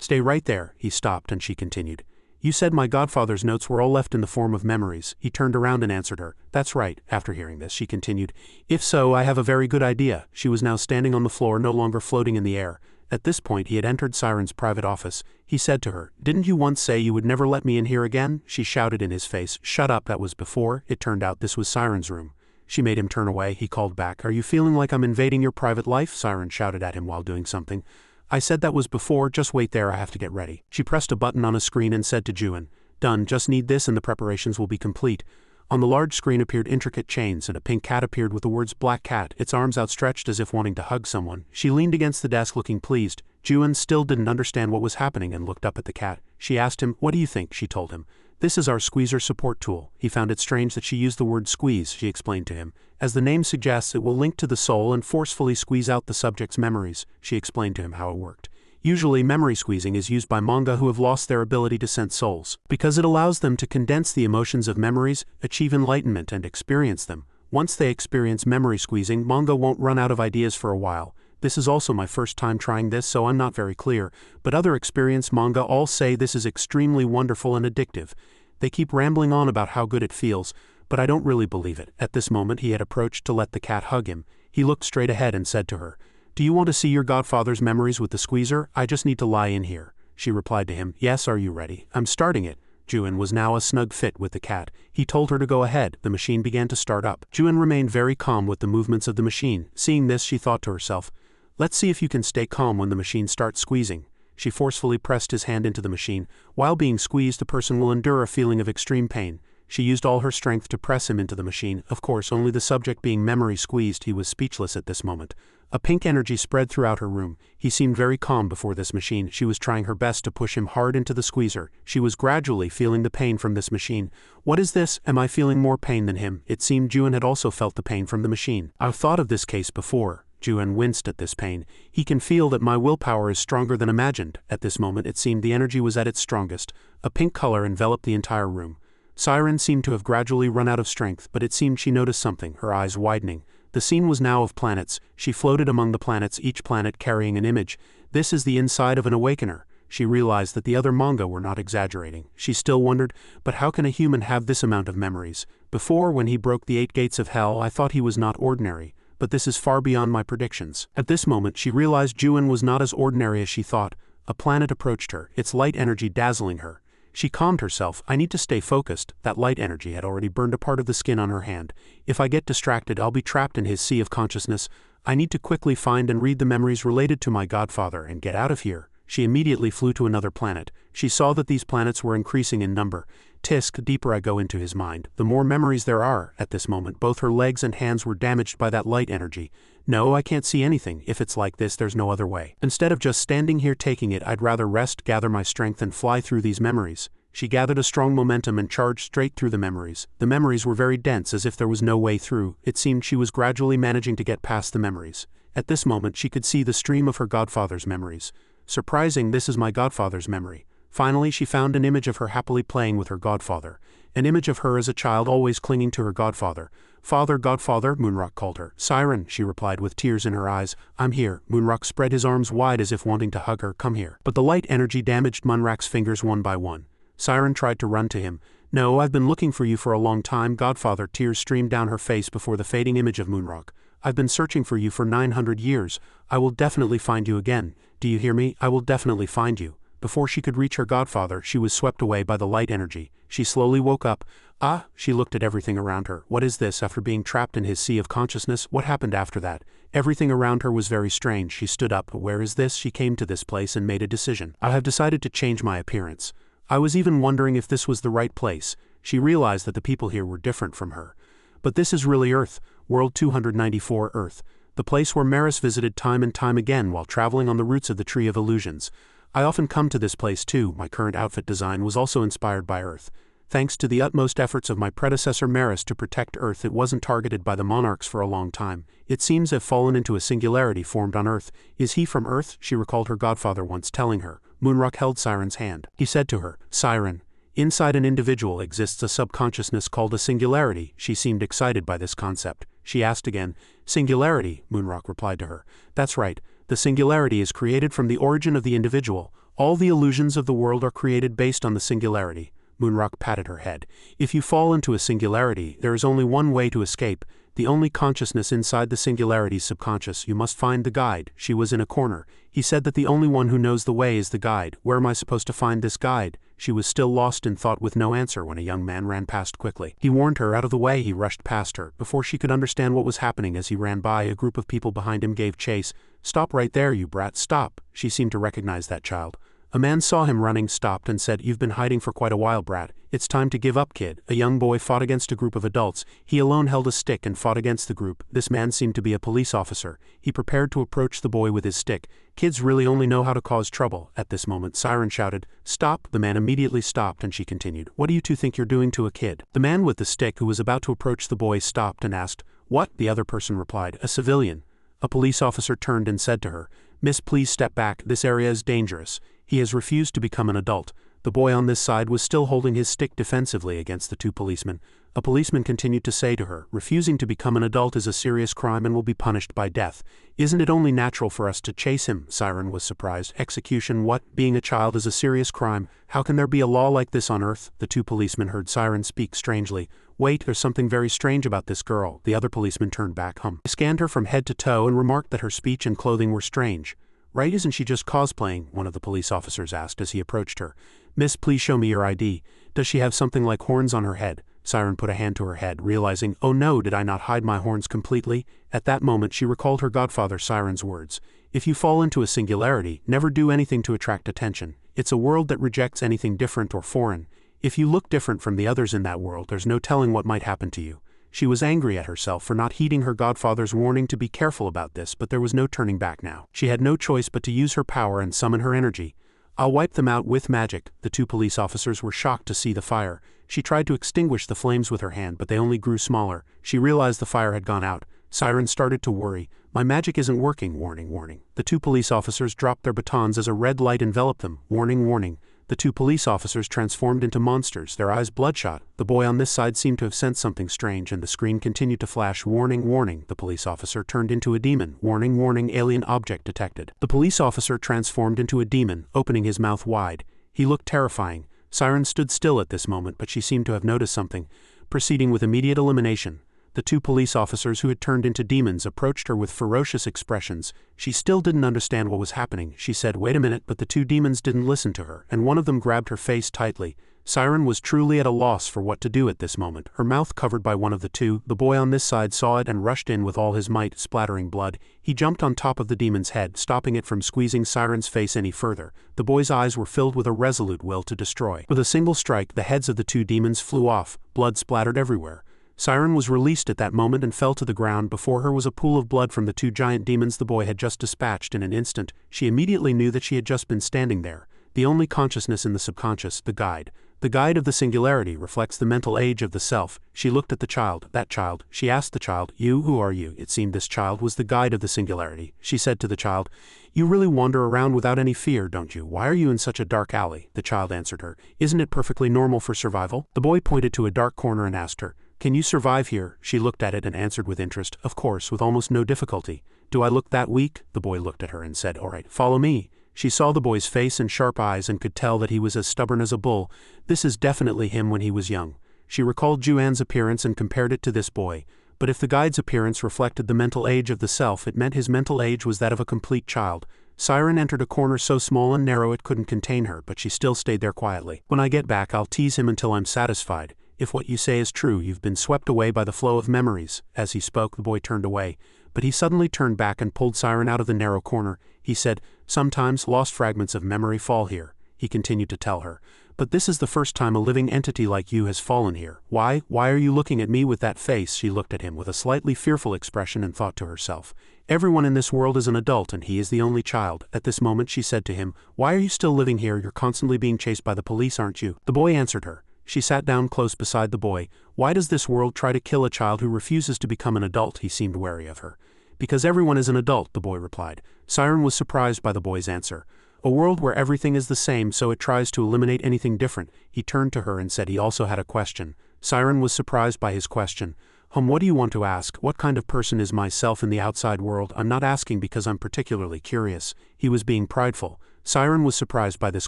Stay right there, he stopped and she continued. You said my godfather's notes were all left in the form of memories. He turned around and answered her. That's right. After hearing this, she continued. If so, I have a very good idea. She was now standing on the floor, no longer floating in the air. At this point he had entered Siren's private office. He said to her, Didn't you once say you would never let me in here again? She shouted in his face. Shut up, that was before. It turned out this was Siren's room. She made him turn away. He called back. Are you feeling like I'm invading your private life? Siren shouted at him while doing something. I said that was before, just wait there, I have to get ready. She pressed a button on a screen and said to Juin, Done, just need this and the preparations will be complete. On the large screen appeared intricate chains and a pink cat appeared with the words Black Cat, its arms outstretched as if wanting to hug someone. She leaned against the desk looking pleased. Juin still didn't understand what was happening and looked up at the cat. She asked him, What do you think? She told him. This is our squeezer support tool. He found it strange that she used the word squeeze, she explained to him. As the name suggests, it will link to the soul and forcefully squeeze out the subject's memories. She explained to him how it worked. Usually memory squeezing is used by manga who have lost their ability to sense souls, because it allows them to condense the emotions of memories, achieve enlightenment and experience them. Once they experience memory squeezing, manga won't run out of ideas for a while. This is also my first time trying this, so I'm not very clear, but other experienced manga all say this is extremely wonderful and addictive. They keep rambling on about how good it feels, but I don't really believe it. At this moment he had approached to let the cat hug him. He looked straight ahead and said to her, Do you want to see your godfather's memories with the squeezer? I just need to lie in here. She replied to him, Yes, are you ready? I'm starting it. Juin was now a snug fit with the cat. He told her to go ahead. The machine began to start up. Juin remained very calm with the movements of the machine. Seeing this, she thought to herself, Let's see if you can stay calm when the machine starts squeezing. She forcefully pressed his hand into the machine. While being squeezed, a person will endure a feeling of extreme pain. She used all her strength to press him into the machine. Of course, only the subject being memory squeezed, he was speechless at this moment. A pink energy spread throughout her room. He seemed very calm before this machine. She was trying her best to push him hard into the squeezer. She was gradually feeling the pain from this machine. What is this? Am I feeling more pain than him? It seemed Juin had also felt the pain from the machine. I've thought of this case before. Juin winced at this pain. He can feel that my willpower is stronger than imagined. At this moment it seemed the energy was at its strongest. A pink color enveloped the entire room. Siren seemed to have gradually run out of strength, but it seemed she noticed something, her eyes widening. The scene was now of planets. She floated among the planets, each planet carrying an image. This is the inside of an awakener. She realized that the other manga were not exaggerating. She still wondered, but how can a human have this amount of memories? Before, when he broke the 8 gates of hell, I thought he was not ordinary. But this is far beyond my predictions. At this moment she realized Juin was not as ordinary as she thought. A planet approached her, its light energy dazzling her. She calmed herself. I need to stay focused. That light energy had already burned a part of the skin on her hand. If I get distracted, I'll be trapped in his sea of consciousness. I need to quickly find and read the memories related to my godfather and get out of here. She immediately flew to another planet. She saw that these planets were increasing in number. Tisk, the deeper I go into his mind, the more memories there are. At this moment, both her legs and hands were damaged by that light energy. No, I can't see anything. If it's like this, there's no other way. Instead of just standing here taking it, I'd rather rest, gather my strength, and fly through these memories. She gathered a strong momentum and charged straight through the memories. The memories were very dense, as if there was no way through. It seemed she was gradually managing to get past the memories. At this moment, she could see the stream of her godfather's memories. Surprising, this is my godfather's memory. Finally, she found an image of her happily playing with her godfather. An image of her as a child always clinging to her godfather. Father, godfather, Moonrock called her. Siren, she replied with tears in her eyes. I'm here. Moonrock spread his arms wide as if wanting to hug her. Come here. But the light energy damaged Moonrock's fingers one by one. Siren tried to run to him. No, I've been looking for you for a long time, godfather. Tears streamed down her face before the fading image of Moonrock. I've been searching for you for 900 years. I will definitely find you again. Do you hear me? I will definitely find you. Before she could reach her godfather, she was swept away by the light energy. She slowly woke up. Ah, she looked at everything around her. What is this? After being trapped in his sea of consciousness, what happened after that? Everything around her was very strange. She stood up. Where is this? She came to this place and made a decision. I have decided to change my appearance. I was even wondering if this was the right place. She realized that the people here were different from her. But this is really Earth, World 294 Earth, the place where Maris visited time and time again while traveling on the roots of the Tree of Illusions. I often come to this place too. My current outfit design was also inspired by Earth. Thanks to the utmost efforts of my predecessor Maris to protect Earth, it wasn't targeted by the monarchs for a long time. It seems to have fallen into a singularity formed on Earth. Is he from Earth? She recalled her godfather once telling her. Moonrock held Siren's hand. He said to her, Siren, inside an individual exists a subconsciousness called a singularity. She seemed excited by this concept. She asked again, Singularity? Moonrock replied to her. That's right. The singularity is created from the origin of the individual. All the illusions of the world are created based on the singularity. Moonrock patted her head. If you fall into a singularity, there is only one way to escape, the only consciousness inside the singularity's subconscious. You must find the guide. She was in a corner. He said that the only one who knows the way is the guide. Where am I supposed to find this guide? She was still lost in thought with no answer when a young man ran past quickly. He warned her out of the way. He rushed past her. Before she could understand what was happening as he ran by, a group of people behind him gave chase. "Stop right there, you brat, stop." She seemed to recognize that child. A man saw him running, stopped, and said, "You've been hiding for quite a while, brat. It's time to give up, kid." A young boy fought against a group of adults. He alone held a stick and fought against the group. This man seemed to be a police officer. He prepared to approach the boy with his stick. Kids really only know how to cause trouble. At this moment, Siren shouted, "Stop!" The man immediately stopped and she continued, "What do you two think you're doing to a kid?" The man with the stick, who was about to approach the boy, stopped and asked, "What?" The other person replied, "A civilian." A police officer turned and said to her, "Miss, please step back. This area is dangerous." He has refused to become an adult. The boy on this side was still holding his stick defensively against the two policemen. A policeman continued to say to her, "Refusing to become an adult is a serious crime and will be punished by death. Isn't it only natural for us to chase him?" Siren was surprised. "Execution? What? Being a child is a serious crime. How can there be a law like this on Earth?" The two policemen heard Siren speak strangely. "Wait, there's something very strange about this girl." The other policeman turned back. He scanned her from head to toe and remarked that her speech and clothing were strange. "Right, isn't she just cosplaying?" one of the police officers asked as he approached her. "Miss, please show me your ID. Does she have something like horns on her head?" Siren put a hand to her head, realizing, "Oh no, did I not hide my horns completely?" At that moment she recalled her godfather Siren's words. "If you fall into a singularity, never do anything to attract attention. It's a world that rejects anything different or foreign. If you look different from the others in that world, there's no telling what might happen to you." She was angry at herself for not heeding her godfather's warning to be careful about this, but there was no turning back now. She had no choice but to use her power and summon her energy. "I'll wipe them out with magic." The two police officers were shocked to see the fire. She tried to extinguish the flames with her hand, but they only grew smaller. She realized the fire had gone out. Siren started to worry. "My magic isn't working." Warning, warning. The two police officers dropped their batons as a red light enveloped them. Warning, warning. The two police officers transformed into monsters, their eyes bloodshot. The boy on this side seemed to have sensed something strange, and the screen continued to flash. Warning, warning. The police officer turned into a demon. Warning, warning. Alien object detected. The police officer transformed into a demon, opening his mouth wide. He looked terrifying. Siren stood still at this moment, but she seemed to have noticed something. Proceeding with immediate elimination. The two police officers who had turned into demons approached her with ferocious expressions. She still didn't understand what was happening. She said, "Wait a minute," but the two demons didn't listen to her, and one of them grabbed her face tightly. Siren was truly at a loss for what to do at this moment, her mouth covered by one of the two. The boy on this side saw it and rushed in with all his might, splattering blood. He jumped on top of the demon's head, stopping it from squeezing Siren's face any further. The boy's eyes were filled with a resolute will to destroy. With a single strike, the heads of the two demons flew off. Blood splattered everywhere. Siren was released at that moment and fell to the ground. Before her was a pool of blood from the two giant demons the boy had just dispatched. In an instant, she immediately knew that she had just been standing there. The only consciousness in the subconscious, the guide. The guide of the singularity reflects the mental age of the self. She looked at the child, that child. She asked the child, "You, who are you?" It seemed this child was the guide of the singularity. She said to the child, "You really wander around without any fear, don't you? Why are you in such a dark alley?" The child answered her, "Isn't it perfectly normal for survival?" The boy pointed to a dark corner and asked her, "Can you survive here?" She looked at it and answered with interest, "Of course, with almost no difficulty." "Do I look that weak?" The boy looked at her and said, "All right, follow me." She saw the boy's face and sharp eyes and could tell that he was as stubborn as a bull. This is definitely him when he was young. She recalled Juan's appearance and compared it to this boy. But if the guide's appearance reflected the mental age of the self, it meant his mental age was that of a complete child. Siren entered a corner so small and narrow it couldn't contain her, but she still stayed there quietly. "When I get back, I'll tease him until I'm satisfied. If what you say is true, you've been swept away by the flow of memories." As he spoke, the boy turned away. But he suddenly turned back and pulled Siren out of the narrow corner. He said, "Sometimes lost fragments of memory fall here," he continued to tell her. "But this is the first time a living entity like you has fallen here. Why are you looking at me with that face?" She looked at him with a slightly fearful expression and thought to herself, "Everyone in this world is an adult and he is the only child." At this moment she said to him, "Why are you still living here? You're constantly being chased by the police, aren't you?" The boy answered her. She sat down close beside the boy. "Why does this world try to kill a child who refuses to become an adult?" He seemed wary of her. "Because everyone is an adult," the boy replied. Siren was surprised by the boy's answer. "A world where everything is the same, so it tries to eliminate anything different." He turned to her and said he also had a question. Siren was surprised by his question. What do you want to ask? What kind of person is myself in the outside world? I'm not asking because I'm particularly curious." He was being prideful. Siren was surprised by this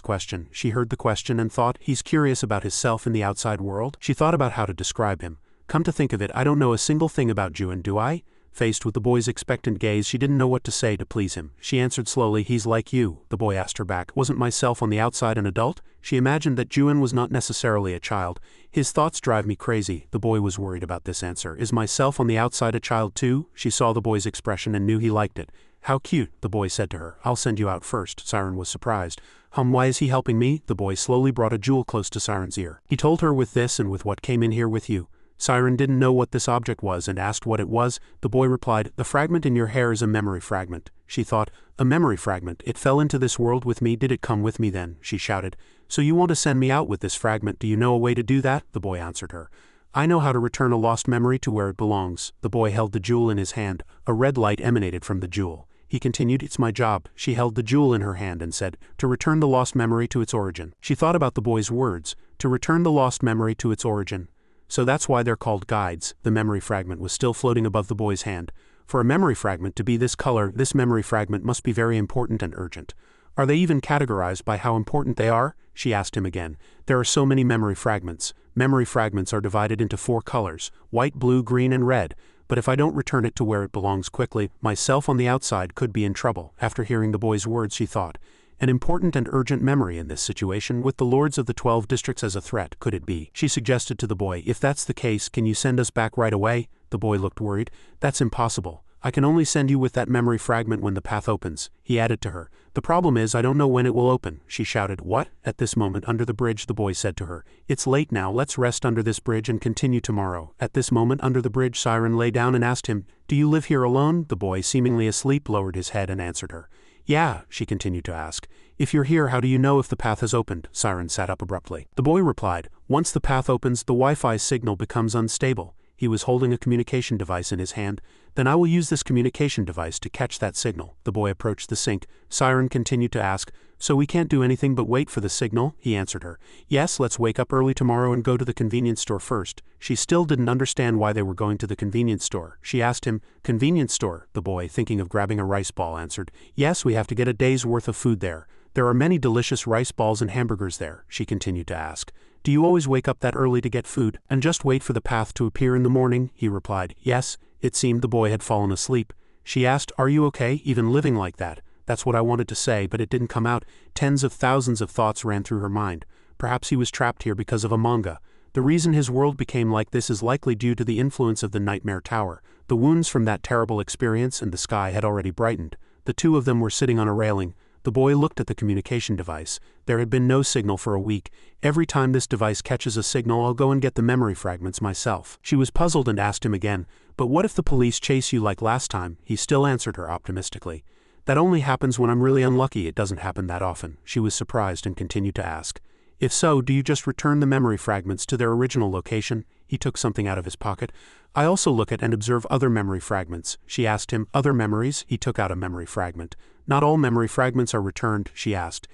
question. She heard the question and thought, he's curious about himself in the outside world? She thought about how to describe him. Come to think of it, I don't know a single thing about Juin, do I? Faced with the boy's expectant gaze, she didn't know what to say to please him. She answered slowly, he's like you. The boy asked her back, wasn't myself on the outside an adult? She imagined that Juin was not necessarily a child. His thoughts drive me crazy. The boy was worried about this answer. Is myself on the outside a child too? She saw the boy's expression and knew he liked it. How cute, the boy said to her. I'll send you out first. Siren was surprised. Why is he helping me? The boy slowly brought a jewel close to Siren's ear. He told her with this and with what came in here with you. Siren didn't know what this object was and asked what it was. The boy replied, the fragment in your hair is a memory fragment. She thought, a memory fragment, it fell into this world with me, did it come with me then? She shouted. So you want to send me out with this fragment, do you know a way to do that? The boy answered her. I know how to return a lost memory to where it belongs. The boy held the jewel in his hand. A red light emanated from the jewel. He continued, it's my job. She held the jewel in her hand and said, to return the lost memory to its origin. She thought about the boy's words, to return the lost memory to its origin. So that's why they're called guides. The memory fragment was still floating above the boy's hand. For a memory fragment to be this color, this memory fragment must be very important and urgent. Are they even categorized by how important they are? She asked him again. There are so many memory fragments. Memory fragments are divided into 4 colors, white, blue, green, and red. But if I don't return it to where it belongs quickly, myself on the outside could be in trouble. After hearing the boy's words, she thought, an important and urgent memory in this situation, with the lords of the 12 districts as a threat, could it be? She suggested to the boy, if that's the case, can you send us back right away? The boy looked worried. That's impossible. I can only send you with that memory fragment when the path opens. He added to her, the problem is I don't know when it will open. She shouted, what? At this moment under the bridge, the boy said to her, it's late now, let's rest under this bridge and continue tomorrow. At this moment under the bridge, Siren lay down and asked him, do you live here alone? The boy, seemingly asleep, lowered his head and answered her. Yeah, she continued to ask. If you're here, how do you know if the path has opened? Siren sat up abruptly. The boy replied, once the path opens, the Wi-Fi signal becomes unstable. He was holding a communication device in his hand. Then I will use this communication device to catch that signal. The boy approached the sink. Siren continued to ask, so we can't do anything but wait for the signal? He answered her. Yes, let's wake up early tomorrow and go to the convenience store first. She still didn't understand why they were going to the convenience store. She asked him, convenience store? The boy, thinking of grabbing a rice ball, answered, yes, we have to get a day's worth of food there. There are many delicious rice balls and hamburgers there. She continued to ask. Do you always wake up that early to get food, and just wait for the path to appear in the morning? He replied, yes. It seemed the boy had fallen asleep. She asked, are you okay, even living like that? That's what I wanted to say, but it didn't come out. Tens of thousands of thoughts ran through her mind. Perhaps he was trapped here because of a manga. The reason his world became like this is likely due to the influence of the Nightmare Tower. The wounds from that terrible experience and the sky had already brightened. The two of them were sitting on a railing. The boy looked at the communication device. There had been no signal for a week. Every time this device catches a signal, I'll go and get the memory fragments myself. She was puzzled and asked him again, but what if the police chase you like last time? He still answered her optimistically. That only happens when I'm really unlucky, it doesn't happen that often. She was surprised and continued to ask. If so, do you just return the memory fragments to their original location? He took something out of his pocket. I also look at and observe other memory fragments. She asked him, other memories? He took out a memory fragment. Not all memory fragments are returned, she asked.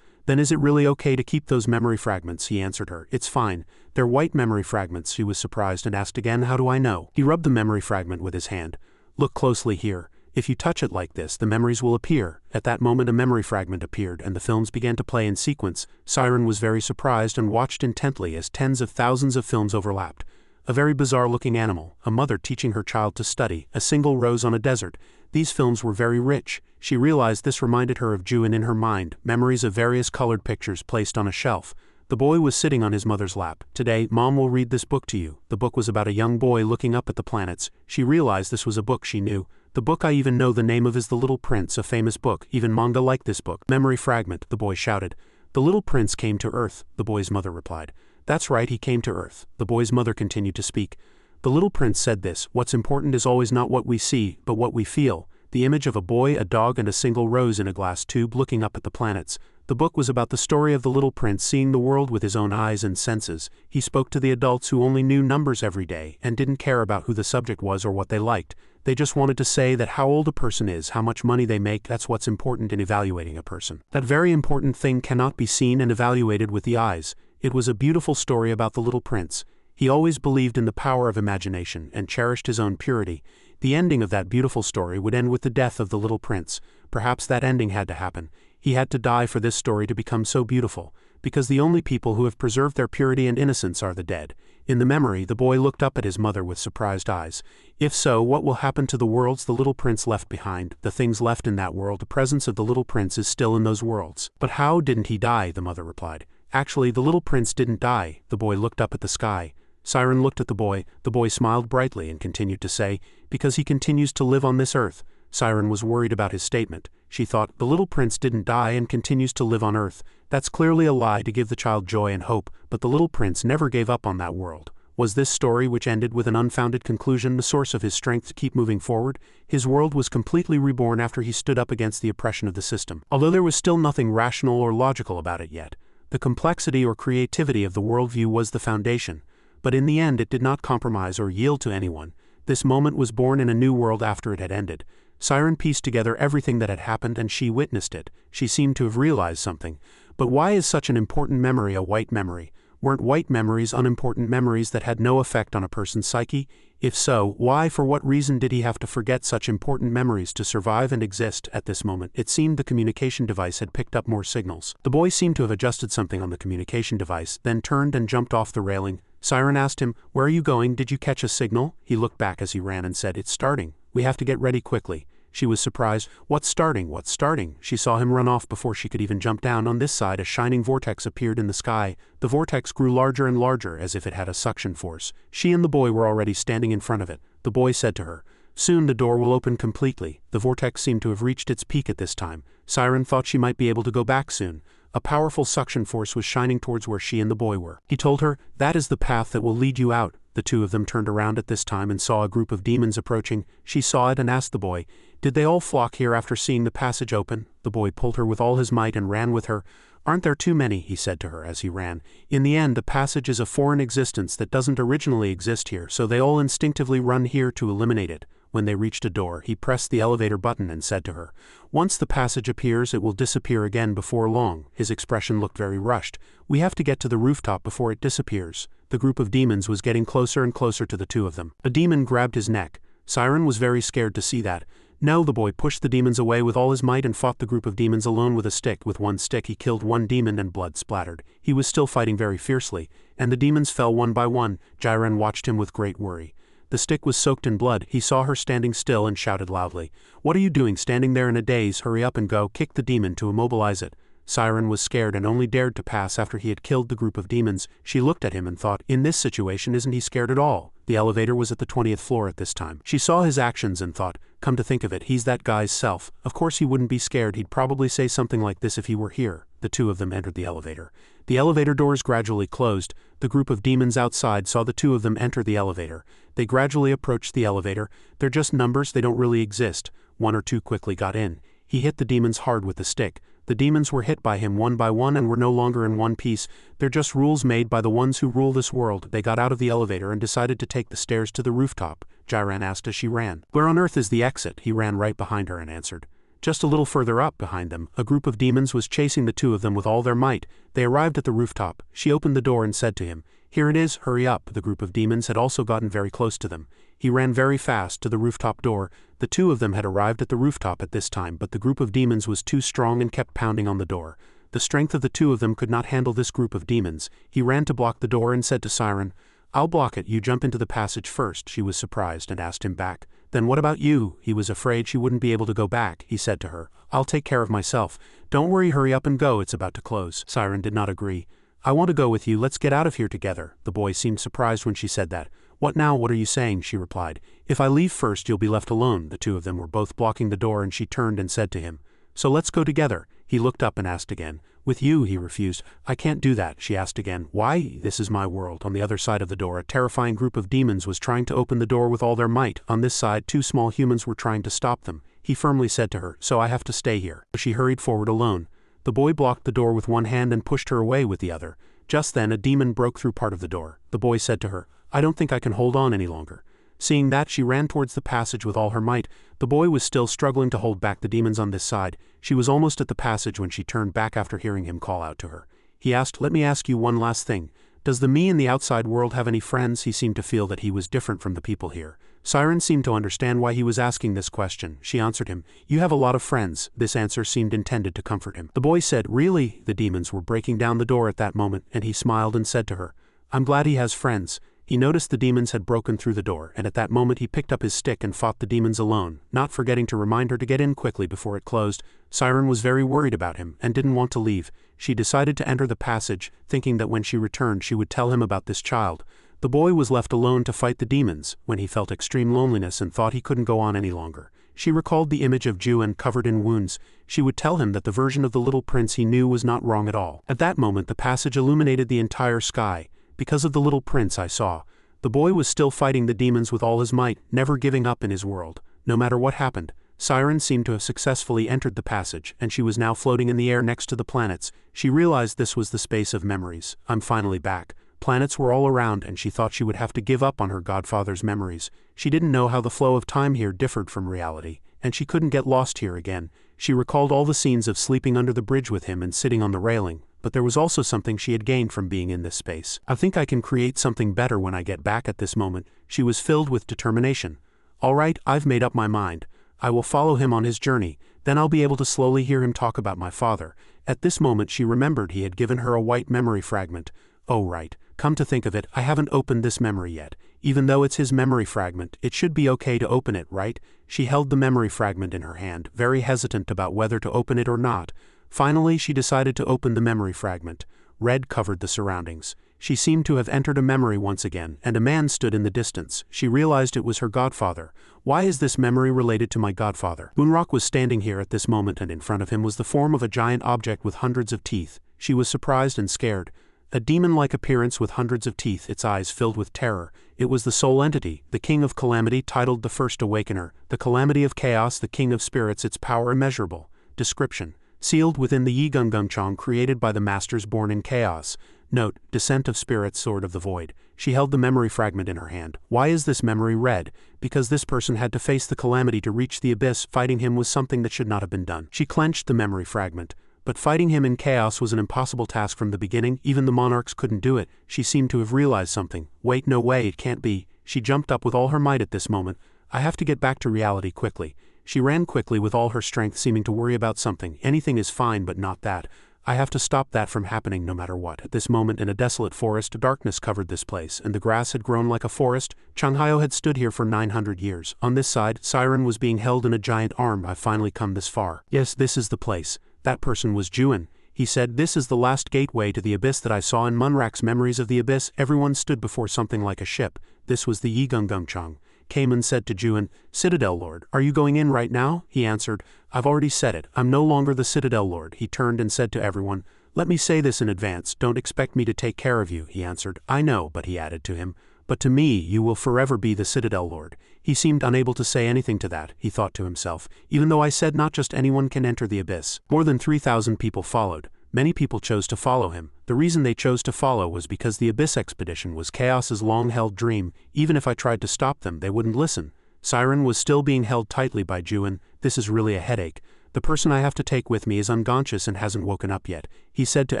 Then is it really okay to keep those memory fragments? He answered her. It's fine. They're white memory fragments. She was surprised and asked again, how do I know? He rubbed the memory fragment with his hand. Look closely here. If you touch it like this, the memories will appear. At that moment a memory fragment appeared and the films began to play in sequence. Siren was very surprised and watched intently as tens of thousands of films overlapped. A very bizarre-looking animal, a mother teaching her child to study, a single rose on a desert. These films were very rich. She realized this reminded her of Juin in her mind, memories of various colored pictures placed on a shelf. The boy was sitting on his mother's lap. Today, Mom will read this book to you. The book was about a young boy looking up at the planets. She realized this was a book she knew. The book I even know the name of is The Little Prince, a famous book. Even manga like this book. Memory fragment, the boy shouted. The little prince came to Earth, the boy's mother replied. That's right, he came to Earth. The boy's mother continued to speak. The little prince said this, what's important is always not what we see, but what we feel. The image of a boy, a dog, and a single rose in a glass tube looking up at the planets. The book was about the story of the little prince seeing the world with his own eyes and senses. He spoke to the adults who only knew numbers every day and didn't care about who the subject was or what they liked. They just wanted to say that how old a person is, how much money they make, that's what's important in evaluating a person. That very important thing cannot be seen and evaluated with the eyes. It was a beautiful story about the little prince. He always believed in the power of imagination and cherished his own purity. The ending of that beautiful story would end with the death of the little prince. Perhaps that ending had to happen. He had to die for this story to become so beautiful, because the only people who have preserved their purity and innocence are the dead. In the memory, the boy looked up at his mother with surprised eyes. If so, what will happen to the worlds the little prince left behind, the things left in that world? The presence of the little prince is still in those worlds. But how didn't he die? The mother replied. Actually, the little prince didn't die. The boy looked up at the sky. Siren looked at the boy smiled brightly and continued to say, because he continues to live on this earth. Siren was worried about his statement. She thought, the little prince didn't die and continues to live on earth. That's clearly a lie to give the child joy and hope, but the little prince never gave up on that world. Was this story, which ended with an unfounded conclusion, the source of his strength to keep moving forward? His world was completely reborn after he stood up against the oppression of the system, although there was still nothing rational or logical about it yet. The complexity or creativity of the worldview was the foundation, but in the end it did not compromise or yield to anyone. This moment was born in a new world after it had ended. Siren pieced together everything that had happened and she witnessed it. She seemed to have realized something. But why is such an important memory a white memory? Weren't white memories unimportant memories that had no effect on a person's psyche? If so, why, for what reason did he have to forget such important memories to survive and exist? At this moment, it seemed the communication device had picked up more signals. The boy seemed to have adjusted something on the communication device, then turned and jumped off the railing. Siren asked him, "Where are you going? Did you catch a signal?" He looked back as he ran and said, "It's starting. We have to get ready quickly." She was surprised. "What's starting? What's starting?" She saw him run off before she could even jump down. On this side, a shining vortex appeared in the sky. The vortex grew larger and larger, as if it had a suction force. She and the boy were already standing in front of it. The boy said to her, "Soon the door will open completely." The vortex seemed to have reached its peak at this time. Siren thought she might be able to go back soon. A powerful suction force was shining towards where she and the boy were. He told her, "That is the path that will lead you out." The two of them turned around at this time and saw a group of demons approaching. She saw it and asked the boy, "Did they all flock here after seeing the passage open?" The boy pulled her with all his might and ran with her. "Aren't there too many?" he said to her as he ran. "In the end, the passage is a foreign existence that doesn't originally exist here, so they all instinctively run here to eliminate it." When they reached a door, he pressed the elevator button and said to her, "Once the passage appears, it will disappear again before long." His expression looked very rushed. "We have to get to the rooftop before it disappears." The group of demons was getting closer and closer to the two of them. A demon grabbed his neck. Siren was very scared to see that. No, the boy pushed the demons away with all his might and fought the group of demons alone with a stick. With one stick he killed one demon and blood splattered. He was still fighting very fiercely, and the demons fell one by one. Jiren watched him with great worry. The stick was soaked in blood. He saw her standing still and shouted loudly, "What are you doing standing there in a daze? Hurry up and go kick the demon to immobilize it." Siren was scared and only dared to pass after he had killed the group of demons. She looked at him and thought, in this situation isn't he scared at all? The elevator was at the 20th floor at this time. She saw his actions and thought, come to think of it, he's that guy's self. Of course he wouldn't be scared, he'd probably say something like this if he were here. The two of them entered the elevator. The elevator doors gradually closed. The group of demons outside saw the two of them enter the elevator. They gradually approached the elevator. They're just numbers, they don't really exist. One or two quickly got in. He hit the demons hard with the stick. The demons were hit by him one by one and were no longer in one piece. They're just rules made by the ones who rule this world. They got out of the elevator and decided to take the stairs to the rooftop. Jiren asked as she ran. "Where on earth is the exit?" He ran right behind her and answered. Just a little further up behind them, a group of demons was chasing the two of them with all their might. They arrived at the rooftop. She opened the door and said to him, "Here it is, hurry up." The group of demons had also gotten very close to them. He ran very fast to the rooftop door. The two of them had arrived at the rooftop at this time, but the group of demons was too strong and kept pounding on the door. The strength of the two of them could not handle this group of demons. He ran to block the door and said to Siren, "I'll block it, you jump into the passage first." She was surprised and asked him back, "Then what about you?" He was afraid she wouldn't be able to go back. He said to her, "I'll take care of myself. Don't worry, hurry up and go, it's about to close." Siren did not agree. "I want to go with you, let's get out of here together." The boy seemed surprised when she said that. "What now, what are you saying?" she replied. "If I leave first, you'll be left alone." The two of them were both blocking the door and she turned and said to him, "So let's go together." He looked up and asked again, "With you?" He refused. "I can't do that." She asked again, "Why?" "This is my world." On the other side of the door, a terrifying group of demons was trying to open the door with all their might. On this side, two small humans were trying to stop them. He firmly said to her, "So I have to stay here." She hurried forward alone. The boy blocked the door with one hand and pushed her away with the other. Just then, a demon broke through part of the door. The boy said to her, "I don't think I can hold on any longer." Seeing that, she ran towards the passage with all her might. The boy was still struggling to hold back the demons on this side. She was almost at the passage when she turned back after hearing him call out to her. He asked, "Let me ask you one last thing. Does the me in the outside world have any friends?" He seemed to feel that he was different from the people here. Siren seemed to understand why he was asking this question. She answered him, "You have a lot of friends." This answer seemed intended to comfort him. The boy said, "Really?" The demons were breaking down the door at that moment, and he smiled and said to her, "I'm glad he has friends." He noticed the demons had broken through the door, and at that moment he picked up his stick and fought the demons alone, not forgetting to remind her to get in quickly before it closed. Siren was very worried about him, and didn't want to leave. She decided to enter the passage, thinking that when she returned she would tell him about this child. The boy was left alone to fight the demons, when he felt extreme loneliness and thought he couldn't go on any longer. She recalled the image of Ju-an covered in wounds. She would tell him that the version of the little prince he knew was not wrong at all. At that moment the passage illuminated the entire sky. "Because of the little prince I saw." The boy was still fighting the demons with all his might, never giving up in his world. No matter what happened, Siren seemed to have successfully entered the passage, and she was now floating in the air next to the planets. She realized this was the space of memories. "I'm finally back." Planets were all around, and she thought she would have to give up on her godfather's memories. She didn't know how the flow of time here differed from reality, and she couldn't get lost here again. She recalled all the scenes of sleeping under the bridge with him and sitting on the railing, but there was also something she had gained from being in this space. "I think I can create something better when I get back." At this moment, she was filled with determination. "All right, I've made up my mind. I will follow him on his journey, then I'll be able to slowly hear him talk about my father." At this moment she remembered he had given her a white memory fragment. "Oh right, come to think of it, I haven't opened this memory yet. Even though it's his memory fragment, it should be okay to open it, right?" She held the memory fragment in her hand, very hesitant about whether to open it or not. Finally she decided to open the memory fragment. Red covered the surroundings. She seemed to have entered a memory once again, and a man stood in the distance. She realized it was her godfather. "Why is this memory related to my godfather?" Moonrock was standing here at this moment, and in front of him was the form of a giant object with hundreds of teeth. She was surprised and scared. A demon-like appearance with hundreds of teeth, its eyes filled with terror. It was the sole entity, the King of Calamity, titled the First Awakener, the Calamity of Chaos, the King of Spirits, its power immeasurable. Description: sealed within the Yi Gungungchong created by the masters born in chaos. Note: Descent of Spirits, Sword of the Void. She held the memory fragment in her hand. Why is this memory red? Because this person had to face the calamity to reach the abyss. Fighting him was something that should not have been done. She clenched the memory fragment. But fighting him in chaos was an impossible task from the beginning. Even the monarchs couldn't do it. She seemed to have realized something. "Wait, no way, it can't be." She jumped up with all her might at this moment. "I have to get back to reality quickly." She ran quickly with all her strength, seeming to worry about something. "Anything is fine, but not that. I have to stop that from happening no matter what." At this moment in a desolate forest, darkness covered this place, and the grass had grown like a forest. Changhyo had stood here for 900 years. On this side, Siren was being held in a giant arm. "I've finally come this far. Yes, this is the place." That person was Ju-an. He said, "This is the last gateway to the abyss that I saw in Munrak's Memories of the Abyss." Everyone stood before something like a ship. This was the Yi Gungungchong. Cayman said to Ju-an, "Citadel Lord, are you going in right now?" He answered, "I've already said it. I'm no longer the Citadel Lord." He turned and said to everyone, "Let me say this in advance. Don't expect me to take care of you." He answered, "I know," but he added to him, "But to me you will forever be the Citadel Lord." He seemed unable to say anything to that, he thought to himself, even though I said not just anyone can enter the abyss. More than 3,000 people followed. Many people chose to follow him. The reason they chose to follow was because the Abyss expedition was Chaos's long-held dream. Even if I tried to stop them, they wouldn't listen. Siren was still being held tightly by Ju-an. "This is really a headache. The person I have to take with me is unconscious and hasn't woken up yet." He said to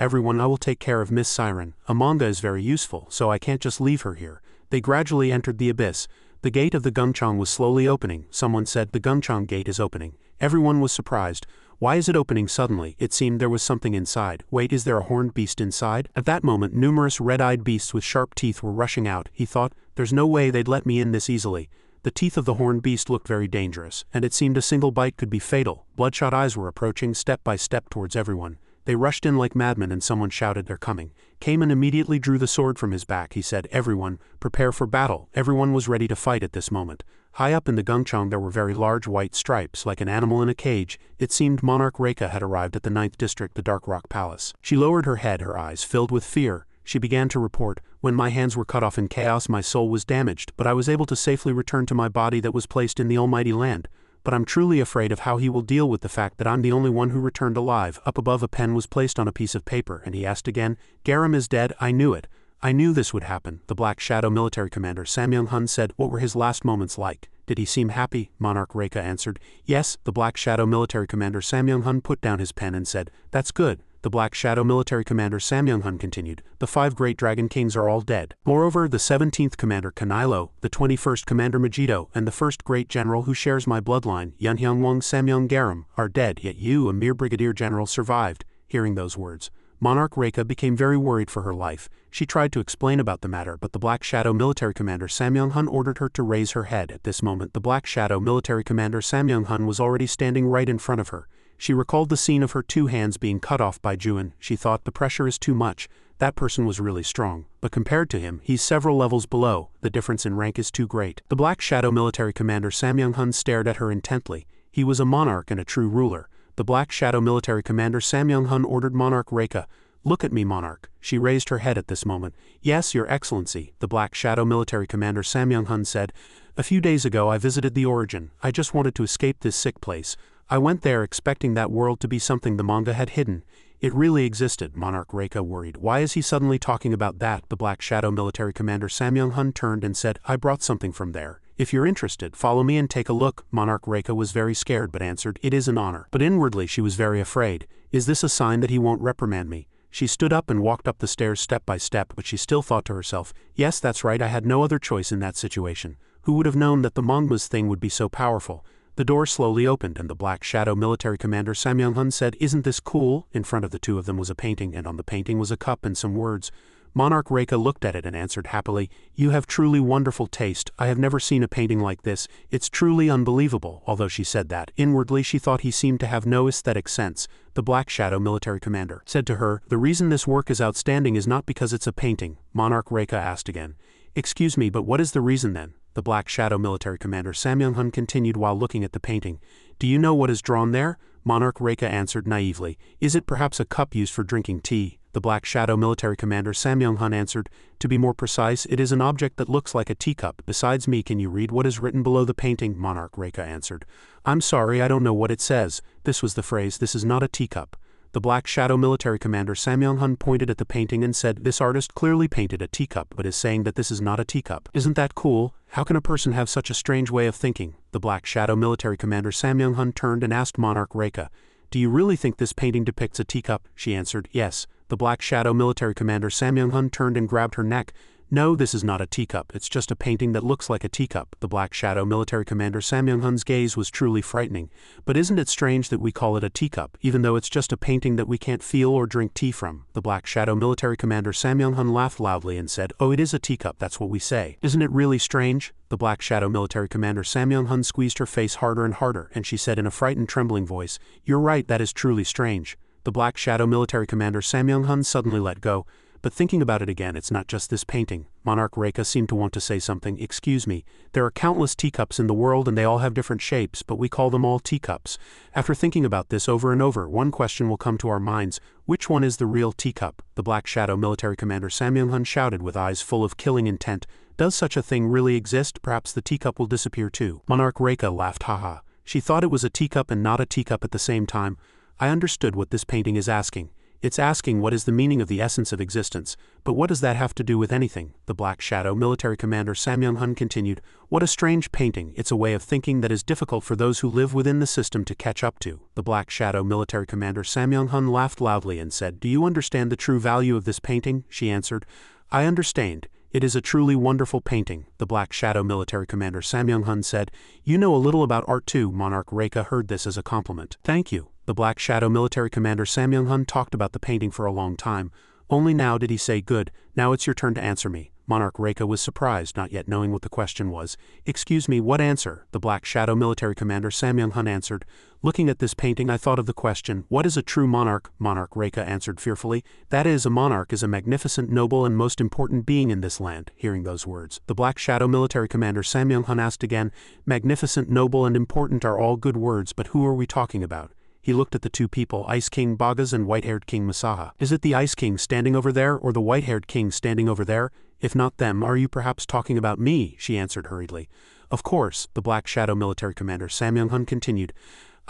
everyone, "I will take care of Miss Siren. Amanda is very useful, so I can't just leave her here." They gradually entered the abyss. The gate of the Gungchong was slowly opening. Someone said, "The Gungchong gate is opening." Everyone was surprised. Why is it opening suddenly? It seemed there was something inside. Wait, is there a horned beast inside? At that moment, numerous red-eyed beasts with sharp teeth were rushing out. He thought, there's no way they'd let me in this easily. The teeth of the horned beast looked very dangerous, and it seemed a single bite could be fatal. Bloodshot eyes were approaching step by step towards everyone. They rushed in like madmen and someone shouted, "They're coming." Cayman immediately drew the sword from his back. He said, "Everyone, prepare for battle." Everyone was ready to fight at this moment. High up in the Gungchong there were very large white stripes, like an animal in a cage. It seemed Monarch Reika had arrived at the 9th District, the Dark Rock Palace. She lowered her head, her eyes filled with fear. She began to report, "When my hands were cut off in chaos, my soul was damaged, but I was able to safely return to my body that was placed in the Almighty Land. But I'm truly afraid of how he will deal with the fact that I'm the only one who returned alive." Up above, a pen was placed on a piece of paper, and he asked again, "Garam is dead? I knew it. I knew this would happen." The Black Shadow military commander Samyung-hun said, "What were his last moments like? Did he seem happy?" Monarch Reika answered, "Yes." The Black Shadow military commander Samyung-hun put down his pen and said, "That's good. the Black Shadow military commander Sam Young-hun continued. The 5 great dragon kings are all dead. Moreover, the 17th commander Kanilo, the 21st commander Majito, and the 1st great general who shares my bloodline, Yunhyung-wong Samyeong-garam, are dead, yet you, a mere brigadier general, survived. Hearing those words, Monarch Reika became very worried for her life. She tried to explain about the matter, but the Black Shadow military commander Sam Young-hun ordered her to raise her head. At this moment, the Black Shadow military commander Sam Young-hun was already standing right in front of her. She recalled the scene of her 2 hands being cut off by Juin. She thought, the pressure is too much. That person was really strong, but compared to him, he's several levels below. The difference in rank is too great. The Black Shadow military commander Sam Young-hun stared at her intently. He was a monarch and a true ruler. The Black Shadow military commander Sam Young-hun ordered Monarch Reika, "Look at me, Monarch." She raised her head at this moment. "Yes, Your Excellency," the Black Shadow military commander Sam Young-hun said. "A few days ago I visited the origin. I just wanted to escape this sick place. I went there expecting that world to be something the manga had hidden. It really existed." Monarch Reika worried. "Why is he suddenly talking about that?" The Black Shadow military commander Sam Young-hun turned and said, "I brought something from there. If you're interested, follow me and take a look." Monarch Reika was very scared but answered, "It is an honor." But inwardly she was very afraid. Is this a sign that he won't reprimand me? She stood up and walked up the stairs step by step, but she still thought to herself, "Yes, that's right, I had no other choice in that situation. Who would have known that the Mongma's thing would be so powerful?" The door slowly opened and the Black Shadow military commander Sam Young-hun said, "Isn't this cool?" In front of the 2 of them was a painting, and on the painting was a cup and some words. Monarch Reika looked at it and answered happily, "You have truly wonderful taste. I have never seen a painting like this. It's truly unbelievable." Although she said that, inwardly she thought he seemed to have no aesthetic sense. The Black Shadow military commander said to her, "The reason this work is outstanding is not because it's a painting." Monarch Reika asked again, "Excuse me, but what is the reason then?" The Black Shadow military commander Sam Young-hun continued while looking at the painting. "Do you know what is drawn there?" Monarch Reika answered naively, "Is it perhaps a cup used for drinking tea?" The Black Shadow military commander Sam Young-hun answered, "To be more precise, it is an object that looks like a teacup. Besides me, can you read what is written below the painting?" Monarch Reika answered, "I'm sorry, I don't know what it says." This was the phrase, "This is not a teacup." The Black Shadow military commander Sam Young-hun pointed at the painting and said, "This artist clearly painted a teacup but is saying that this is not a teacup. Isn't that cool? How can a person have such a strange way of thinking?" The Black Shadow military commander Sam Young-hun turned and asked Monarch Reika, "Do you really think this painting depicts a teacup?" She answered, "Yes." The Black Shadow military commander Sam Young-hun turned and grabbed her neck. "No, this is not a teacup, it's just a painting that looks like a teacup." The Black Shadow military commander Sam Young-hun's gaze was truly frightening. "But isn't it strange that we call it a teacup, even though it's just a painting that we can't feel or drink tea from?" The Black Shadow military commander Sam Young-hun laughed loudly and said, "Oh, it is a teacup, that's what we say. Isn't it really strange?" The Black Shadow military commander Sam Young-hun squeezed her face harder and harder, and she said in a frightened, trembling voice, "You're right, that is truly strange." The Black Shadow military commander Sam Young-hun suddenly let go. "But thinking about it again, it's not just this painting." Monarch Reika seemed to want to say something. "Excuse me, there are countless teacups in the world and they all have different shapes, but we call them all teacups. After thinking about this over and over, one question will come to our minds. Which one is the real teacup?" The Black Shadow military commander Sam Young-hun shouted with eyes full of killing intent, "Does such a thing really exist? Perhaps the teacup will disappear too." Monarch Reika laughed, haha. She thought it was a teacup and not a teacup at the same time. "I understood what this painting is asking. It's asking what is the meaning of the essence of existence, but what does that have to do with anything?" The Black Shadow military commander Sam Young-hun continued, "What a strange painting. It's a way of thinking that is difficult for those who live within the system to catch up to." The Black Shadow military commander Sam Young-hun laughed loudly and said, "Do you understand the true value of this painting?" She answered, "I understand. It is a truly wonderful painting." The Black Shadow military commander Sam Young-hun said, "You know a little about art too." Monarch Reika heard this as a compliment. "Thank you." The Black Shadow military commander Sam Young-hun talked about the painting for a long time. Only now did he say, "Good, now it's your turn to answer me." Monarch Reika was surprised, not yet knowing what the question was. "Excuse me, what answer?" The Black Shadow military commander Sam Young-hun answered, "Looking at this painting I thought of the question, what is a true monarch?" Monarch Reika answered fearfully, "That is, a monarch is a magnificent, noble and most important being in this land." Hearing those words, the Black Shadow military commander Sam Young-hun asked again, "Magnificent, noble and important are all good words, but who are we talking about?" He looked at the 2 people, Ice King Bagas and White-Haired King Masaha. "Is it the Ice King standing over there or the White-Haired King standing over there? If not them, are you perhaps talking about me?" She answered hurriedly. "Of course," the Black Shadow military commander Sam Young-hun continued.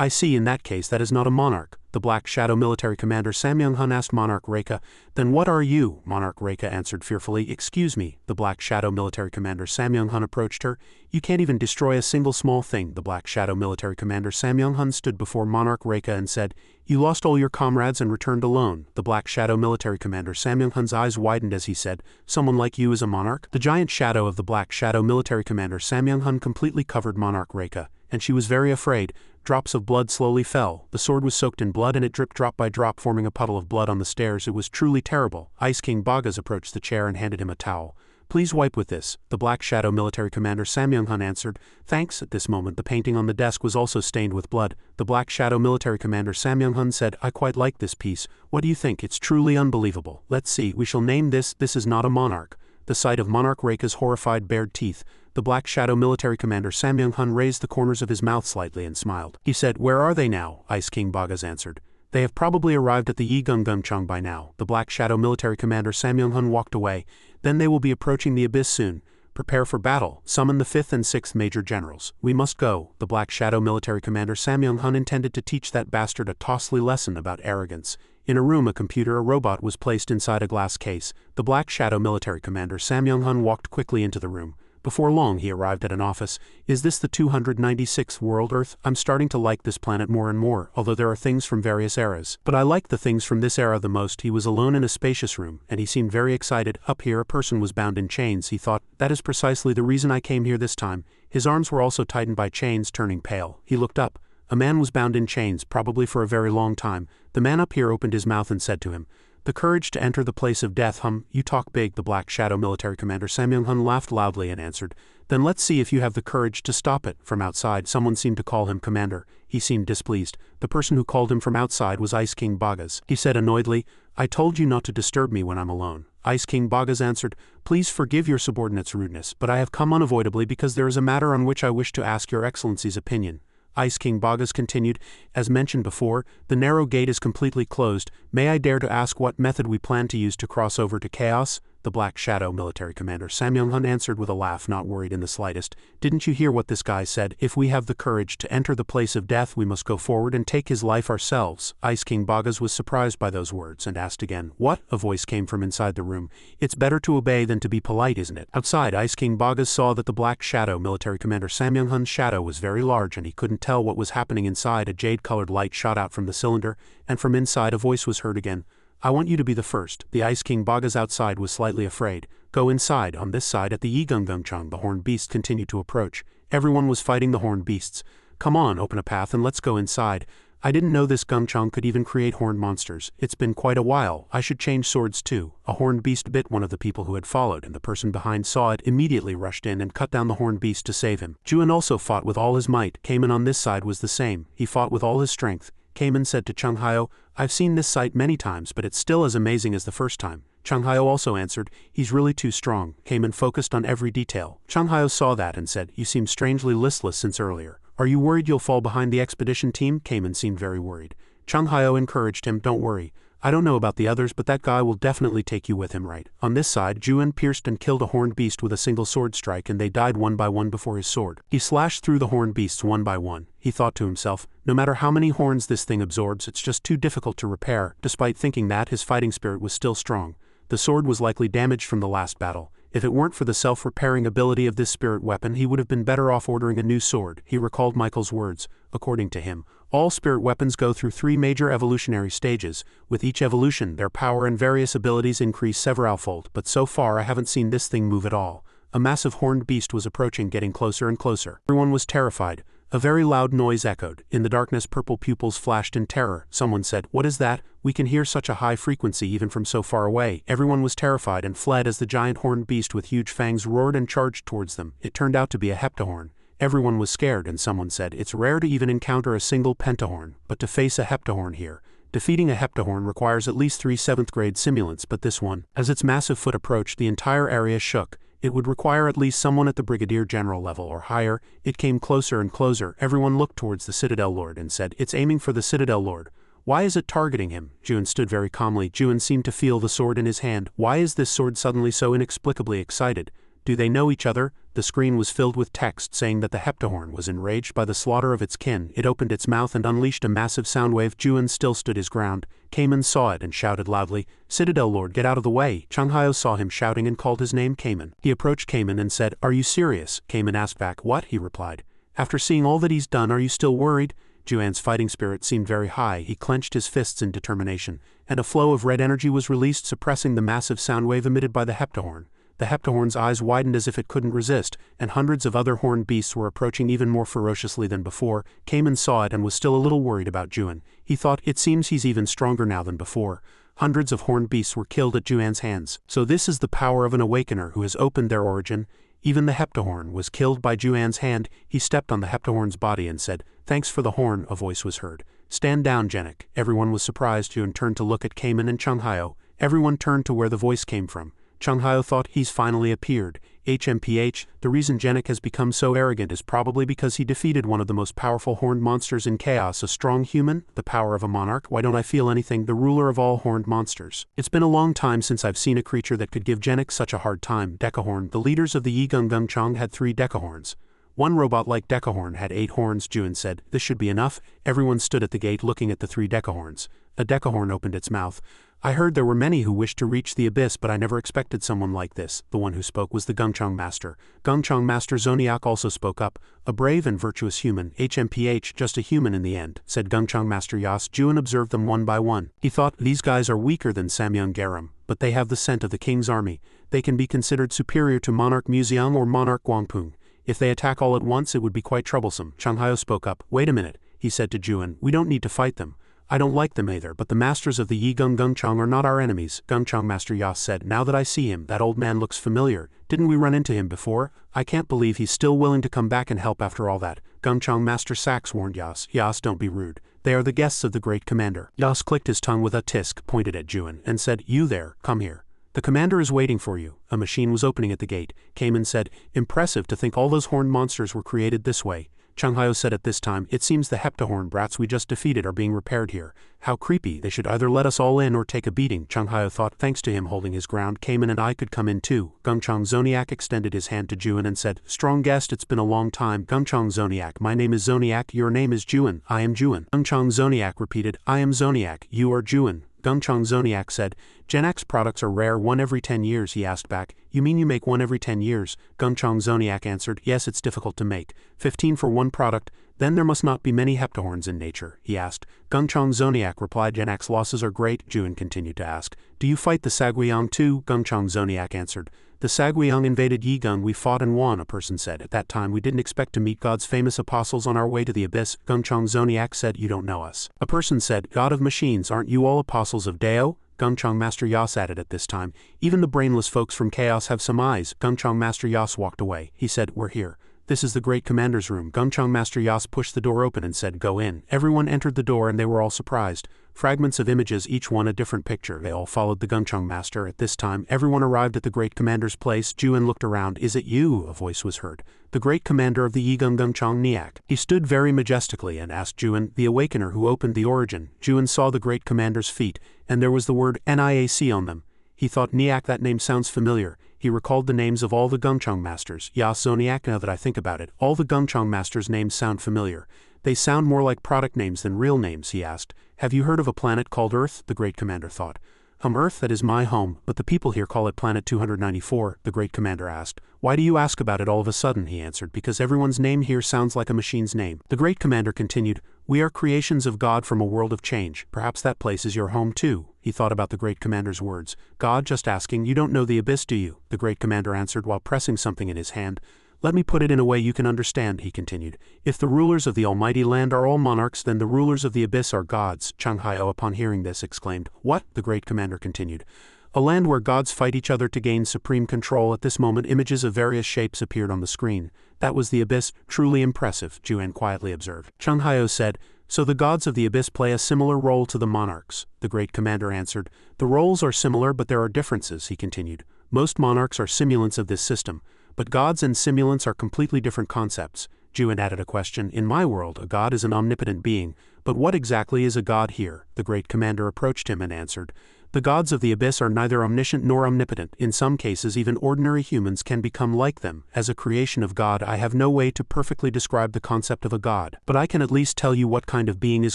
I see, in that case that is not a monarch, the Black Shadow military commander Samyung-hun asked Monarch Reika. Then what are you? Monarch Reika answered fearfully. Excuse me, the Black Shadow military commander Samyung-hun approached her. You can't even destroy a single small thing. The Black Shadow military commander Samyung-hun stood before Monarch Reika and said, You lost all your comrades and returned alone. The Black Shadow military commander Samyung-hun's eyes widened as he said, Someone like you is a monarch? The giant shadow of the Black Shadow military commander Samyung-hun completely covered Monarch Reika, and she was very afraid. Drops of blood slowly fell. The sword was soaked in blood and it dripped drop by drop, forming a puddle of blood on the stairs. It was truly terrible. Ice King Bagas approached the chair and handed him a towel. Please wipe with this, the Black Shadow military commander Samyung-hun answered. Thanks. At this moment the painting on the desk was also stained with blood. The Black Shadow military commander Samyung-hun said, I quite like this piece. What do you think? It's truly unbelievable. Let's see, we shall name this This Is Not a Monarch. The sight of Monarch Reika's horrified bared teeth, the Black Shadow military commander Samyung-hun raised the corners of his mouth slightly and smiled. He said, Where are they now? Ice King Bagas answered. They have probably arrived at the Yigungungchang by now. The Black Shadow military commander Samyung-hun walked away. Then they will be approaching the abyss soon. Prepare for battle. Summon the 5th and 6th major generals. We must go. The Black Shadow military commander Samyung-hun intended to teach that bastard a costly lesson about arrogance. In a room, a robot was placed inside a glass case. The Black Shadow military commander Samyung-hun walked quickly into the room. Before long he arrived at an office. Is this the 296th world Earth? I'm starting to like this planet more and more, although there are things from various eras. But I like the things from this era the most. He was alone in a spacious room, and he seemed very excited. Up here a person was bound in chains. He thought, that is precisely the reason I came here this time. His arms were also tightened by chains, turning pale. He looked up. A man was bound in chains, probably for a very long time. The man up here opened his mouth and said to him, The courage to enter the place of death. You talk big. The Black Shadow military commander Samyung-hun laughed loudly and answered, Then let's see if you have the courage to stop it. From outside someone seemed to call him commander. He seemed displeased. The person who called him from outside was Ice King Bagas. He said annoyedly, I told you not to disturb me when I'm alone. Ice King Bagas answered, Please forgive your subordinate's rudeness, but I have come unavoidably because there is a matter on which I wish to ask your excellency's opinion. Ice King Bagas continued, As mentioned before, the narrow gate is completely closed. May I dare to ask what method we plan to use to cross over to chaos? The Black Shadow military commander Samyung-hun answered with a laugh, not worried in the slightest. Didn't you hear what this guy said? If we have the courage to enter the place of death, we must go forward and take his life ourselves. Ice King Bagas was surprised by those words and asked again, What? A voice came from inside the room. It's better to obey than to be polite, isn't it? Outside, Ice King Bagas saw that the Black Shadow military commander Samyung-hun's shadow was very large and he couldn't tell what was happening inside. A jade-colored light shot out from the cylinder, and from inside a voice was heard again. I want you to be the first. The Ice King Bagas outside was slightly afraid. Go inside. On this side at the Yigungungchang the horned beast continued to approach. Everyone was fighting the horned beasts. Come on, open a path and let's go inside. I didn't know this Gungchang could even create horned monsters. It's been quite a while. I should change swords too. A horned beast bit one of the people who had followed, and the person behind saw it, immediately rushed in and cut down the horned beast to save him. Juan also fought with all his might. Cayman on this side was the same. He fought with all his strength. Cayman said to Chung Hyo, I've seen this sight many times, but it's still as amazing as the first time. Chung Hyo also answered, He's really too strong. Cayman focused on every detail. Chung Hyo saw that and said, You seem strangely listless since earlier. Are you worried you'll fall behind the expedition team? Cayman seemed very worried. Chung Hyo encouraged him, Don't worry. I don't know about the others, but that guy will definitely take you with him, right? On this side, Juan pierced and killed a horned beast with a single sword strike, and they died one by one before his sword. He slashed through the horned beasts one by one. He thought to himself, no matter how many horns this thing absorbs, it's just too difficult to repair. Despite thinking that, his fighting spirit was still strong. The sword was likely damaged from the last battle. If it weren't for the self-repairing ability of this spirit weapon, he would have been better off ordering a new sword. He recalled Michael's words. According to him, all spirit weapons go through 3 major evolutionary stages. With each evolution, their power and various abilities increase severalfold, but so far I haven't seen this thing move at all. A massive horned beast was approaching, getting closer and closer. Everyone was terrified. A very loud noise echoed. In the darkness, purple pupils flashed in terror. Someone said, What is that? We can hear such a high frequency even from so far away. Everyone was terrified and fled as the giant horned beast with huge fangs roared and charged towards them. It turned out to be a heptahorn. Everyone was scared, and someone said, It's rare to even encounter a single pentahorn, but to face a heptahorn here. Defeating a heptahorn requires at least 3 7th-grade simulants, but this one, as its massive foot approached, the entire area shook. It would require at least someone at the brigadier general level or higher. It came closer and closer. Everyone looked towards the Citadel Lord and said, It's aiming for the Citadel Lord. Why is it targeting him? Juan stood very calmly. Juan seemed to feel the sword in his hand. Why is this sword suddenly so inexplicably excited? Do they know each other? The screen was filled with text saying that the Heptahorn was enraged by the slaughter of its kin. It opened its mouth and unleashed a massive sound wave. Juan still stood his ground. Cayman saw it and shouted loudly, "Citadel Lord, get out of the way!" Changhao saw him shouting and called his name Cayman. He approached Cayman and said, "Are you serious?" Cayman asked back, "What?" he replied. "After seeing all that he's done, are you still worried?" Juan's fighting spirit seemed very high. He clenched his fists in determination, and a flow of red energy was released, suppressing the massive sound wave emitted by the Heptahorn. The Heptahorn's eyes widened as if it couldn't resist, and hundreds of other horned beasts were approaching even more ferociously than before. Cayman saw it and was still a little worried about Juan. He thought, it seems he's even stronger now than before. Hundreds of horned beasts were killed at Juan's hands. So this is the power of an awakener who has opened their origin. Even the Heptahorn was killed by Juan's hand. He stepped on the Heptahorn's body and said, "Thanks for the horn," a voice was heard. "Stand down, Genik." Everyone was surprised. Juan turned to look at Cayman and Changhao. Everyone turned to where the voice came from. Changhao thought, he's finally appeared. HMPH, the reason Genik has become so arrogant is probably because he defeated one of the most powerful horned monsters in chaos, a strong human, the power of a monarch. Why don't I feel anything? The ruler of all horned monsters. It's been a long time since I've seen a creature that could give Genik such a hard time. Decahorn. The leaders of the Yigung Chong had 3 Decahorns. One robot-like Decahorn had 8 horns. Juan said, "This should be enough." Everyone stood at the gate looking at the 3 Decahorns. A Decahorn opened its mouth. "I heard there were many who wished to reach the abyss, but I never expected someone like this." The one who spoke was the Gungchang Master. Gungchang Master Zoniak also spoke up. "A brave and virtuous human, HMPH, just a human in the end," said Gungchang Master Yas. Juan observed them one by one. He thought, these guys are weaker than Samyang Garam, but they have the scent of the king's army. They can be considered superior to Monarch Museum or Monarch Guangpung. If they attack all at once, it would be quite troublesome. Changhao spoke up. "Wait a minute," he said to Juan. "We don't need to fight them. I don't like them either, but the masters of the Yigung Gungchang are not our enemies." Gungchang Master Yas said, "Now that I see him, that old man looks familiar. Didn't we run into him before? I can't believe he's still willing to come back and help after all that." Gungchang Master Sax warned Yas. "Yas, don't be rude. They are the guests of the great commander." Yas clicked his tongue with a tisk, pointed at Juan, and said, "You there, come here. The commander is waiting for you." A machine was opening at the gate. Cayman said, "Impressive to think all those horned monsters were created this way." Changhao said at this time, "It seems the Heptahorn brats we just defeated are being repaired here. How creepy, they should either let us all in or take a beating." Changhao thought, thanks to him holding his ground, Cayman and I could come in too. Gungchang Zoniak extended his hand to Juan and said, "Strong guest, it's been a long time." Gungchang Zoniak, "My name is Zoniak, your name is Juan." "I am Juan." Gungchang Zoniak repeated, "I am Zoniak, you are Juan." Gungchang Zoniak said, "Genak's products are rare, 1 every 10 years, he asked back. "You mean you make 1 every 10 years? Gungchang Zoniak answered, "Yes, it's difficult to make. 15 for 1 product. Then there must not be many Heptahorns in nature?" he asked. Gungchang Zoniak replied, "Genak's losses are great." Juan continued to ask, "Do you fight the Saguiyang too?" Gungchang Zoniak answered, "The Saguiyang invaded Yigung, we fought and won," a person said. "At that time we didn't expect to meet God's famous apostles on our way to the abyss." Gungchang Zoniak said, "You don't know us." A person said, "God of machines, aren't you all apostles of Dao?" Gungchang Master Yas added at this time, "Even the brainless folks from chaos have some eyes." Gungchang Master Yas walked away. He said, "We're here. This is the great commander's room." Gungchang Master Yas pushed the door open and said, "Go in." Everyone entered the door and they were all surprised. Fragments of images, each one a different picture. They all followed the Gungchang Master. At this time, everyone arrived at the great commander's place. Juan looked around. "Is it you?" a voice was heard. "The great commander of the Yigung Gungchang Niak." He stood very majestically and asked Juan, the awakener who opened the origin. Juan saw the great commander's feet, and there was the word NIAC on them. He thought, Niak, that name sounds familiar. He recalled the names of all the Gungchang Masters. Yas Zoniak, now that I think about it, all the Gungchang Masters' names sound familiar. They sound more like product names than real names, he asked. "Have you heard of a planet called Earth?" the great commander thought. Earth, that is my home, but the people here call it Planet 294, the great commander asked. "Why do you ask about it all of a sudden?" he answered. "Because everyone's name here sounds like a machine's name." The great commander continued, "We are creations of God from a world of change. Perhaps that place is your home too." He thought about the great commander's words. "God, just asking, you don't know the abyss, do you?" the great commander answered while pressing something in his hand. "Let me put it in a way you can understand," he continued. "If the rulers of the almighty land are all monarchs, then the rulers of the abyss are gods." Changhao, upon hearing this, exclaimed, "What?" the great commander continued. "A land where gods fight each other to gain supreme control." At this moment, images of various shapes appeared on the screen. "That was the abyss. Truly impressive," Juan quietly observed. Changhao said, "So the gods of the abyss play a similar role to the monarchs?" The great commander answered, "The roles are similar, but there are differences," he continued. "Most monarchs are simulants of this system, but gods and simulants are completely different concepts." Juan added a question. "In my world, a god is an omnipotent being, but what exactly is a god here?" The great commander approached him and answered, The gods of the abyss are neither omniscient nor omnipotent. In some cases even ordinary humans can become like them. As a creation of God, I have no way to perfectly describe the concept of a god, but I can at least tell you what kind of being is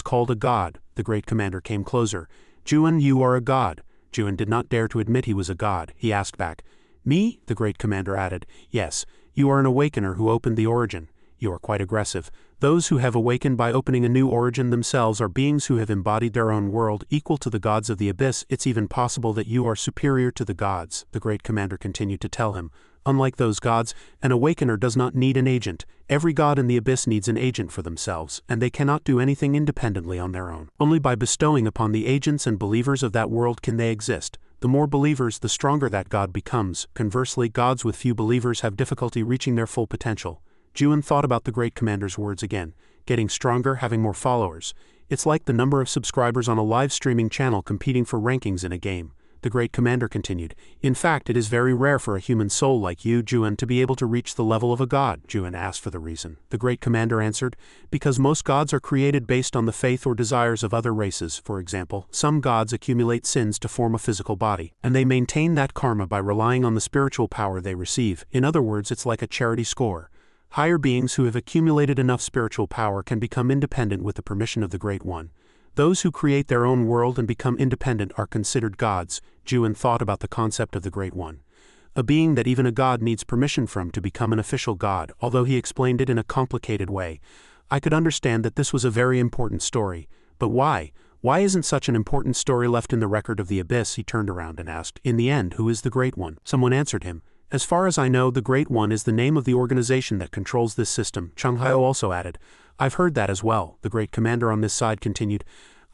called a god. The great commander came closer. Juan, you are a god. Juan did not dare to admit he was a god. He asked back. Me? The great commander added. Yes, you are an awakener who opened the origin. You are quite aggressive. Those who have awakened by opening a new origin themselves are beings who have embodied their own world, equal to the gods of the abyss. It's even possible that you are superior to the gods, the great commander continued to tell him. Unlike those gods, an awakener does not need an agent. Every god in the abyss needs an agent for themselves, and they cannot do anything independently on their own. Only by bestowing upon the agents and believers of that world can they exist. The more believers, the stronger that god becomes. Conversely, gods with few believers have difficulty reaching their full potential. Juan thought about the great commander's words again. Getting stronger, having more followers. It's like the number of subscribers on a live streaming channel competing for rankings in a game. The great commander continued. In fact, it is very rare for a human soul like you, Juan, to be able to reach the level of a god. Juan asked for the reason. The great commander answered, because most gods are created based on the faith or desires of other races. For example, some gods accumulate sins to form a physical body, and they maintain that karma by relying on the spiritual power they receive. In other words, it's like a charity score. Higher beings who have accumulated enough spiritual power can become independent with the permission of the Great One. Those who create their own world and become independent are considered gods. Juan thought about the concept of the Great One. A being that even a god needs permission from to become an official god, although he explained it in a complicated way. I could understand that this was a very important story. But why? Why isn't such an important story left in the record of the abyss? He turned around and asked. In the end, who is the Great One? Someone answered him. As far as I know, the Great One is the name of the organization that controls this system. Chung Hyo also added. I've heard that as well. The great commander on this side continued.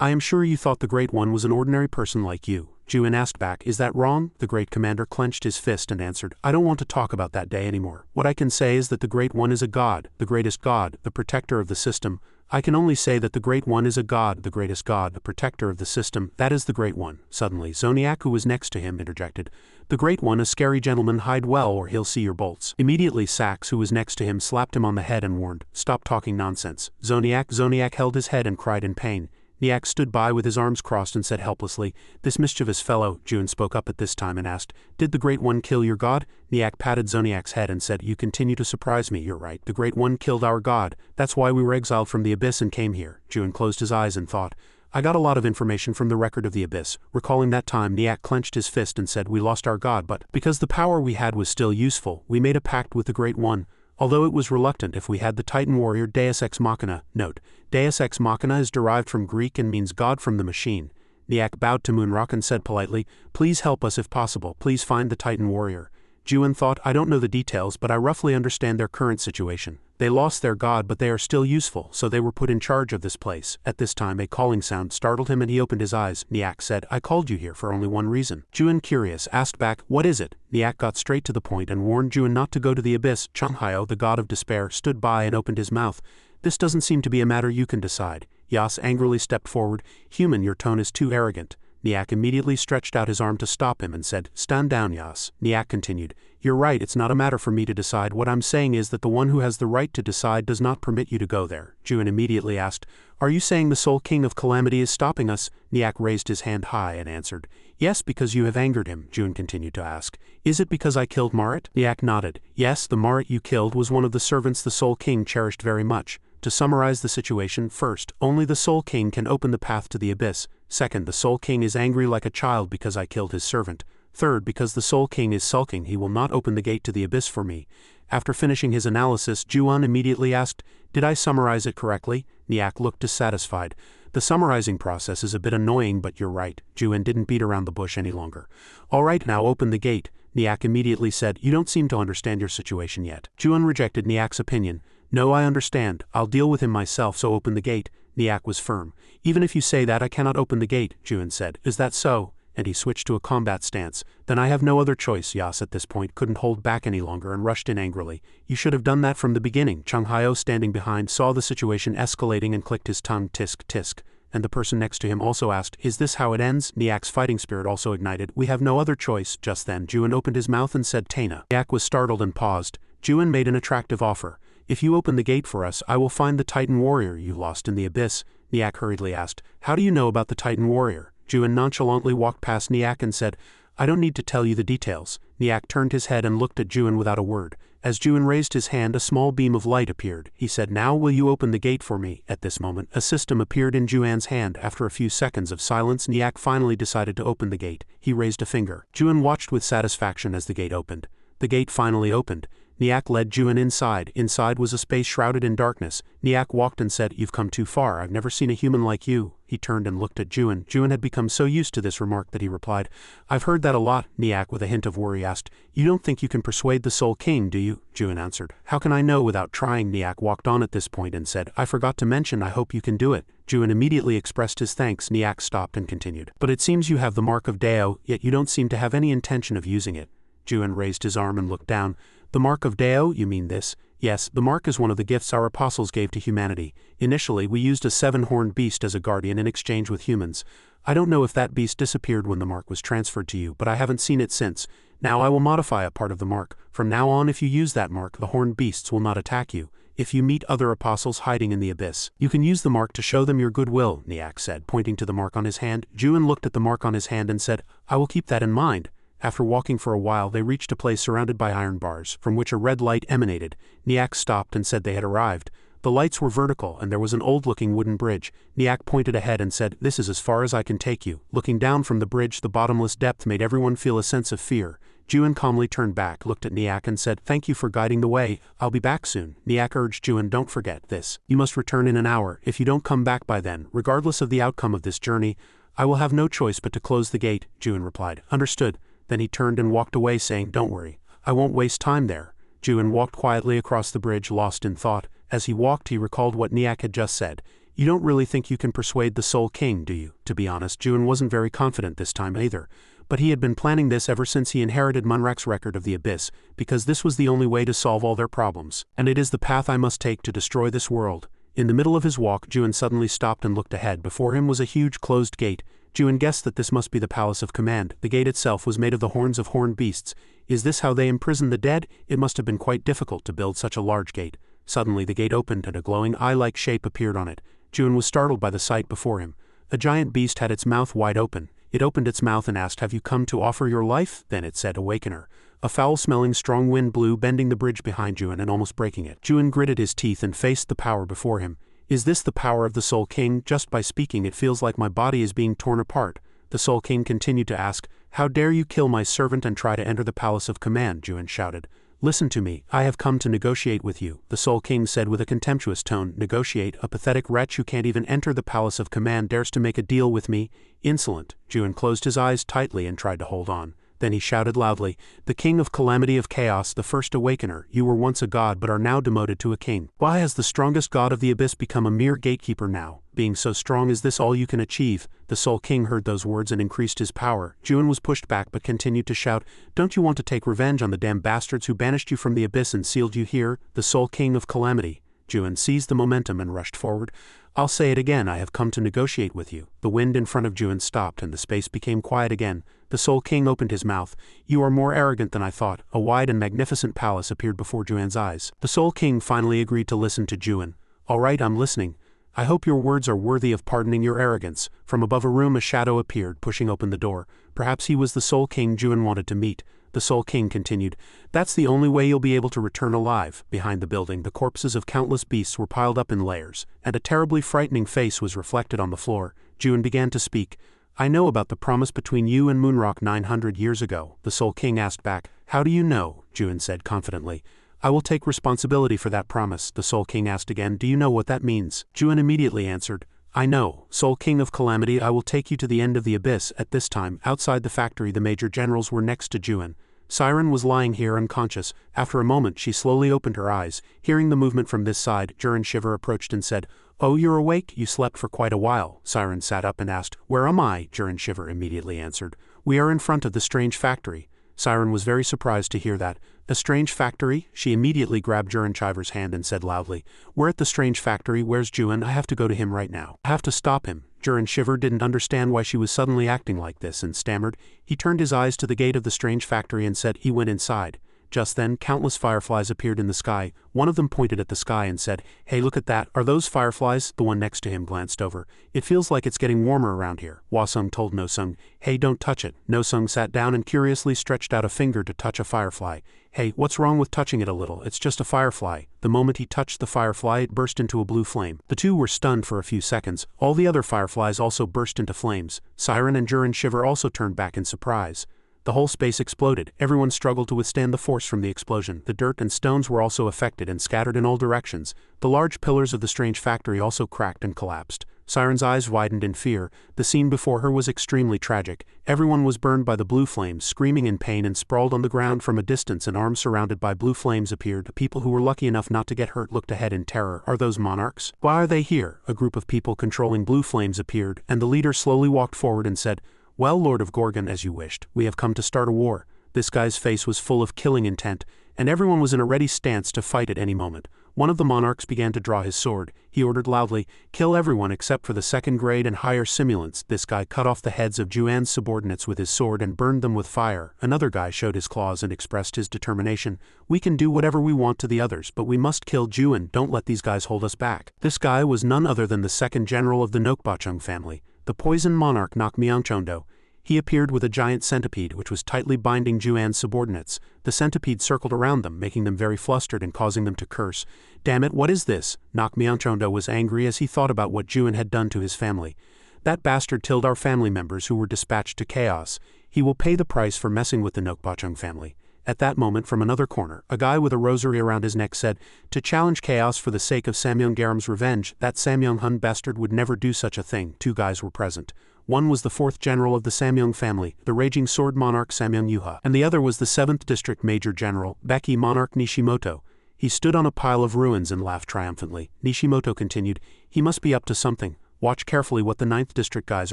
I am sure you thought the Great One was an ordinary person like you. Juan asked back, is that wrong? The great commander clenched his fist and answered, I don't want to talk about that day anymore. What I can say is that the Great One is a god, the greatest god, the protector of the system. I can only say that the Great One is a god, the greatest god, the protector of the system. That is the Great One. Suddenly, Zoniak, who was next to him, interjected. The Great One, a scary gentleman, hide well or he'll see your bolts. Immediately Sax, who was next to him, slapped him on the head and warned, stop talking nonsense. Zoniak held his head and cried in pain. Niak stood by with his arms crossed and said helplessly, this mischievous fellow. Juan spoke up at this time and asked, did the Great One kill your god? Niak patted Zoniak's head and said, you continue to surprise me. You're right. The Great One killed our god. That's why we were exiled from the abyss and came here. Juan closed his eyes and thought. I got a lot of information from the record of the abyss. Recalling that time, Niak clenched his fist and said, we lost our god, but because the power we had was still useful, we made a pact with the Great One. Although it was reluctant, if we had the Titan warrior Deus Ex Machina. Note, Deus Ex Machina is derived from Greek and means God from the machine. Niak bowed to Moonrock and said politely, please help us if possible. Please find the Titan warrior. Juan thought, I don't know the details, but I roughly understand their current situation. They lost their god, but they are still useful, so they were put in charge of this place. At this time a calling sound startled him and he opened his eyes. Niak said, I called you here for only one reason. Juan, curious, asked back, what is it? Niak got straight to the point and warned Juan not to go to the abyss. Chung Hyo, the god of despair, stood by and opened his mouth. This doesn't seem to be a matter you can decide. Yas angrily stepped forward. Human, your tone is too arrogant. Niak immediately stretched out his arm to stop him and said, stand down, Yas. Niak continued, you're right, it's not a matter for me to decide. What I'm saying is that the one who has the right to decide does not permit you to go there. Juan immediately asked, are you saying the Soul King of Calamity is stopping us? Niak raised his hand high and answered, yes, because you have angered him. Juan continued to ask, is it because I killed Marit? Niak nodded, yes, the Marit you killed was one of the servants the Soul King cherished very much. To summarize the situation, first, only the Soul King can open the path to the abyss. Second, the Soul King is angry like a child because I killed his servant. Third, because the Soul King is sulking, he will not open the gate to the abyss for me. After finishing his analysis, Juan immediately asked, did I summarize it correctly? Niak looked dissatisfied. The summarizing process is a bit annoying, but you're right. Juan didn't beat around the bush any longer. All right, now open the gate. Niak immediately said, you don't seem to understand your situation yet. Juan rejected Niak's opinion. No, I understand. I'll deal with him myself, so open the gate. Niak was firm. Even if you say that, I cannot open the gate, Juan said. Is that so? And he switched to a combat stance. Then I have no other choice. Yas at this point couldn't hold back any longer and rushed in angrily. You should have done that from the beginning. Chung Hyo, standing behind, saw the situation escalating and clicked his tongue, tisk, tisk. And the person next to him also asked, is this how it ends? Niak's fighting spirit also ignited. We have no other choice. Just then, Juan opened his mouth and said, Taina. Niak was startled and paused. Juan made an attractive offer. If you open the gate for us, I will find the Titan warrior you lost in the abyss. Niak hurriedly asked, how do you know about the Titan warrior? Juin nonchalantly walked past Nyack and said, I don't need to tell you the details. Nyack turned his head and looked at Juin without a word. As Juin raised his hand, a small beam of light appeared. He said, Now will you open the gate for me? At this moment, a system appeared in Juin's hand. After a few seconds of silence, Nyack finally decided to open the gate. He raised a finger. Juin watched with satisfaction as the gate opened. The gate finally opened. Nyack led Juin inside. Inside was a space shrouded in darkness. Nyack walked and said, You've come too far. I've never seen a human like you. He turned and looked at Juin. Juin had become so used to this remark that he replied, I've heard that a lot. Nyack, with a hint of worry, asked, You don't think you can persuade the Soul King, do you? Juin answered, How can I know without trying? Nyack walked on at this point and said, I forgot to mention, I hope you can do it. Juin immediately expressed his thanks. Nyack stopped and continued, But it seems you have the mark of Dao, yet you don't seem to have any intention of using it. Juin raised his arm and looked down. The mark of Dao, you mean this? Yes, the mark is one of the gifts our apostles gave to humanity. Initially, we used a 7-horned beast as a guardian in exchange with humans. I don't know if that beast disappeared when the mark was transferred to you, but I haven't seen it since. Now I will modify a part of the mark. From now on, if you use that mark, the horned beasts will not attack you. If you meet other apostles hiding in the abyss, you can use the mark to show them your goodwill, Nyack said, pointing to the mark on his hand. Juin looked at the mark on his hand and said, I will keep that in mind. After walking for a while, they reached a place surrounded by iron bars, from which a red light emanated. Nyack stopped and said they had arrived. The lights were vertical, and there was an old-looking wooden bridge. Nyack pointed ahead and said, This is as far as I can take you. Looking down from the bridge, the bottomless depth made everyone feel a sense of fear. Juin calmly turned back, looked at Nyack and said, Thank you for guiding the way. I'll be back soon. Nyack urged Juin, Don't forget this. You must return in an hour. If you don't come back by then, regardless of the outcome of this journey, I will have no choice but to close the gate. Juin replied, Understood. Then he turned and walked away, saying, Don't worry, I won't waste time there. Juin walked quietly across the bridge, lost in thought. As he walked, he recalled what Nyack had just said. You don't really think you can persuade the Soul King, do you? To be honest, Juin wasn't very confident this time either. But he had been planning this ever since he inherited Munrak's record of the Abyss, because this was the only way to solve all their problems. And it is the path I must take to destroy this world. In the middle of his walk, Juin suddenly stopped and looked ahead. Before him was a huge closed gate. Juin guessed that this must be the Palace of Command. The gate itself was made of the horns of horned beasts. Is this how they imprison the dead? It must have been quite difficult to build such a large gate. Suddenly the gate opened and a glowing eye-like shape appeared on it. Juin was startled by the sight before him. A giant beast had its mouth wide open. It opened its mouth and asked, Have you come to offer your life? Then it said, Awakener. A foul-smelling strong wind blew, bending the bridge behind Juin and almost breaking it. Juin gritted his teeth and faced the power before him. Is this the power of the Soul King? Just by speaking it feels like my body is being torn apart. The Soul King continued to ask, How dare you kill my servant and try to enter the Palace of Command? Juin shouted. Listen to me, I have come to negotiate with you, the Soul King said with a contemptuous tone. Negotiate? A pathetic wretch who can't even enter the Palace of Command dares to make a deal with me? Insolent. Juin closed his eyes tightly and tried to hold on. Then he shouted loudly, The King of Calamity of Chaos, the first Awakener, you were once a god but are now demoted to a king. Why has the strongest god of the Abyss become a mere gatekeeper now? Being so strong, is this all you can achieve? The Soul King heard those words and increased his power. Juin was pushed back but continued to shout, Don't you want to take revenge on the damned bastards who banished you from the Abyss and sealed you here? The Soul King of Calamity. Juin seized the momentum and rushed forward. I'll say it again, I have come to negotiate with you. The wind in front of Juin stopped and the space became quiet again. The Soul King opened his mouth. You are more arrogant than I thought. A wide and magnificent palace appeared before Juin's eyes. The Soul King finally agreed to listen to Juin. All right, I'm listening. I hope your words are worthy of pardoning your arrogance. From above a room a shadow appeared, pushing open the door. Perhaps he was the Soul King Juin wanted to meet. The Soul King continued, That's the only way you'll be able to return alive. Behind the building, the corpses of countless beasts were piled up in layers, and a terribly frightening face was reflected on the floor. Juin began to speak. I know about the promise between you and Moonrock 900 years ago. The Soul King asked back, How do you know? Juin said confidently. I will take responsibility for that promise. The Soul King asked again, Do you know what that means? Juin immediately answered, I know. Soul King of Calamity, I will take you to the end of the Abyss. At this time, outside the factory, the major generals were next to Juin. Siren was lying here unconscious. After a moment she slowly opened her eyes. Hearing the movement from this side, Jurin Shiver approached and said, Oh, you're awake? You slept for quite a while. Siren sat up and asked, Where am I? Jurin Shiver immediately answered, We are in front of the strange factory. Siren was very surprised to hear that. A strange factory? She immediately grabbed Jurin Shiver's hand and said loudly, We're at the strange factory. Where's Juin? I have to go to him right now. I have to stop him. Jurin Shiver didn't understand why she was suddenly acting like this and stammered. He turned his eyes to the gate of the strange factory and said he went inside. Just then, countless fireflies appeared in the sky. One of them pointed at the sky and said, "Hey, look at that. Are those fireflies?" The one next to him glanced over. "It feels like it's getting warmer around here." Hwasung told No-sung, "Hey, don't touch it." No-sung sat down and curiously stretched out a finger to touch a firefly. "Hey, what's wrong with touching it a little? It's just a firefly." The moment he touched the firefly, it burst into a blue flame. The two were stunned for a few seconds. All the other fireflies also burst into flames. Siren and Jur and Shiver also turned back in surprise. The whole space exploded. Everyone struggled to withstand the force from the explosion. The dirt and stones were also affected and scattered in all directions. The large pillars of the strange factory also cracked and collapsed. Siren's eyes widened in fear. The scene before her was extremely tragic. Everyone was burned by the blue flames, screaming in pain and sprawled on the ground from a distance, and arms surrounded by blue flames appeared. The people who were lucky enough not to get hurt looked ahead in terror. Are those monarchs? Why are they here? A group of people controlling blue flames appeared, and the leader slowly walked forward and said, "Well, Lord of Gorgon, as you wished, we have come to start a war." This guy's face was full of killing intent, and everyone was in a ready stance to fight at any moment. One of the monarchs began to draw his sword. He ordered loudly, "Kill everyone except for the second grade and higher simulants." This guy cut off the heads of Juan's subordinates with his sword and burned them with fire. Another guy showed his claws and expressed his determination. "We can do whatever we want to the others, but we must kill Juan. Don't let these guys hold us back." This guy was none other than the second general of the Nokbachung family, the poison monarch Nakmyeongchondo. He appeared with a giant centipede which was tightly binding Juan's subordinates. The centipede circled around them, making them very flustered and causing them to curse. "Damn it, what is this?" Nakmyeongchondo was angry as he thought about what Juan had done to his family. "That bastard killed our family members who were dispatched to chaos. He will pay the price for messing with the Nokbachung family." At that moment, from another corner, a guy with a rosary around his neck said, "To challenge chaos for the sake of Samyeonggaram's revenge, that Samyeonghun bastard would never do such a thing." Two guys were present. One was the fourth general of the Samyeong family, the raging sword monarch Samyeongyuha, and the other was the 7th District Major General, Baki monarch Nishimoto. He stood on a pile of ruins and laughed triumphantly. Nishimoto continued, "He must be up to something. Watch carefully what the 9th District guys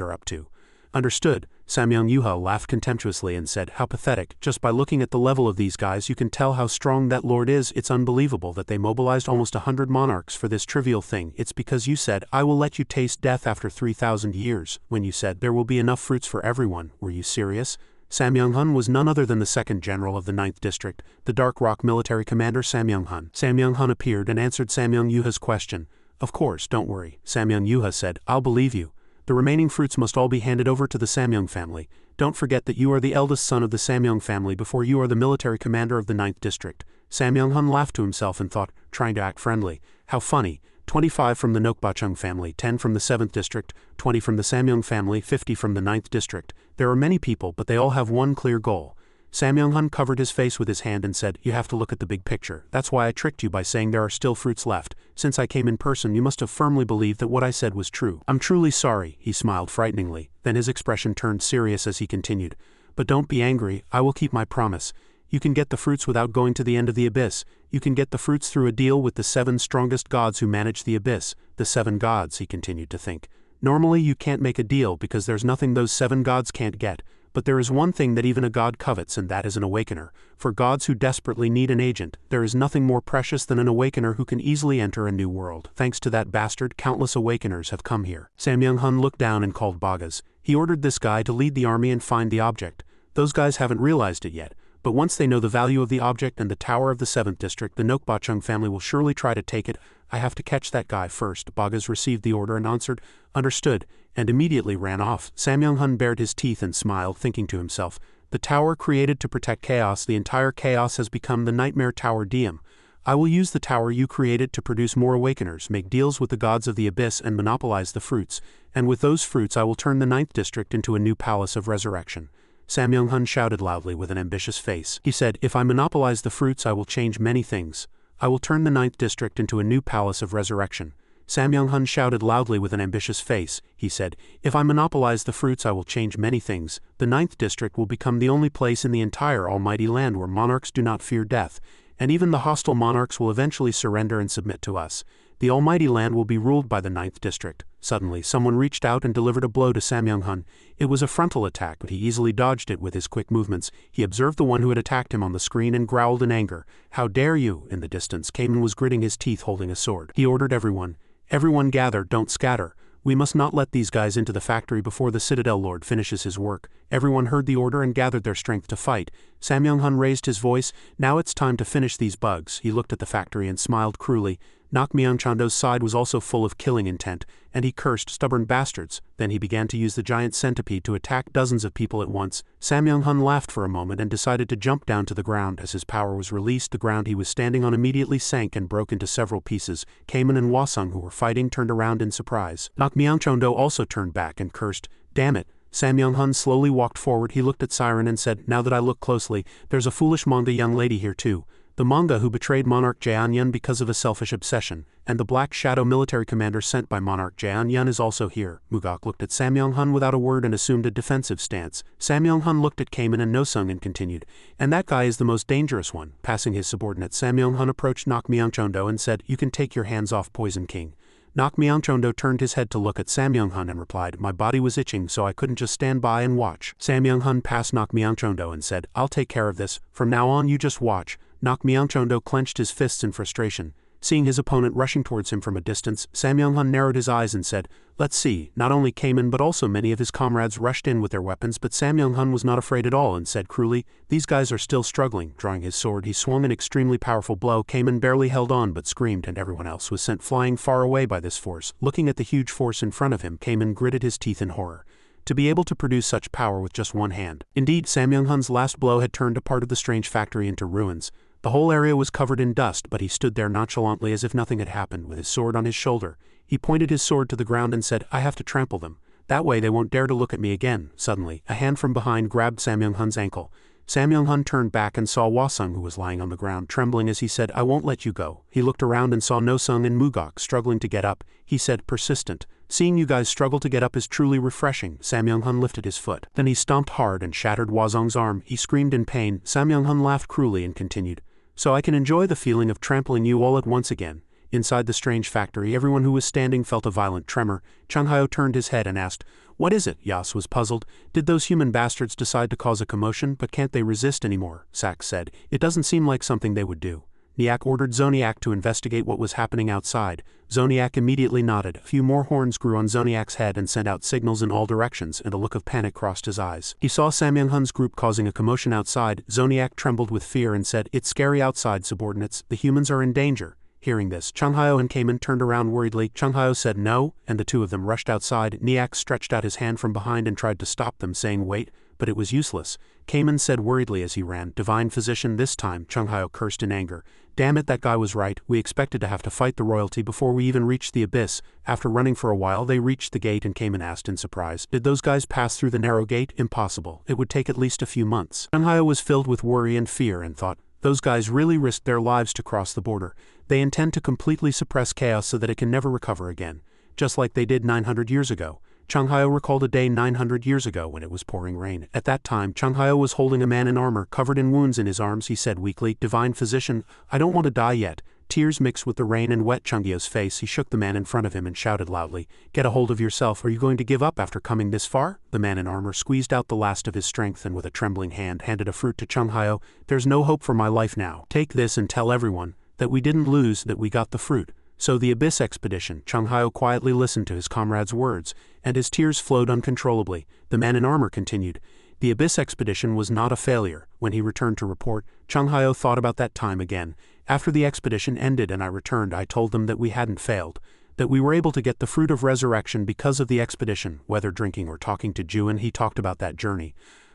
are up to." "Understood." Samyeongyuha laughed contemptuously and said, "How pathetic. Just by looking at the level of these guys you can tell how strong that lord is. It's unbelievable that they mobilized almost 100 monarchs for this trivial thing. It's because you said, 'I will let you taste death after 3,000 years, when you said there will be enough fruits for everyone.' Were you serious?" Samyeonghun was none other than the second general of the 9th District, the Dark Rock military commander Samyeonghun. Samyeonghun appeared and answered Samyeongyuha's question. "Of course, don't worry," Samyeongyuha said, "I'll believe you. The remaining fruits must all be handed over to the Samyeong family. Don't forget that you are the eldest son of the Samyeong family before you are the military commander of the 9th District." Samyeonghun laughed to himself and thought, trying to act friendly, "How funny. 25 from the Nokbachung family, 10 from the 7th District, 20 from the Samyeong family, 50 from the 9th District. There are many people, but they all have one clear goal." Samyeonghun covered his face with his hand and said, "You have to look at the big picture. That's why I tricked you by saying there are still fruits left. Since I came in person you must have firmly believed that what I said was true." "I'm truly sorry," he smiled frighteningly. Then his expression turned serious as he continued, "But don't be angry, I will keep my promise. You can get the fruits without going to the end of the abyss. You can get the fruits through a deal with the 7 strongest gods who manage the abyss." The 7 gods, he continued to think. "Normally you can't make a deal because there's nothing those 7 gods can't get. But there is one thing that even a god covets, and that is an awakener. For gods who desperately need an agent, there is nothing more precious than an awakener who can easily enter a new world. Thanks to that bastard, countless awakeners have come here." Samyeonghun looked down and called Bagas. He ordered this guy to lead the army and find the object. Those guys haven't realized it yet, but once they know the value of the object and the tower of the 7th District, the Nokbachung family will surely try to take it. "I have to catch that guy first." Bagas received the order and answered, "Understood," and immediately ran off. Samyeonghun bared his teeth and smiled, thinking to himself, "The tower created to protect chaos, the entire chaos has become the Nightmare Tower Diem. I will use the tower you created to produce more awakeners, make deals with the gods of the abyss and monopolize the fruits, and with those fruits I will turn the 9th District into a new palace of resurrection." Samyeonghun shouted loudly with an ambitious face. He said, "If I monopolize the fruits I will change many things. I will turn the 9th District into a new palace of resurrection." Samyeonghun shouted loudly with an ambitious face. He said, "If I monopolize the fruits I will change many things. The 9th District will become the only place in the entire almighty land where monarchs do not fear death, and even the hostile monarchs will eventually surrender and submit to us. The almighty land will be ruled by the 9th District." Suddenly, someone reached out and delivered a blow to Samyeonghun. It was a frontal attack, but he easily dodged it with his quick movements. He observed the one who had attacked him on the screen and growled in anger. "How dare you!" In the distance, Kamen was gritting his teeth holding a sword. He ordered everyone, "Everyone gather, don't scatter. We must not let these guys into the factory before the Citadel Lord finishes his work. Everyone heard the order and gathered their strength to fight. Sam Young-hun raised his voice. Now it's time to finish these bugs. He looked at the factory and smiled cruelly. Nak Myung-chando's side was also full of killing intent, and he cursed, "Stubborn bastards." Then he began to use the giant centipede to attack dozens of people at once. Sam Young-hun laughed for a moment and decided to jump down to the ground. As his power was released, the ground he was standing on immediately sank and broke into several pieces. Kamen and Hwasung, who were fighting, turned around in surprise. Nak Myung-chando also turned back and cursed, "Damn it." Sam Young-hun slowly walked forward. He looked at Siren and said, "Now that I look closely, there's a foolish manga young lady here too. The manga who betrayed Monarch Jaeon-yun because of a selfish obsession, and the Black Shadow military commander sent by Monarch Jaeon-yun is also here." Mugak looked at Sam Young-hun without a word and assumed a defensive stance. Sam Young-hun looked at Kamen and Nosung and continued, "And that guy is the most dangerous one." Passing his subordinate, Sam Young-hun approached Nak Myung-chondo and said, "You can take your hands off Poison King." Nak Myung-chondo turned his head to look at Sam Young-hun and replied, "My body was itching so I couldn't just stand by and watch." Sam Young-hun passed Nak Myung-chondo and said, "I'll take care of this. From now on you just watch." Nak Myung-chondo clenched his fists in frustration. Seeing his opponent rushing towards him from a distance, Sam Young-hun narrowed his eyes and said, "Let's see." Not only Kamen but also many of his comrades rushed in with their weapons, but Sam Young-hun was not afraid at all and said cruelly, "These guys are still struggling." Drawing his sword, he swung an extremely powerful blow. Kamen barely held on but screamed, and everyone else was sent flying far away by this force. Looking at the huge force in front of him, Kamen gritted his teeth in horror. To be able to produce such power with just one hand. Indeed, Sam Young-hun's last blow had turned a part of the strange factory into ruins. The whole area was covered in dust, but he stood there nonchalantly as if nothing had happened, with his sword on his shoulder. He pointed his sword to the ground and said, "I have to trample them. That way they won't dare to look at me again." Suddenly, a hand from behind grabbed Sam Young-hun's ankle. Sam Young-hun turned back and saw Hwasung, who was lying on the ground, trembling as he said, "I won't let you go." He looked around and saw Nosung and Mugak struggling to get up. He said, "Persistent. Seeing you guys struggle to get up is truly refreshing." Sam Young-hun lifted his foot. Then he stomped hard and shattered Hwasung's arm. He screamed in pain. Sam Young-hun laughed cruelly and continued, "So I can enjoy the feeling of trampling you all at once again." Inside the strange factory, everyone who was standing felt a violent tremor. Chung Hyo turned his head and asked, "What is it?" Yas was puzzled. "Did those human bastards decide to cause a commotion, but can't they resist anymore?" Sak said, "It doesn't seem like something they would do." Niak ordered Zoniak to investigate what was happening outside. Zoniak immediately nodded. A few more horns grew on Zoniak's head and sent out signals in all directions, and a look of panic crossed his eyes. He saw Sam Young-hun's group causing a commotion outside. Zoniak trembled with fear and said, "It's scary outside, subordinates. The humans are in danger." Hearing this, Chung Hyo and Kamen turned around worriedly. Chung Hyo said no, and the two of them rushed outside. Niak stretched out his hand from behind and tried to stop them, saying wait, but it was useless. Kamen said worriedly as he ran, "Divine Physician this time." Chung Hyo cursed in anger. "Damn it, that guy was right. We expected to have to fight the royalty before we even reached the abyss." After running for a while, they reached the gate, and Kamen asked in surprise, "Did those guys pass through the narrow gate?" "Impossible. It would take at least a few months." Chung Hyo was filled with worry and fear and thought, "Those guys really risked their lives to cross the border. They intend to completely suppress chaos so that it can never recover again, just like they did 900 years ago." Chung Hyo recalled a day 900 years ago when it was pouring rain. At that time, Chung Hyo was holding a man in armor, covered in wounds in his arms. He said weakly, "Divine Physician, I don't want to die yet." Tears mixed with the rain and wet Chung Hyo's face. He shook the man in front of him and shouted loudly, "Get a hold of yourself. Are you going to give up after coming this far?" The man in armor squeezed out the last of his strength and with a trembling hand handed a fruit to Chung Hyo. "There's no hope for my life now. Take this and tell everyone that we didn't lose, that we got the fruit." So the Abyss Expedition. Chung Hyo quietly listened to his comrade's words, and his tears flowed uncontrollably. The man in armor continued, "The Abyss Expedition was not a failure." When he returned to report, Chung Hyo thought about that time again. "After the expedition ended and I returned, I told them that we hadn't failed, that we were able to get the fruit of resurrection because of the expedition." Whether drinking or talking to Juin, he talked about that journey.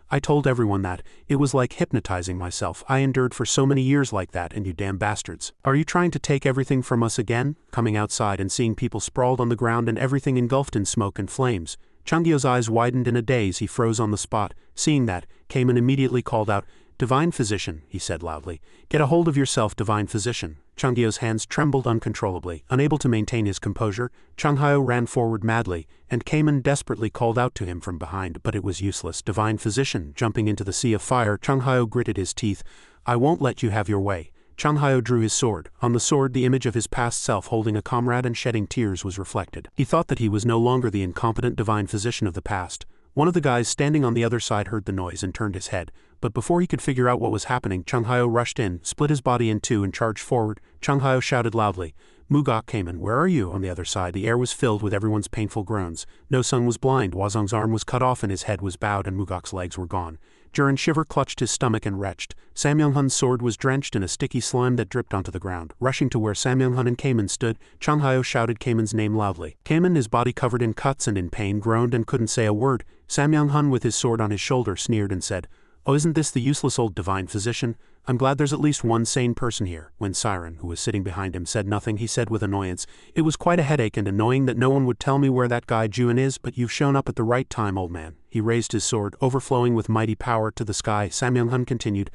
"I told everyone that. It was like hypnotizing myself. I endured for so many years like that, and you damn bastards. Are you trying to take everything from us again?" Coming outside and seeing people sprawled on the ground and everything engulfed in smoke and flames, Chung Hyo's eyes widened in a daze. He froze on the spot. Seeing that, Kamen immediately called out, "Divine Physician," he said loudly. "Get a hold of yourself, Divine Physician." Chung Hyo's hands trembled uncontrollably. Unable to maintain his composure, Chung Hyo ran forward madly, and Kamen desperately called out to him from behind, but it was useless. "Divine Physician," jumping into the sea of fire, Chung Hyo gritted his teeth. "I won't let you have your way." Chung Hyo drew his sword. On the sword, the image of his past self holding a comrade and shedding tears was reflected. He thought that he was no longer the incompetent Divine Physician of the past. One of the guys standing on the other side heard the noise and turned his head, but before he could figure out what was happening, Chung Hyo rushed in, split his body in two and charged forward. Chung Hyo shouted loudly, Mugok came in. Where are you? On the other side, the air was filled with everyone's painful groans. No Sung was blind, Hwazong's arm was cut off and his head was bowed and Mugok's legs were gone. Jurin Shiver clutched his stomach and retched. Samyunghun's sword was drenched in a sticky slime that dripped onto the ground. Rushing to where Samyunghun and Kamen stood, Changhyo shouted Kamen's name loudly. Kamen, his body covered in cuts and in pain, groaned and couldn't say a word. Samyunghun, with his sword on his shoulder, sneered and said, "Oh, isn't this the useless old divine physician? I'm glad there's at least one sane person here." When Siren, who was sitting behind him, said nothing, he said with annoyance, "It was quite a headache and annoying that no one would tell me where that guy Juin is, but you've shown up at the right time, old man." He raised his sword, overflowing with mighty power, to the sky. Samyunghun continued,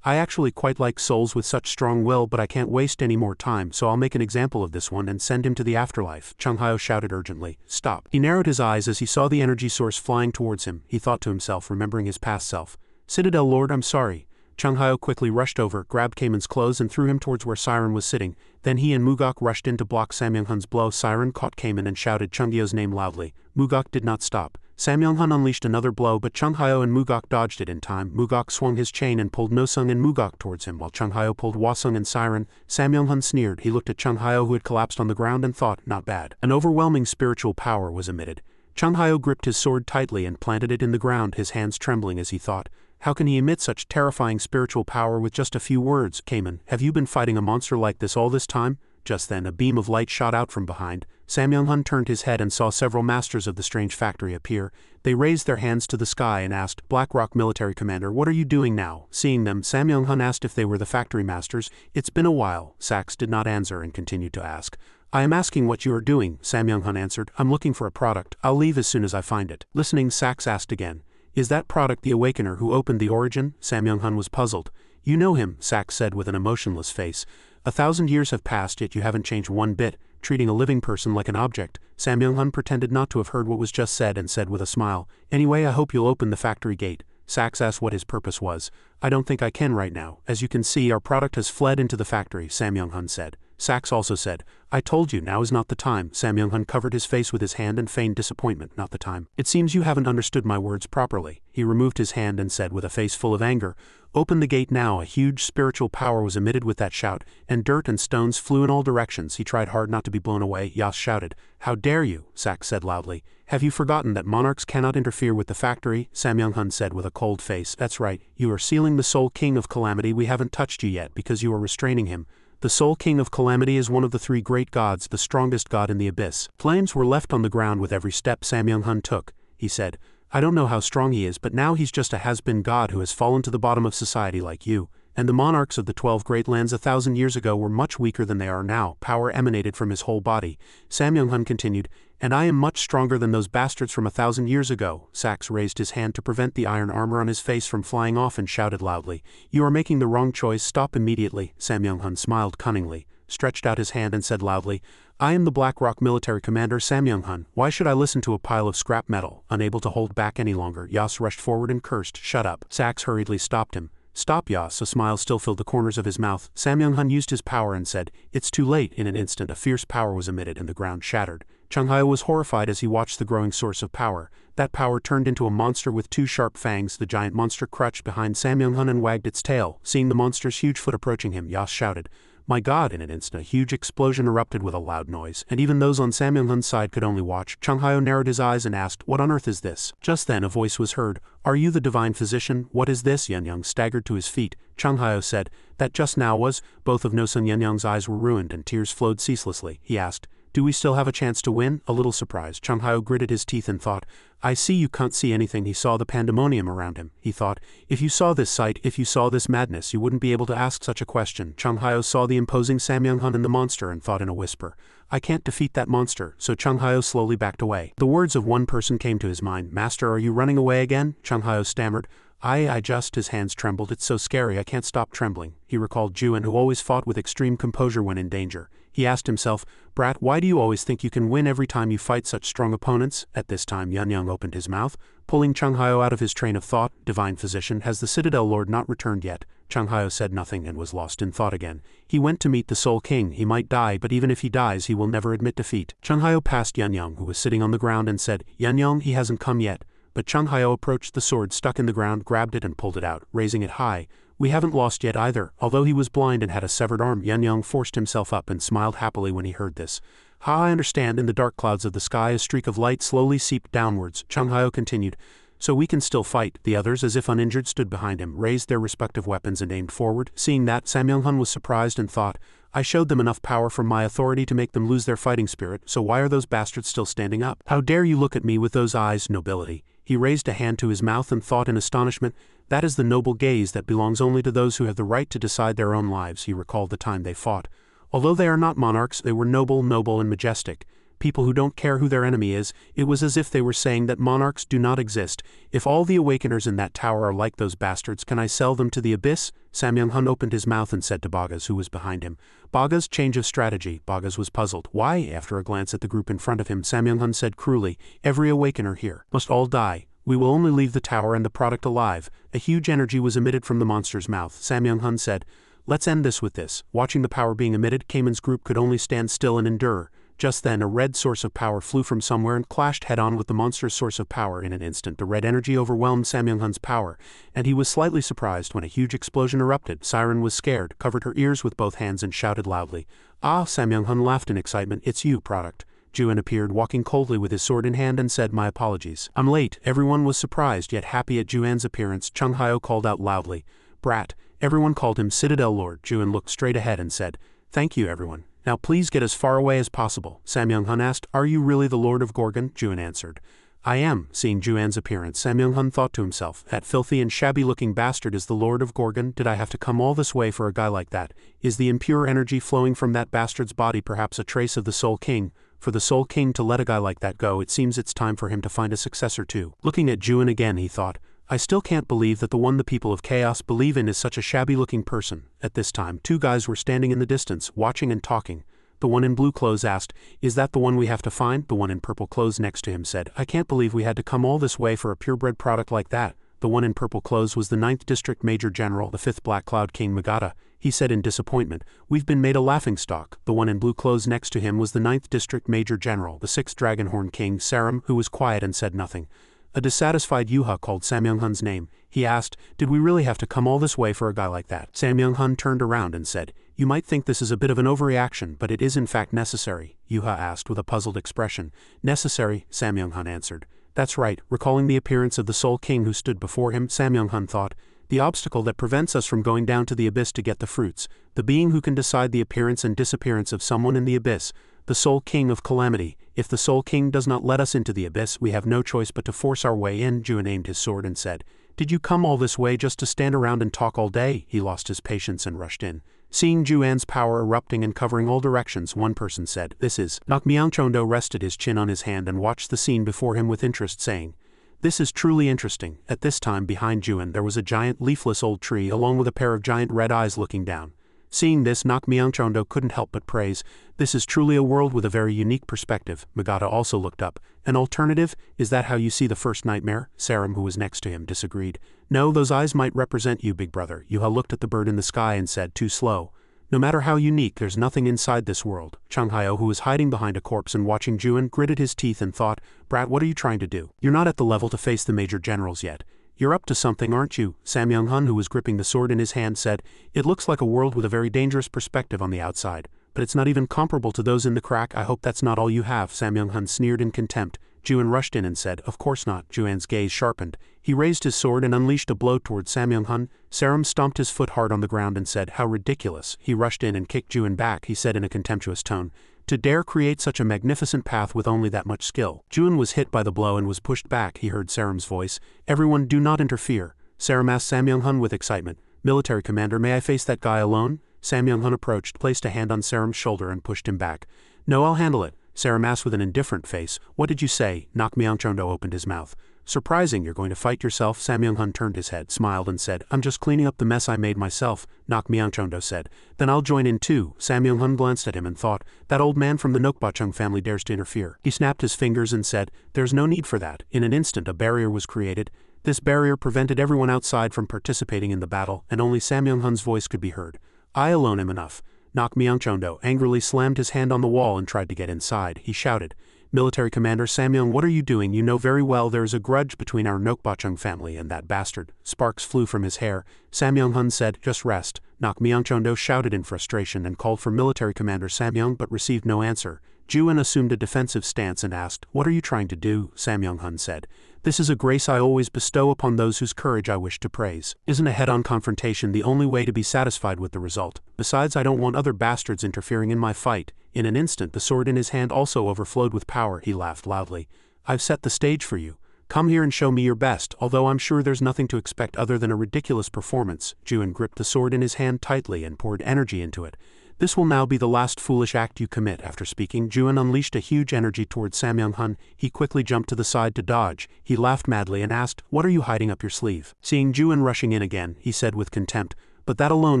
"I actually quite like souls with such strong will, but I can't waste any more time, so I'll make an example of this one and send him to the afterlife." Changhyo shouted urgently, "Stop." He narrowed his eyes as he saw the energy source flying towards him. He thought to himself, remembering his past self, "Citadel Lord, I'm sorry." Changhyo quickly rushed over, grabbed Kamen's clothes and threw him towards where Siren was sitting. Then he and Mugok rushed in to block Samyunghun's blow. Siren caught Kamen and shouted Chunghyo's name loudly. Mugok did not stop. Samyunghun unleashed another blow, but Changhyo and Mugok dodged it in time. Mugok swung his chain and pulled Nosung and Mugok towards him, while Changhyo pulled Hwasung and Siren. Samyunghun sneered. He looked at Changhyo, who had collapsed on the ground, and thought, not bad. An overwhelming spiritual power was emitted. Changhyo gripped his sword tightly and planted it in the ground, his hands trembling as he thought, how can he emit such terrifying spiritual power with just a few words? Kamen, have you been fighting a monster like this all this time? Just then a beam of light shot out from behind. Samyunghun turned his head and saw several masters of the strange factory appear. They raised their hands to the sky and asked, "Black Rock Military Commander, what are you doing now?" Seeing them, Samyunghun asked if they were the factory masters. "It's been a while." Sax did not answer and continued to ask. "I am asking what you are doing," Samyunghun answered. "I'm looking for a product. I'll leave as soon as I find it." Listening, Sax asked again, "Is that product the Awakener who opened the origin?" Samyunghun was puzzled. "You know him," Sax said with an emotionless face. "1,000 years have passed, yet you haven't changed one bit, treating a living person like an object." Samyunghun pretended not to have heard what was just said and said with a smile, "Anyway, I hope you'll open the factory gate." Sax asked what his purpose was. "I don't think I can right now. As you can see, our product has fled into the factory," Samyunghun said. Sax also said, "I told you, now is not the time." Samyunghun covered his face with his hand and feigned disappointment. "Not the time. It seems you haven't understood my words properly." He removed his hand and said with a face full of anger, "Open the gate now." A huge spiritual power was emitted with that shout, and dirt and stones flew in all directions. He tried hard not to be blown away. Yas shouted, "How dare you?" Sax said loudly, "Have you forgotten that monarchs cannot interfere with the factory?" Samyunghun said with a cold face, "That's right, you are sealing the Soul King of Calamity. We haven't touched you yet because you are restraining him. The Soul King of Calamity is one of the 3 great gods, the strongest god in the abyss." Flames were left on the ground with every step Samyunghun took. He said, "I don't know how strong he is, but now he's just a has-been god who has fallen to the bottom of society like you. And the monarchs of the 12 great lands 1,000 years ago were much weaker than they are now." Power emanated from his whole body. Samyunghun continued, "And I am much stronger than those bastards from 1,000 years ago." Sax raised his hand to prevent the iron armor on his face from flying off and shouted loudly, "You are making the wrong choice. Stop immediately." Samyunghun smiled cunningly, stretched out his hand and said loudly, "I am the Black Rock Military Commander, Samyunghun. Why should I listen to a pile of scrap metal?" Unable to hold back any longer, Yas rushed forward and cursed, "Shut up." Sax hurriedly stopped him. "Stop, Yas." A smile still filled the corners of his mouth. Samyunghun used his power and said, "It's too late." In an instant a fierce power was emitted and the ground shattered. Changhyo was horrified as he watched the growing source of power. That power turned into a monster with 2 sharp fangs. The giant monster crouched behind Samyunghun and wagged its tail. Seeing the monster's huge foot approaching him, Yas shouted, "My God!" In an instant a huge explosion erupted with a loud noise, and even those on Samyunghun's side could only watch. Changhyo narrowed his eyes and asked, "What on earth is this?" Just then a voice was heard, "Are you the divine physician? What is this?" Yenyang staggered to his feet. Changhyo said, "That just now was." Both of Nosun Yenyang's eyes were ruined and tears flowed ceaselessly. He asked, "Do we still have a chance to win?" A little surprised, Changhyo gritted his teeth and thought, "I see you can't see anything." He saw the pandemonium around him. He thought, if you saw this sight, if you saw this madness, you wouldn't be able to ask such a question. Changhyo saw the imposing Samyunghun and the monster and thought in a whisper, "I can't defeat that monster," so Changhyo slowly backed away. The words of one person came to his mind. "Master, are you running away again?" Changhyo stammered, I just." His hands trembled. "It's so scary, I can't stop trembling." He recalled Juin, who always fought with extreme composure when in danger. He asked himself, "Brat, why do you always think you can win every time you fight such strong opponents?" At this time Yenyang opened his mouth, pulling Changhyo out of his train of thought. "Divine Physician, has the Citadel Lord not returned yet?" Changhyo said nothing and was lost in thought again. "He went to meet the Soul King. He might die, but even if he dies he will never admit defeat." Changhyo passed Yenyang, who was sitting on the ground, and said, "Yenyang, he hasn't come yet." But Changhyo approached the sword stuck in the ground, grabbed it and pulled it out, raising it high. We haven't lost yet either. Although he was blind and had a severed arm, Yunyang forced himself up and smiled happily when he heard this. I understand. In the dark clouds of the sky a streak of light slowly seeped downwards. Changhao continued. So we can still fight. The others, as if uninjured, stood behind him, raised their respective weapons and aimed forward. Seeing that, Samyunghun was surprised and thought, I showed them enough power from my authority to make them lose their fighting spirit, so why are those bastards still standing up? How dare you look at me with those eyes, nobility? He raised a hand to his mouth and thought in astonishment, that is the noble gaze that belongs only to those who have the right to decide their own lives. He recalled the time they fought. Although they are not monarchs, they were noble and majestic. People who don't care who their enemy is. It was as if they were saying that monarchs do not exist. If all the awakeners in that tower are like those bastards, can I sell them to the abyss? Samyunghun opened his mouth and said to Bagas, who was behind him. Bagas, change of strategy. Bagas was puzzled. Why? After a glance at the group in front of him, Samyunghun said cruelly, every awakener here must all die. We will only leave the tower and the product alive. A huge energy was emitted from the monster's mouth. Samyunghun said, let's end this with this. Watching the power being emitted, Cayman's group could only stand still and endure. Just then, a red source of power flew from somewhere and clashed head-on with the monster's source of power. In an instant, the red energy overwhelmed Samyunghun's power, and he was slightly surprised when a huge explosion erupted. Siren was scared, covered her ears with both hands and shouted loudly. Ah, Samyunghun laughed in excitement. It's you, product. Juan appeared, walking coldly with his sword in hand, and said, my apologies. I'm late. Everyone was surprised yet happy at Juan's appearance. Changhao called out loudly, brat. Everyone called him Citadel Lord. Juan looked straight ahead and said, thank you, everyone. Now please get as far away as possible. Samyunghun asked, are you really the Lord of Gorgon? Juan answered, I am. Seeing Juan's appearance, Samyunghun thought to himself, that filthy and shabby-looking bastard is the Lord of Gorgon. Did I have to come all this way for a guy like that? Is the impure energy flowing from that bastard's body perhaps a trace of the Soul King? For the Soul King to let a guy like that go, it seems it's time for him to find a successor too. Looking at Juan again, he thought, I still can't believe that the one the people of Chaos believe in is such a shabby-looking person. At this time, two guys were standing in the distance, watching and talking. The one in blue clothes asked, is that the one we have to find? The one in purple clothes next to him said, I can't believe we had to come all this way for a purebred product like that. The one in purple clothes was the 9th District Major General, the 5th Black Cloud King Magata. He said in disappointment, we've been made a laughingstock. The one in blue clothes next to him was the 9th District Major General, the 6th Dragonhorn King Saram, who was quiet and said nothing. A dissatisfied Yuha called Samyunghun's name. He asked, did we really have to come all this way for a guy like that? Samyunghun turned around and said, you might think this is a bit of an overreaction, but it is in fact necessary. Yuha asked with a puzzled expression. Necessary? Samyunghun answered. That's right. Recalling the appearance of the Soul King who stood before him, Samyunghun thought, the obstacle that prevents us from going down to the abyss to get the fruits, the being who can decide the appearance and disappearance of someone in the abyss, the Soul King of Calamity. If the Soul King does not let us into the abyss, we have no choice but to force our way in. Juan aimed his sword and said, did you come all this way just to stand around and talk all day? He lost his patience and rushed in. Seeing Juan's power erupting and covering all directions, one person said, this is. Nakmyangchondo rested his chin on his hand and watched the scene before him with interest, saying, this is truly interesting. At this time, behind Juan there was a giant leafless old tree along with a pair of giant red eyes looking down. Seeing this, Nakmyangchondo couldn't help but praise, this is truly a world with a very unique perspective. Magata also looked up. An alternative? Is that how you see the first nightmare? Saram, who was next to him, disagreed. No, those eyes might represent you, big brother. Yuha looked at the bird in the sky and said, too slow. No matter how unique, there's nothing inside this world. Changhao, who was hiding behind a corpse and watching Juan, gritted his teeth and thought, brat, what are you trying to do? You're not at the level to face the major generals yet. You're up to something, aren't you? Samyunghun, who was gripping the sword in his hand, said, it looks like a world with a very dangerous perspective on the outside, but it's not even comparable to those in the crack. I hope that's not all you have. Samyunghun sneered in contempt. Juan rushed in and said, of course not. Juan's gaze sharpened. He raised his sword and unleashed a blow toward Samyunghun. Saram stomped his foot hard on the ground and said, how ridiculous. He rushed in and kicked Juan back. He said in a contemptuous tone, to dare create such a magnificent path with only that much skill. Juan was hit by the blow and was pushed back. He heard Saram's voice. Everyone do not interfere. Saram asked Samyunghun with excitement. Military commander, may I face that guy alone? Samyunghun approached, placed a hand on Saram's shoulder and pushed him back. No, I'll handle it. Saram asked with an indifferent face. What did you say? Nakmyangchondo opened his mouth. Surprising, you're going to fight yourself? Samyunghun turned his head, smiled and said, I'm just cleaning up the mess I made myself. Nakmyangchondo said, then I'll join in too. Samyunghun glanced at him and thought, that old man from the Nokbachung family dares to interfere. He snapped his fingers and said, there's no need for that. In an instant a barrier was created. This barrier prevented everyone outside from participating in the battle, and only Samyunghun's voice could be heard. I alone am enough. Nakmyangchondo angrily slammed his hand on the wall and tried to get inside. He shouted, Military Commander Samyang, what are you doing? You know very well there is a grudge between our Nokbachung family and that bastard. Sparks flew from his hair. Samyang-hun said, just rest. Nok Myung-chondo shouted in frustration and called for Military Commander Samyang but received no answer. Ju-in assumed a defensive stance and asked, what are you trying to do? Samyang-hun said, this is a grace I always bestow upon those whose courage I wish to praise. Isn't a head-on confrontation the only way to be satisfied with the result? Besides, I don't want other bastards interfering in my fight. In an instant the sword in his hand also overflowed with power. He laughed loudly. I've set the stage for you. Come here and show me your best, although I'm sure there's nothing to expect other than a ridiculous performance. Ju-in gripped the sword in his hand tightly and poured energy into it. This will now be the last foolish act you commit. After speaking, Ju-in unleashed a huge energy towards Samyang-hun. He quickly jumped to the side to dodge. He laughed madly and asked, what are you hiding up your sleeve? Seeing Ju-in rushing in again, he said with contempt, but that alone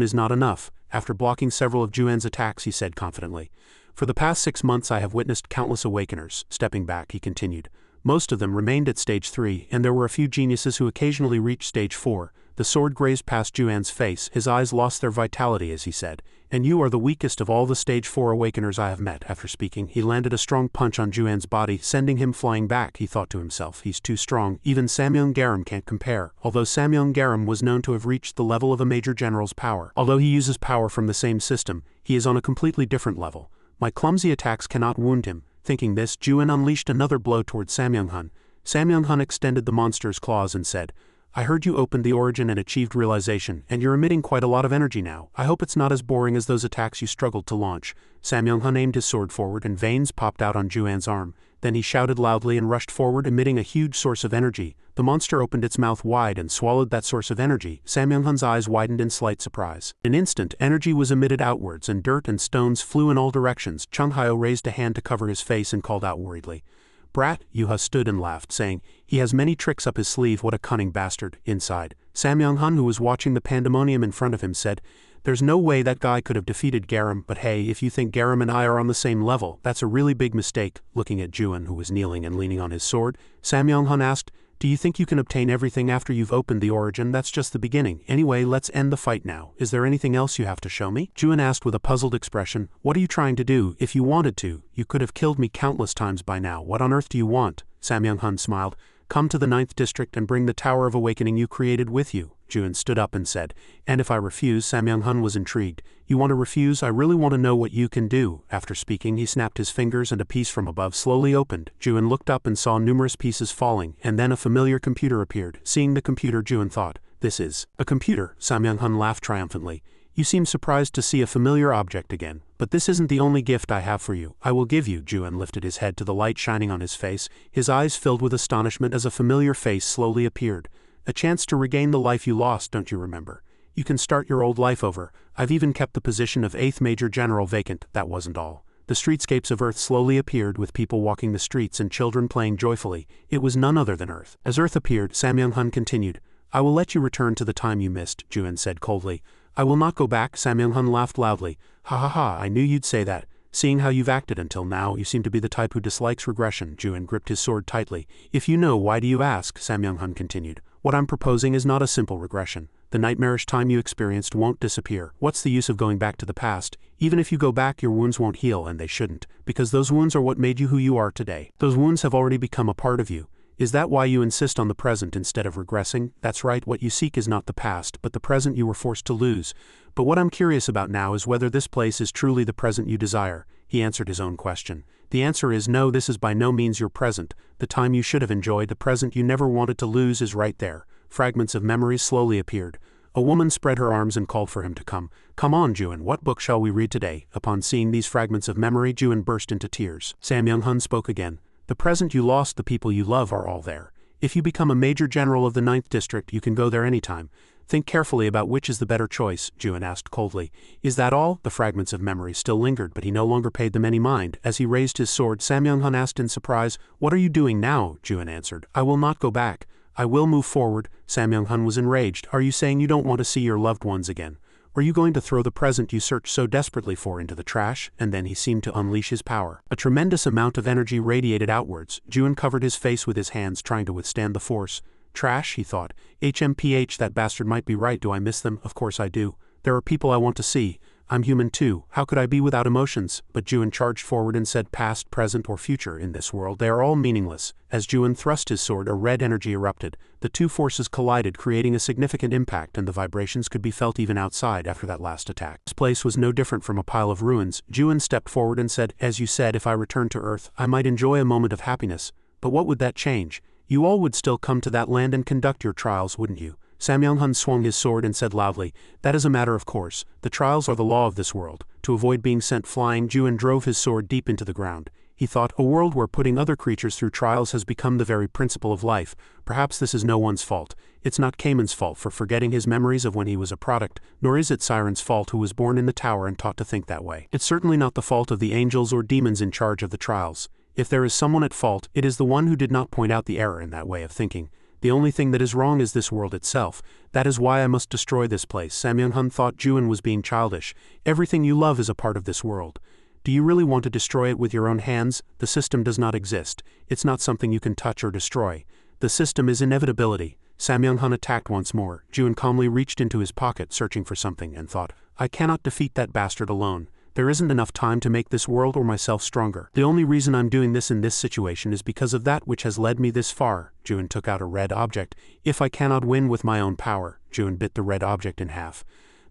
is not enough. After blocking several of Ju-in's attacks, he said confidently, for the past 6 months I have witnessed countless awakeners. Stepping back, he continued. Most of them remained at stage 3, and there were a few geniuses who occasionally reached stage 4. The sword grazed past Ju-in's face. His eyes lost their vitality as he said, and you are the weakest of all the stage 4 awakeners I have met. After speaking, he landed a strong punch on Ju-in's body, sending him flying back. He thought to himself, he's too strong, even Samyang Garam can't compare. Although Samyang Garam was known to have reached the level of a major general's power. Although he uses power from the same system, he is on a completely different level. My clumsy attacks cannot wound him. Thinking this, Ju-in unleashed another blow toward Samyang-hun. Samyang-hun extended the monster's claws and said, I heard you opened the origin and achieved realization, and you're emitting quite a lot of energy now. I hope it's not as boring as those attacks you struggled to launch. Samyang-hun aimed his sword forward and veins popped out on Ju-in's arm. Then he shouted loudly and rushed forward, emitting a huge source of energy. The monster opened its mouth wide and swallowed that source of energy. Samyang-hun's eyes widened in slight surprise. In an instant, energy was emitted outwards and dirt and stones flew in all directions. Chung Hyo raised a hand to cover his face and called out worriedly. Brat, Yuha stood and laughed, saying, he has many tricks up his sleeve, what a cunning bastard. Inside, Samyang-hun, who was watching the pandemonium in front of him, said, there's no way that guy could have defeated Garam, but hey, if you think Garam and I are on the same level, that's a really big mistake. Looking at Ju-in, who was kneeling and leaning on his sword, Samyang-hun asked, do you think you can obtain everything after you've opened the origin? That's just the beginning. Anyway, let's end the fight now. Is there anything else you have to show me? Ju-in asked with a puzzled expression, what are you trying to do? If you wanted to, you could have killed me countless times by now. What on earth do you want? Samyang-hun smiled. Come to the 9th district and bring the Tower of Awakening you created with you. Ju-in stood up and said, and if I refuse? Samyang-hun was intrigued. You want to refuse? I really want to know what you can do. After speaking, he snapped his fingers and a piece from above slowly opened. Ju-in looked up and saw numerous pieces falling, and then a familiar computer appeared. Seeing the computer, Ju-in thought, this is a computer. Samyang-hun laughed triumphantly. You seem surprised to see a familiar object again, but this isn't the only gift I have for you. I will give you. Ju-in lifted his head to the light shining on his face. His eyes filled with astonishment as a familiar face slowly appeared. A chance to regain the life you lost, don't you remember? You can start your old life over. I've even kept the position of 8th Major General vacant. That wasn't all. The streetscapes of Earth slowly appeared with people walking the streets and children playing joyfully. It was none other than Earth. As Earth appeared, Samyang-hun continued, I will let you return to the time you missed, Ju-in said coldly. I will not go back. Samyang-hun laughed loudly. Ha ha ha, I knew you'd say that. Seeing how you've acted until now, you seem to be the type who dislikes regression. Ju-in gripped his sword tightly. If you know, why do you ask? Samyang-hun continued. What I'm proposing is not a simple regression. The nightmarish time you experienced won't disappear. What's the use of going back to the past? Even if you go back, your wounds won't heal, and they shouldn't, because those wounds are what made you who you are today. Those wounds have already become a part of you. Is that why you insist on the present instead of regressing? That's right, what you seek is not the past, but the present you were forced to lose. But what I'm curious about now is whether this place is truly the present you desire. He answered his own question. The answer is no, this is by no means your present. The time you should have enjoyed, the present you never wanted to lose is right there. Fragments of memories slowly appeared. A woman spread her arms and called for him to come. Come on, Ju-in, what book shall we read today? Upon seeing these fragments of memory, Ju-in burst into tears. Samyang-hun spoke again. The present you lost, the people you love are all there. If you become a major general of the 9th district, you can go there anytime. Think carefully about which is the better choice, Ju-in asked coldly. Is that all? The fragments of memory still lingered, but he no longer paid them any mind. As he raised his sword, Samyang-hun asked in surprise, What are you doing now? Ju-in answered, I will not go back. I will move forward. Samyang-hun was enraged. Are you saying you don't want to see your loved ones again? Are you going to throw the present you searched so desperately for into the trash? And then he seemed to unleash his power. A tremendous amount of energy radiated outwards. Ju-in covered his face with his hands, trying to withstand the force. Trash, he thought. HMPH, that bastard might be right. Do I miss them? Of course I do. There are people I want to see. I'm human too, how could I be without emotions? But Juan charged forward and said, past, present, or future in this world, they are all meaningless. As Juan thrust his sword, a red energy erupted. The two forces collided, creating a significant impact, and the vibrations could be felt even outside after that last attack. This place was no different from a pile of ruins. Juan stepped forward and said, as you said, if I returned to Earth, I might enjoy a moment of happiness. But what would that change? You all would still come to that land and conduct your trials, wouldn't you? Samyang-hun swung his sword and said loudly, that is a matter of course. The trials are the law of this world. To avoid being sent flying, Juan drove his sword deep into the ground. He thought, a world where putting other creatures through trials has become the very principle of life. Perhaps this is no one's fault. It's not Cayman's fault for forgetting his memories of when he was a product, nor is it Siren's fault who was born in the tower and taught to think that way. It's certainly not the fault of the angels or demons in charge of the trials. If there is someone at fault, it is the one who did not point out the error in that way of thinking. The only thing that is wrong is this world itself. That is why I must destroy this place. Samyang-hun thought Juan was being childish. Everything you love is a part of this world. Do you really want to destroy it with your own hands? The system does not exist. It's not something you can touch or destroy. The system is inevitability. Samyang-hun attacked once more. Juan calmly reached into his pocket searching for something and thought, I cannot defeat that bastard alone. There isn't enough time to make this world or myself stronger. The only reason I'm doing this in this situation is because of that which has led me this far. Juan took out a red object. If I cannot win with my own power, Juan bit the red object in half.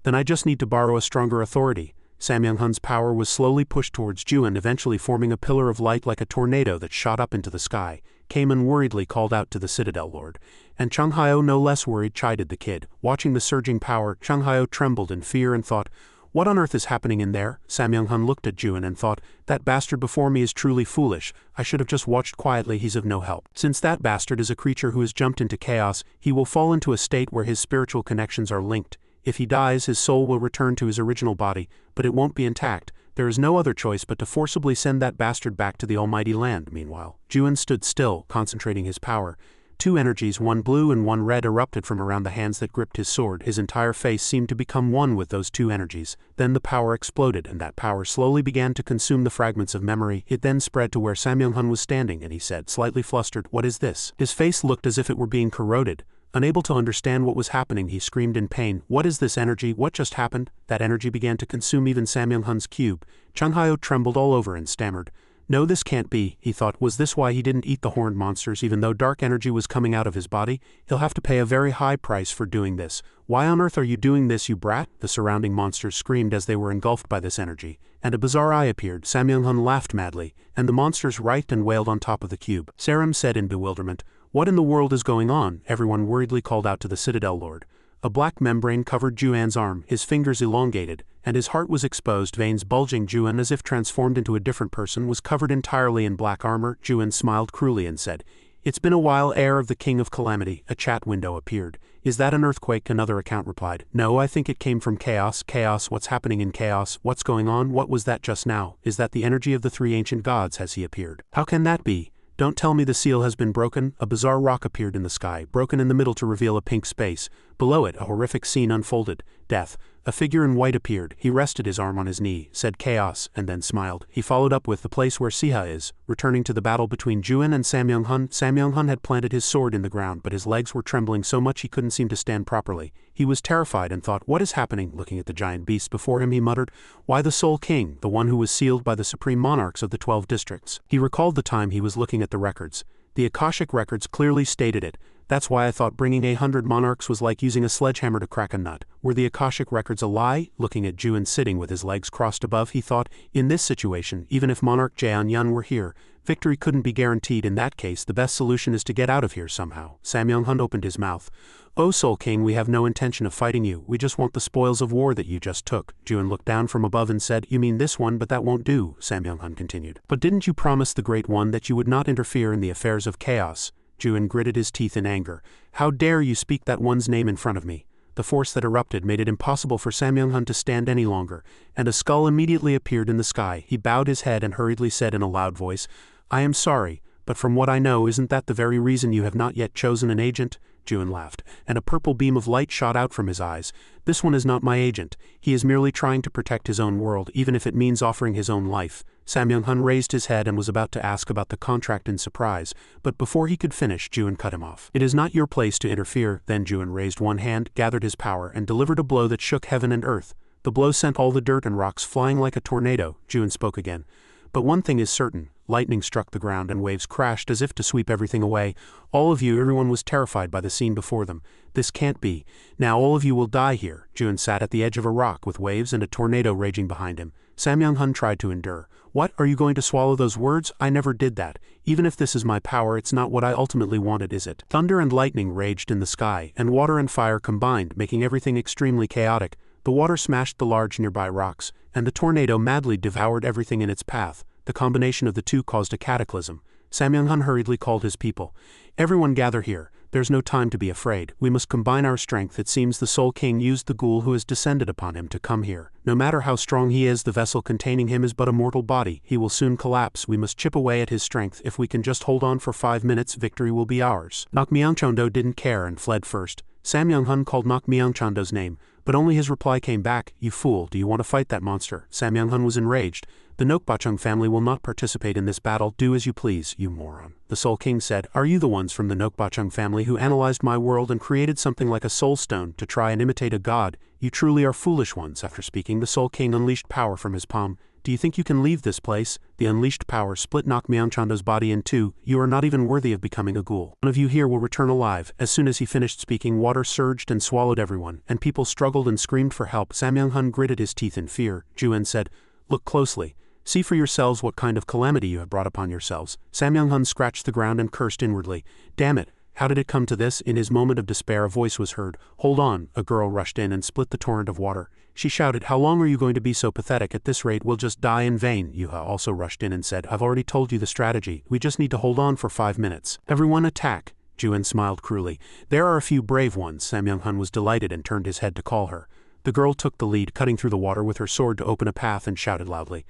Then I just need to borrow a stronger authority. Samyang-hun's power was slowly pushed towards Juan, eventually forming a pillar of light like a tornado that shot up into the sky. Cayman worriedly called out to the Citadel Lord. And Chung Hyo, no less worried, chided the kid. Watching the surging power, Chung Hyo trembled in fear and thought, what on earth is happening in there? Samyang-hun looked at Juan and thought, that bastard before me is truly foolish. I should have just watched quietly, he's of no help. Since that bastard is a creature who has jumped into chaos, he will fall into a state where his spiritual connections are linked. If he dies, his soul will return to his original body, but it won't be intact. There is no other choice but to forcibly send that bastard back to the almighty land. Meanwhile, Juan stood still, concentrating his power. Two energies, one blue and one red, erupted from around the hands that gripped his sword. His entire face seemed to become one with those two energies. Then the power exploded, and that power slowly began to consume the fragments of memory. It then spread to where Samyang-hun was standing, and he said, slightly flustered, what is this? His face looked as if it were being corroded. Unable to understand what was happening, he screamed in pain. What is this energy? What just happened? That energy began to consume even Samyang-hun's cube. Chung Hyo trembled all over and stammered. No, this can't be, he thought. Was this why he didn't eat the horned monsters even though dark energy was coming out of his body? He'll have to pay a very high price for doing this. Why on earth are you doing this, you brat? The surrounding monsters screamed as they were engulfed by this energy. And a bizarre eye appeared. Samyang-hun laughed madly, and the monsters writhed and wailed on top of the cube. Sarim said in bewilderment, what in the world is going on? Everyone worriedly called out to the Citadel Lord. A black membrane covered Juan's arm, his fingers elongated, and his heart was exposed, veins bulging. Juan, as if transformed into a different person, was covered entirely in black armor. Juan smiled cruelly and said, it's been a while, heir of the King of Calamity. A chat window appeared. Is that an earthquake? Another account replied. No, I think it came from chaos. Chaos? What's happening in chaos? What's going on? What was that just now? Is that the energy of the three ancient gods? Has he appeared? How can that be? Don't tell me the seal has been broken. A bizarre rock appeared in the sky, broken in the middle to reveal a pink space. Below it, a horrific scene unfolded. Death. A figure in white appeared. He rested his arm on his knee, said chaos, and then smiled. He followed up with the place where Siha is, returning to the battle between Juan and Samyang-hun. Samyang-hun had planted his sword in the ground, but his legs were trembling so much he couldn't seem to stand properly. He was terrified and thought, what is happening? Looking at the giant beast before him, he muttered, why the Soul King, the one who was sealed by the supreme monarchs of the 12 districts. He recalled the time he was looking at the records. The Akashic records clearly stated it. That's why I thought bringing 100 monarchs was like using a sledgehammer to crack a nut. Were the Akashic records a lie? Looking at Juan sitting with his legs crossed above, he thought, in this situation, even if Monarch Jaeon-yun were here, victory couldn't be guaranteed. In that case, the best solution is to get out of here somehow. Samyang-hun opened his mouth. Oh Soul King, we have no intention of fighting you. We just want the spoils of war that you just took. Juan looked down from above and said, you mean this one, but that won't do, Samyang-hun continued. But didn't you promise the Great One that you would not interfere in the affairs of chaos? Juan gritted his teeth in anger. How dare you speak that one's name in front of me? The force that erupted made it impossible for Samyang-hun to stand any longer, and a skull immediately appeared in the sky. He bowed his head and hurriedly said in a loud voice, I am sorry, but from what I know, isn't that the very reason you have not yet chosen an agent? Juan laughed, and a purple beam of light shot out from his eyes. This one is not my agent. He is merely trying to protect his own world, even if it means offering his own life. Samyang-hun raised his head and was about to ask about the contract in surprise, but before he could finish, Juan cut him off. It is not your place to interfere. Then Juan raised one hand, gathered his power, and delivered a blow that shook heaven and earth. The blow sent all the dirt and rocks flying like a tornado. Juan spoke again. But one thing is certain. Lightning struck the ground and waves crashed as if to sweep everything away. All of you, everyone was terrified by the scene before them. This can't be. Now all of you will die here. Juan sat at the edge of a rock with waves and a tornado raging behind him. Sam Young-hun tried to endure. What, are you going to swallow those words? I never did that. Even if this is my power, it's not what I ultimately wanted, is it? Thunder and lightning raged in the sky, and water and fire combined, making everything extremely chaotic. The water smashed the large nearby rocks, and the tornado madly devoured everything in its path. The combination of the two caused a cataclysm. Sam Young-hun hurriedly called his people. Everyone gather here. There's no time to be afraid. We must combine our strength. It seems the Soul King used the ghoul who has descended upon him to come here. No matter how strong he is, the vessel containing him is but a mortal body. He will soon collapse. We must chip away at his strength. If we can just hold on for 5 minutes, victory will be ours. Nak Myongchondo didn't care and fled first. Sam Young-hun called Nak Myongchondo's name, but only his reply came back. You fool, do you want to fight that monster? Sam Young-hun was enraged. The Nokbachung family will not participate in this battle. Do as you please, you moron. The Soul King said, are you the ones from the Nokbachung family who analyzed my world and created something like a soul stone to try and imitate a god? You truly are foolish ones. After speaking, the Soul King unleashed power from his palm. Do you think you can leave this place? The unleashed power split Nak Myongchondo's body in two. You are not even worthy of becoming a ghoul. None of you here will return alive. As soon as he finished speaking, water surged and swallowed everyone, and people struggled and screamed for help. Sam Young-hun gritted his teeth in fear. Juan said, look closely. See for yourselves what kind of calamity you have brought upon yourselves. Sam Young-hun scratched the ground and cursed inwardly. Damn it, how did it come to this? In his moment of despair a voice was heard. Hold on. A girl rushed in and split the torrent of water. She shouted, how long are you going to be so pathetic? At this rate we'll just die in vain. Yuha also rushed in and said, I've already told you the strategy. We just need to hold on for 5 minutes. Everyone attack. Juan smiled cruelly. There are a few brave ones. Sam Young-hun was delighted and turned his head to call her. The girl took the lead, cutting through the water with her sword to open a path, and shouted loudly,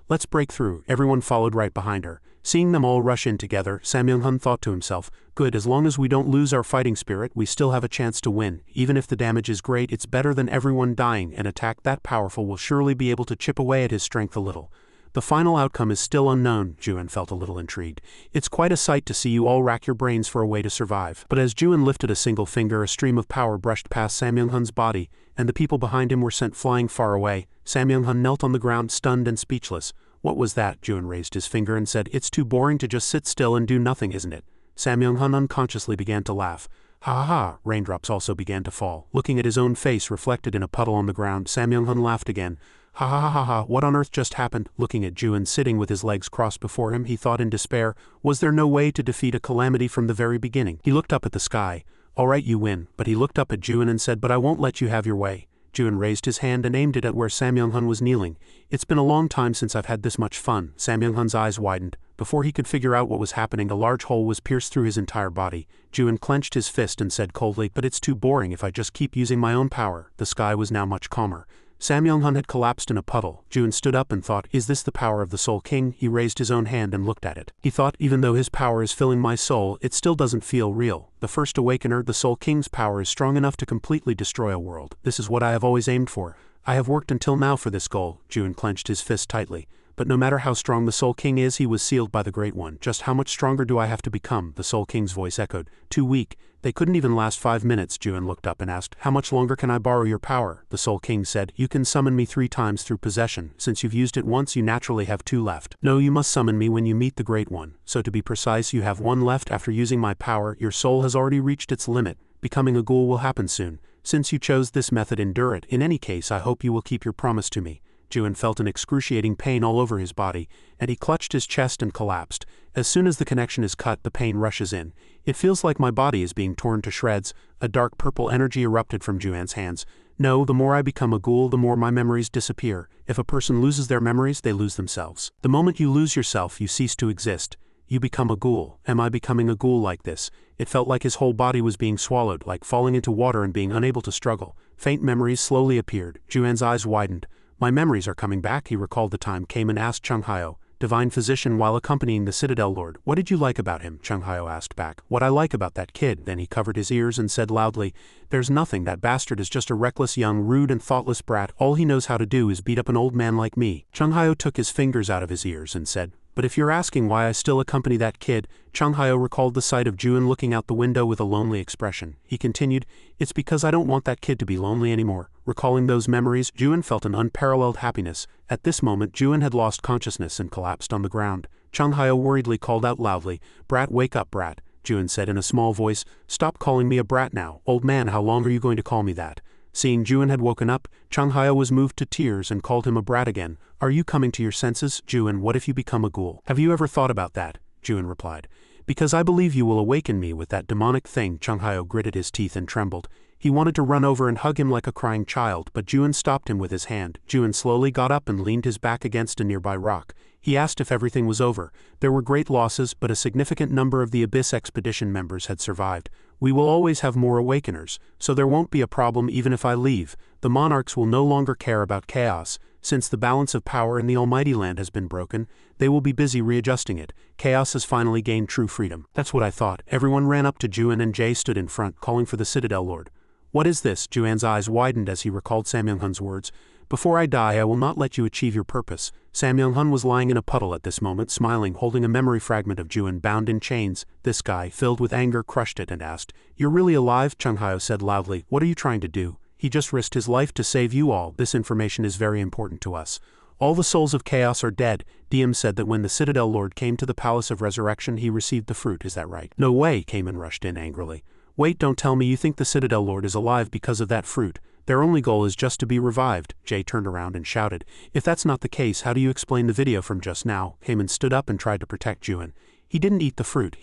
let's break through. Everyone followed right behind her. Seeing them all rush in together, Sam Young-hun thought to himself, good, as long as we don't lose our fighting spirit, we still have a chance to win. Even if the damage is great, it's better than everyone dying. An attack that powerful will surely be able to chip away at his strength a little. The final outcome is still unknown. Juan felt a little intrigued. It's quite a sight to see you all rack your brains for a way to survive. But as Juan lifted a single finger, a stream of power brushed past Sam Young-hun's body, and the people behind him were sent flying far away. Sam Young-hun knelt on the ground, stunned and speechless. What was that? Juan raised his finger and said, it's too boring to just sit still and do nothing, isn't it? Sam Young-hun unconsciously began to laugh. Ha ha ha. Raindrops also began to fall. Looking at his own face reflected in a puddle on the ground, Sam Young-hun laughed again. Ha ha ha ha ha, what on earth just happened? Looking at Juan sitting with his legs crossed before him, he thought in despair, was there no way to defeat a calamity from the very beginning? He looked up at the sky. All right, you win. But he looked up at Juan and said, but I won't let you have your way. Juan raised his hand and aimed it at where Sam Young-hun was kneeling. It's been a long time since I've had this much fun. Sam Young-hun's eyes widened. Before he could figure out what was happening, a large hole was pierced through his entire body. Juan clenched his fist and said coldly, but it's too boring if I just keep using my own power. The sky was now much calmer. Sam Young-hun had collapsed in a puddle. Juan stood up and thought, is this the power of the Soul King? He raised his own hand and looked at it. He thought, even though his power is filling my soul, it still doesn't feel real. The first awakener, the Soul King's power is strong enough to completely destroy a world. This is what I have always aimed for. I have worked until now for this goal. Juan clenched his fist tightly. But no matter how strong the Soul King is, he was sealed by the Great One. Just how much stronger do I have to become? The Soul King's voice echoed. Too weak. They couldn't even last 5 minutes. Juan looked up and asked, how much longer can I borrow your power? The Soul King said, you can summon me 3 times through possession. Since you've used it once, you naturally have 2 left. No, you must summon me when you meet the Great One. So to be precise, you have 1 left. After using my power, your soul has already reached its limit. Becoming a ghoul will happen soon. Since you chose this method, endure it. In any case, I hope you will keep your promise to me. Juan felt an excruciating pain all over his body, and he clutched his chest and collapsed. As soon as the connection is cut, the pain rushes in. It feels like my body is being torn to shreds. A dark purple energy erupted from Juan's hands. No, the more I become a ghoul, the more my memories disappear. If a person loses their memories, they lose themselves. The moment you lose yourself, you cease to exist. You become a ghoul. Am I becoming a ghoul like this? It felt like his whole body was being swallowed, like falling into water and being unable to struggle. Faint memories slowly appeared. Juan's eyes widened. My memories are coming back. He recalled the time came and asked Chung Hyo, divine physician, while accompanying the Citadel Lord. What did you like about him? Chung Hyo asked back. What I like about that kid. Then he covered his ears and said loudly, there's nothing. That bastard is just a reckless, young, rude and thoughtless brat. All he knows how to do is beat up an old man like me. Chung Hyo took his fingers out of his ears and said, But if you're asking why I still accompany that kid, Chung Hyo recalled the sight of Juin looking out the window with a lonely expression. He continued, it's because I don't want that kid to be lonely anymore. Recalling those memories, Juin felt an unparalleled happiness. At this moment, Juin had lost consciousness and collapsed on the ground. Chung Hyo worriedly called out loudly, Brat, wake up, Brat. Juin said in a small voice, stop calling me a brat now. Old man, how long are you going to call me that? Seeing Juin had woken up, Chung Hyo was moved to tears and called him a brat again. Are you coming to your senses, Juin? What if you become a ghoul? Have you ever thought about that? Juin replied. Because I believe you will awaken me with that demonic thing. Chung Hyo gritted his teeth and trembled. He wanted to run over and hug him like a crying child, but Juin stopped him with his hand. Juin slowly got up and leaned his back against a nearby rock. He asked if everything was over. There were great losses, but a significant number of the Abyss expedition members had survived. We will always have more awakeners, so there won't be a problem even if I leave. The monarchs will no longer care about chaos. Since the balance of power in the Almighty Land has been broken, they will be busy readjusting it. Chaos has finally gained true freedom. That's what I thought. Everyone ran up to Juin and Jay stood in front, calling for the Citadel Lord. What is this? Juan's eyes widened as he recalled Sam Young-hun's words. Before I die, I will not let you achieve your purpose. Sam Young-hun was lying in a puddle at this moment, smiling, holding a memory fragment of Juin bound in chains. This guy, filled with anger, crushed it and asked, You're really alive? Chung Hyo said loudly. What are you trying to do? He just risked his life to save you all. This information is very important to us. All the souls of chaos are dead. DM said that when the Citadel Lord came to the Palace of Resurrection, he received the fruit. Is that right? No way, Kamen rushed in angrily. Wait, don't tell me you think the Citadel Lord is alive because of that fruit. Their only goal is just to be revived. Jay turned around and shouted. If that's not the case, how do you explain the video from just now? Kamen stood up and tried to protect Juin. He didn't eat the fruit.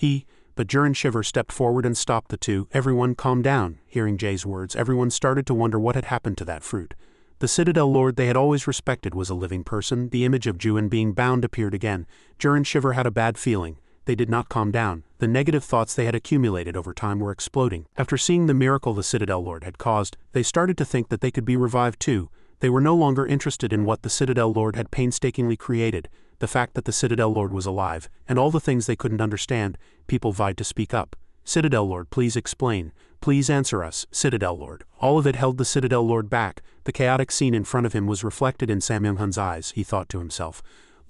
But Jurin Shiver stepped forward and stopped the two. Everyone calmed down. Hearing Jay's words, everyone started to wonder what had happened to that fruit. The Citadel Lord they had always respected was a living person. The image of Juin being bound appeared again. Jurin Shiver had a bad feeling. They did not calm down. The negative thoughts they had accumulated over time were exploding. After seeing the miracle the Citadel Lord had caused, they started to think that they could be revived too. They were no longer interested in what the Citadel Lord had painstakingly created. The fact that the Citadel Lord was alive, and all the things they couldn't understand, people vied to speak up. Citadel Lord, please explain. Please answer us, Citadel Lord. All of it held the Citadel Lord back. The chaotic scene in front of him was reflected in Sam Young-hun's eyes, he thought to himself.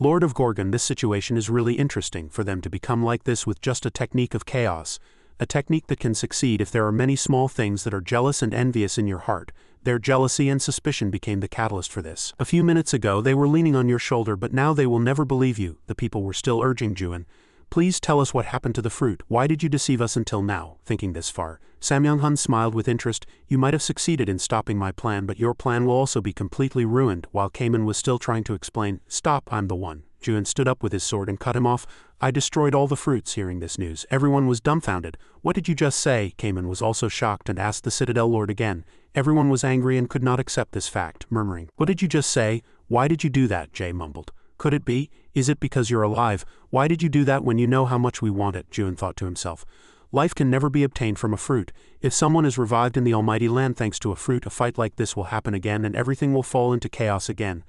Lord of Gorgon, this situation is really interesting for them to become like this with just a technique of chaos. A technique that can succeed if there are many small things that are jealous and envious in your heart. Their jealousy and suspicion became the catalyst for this. A few minutes ago they were leaning on your shoulder, but now they will never believe you. The people were still urging Juin. Please tell us what happened to the fruit. Why did you deceive us until now? Thinking this far, Sam Young-hun smiled with interest. You might have succeeded in stopping my plan, but your plan will also be completely ruined. While Kamen was still trying to explain, Stop, I'm the one. Juin stood up with his sword and cut him off. I destroyed all the fruits. Hearing this news, everyone was dumbfounded. What did you just say? Kamen was also shocked and asked the Citadel Lord again. Everyone was angry and could not accept this fact, murmuring. What did you just say? Why did you do that? Jay mumbled. Could it be? Is it because you're alive? Why did you do that when you know how much we want it? Juin thought to himself. Life can never be obtained from a fruit. If someone is revived in the Almighty Land thanks to a fruit, a fight like this will happen again and everything will fall into chaos again.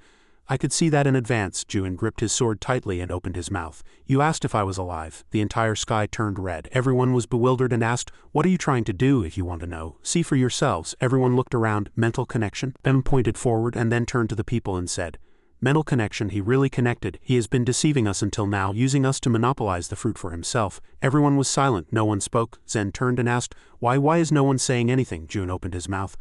I could see that in advance. Juin gripped his sword tightly and opened his mouth. You asked if I was alive. The entire sky turned red. Everyone was bewildered and asked, what are you trying to do if you want to know? See for yourselves. Everyone looked around. Mental connection? Bem pointed forward and then turned to the people and said, Mental connection, he really connected. He has been deceiving us until now, using us to monopolize the fruit for himself. Everyone was silent. No one spoke. Zen turned and asked, Why is no one saying anything? Juin opened his mouth.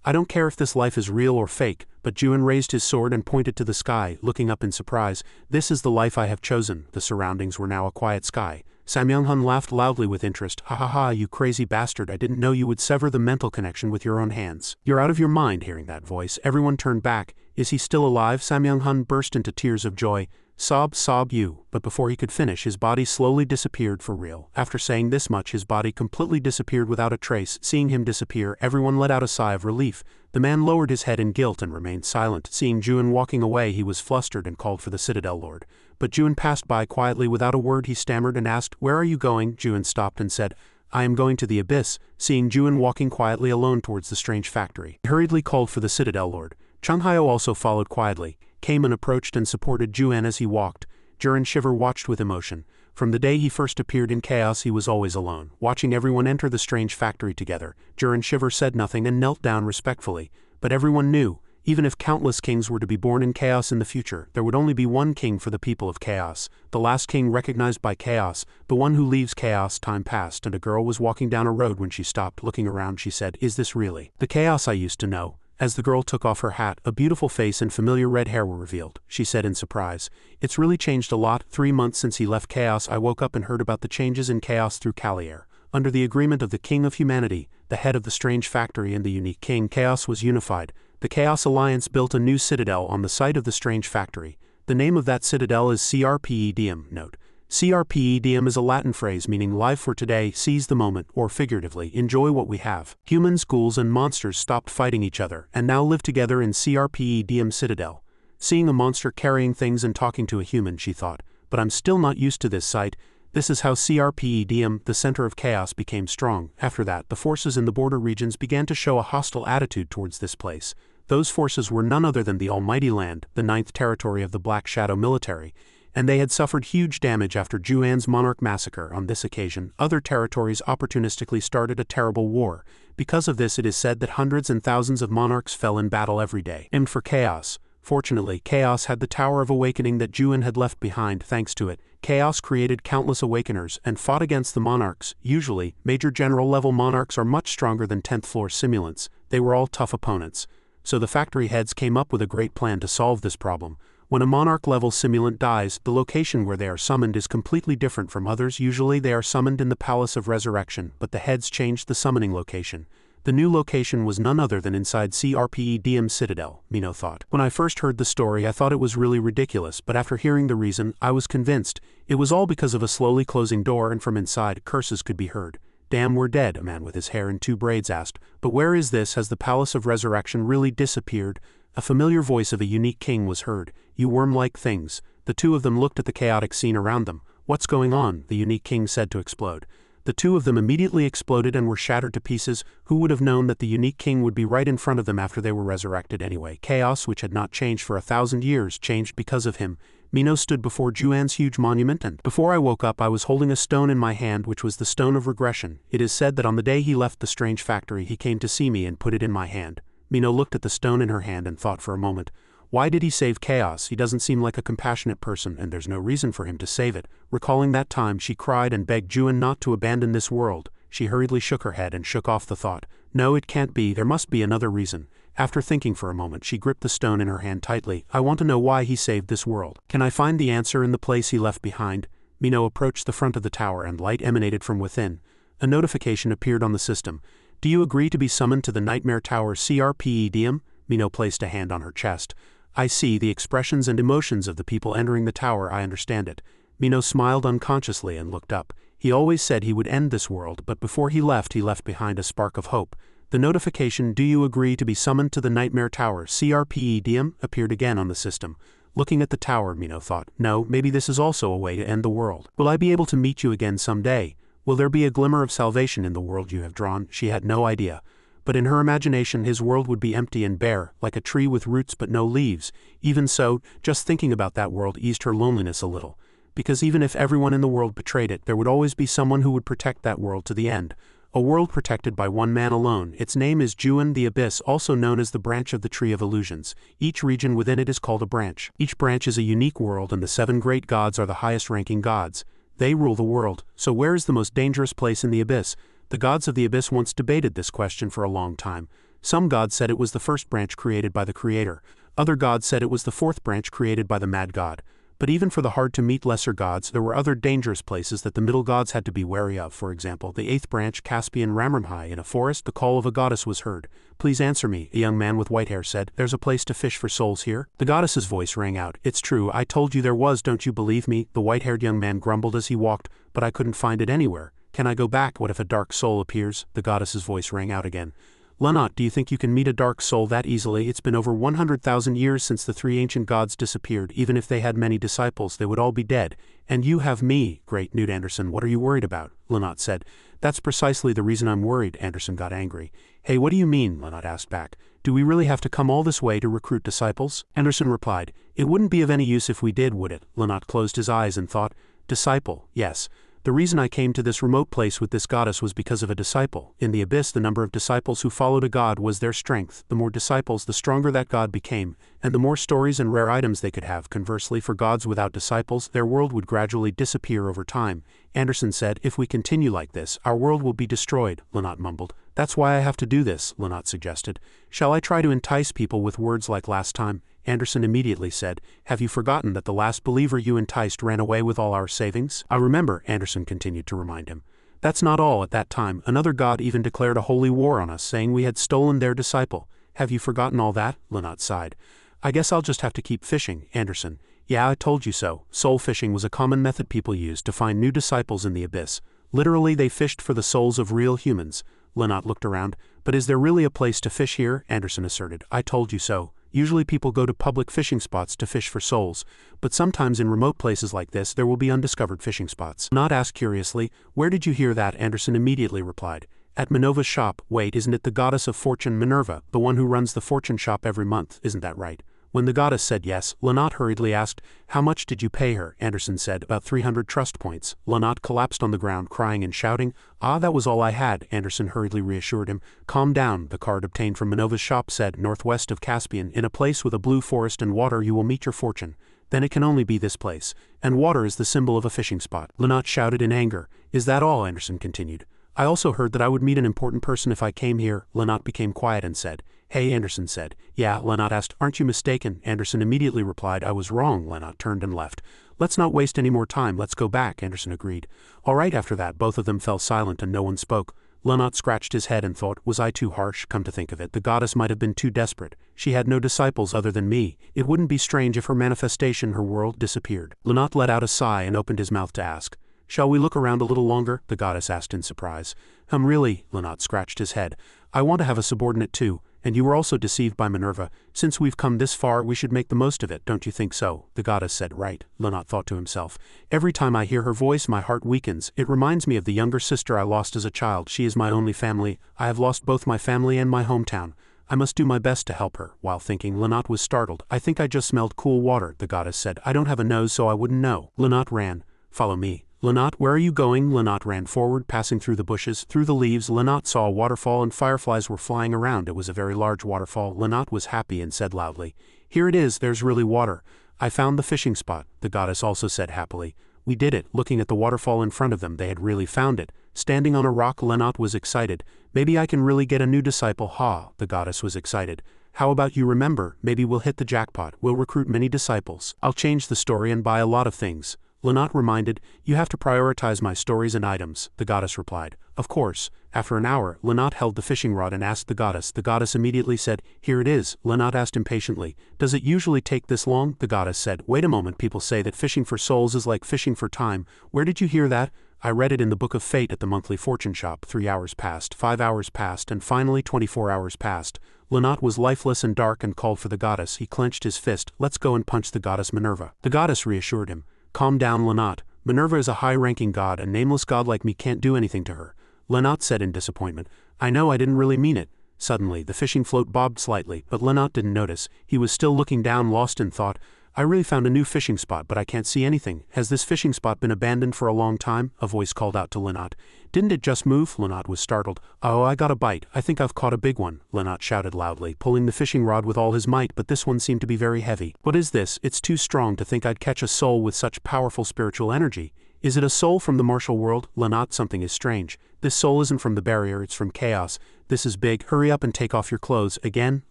I don't care if this life is real or fake, but Juin raised his sword and pointed to the sky, looking up in surprise. This is the life I have chosen. The surroundings were now a quiet sky. Sam Young-hun laughed loudly with interest. Ha ha ha, you crazy bastard, I didn't know you would sever the mental connection with your own hands. You're out of your mind. Hearing that voice, everyone turned back. Is he still alive? Sam Young-hun burst into tears of joy. Sob you. But before he could finish, his body slowly disappeared for real. After saying this much, his body completely disappeared without a trace. Seeing him disappear, everyone let out a sigh of relief. The man lowered his head in guilt and remained silent. Seeing Juin walking away, he was flustered and called for the Citadel Lord. But Juin passed by quietly without a word. He stammered and asked, Where are you going? Juin stopped and said, I am going to the Abyss. Seeing Juin walking quietly alone towards the strange factory, he hurriedly called for the Citadel Lord. Chung Hyo also followed quietly. Kamen approached and supported Juin as he walked. Jurin Shiver watched with emotion. From the day he first appeared in chaos, he was always alone. Watching everyone enter the strange factory together, Jurin Shiver said nothing and knelt down respectfully. But everyone knew, Even if countless kings were to be born in chaos in the future, there would only be one king for the people of chaos, the last king recognized by chaos, the one who leaves chaos. Time passed and a girl was walking down a road. When she stopped, looking around, she said, "Is this really the chaos I used to know?" As the girl took off her hat, a beautiful face and familiar red hair were revealed. She said in surprise, "It's really changed a lot. 3 months since he left chaos, I woke up and heard about the changes in chaos through Kalier. Under the agreement of the King of Humanity, the head of the Strange Factory and the Unique King, chaos was unified. The Chaos Alliance built a new citadel on the site of the Strange Factory. The name of that citadel is CRPEDM. Note: CRPEDM is a Latin phrase meaning live for today, seize the moment, or figuratively, enjoy what we have. Humans, ghouls and monsters stopped fighting each other, and now live together in CRPEDM Citadel." Seeing a monster carrying things and talking to a human, she thought, "But I'm still not used to this sight." This is how CRPEDM, the center of chaos, became strong. After that, the forces in the border regions began to show a hostile attitude towards this place. Those forces were none other than the Almighty Land, the 9th territory of the Black Shadow military, and they had suffered huge damage after Juan's monarch massacre. On this occasion, other territories opportunistically started a terrible war. Because of this, it is said that hundreds and thousands of monarchs fell in battle every day, aimed for chaos. Fortunately, chaos had the Tower of Awakening that Juan had left behind. Thanks to it, chaos created countless awakeners and fought against the monarchs. Usually, major general-level monarchs are much stronger than 10th-floor simulants. They were all tough opponents. So the factory heads came up with a great plan to solve this problem. When a monarch-level simulant dies, the location where they are summoned is completely different from others. Usually they are summoned in the Palace of Resurrection, but the heads changed the summoning location. The new location was none other than inside CRPEDM Citadel, Mino thought. When I first heard the story, I thought it was really ridiculous, but after hearing the reason, I was convinced. It was all because of a slowly closing door, and from inside, curses could be heard. "Damn, we're dead," a man with his hair in 2 braids asked. "But where is this? Has the Palace of Resurrection really disappeared?" A familiar voice of a unique king was heard. "You worm-like things." The two of them looked at the chaotic scene around them. "What's going on?" the unique king said to explode. The two of them immediately exploded and were shattered to pieces. Who would have known that the unique king would be right in front of them after they were resurrected anyway? Chaos, which had not changed for 1,000 years, changed because of him. Mino stood before Juan's huge monument, and before I woke up I was holding a stone in my hand, which was the stone of regression. It is said that on the day he left the strange factory he came to see me and put it in my hand. Mino looked at the stone in her hand and thought for a moment. Why did he save chaos? He doesn't seem like a compassionate person, and there's no reason for him to save it. Recalling that time, she cried and begged Juan not to abandon this world. She hurriedly shook her head and shook off the thought. No, it can't be. There must be another reason. After thinking for a moment, she gripped the stone in her hand tightly. I want to know why he saved this world. Can I find the answer in the place he left behind? Mino approached the front of the tower and light emanated from within. A notification appeared on the system. Do you agree to be summoned to the Nightmare Tower CRPEDM? Mino placed a hand on her chest. I see the expressions and emotions of the people entering the tower. I understand it. Mino smiled unconsciously and looked up. He always said he would end this world, but before he left behind a spark of hope. The notification, do you agree to be summoned to the Nightmare Tower CRPEDM, appeared again on the system. Looking at the tower, Mino thought, no, maybe this is also a way to end the world. Will I be able to meet you again someday? Will there be a glimmer of salvation in the world you have drawn? She had no idea. But in her imagination his world would be empty and bare, like a tree with roots but no leaves. Even so, just thinking about that world eased her loneliness a little. Because even if everyone in the world betrayed it, there would always be someone who would protect that world to the end. A world protected by one man alone. Its name is Juan the Abyss, also known as the branch of the Tree of Illusions. Each region within it is called a branch. Each branch is a unique world, and the 7 great gods are the highest-ranking gods. They rule the world. So where is the most dangerous place in the Abyss? The gods of the Abyss once debated this question for a long time. Some gods said it was the first branch created by the Creator. Other gods said it was the 4th branch created by the Mad God. But even for the hard-to-meet lesser gods, there were other dangerous places that the middle gods had to be wary of. For example, the 8th branch, Caspian Ramramhai. In a forest, the call of a goddess was heard. Please answer me, a young man with white hair said. There's a place to fish for souls here? The goddess's voice rang out. It's true, I told you there was, don't you believe me? The white-haired young man grumbled as he walked, but I couldn't find it anywhere. Can I go back? What if a dark soul appears? The goddess's voice rang out again. Lunot, do you think you can meet a dark soul that easily? It's been over 100,000 years since the 3 ancient gods disappeared. Even if they had many disciples, they would all be dead. And you have me. Great, Newt Anderson, what are you worried about? Lunot said. That's precisely the reason I'm worried. Anderson got angry. Hey, what do you mean? Lunot asked back. Do we really have to come all this way to recruit disciples? Anderson replied. It wouldn't be of any use if we did, would it? Lunot closed his eyes and thought. Disciple, yes. The reason I came to this remote place with this goddess was because of a disciple. In the abyss, the number of disciples who followed a god was their strength. The more disciples, the stronger that god became, and the more stories and rare items they could have. Conversely, for gods without disciples, their world would gradually disappear over time. Anderson said, if we continue like this, our world will be destroyed, Lynott mumbled. That's why I have to do this, Lynott suggested. Shall I try to entice people with words like last time? Anderson immediately said, have you forgotten that the last believer you enticed ran away with all our savings? I remember, Anderson continued to remind him. That's not all. At that time, another god even declared a holy war on us, saying we had stolen their disciple. Have you forgotten all that? Lynott sighed. I guess I'll just have to keep fishing, Anderson. Yeah, I told you so. Soul fishing was a common method people used to find new disciples in the abyss. Literally, they fished for the souls of real humans. Lynott looked around. But is there really a place to fish here? Anderson asserted. I told you so. Usually people go to public fishing spots to fish for souls, but sometimes in remote places like this there will be undiscovered fishing spots. Lynott asked curiously, where did you hear that? Anderson immediately replied, at Minerva's shop. Wait, isn't it the goddess of fortune, Minerva, the one who runs the fortune shop every month, isn't that right? When the goddess said yes, Lynott hurriedly asked, how much did you pay her? Anderson said, about 300 trust points. Lynott collapsed on the ground, crying and shouting. Ah, that was all I had, Anderson hurriedly reassured him. Calm down, the card obtained from Minerva's shop said, northwest of Caspian, in a place with a blue forest and water you will meet your fortune. Then it can only be this place. And water is the symbol of a fishing spot. Lynott shouted in anger. Is that all? Anderson continued. I also heard that I would meet an important person if I came here. Lynott became quiet and said, hey, Anderson said. Yeah, Lynott asked, aren't you mistaken? Anderson immediately replied, I was wrong. Lynott turned and left. Let's not waste any more time, let's go back, Anderson agreed. All right. After that, both of them fell silent and no one spoke. Lynott scratched his head and thought, was I too harsh? Come to think of it, the goddess might have been too desperate. She had no disciples other than me. It wouldn't be strange if her manifestation, her world, disappeared. Lynott let out a sigh and opened his mouth to ask, shall we look around a little longer? The goddess asked in surprise. Really? Lynott scratched his head. I want to have a subordinate too. And you were also deceived by Minerva. Since we've come this far, we should make the most of it, don't you think so? The goddess said. Right, Lynott thought to himself. Every time I hear her voice, my heart weakens. It reminds me of the younger sister I lost as a child. She is my only family. I have lost both my family and my hometown. I must do my best to help her. While thinking, Lynott was startled. I think I just smelled cool water, the goddess said. I don't have a nose, so I wouldn't know. Lynott ran. Follow me. Lynott, where are you going? Lynott ran forward, passing through the bushes. Through the leaves, Lynott saw a waterfall and fireflies were flying around. It was a very large waterfall. Lynott was happy and said loudly, here it is, there's really water. I found the fishing spot, the goddess also said happily. We did it. Looking at the waterfall in front of them, they had really found it. Standing on a rock, Lynott was excited. Maybe I can really get a new disciple. Ha, the goddess was excited. How about you remember? Maybe we'll hit the jackpot. We'll recruit many disciples. I'll change the story and buy a lot of things. Lynott reminded, you have to prioritize my stories and items, the goddess replied. Of course. After an hour, Lynott held the fishing rod and asked the goddess. The goddess immediately said, here it is. Lynott asked impatiently, does it usually take this long? The goddess said, wait a moment, people say that fishing for souls is like fishing for time. Where did you hear that? I read it in the Book of Fate at the monthly fortune shop. 3 hours passed, 5 hours passed, and finally 24 hours passed. Lynott was lifeless and dark and called for the goddess. He clenched his fist. Let's go and punch the goddess Minerva. The goddess reassured him. Calm down, Lynott. Minerva is a high-ranking god. A nameless god like me can't do anything to her. Lynott said in disappointment. I know, I didn't really mean it. Suddenly, the fishing float bobbed slightly, but Lynott didn't notice. He was still looking down, lost in thought. I really found a new fishing spot, but I can't see anything. Has this fishing spot been abandoned for a long time? A voice called out to Lynott. Didn't it just move? Lynott was startled. Oh, I got a bite. I think I've caught a big one, Lynott shouted loudly, pulling the fishing rod with all his might, but this one seemed to be very heavy. What is this? It's too strong to think I'd catch a soul with such powerful spiritual energy. Is it a soul from the martial world? Lynott, something is strange. This soul isn't from the barrier, it's from chaos. This is big. Hurry up and take off your clothes. Again?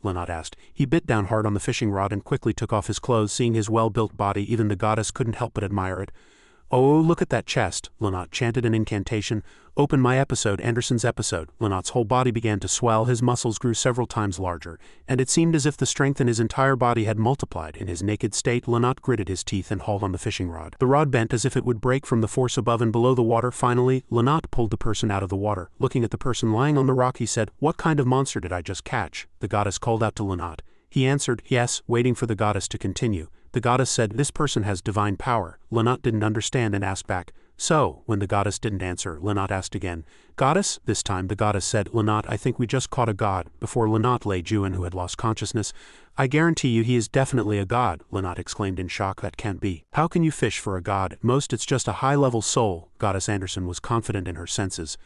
Lynott asked. He bit down hard on the fishing rod and quickly took off his clothes. Seeing his well-built body, even the goddess couldn't help but admire it. Oh, look at that chest, Lynott chanted an incantation. Open my episode, Anderson's episode. Lynott's whole body began to swell, his muscles grew several times larger, and it seemed as if the strength in his entire body had multiplied. In his naked state, Lynott gritted his teeth and hauled on the fishing rod. The rod bent as if it would break from the force above and below the water. Finally, Lynott pulled the person out of the water. Looking at the person lying on the rock, he said, "What kind of monster did I just catch?" The goddess called out to Lynott. He answered, "Yes," waiting for the goddess to continue. The goddess said, "This person has divine power." Lynott didn't understand and asked back, So, when the goddess didn't answer, Lanat asked again, "Goddess?" This time the goddess said, "Lanat, I think we just caught a god." Before Lanat lay Juin, who had lost consciousness. "I guarantee you he is definitely a god," Lanat exclaimed in shock. "That can't be. How can you fish for a god? At most it's just a high-level soul." Goddess Anderson was confident in her senses.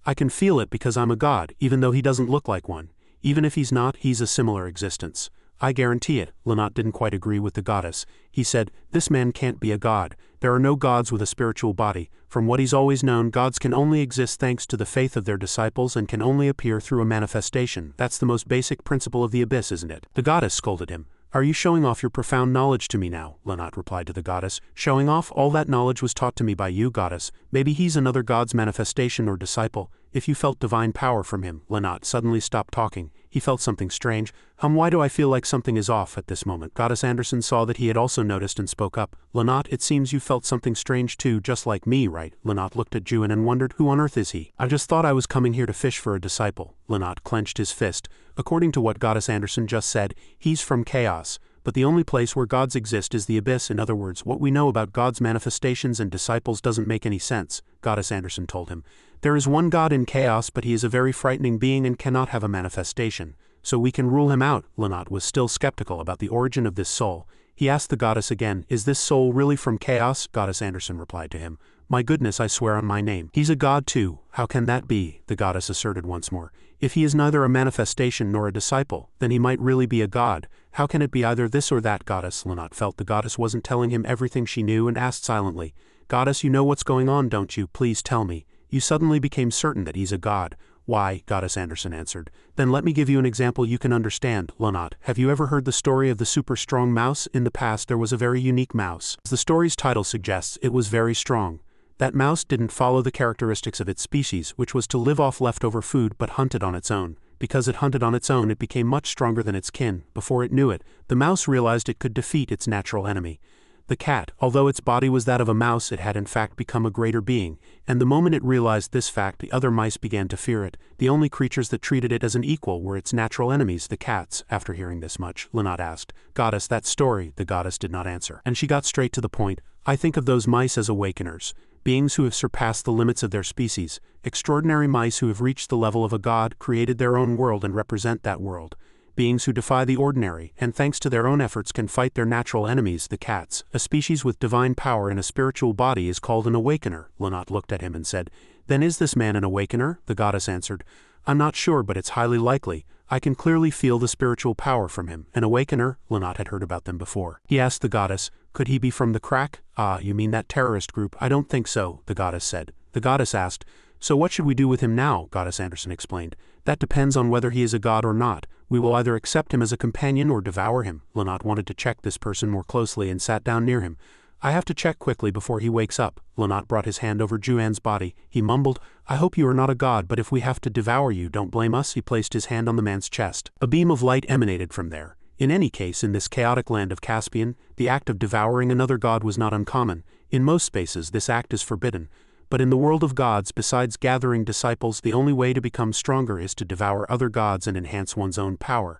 "I can feel it because I'm a god, even though he doesn't look like one. Even if he's not, he's a similar existence." "I guarantee it." Lanat didn't quite agree with the goddess. He said, "This man can't be a god. There are no gods with a spiritual body. From what he's always known, gods can only exist thanks to the faith of their disciples and can only appear through a manifestation. That's the most basic principle of the abyss, isn't it?" The goddess scolded him. "Are you showing off your profound knowledge to me now?" Lanat replied to the goddess. "Showing off? All that knowledge was taught to me by you, goddess. Maybe he's another god's manifestation or disciple. If you felt divine power from him." Lanat suddenly stopped talking. He felt something strange. Why do I feel like something is off at this moment?" Goddess Anderson saw that he had also noticed and spoke up. "Lanat, it seems you felt something strange too, just like me, right?" Lanat looked at Juin and wondered, "Who on earth is he?" "I just thought I was coming here to fish for a disciple." Lanat clenched his fist. "According to what Goddess Anderson just said, he's from chaos. But the only place where gods exist is the abyss. In other words, what we know about God's manifestations and disciples doesn't make any sense," Goddess Anderson told him. "There is one God in chaos, but he is a very frightening being and cannot have a manifestation. So we can rule him out." Lanat was still skeptical about the origin of this soul. He asked the goddess again, "Is this soul really from chaos?" Goddess Anderson replied to him, "My goodness, I swear on my name. He's a god too." "How can that be?" the goddess asserted once more. "If he is neither a manifestation nor a disciple, then he might really be a god. How can it be either this or that, goddess?" Lanat felt the goddess wasn't telling him everything she knew and asked silently, "Goddess, you know what's going on, don't you? Please tell me. You suddenly became certain that he's a god." "Why?" Goddess Anderson answered. "Then let me give you an example you can understand, Lanat. Have you ever heard the story of the super strong mouse? In the past there was a very unique mouse. As the story's title suggests, it was very strong. That mouse didn't follow the characteristics of its species, which was to live off leftover food, but hunted on its own. Because it hunted on its own, it became much stronger than its kin. Before it knew it, the mouse realized it could defeat its natural enemy, the cat. Although its body was that of a mouse, it had in fact become a greater being, and the moment it realized this fact, the other mice began to fear it. The only creatures that treated it as an equal were its natural enemies, the cats." After hearing this much, Lanat asked, "Goddess, that story?" The goddess did not answer, and she got straight to the point. "I think of those mice as awakeners. Beings who have surpassed the limits of their species, extraordinary mice who have reached the level of a god, created their own world and represent that world. Beings who defy the ordinary, and thanks to their own efforts can fight their natural enemies, the cats. A species with divine power in a spiritual body is called an awakener." Lanat looked at him and said, "Then is this man an awakener?" The goddess answered, "I'm not sure, but it's highly likely. I can clearly feel the spiritual power from him." An awakener? Lanat had heard about them before. He asked the goddess, "Could he be from the crack?" "Ah, you mean that terrorist group?" "I don't think so," the goddess said. The goddess asked, "So what should we do with him now?" Goddess Anderson explained. "That depends on whether he is a god or not. We will either accept him as a companion or devour him." Lanat wanted to check this person more closely and sat down near him. "I have to check quickly before he wakes up." Lanat brought his hand over Juan's body. He mumbled, "I hope you are not a god, but if we have to devour you, don't blame us." He placed his hand on the man's chest. A beam of light emanated from there. In any case, in this chaotic land of Caspian, the act of devouring another god was not uncommon. In most spaces, this act is forbidden. But in the world of gods, besides gathering disciples, the only way to become stronger is to devour other gods and enhance one's own power.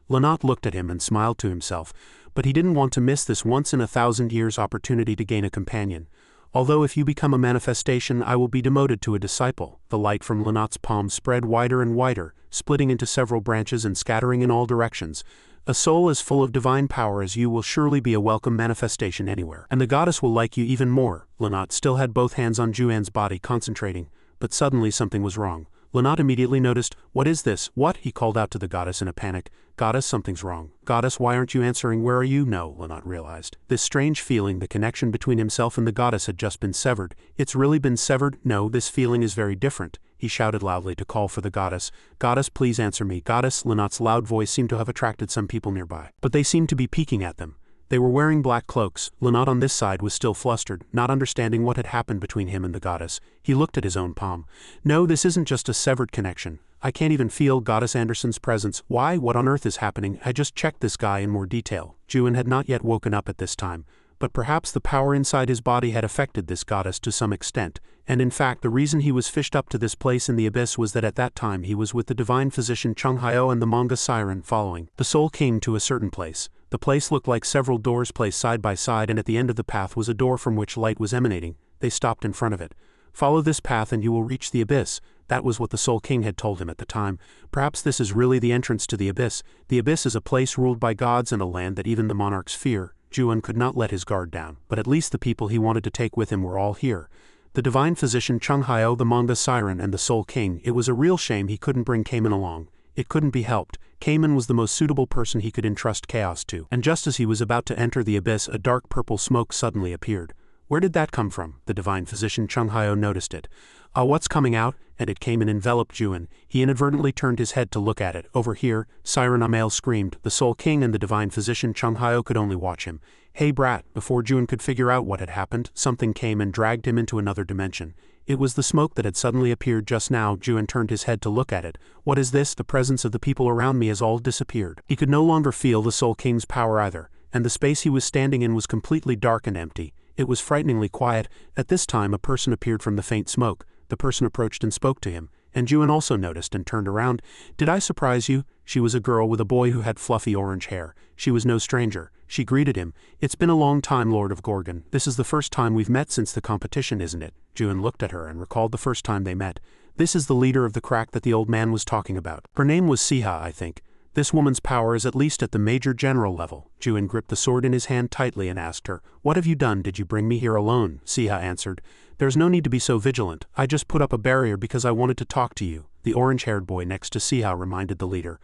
Lanat looked at him and smiled to himself, but he didn't want to miss this once-in-a-thousand-years opportunity to gain a companion. "Although if you become a manifestation, I will be demoted to a disciple." The light from Lanat's palm spread wider and wider, splitting into several branches and scattering in all directions. "A soul as full of divine power as you will surely be a welcome manifestation anywhere. And the goddess will like you even more." Lanat still had both hands on Juan's body, concentrating, but suddenly something was wrong. Lanat immediately noticed, "What is this? What?" he called out to the goddess in a panic. "Goddess, something's wrong." "Goddess, why aren't you answering? Where are you?" "No," Lanat realized. This strange feeling, the connection between himself and the goddess had just been severed. "It's really been severed? No, this feeling is very different." He shouted loudly to call for the goddess. "Goddess, please answer me." "Goddess." Lanat's loud voice seemed to have attracted some people nearby, but they seemed to be peeking at them. They were wearing black cloaks. Lanat on this side was still flustered, not understanding what had happened between him and the goddess. He looked at his own palm. "No, this isn't just a severed connection. I can't even feel Goddess Anderson's presence. Why? What on earth is happening? I just checked this guy in more detail." Juin had not yet woken up at this time, but perhaps the power inside his body had affected this goddess to some extent, and in fact the reason he was fished up to this place in the abyss was that at that time he was with the divine physician Chung Hyo and the manga siren following. The soul came to a certain place. The place looked like several doors placed side by side, and at the end of the path was a door from which light was emanating. They stopped in front of it. Follow this path and you will reach the abyss. That was what the Soul King had told him at the time. Perhaps this is really the entrance to the abyss. The abyss is a place ruled by gods and a land that even the monarchs fear. Juan could not let his guard down, but at least the people he wanted to take with him were all here. The divine physician Chung Hyo, the manga siren, and the Soul King. It was a real shame he couldn't bring Cayman along. It couldn't be helped. Cayman was the most suitable person he could entrust chaos to. And just as he was about to enter the abyss, a dark purple smoke suddenly appeared. Where did that come from? The divine physician Chung Hyo noticed it. What's coming out? And it came and enveloped Juan. He inadvertently turned his head to look at it. Over here, Siren Amael screamed. The Soul King and the divine physician Chung Hyo could only watch him. Hey brat, before Juan could figure out what had happened, something came and dragged him into another dimension. It was the smoke that had suddenly appeared just now. Juan turned his head to look at it. What is this? The presence of the people around me has all disappeared. He could no longer feel the Soul King's power either, and the space he was standing in was completely dark and empty. It was frighteningly quiet. At this time a person appeared from the faint smoke. The person approached and spoke to him, and Juan also noticed and turned around. Did I surprise you? She was a girl with a boy who had fluffy orange hair. She was no stranger. She greeted him. It's been a long time, Lord of Gorgon. This is the first time we've met since the competition, isn't it? Juan looked at her and recalled the first time they met. This is the leader of the crack that the old man was talking about. Her name was Siha, I think. This woman's power is at least at the Major General level. Juan gripped the sword in his hand tightly and asked her, What have you done? Did you bring me here alone? Siha answered, There's no need to be so vigilant. I just put up a barrier because I wanted to talk to you. The orange-haired boy next to Siha reminded the leader.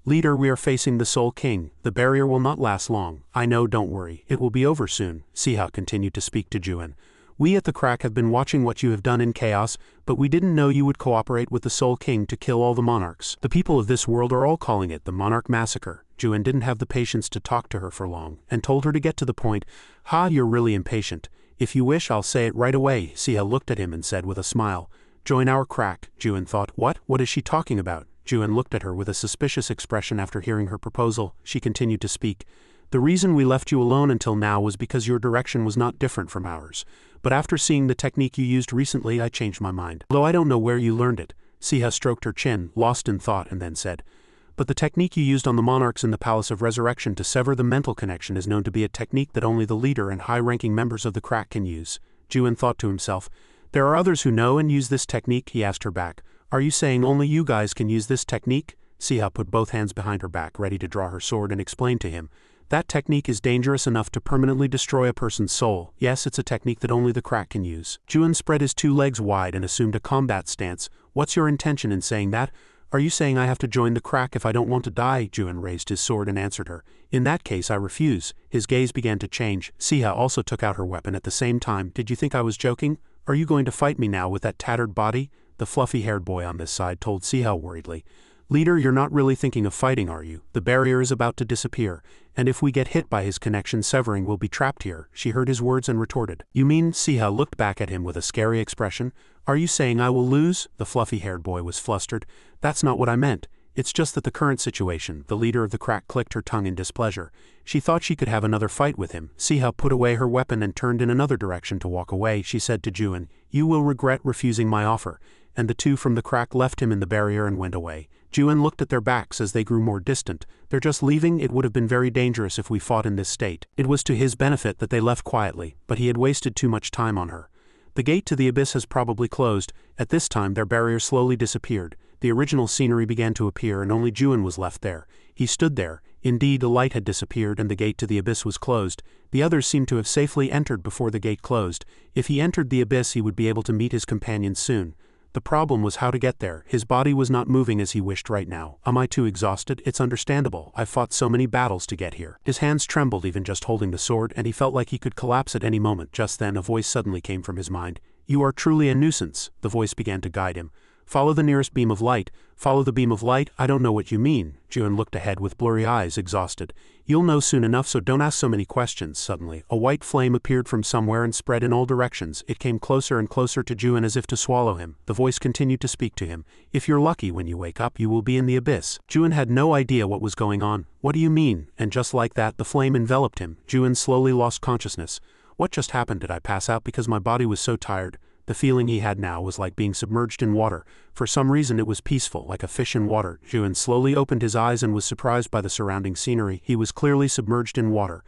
Leader, we are facing the Soul King. The barrier will not last long. I know, don't worry. It will be over soon. Siha continued to speak to Juan. We at the crack have been watching what you have done in chaos, but we didn't know you would cooperate with the Soul King to kill all the monarchs. The people of this world are all calling it the Monarch Massacre. Juan didn't have the patience to talk to her for long, and told her to get to the point. You're really impatient. If you wish, I'll say it right away. Siha looked at him and said with a smile, Join our crack. Juan thought, What is she talking about? Juan looked at her with a suspicious expression after hearing her proposal. She continued to speak. The reason we left you alone until now was because your direction was not different from ours. But after seeing the technique you used recently, I changed my mind. Though I don't know where you learned it. Siha stroked her chin, lost in thought, and then said, But the technique you used on the monarchs in the Palace of Resurrection to sever the mental connection is known to be a technique that only the leader and high-ranking members of the crack can use. Juan thought to himself, There are others who know and use this technique, he asked her back. Are you saying only you guys can use this technique? Siha put both hands behind her back, ready to draw her sword, and explained to him. That technique is dangerous enough to permanently destroy a person's soul. Yes, it's a technique that only the crack can use. Juan spread his two legs wide and assumed a combat stance. What's your intention in saying that? Are you saying I have to join the crack if I don't want to die? Juan raised his sword and answered her. In that case, I refuse. His gaze began to change. Siha also took out her weapon at the same time. Did you think I was joking? Are you going to fight me now with that tattered body? The fluffy-haired boy on this side told Siha worriedly. Leader, you're not really thinking of fighting, are you? The barrier is about to disappear, and if we get hit by his connection severing, we'll be trapped here. She heard his words and retorted. You mean? Siha looked back at him with a scary expression. Are you saying I will lose? The fluffy-haired boy was flustered. That's not what I meant. It's just that the current situation, the leader of the crack clicked her tongue in displeasure. She thought she could have another fight with him. Siha put away her weapon and turned in another direction to walk away. She said to Juan, You will regret refusing my offer. And the two from the crack left him in the barrier and went away. Juan looked at their backs as they grew more distant. They're just leaving. It would have been very dangerous if we fought in this state. It was to his benefit that they left quietly, but he had wasted too much time on her. The gate to the abyss has probably closed. At this time their barrier slowly disappeared. The original scenery began to appear and only Juan was left there. He stood there. Indeed, the light had disappeared and the gate to the abyss was closed. The others seemed to have safely entered before the gate closed. If he entered the abyss, he would be able to meet his companions soon. The problem was how to get there. His body was not moving as he wished right now. Am I too exhausted? It's understandable. I've fought so many battles to get here. His hands trembled even just holding the sword, and he felt like he could collapse at any moment. Just then a voice suddenly came from his mind. You are truly a nuisance. The voice began to guide him. Follow the nearest beam of light. Follow the beam of light. I don't know what you mean. Juan looked ahead with blurry eyes, exhausted. You'll know soon enough, so don't ask so many questions. Suddenly, a white flame appeared from somewhere and spread in all directions. It came closer and closer to Juan as if to swallow him. The voice continued to speak to him. If you're lucky when you wake up, you will be in the abyss. Juan had no idea what was going on. What do you mean? And just like that, the flame enveloped him. Juan slowly lost consciousness. What just happened? Did I pass out because my body was so tired? The feeling he had now was like being submerged in water. For some reason it was peaceful, like a fish in water. Juan slowly opened his eyes and was surprised by the surrounding scenery. He was clearly submerged in water.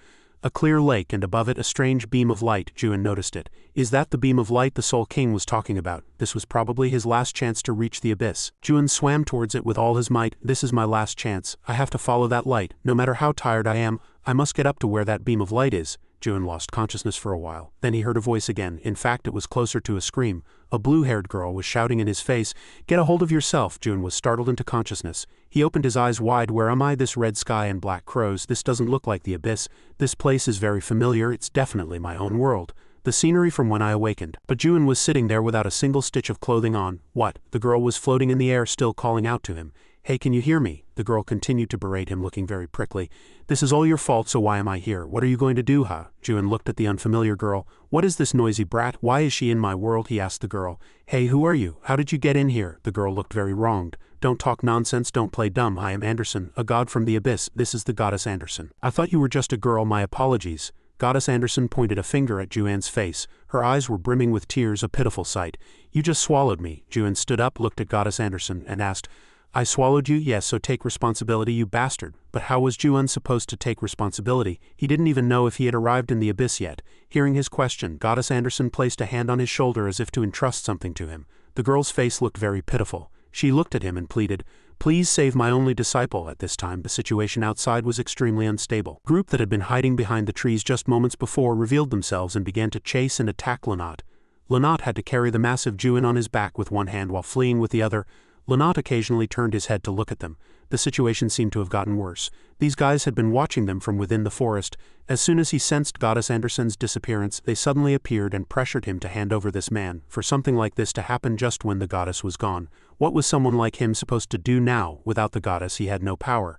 A clear lake and above it a strange beam of light. Juin noticed it. Is that the beam of light the Soul King was talking about? This was probably his last chance to reach the abyss. Juin swam towards it with all his might. This is my last chance. I have to follow that light. No matter how tired I am, I must get up to where that beam of light is. Juin lost consciousness for a while. Then he heard a voice again. In fact, it was closer to a scream. A blue-haired girl was shouting in his face, "Get a hold of yourself!" Juin was startled into consciousness. He opened his eyes wide. Where am I? This red sky and black crows. This doesn't look like the abyss. This place is very familiar. It's definitely my own world. The scenery from when I awakened. But Juin was sitting there without a single stitch of clothing on. What? The girl was floating in the air, still calling out to him. "Hey, can you hear me?" The girl continued to berate him, looking very prickly. "This is all your fault, so why am I here? What are you going to do, huh?" Juin looked at the unfamiliar girl. "What is this noisy brat? Why is she in my world?" he asked the girl. "Hey, who are you? How did you get in here?" The girl looked very wronged. "Don't talk nonsense, don't play dumb. I am Anderson, a god from the abyss. This is the goddess Anderson." "I thought you were just a girl, my apologies." Goddess Anderson pointed a finger at Juin's face. Her eyes were brimming with tears, a pitiful sight. "You just swallowed me." Juin stood up, looked at Goddess Anderson, and asked, "I swallowed you? Yes, so take responsibility, you bastard." But how was Juin supposed to take responsibility? He didn't even know if he had arrived in the abyss yet. Hearing his question, Goddess Anderson placed a hand on his shoulder as if to entrust something to him. The girl's face looked very pitiful. She looked at him and pleaded, "Please save my only disciple." At this time, the situation outside was extremely unstable. The group that had been hiding behind the trees just moments before revealed themselves and began to chase and attack Lynott. Lynott had to carry the massive Juin on his back with one hand while fleeing with the other. Lynott occasionally turned his head to look at them. The situation seemed to have gotten worse. These guys had been watching them from within the forest. As soon as he sensed Goddess Anderson's disappearance, they suddenly appeared and pressured him to hand over this man. For something like this to happen just when the goddess was gone, what was someone like him supposed to do now? Without the goddess, he had no power.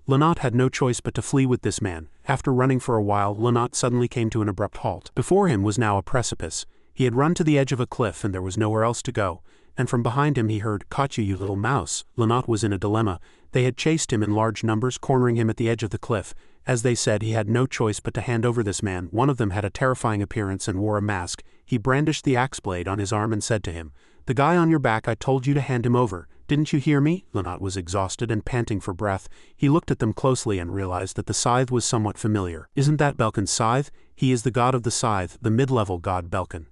Lynott had no choice but to flee with this man. After running for a while, Lynott suddenly came to an abrupt halt. Before him was now a precipice. He had run to the edge of a cliff and there was nowhere else to go. And from behind him he heard, "Caught you, you little mouse." Lynott was in a dilemma. They had chased him in large numbers, cornering him at the edge of the cliff. As they said, he had no choice but to hand over this man. One of them had a terrifying appearance and wore a mask. He brandished the axe blade on his arm and said to him, "The guy on your back, I told you to hand him over. Didn't you hear me?" Lynott was exhausted and panting for breath. He looked at them closely and realized that the scythe was somewhat familiar. "Isn't that Belkan's scythe? He is the god of the scythe, the mid-level god Belkan.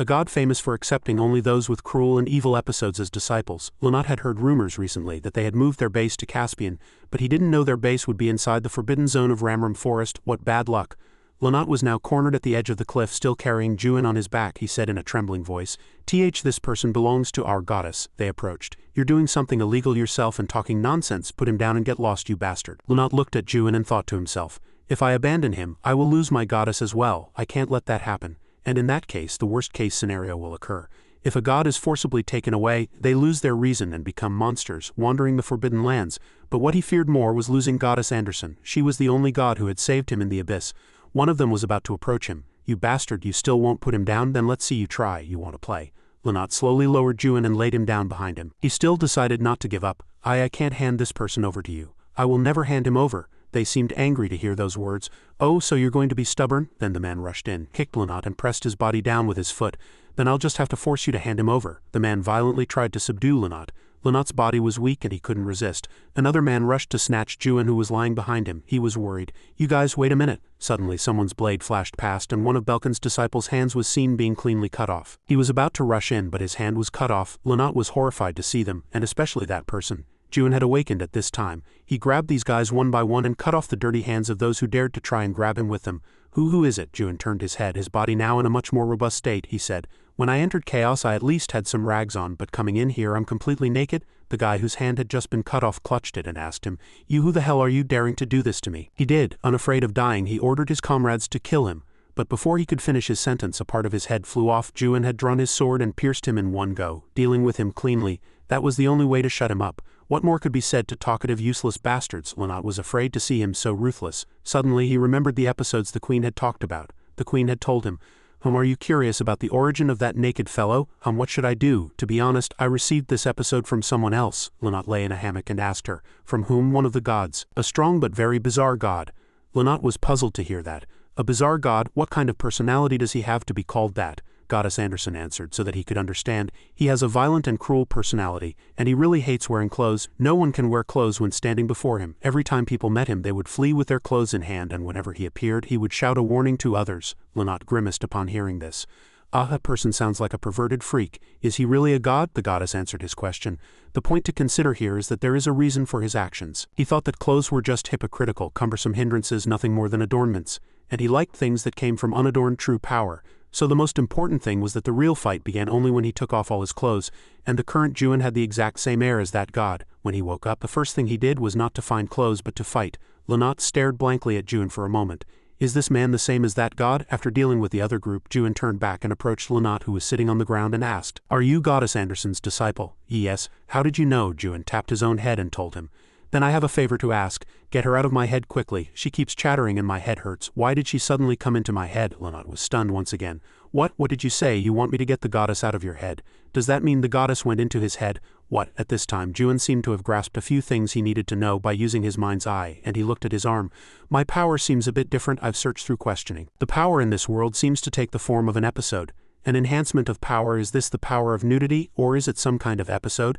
A god famous for accepting only those with cruel and evil episodes as disciples." Lynott had heard rumors recently that they had moved their base to Caspian, but he didn't know their base would be inside the forbidden zone of Ramram Forest. What bad luck. Lynott was now cornered at the edge of the cliff, still carrying Juin on his back. He said in a trembling voice, "This person belongs to our goddess." They approached. "You're doing something illegal yourself and talking nonsense. Put him down and get lost, you bastard." Lynott looked at Juin and thought to himself, "If I abandon him, I will lose my goddess as well. I can't let that happen. And in that case, the worst-case scenario will occur. If a god is forcibly taken away, they lose their reason and become monsters, wandering the forbidden lands." But what he feared more was losing Goddess Anderson. She was the only god who had saved him in the abyss. One of them was about to approach him. "You bastard, you still won't put him down? Then let's see you try. You want to play." Lynott slowly lowered Juin and laid him down behind him. He still decided not to give up. I can't hand this person over to you. I will never hand him over." They seemed angry to hear those words. "Oh, so you're going to be stubborn?" Then the man rushed in, kicked Lynott and pressed his body down with his foot. "Then I'll just have to force you to hand him over." The man violently tried to subdue Lynott. Lynott's body was weak and he couldn't resist. Another man rushed to snatch Juin, who was lying behind him. He was worried. "You guys, wait a minute." Suddenly someone's blade flashed past and one of Belkan's disciples' hands was seen being cleanly cut off. He was about to rush in, but his hand was cut off. Lynott was horrified to see them, and especially that person. Juin had awakened at this time. He grabbed these guys one by one and cut off the dirty hands of those who dared to try and grab him with them. Who is it?" Juin turned his head, his body now in a much more robust state. He said, "When I entered Chaos I at least had some rags on, but coming in here I'm completely naked." The guy whose hand had just been cut off clutched it and asked him, "You, who the hell are you daring to do this to me?" He did. Unafraid of dying, he ordered his comrades to kill him. But before he could finish his sentence, a part of his head flew off. Juin had drawn his sword and pierced him in one go, dealing with him cleanly. That was the only way to shut him up. What more could be said to talkative, useless bastards? Lynott was afraid to see him so ruthless. Suddenly he remembered the episodes the Queen had talked about. The Queen had told him, Are you curious about the origin of that naked fellow? What should I do? To be honest, I received this episode from someone else." Lynott lay in a hammock and asked her, "From whom?" "One of the gods. A strong but very bizarre god." Lynott was puzzled to hear that. A bizarre god? What kind of personality does he have to be called that? Goddess Anderson answered so that he could understand. He has a violent and cruel personality, and he really hates wearing clothes. No one can wear clothes when standing before him. Every time people met him they would flee with their clothes in hand, and whenever he appeared he would shout a warning to others. Lanat grimaced upon hearing this. That person sounds like a perverted freak. Is he really a god? The goddess answered his question. The point to consider here is that there is a reason for his actions. He thought that clothes were just hypocritical, cumbersome hindrances, nothing more than adornments, and he liked things that came from unadorned true power. So the most important thing was that the real fight began only when he took off all his clothes, and the current Juin had the exact same air as that god. When he woke up, the first thing he did was not to find clothes but to fight. Lanat stared blankly at Juin for a moment. Is this man the same as that god? After dealing with the other group, Juin turned back and approached Lanat, who was sitting on the ground, and asked, "Are you Goddess Anderson's disciple?" "Yes." "How did you know?" Juin tapped his own head and told him. "Then I have a favor to ask. Get her out of my head quickly. She keeps chattering and my head hurts." "Why did she suddenly come into my head?" Lanat was stunned once again. What did you say? You want me to get the goddess out of your head? Does that mean the goddess went into his head?" What? At this time, Juin seemed to have grasped a few things he needed to know by using his mind's eye, and he looked at his arm. "My power seems a bit different. I've searched through questioning. The power in this world seems to take the form of an episode. An enhancement of power. Is this the power of nudity, or is it some kind of episode?"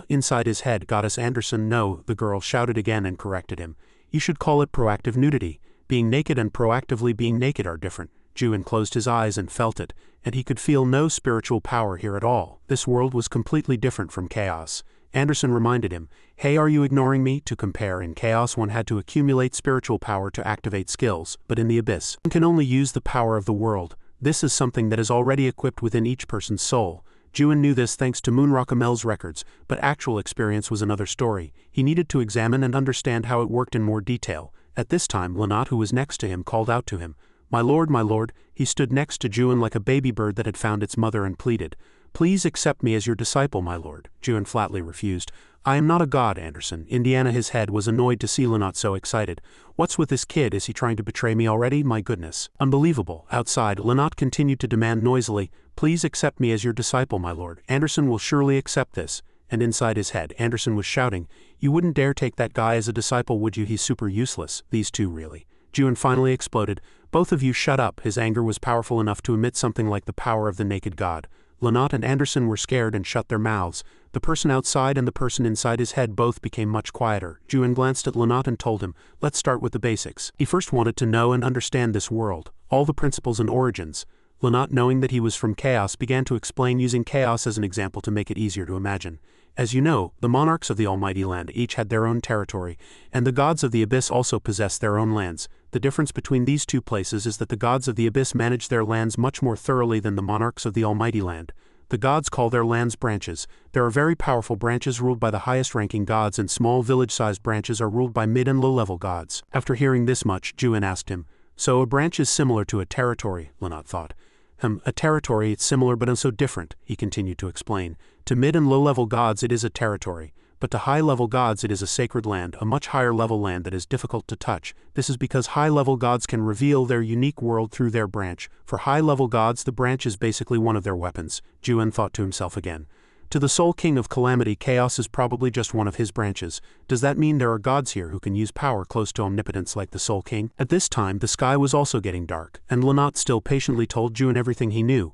Inside his head, Goddess Anderson. "No," the girl shouted again and corrected him. "You should call it proactive nudity. Being naked and proactively being naked are different." Juin closed his eyes and felt it, and he could feel no spiritual power here at all. This world was completely different from chaos. Anderson reminded him, "Hey, are you ignoring me?" To compare, in chaos one had to accumulate spiritual power to activate skills, but in the abyss, one can only use the power of the world. This is something that is already equipped within each person's soul. Juin knew this thanks to Moonrockamel's records, but actual experience was another story. He needed to examine and understand how it worked in more detail. At this time, Lanat, who was next to him, called out to him, my lord, my lord." He stood next to Juin like a baby bird that had found its mother and pleaded, "Please accept me as your disciple, my lord." Juin flatly refused. "I am not a god, Anderson." Indiana, his head, was annoyed to see Lanat so excited. "What's with this kid? Is he trying to betray me already? My goodness. Unbelievable." Outside, Lanat continued to demand noisily, "Please accept me as your disciple, my lord. Anderson will surely accept this." And inside his head, Anderson was shouting, "You wouldn't dare take that guy as a disciple, would you? He's super useless. These two really." Juin finally exploded. "Both of you shut up." His anger was powerful enough to emit something like the power of the naked god. Lanat and Anderson were scared and shut their mouths. The person outside and the person inside his head both became much quieter. Juin glanced at Lanat and told him, "Let's start with the basics." He first wanted to know and understand this world, all the principles and origins. Lanat, knowing that he was from chaos, began to explain using chaos as an example to make it easier to imagine. As you know, the monarchs of the Almighty Land each had their own territory, and the gods of the Abyss also possessed their own lands. The difference between these two places is that the gods of the Abyss manage their lands much more thoroughly than the monarchs of the Almighty Land. The gods call their lands branches. There are very powerful branches ruled by the highest-ranking gods, and small village-sized branches are ruled by mid- and low-level gods. After hearing this much, Juin asked him, "So a branch is similar to a territory?" Lanat thought. A territory, it's similar but also different," he continued to explain. "To mid- and low-level gods it is a territory, but to high-level gods it is a sacred land, a much higher-level land that is difficult to touch. This is because high-level gods can reveal their unique world through their branch. For high-level gods, the branch is basically one of their weapons." Juin thought to himself again. "To the Soul King of Calamity, chaos is probably just one of his branches. Does that mean there are gods here who can use power close to omnipotence like the Soul King?" At this time, the sky was also getting dark, and Lanat still patiently told Juin everything he knew.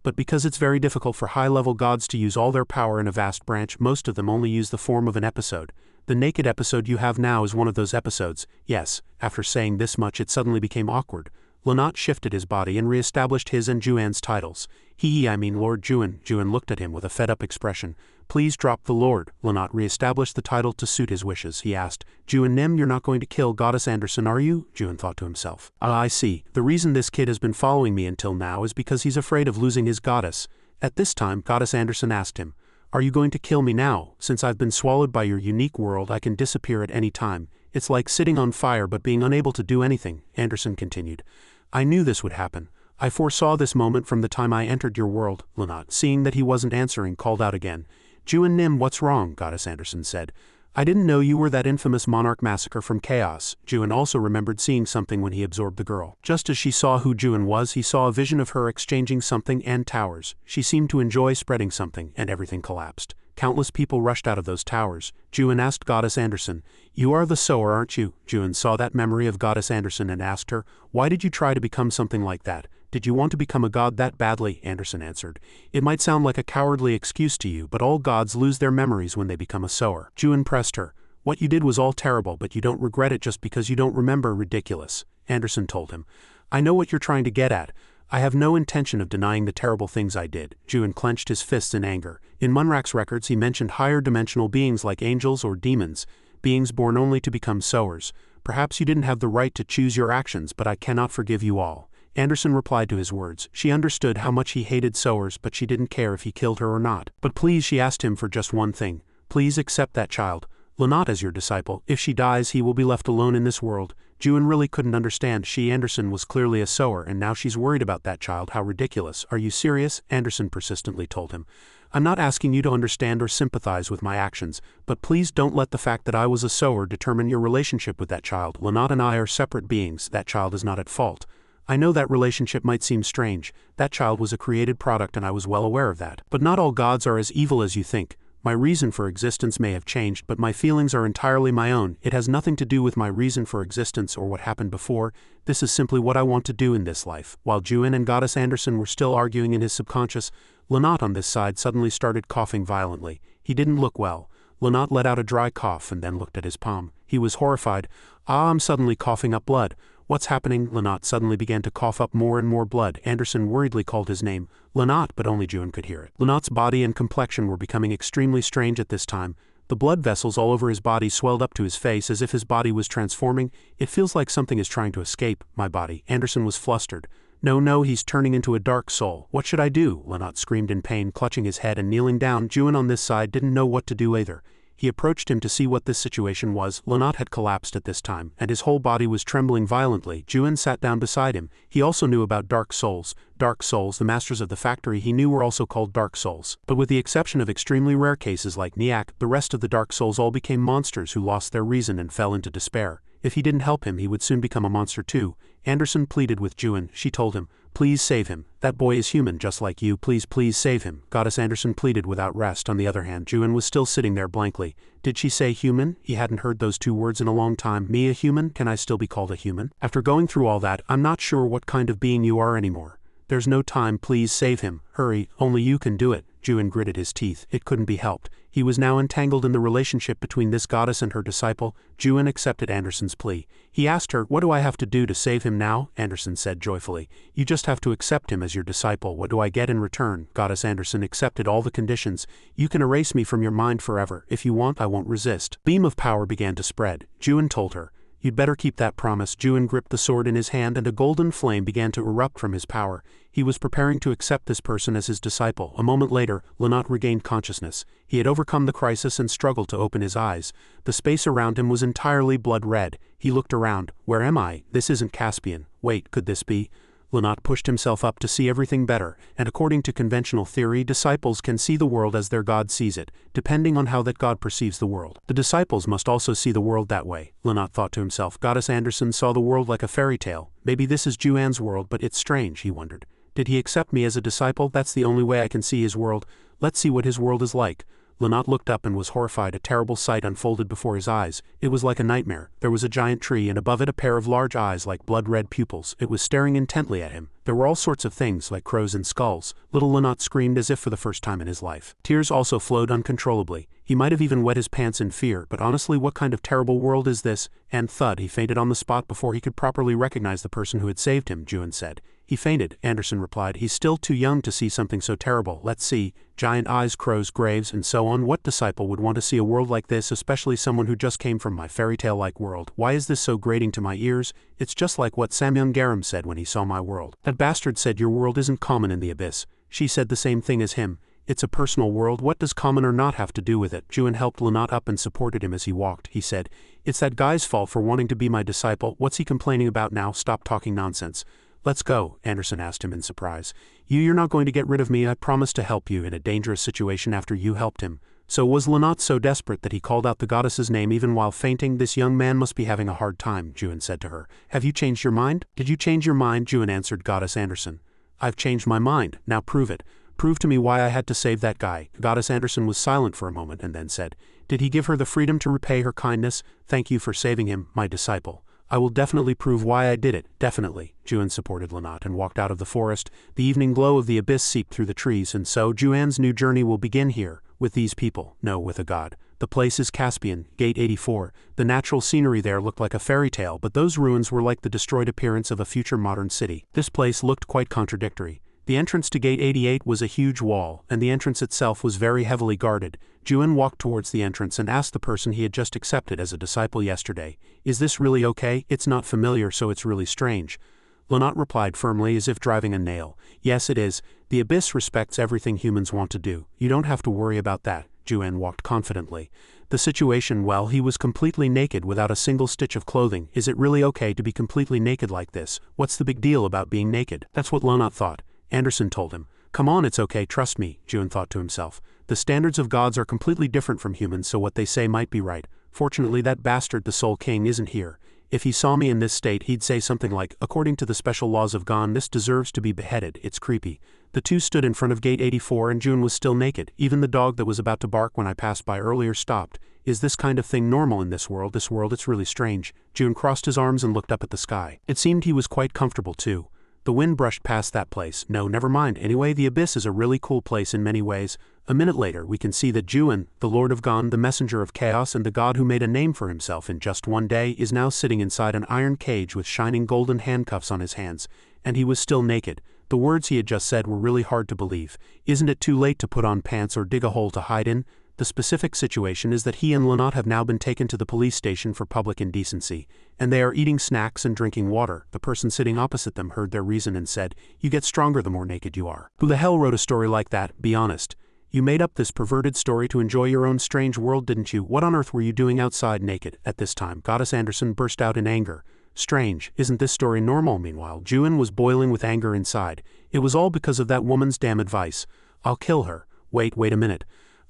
But because it's very difficult for high-level gods to use all their power in a vast branch, most of them only use the form of an episode. The naked episode you have now is one of those episodes. Yes. After saying this much, it suddenly became awkward. Lanat shifted his body and re-established his and Juin's titles. I mean Lord Juin." Juin looked at him with a fed-up expression. "Please drop the Lord." Lanat re-established the title to suit his wishes. He asked, "Juin Nim, you're not going to kill Goddess Anderson, are you?" Juin thought to himself. I see. The reason this kid has been following me until now is because he's afraid of losing his goddess." At this time, Goddess Anderson asked him, "Are you going to kill me now? Since I've been swallowed by your unique world, I can disappear at any time. It's like sitting on fire but being unable to do anything." Anderson continued, "I knew this would happen. I foresaw this moment from the time I entered your world." Lanat, seeing that he wasn't answering, called out again. "Juin Nim, what's wrong?" Goddess Anderson said. "I didn't know you were that infamous monarch massacre from Chaos." Juin also remembered seeing something when he absorbed the girl. Just as she saw who Juin was, he saw a vision of her exchanging something and towers. She seemed to enjoy spreading something, and everything collapsed. Countless people rushed out of those towers. Juin asked Goddess Anderson, "You are the sower, aren't you?" Juin saw that memory of Goddess Anderson and asked her, "Why did you try to become something like that?" Did you want to become a god that badly? Anderson answered. It might sound like a cowardly excuse to you, but all gods lose their memories when they become a sower. Jun pressed her. What you did was all terrible, but you don't regret it just because you don't remember. Ridiculous, Anderson told him. I know what you're trying to get at. I have no intention of denying the terrible things I did. Jun clenched his fists in anger. In Munrak's records he mentioned higher dimensional beings like angels or demons, beings born only to become sowers. Perhaps you didn't have the right to choose your actions, but I cannot forgive you all. Anderson replied to his words. She understood how much he hated sowers, but she didn't care if he killed her or not. But please, she asked him for just one thing. Please accept that child, Lanat, as your disciple. If she dies, he will be left alone in this world. Jun really couldn't understand. Anderson was clearly a sower, and now she's worried about that child. How ridiculous. Are you serious? Anderson persistently told him. I'm not asking you to understand or sympathize with my actions, but please don't let the fact that I was a sower determine your relationship with that child. Lanat and I are separate beings. That child is not at fault. I know that relationship might seem strange. That child was a created product and I was well aware of that. But not all gods are as evil as you think. My reason for existence may have changed, but my feelings are entirely my own. It has nothing to do with my reason for existence or what happened before. This is simply what I want to do in this life. While Jun and Goddess Anderson were still arguing in his subconscious, Lanat on this side suddenly started coughing violently. He didn't look well. Lanat let out a dry cough and then looked at his palm. He was horrified. I'm suddenly coughing up blood. What's happening? Lanat suddenly began to cough up more and more blood. Anderson worriedly called his name. Lanat, but only Jun could hear it. Lanat's body and complexion were becoming extremely strange at this time. The blood vessels all over his body swelled up to his face as if his body was transforming. It feels like something is trying to escape my body. Anderson was flustered. No, he's turning into a dark soul. What should I do? Lanat screamed in pain, clutching his head and kneeling down. Jun on this side didn't know what to do either. He approached him to see what this situation was. Lanat had collapsed at this time, and his whole body was trembling violently. Jun sat down beside him. He also knew about dark souls. Dark souls, the masters of the factory he knew were also called dark souls. But with the exception of extremely rare cases like Niak, the rest of the dark souls all became monsters who lost their reason and fell into despair. If he didn't help him, he would soon become a monster too. Anderson pleaded with Jun. She told him, please save him. That boy is human just like you. Please save him. Goddess Anderson pleaded without rest. On the other hand, Jun was still sitting there blankly. Did she say human? He hadn't heard those two words in a long time. Me a human? Can I still be called a human? After going through all that, I'm not sure what kind of being you are anymore. There's no time. Please save him. Hurry. Only you can do it. Jun gritted his teeth. It couldn't be helped. He was now entangled in the relationship between this goddess and her disciple. Jun accepted Anderson's plea. He asked her, what do I have to do to save him now? Anderson said joyfully, you just have to accept him as your disciple. What do I get in return? Goddess Anderson accepted all the conditions. You can erase me from your mind forever. If you want, I won't resist. Beam of power began to spread. Jun told her, you'd better keep that promise. Jun gripped the sword in his hand and a golden flame began to erupt from his power. He was preparing to accept this person as his disciple. A moment later, Lanat regained consciousness. He had overcome the crisis and struggled to open his eyes. The space around him was entirely blood red. He looked around. Where am I? This isn't Caspian. Wait, could this be? Lanat pushed himself up to see everything better, and according to conventional theory, disciples can see the world as their God sees it, depending on how that God perceives the world. The disciples must also see the world that way, Lanat thought to himself. Goddess Anderson saw the world like a fairy tale. Maybe this is Juan's world, but it's strange, he wondered. Did he accept me as a disciple? That's the only way I can see his world. Let's see what his world is like. Lanat looked up and was horrified. A terrible sight unfolded before his eyes. It was like a nightmare. There was a giant tree and above it a pair of large eyes like blood-red pupils. It was staring intently at him. There were all sorts of things like crows and skulls. Little Lanat screamed as if for the first time in his life. Tears also flowed uncontrollably. He might have even wet his pants in fear, but honestly, what kind of terrible world is this? And thud, he fainted on the spot before he could properly recognize the person who had saved him, Jun said. He fainted, Anderson replied. He's still too young to see something so terrible. Let's see. Giant eyes, crows, graves, and so on. What disciple would want to see a world like this, especially someone who just came from my fairy tale-like world? Why is this so grating to my ears? It's just like what Samyang Garam said when he saw my world. That bastard said your world isn't common in the abyss. She said the same thing as him. It's a personal world. What does common or not have to do with it? Jun helped Lanat up and supported him as he walked. He said, it's that guy's fault for wanting to be my disciple. What's he complaining about now? Stop talking nonsense. Let's go, Anderson asked him in surprise. You're not going to get rid of me. I promised to help you in a dangerous situation after you helped him. So was Lanat so desperate that he called out the goddess's name even while fainting? This young man must be having a hard time, Jun said to her. Have you changed your mind? Did you change your mind? Jun answered Goddess Anderson. I've changed my mind. Now prove it. Prove to me why I had to save that guy. Goddess Anderson was silent for a moment and then said, did he give her the freedom to repay her kindness? Thank you for saving him, my disciple. I will definitely prove why I did it, definitely. Juan supported Lanat and walked out of the forest. The evening glow of the abyss seeped through the trees, and so Juan's new journey will begin here, with these people, no, with a god. The place is Caspian, Gate 84. The natural scenery there looked like a fairy tale, but those ruins were like the destroyed appearance of a future modern city. This place looked quite contradictory. The entrance to Gate 88 was a huge wall, and the entrance itself was very heavily guarded. Juan walked towards the entrance and asked the person he had just accepted as a disciple yesterday, "Is this really okay? It's not familiar, so it's really strange." Lanat replied firmly as if driving a nail, "Yes, it is. The abyss respects everything humans want to do. You don't have to worry about that." Juan walked confidently. The situation, well, he was completely naked without a single stitch of clothing. Is it really okay to be completely naked like this? What's the big deal about being naked? That's what Lanat thought. Anderson told him. "Come on, it's okay, trust me," Juan thought to himself. The standards of gods are completely different from humans, so what they say might be right. Fortunately, that bastard the Soul King isn't here. If he saw me in this state, he'd say something like, "According to the special laws of Gon, this deserves to be beheaded." It's creepy. The two stood in front of Gate 84 and Juan was still naked. Even the dog that was about to bark when I passed by earlier stopped. Is this kind of thing normal in this world? It's really strange. Juan crossed his arms and looked up at the sky. It seemed he was quite comfortable too. The wind brushed past that place. No, never mind. Anyway, the abyss is a really cool place in many ways. A minute later, we can see that Juan, the Lord of Gon, the messenger of chaos and the god who made a name for himself in just one day, is now sitting inside an iron cage with shining golden handcuffs on his hands. And he was still naked. The words he had just said were really hard to believe. Isn't it too late to put on pants or dig a hole to hide in? The specific situation is that he and Lanat have now been taken to the police station for public indecency, and they are eating snacks and drinking water. The person sitting opposite them heard their reason and said, "You get stronger the more naked you are." Who the hell wrote a story like that? Be honest. You made up this perverted story to enjoy your own strange world, didn't you? What on earth were you doing outside naked at this time? Goddess Anderson burst out in anger. Strange, isn't this story normal? Meanwhile, Juan was boiling with anger inside. It was all because of that woman's damn advice. I'll kill her. Wait a minute.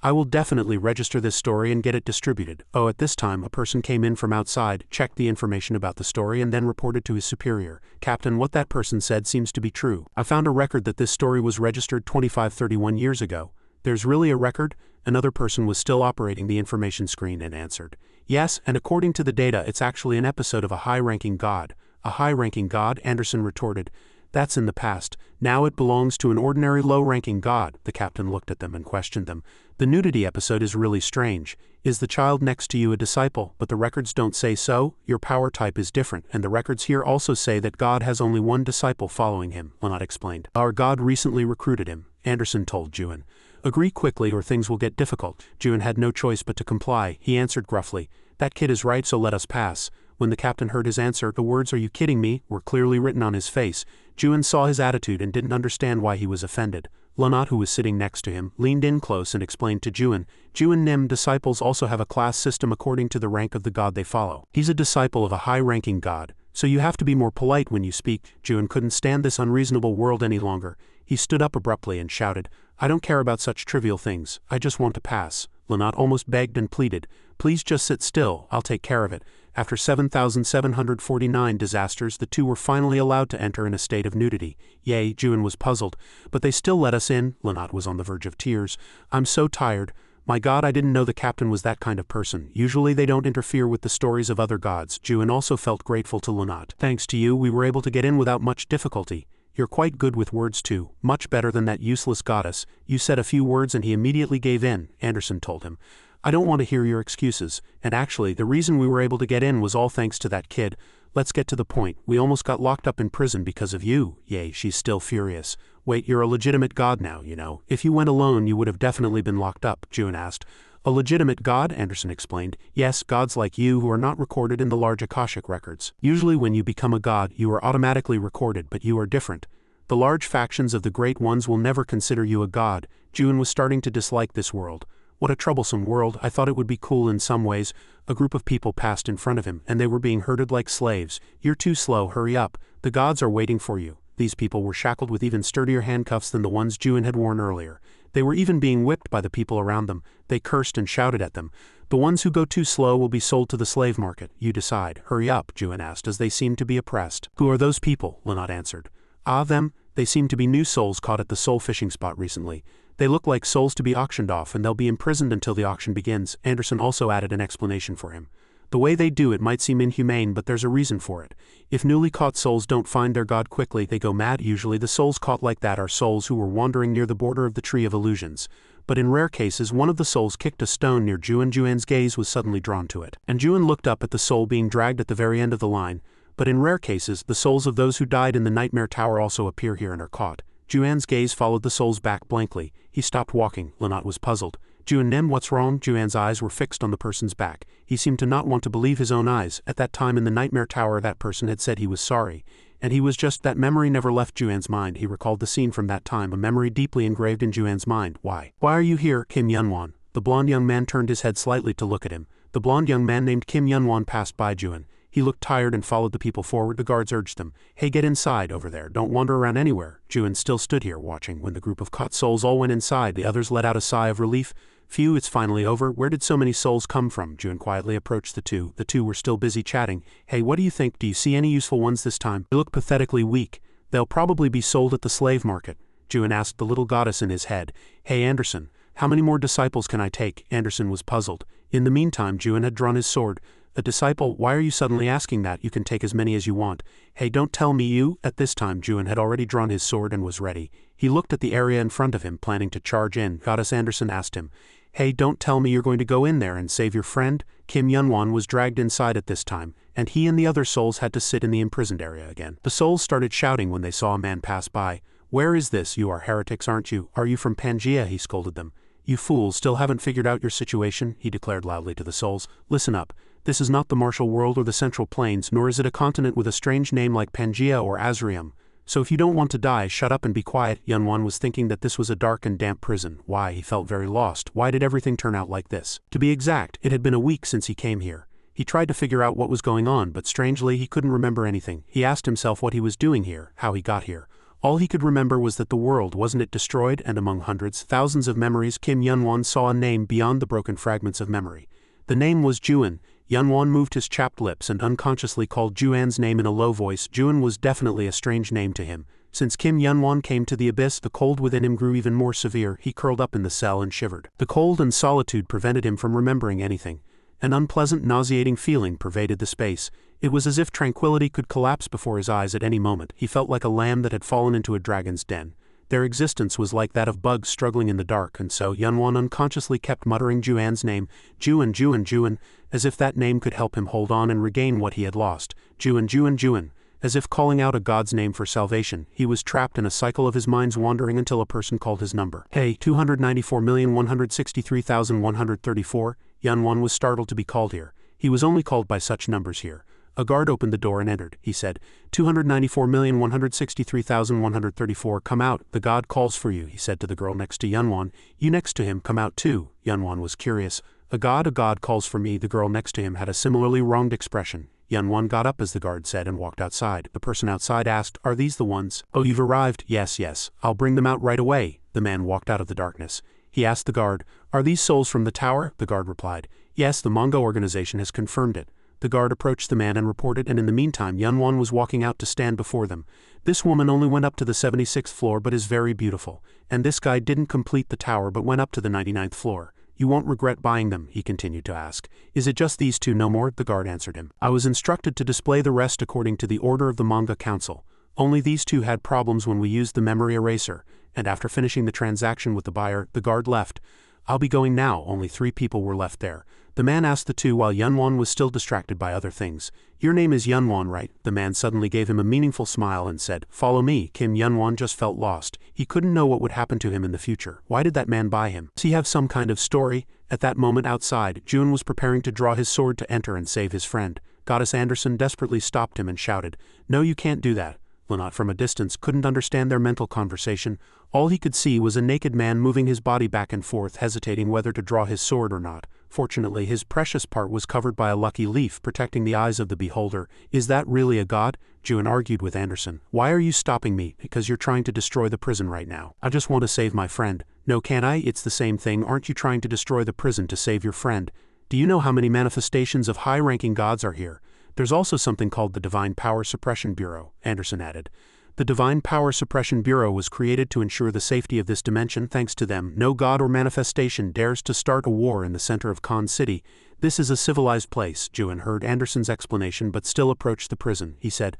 I will definitely register this story and get it distributed. Oh, at this time, a person came in from outside, checked the information about the story and then reported to his superior. "Captain, what that person said seems to be true. I found a record that this story was registered 25-31 years ago. There's really a record?" Another person was still operating the information screen and answered. "Yes, and according to the data, it's actually an episode of a high-ranking god." "A high-ranking god?" Anderson retorted. "That's in the past. Now it belongs to an ordinary low-ranking god." The captain looked at them and questioned them. "The nudity episode is really strange. Is the child next to you a disciple? But the records don't say so. Your power type is different, and the records here also say that God has only one disciple following him," Lanat explained. "Our god recently recruited him," Anderson told Juan. "Agree quickly or things will get difficult." Juan had no choice but to comply. He answered gruffly, "That kid is right, so let us pass." When the captain heard his answer, the words "Are you kidding me?" were clearly written on his face. Juan saw his attitude and didn't understand why he was offended. Lanat, who was sitting next to him, leaned in close and explained to Juan, "Nim disciples also have a class system according to the rank of the god they follow. He's a disciple of a high-ranking god, so you have to be more polite when you speak." Juan couldn't stand this unreasonable world any longer. He stood up abruptly and shouted, "I don't care about such trivial things. I just want to pass." Lanat almost begged and pleaded, "Please just sit still, I'll take care of it." After 7,749 disasters, the two were finally allowed to enter in a state of nudity. Yay, Juan was puzzled. "But they still let us in." Lanat was on the verge of tears. "I'm so tired. My god, I didn't know the captain was that kind of person. Usually they don't interfere with the stories of other gods." Juan also felt grateful to Lanat. "Thanks to you, we were able to get in without much difficulty. You're quite good with words too, much better than that useless goddess. You said a few words and he immediately gave in," Anderson told him. "I don't want to hear your excuses, and actually the reason we were able to get in was all thanks to that kid. Let's get to the point. We almost got locked up in prison because of you." Yay, she's still furious. "Wait, you're a legitimate god now, you know. If you went alone you would have definitely been locked up," Juan asked. "A legitimate god?" Anderson explained. "Yes, gods like you who are not recorded in the large Akashic records. Usually when you become a god you are automatically recorded, but you are different. The large factions of the Great Ones will never consider you a god." Juan was starting to dislike this world. What a troublesome world. I thought it would be cool in some ways. A group of people passed in front of him, and they were being herded like slaves. "You're too slow, hurry up. The gods are waiting for you." These people were shackled with even sturdier handcuffs than the ones Juan had worn earlier. They were even being whipped by the people around them. They cursed and shouted at them. "The ones who go too slow will be sold to the slave market. You decide." "Hurry up," Juan asked as they seemed to be oppressed. "Who are those people?" Lanat answered. "Ah, them? They seem to be new souls caught at the soul fishing spot recently. They look like souls to be auctioned off and they'll be imprisoned until the auction begins." Anderson also added an explanation for him. The way they do it might seem inhumane, but there's a reason for it. If newly caught souls don't find their god quickly, they go mad. Usually the souls caught like that are souls who were wandering near the border of the Tree of Illusions. But in rare cases, one of the souls kicked a stone near Juan. Juan's gaze was suddenly drawn to it, and Juan looked up at the soul being dragged at the very end of the line. But in rare cases, the souls of those who died in the Nightmare Tower also appear here and are caught. Juan's gaze followed the soul's back blankly. He stopped walking. Lynott was puzzled. Juan, what's wrong? Juan's eyes were fixed on the person's back. He seemed to not want to believe his own eyes. At that time in the Nightmare Tower, that person had said he was sorry. And he was just that memory never left Juan's mind. He recalled the scene from that time, a memory deeply engraved in Juan's mind. Why are you here, Kim Yunwan? The blonde young man turned his head slightly to look at him. The blonde young man named Kim Yunwan passed by Juan. He looked tired and followed the people forward. The guards urged them. Hey, get inside over there. Don't wander around anywhere. Juan still stood here watching. When the group of caught souls all went inside, the others let out a sigh of relief. Phew, it's finally over. Where did so many souls come from? Juan quietly approached the two. The two were still busy chatting. Hey, what do you think? Do you see any useful ones this time? They look pathetically weak. They'll probably be sold at the slave market. Juan asked the little goddess in his head. Hey, Anderson, how many more disciples can I take? Anderson was puzzled. In the meantime, Juan had drawn his sword. A disciple? Why are you suddenly asking that? You can take as many as you want. Hey, don't tell me you. At this time, Juan had already drawn his sword and was ready. He looked at the area in front of him, planning to charge in. Goddess Anderson asked him. Hey, don't tell me you're going to go in there and save your friend? Kim Yunwan was dragged inside at this time, and he and the other souls had to sit in the imprisoned area again. The souls started shouting when they saw a man pass by. Where is this? You are heretics, aren't you? Are you from Pangaea? He scolded them. You fools still haven't figured out your situation, he declared loudly to the souls. Listen up. This is not the Martial World or the Central Plains, nor is it a continent with a strange name like Pangaea or Azrium. So if you don't want to die, shut up and be quiet. Yunwan was thinking that this was a dark and damp prison. Why? He felt very lost. Why did everything turn out like this? To be exact, it had been a week since he came here. He tried to figure out what was going on, but strangely he couldn't remember anything. He asked himself what he was doing here, how he got here. All he could remember was that the world, wasn't it destroyed, and among hundreds, thousands of memories, Kim Yunwan saw a name beyond the broken fragments of memory. The name was Juan. Yunwan moved his chapped lips and unconsciously called Juan's name in a low voice. Juan was definitely a strange name to him. Since Kim Yunwan came to the abyss, the cold within him grew even more severe. He curled up in the cell and shivered. The cold and solitude prevented him from remembering anything. An unpleasant, nauseating feeling pervaded the space. It was as if tranquility could collapse before his eyes at any moment. He felt like a lamb that had fallen into a dragon's den. Their existence was like that of bugs struggling in the dark, and so Yunwan unconsciously kept muttering Juan's name, Juan, Juan, Juan, as if that name could help him hold on and regain what he had lost. Juan, Juan, Juan. As if calling out a god's name for salvation, he was trapped in a cycle of his mind's wandering until a person called his number. Hey, 294,163,134. Yunwan was startled to be called here. He was only called by such numbers here. A guard opened the door and entered. He said, 294,163,134, come out. The god calls for you, he said to the girl next to Yunwan. You next to him, come out too. Yunwan was curious. A god calls for me. The girl next to him had a similarly wronged expression. Yunwan got up as the guard said and walked outside. The person outside asked, are these the ones? Oh, you've arrived? Yes, I'll bring them out right away. The man walked out of the darkness. He asked the guard, are these souls from the tower? The guard replied, yes, the Manga organization has confirmed it. The guard approached the man and reported, and in the meantime Yunwan was walking out to stand before them. This woman only went up to the 76th floor but is very beautiful. And this guy didn't complete the tower but went up to the 99th floor. You won't regret buying them, he continued to ask. Is it just these two, no more? The guard answered him. I was instructed to display the rest according to the order of the Manga Council. Only these two had problems when we used the memory eraser, and after finishing the transaction with the buyer, the guard left. I'll be going now. Only 3 people were left there. The man asked the two while Yunwan was still distracted by other things. Your name is Yunwan, right? The man suddenly gave him a meaningful smile and said, follow me. Kim Yunwan just felt lost. He couldn't know what would happen to him in the future. Why did that man buy him? Does he have some kind of story? At that moment outside, Juan was preparing to draw his sword to enter and save his friend. Goddess Anderson desperately stopped him and shouted, no, you can't do that. Lynott from a distance couldn't understand their mental conversation. All he could see was a naked man moving his body back and forth, hesitating whether to draw his sword or not. Fortunately, his precious part was covered by a lucky leaf, protecting the eyes of the beholder. Is that really a god? Juan argued with Anderson. Why are you stopping me? Because you're trying to destroy the prison right now. I just want to save my friend. No, can't I? It's the same thing. Aren't you trying to destroy the prison to save your friend? Do you know how many manifestations of high-ranking gods are here? There's also something called the Divine Power Suppression Bureau, Anderson added. The Divine Power Suppression Bureau was created to ensure the safety of this dimension. Thanks to them, no god or manifestation dares to start a war in the center of Khan City. This is a civilized place. Jun heard Anderson's explanation but still approached the prison. He said,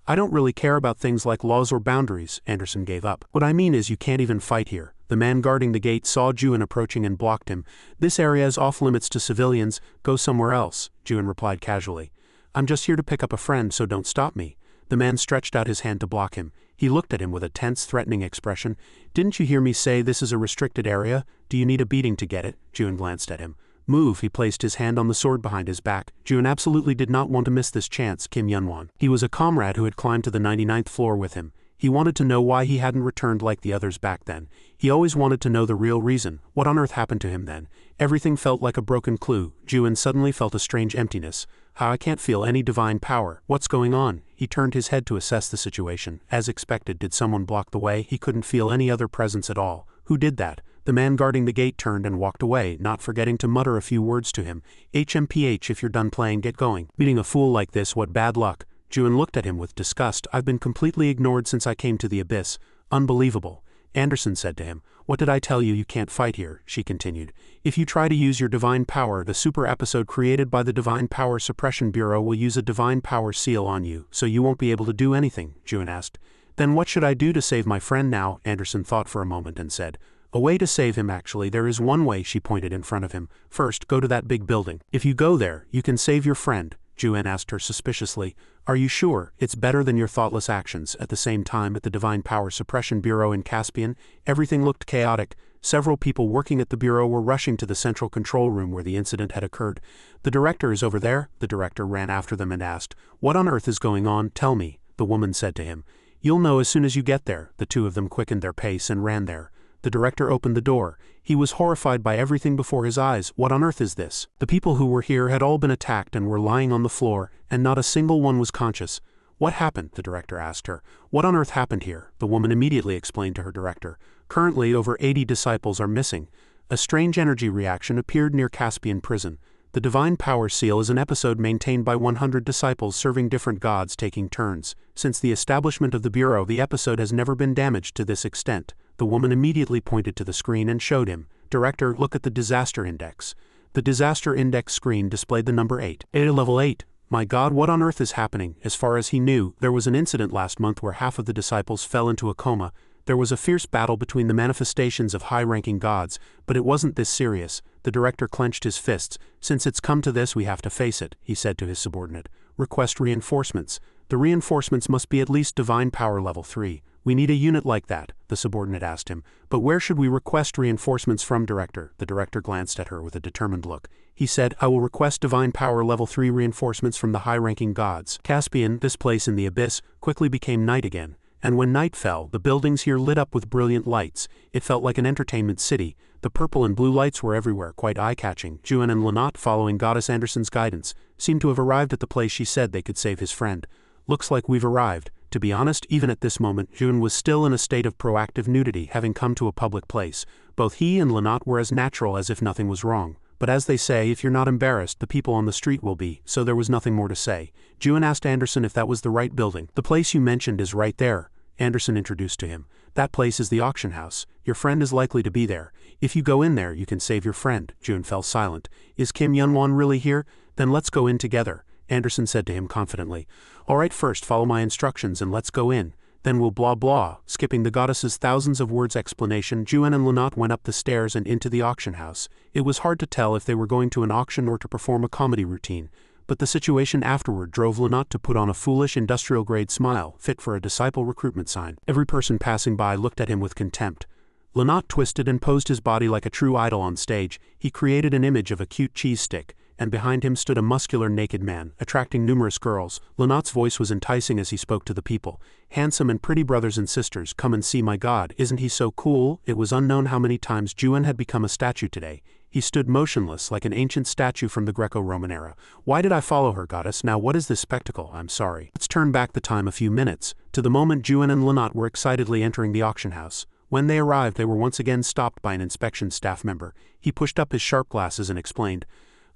I don't really care about things like laws or boundaries. Anderson gave up. What I mean is you can't even fight here. The man guarding the gate saw Jun approaching and blocked him. This area is off limits to civilians. Go somewhere else, Jun replied casually. I'm just here to pick up a friend, so don't stop me. The man stretched out his hand to block him. He looked at him with a tense, threatening expression. Didn't you hear me say this is a restricted area? Do you need a beating to get it? Jun glanced at him. Move. He placed his hand on the sword behind his back. Jun absolutely did not want to miss this chance. Kim Yunwan. He was a comrade who had climbed to the 99th floor with him. He wanted to know why he hadn't returned like the others back then. He always wanted to know the real reason. What on earth happened to him then? Everything felt like a broken clue. Jun suddenly felt a strange emptiness. How I can't feel any divine power. What's going on? He turned his head to assess the situation. As expected, did someone block the way? He couldn't feel any other presence at all. Who did that? The man guarding the gate turned and walked away, not forgetting to mutter a few words to him. HMPH, if you're done playing, get going. Meeting a fool like this, what bad luck. Jun looked at him with disgust. I've been completely ignored since I came to the abyss. Unbelievable. Anderson said to him. What did I tell you? You can't fight here, she continued. If you try to use your divine power, the super episode created by the Divine Power Suppression Bureau will use a divine power seal on you, so you won't be able to do anything, Jun asked. Then what should I do to save my friend now? Anderson thought for a moment and said. A way to save him actually, there is one way, she pointed in front of him. First, go to that big building. If you go there, you can save your friend. Jun asked her suspiciously. Are you sure? It's better than your thoughtless actions. At the same time, at the Divine Power Suppression Bureau in Caspian, everything looked chaotic. Several people working at the bureau were rushing to the central control room where the incident had occurred. The director is over there. The director ran after them and asked, What on earth is going on? Tell me, the woman said to him. You'll know as soon as you get there. The two of them quickened their pace and ran there. The director opened the door. He was horrified by everything before his eyes. What on earth is this? The people who were here had all been attacked and were lying on the floor, and not a single one was conscious. What happened? The director asked her. What on earth happened here? The woman immediately explained to her director. Currently, over 80 disciples are missing. A strange energy reaction appeared near Caspian prison. The Divine Power Seal is an episode maintained by 100 disciples serving different gods taking turns. Since the establishment of the Bureau, the episode has never been damaged to this extent. The woman immediately pointed to the screen and showed him. Director, look at the disaster index. The disaster index screen displayed the number 8. Level 8. My God, what on earth is happening? As far as he knew, there was an incident last month where half of the disciples fell into a coma. There was a fierce battle between the manifestations of high-ranking gods, but it wasn't this serious. The director clenched his fists. Since it's come to this, we have to face it, he said to his subordinate. Request reinforcements. The reinforcements must be at least Divine Power Level 3. We need a unit like that, the subordinate asked him. But where should we request reinforcements from, Director? The director glanced at her with a determined look. He said, I will request Divine Power Level 3 reinforcements from the high-ranking gods. Caspian, this place in the abyss, quickly became night again. And when night fell, the buildings here lit up with brilliant lights. It felt like an entertainment city. The purple and blue lights were everywhere, quite eye-catching. Jun and Lynott, following Goddess Anderson's guidance, seemed to have arrived at the place she said they could save his friend. Looks like we've arrived. To be honest, even at this moment, Jun was still in a state of proactive nudity, having come to a public place. Both he and Lynott were as natural as if nothing was wrong. But as they say, if you're not embarrassed, the people on the street will be, so there was nothing more to say. Jun asked Anderson if that was the right building. The place you mentioned is right there, Anderson introduced to him. That place is the auction house. Your friend is likely to be there. If you go in there, you can save your friend. Jun fell silent. Is Kim Yunwan really here? Then let's go in together, Anderson said to him confidently. All right, first follow my instructions and let's go in. Then we'll blah blah. Skipping the goddess's thousands of words explanation, Jun and Lynott went up the stairs and into the auction house. It was hard to tell if they were going to an auction or to perform a comedy routine, but the situation afterward drove Lynott to put on a foolish industrial-grade smile, fit for a disciple recruitment sign. Every person passing by looked at him with contempt. Lynott twisted and posed his body like a true idol on stage. He created an image of a cute cheese stick, and behind him stood a muscular naked man, attracting numerous girls. Lynott's voice was enticing as he spoke to the people. Handsome and pretty brothers and sisters, come and see my God, isn't he so cool? It was unknown how many times Jun had become a statue today. He stood motionless like an ancient statue from the Greco-Roman era. Why did I follow her, goddess? Now what is this spectacle? I'm sorry. Let's turn back the time a few minutes, to the moment Jun and Lynott were excitedly entering the auction house. When they arrived, they were once again stopped by an inspection staff member. He pushed up his sharp glasses and explained,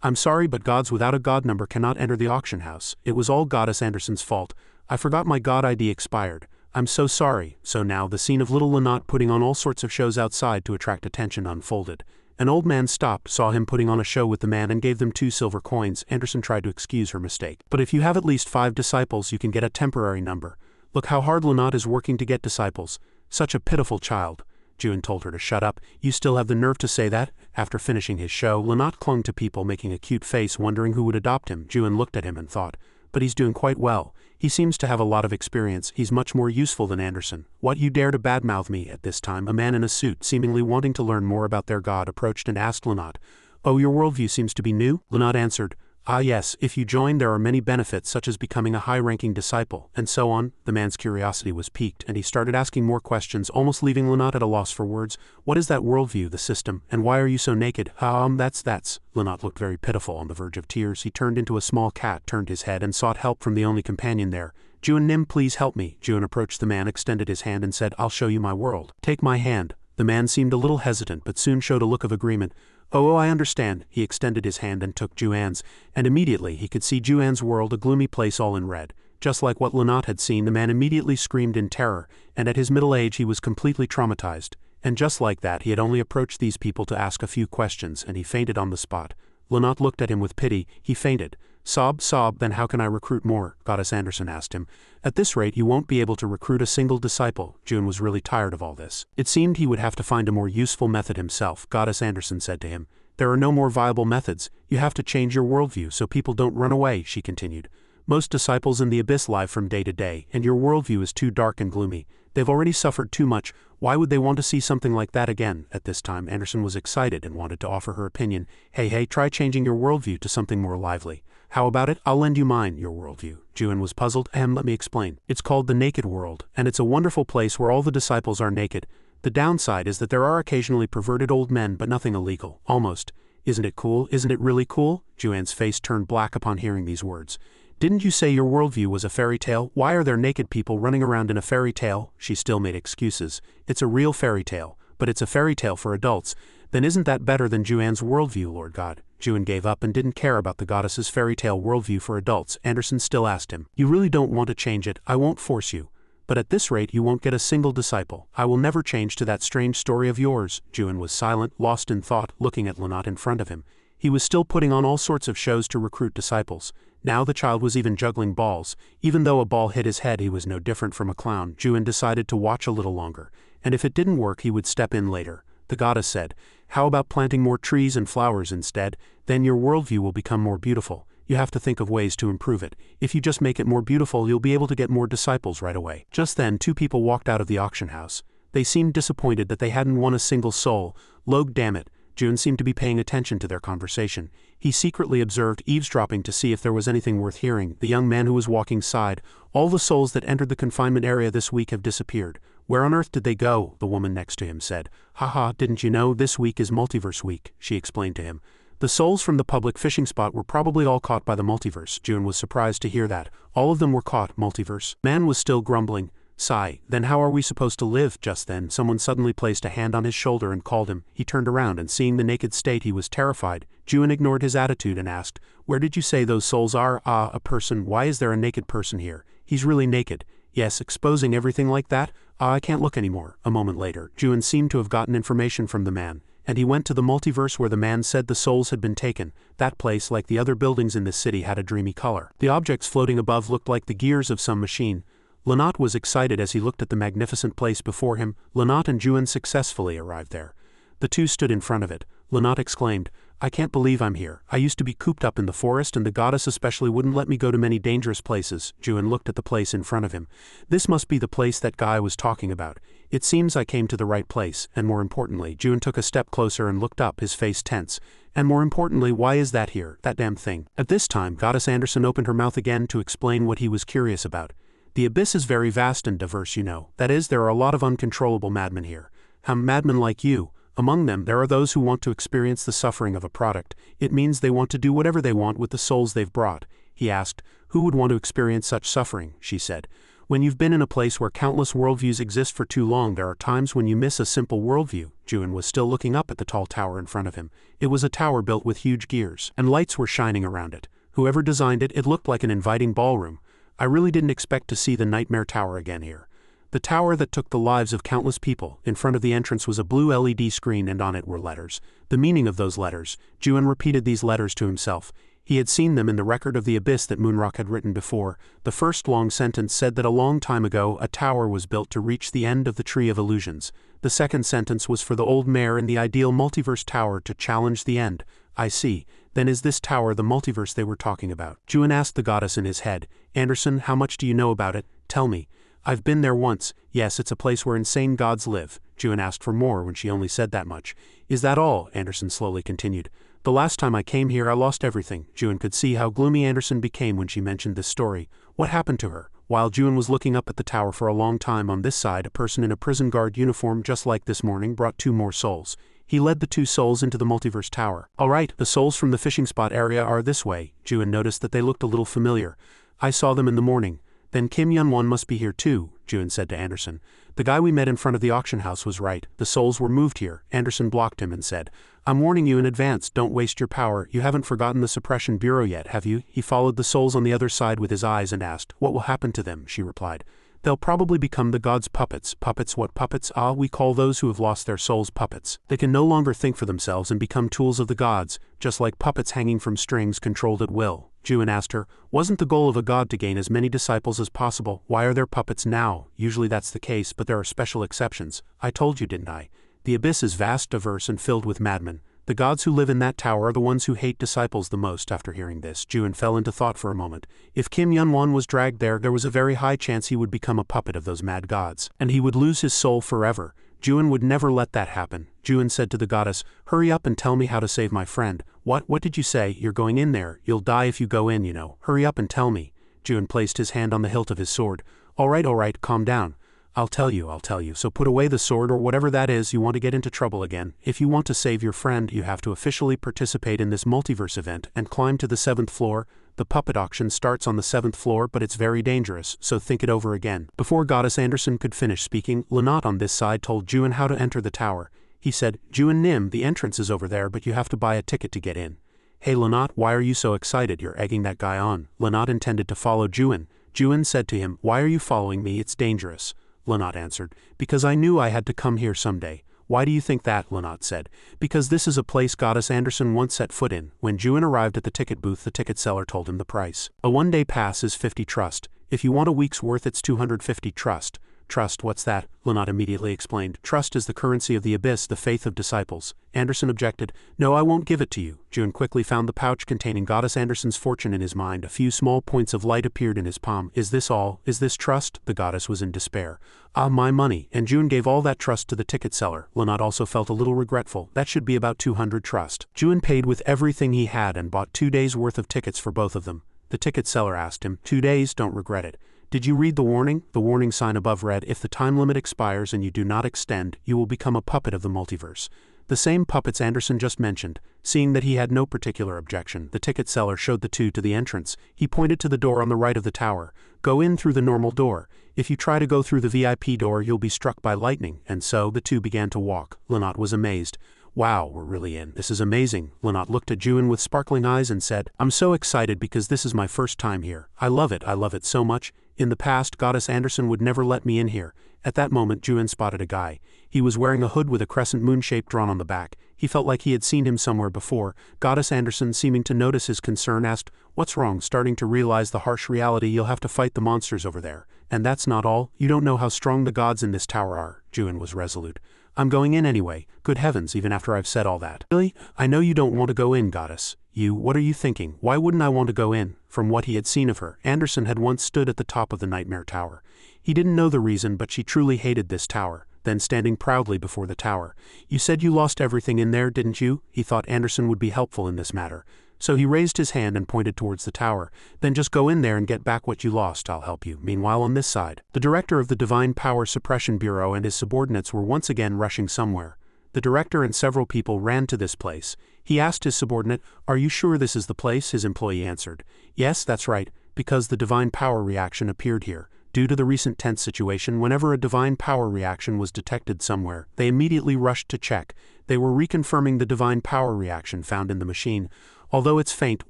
I'm sorry, but gods without a god number cannot enter the auction house. It was all Goddess Anderson's fault. I forgot my god ID expired. I'm so sorry. So now the scene of little Lynott putting on all sorts of shows outside to attract attention unfolded. An old man stopped, saw him putting on a show with the man and gave them 2 silver coins. Anderson tried to excuse her mistake. But if you have at least 5 disciples you can get a temporary number. Look how hard Lanat is working to get disciples. Such a pitiful child. Juen told her to shut up. You still have the nerve to say that? After finishing his show, Lanat clung to people, making a cute face, wondering who would adopt him. Juen looked at him and thought, but he's doing quite well. He seems to have a lot of experience. He's much more useful than Anderson. What, you dare to badmouth me? At this time, a man in a suit, seemingly wanting to learn more about their god, approached and asked Lanat, oh, your worldview seems to be new? Lanat answered, ah yes, if you join there are many benefits such as becoming a high-ranking disciple, and so on. The man's curiosity was piqued, and he started asking more questions, almost leaving Lanat at a loss for words. What is that worldview, the system, and why are you so naked? That's. Lanat looked very pitiful, on the verge of tears. He turned into a small cat, turned his head, and sought help from the only companion there. Juen Nim, please help me. Juen approached the man, extended his hand and said, I'll show you my world. Take my hand. The man seemed a little hesitant, but soon showed a look of agreement. Oh, I understand. He extended his hand and took Juan's, and immediately he could see Juan's world, a gloomy place all in red. Just like what Lanat had seen, the man immediately screamed in terror, and at his middle age he was completely traumatized. And just like that, he had only approached these people to ask a few questions, and he fainted on the spot. Lanat looked at him with pity. He fainted. Sob, then how can I recruit more? Goddess Anderson asked him. At this rate you won't be able to recruit a single disciple. Juen was really tired of all this. It seemed he would have to find a more useful method himself. Goddess Anderson said to him, there are no more viable methods. You have to change your worldview so people don't run away, she continued. Most disciples in the abyss live from day to day, and your worldview is too dark and gloomy. They've already suffered too much. Why would they want to see something like that again? At this time Anderson was excited and wanted to offer her opinion. Hey, try changing your worldview to something more lively. How about it? I'll lend you mine, your worldview. Juen was puzzled. Let me explain. It's called the Naked World, and it's a wonderful place where all the disciples are naked. The downside is that there are occasionally perverted old men, but nothing illegal. Almost. Isn't it cool? Isn't it really cool? Juan's face turned black upon hearing these words. Didn't you say your worldview was a fairy tale? Why are there naked people running around in a fairy tale? She still made excuses. It's a real fairy tale, but it's a fairy tale for adults. Then isn't that better than Juan's worldview, Lord God? Juen gave up and didn't care about the goddess's fairy tale worldview for adults. Anderson still asked him, you really don't want to change it? I won't force you. But at this rate you won't get a single disciple. I will never change to that strange story of yours. Juen was silent, lost in thought, looking at Lanat in front of him. He was still putting on all sorts of shows to recruit disciples. Now the child was even juggling balls. Even though a ball hit his head, he was no different from a clown. Juen decided to watch a little longer, and if it didn't work he would step in later. The goddess said, how about planting more trees and flowers instead? Then your worldview will become more beautiful. You have to think of ways to improve it. If you just make it more beautiful, you'll be able to get more disciples right away. Just then 2 people walked out of the auction house. They seemed disappointed that they hadn't won a single soul. Log, damn it. Juen seemed to be paying attention to their conversation. He secretly observed, eavesdropping to see if there was anything worth hearing. The young man who was walking sighed. All the souls that entered the confinement area this week have disappeared. Where on earth did they go? The woman next to him said. Haha, didn't you know this week is multiverse week? She explained to him. The souls from the public fishing spot were probably all caught by the multiverse. Juen was surprised to hear that. All of them were caught, multiverse. Man was still grumbling. Sigh, then how are we supposed to live? Just then someone suddenly placed a hand on his shoulder and called him. He turned around and seeing the naked state he was terrified. Juen ignored his attitude and asked, where did you say those souls are? A person. Why is there a naked person here? He's really naked. Yes, exposing everything like that? I can't look anymore. A moment later, Juen seemed to have gotten information from the man, and he went to the multiverse where the man said the souls had been taken. That place, like the other buildings in this city, had a dreamy color. The objects floating above looked like the gears of some machine. Lanat was excited as he looked at the magnificent place before him. Lanat and Juen successfully arrived there. The 2 stood in front of it. Lanat exclaimed, I can't believe I'm here. I used to be cooped up in the forest and the goddess especially wouldn't let me go to many dangerous places. Juen looked at the place in front of him. This must be the place that guy was talking about. It seems I came to the right place, and more importantly, Juen took a step closer and looked up, his face tense. And more importantly, why is that here, that damn thing? At this time, Goddess Anderson opened her mouth again to explain what he was curious about. The abyss is very vast and diverse, you know. That is, there are a lot of uncontrollable madmen here. Madmen like you. Among them, there are those who want to experience the suffering of a product. It means they want to do whatever they want with the souls they've brought. He asked, who would want to experience such suffering? She said. When you've been in a place where countless worldviews exist for too long, there are times when you miss a simple worldview. Juen was still looking up at the tall tower in front of him. It was a tower built with huge gears, and lights were shining around it. Whoever designed it, it looked like an inviting ballroom. I really didn't expect to see the Nightmare Tower again here. The tower that took the lives of countless people. In front of the entrance was a blue LED screen and on it were letters. The meaning of those letters. Juan repeated these letters to himself. He had seen them in the record of the abyss that Moonrock had written before. The first long sentence said that a long time ago a tower was built to reach the end of the Tree of Illusions. The second sentence was for the old mare in the ideal multiverse tower to challenge the end. I see. Then is this tower the multiverse they were talking about? Juan asked the goddess in his head. Anderson, how much do you know about it? Tell me. I've been there once. Yes, it's a place where insane gods live. Juan asked for more when she only said that much. Is that all? Anderson slowly continued. The last time I came here I lost everything. Juan could see how gloomy Anderson became when she mentioned this story. What happened to her? While Juan was looking up at the tower for a long time, on this side a person in a prison guard uniform just like this morning brought 2 more souls. He led the 2 souls into the multiverse tower. All right, the souls from the fishing spot area are this way. Juan noticed that they looked a little familiar. I saw them in the morning. Then Kim Yun-won must be here too, Juan said to Anderson. The guy we met in front of the auction house was right. The souls were moved here. Anderson blocked him and said, I'm warning you in advance, don't waste your power. You haven't forgotten the Suppression Bureau yet, have you? He followed the souls on the other side with his eyes and asked, what will happen to them? She replied. They'll probably become the gods' puppets. Puppets? What puppets? Ah, we call those who have lost their souls puppets. They can no longer think for themselves and become tools of the gods, just like puppets hanging from strings controlled at will. Juan asked her, wasn't the goal of a god to gain as many disciples as possible? Why are there puppets now? Usually that's the case, but there are special exceptions. I told you, didn't I? The abyss is vast, diverse, and filled with madmen. The gods who live in that tower are the ones who hate disciples the most. After hearing this, Juan fell into thought for a moment. If Kim Yun-won was dragged there was a very high chance he would become a puppet of those mad gods, and he would lose his soul forever. Juan would never let that happen. Juan said to the goddess, hurry up and tell me how to save my friend. What did you say? You're going in there. You'll die if you go in, you know. Hurry up and tell me. Juan placed his hand on the hilt of his sword. All right, calm down. I'll tell you. So put away the sword or whatever that is, you want to get into trouble again. If you want to save your friend, you have to officially participate in this multiverse event and climb to the 7th floor. The puppet auction starts on the 7th floor, but it's very dangerous, so think it over again. Before Goddess Anderson could finish speaking, Lynott on this side told Juan how to enter the tower. He said, Juan Nim, the entrance is over there, but you have to buy a ticket to get in. Hey Lynott, why are you so excited? You're egging that guy on. Lynott intended to follow Juan. Juan said to him, why are you following me? It's dangerous. Lynott answered, because I knew I had to come here someday. Why do you think that? Lynott said. Because this is a place Goddess Anderson once set foot in. When Juan arrived at the ticket booth, the ticket seller told him the price. A one-day pass is 50 trust. If you want a week's worth, it's 250 trust. Trust, what's that? Lynott immediately explained. Trust is the currency of the abyss, the faith of disciples. Anderson objected. No, I won't give it to you. Juan quickly found the pouch containing Goddess Anderson's fortune in his mind. A few small points of light appeared in his palm. Is this all? Is this trust? The goddess was in despair. Ah, my money. And Juan gave all that trust to the ticket seller. Lynott also felt a little regretful. That should be about 200 trust. Juan paid with everything he had and bought 2 days' worth of tickets for both of them. The ticket seller asked him, 2 days, don't regret it. Did you read the warning? The warning sign above read, if the time limit expires and you do not extend, you will become a puppet of the multiverse. The same puppets Anderson just mentioned. Seeing that he had no particular objection, the ticket seller showed the 2 to the entrance. He pointed to the door on the right of the tower. Go in through the normal door. If you try to go through the VIP door, you'll be struck by lightning. And so the 2 began to walk. Lynott was amazed. Wow, we're really in. This is amazing. Lynott looked at Juan with sparkling eyes and said, I'm so excited because this is my first time here. I love it so much. In the past, Goddess Anderson would never let me in here. At that moment, Juan spotted a guy. He was wearing a hood with a crescent moon shape drawn on the back. He felt like he had seen him somewhere before. Goddess Anderson, seeming to notice his concern, asked, what's wrong? Starting to realize the harsh reality, you'll have to fight the monsters over there. And that's not all. You don't know how strong the gods in this tower are. Juan was resolute. I'm going in anyway. Good heavens, even after I've said all that. Really? I know you don't want to go in, goddess. What are you thinking? Why wouldn't I want to go in? From what he had seen of her, Anderson had once stood at the top of the Nightmare Tower. He didn't know the reason, but she truly hated this tower. Then standing proudly before the tower. You said you lost everything in there, didn't you? He thought Anderson would be helpful in this matter. So he raised his hand and pointed towards the tower. Then just go in there and get back what you lost, I'll help you. Meanwhile on this side, the director of the Divine Power Suppression Bureau and his subordinates were once again rushing somewhere. The director and several people ran to this place. He asked his subordinate, are you sure this is the place? His employee answered, yes, that's right, because the divine power reaction appeared here. Due to the recent tense situation, whenever a divine power reaction was detected somewhere, they immediately rushed to check. They were reconfirming the divine power reaction found in the machine. Although it's faint,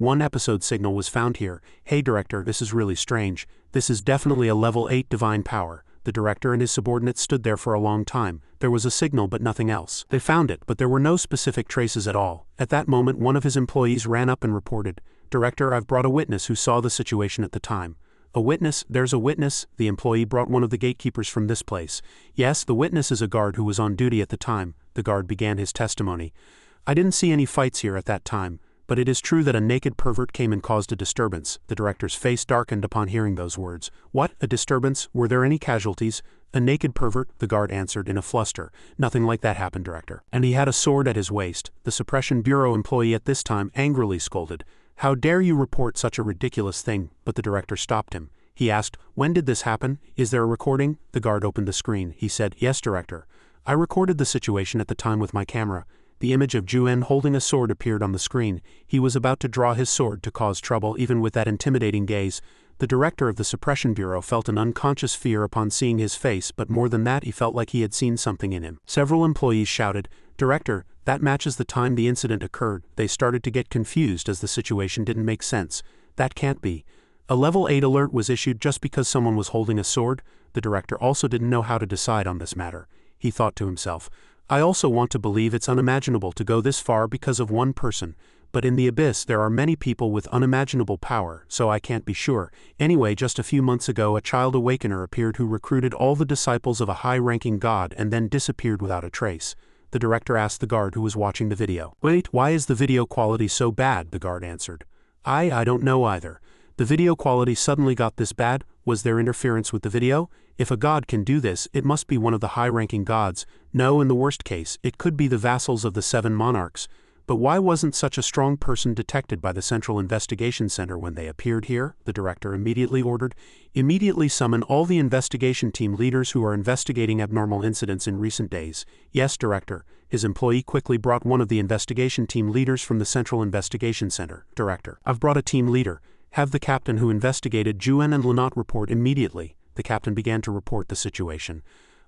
one episode signal was found here. Hey director, this is really strange. This is definitely a level 8 divine power. The director and his subordinates stood there for a long time. There was a signal but nothing else. They found it, but there were no specific traces at all. At that moment one of his employees ran up and reported, "Director, I've brought a witness who saw the situation at the time." "A witness? There's a witness?" The employee brought one of the gatekeepers from this place. "Yes, the witness is a guard who was on duty at the time." The guard began his testimony. "I didn't see any fights here at that time, but it is true that a naked pervert came and caused a disturbance." The director's face darkened upon hearing those words. "What? A disturbance? Were there any casualties?" "A naked pervert," the guard answered in a fluster. "Nothing like that happened, Director. And he had a sword at his waist." The Suppression Bureau employee at this time angrily scolded, "How dare you report such a ridiculous thing?" But the director stopped him. He asked, "When did this happen? Is there a recording?" The guard opened the screen. He said, "Yes, Director. I recorded the situation at the time with my camera." The image of Juen holding a sword appeared on the screen. He was about to draw his sword to cause trouble even with that intimidating gaze. The director of the Suppression Bureau felt an unconscious fear upon seeing his face, but more than that he felt like he had seen something in him. Several employees shouted, "Director, that matches the time the incident occurred." They started to get confused as the situation didn't make sense. "That can't be. A level 8 alert was issued just because someone was holding a sword?" The director also didn't know how to decide on this matter. He thought to himself, "I also want to believe it's unimaginable to go this far because of one person, but in the abyss there are many people with unimaginable power, so I can't be sure." Anyway, just a few months ago a child awakener appeared who recruited all the disciples of a high-ranking god and then disappeared without a trace. The director asked the guard who was watching the video. "Wait, why is the video quality so bad?" The guard answered. I don't know either. The video quality suddenly got this bad. Was there interference with the video? If a god can do this, it must be one of the high-ranking gods. No, in the worst case, it could be the vassals of the 7 monarchs. But why wasn't such a strong person detected by the Central Investigation Center when they appeared here? The director immediately ordered. "Immediately summon all the investigation team leaders who are investigating abnormal incidents in recent days." "Yes, Director." His employee quickly brought one of the investigation team leaders from the Central Investigation Center. "Director, I've brought a team leader. Have the captain who investigated Juen and Lanat report immediately." The captain began to report the situation.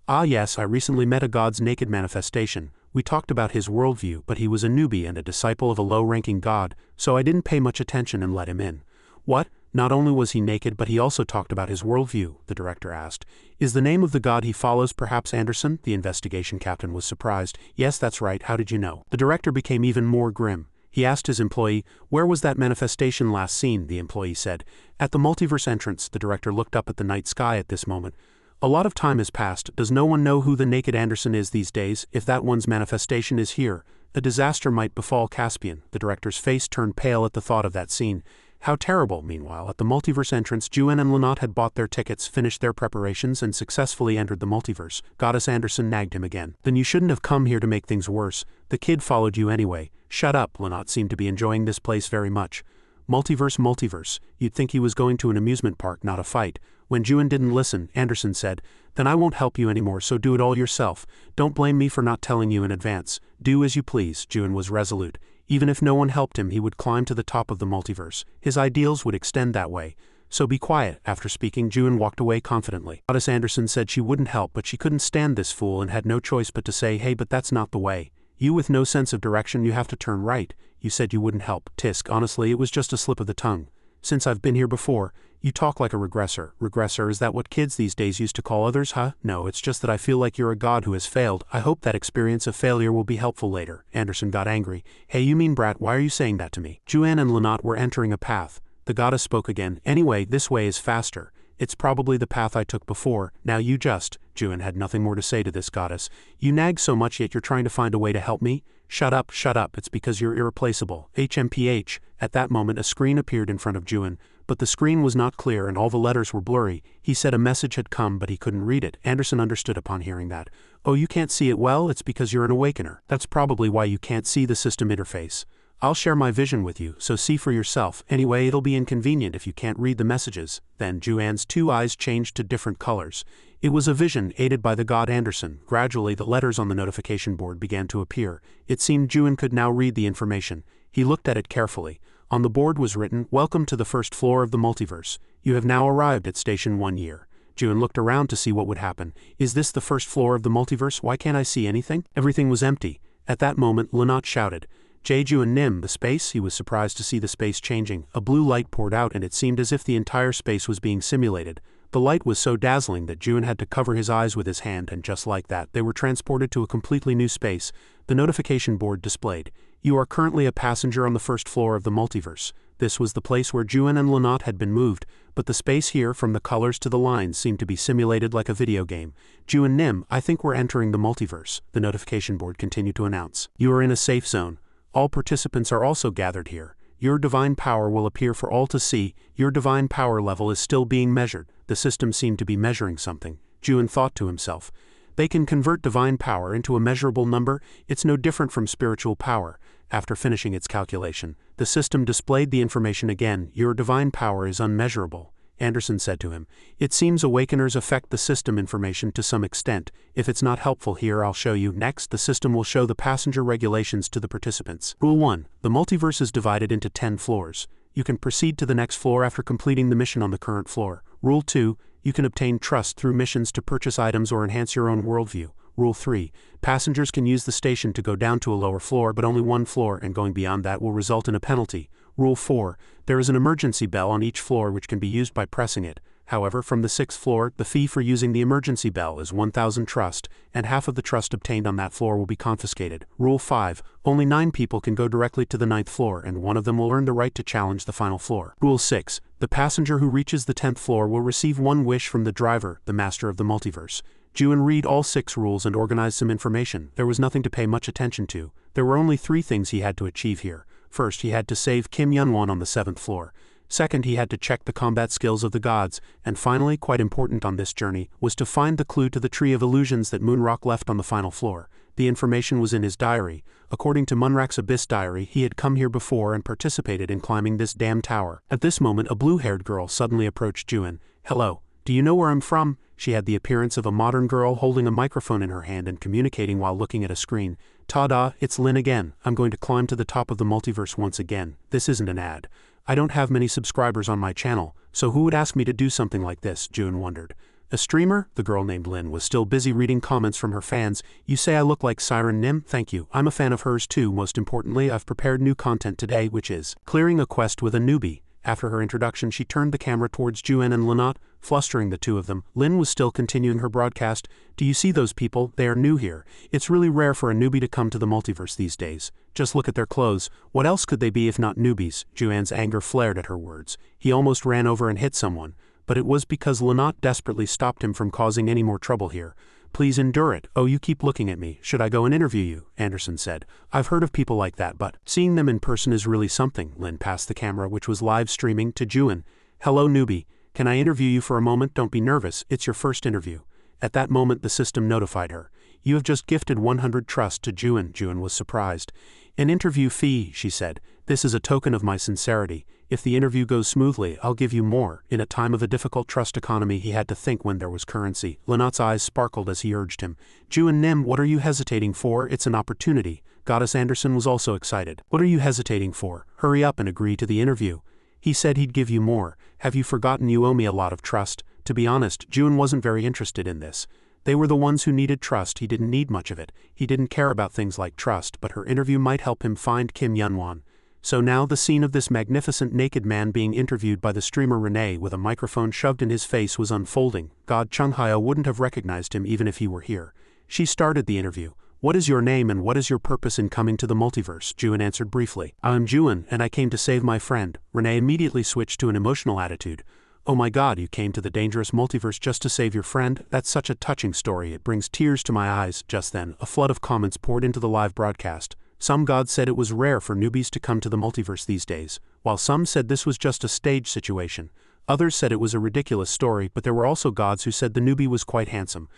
"Ah yes, I recently met a god's naked manifestation. We talked about his worldview, but he was a newbie and a disciple of a low-ranking god, so I didn't pay much attention and let him in." "What? Not only was he naked but he also talked about his worldview?" the director asked. "Is the name of the god he follows perhaps Anderson?" The investigation captain was surprised. "Yes, that's right. How did you know?" The director became even more grim. He asked his employee, "Where was that manifestation last seen?" The employee said, "At the multiverse entrance." The director looked up at the night sky at this moment. "A lot of time has passed. Does no one know who the naked Anderson is these days? If that one's manifestation is here, a disaster might befall Caspian." The director's face turned pale at the thought of that scene. How terrible. Meanwhile, at the multiverse entrance, Juen and Lanat had bought their tickets, finished their preparations, and successfully entered the multiverse. Goddess Anderson nagged him again. "Then you shouldn't have come here to make things worse. The kid followed you anyway." "Shut up." Lanat seemed to be enjoying this place very much. Multiverse. You'd think he was going to an amusement park, not a fight. When Juen didn't listen, Anderson said, "Then I won't help you anymore, so do it all yourself. Don't blame me for not telling you in advance. Do as you please." Juen was resolute. Even if no one helped him, he would climb to the top of the multiverse. His ideals would extend that way. "So be quiet." After speaking, Juen walked away confidently. Goddess Anderson said she wouldn't help, but she couldn't stand this fool and had no choice but to say, "Hey, but that's not the way. You with no sense of direction, you have to turn right. You said you wouldn't help." "Tisk, honestly, it was just a slip of the tongue. Since I've been here before, you talk like a regressor." "Regressor, is that what kids these days used to call others, huh?" "No, it's just that I feel like you're a god who has failed. I hope that experience of failure will be helpful later." Anderson got angry. "Hey, you mean brat, why are you saying that to me?" Juen and Lanat were entering a path. The goddess spoke again. "Anyway, this way is faster. It's probably the path I took before. Now you just..." Juen had nothing more to say to this goddess. "You nag so much yet you're trying to find a way to help me? Shut up. It's because you're irreplaceable. HMPH. At that moment a screen appeared in front of Juen, but the screen was not clear and all the letters were blurry. He said a message had come but he couldn't read it. Anderson understood upon hearing that. "Oh, you can't see it well? It's because you're an awakener. That's probably why you can't see the system interface. I'll share my vision with you, so see for yourself. Anyway, it'll be inconvenient if you can't read the messages." Then Juan's 2 eyes changed to different colors. It was a vision aided by the god Anderson. Gradually the letters on the notification board began to appear. It seemed Juen could now read the information. He looked at it carefully. On the board was written, "Welcome to the first floor of the multiverse. You have now arrived at Station 1 Year." Juen looked around to see what would happen. "Is this the first floor of the multiverse? Why can't I see anything?" Everything was empty. At that moment Lanat shouted, "Jeju and Nim, the space?" He was surprised to see the space changing. A blue light poured out and it seemed as if the entire space was being simulated. The light was so dazzling that Jun had to cover his eyes with his hand, and just like that, they were transported to a completely new space. The notification board displayed, "You are currently a passenger on the first floor of the multiverse." This was the place where Jun and Lanat had been moved, but the space here, from the colors to the lines, seemed to be simulated like a video game. "Jun Nim, I think we're entering the multiverse," the notification board continued to announce. "You are in a safe zone. All participants are also gathered here. Your divine power will appear for all to see. Your divine power level is still being measured." The system seemed to be measuring something. Jun thought to himself, "They can convert divine power into a measurable number. It's no different from spiritual power." After finishing its calculation, the system displayed the information again. "Your divine power is unmeasurable," Anderson said to him. "It seems awakeners affect the system information to some extent. If it's not helpful here, I'll show you. Next, the system will show the passenger regulations to the participants. Rule 1. The multiverse is divided into 10 floors. You can proceed to the next floor after completing the mission on the current floor. Rule 2. You can obtain trust through missions to purchase items or enhance your own worldview. Rule 3. Passengers can use the station to go down to a lower floor, but only one floor, and going beyond that will result in a penalty. Rule 4. There is an emergency bell on each floor which can be used by pressing it. However, from the 6th floor, the fee for using the emergency bell is 1,000 trust, and half of the trust obtained on that floor will be confiscated. Rule 5. Only 9 people can go directly to the 9th floor, and one of them will earn the right to challenge the final floor. Rule 6. The passenger who reaches the 10th floor will receive one wish from the driver, the master of the multiverse. Jun read all 6 rules and organized some information. There was nothing to pay much attention to. There were only 3 things he had to achieve here. First, he had to save Kim Yunwon on the 7th floor. Second, he had to check the combat skills of the gods. And finally, quite important on this journey, was to find the clue to the Tree of Illusions that Moonrock left on the final floor. The information was in his diary. According to Moonrock's Abyss diary, he had come here before and participated in climbing this damn tower. At this moment, a blue-haired girl suddenly approached Jun. "Hello. Do you know where I'm from?" She had the appearance of a modern girl holding a microphone in her hand and communicating while looking at a screen. "Ta-da, it's Lin again. I'm going to climb to the top of the multiverse once again. This isn't an ad. I don't have many subscribers on my channel, so who would ask me to do something like this?" Jun wondered. "A streamer?" The girl named Lin was still busy reading comments from her fans. "You say I look like Siren Nim? Thank you. I'm a fan of hers too. Most importantly, I've prepared new content today, which is clearing a quest with a newbie." After her introduction, she turned the camera towards Jun and Lanat, flustering the two of them. Lin was still continuing her broadcast. "Do you see those people? They are new here. It's really rare for a newbie to come to the multiverse these days. Just look at their clothes. What else could they be if not newbies?" Juan's anger flared at her words. He almost ran over and hit someone, but it was because Lanat desperately stopped him from causing any more trouble here. "Please endure it." "Oh, you keep looking at me. Should I go and interview you?" Anderson said. "I've heard of people like that, but seeing them in person is really something." Lin passed the camera, which was live streaming, to Jun. "Hello, newbie. Can I interview you for a moment? Don't be nervous. It's your first interview." At that moment, the system notified her. "You have just gifted 100 trust to Jun." Jun was surprised. "An interview fee," she said. "This is a token of my sincerity. If the interview goes smoothly, I'll give you more." In a time of a difficult trust economy, he had to think when there was currency. Lanat's eyes sparkled as he urged him. "Jun Nim, what are you hesitating for? It's an opportunity." Goddess Anderson was also excited. "What are you hesitating for? Hurry up and agree to the interview. He said he'd give you more. Have you forgotten you owe me a lot of trust?" To be honest, Jun wasn't very interested in this. They were the ones who needed trust. He didn't need much of it. He didn't care about things like trust, but her interview might help him find Kim Yunwon. So now the scene of this magnificent naked man being interviewed by the streamer Renee with a microphone shoved in his face was unfolding. God Chunghyo wouldn't have recognized him even if he were here. She started the interview. "What is your name and what is your purpose in coming to the multiverse?" Jun answered briefly. "I'm Jun, and I came to save my friend." Renee immediately switched to an emotional attitude. "Oh my God, you came to the dangerous multiverse just to save your friend? That's such a touching story. It brings tears to my eyes." Just then, a flood of comments poured into the live broadcast. Some gods said it was rare for newbies to come to the multiverse these days, while some said this was just a stage situation. Others said it was a ridiculous story, but there were also gods who said the newbie was quite handsome.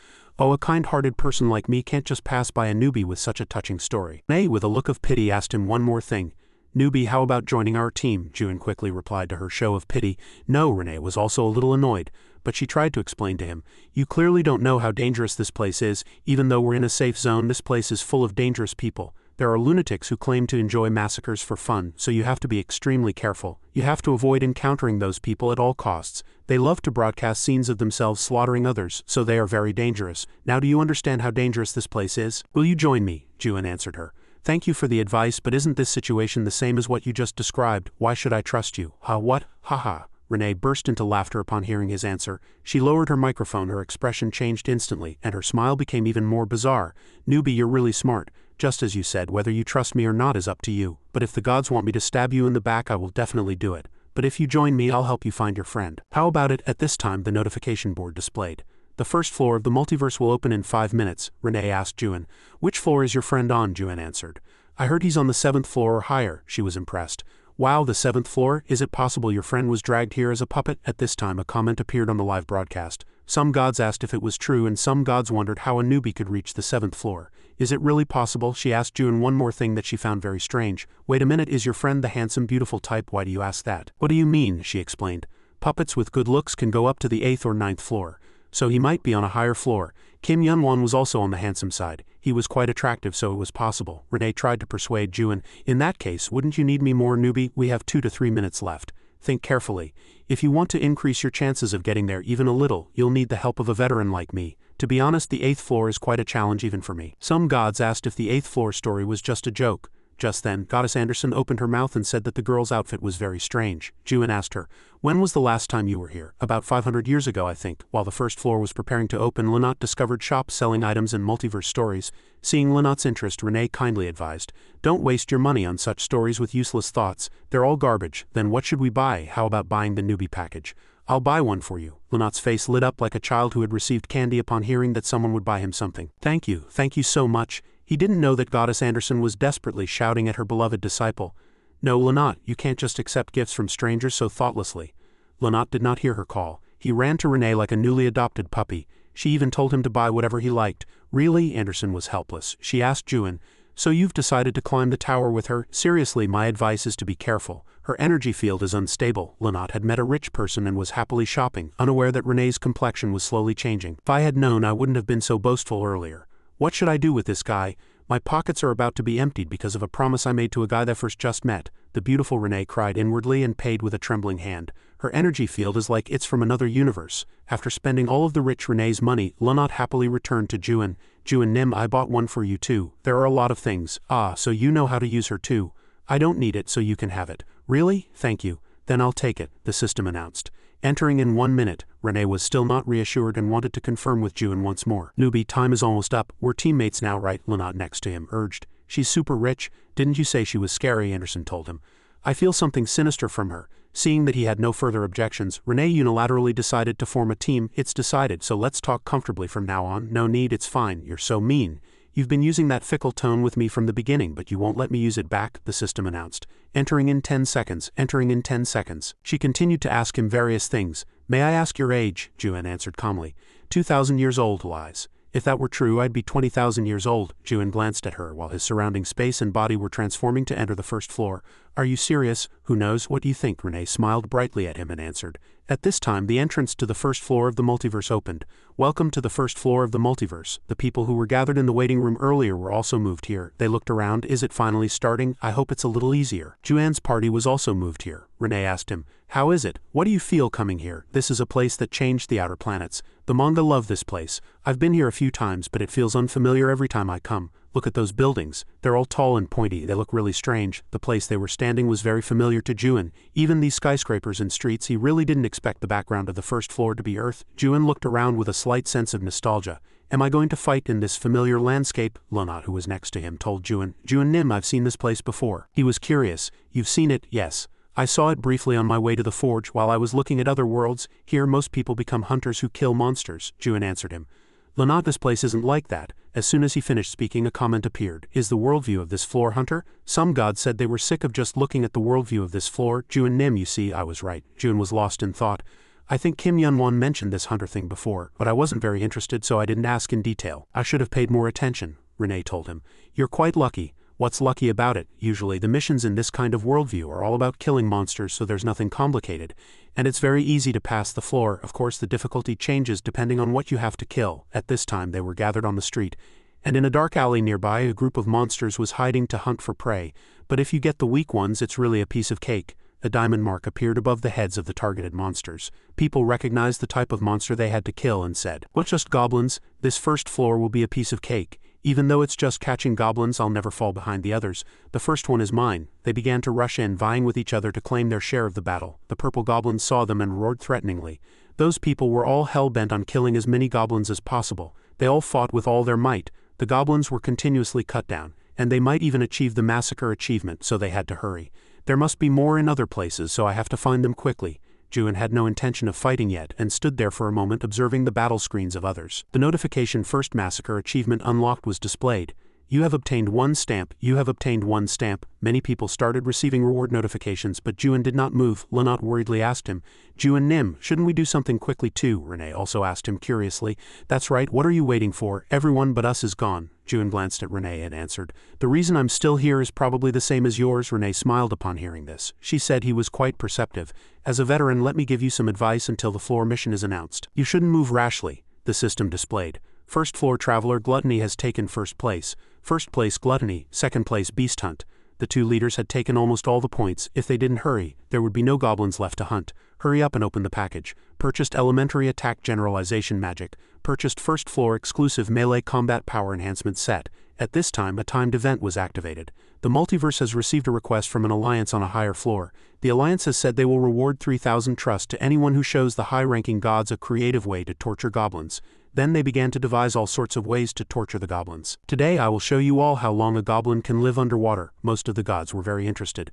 "Oh, a kind-hearted person like me can't just pass by a newbie with such a touching story." Renee, with a look of pity, asked him one more thing. "Newbie, how about joining our team?" Jun quickly replied to her show of pity. "No." Renee was also a little annoyed, but she tried to explain to him. "You clearly don't know how dangerous this place is. Even though we're in a safe zone, this place is full of dangerous people. There are lunatics who claim to enjoy massacres for fun, so you have to be extremely careful. You have to avoid encountering those people at all costs. They love to broadcast scenes of themselves slaughtering others, so they are very dangerous. Now do you understand how dangerous this place is? Will you join me?" Jun answered her. "Thank you for the advice, but isn't this situation the same as what you just described? Why should I trust you?" "Ha what? Haha. Renee burst into laughter upon hearing his answer. She lowered her microphone, her expression changed instantly, and her smile became even more bizarre. Newbie, you're really smart. Just as you said, whether you trust me or not is up to you. But if the gods want me to stab you in the back, I will definitely do it. But if you join me, I'll help you find your friend. How about it? At this time, the notification board displayed. The first floor of the multiverse will open in 5 minutes, Renee asked Juan. Which floor is your friend on? Juan answered. I heard he's on the 7th floor or higher. She was impressed. Wow, the 7th floor? Is it possible your friend was dragged here as a puppet? At this time, a comment appeared on the live broadcast. Some gods asked if it was true, and some gods wondered how a newbie could reach the 7th floor. Is it really possible? She asked Juan one more thing that she found very strange. Wait a minute, is your friend the handsome, beautiful type? Why do you ask that? What do you mean? She explained. Puppets with good looks can go up to the 8th or 9th floor. So he might be on a higher floor. Kim Yun-won was also on the handsome side. He was quite attractive, so it was possible. Renee tried to persuade Juan. In that case, wouldn't you need me more, newbie? We have 2 to 3 minutes left. Think carefully. If you want to increase your chances of getting there even a little, you'll need the help of a veteran like me. To be honest, the 8th floor is quite a challenge even for me. Some gods asked if the 8th floor story was just a joke. Just then, Goddess Anderson opened her mouth and said that the girl's outfit was very strange. Juan asked her, when was the last time you were here? About 500 years ago, I think. While the first floor was preparing to open, Lynott discovered shops selling items and multiverse stories. Seeing Lynott's interest, Renee kindly advised, don't waste your money on such stories with useless thoughts. They're all garbage. Then what should we buy? How about buying the newbie package? I'll buy one for you. Lynott's face lit up like a child who had received candy upon hearing that someone would buy him something. Thank you so much. He didn't know that Goddess Anderson was desperately shouting at her beloved disciple. No, Lynott, you can't just accept gifts from strangers so thoughtlessly. Lynott did not hear her call. He ran to Renee like a newly adopted puppy. She even told him to buy whatever he liked. Really? Anderson was helpless. She asked Juan, so you've decided to climb the tower with her? Seriously, my advice is to be careful. Her energy field is unstable. Lynott had met a rich person and was happily shopping, unaware that Renee's complexion was slowly changing. If I had known, I wouldn't have been so boastful earlier. What should I do with this guy? My pockets are about to be emptied because of a promise I made to a guy that first just met. The beautiful Renee cried inwardly and paid with a trembling hand. Her energy field is like it's from another universe. After spending all of the rich Renee's money, Lynott happily returned to Juan. Juan, Nim, I bought one for you too. There are a lot of things. Ah, so you know how to use her too. I don't need it, so you can have it. Really? Thank you. Then I'll take it, the system announced. Entering in 1 minute, Renee was still not reassured and wanted to confirm with Juan once more. Newbie, time is almost up. We're teammates now, right? Lynott next to him urged. She's super rich. Didn't you say she was scary? Anderson told him. I feel something sinister from her. Seeing that he had no further objections, Renee unilaterally decided to form a team. It's decided, so let's talk comfortably from now on. No need, it's fine. You're so mean. You've been using that fickle tone with me from the beginning, but you won't let me use it back, the system announced. Entering in 10 seconds. Entering in 10 seconds. She continued to ask him various things. May I ask your age? Juan answered calmly. 2,000 years old, lies. If that were true, I'd be 20,000 years old. Juan glanced at her while his surrounding space and body were transforming to enter the first floor. Are you serious? Who knows? What do you think? Renee smiled brightly at him and answered. At this time, the entrance to the first floor of the multiverse opened. Welcome to the first floor of the multiverse. The people who were gathered in the waiting room earlier were also moved here. They looked around. Is it finally starting? I hope it's a little easier. Juan's party was also moved here. Renee asked him, how is it? What do you feel coming here? This is a place that changed the outer planets. The manga love this place. I've been here a few times, but it feels unfamiliar every time I come. Look at those buildings. They're all tall and pointy. They look really strange. The place they were standing was very familiar to Juan. Even these skyscrapers and streets, he really didn't expect the background of the first floor to be Earth. Juan looked around with a slight sense of nostalgia. Am I going to fight in this familiar landscape? Lynott, who was next to him, told Juan. Juan, Nim, I've seen this place before. He was curious. You've seen it? Yes. I saw it briefly on my way to the forge while I was looking at other worlds. Here most people become hunters who kill monsters, Juan answered him. Lynott, this place isn't like that. As soon as he finished speaking, a comment appeared. Is the worldview of this floor hunter? Some gods said they were sick of just looking at the worldview of this floor. Juan, Nim, you see, I was right. Juan was lost in thought. I think Kim Yun-won mentioned this hunter thing before, but I wasn't very interested, so I didn't ask in detail. I should have paid more attention, Renee told him. You're quite lucky. What's lucky about it? Usually the missions in this kind of worldview are all about killing monsters, so there's nothing complicated. And it's very easy to pass the floor. Of course, the difficulty changes depending on what you have to kill. At this time they were gathered on the street, and in a dark alley nearby a group of monsters was hiding to hunt for prey. But if you get the weak ones, it's really a piece of cake. A diamond mark appeared above the heads of the targeted monsters. People recognized the type of monster they had to kill and said, "What, just goblins? This first floor will be a piece of cake. Even though it's just catching goblins, I'll never fall behind the others. The first one is mine. They began to rush in, vying with each other to claim their share of the battle. The purple goblins saw them and roared threateningly. Those people were all hell-bent on killing as many goblins as possible. They all fought with all their might. The goblins were continuously cut down, and they might even achieve the massacre achievement, so they had to hurry. There must be more in other places, so I have to find them quickly. Juin had no intention of fighting yet and stood there for a moment observing the battle screens of others. The notification First Massacre Achievement Unlocked was displayed. You have obtained 1 stamp, you have obtained 1 stamp. Many people started receiving reward notifications, but Juin did not move. Lanat worriedly asked him, Juin Nim, shouldn't we do something quickly too? Renee also asked him curiously. That's right, what are you waiting for? Everyone but us is gone. Juin glanced at Renee and answered, the reason I'm still here is probably the same as yours. Renee smiled upon hearing this. She said he was quite perceptive. As a veteran, let me give you some advice until the floor mission is announced. You shouldn't move rashly. The system displayed. First floor Traveler Gluttony has taken first place. First place Gluttony, second place Beast Hunt. The 2 leaders had taken almost all the points. If they didn't hurry, there would be no goblins left to hunt. Hurry up and open the package. Purchased Elementary Attack Generalization Magic. Purchased first floor exclusive Melee Combat Power Enhancement Set. At this time, a timed event was activated. The multiverse has received a request from an alliance on a higher floor. The alliance has said they will reward 3,000 trust to anyone who shows the high-ranking gods a creative way to torture goblins. Then they began to devise all sorts of ways to torture the goblins. Today I will show you all how long a goblin can live underwater. Most of the gods were very interested.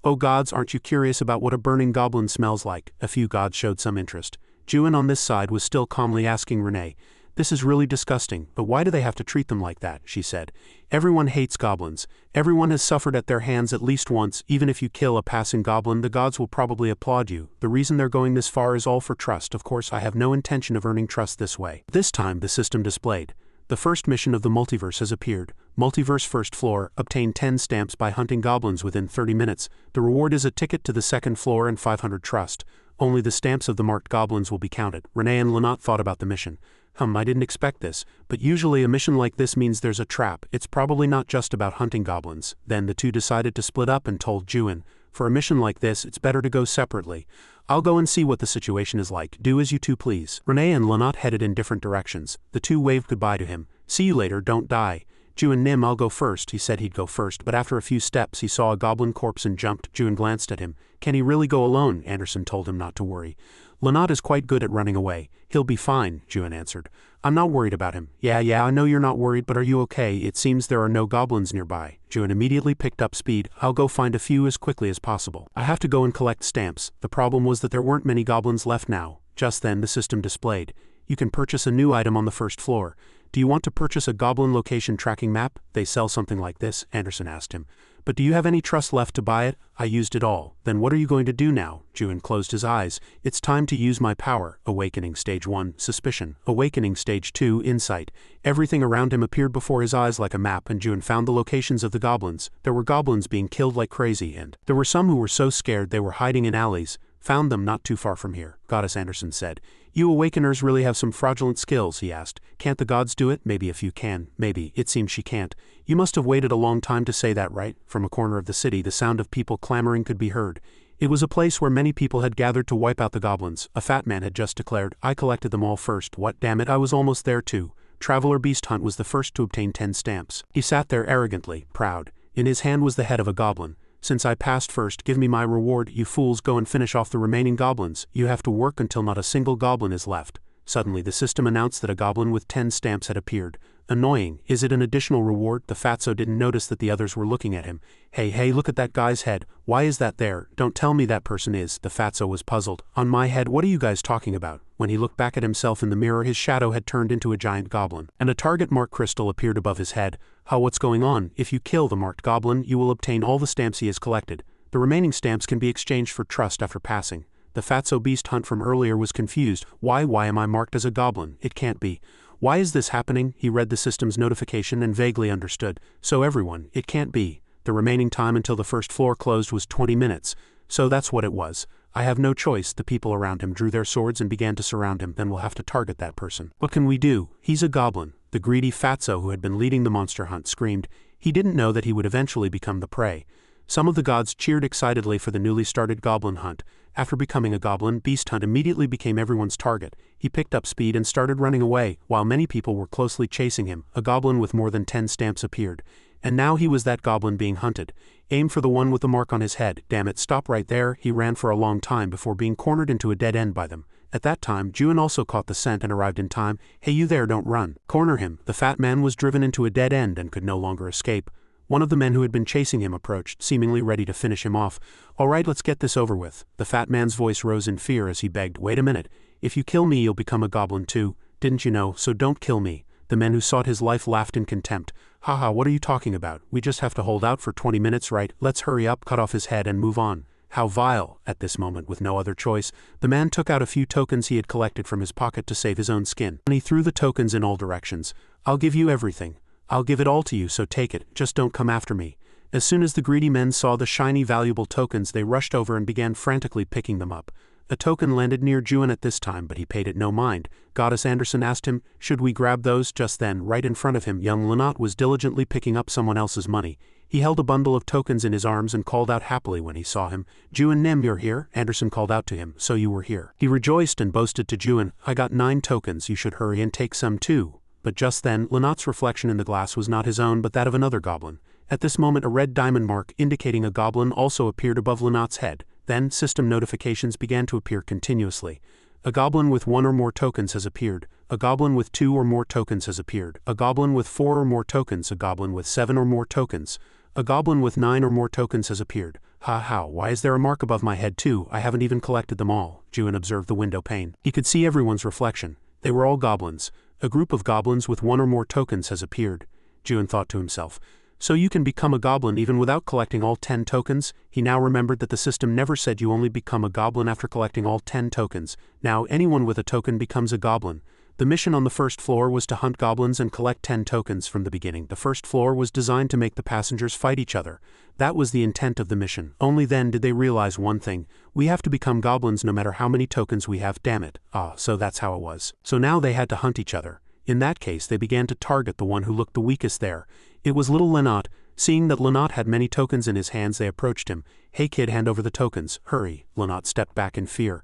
Oh gods, aren't you curious about what a burning goblin smells like? A few gods showed some interest. Juin on this side was still calmly asking Renee, this is really disgusting, but why do they have to treat them like that? She said. Everyone hates goblins. Everyone has suffered at their hands at least once. Even if you kill a passing goblin, the gods will probably applaud you. The reason they're going this far is all for trust. Of course, I have no intention of earning trust this way. This time, the system displayed. The first mission of the multiverse has appeared. Multiverse first floor, obtain 10 stamps by hunting goblins within 30 minutes. The reward is a ticket to the second floor and 500 trust. Only the stamps of the marked goblins will be counted. Renee and Lanat thought about the mission. I didn't expect this, but usually a mission like this means there's a trap. It's probably not just about hunting goblins. Then the 2 decided to split up and told Juin, for a mission like this, it's better to go separately. I'll go and see what the situation is like. Do as you 2 please. Renee and Lanat headed in different directions. The 2 waved goodbye to him. See you later, don't die. Juin Nim, I'll go first. He said he'd go first, but after a few steps he saw a goblin corpse and jumped. Juin glanced at him. Can he really go alone? Anderson told him not to worry. Lanat is quite good at running away. He'll be fine, Juin answered. I'm not worried about him. Yeah, I know you're not worried, but are you okay? It seems there are no goblins nearby. Juin immediately picked up speed. I'll go find a few as quickly as possible. I have to go and collect stamps. The problem was that there weren't many goblins left now. Just then the system displayed. You can purchase a new item on the first floor. Do you want to purchase a goblin location tracking map? They sell something like this, Anderson asked him. But do you have any trust left to buy it? I used it all. Then what are you going to do now? Juin closed his eyes. It's time to use my power. Awakening Stage 1, Suspicion. Awakening Stage 2, Insight. Everything around him appeared before his eyes like a map, and Juin found the locations of the goblins. There were goblins being killed like crazy, and there were some who were so scared they were hiding in alleys. Found them not too far from here, Goddess Anderson said. You Awakeners really have some fraudulent skills, he asked. Can't the gods do it? Maybe if you can. Maybe. It seems she can't. You must have waited a long time to say that, right? From a corner of the city, the sound of people clamoring could be heard. It was a place where many people had gathered to wipe out the goblins. A fat man had just declared, I collected them all first. What, damn it, I was almost there too. Traveler Beast Hunt was the first to obtain 10 stamps. He sat there arrogantly, proud. In his hand was the head of a goblin. Since I passed first, give me my reward. You fools, go and finish off the remaining goblins. You have to work until not a single goblin is left. Suddenly the system announced that a goblin with 10 stamps had appeared. Annoying. Is it an additional reward? The fatso didn't notice that the others were looking at him. Hey, look at that guy's head. Why is that there? Don't tell me that person is. The fatso was puzzled. On my head, what are you guys talking about? When he looked back at himself in the mirror, his shadow had turned into a giant goblin, and a target mark crystal appeared above his head. What's going on? If you kill the marked goblin, you will obtain all the stamps he has collected. The remaining stamps can be exchanged for trust after passing. The fatso Beast Hunt from earlier was confused. Why am I marked as a goblin? It can't be. Why is this happening? He read the system's notification and vaguely understood. So everyone, it can't be. The remaining time until the first floor closed was 20 minutes. So that's what it was. I have no choice. The people around him drew their swords and began to surround him. Then we'll have to target that person. What can we do? He's a goblin. The greedy fatso who had been leading the monster hunt screamed. He didn't know that he would eventually become the prey. Some of the gods cheered excitedly for the newly started goblin hunt. After becoming a goblin, Beast Hunt immediately became everyone's target. He picked up speed and started running away, while many people were closely chasing him. A goblin with more than 10 stamps appeared. And now he was that goblin being hunted. Aim for the one with the mark on his head. Damn it, stop right there. He ran for a long time before being cornered into a dead end by them. At that time, Juin also caught the scent and arrived in time. Hey, you there, don't run. Corner him. The fat man was driven into a dead end and could no longer escape. One of the men who had been chasing him approached, seemingly ready to finish him off. All right, let's get this over with. The fat man's voice rose in fear as he begged, wait a minute. If you kill me, you'll become a goblin too. Didn't you know? So don't kill me. The men who sought his life laughed in contempt. Haha, what are you talking about? We just have to hold out for 20 minutes, right? Let's hurry up, cut off his head and move on. How vile. At this moment, with no other choice, the man took out a few tokens he had collected from his pocket to save his own skin. And he threw the tokens in all directions. I'll give you everything. I'll give it all to you, so take it, just don't come after me. As soon as the greedy men saw the shiny valuable tokens, they rushed over and began frantically picking them up. A token landed near Juin at this time, but he paid it no mind. Goddess Anderson asked him, should we grab those? Just then, right in front of him, young Lynott was diligently picking up someone else's money. He held a bundle of tokens in his arms and called out happily when he saw him. Juin Nim, you're here? Anderson called out to him, so you were here. He rejoiced and boasted to Juin, I got 9 tokens, you should hurry and take some too. But just then, Lynott's reflection in the glass was not his own but that of another goblin. At this moment a red diamond mark indicating a goblin also appeared above Lynott's head. Then, system notifications began to appear continuously. A goblin with 1 or more tokens has appeared. A goblin with 2 or more tokens has appeared. A goblin with 4 or more tokens. A goblin with 7 or more tokens. A goblin with 9 or more tokens has appeared. Ha, why is there a mark above my head too? I haven't even collected them all. Juin observed the window pane. He could see everyone's reflection. They were all goblins. A group of goblins with 1 or more tokens has appeared. Juin thought to himself. So you can become a goblin even without collecting all 10 tokens? He now remembered that the system never said you only become a goblin after collecting all 10 tokens. Now anyone with a token becomes a goblin. The mission on the first floor was to hunt goblins and collect 10 tokens from the beginning. The first floor was designed to make the passengers fight each other. That was the intent of the mission. Only then did they realize one thing. We have to become goblins no matter how many tokens we have, damn it. So that's how it was. So now they had to hunt each other. In that case, they began to target the one who looked the weakest there. It was little Lynott. Seeing that Lynott had many tokens in his hands, they approached him. Hey kid, hand over the tokens. Hurry. Lynott stepped back in fear.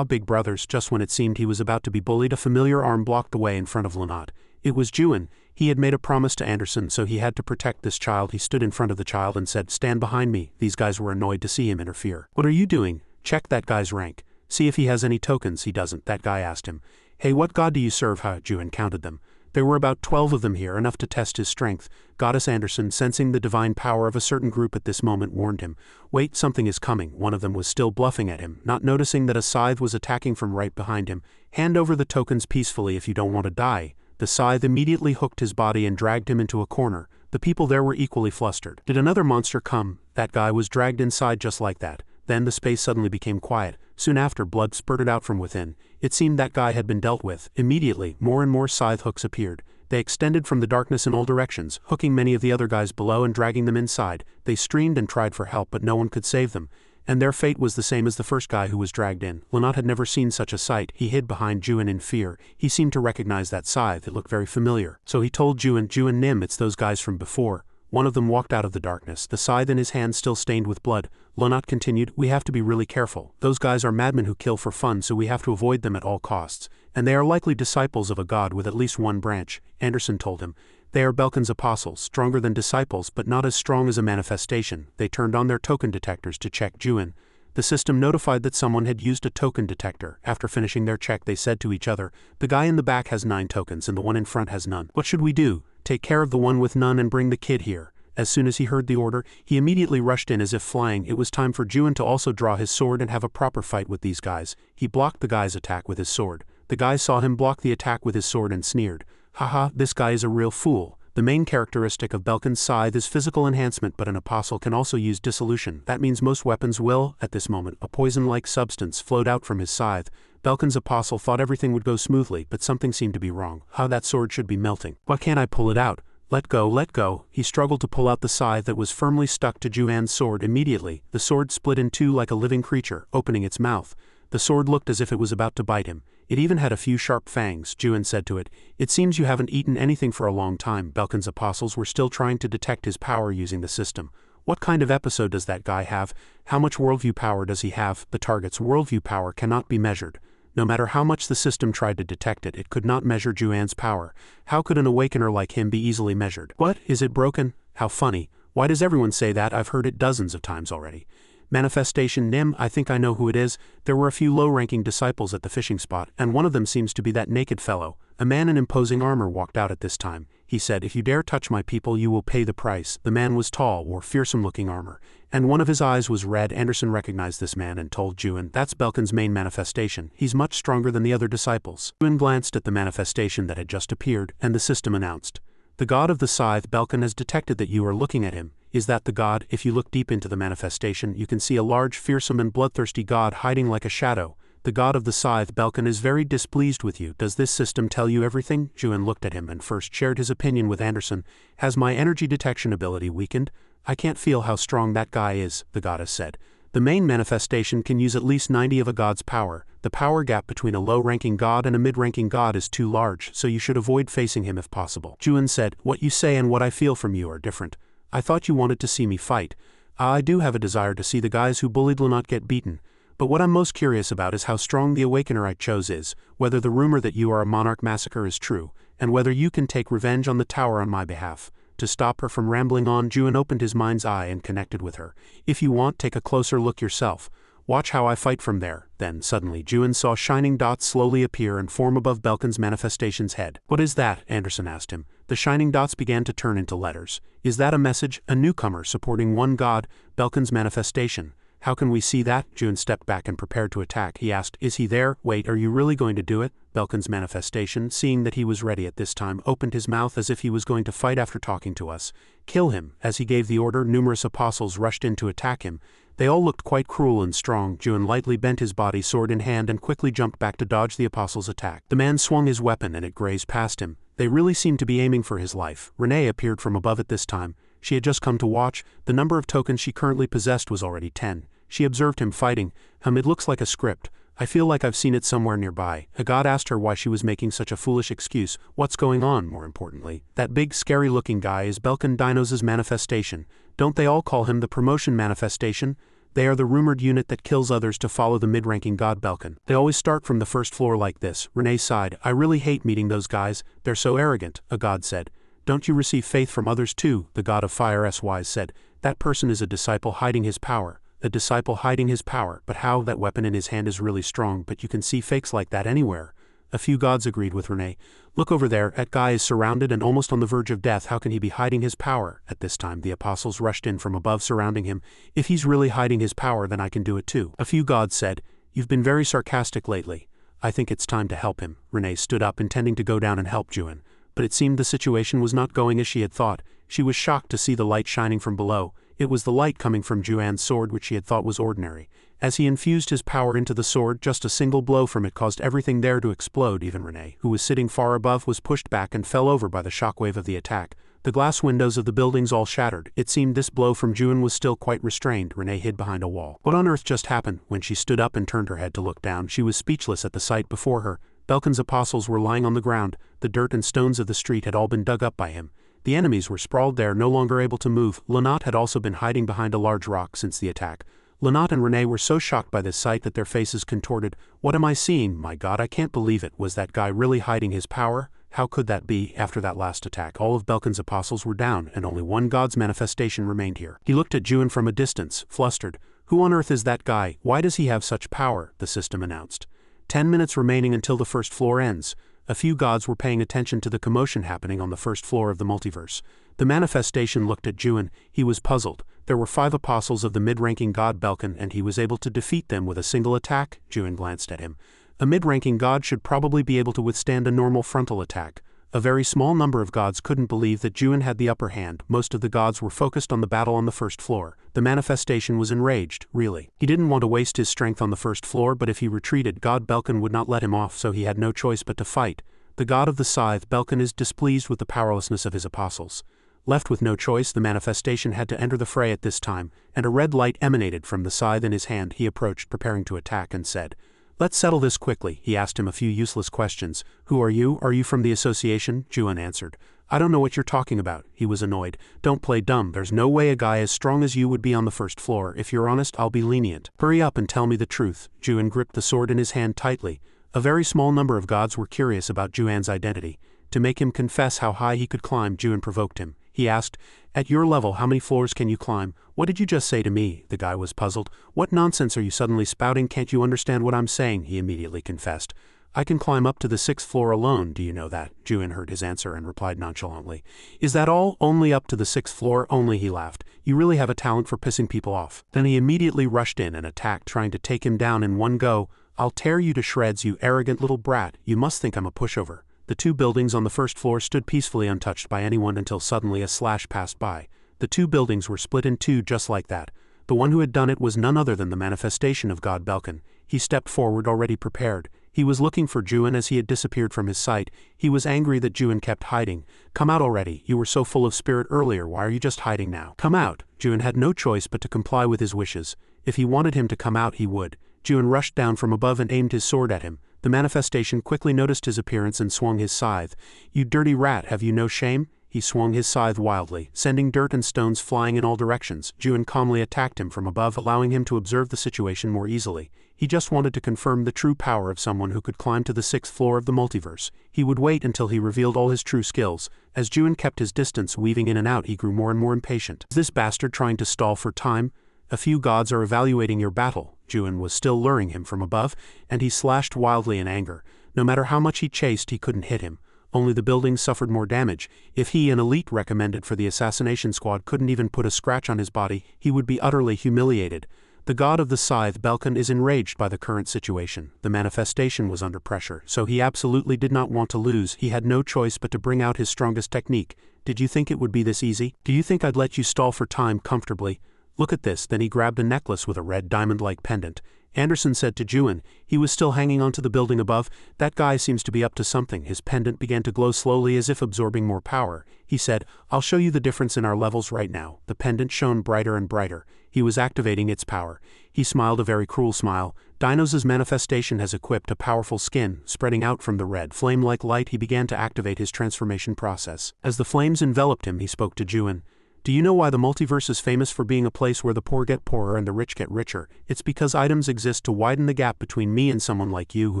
Big brothers, just when it seemed he was about to be bullied, a familiar arm blocked the way in front of Lynott. It was Juin. He had made a promise to Anderson, so he had to protect this child. He stood in front of the child and said, stand behind me. These guys were annoyed to see him interfere. What are you doing? Check that guy's rank. See if he has any tokens. He doesn't, that guy asked him. Hey, what god do you serve? Juin counted them. There were about 12 of them here, enough to test his strength. Goddess Anderson, sensing the divine power of a certain group at this moment, warned him. Wait, something is coming. One of them was still bluffing at him, not noticing that a scythe was attacking from right behind him. Hand over the tokens peacefully if you don't want to die. The scythe immediately hooked his body and dragged him into a corner. The people there were equally flustered. Did another monster come? That guy was dragged inside just like that. Then the space suddenly became quiet. Soon after, blood spurted out from within. It seemed that guy had been dealt with. Immediately, more and more scythe hooks appeared. They extended from the darkness in all directions, hooking many of the other guys below and dragging them inside. They screamed and tried for help, but no one could save them. And their fate was the same as the first guy who was dragged in. Lynott had never seen such a sight. He hid behind Juin in fear. He seemed to recognize that scythe. It looked very familiar. So he told Juin, Nim, it's those guys from before. One of them walked out of the darkness, the scythe in his hand still stained with blood. Lynott continued, we have to be really careful. Those guys are madmen who kill for fun, so we have to avoid them at all costs. And they are likely disciples of a god with at least one branch. Anderson told him. They are Belkan's apostles, stronger than disciples but not as strong as a manifestation. They turned on their token detectors to check Juin. The system notified that someone had used a token detector. After finishing their check, they said to each other, the guy in the back has 9 tokens and the one in front has none. What should we do? Take care of the one with none and bring the kid here. As soon as he heard the order, he immediately rushed in as if flying. It was time for Juin to also draw his sword and have a proper fight with these guys. He blocked the guy's attack with his sword. The guy saw him block the attack with his sword and sneered. Haha, this guy is a real fool. The main characteristic of Belkan's scythe is physical enhancement, but an apostle can also use dissolution. That means most weapons will. At this moment, a poison-like substance flowed out from his scythe. Belkan's apostle thought everything would go smoothly, but something seemed to be wrong. That sword should be melting. Why can't I pull it out? Let go, let go. He struggled to pull out the scythe that was firmly stuck to Juin's sword. Immediately, the sword split in two like a living creature, opening its mouth. The sword looked as if it was about to bite him. It even had a few sharp fangs. Juin said to it, it seems you haven't eaten anything for a long time. Belkan's apostles were still trying to detect his power using the system. What kind of episode does that guy have? How much worldview power does he have? The target's worldview power cannot be measured. No matter how much the system tried to detect it, it could not measure Juan's power. How could an awakener like him be easily measured? What? Is it broken? How funny. Why does everyone say that? I've heard it dozens of times already. Manifestation Nim, I think I know who it is. There were a few low-ranking disciples at the fishing spot, and one of them seems to be that naked fellow. A man in imposing armor walked out at this time. He said, "If you dare touch my people, you will pay the price." The man was tall, wore fearsome-looking armor, and one of his eyes was red. Anderson recognized this man and told Juan, "That's Belkin's main manifestation. He's much stronger than the other disciples." Juan glanced at the manifestation that had just appeared, and the system announced, "The god of the scythe, Belkin, has detected that you are looking at him." Is that the god? If you look deep into the manifestation, you can see a large, fearsome and bloodthirsty god hiding like a shadow. The god of the scythe, Belkin, is very displeased with you. Does this system tell you everything? Juan looked at him and first shared his opinion with Anderson. Has my energy detection ability weakened? I can't feel how strong that guy is, the goddess said. The main manifestation can use at least 90 of a god's power. The power gap between a low-ranking god and a mid-ranking god is too large, so you should avoid facing him if possible. Juan said, "What you say and what I feel from you are different. I thought you wanted to see me fight. I do have a desire to see the guys who bullied Lanat get beaten. But what I'm most curious about is how strong the awakener I chose is, whether the rumor that you are a monarch massacre is true, and whether you can take revenge on the tower on my behalf." To stop her from rambling on, Juan opened his mind's eye and connected with her. "If you want, take a closer look yourself. Watch how I fight from there." Then, suddenly, Juan saw shining dots slowly appear and form above Belkin's manifestation's head. "What is that?" Anderson asked him. The shining dots began to turn into letters. "Is that a message? A newcomer supporting one god, Belkin's manifestation. How can we see that?" Juan stepped back and prepared to attack. He asked, "Is he there? Wait, are you really going to do it?" Belkin's manifestation, seeing that he was ready at this time, opened his mouth as if he was going to fight after talking to us. "Kill him." As he gave the order, numerous apostles rushed in to attack him. They all looked quite cruel and strong. Juan lightly bent his body, sword in hand, and quickly jumped back to dodge the apostles' attack. The man swung his weapon and it grazed past him. They really seemed to be aiming for his life. Renee appeared from above at this time. She had just come to watch. The number of tokens she currently possessed was already 10. She observed him fighting. It looks like a script. I feel like I've seen it somewhere nearby." A god asked her why she was making such a foolish excuse. What's going on, more importantly? "That big, scary-looking guy is Belkin Dinos' manifestation. Don't they all call him the promotion manifestation? They are the rumored unit that kills others to follow the mid-ranking god Belkin. They always start from the first floor like this." Renee sighed. "I really hate meeting those guys. They're so arrogant," a god said. "Don't you receive faith from others too?" The god of fire S-Wise said. "That person is a disciple hiding his power." A disciple hiding his power, but how? That weapon in his hand is really strong, but you can see fakes like that anywhere. A few gods agreed with Renee. "Look over there, that guy is surrounded and almost on the verge of death. How can he be hiding his power?" At this time the apostles rushed in from above surrounding him. "If he's really hiding his power, then I can do it too." A few gods said, "You've been very sarcastic lately. I think it's time to help him." Renee stood up intending to go down and help Juan, but it seemed the situation was not going as she had thought. She was shocked to see the light shining from below. It was the light coming from Juan's sword, which she had thought was ordinary. As he infused his power into the sword, just a single blow from it caused everything there to explode. Even Renee, who was sitting far above, was pushed back and fell over by the shockwave of the attack. The glass windows of the buildings all shattered. It seemed this blow from Juan was still quite restrained. Renee hid behind a wall. What on earth just happened? When she stood up and turned her head to look down, she was speechless at the sight before her. Belkin's apostles were lying on the ground. The dirt and stones of the street had all been dug up by him. The enemies were sprawled there, no longer able to move. Lanat had also been hiding behind a large rock since the attack. Lanat and Renee were so shocked by this sight that their faces contorted. "What am I seeing? My God, I can't believe it. Was that guy really hiding his power? How could that be?" After that last attack, all of Belkin's apostles were down, and only one god's manifestation remained here. He looked at Juan from a distance, flustered. "Who on earth is that guy? Why does he have such power?" the system announced. 10 minutes remaining until the first floor ends. A few gods were paying attention to the commotion happening on the first floor of the multiverse. The manifestation looked at Juan. He was puzzled. There were 5 apostles of the mid-ranking god Belkin, and he was able to defeat them with a single attack. Juan glanced at him. A mid-ranking god should probably be able to withstand a normal frontal attack. A very small number of gods couldn't believe that Juan had the upper hand. Most of the gods were focused on the battle on the first floor. The manifestation was enraged, really. He didn't want to waste his strength on the first floor, but if he retreated, god Belkin would not let him off, so he had no choice but to fight. The god of the scythe, Belkin, is displeased with the powerlessness of his apostles. Left with no choice, the manifestation had to enter the fray at this time, and a red light emanated from the scythe in his hand. He approached, preparing to attack, and said, "Let's settle this quickly." He asked him a few useless questions. "Who are you? Are you from the association?" Juan answered, I don't know what you're talking about, he was annoyed. Don't play dumb, there's no way a guy as strong as you would be on the first floor. If you're honest, I'll be lenient. Hurry up and tell me the truth. Juan gripped the sword in his hand tightly. A very small number of gods were curious about Juan's identity. To make him confess how high he could climb, Juan provoked him. He asked, "At your level, how many floors can you climb?" "What did you just say to me?" The guy was puzzled. "What nonsense are you suddenly spouting? Can't you understand what I'm saying?" He immediately confessed. "I can climb up to the 6th floor alone, do you know that?" Juan heard his answer and replied nonchalantly. "Is that all? Only up to the 6th floor? Only," he laughed. "You really have a talent for pissing people off." Then he immediately rushed in and attacked, trying to take him down in one go. "I'll tear you to shreds, you arrogant little brat. You must think I'm a pushover." The 2 buildings on the 1st floor stood peacefully untouched by anyone until suddenly a slash passed by. The 2 buildings were split in 2 just like that. The one who had done it was none other than the manifestation of God Belkan. He stepped forward already prepared. He was looking for Juan as he had disappeared from his sight. He was angry that Juan kept hiding. "Come out already, you were so full of spirit earlier, why are you just hiding now? Come out!" Juan had no choice but to comply with his wishes. If he wanted him to come out, he would. Juan rushed down from above and aimed his sword at him. The manifestation quickly noticed his appearance and swung his scythe. "You dirty rat, have you no shame?" He swung his scythe wildly, sending dirt and stones flying in all directions. Juan calmly attacked him from above, allowing him to observe the situation more easily. He just wanted to confirm the true power of someone who could climb to the 6th floor of the multiverse. He would wait until he revealed all his true skills. As Juan kept his distance, weaving in and out, he grew more and more impatient. "Is this bastard trying to stall for time? A few gods are evaluating your battle." Juan was still luring him from above, and he slashed wildly in anger. No matter how much he chased, he couldn't hit him. Only the buildings suffered more damage. If he, an elite recommended for the assassination squad, couldn't even put a scratch on his body, he would be utterly humiliated. The god of the scythe, Belkan, is enraged by the current situation. The manifestation was under pressure, so he absolutely did not want to lose. He had no choice but to bring out his strongest technique. "Did you think it would be this easy? Do you think I'd let you stall for time comfortably? Look at this." Then he grabbed a necklace with a red diamond-like pendant. Anderson said to Juan. He was still hanging onto the building above. "That guy seems to be up to something." His pendant began to glow slowly as if absorbing more power. He said, "I'll show you the difference in our levels right now." The pendant shone brighter and brighter. He was activating its power. He smiled a very cruel smile. Dinos' manifestation has equipped a powerful skin. Spreading out from the red flame-like light, he began to activate his transformation process. As the flames enveloped him, he spoke to Juan. "Do you know why the multiverse is famous for being a place where the poor get poorer and the rich get richer? It's because items exist to widen the gap between me and someone like you who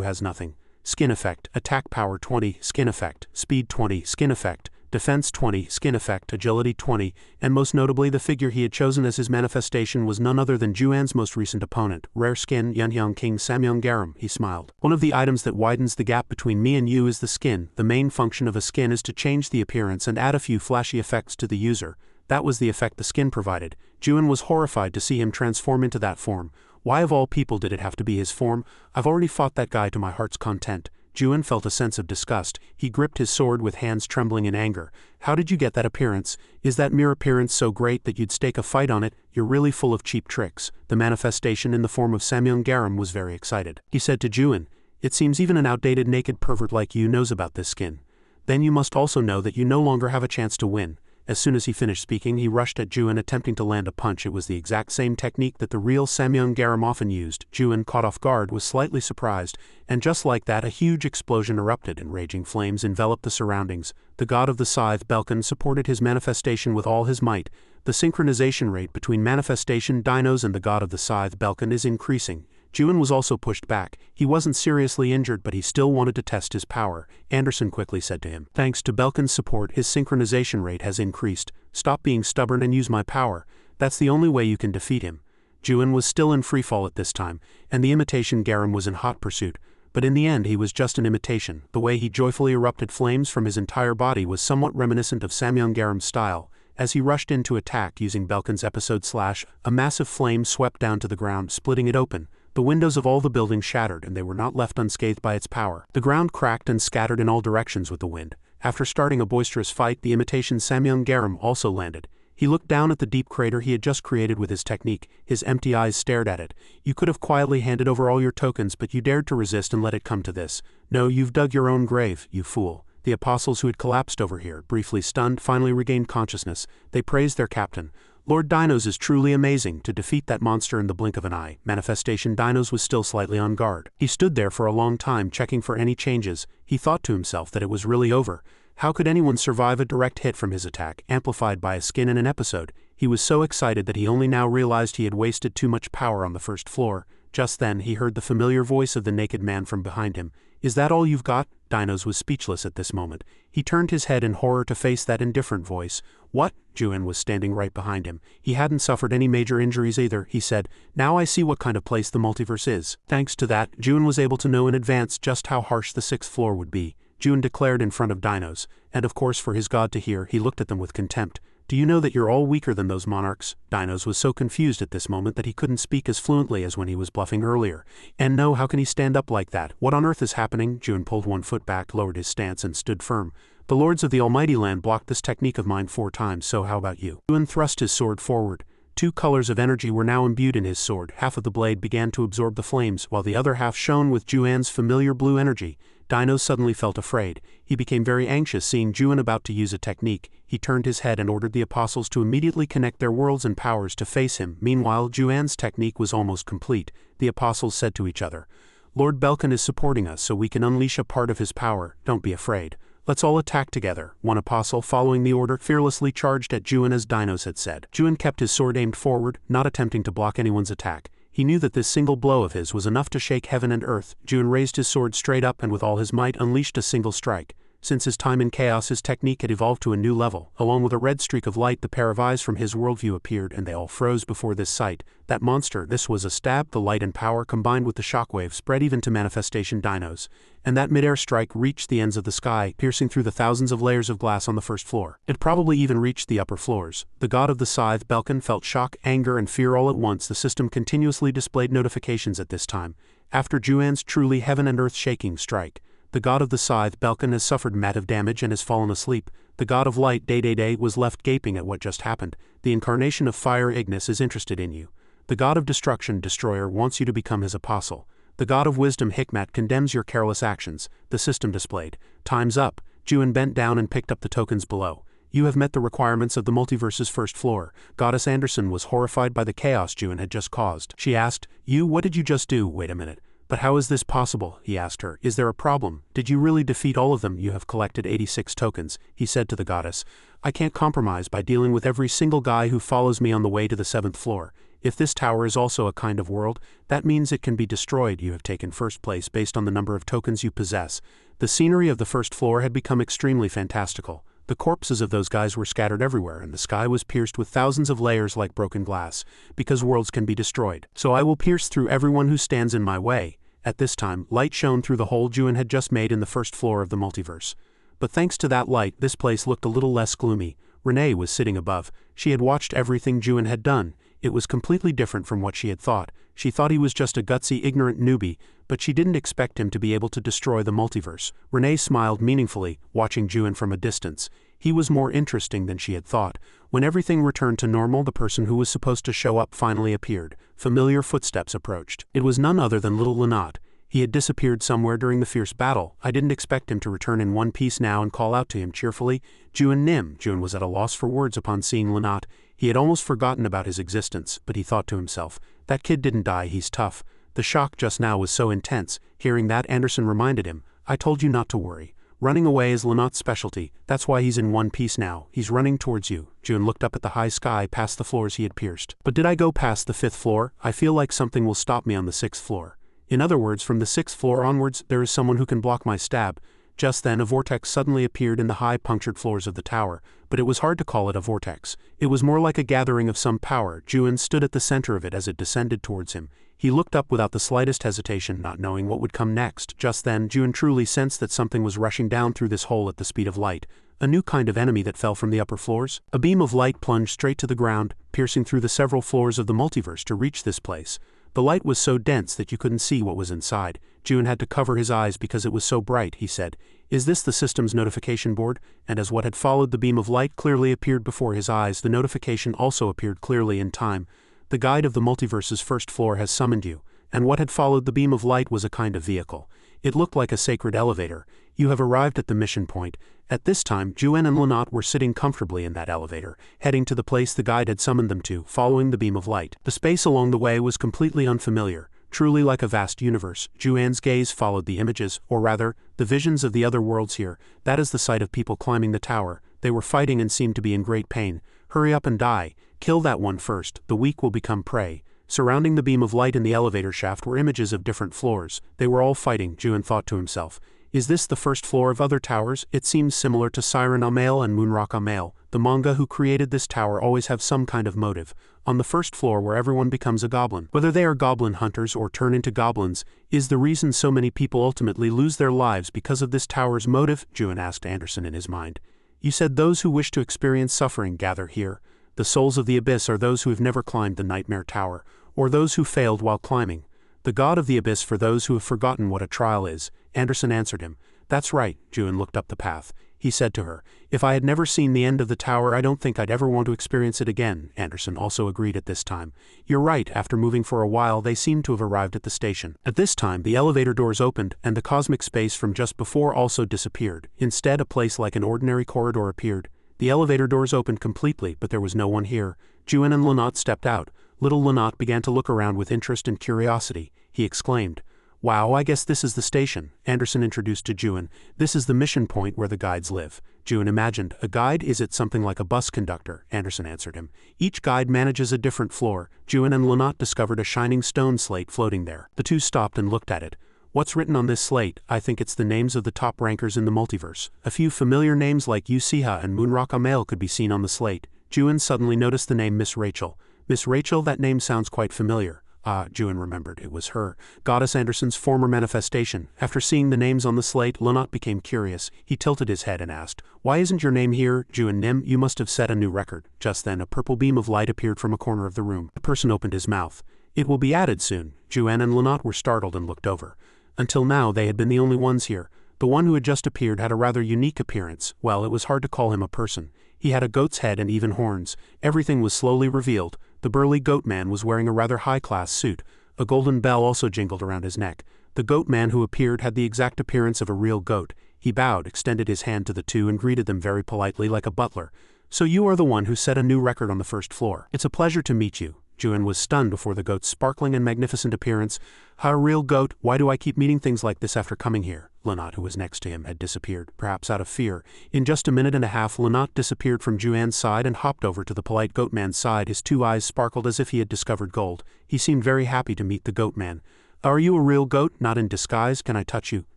has nothing. Skin effect, attack power 20, skin effect, speed 20, skin effect, defense 20, skin effect, agility 20, and most notably the figure he had chosen as his manifestation was none other than Juan's most recent opponent, rare skin Yunhyang King Samyang Garam." He smiled. "One of the items that widens the gap between me and you is the skin. The main function of a skin is to change the appearance and add a few flashy effects to the user. That was the effect the skin provided." Juan was horrified to see him transform into that form. Why of all people did it have to be his form? "I've already fought that guy to my heart's content." Juan felt a sense of disgust. He gripped his sword with hands trembling in anger. "How did you get that appearance? Is that mere appearance so great that you'd stake a fight on it? You're really full of cheap tricks." The manifestation in the form of Samyang Garam was very excited. He said to Juan, "It seems even an outdated naked pervert like you knows about this skin. Then you must also know that you no longer have a chance to win." As soon as he finished speaking, he rushed at Juan, attempting to land a punch. It was the exact same technique that the real Samyang Garam often used. Juan, caught off guard, was slightly surprised, and just like that, a huge explosion erupted and raging flames enveloped the surroundings. The god of the scythe, Belkan, supported his manifestation with all his might. The synchronization rate between manifestation dinos and the god of the scythe, Belkan, is increasing. Juan was also pushed back. He wasn't seriously injured, but he still wanted to test his power. Anderson quickly said to him, "Thanks to Belkan's support, his synchronization rate has increased. Stop being stubborn and use my power. That's the only way you can defeat him." Juan was still in freefall at this time, and the imitation Garam was in hot pursuit. But in the end he was just an imitation. The way he joyfully erupted flames from his entire body was somewhat reminiscent of Samyang Garam's style. As he rushed in to attack using Belkan's episode slash, a massive flame swept down to the ground, splitting it open. The windows of all the buildings shattered, and they were not left unscathed by its power. The ground cracked and scattered in all directions with the wind. After starting a boisterous fight, the imitation Samyang Garam also landed. He looked down at the deep crater he had just created with his technique. His empty eyes stared at it. "You could have quietly handed over all your tokens, but you dared to resist and let it come to this. No, you've dug your own grave, you fool." The apostles who had collapsed over here, briefly stunned, finally regained consciousness. They praised their captain. "Lord Dinos is truly amazing. To defeat that monster in the blink of an eye." Manifestation Dinos was still slightly on guard. He stood there for a long time, checking for any changes. He thought to himself that it was really over. How could anyone survive a direct hit from his attack, amplified by a skin in an episode? He was so excited that he only now realized he had wasted too much power on the first floor. Just then he heard the familiar voice of the naked man from behind him. Is that all you've got? Dinos was speechless at this moment. He turned his head in horror to face that indifferent voice. What? Juan was standing right behind him. He hadn't suffered any major injuries either, he said. Now I see what kind of place the multiverse is. Thanks to that, Juan was able to know in advance just how harsh the 6th floor would be. Juan declared in front of Dinos, and of course for his god to hear, he looked at them with contempt. Do you know that you're all weaker than those monarchs? Dinos was so confused at this moment that he couldn't speak as fluently as when he was bluffing earlier. And no, how can he stand up like that? What on earth is happening? Juan pulled one foot back, lowered his stance, and stood firm. The lords of the Almighty Land blocked this technique of mine 4 times, so how about you? Juan thrust his sword forward. 2 colors of energy were now imbued in his sword. Half of the blade began to absorb the flames, while the other half shone with Juan's familiar blue energy. Dinos suddenly felt afraid. He became very anxious seeing Juan about to use a technique. He turned his head and ordered the apostles to immediately connect their worlds and powers to face him. Meanwhile, Juan's technique was almost complete. The apostles said to each other, Lord Belkin is supporting us so we can unleash a part of his power. Don't be afraid. Let's all attack together. One apostle, following the order, fearlessly charged at Juan as Dinos had said. Juan kept his sword aimed forward, not attempting to block anyone's attack. He knew that this single blow of his was enough to shake heaven and earth. Juan raised his sword straight up and with all his might unleashed a single strike. Since his time in chaos, his technique had evolved to a new level. Along with a red streak of light, the pair of eyes from his worldview appeared, and they all froze before this sight. That monster, this was a stab. The light and power combined with the shockwave spread even to manifestation Dinos. And that midair strike reached the ends of the sky, piercing through the thousands of layers of glass on the first floor. It probably even reached the upper floors. The god of the scythe, Belkin, felt shock, anger, and fear all at once. The system continuously displayed notifications at this time. After Juan's truly heaven and earth shaking strike, the god of the scythe, Belkin, has suffered massive damage and has fallen asleep. The god of light, Day, was left gaping at what just happened. The incarnation of fire, Ignis, is interested in you. The god of destruction, Destroyer, wants you to become his apostle. The god of wisdom, Hikmat, condemns your careless actions. The system displayed. Time's up. Juan bent down and picked up the tokens below. You have met the requirements of the multiverse's first floor. Goddess Anderson was horrified by the chaos Juan had just caused. She asked, what did you just do? Wait a minute. But how is this possible? He asked her. Is there a problem? Did you really defeat all of them? You have collected 86 tokens, he said to the goddess. I can't compromise by dealing with every single guy who follows me on the way to the 7th floor. If this tower is also a kind of world, that means it can be destroyed. You have taken first place based on the number of tokens you possess. The scenery of the first floor had become extremely fantastical. The corpses of those guys were scattered everywhere, and the sky was pierced with thousands of layers like broken glass, because worlds can be destroyed. So I will pierce through everyone who stands in my way. At this time, light shone through the hole Juan had just made in the first floor of the multiverse. But thanks to that light, this place looked a little less gloomy. Renee was sitting above. She had watched everything Juan had done. It was completely different from what she had thought. She thought he was just a gutsy, ignorant newbie, but she didn't expect him to be able to destroy the multiverse. Renee smiled meaningfully, watching Juan from a distance. He was more interesting than she had thought. When everything returned to normal, the person who was supposed to show up finally appeared. Familiar footsteps approached. It was none other than little Lynott. He had disappeared somewhere during the fierce battle. I didn't expect him to return in one piece now and call out to him cheerfully, Juan Nim. Juan was at a loss for words upon seeing Lynott. He had almost forgotten about his existence, but he thought to himself, that kid didn't die, he's tough. The shock just now was so intense. Hearing that, Anderson reminded him, I told you not to worry. Running away is Lynott's specialty. That's why he's in one piece now. He's running towards you. Juan looked up at the high sky past the floors he had pierced. But did I go past the 5th floor? I feel like something will stop me on the 6th floor. In other words, from the 6th floor onwards, there is someone who can block my stab. Just then a vortex suddenly appeared in the high punctured floors of the tower, but it was hard to call it a vortex. It was more like a gathering of some power. Juan stood at the center of it as it descended towards him. He looked up without the slightest hesitation, not knowing what would come next. Just then, Juan truly sensed that something was rushing down through this hole at the speed of light. A new kind of enemy that fell from the upper floors? A beam of light plunged straight to the ground, piercing through the several floors of the multiverse to reach this place. The light was so dense that you couldn't see what was inside. Juan had to cover his eyes because it was so bright, he said. Is this the system's notification board? And as what had followed the beam of light clearly appeared before his eyes, the notification also appeared clearly in time. The guide of the multiverse's first floor has summoned you, and what had followed the beam of light was a kind of vehicle. It looked like a sacred elevator. You have arrived at the mission point. At this time, Juan and Lynott were sitting comfortably in that elevator, heading to the place the guide had summoned them to, following the beam of light. The space along the way was completely unfamiliar. truly like a vast universe. Juan's gaze followed the images, or rather, the visions of the other worlds here. That is the sight of people climbing the tower. They were fighting and seemed to be in great pain. Hurry up and die. Kill that one first. The weak will become prey. Surrounding the beam of light in the elevator shaft were images of different floors. They were all fighting, Juan thought to himself. Is this the first floor of other towers? It seems similar to Siren Amail and Moonrock Amail. The manga who created this tower always have some kind of motive. On the first floor where everyone becomes a goblin, whether they are goblin hunters or turn into goblins, is the reason so many people ultimately lose their lives because of this tower's motive? Juan asked Anderson in his mind. You said those who wish to experience suffering gather here. The souls of the abyss are those who have never climbed the nightmare tower, or those who failed while climbing. The god of the abyss for those who have forgotten what a trial is. Anderson answered him. That's right. Juan looked up the path. He said to her, if I had never seen the end of the tower, I don't think I'd ever want to experience it again. Anderson also agreed at this time. You're right. After moving for a while, they seemed to have arrived at the station. At this time, the elevator doors opened, and the cosmic space from just before also disappeared. Instead, a place like an ordinary corridor appeared. The elevator doors opened completely, but there was no one here. Juan and Lynott stepped out. Little Lynott began to look around with interest and curiosity. He exclaimed, Wow, I guess this is the station. Anderson introduced to Juan. This is the mission point where the guides live. Juan imagined, a guide? Is it something like a bus conductor? Anderson answered him. Each guide manages a different floor. Juan and Lynott discovered a shining stone slate floating there. The two stopped and looked at it. What's written on this slate? I think it's the names of the top rankers in the multiverse. A few familiar names like Uchiha and Moonrock Amail could be seen on the slate. Juan suddenly noticed the name Miss Rachel. Miss Rachel, that name sounds quite familiar. Ah, Juan remembered. It was her, Goddess Anderson's former manifestation. After seeing the names on the slate, Lynott became curious. He tilted his head and asked, Why isn't your name here? Juan Nim, you must have set a new record. Just then, a purple beam of light appeared from a corner of the room. The person opened his mouth. It will be added soon. Juan and Lynott were startled and looked over. Until now, they had been the only ones here. The one who had just appeared had a rather unique appearance. Well, it was hard to call him a person. He had a goat's head and even horns. Everything was slowly revealed. The burly goat man was wearing a rather high-class suit. A golden bell also jingled around his neck. The goat man who appeared had the exact appearance of a real goat. He bowed, extended his hand to the two and greeted them very politely like a butler. So you are the one who set a new record on the first floor. It's a pleasure to meet you. Juan was stunned before the goat's sparkling and magnificent appearance. A real goat? Why do I keep meeting things like this after coming here? Lynott, who was next to him, had disappeared, perhaps out of fear. In just a minute and a half, Lynott disappeared from Juan's side and hopped over to the polite goat man's side. His two eyes sparkled as if he had discovered gold. He seemed very happy to meet the goat man. Are you a real goat? Not in disguise? Can I touch you?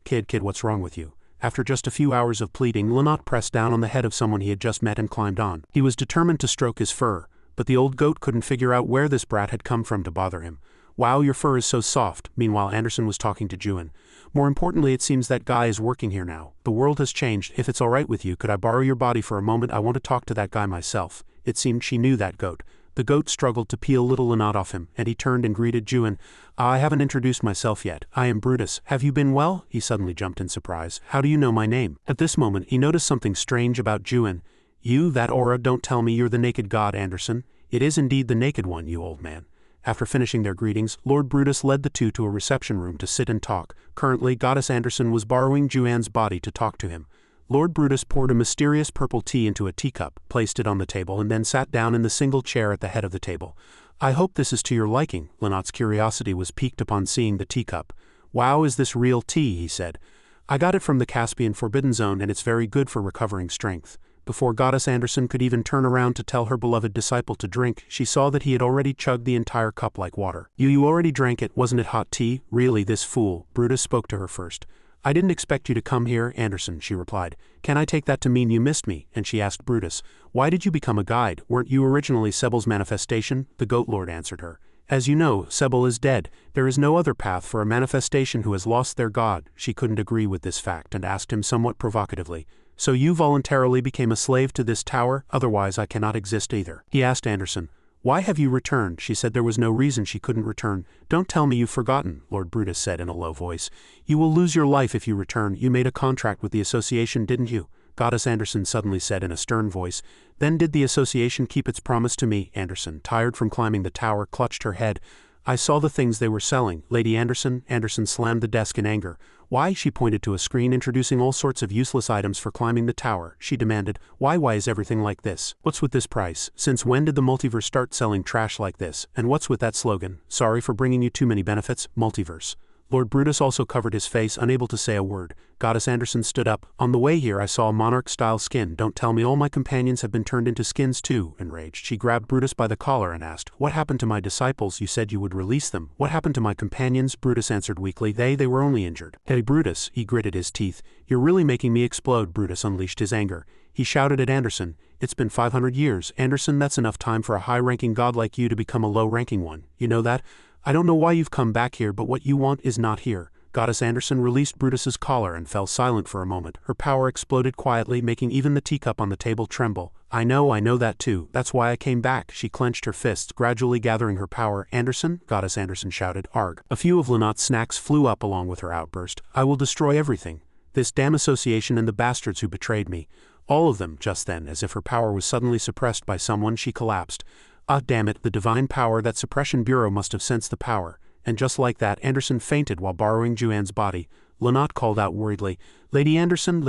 Kid, what's wrong with you? After just a few hours of pleading, Lynott pressed down on the head of someone he had just met and climbed on. He was determined to stroke his fur. But the old goat couldn't figure out where this brat had come from to bother him. Wow, your fur is so soft. Meanwhile, Anderson was talking to Juan. More importantly, it seems that guy is working here now. The world has changed. If it's all right with you, could I borrow your body for a moment? I want to talk to that guy myself. It seemed she knew that goat. The goat struggled to peel little Lynott off him, and he turned and greeted Juan. I haven't introduced myself yet. I am Brutus. Have you been well? He suddenly jumped in surprise. How do you know my name? At this moment, he noticed something strange about Juan. You, that aura, don't tell me you're the naked god, Anderson. It is indeed the naked one, you old man. After finishing their greetings, Lord Brutus led the two to a reception room to sit and talk. Currently, Goddess Anderson was borrowing Juan's body to talk to him. Lord Brutus poured a mysterious purple tea into a teacup, placed it on the table, and then sat down in the single chair at the head of the table. I hope this is to your liking. Lynott's curiosity was piqued upon seeing the teacup. Wow, is this real tea? He said. I got it from the Caspian Forbidden Zone, and it's very good for recovering strength. Before Goddess Anderson could even turn around to tell her beloved disciple to drink, she saw that he had already chugged the entire cup like water. You already drank it, wasn't it hot tea? Really, this fool. Brutus spoke to her first. I didn't expect you to come here, Anderson, she replied. Can I take that to mean you missed me? And she asked Brutus, why did you become a guide? Weren't you originally Sebel's manifestation? The Goat Lord answered her. As you know, Sebel is dead. There is no other path for a manifestation who has lost their god. She couldn't agree with this fact and asked him somewhat provocatively. So you voluntarily became a slave to this tower? Otherwise I cannot exist either. He asked Anderson. Why have you returned? She said there was no reason she couldn't return. Don't tell me you've forgotten, Lord Brutus said in a low voice. You will lose your life if you return. You made a contract with the association, didn't you? Goddess Anderson suddenly said in a stern voice. Then did the association keep its promise to me? Anderson, tired from climbing the tower, clutched her head. I saw the things they were selling. Lady Anderson slammed the desk in anger. Why? She pointed to a screen introducing all sorts of useless items for climbing the tower. She demanded, why is everything like this? What's with this price? Since when did the multiverse start selling trash like this? And what's with that slogan? Sorry for bringing you too many benefits, multiverse. Lord Brutus also covered his face, unable to say a word. Goddess Anderson stood up. On the way here I saw a monarch-style skin. Don't tell me all my companions have been turned into skins too. Enraged, she grabbed Brutus by the collar and asked, what happened to my disciples? You said you would release them. What happened to my companions? Brutus answered weakly, they were only injured. Hey Brutus, he gritted his teeth. You're really making me explode. Brutus unleashed his anger. He shouted at Anderson, it's been 500 years. Anderson, that's enough time for a high-ranking god like you to become a low-ranking one. You know that? I don't know why you've come back here, but what you want is not here. Goddess Anderson released Brutus's collar and fell silent for a moment. Her power exploded quietly, making even the teacup on the table tremble. I know that too. That's why I came back. She clenched her fists, gradually gathering her power. Anderson? Goddess Anderson shouted. Arg. A few of Lynotte's snacks flew up along with her outburst. I will destroy everything. This damn association and the bastards who betrayed me. All of them. Just then, as if her power was suddenly suppressed by someone, she collapsed. Ah, damn it, the divine power. That suppression bureau must have sensed the power. And just like that, Anderson fainted while borrowing Juan's body. Lynotte called out worriedly, Lady Anderson,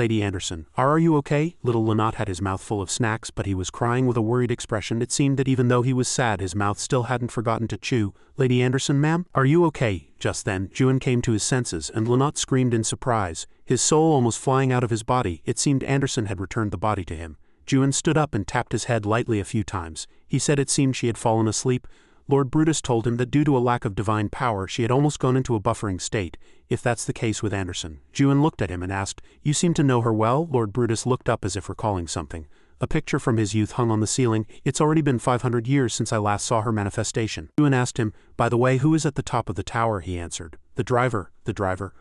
are you okay? Little Lynotte had his mouth full of snacks, but he was crying with a worried expression. It seemed that even though he was sad, his mouth still hadn't forgotten to chew. Lady Anderson, ma'am? Are you okay? Just then, Juan came to his senses, and Lynotte screamed in surprise, his soul almost flying out of his body. It seemed Anderson had returned the body to him. Juan stood up and tapped his head lightly a few times. He said it seemed she had fallen asleep. Lord Brutus told him that due to a lack of divine power she had almost gone into a buffering state, if that's the case with Anderson. Juan looked at him and asked, You seem to know her well? Lord Brutus looked up as if recalling something. A picture from his youth hung on the ceiling. It's already been 500 years since I last saw her manifestation. Juan asked him, By the way, who is at the top of the tower? He answered, The driver.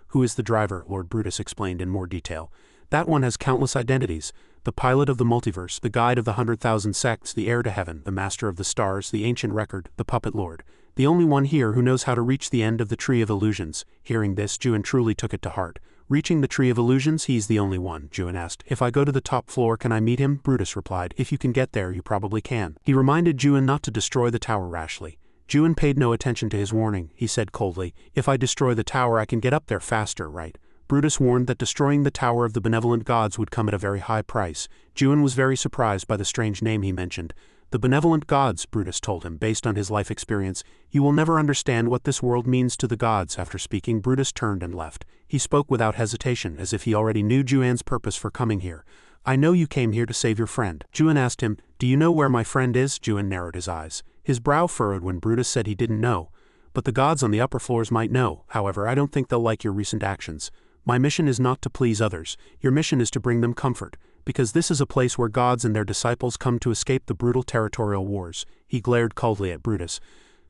Who is the driver? Lord Brutus explained in more detail. That one has countless identities. The pilot of the multiverse, the guide of the 100,000 sects, the heir to heaven, the master of the stars, the ancient record, the puppet lord. The only one here who knows how to reach the end of the tree of illusions. Hearing this, Juan truly took it to heart. Reaching the tree of illusions? He's the only one. Juan asked, If I go to the top floor, can I meet him? Brutus replied, If you can get there, you probably can. He reminded Juan not to destroy the tower rashly. Juan paid no attention to his warning. He said coldly, If I destroy the tower, I can get up there faster, right? Brutus warned that destroying the tower of the benevolent gods would come at a very high price. Juan was very surprised by the strange name he mentioned. The benevolent gods, Brutus told him, based on his life experience. You will never understand what this world means to the gods. After speaking, Brutus turned and left. He spoke without hesitation, as if he already knew Juan's purpose for coming here. I know you came here to save your friend. Juan asked him, Do you know where my friend is? Juan narrowed his eyes. His brow furrowed when Brutus said he didn't know. But the gods on the upper floors might know. However, I don't think they'll like your recent actions. My mission is not to please others. Your mission is to bring them comfort, because this is a place where gods and their disciples come to escape the brutal territorial wars. He glared coldly at Brutus.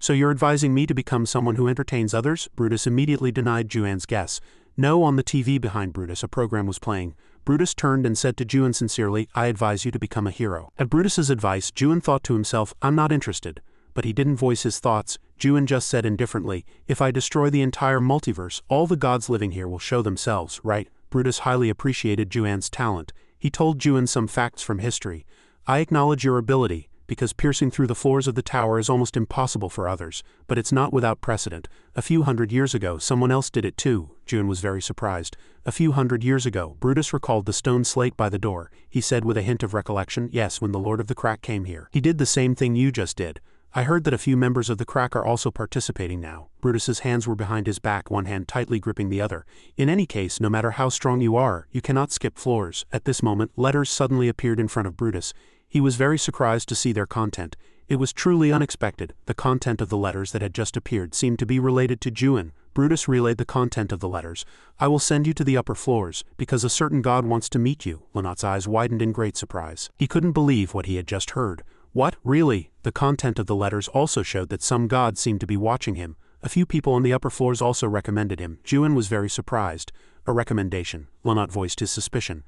So you're advising me to become someone who entertains others? Brutus immediately denied Juan's guess. No, on the TV behind Brutus a program was playing. Brutus turned and said to Juan sincerely, I advise you to become a hero. At Brutus's advice, Juan thought to himself, I'm not interested. But he didn't voice his thoughts. Juan just said indifferently, If I destroy the entire multiverse, all the gods living here will show themselves, right? Brutus highly appreciated Juan's talent. He told Juan some facts from history. I acknowledge your ability, because piercing through the floors of the tower is almost impossible for others, but it's not without precedent. A few hundred years ago, someone else did it too. Juan was very surprised. A few hundred years ago, Brutus recalled the stone slate by the door. He said with a hint of recollection, Yes, when the Lord of the Crack came here. He did the same thing you just did. I heard that a few members of the Crack are also participating now. Brutus's hands were behind his back, one hand tightly gripping the other. In any case, no matter how strong you are, you cannot skip floors. At this moment, letters suddenly appeared in front of Brutus. He was very surprised to see their content. It was truly unexpected. The content of the letters that had just appeared seemed to be related to Juan. Brutus relayed the content of the letters. I will send you to the upper floors, because a certain god wants to meet you. Lynotte's eyes widened in great surprise. He couldn't believe what he had just heard. What? Really? The content of the letters also showed that some gods seemed to be watching him. A few people on the upper floors also recommended him. Juan was very surprised. A recommendation. Lynotte voiced his suspicion.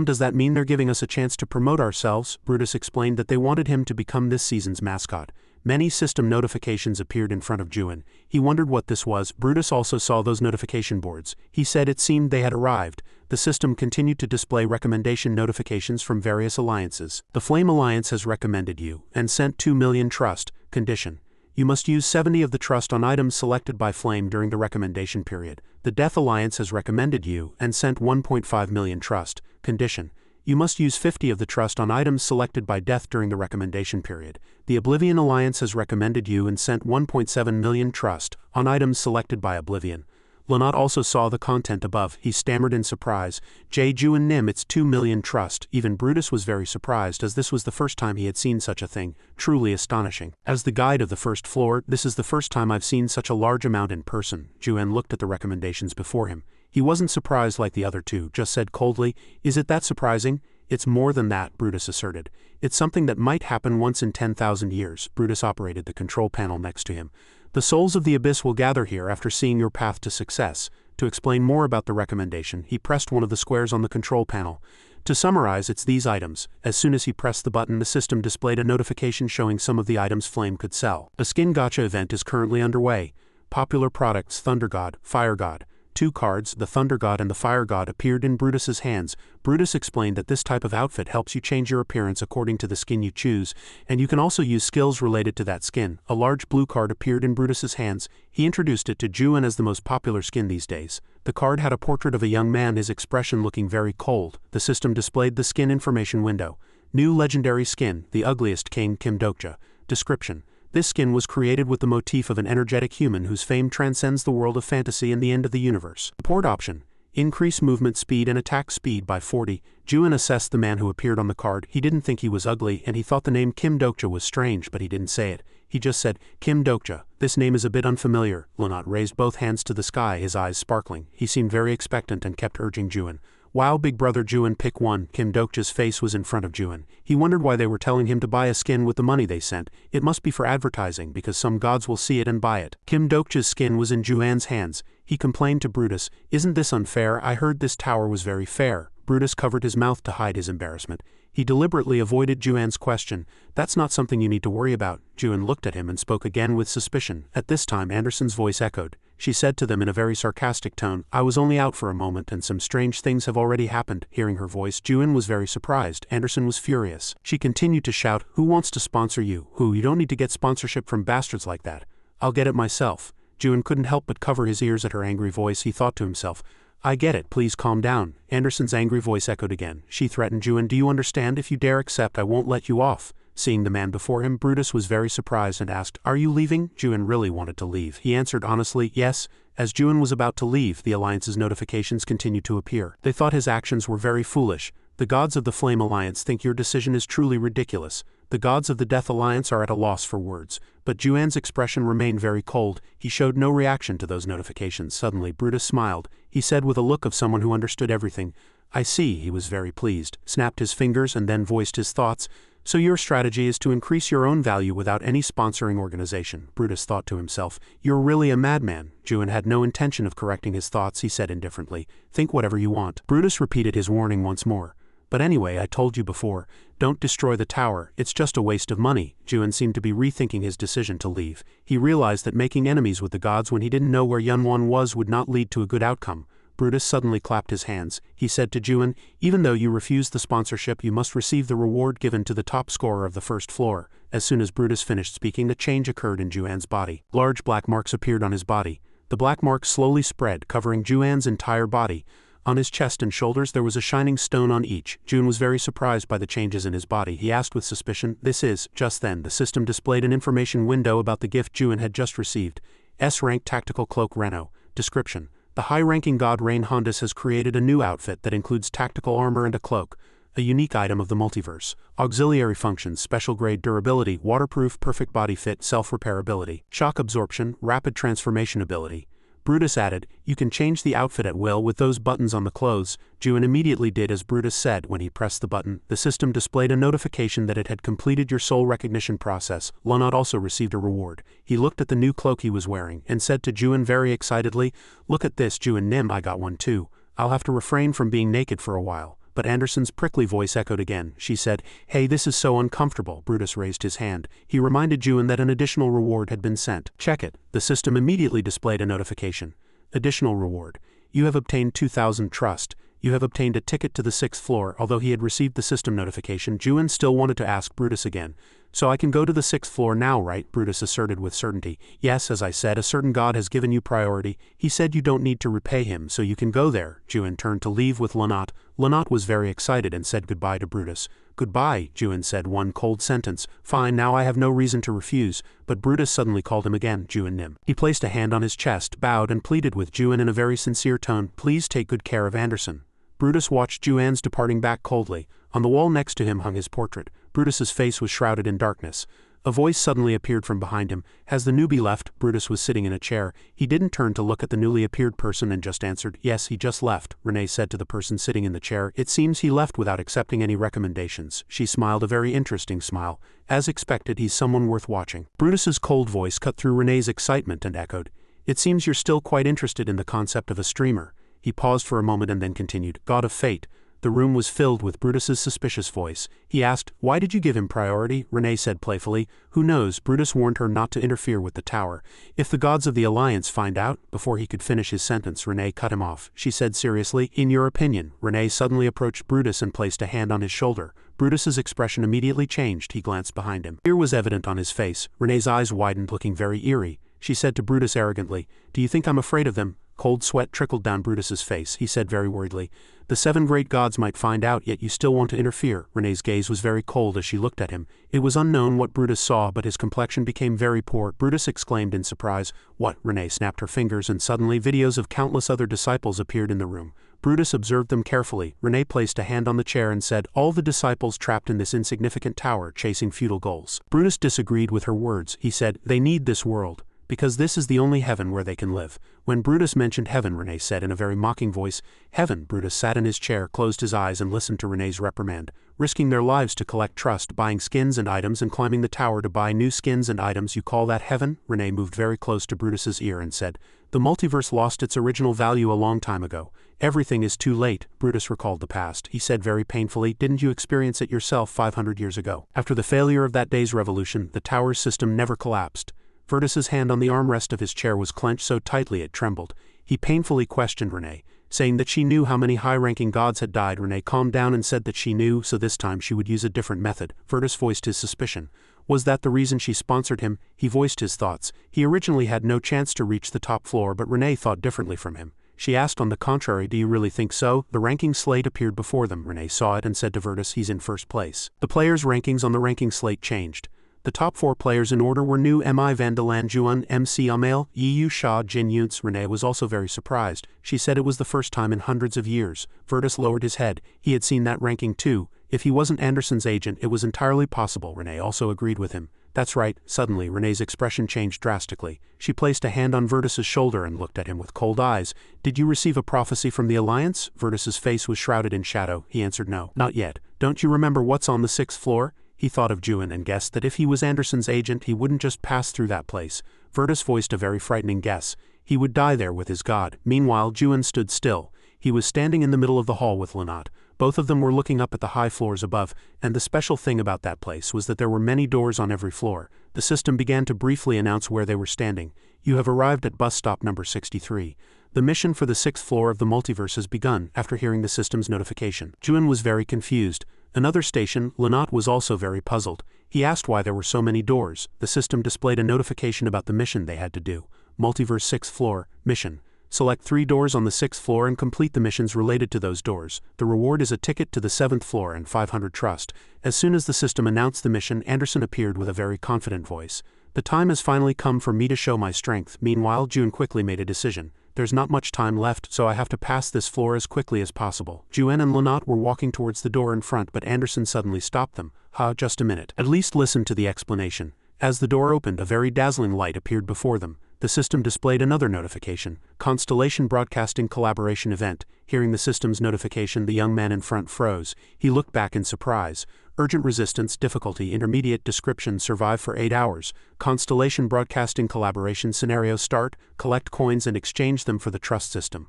Does that mean they're giving us a chance to promote ourselves? Brutus explained that they wanted him to become this season's mascot. Many system notifications appeared in front of Juan. He wondered what this was. Brutus also saw those notification boards. He said it seemed they had arrived. The system continued to display recommendation notifications from various alliances. The Flame Alliance has recommended you, and sent 2 million trust. Condition. You must use 70 of the trust on items selected by Flame during the recommendation period. The Death Alliance has recommended you and sent 1.5 million trust. Condition: you must use 50 of the trust on items selected by Death during the recommendation period. The Oblivion Alliance has recommended you and sent 1.7 million trust on items selected by Oblivion. Lanat also saw the content above. He stammered in surprise. Ju and Nim, it's 2 million trust. Even Brutus was very surprised, as this was the first time he had seen such a thing. Truly astonishing. As the guide of the first floor, this is the first time I've seen such a large amount in person. Juan looked at the recommendations before him. He wasn't surprised like the other two, just said coldly, "Is it that surprising?" "It's more than that," Brutus asserted. "It's something that might happen once in 10,000 years. Brutus operated the control panel next to him. "The souls of the abyss will gather here after seeing your path to success." To explain more about the recommendation, he pressed one of the squares on the control panel. To summarize, it's these items. As soon as he pressed the button, the system displayed a notification showing some of the items Flame could sell. A skin gacha event is currently underway. Popular products: Thunder God, Fire God. 2 cards, the Thunder God and the Fire God, appeared in Brutus's hands. Brutus explained that this type of outfit helps you change your appearance according to the skin you choose, and you can also use skills related to that skin. A large blue card appeared in Brutus's hands. He introduced it to Juan as the most popular skin these days. The card had a portrait of a young man, his expression looking very cold. The system displayed the skin information window. New legendary skin, the ugliest king, Kim Dokja. Description: this skin was created with the motif of an energetic human whose fame transcends the world of fantasy and the end of the universe. Support option: increase movement speed and attack speed by 40. Juan assessed the man who appeared on the card. He didn't think he was ugly, and he thought the name Kim Dokja was strange, but he didn't say it. He just said, "Kim Dokja. This name is a bit unfamiliar." Lanat raised both hands to the sky, his eyes sparkling. He seemed very expectant and kept urging Juan. "Wow, big brother Juan, pick one." Kim Dokja's face was in front of Juan. He wondered why they were telling him to buy a skin with the money they sent. It must be for advertising, because some gods will see it and buy it. Kim Dokja's skin was in Juan's hands. He complained to Brutus, "Isn't this unfair? I heard this tower was very fair." Brutus covered his mouth to hide his embarrassment. He deliberately avoided Juan's question. "That's not something you need to worry about." Juan looked at him and spoke again with suspicion. At this time Anderson's voice echoed. She said to them in a very sarcastic tone, "I was only out for a moment and some strange things have already happened." Hearing her voice, Juan was very surprised. Anderson was furious. She continued to shout, "Who wants to sponsor you? Who? You don't need to get sponsorship from bastards like that. I'll get it myself." Juan couldn't help but cover his ears at her angry voice. He thought to himself, "I get it, please calm down." Anderson's angry voice echoed again. She threatened Juan, "Do you understand? If you dare accept, I won't let you off." Seeing the man before him, Brutus was very surprised and asked, "Are you leaving?" Juan really wanted to leave. He answered honestly, "Yes." As Juan was about to leave, the Alliance's notifications continued to appear. They thought his actions were very foolish. "The gods of the Flame Alliance think your decision is truly ridiculous. The gods of the Death Alliance are at a loss for words." But Juan's expression remained very cold. He showed no reaction to those notifications. Suddenly Brutus smiled. He said with a look of someone who understood everything, "I see." He was very pleased, snapped his fingers and then voiced his thoughts. "So your strategy is to increase your own value without any sponsoring organization." Brutus thought to himself, "You're really a madman." Juan had no intention of correcting his thoughts. He said indifferently, "Think whatever you want." Brutus repeated his warning once more. "But anyway, I told you before, don't destroy the tower. It's just a waste of money." Juan seemed to be rethinking his decision to leave. He realized that making enemies with the gods when he didn't know where Yunwan was would not lead to a good outcome. Brutus suddenly clapped his hands. He said to Juan, "Even though you refuse the sponsorship, you must receive the reward given to the top scorer of the first floor." As soon as Brutus finished speaking, a change occurred in Juan's body. Large black marks appeared on his body. The black marks slowly spread, covering Juan's entire body. On his chest and shoulders there was a shining stone on each. Juan was very surprised by the changes in his body. He asked with suspicion, "This is..." Just then, the system displayed an information window about the gift Juan had just received. S-rank tactical cloak Reno. Description: the high-ranking god Rain Hondas has created a new outfit that includes tactical armor and a cloak, a unique item of the multiverse. Auxiliary functions: special grade durability, waterproof, perfect body fit, self-repairability, shock absorption, rapid transformation ability. Brutus added, "You can change the outfit at will with those buttons on the clothes." Juan immediately did as Brutus said. When he pressed the button, the system displayed a notification that it had completed your soul recognition process. Lonot also received a reward. He looked at the new cloak he was wearing, and said to Juan very excitedly, "Look at this, Juan Nim, I got one too. I'll have to refrain from being naked for a while." But Anderson's prickly voice echoed again. She said, "Hey, this is so uncomfortable." Brutus raised his hand. He reminded Juan that an additional reward had been sent. "Check it." The system immediately displayed a notification. Additional reward. You have obtained 2,000 trust. You have obtained a ticket to the 6th floor. Although he had received the system notification, Juan still wanted to ask Brutus again. So I can go to the 6th floor now, right? Brutus asserted with certainty. Yes, as I said, a certain god has given you priority. He said you don't need to repay him, so you can go there. Juan turned to leave with Lanat. Lanat was very excited and said goodbye to Brutus. Goodbye, Juan said one cold sentence. Fine, now I have no reason to refuse, but Brutus suddenly called him again, Juan Nim. He placed a hand on his chest, bowed and pleaded with Juan in a very sincere tone, please take good care of Anderson. Brutus watched Juan's departing back coldly. On the wall next to him hung his portrait. Brutus's face was shrouded in darkness. A voice suddenly appeared from behind him. Has the newbie left? Brutus was sitting in a chair. He didn't turn to look at the newly appeared person and just answered, yes, he just left. Renee said to the person sitting in the chair, it seems he left without accepting any recommendations. She smiled a very interesting smile. As expected, he's someone worth watching. Brutus's cold voice cut through Renee's excitement and echoed, it seems you're still quite interested in the concept of a streamer. He paused for a moment and then continued, God of fate. The room was filled with Brutus's suspicious voice. He asked, why did you give him priority? Renee said playfully, who knows? Brutus warned her not to interfere with the tower. If the gods of the Alliance find out, before he could finish his sentence, Renee cut him off. She said seriously, in your opinion? Renee suddenly approached Brutus and placed a hand on his shoulder. Brutus's expression immediately changed. He glanced behind him. Fear was evident on his face. Renee's eyes widened, looking very eerie. She said to Brutus arrogantly, do you think I'm afraid of them? Cold sweat trickled down Brutus's face. He said very worriedly, the 7 great gods might find out, yet you still want to interfere. Renee's gaze was very cold as she looked at him. It was unknown what Brutus saw, but his complexion became very poor. Brutus exclaimed in surprise, what? Renee snapped her fingers and suddenly videos of countless other disciples appeared in the room. Brutus observed them carefully. Renee placed a hand on the chair and said, all the disciples trapped in this insignificant tower chasing futile goals. Brutus disagreed with her words. He said, they need this world, because this is the only heaven where they can live. When Brutus mentioned heaven, Renee said in a very mocking voice, heaven. Brutus sat in his chair, closed his eyes and listened to Renee's reprimand. Risking their lives to collect trust, buying skins and items and climbing the tower to buy new skins and items, you call that heaven? Renee moved very close to Brutus's ear and said, the multiverse lost its original value a long time ago. Everything is too late. Brutus recalled the past. He said very painfully, didn't you experience it yourself 500 years ago? After the failure of that day's revolution, the tower's system never collapsed. Brutus's hand on the armrest of his chair was clenched so tightly it trembled. He painfully questioned Renee, saying that she knew how many high-ranking gods had died. Renee calmed down and said that she knew, so this time she would use a different method. Brutus voiced his suspicion. Was that the reason she sponsored him? He voiced his thoughts. He originally had no chance to reach the top floor, but Renee thought differently from him. She asked on the contrary, do you really think so? The ranking slate appeared before them. Renee saw it and said to Brutus, he's in first place. The players' rankings on the ranking slate changed. The top 4 players in order were New Mi Vandalan Juan, MC Amail, Yiyu Sha, Jin Yuntz. Renee was also very surprised. She said it was the first time in hundreds of years. Brutus lowered his head. He had seen that ranking too. If he wasn't Anderson's agent, it was entirely possible. Renee also agreed with him. That's right. Suddenly, Renee's expression changed drastically. She placed a hand on Brutus's shoulder and looked at him with cold eyes. Did you receive a prophecy from the Alliance? Brutus's face was shrouded in shadow. He answered no. Not yet. Don't you remember what's on the 6th floor? He thought of Juan and guessed that if he was Anderson's agent, he wouldn't just pass through that place. Brutus voiced a very frightening guess. He would die there with his god. Meanwhile, Juan stood still. He was standing in the middle of the hall with Lanat. Both of them were looking up at the high floors above, and the special thing about that place was that there were many doors on every floor. The system began to briefly announce where they were standing. You have arrived at bus stop number 63. The mission for the 6th floor of the multiverse has begun. After hearing the system's notification, Juan was very confused. Another station, Lanat was also very puzzled. He asked why there were so many doors. The system displayed a notification about the mission they had to do. Multiverse 6th floor, mission. Select 3 doors on the 6th floor and complete the missions related to those doors. The reward is a ticket to the 7th floor and 500 trust. As soon as the system announced the mission, Anderson appeared with a very confident voice. The time has finally come for me to show my strength. Meanwhile, Juan quickly made a decision. There's not much time left, so I have to pass this floor as quickly as possible. Juan and Lanat were walking towards the door in front, but Anderson suddenly stopped them. Just a minute. At least listen to the explanation. As the door opened, a very dazzling light appeared before them. The system displayed another notification. Constellation Broadcasting Collaboration Event. Hearing the system's notification, the young man in front froze. He looked back in surprise. Urgent resistance, difficulty, intermediate, description, survive for 8 hours. Constellation Broadcasting Collaboration scenario start, collect coins and exchange them for the trust system.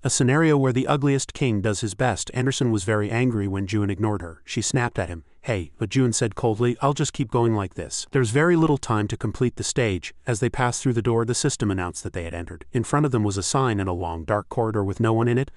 A scenario where the ugliest king does his best. Anderson was very angry when Juan ignored her. She snapped at him. Hey, but Juan said coldly, I'll just keep going like this. There's very little time to complete the stage. As they passed through the door, the system announced that they had entered. In front of them was a sign in a long, dark corridor with no one in it.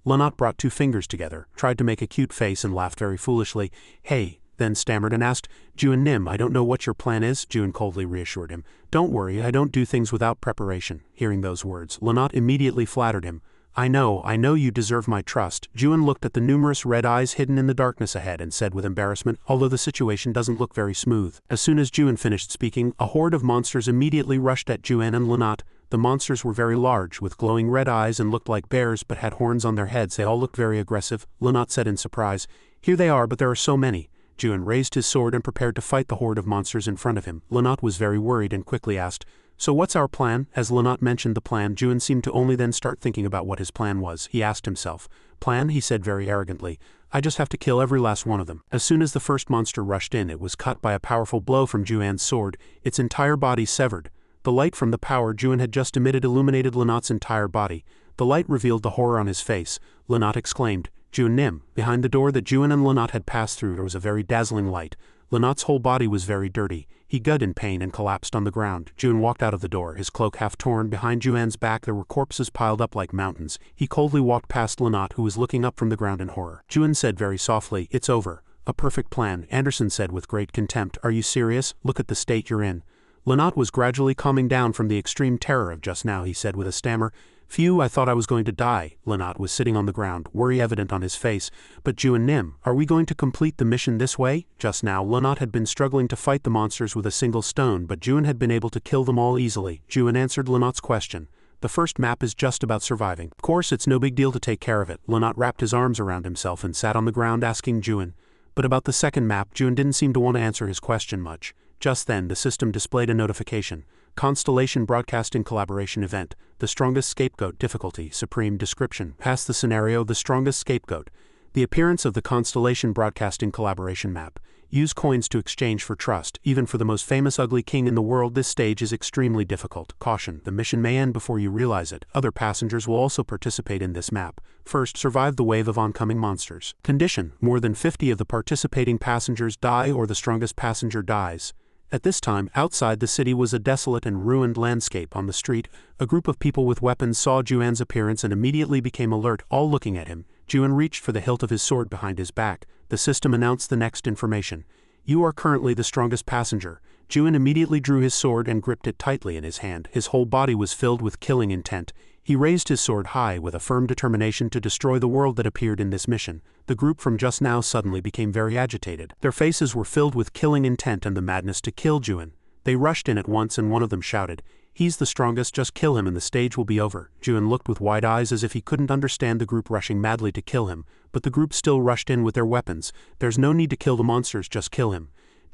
Lanat brought 2 fingers together, tried to make a cute face and laughed very foolishly. Hey, then stammered and asked, Juan Nim, I don't know what your plan is. Juan coldly reassured him. Don't worry, I don't do things without preparation. Hearing those words, Lanat immediately flattered him. I know you deserve my trust. Juan looked at the numerous red eyes hidden in the darkness ahead and said with embarrassment, although the situation doesn't look very smooth. As soon as Juan finished speaking, a horde of monsters immediately rushed at Juan and Lanat. The monsters were very large, with glowing red eyes and looked like bears but had horns on their heads. They all looked very aggressive. Lanat said in surprise, Here they are, but there are so many. Juan raised his sword and prepared to fight the horde of monsters in front of him. Lanat was very worried and quickly asked, So what's our plan? As Lanat mentioned the plan, Juan seemed to only then start thinking about what his plan was. He asked himself. Plan, he said very arrogantly. I just have to kill every last one of them. As soon as the first monster rushed in, it was cut by a powerful blow from Juan's sword, its entire body severed. The light from the power Juan had just emitted illuminated Lanat's entire body. The light revealed the horror on his face. Lanat exclaimed, Juan Nim. Behind the door that Juan and Lanat had passed through there was a very dazzling light. Lanat's whole body was very dirty. He gugged in pain and collapsed on the ground. Juan walked out of the door, his cloak half torn. Behind Juan's back there were corpses piled up like mountains. He coldly walked past Lanat, who was looking up from the ground in horror. Juan said very softly, It's over. A perfect plan. Anderson said with great contempt, Are you serious? Look at the state you're in. Lanat was gradually calming down from the extreme terror of just now. He said with a stammer, Phew, I thought I was going to die. Lanat was sitting on the ground, worry evident on his face. But Juan Nim, are we going to complete the mission this way? Just now, Lanat had been struggling to fight the monsters with a single stone, but Juan had been able to kill them all easily. Juan answered Lanat's question. The first map is just about surviving. Of course, it's no big deal to take care of it. Lanat wrapped his arms around himself and sat on the ground asking Juan. But about the second map, Juan didn't seem to want to answer his question much. Just then, the system displayed a notification. Constellation Broadcasting Collaboration Event. The Strongest Scapegoat. Difficulty. Supreme. Description. Past the scenario. The Strongest Scapegoat. The appearance of the Constellation Broadcasting Collaboration Map. Use coins to exchange for trust. Even for the most famous ugly king in the world, this stage is extremely difficult. Caution. The mission may end before you realize it. Other passengers will also participate in this map. First, survive the wave of oncoming monsters. Condition. More than 50 of the participating passengers die or the strongest passenger dies. At this time, outside the city was a desolate and ruined landscape. On the street, a group of people with weapons saw Juan's appearance and immediately became alert, all looking at him. Juan reached for the hilt of his sword behind his back. The system announced the next information. You are currently the strongest passenger. Juan immediately drew his sword and gripped it tightly in his hand. His whole body was filled with killing intent. He raised his sword high with a firm determination to destroy the world that appeared in this mission. The group from just now suddenly became very agitated. Their faces were filled with killing intent and the madness to kill Juan. They rushed in at once and one of them shouted, He's the strongest, just kill him and the stage will be over. Juan looked with wide eyes as if he couldn't understand the group rushing madly to kill him, but the group still rushed in with their weapons. There's no need to kill the monsters, just kill him.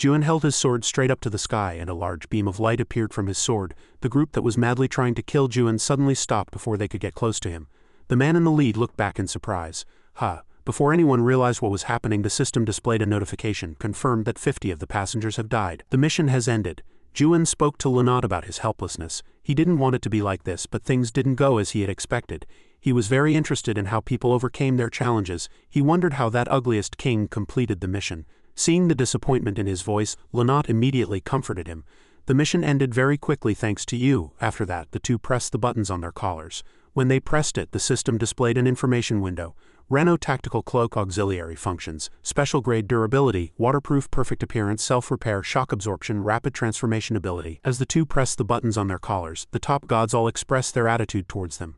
Juan held his sword straight up to the sky and a large beam of light appeared from his sword. The group that was madly trying to kill Juan suddenly stopped before they could get close to him. The man in the lead looked back in surprise. Before anyone realized what was happening, the system displayed a notification, confirmed that 50 of the passengers have died. The mission has ended. Juan spoke to Lanat about his helplessness. He didn't want it to be like this, but things didn't go as he had expected. He was very interested in how people overcame their challenges. He wondered how that ugliest king completed the mission. Seeing the disappointment in his voice, Lanat immediately comforted him. The mission ended very quickly thanks to you. After that, the two pressed the buttons on their collars. When they pressed it, the system displayed an information window. Renault Tactical Cloak Auxiliary Functions, Special Grade Durability, Waterproof Perfect Appearance, Self-Repair, Shock Absorption, Rapid Transformation Ability. As the two pressed the buttons on their collars, the top gods all expressed their attitude towards them.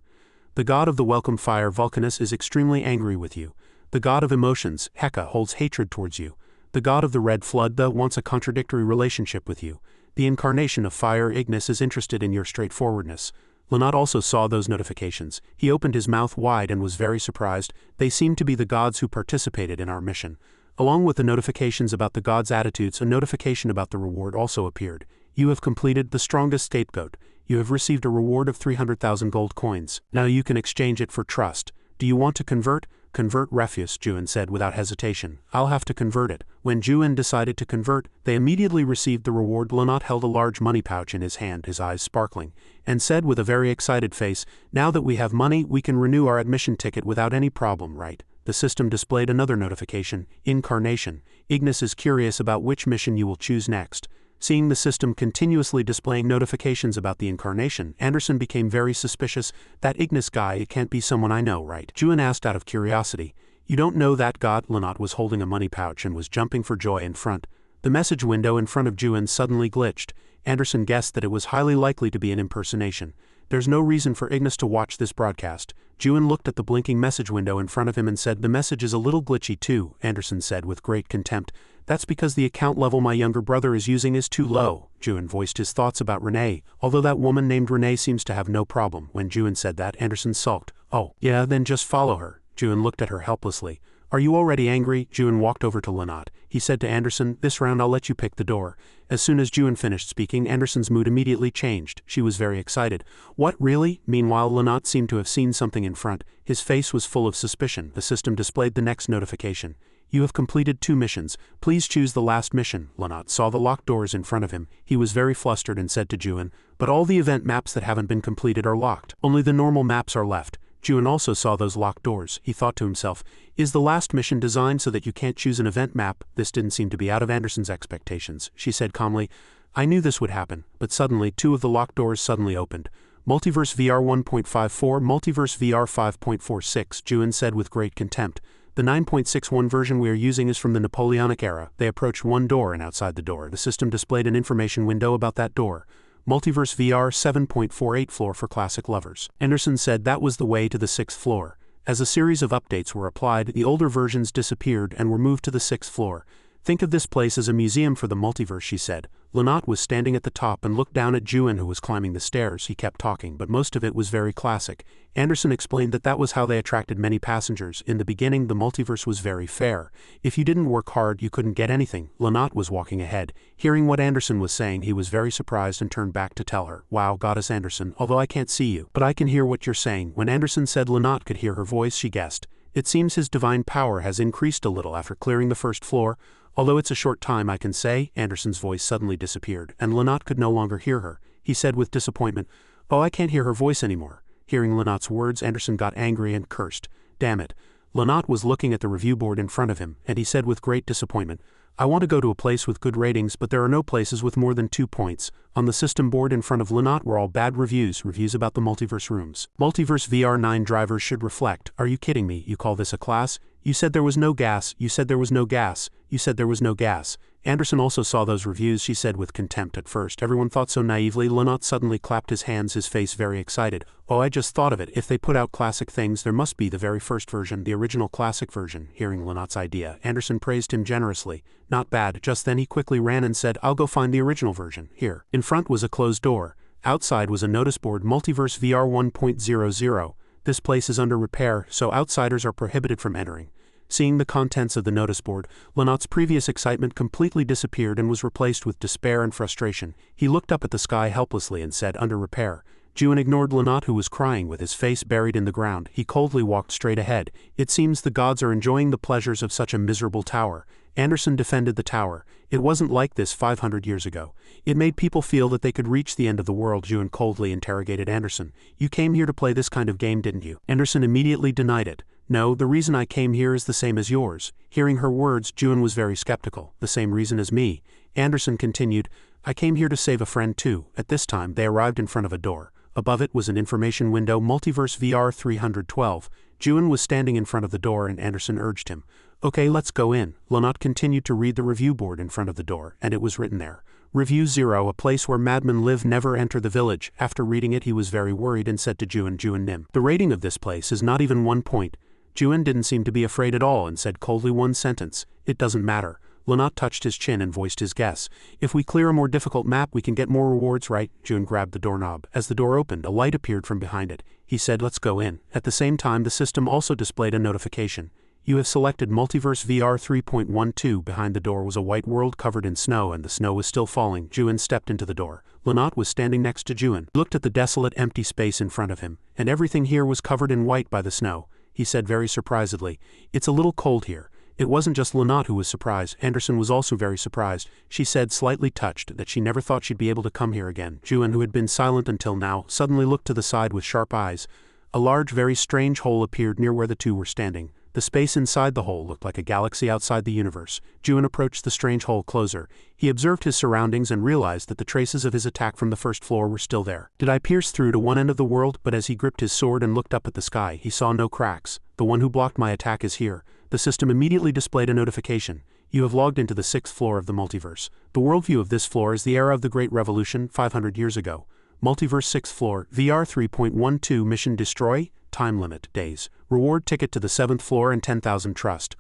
The god of the welcome fire, Vulcanus, is extremely angry with you. The god of emotions, Heka, holds hatred towards you. The god of the red flood, The, wants a contradictory relationship with you. The incarnation of fire, Ignis, is interested in your straightforwardness. Lanat also saw those notifications. He opened his mouth wide and was very surprised. They seemed to be the gods who participated in our mission. Along with the notifications about the gods' attitudes, a notification about the reward also appeared. You have completed the strongest scapegoat. You have received a reward of 300,000 gold coins. Now you can exchange it for trust. Do you want to convert? Convert Refuse, Juan said without hesitation. I'll have to convert it. When Juan decided to convert, they immediately received the reward. Lanat held a large money pouch in his hand, his eyes sparkling, and said with a very excited face, Now that we have money, we can renew our admission ticket without any problem, right? The system displayed another notification, Incarnation. Ignis is curious about which mission you will choose next. Seeing the system continuously displaying notifications about the incarnation, Anderson became very suspicious. That Ignis guy, it can't be someone I know, right? Juan asked out of curiosity. You don't know that god? Lynott was holding a money pouch and was jumping for joy in front. The message window in front of Juin suddenly glitched. Anderson guessed that it was highly likely to be an impersonation. There's no reason for Ignis to watch this broadcast. Juin looked at the blinking message window in front of him and said, "The message is a little glitchy too," Anderson said with great contempt. "That's because the account level my younger brother is using is too low." Juin voiced his thoughts about Renee, although that woman named Renee seems to have no problem. When Juin said that, Anderson sulked. "Oh, yeah, then just follow her." Juin looked at her helplessly. "Are you already angry?" Juin walked over to Lynott. He said to Anderson, "This round I'll let you pick the door." As soon as Juin finished speaking, Anderson's mood immediately changed. She was very excited. "What, really?" Meanwhile, Lynott seemed to have seen something in front. His face was full of suspicion. The system displayed the next notification. "You have completed 2 missions. Please choose the last mission." Lynott saw the locked doors in front of him. He was very flustered and said to Juin, "But all the event maps that haven't been completed are locked. Only the normal maps are left." Juin also saw those locked doors. He thought to himself, "Is the last mission designed so that you can't choose an event map?" This didn't seem to be out of Anderson's expectations. She said calmly, "I knew this would happen." But suddenly 2 of the locked doors suddenly opened. "Multiverse VR 1.54, Multiverse VR 5.46, Juin said with great contempt. "The 9.61 version we are using is from the Napoleonic era." They approached one door, and outside the door, the system displayed an information window about that door. "Multiverse VR 7.48 floor for classic lovers." Anderson said that was the way to the 6th floor. As a series of updates were applied, the older versions disappeared and were moved to the 6th floor. "Think of this place as a museum for the multiverse," she said. Lynott was standing at the top and looked down at Juin, who was climbing the stairs. He kept talking, but most of it was very classic. Anderson explained that that was how they attracted many passengers. In the beginning, the multiverse was very fair. If you didn't work hard, you couldn't get anything. Lynott was walking ahead. Hearing what Anderson was saying, he was very surprised and turned back to tell her, "Wow, Goddess Anderson, although I can't see you, but I can hear what you're saying." When Anderson said Lynott could hear her voice, she guessed. "It seems his divine power has increased a little after clearing the 1st floor. Although it's a short time, I can say." Anderson's voice suddenly disappeared, and Lynott could no longer hear her. He said with disappointment, "Oh, I can't hear her voice anymore." Hearing Lynott's words, Anderson got angry and cursed. "Damn it." Lynott was looking at the review board in front of him, and he said with great disappointment, "I want to go to a place with good ratings, but there are no places with more than 2 points. On the system board in front of Lynott were all bad reviews about the multiverse rooms. Multiverse VR 9 drivers should reflect. Are you kidding me? You call this a class? You said there was no gas. You said there was no gas. You said there was no gas." Anderson also saw those reviews, she said with contempt. At first, everyone thought so naively. Lynott suddenly clapped his hands, his face very excited. "Oh, I just thought of it. If they put out classic things, there must be the very first version, the original classic version." Hearing Lynott's idea, Anderson praised him generously. "Not bad." Just then he quickly ran and said, "I'll go find the original version." Here. In front was a closed door. Outside was a notice board, Multiverse VR 1.00. "This place is under repair, so outsiders are prohibited from entering." Seeing the contents of the notice board, Lynott's previous excitement completely disappeared and was replaced with despair and frustration. He looked up at the sky helplessly and said, "Under repair." Juin ignored Lynott, who was crying with his face buried in the ground. He coldly walked straight ahead. "It seems the gods are enjoying the pleasures of such a miserable tower." Anderson defended the tower. "It wasn't like this 500 years ago. It made people feel that they could reach the end of the world." Juin coldly interrogated Anderson. "You came here to play this kind of game, didn't you?" Anderson immediately denied it. "No, the reason I came here is the same as yours." Hearing her words, Juin was very skeptical. "The same reason as me." Anderson continued, "I came here to save a friend too." At this time, they arrived in front of a door. Above it was an information window, Multiverse VR 312. Juin was standing in front of the door and Anderson urged him. "Okay, let's go in." Lynott continued to read the review board in front of the door, and it was written there. "Review 0, a place where madmen live, never enter the village." After reading it, he was very worried and said to Juin, "Nim, the rating of this place is not even 1 point." Juin didn't seem to be afraid at all and said coldly one sentence, "It doesn't matter." Lynott touched his chin and voiced his guess. "If we clear a more difficult map, we can get more rewards, right?" Juin grabbed the doorknob. As the door opened, a light appeared from behind it. He said, "Let's go in." At the same time, the system also displayed a notification. "You have selected Multiverse VR 3.12. Behind the door was a white world covered in snow, and the snow was still falling. Juin stepped into the door. Lynott was standing next to Juin. He looked at the desolate, empty space in front of him, and everything here was covered in white by the snow. He said very surprisedly, "It's a little cold here." It wasn't just Lynott who was surprised. Anderson was also very surprised. She said, slightly touched, that she never thought she'd be able to come here again. Juin, who had been silent until now, suddenly looked to the side with sharp eyes. A large, very strange hole appeared near where the two were standing. The space inside the hole looked like a galaxy outside the universe. Juin approached the strange hole closer. He observed his surroundings and realized that the traces of his attack from the first floor were still there. "Did I pierce through to one end of the world?" But as he gripped his sword and looked up at the sky, he saw no cracks. "The one who blocked my attack is here." The system immediately displayed a notification. You have logged into the 6th floor of the multiverse. The worldview of this floor is the era of the Great Revolution 500 years ago. Multiverse 6th floor, VR 3.12 mission destroy, time limit, days. Reward ticket to the 7th floor and 10,000 trust. ?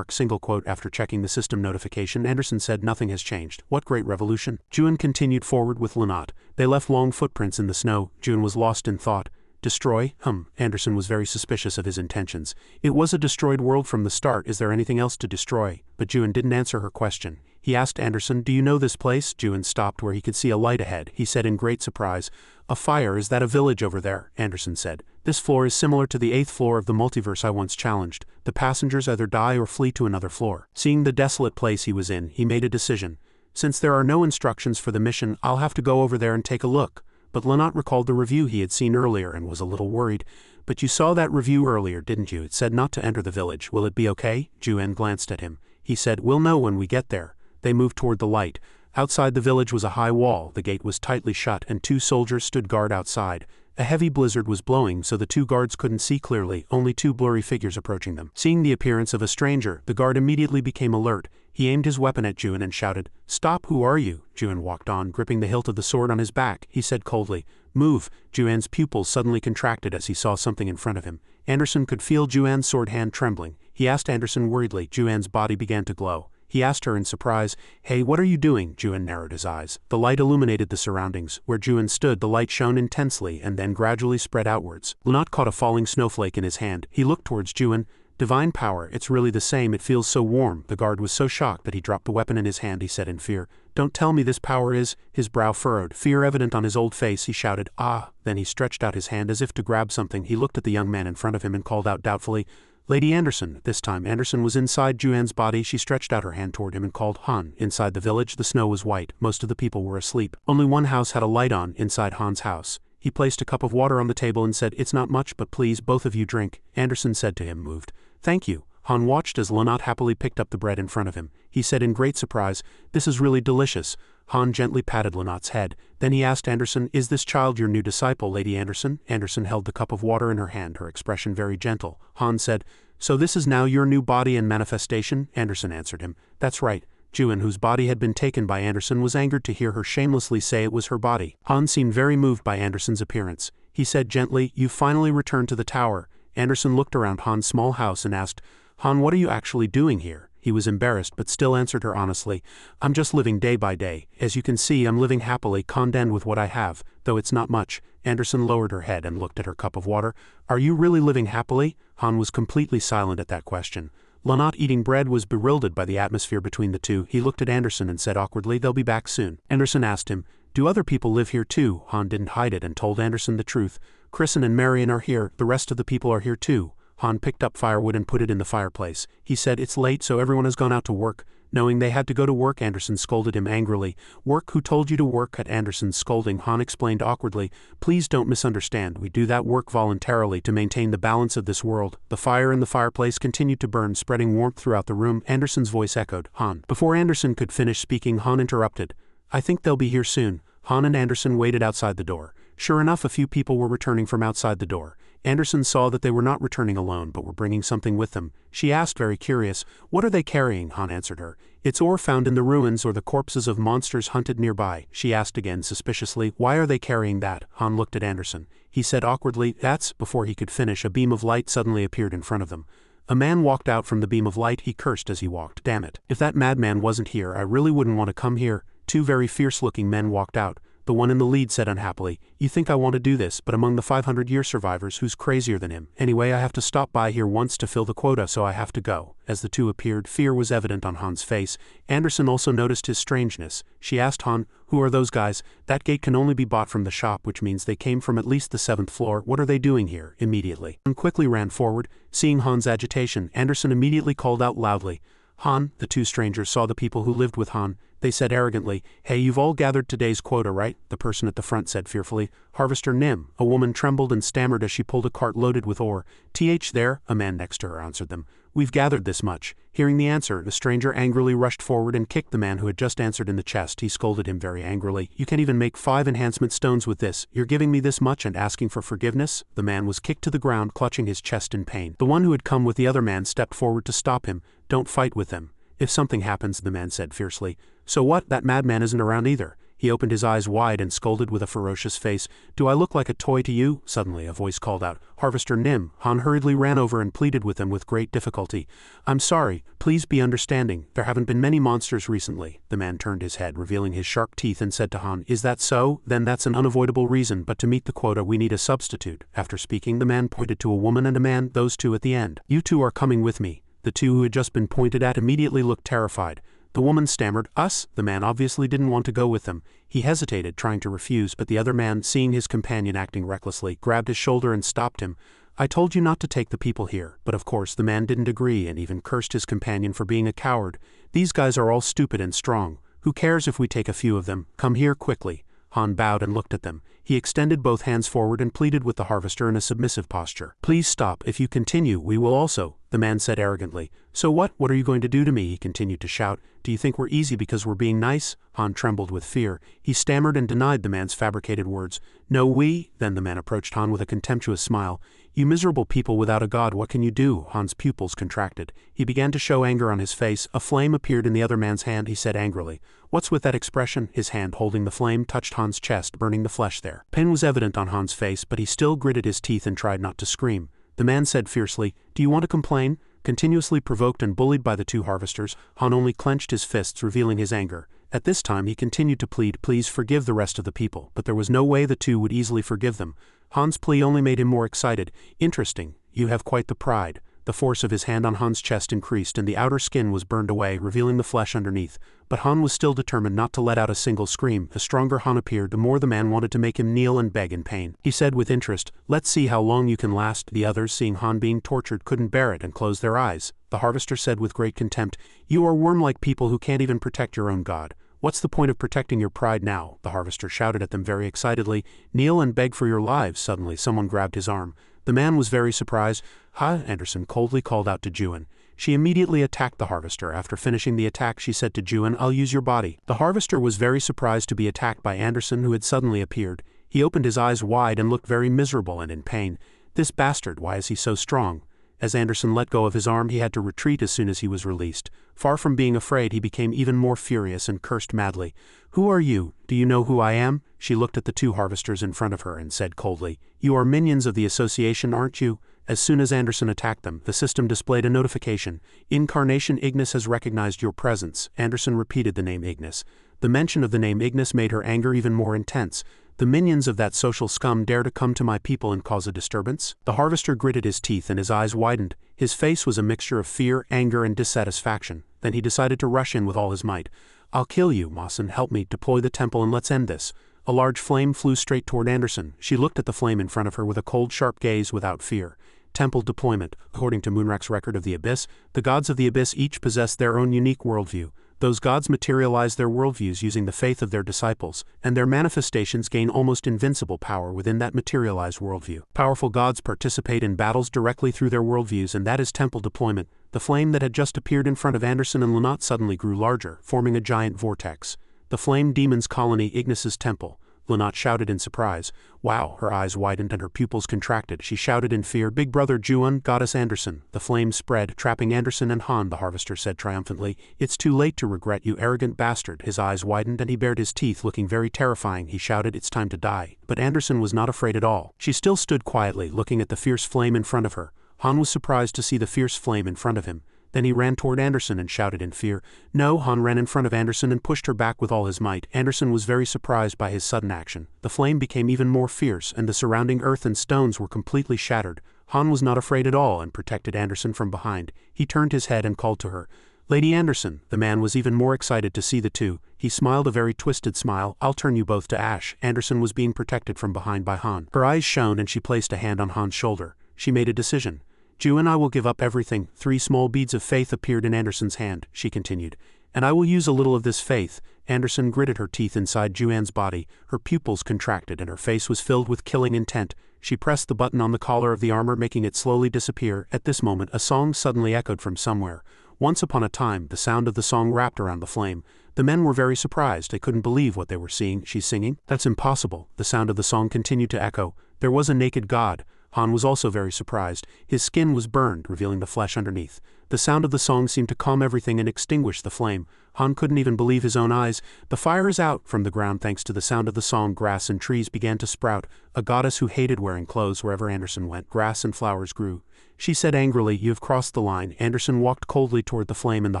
Single quote. After checking the system notification, Anderson said nothing has changed. What great revolution? June continued forward with Lynott. They left long footprints in the snow. June was lost in thought. Destroy? Anderson was very suspicious of his intentions. It was a destroyed world from the start. Is there anything else to destroy? But June didn't answer her question. He asked Anderson, do you know this place? June stopped where he could see a light ahead. He said in great surprise, a fire, is that a village over there? Anderson said, this floor is similar to the 8th floor of the multiverse I once challenged. The passengers either die or flee to another floor. Seeing the desolate place he was in, he made a decision. Since there are no instructions for the mission, I'll have to go over there and take a look. But Lynott recalled the review he had seen earlier and was a little worried. But you saw that review earlier, didn't you? It said not to enter the village. Will it be okay? June glanced at him. He said, we'll know when we get there. They moved toward the light. Outside the village was a high wall. The gate was tightly shut and 2 soldiers stood guard outside. A heavy blizzard was blowing, so the 2 guards couldn't see clearly, only 2 blurry figures approaching them. Seeing the appearance of a stranger, the guard immediately became alert. He aimed his weapon at June and shouted, stop, who are you? June walked on, gripping the hilt of the sword on his back. He said coldly, move. Juan's pupils suddenly contracted as he saw something in front of him. Anderson could feel Juan's sword hand trembling. He asked Anderson worriedly. Juan's body began to glow. He asked her in surprise, hey, what are you doing? Juan narrowed his eyes. The light illuminated the surroundings. Where Juan stood, the light shone intensely and then gradually spread outwards. Lynott caught a falling snowflake in his hand. He looked towards Juan. Divine power, it's really the same, it feels so warm. The guard was so shocked that he dropped the weapon in his hand. He said in fear, don't tell me this power is. His brow furrowed, fear evident on his old face. He shouted, ah. Then he stretched out his hand as if to grab something. He looked at the young man in front of him and called out doubtfully, Lady Anderson. This time Anderson was inside Juan's body. She stretched out her hand toward him and called, Han. Inside the village, the snow was white. Most of the people were asleep. Only one house had a light on, inside Han's house. He placed a cup of water on the table and said, it's not much, but please, both of you drink. Anderson said to him, moved. Thank you. Han watched as Lynott happily picked up the bread in front of him. He said in great surprise, this is really delicious. Han gently patted Lynott's head. Then he asked Anderson, is this child your new disciple, Lady Anderson? Anderson held the cup of water in her hand, her expression very gentle. Han said, so this is now your new body and manifestation? Anderson answered him, that's right. June, whose body had been taken by Anderson, was angered to hear her shamelessly say it was her body. Han seemed very moved by Anderson's appearance. He said gently, you've finally returned to the tower. Anderson looked around Han's small house and asked, Han, what are you actually doing here? He was embarrassed but still answered her honestly, I'm just living day by day. As you can see, I'm living happily, content with what I have, though it's not much. Anderson lowered her head and looked at her cup of water. Are you really living happily? Han was completely silent at that question. Lynott, eating bread, was bewildered by the atmosphere between the two. He looked at Anderson and said awkwardly, they'll be back soon. Anderson asked him, do other people live here too? Han didn't hide it and told Anderson the truth. Kristen and Marion are here, the rest of the people are here too. Han picked up firewood and put it in the fireplace. He said, it's late, so everyone has gone out to work. Knowing they had to go to work, Anderson scolded him angrily. Work? Who told you to work? At Anderson's scolding, Han explained awkwardly, please don't misunderstand. We do that work voluntarily to maintain the balance of this world. The fire in the fireplace continued to burn, spreading warmth throughout the room. Anderson's voice echoed, Han. Before Anderson could finish speaking, Han interrupted. I think they'll be here soon. Han and Anderson waited outside the door. Sure enough, a few people were returning from outside the door. Anderson saw that they were not returning alone, but were bringing something with them. She asked, very curious, what are they carrying? Han answered her. It's ore found in the ruins or the corpses of monsters hunted nearby. She asked again suspiciously, why are they carrying that? Han looked at Anderson. He said awkwardly, that's. Before he could finish, a beam of light suddenly appeared in front of them. A man walked out from the beam of light. He cursed as he walked. Damn it. If that madman wasn't here, I really wouldn't want to come here. 2 very fierce-looking men walked out. The one in the lead said unhappily, you think I want to do this, but among the 500-year survivors, who's crazier than him? Anyway, I have to stop by here once to fill the quota, so I have to go. As the 2 appeared, fear was evident on Han's face. Anderson also noticed his strangeness. She asked Han, who are those guys? That gate can only be bought from the shop, which means they came from at least the 7th floor. What are they doing here? Immediately. Han quickly ran forward. Seeing Han's agitation, Anderson immediately called out loudly, Han. The 2 strangers saw the people who lived with Han. They said arrogantly, hey, you've all gathered today's quota, right? The person at the front said fearfully, Harvester Nim. A woman trembled and stammered as she pulled a cart loaded with ore. There, a man next to her answered them. We've gathered this much. Hearing the answer, the stranger angrily rushed forward and kicked the man who had just answered in the chest. He scolded him very angrily. You can't even make 5 enhancement stones with this. You're giving me this much and asking for forgiveness? The man was kicked to the ground, clutching his chest in pain. The one who had come with the other man stepped forward to stop him. Don't fight with them. If something happens, the man said fiercely. So what? That madman isn't around either. He opened his eyes wide and scolded with a ferocious face. Do I look like a toy to you? Suddenly a voice called out, Harvester Nim. Han hurriedly ran over and pleaded with him with great difficulty. I'm sorry. Please be understanding. There haven't been many monsters recently. The man turned his head, revealing his sharp teeth, and said to Han, Is that so? Then that's an unavoidable reason, but to meet the quota we need a substitute. After speaking, the man pointed to a woman and a man, those two at the end. You two are coming with me. The two who had just been pointed at immediately looked terrified. The woman stammered, Us? The man obviously didn't want to go with them. He hesitated, trying to refuse, but the other man, seeing his companion acting recklessly, grabbed his shoulder and stopped him. I told you not to take the people here. But of course the man didn't agree and even cursed his companion for being a coward. These guys are all stupid and strong. Who cares if we take a few of them? Come here quickly. Han bowed and looked at them. He extended both hands forward and pleaded with the harvester in a submissive posture. Please stop. If you continue, we will also, the man said arrogantly. So what? What are you going to do to me? He continued to shout. Do you think we're easy because we're being nice? Han trembled with fear. He stammered and denied the man's fabricated words. No, we? Then the man approached Han with a contemptuous smile. You miserable people without a god, what can you do? Han's pupils contracted. He began to show anger on his face. A flame appeared in the other man's hand. He said angrily. What's with that expression? His hand holding the flame touched Han's chest, burning the flesh there. Pain was evident on Han's face, but he still gritted his teeth and tried not to scream. The man said fiercely, Do you want to complain? Continuously provoked and bullied by the two harvesters, Han only clenched his fists, revealing his anger. At this time he continued to plead, Please forgive the rest of the people, but there was no way the two would easily forgive them. Han's plea only made him more excited. Interesting. You have quite the pride. The force of his hand on Han's chest increased and the outer skin was burned away, revealing the flesh underneath. But Han was still determined not to let out a single scream. The stronger Han appeared, the more the man wanted to make him kneel and beg in pain. He said with interest, Let's see how long you can last. The others, seeing Han being tortured, couldn't bear it and closed their eyes. The harvester said with great contempt, You are worm-like people who can't even protect your own god. What's the point of protecting your pride now? The harvester shouted at them very excitedly. Kneel and beg for your lives. Suddenly someone grabbed his arm. The man was very surprised. Ha! Anderson coldly called out to Juan. She immediately attacked the harvester. After finishing the attack, she said to Juan, I'll use your body. The harvester was very surprised to be attacked by Anderson, who had suddenly appeared. He opened his eyes wide and looked very miserable and in pain. This bastard, why is he so strong? As Anderson let go of his arm, he had to retreat as soon as he was released. Far from being afraid, he became even more furious and cursed madly. Who are you? Do you know who I am? She looked at the two harvesters in front of her and said coldly, You are minions of the association, aren't you? As soon as Anderson attacked them, the system displayed a notification. Incarnation Ignis has recognized your presence. Anderson repeated the name Ignis. The mention of the name Ignis made her anger even more intense. The minions of that social scum dare to come to my people and cause a disturbance? The harvester gritted his teeth and his eyes widened. His face was a mixture of fear, anger, and dissatisfaction. Then he decided to rush in with all his might. I'll kill you, Mawson. Help me deploy the temple and let's end this. A large flame flew straight toward Anderson. She looked at the flame in front of her with a cold, sharp gaze without fear. Temple deployment. According to Moonrak's record of the Abyss, the gods of the Abyss each possess their own unique worldview. Those gods materialize their worldviews using the faith of their disciples, and their manifestations gain almost invincible power within that materialized worldview. Powerful gods participate in battles directly through their worldviews, and that is temple deployment. The flame that had just appeared in front of Anderson and Lunat suddenly grew larger, forming a giant vortex. The flame demon's colony, Ignis's temple. Lunat shouted in surprise. Wow! Her eyes widened and her pupils contracted. She shouted in fear, Big Brother Juan, Goddess Anderson. The flame spread, trapping Anderson and Han, the harvester said triumphantly. It's too late to regret, you arrogant bastard. His eyes widened and he bared his teeth, looking very terrifying. He shouted, It's time to die. But Anderson was not afraid at all. She still stood quietly, looking at the fierce flame in front of her. Han was surprised to see the fierce flame in front of him. Then he ran toward Anderson and shouted in fear. No, Han ran in front of Anderson and pushed her back with all his might. Anderson was very surprised by his sudden action. The flame became even more fierce, and the surrounding earth and stones were completely shattered. Han was not afraid at all and protected Anderson from behind. He turned his head and called to her. Lady Anderson. The man was even more excited to see the two. He smiled a very twisted smile. I'll turn you both to ash. Anderson was being protected from behind by Han. Her eyes shone and she placed a hand on Han's shoulder. She made a decision. Ju and I will give up everything. 3 small beads of faith appeared in Anderson's hand, she continued. And I will use a little of this faith. Anderson gritted her teeth inside Juan's body. Her pupils contracted and her face was filled with killing intent. She pressed the button on the collar of the armor, making it slowly disappear. At this moment, a song suddenly echoed from somewhere. Once upon a time, the sound of the song wrapped around the flame. The men were very surprised. They couldn't believe what they were seeing. She's singing? That's impossible. The sound of the song continued to echo. There was a naked god. Han was also very surprised. His skin was burned, revealing the flesh underneath. The sound of the song seemed to calm everything and extinguish the flame. Han couldn't even believe his own eyes. The fire is out. From the ground, thanks to the sound of the song, grass and trees began to sprout. A goddess who hated wearing clothes wherever Anderson went. Grass and flowers grew. She said angrily, "You have crossed the line." Anderson walked coldly toward the flame and the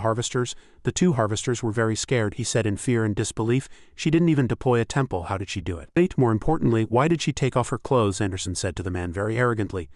harvesters. The two harvesters were very scared, he said in fear and disbelief. She didn't even deploy a temple. How did she do it? Wait, more importantly, why did she take off her clothes? Anderson said to the man very arrogantly.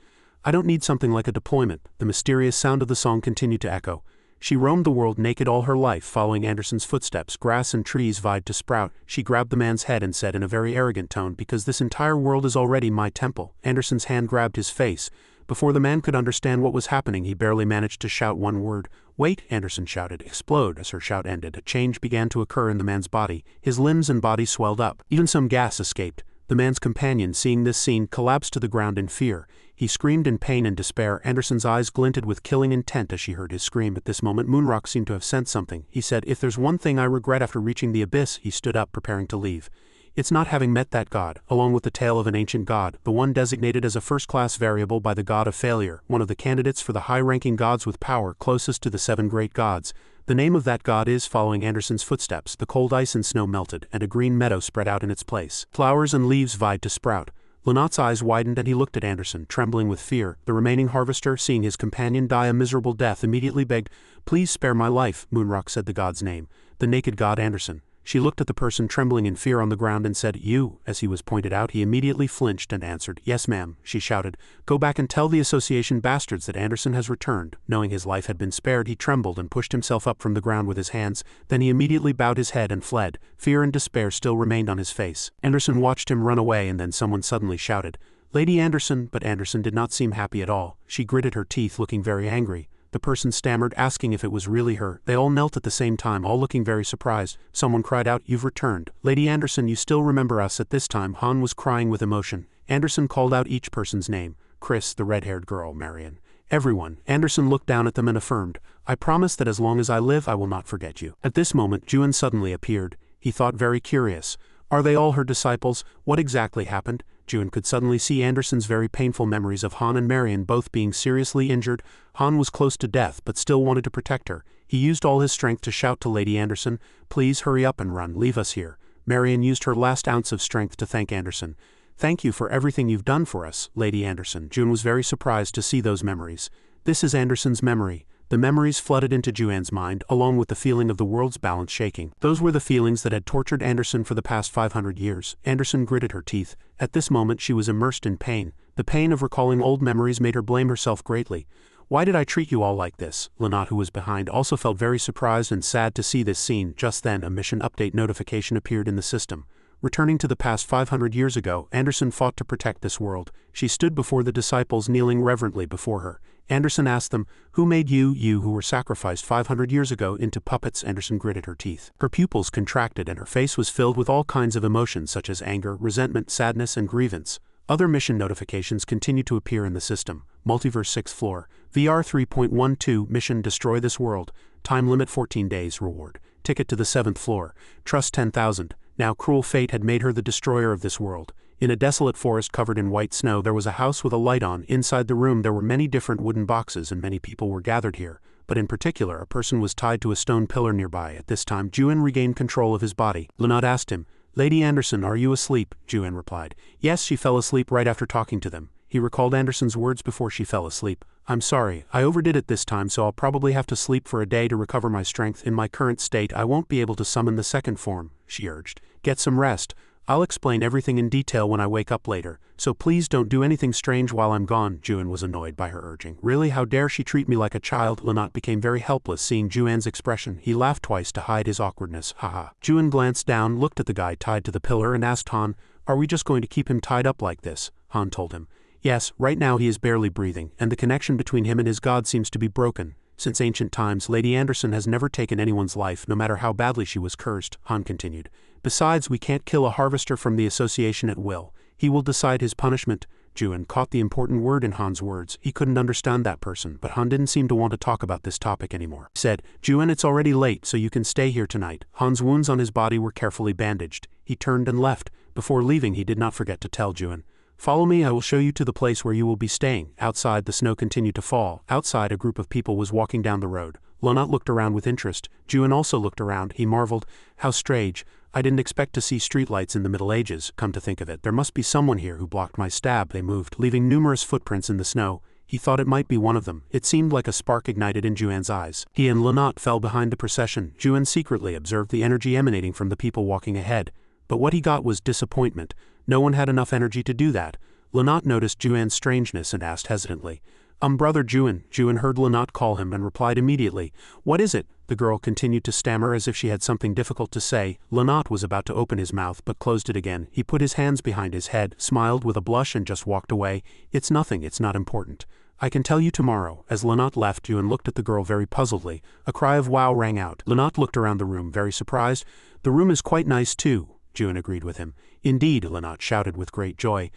I don't need something like a deployment. The mysterious sound of the song continued to echo. She roamed the world naked all her life, following Anderson's footsteps. Grass and trees vied to sprout. She grabbed the man's head and said in a very arrogant tone, "Because this entire world is already my temple." Anderson's hand grabbed his face. Before the man could understand what was happening, he barely managed to shout one word. "Wait," Anderson shouted. "Explode." As her shout ended, a change began to occur in the man's body. His limbs and body swelled up. Even some gas escaped. The man's companion, seeing this scene, collapsed to the ground in fear. He screamed in pain and despair. Anderson's eyes glinted with killing intent as she heard his scream. At this moment, Moonrock seemed to have sensed something. He said, "If there's one thing I regret after reaching the abyss," he stood up, preparing to leave. "It's not having met that god, along with the tale of an ancient god, the one designated as a first-class variable by the god of failure, one of the candidates for the high-ranking gods with power closest to the seven great gods. The name of that god is," following Anderson's footsteps, the cold ice and snow melted, and a green meadow spread out in its place. Flowers and leaves vied to sprout. Lenot's eyes widened and he looked at Anderson, trembling with fear. The remaining harvester, seeing his companion die a miserable death, immediately begged, "Please spare my life." Moonrock said the god's name. The naked god Anderson. She looked at the person trembling in fear on the ground and said, "You." As he was pointed out, he immediately flinched and answered, "Yes, ma'am." She shouted, "Go back and tell the association bastards that Anderson has returned." Knowing his life had been spared, he trembled and pushed himself up from the ground with his hands. Then he immediately bowed his head and fled. Fear and despair still remained on his face. Anderson watched him run away, and then someone suddenly shouted, "Lady Anderson," but Anderson did not seem happy at all. She gritted her teeth, looking very angry. The person stammered, asking if it was really her. They all knelt at the same time, all looking very surprised. Someone cried out, "You've returned. Lady Anderson, you still remember us?" At this time, Han was crying with emotion. Anderson called out each person's name. Chris, the red-haired girl, Marion. Everyone. Anderson looked down at them and affirmed, "I promise that as long as I live, I will not forget you." At this moment, Juan suddenly appeared. He thought, very curious. Are they all her disciples? What exactly happened? Juan could suddenly see Anderson's very painful memories of Han and Marion both being seriously injured. Han was close to death but still wanted to protect her. He used all his strength to shout to Lady Anderson, "Please hurry up and run, leave us here." Marion used her last ounce of strength to thank Anderson. "Thank you for everything you've done for us, Lady Anderson." Juan was very surprised to see those memories. This is Anderson's memory. The memories flooded into Juan's mind, along with the feeling of the world's balance shaking. Those were the feelings that had tortured Anderson for the past 500 years. Anderson gritted her teeth. At this moment she was immersed in pain. The pain of recalling old memories made her blame herself greatly. "Why did I treat you all like this?" Lenot, who was behind, also felt very surprised and sad to see this scene. Just then, a mission update notification appeared in the system. Returning to the past 500 years ago, Anderson fought to protect this world. She stood before the disciples, kneeling reverently before her. Anderson asked them, "Who made you who were sacrificed 500 years ago, into puppets?" Anderson gritted her teeth. Her pupils contracted and her face was filled with all kinds of emotions such as anger, resentment, sadness, and grievance. Other mission notifications continued to appear in the system. Multiverse 6th floor. VR 3.12 mission Destroy this world. Time limit 14 days. Reward. Ticket to the 7th floor. Trust 10,000. Now cruel fate had made her the destroyer of this world. In a desolate forest covered in white snow there was a house with a light on. Inside the room there were many different wooden boxes and many people were gathered here. But in particular a person was tied to a stone pillar nearby. At this time Juan regained control of his body. Lenot asked him, "Lady Anderson, are you asleep?" Juan replied, "Yes, she fell asleep right after talking to them." He recalled Anderson's words before she fell asleep. "I'm sorry, I overdid it this time, so I'll probably have to sleep for a day to recover my strength. In my current state I won't be able to summon the second form," she urged. "Get some rest. I'll explain everything in detail when I wake up later, so please don't do anything strange while I'm gone." Juan was annoyed by her urging. Really, how dare she treat me like a child? Lenot became very helpless seeing Juan's expression. He laughed twice to hide his awkwardness. Haha. Juan glanced down, looked at the guy tied to the pillar and asked Han, "Are we just going to keep him tied up like this?" Han told him, "Yes, right now he is barely breathing, and the connection between him and his god seems to be broken. Since ancient times, Lady Anderson has never taken anyone's life, no matter how badly she was cursed," Han continued. "Besides, we can't kill a harvester from the association at will. He will decide his punishment." Juan caught the important word in Han's words. He couldn't understand that person, but Han didn't seem to want to talk about this topic anymore. He said, Juan, it's already late, so you can stay here tonight. Han's wounds on his body were carefully bandaged. He turned and left. Before leaving, he did not forget to tell Juan, follow me, I will show you to the place where you will be staying. Outside, the snow continued to fall. Outside, a group of people was walking down the road. Lonat looked around with interest. Juan also looked around. He marveled, how strange. I didn't expect to see streetlights in the Middle Ages. Come to think of it, there must be someone here who blocked my stab. They moved, leaving numerous footprints in the snow. He thought it might be one of them. It seemed like a spark ignited in Juan's eyes. He and Lonat fell behind the procession. Juan secretly observed the energy emanating from the people walking ahead. But what he got was disappointment. No one had enough energy to do that. Lonat noticed Juan's strangeness and asked hesitantly, brother Juan. Juan heard Lonat call him and replied immediately, what is it? The girl continued to stammer as if she had something difficult to say. Lonat was about to open his mouth but closed it again. He put his hands behind his head, smiled with a blush and just walked away. It's nothing, it's not important. I can tell you tomorrow. As Lonat left, Juan looked at the girl very puzzledly. A cry of wow rang out. Lonat looked around the room very surprised. The room is quite nice too, Juan agreed with him. Indeed, Lonat shouted with great joy.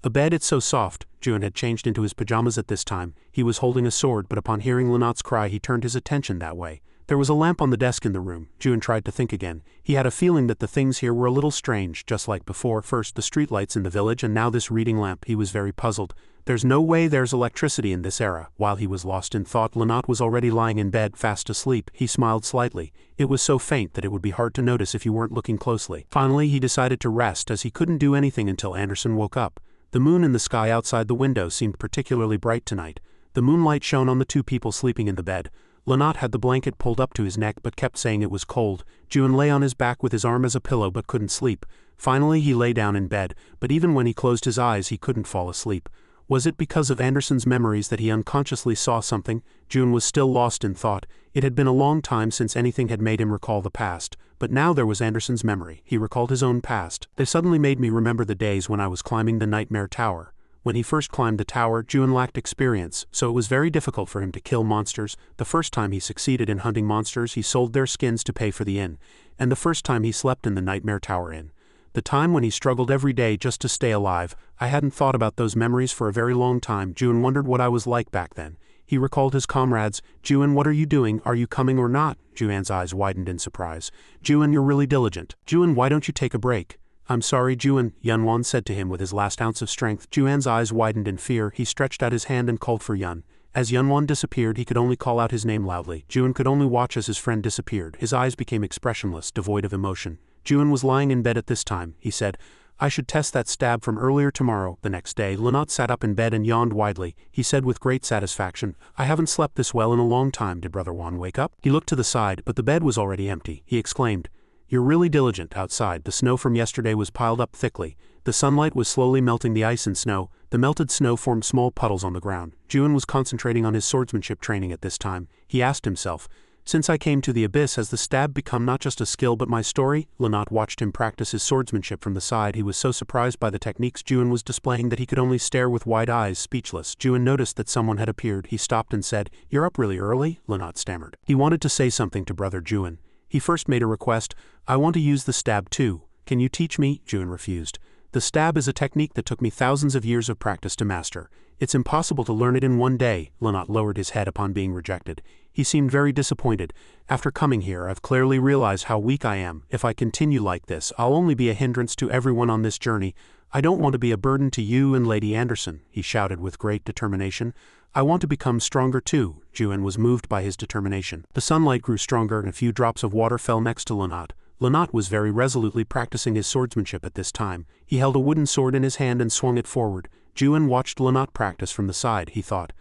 A bed, it's so soft. Juan had changed into his pajamas at this time. He was holding a sword, but upon hearing Lonat's cry he turned his attention that way. There was a lamp on the desk in the room. Juan tried to think again. He had a feeling that the things here were a little strange, just like before. First the streetlights in the village and now this reading lamp. He was very puzzled. There's no way there's electricity in this era. While he was lost in thought, Lonat was already lying in bed, fast asleep. He smiled slightly. It was so faint that it would be hard to notice if you weren't looking closely. Finally he decided to rest, as he couldn't do anything until Anderson woke up. The moon in the sky outside the window seemed particularly bright tonight. The moonlight shone on the two people sleeping in the bed. Lonat had the blanket pulled up to his neck but kept saying it was cold. Juan lay on his back with his arm as a pillow but couldn't sleep. Finally he lay down in bed, but even when he closed his eyes he couldn't fall asleep. Was it because of Anderson's memories that he unconsciously saw something? Juan was still lost in thought. It had been a long time since anything had made him recall the past, but now there was Anderson's memory. He recalled his own past. They suddenly made me remember the days when I was climbing the Nightmare Tower. When he first climbed the tower, Juan lacked experience, so it was very difficult for him to kill monsters. The first time he succeeded in hunting monsters, he sold their skins to pay for the inn, and the first time he slept in the Nightmare Tower Inn. The time when he struggled every day just to stay alive. I hadn't thought about those memories for a very long time. Juan wondered what I was like back then. He recalled his comrades. Juan, what are you doing? Are you coming or not? Juan's eyes widened in surprise. Juan, you're really diligent. Juan, why don't you take a break? I'm sorry, Juan, Yunwan said to him with his last ounce of strength. Juan's eyes widened in fear. He stretched out his hand and called for Yun. As Yunwan disappeared, he could only call out his name loudly. Juan could only watch as his friend disappeared. His eyes became expressionless, devoid of emotion. Juan was lying in bed at this time. He said, I should test that stab from earlier tomorrow. The next day, Lonat sat up in bed and yawned widely. He said with great satisfaction, I haven't slept this well in a long time. Did Brother Juan wake up? He looked to the side, but the bed was already empty. He exclaimed, You're really diligent. Outside, the snow from yesterday was piled up thickly. The sunlight was slowly melting the ice and snow. The melted snow formed small puddles on the ground. Juan was concentrating on his swordsmanship training at this time. He asked himself, Since I came to the abyss, has the stab become not just a skill but my story? Lonat watched him practice his swordsmanship from the side. He was so surprised by the techniques Juan was displaying that he could only stare with wide eyes, speechless. Juan noticed that someone had appeared. He stopped and said, You're up really early? Lonat stammered. He wanted to say something to Brother Juan. He first made a request, I want to use the stab too. Can you teach me? Juan refused. The stab is a technique that took me thousands of years of practice to master. It's impossible to learn it in one day. Lonat lowered his head upon being rejected. He seemed very disappointed. After coming here, I've clearly realized how weak I am. If I continue like this, I'll only be a hindrance to everyone on this journey. I don't want to be a burden to you and Lady Anderson, he shouted with great determination. I want to become stronger too. Juan was moved by his determination. The sunlight grew stronger and a few drops of water fell next to Lonat. Lonat was very resolutely practicing his swordsmanship at this time. He held a wooden sword in his hand and swung it forward. Juan watched Lonat practice from the side. He thought,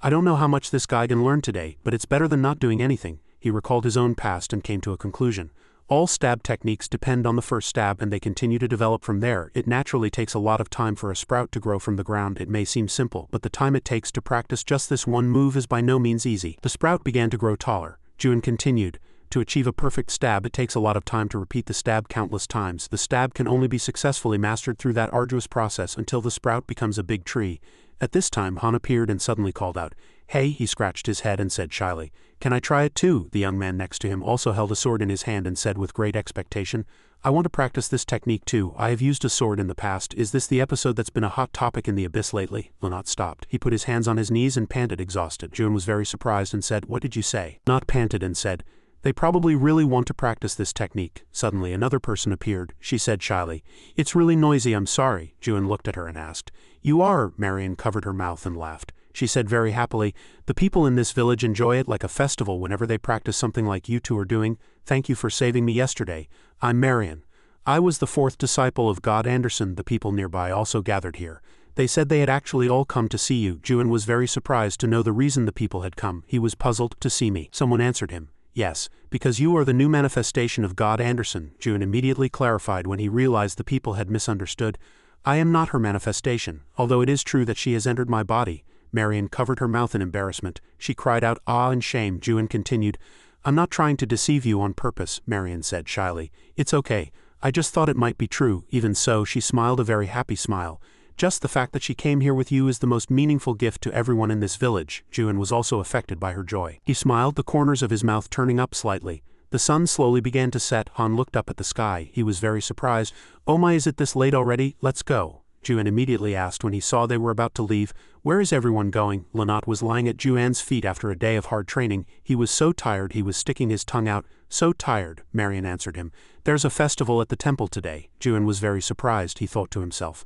I don't know how much this guy can learn today, but it's better than not doing anything. He recalled his own past and came to a conclusion. All stab techniques depend on the first stab and they continue to develop from there. It naturally takes a lot of time for a sprout to grow from the ground. It may seem simple, but the time it takes to practice just this one move is by no means easy. The sprout began to grow taller. Juan continued. To achieve a perfect stab, it takes a lot of time to repeat the stab countless times. The stab can only be successfully mastered through that arduous process until the sprout becomes a big tree. At this time, Han appeared and suddenly called out, Hey, he scratched his head and said shyly. Can I try it too? The young man next to him also held a sword in his hand and said with great expectation, I want to practice this technique too. I have used a sword in the past. Is this the episode that's been a hot topic in the abyss lately? Lenat stopped. He put his hands on his knees and panted exhausted. June was very surprised and said, What did you say? Lenat panted and said, They probably really want to practice this technique. Suddenly another person appeared. She said shyly, It's really noisy, I'm sorry. June looked at her and asked, You are? Marion covered her mouth and laughed. She said very happily, The people in this village enjoy it like a festival whenever they practice something like you two are doing. Thank you for saving me yesterday. I'm Marion. I was the fourth disciple of God Anderson. The people nearby also gathered here. They said they had actually all come to see you. June was very surprised to know the reason the people had come. He was puzzled. To see me. Someone answered him. Yes, because you are the new manifestation of God Anderson. June immediately clarified when he realized the people had misunderstood. I am not her manifestation, although it is true that she has entered my body. Marion covered her mouth in embarrassment. She cried out, Ah, in shame. June continued, I'm not trying to deceive you on purpose, Marion said shyly. It's okay. I just thought it might be true. Even so, she smiled a very happy smile. Just the fact that she came here with you is the most meaningful gift to everyone in this village. June was also affected by her joy. He smiled, the corners of his mouth turning up slightly. The sun slowly began to set. Han looked up at the sky. He was very surprised. Oh my, is it this late already? Let's go. Juan immediately asked when he saw they were about to leave, Where is everyone going? Lenat was lying at Juan's feet after a day of hard training. He was so tired he was sticking his tongue out. So tired, Marion answered him. There's a festival at the temple today. Juan was very surprised, he thought to himself.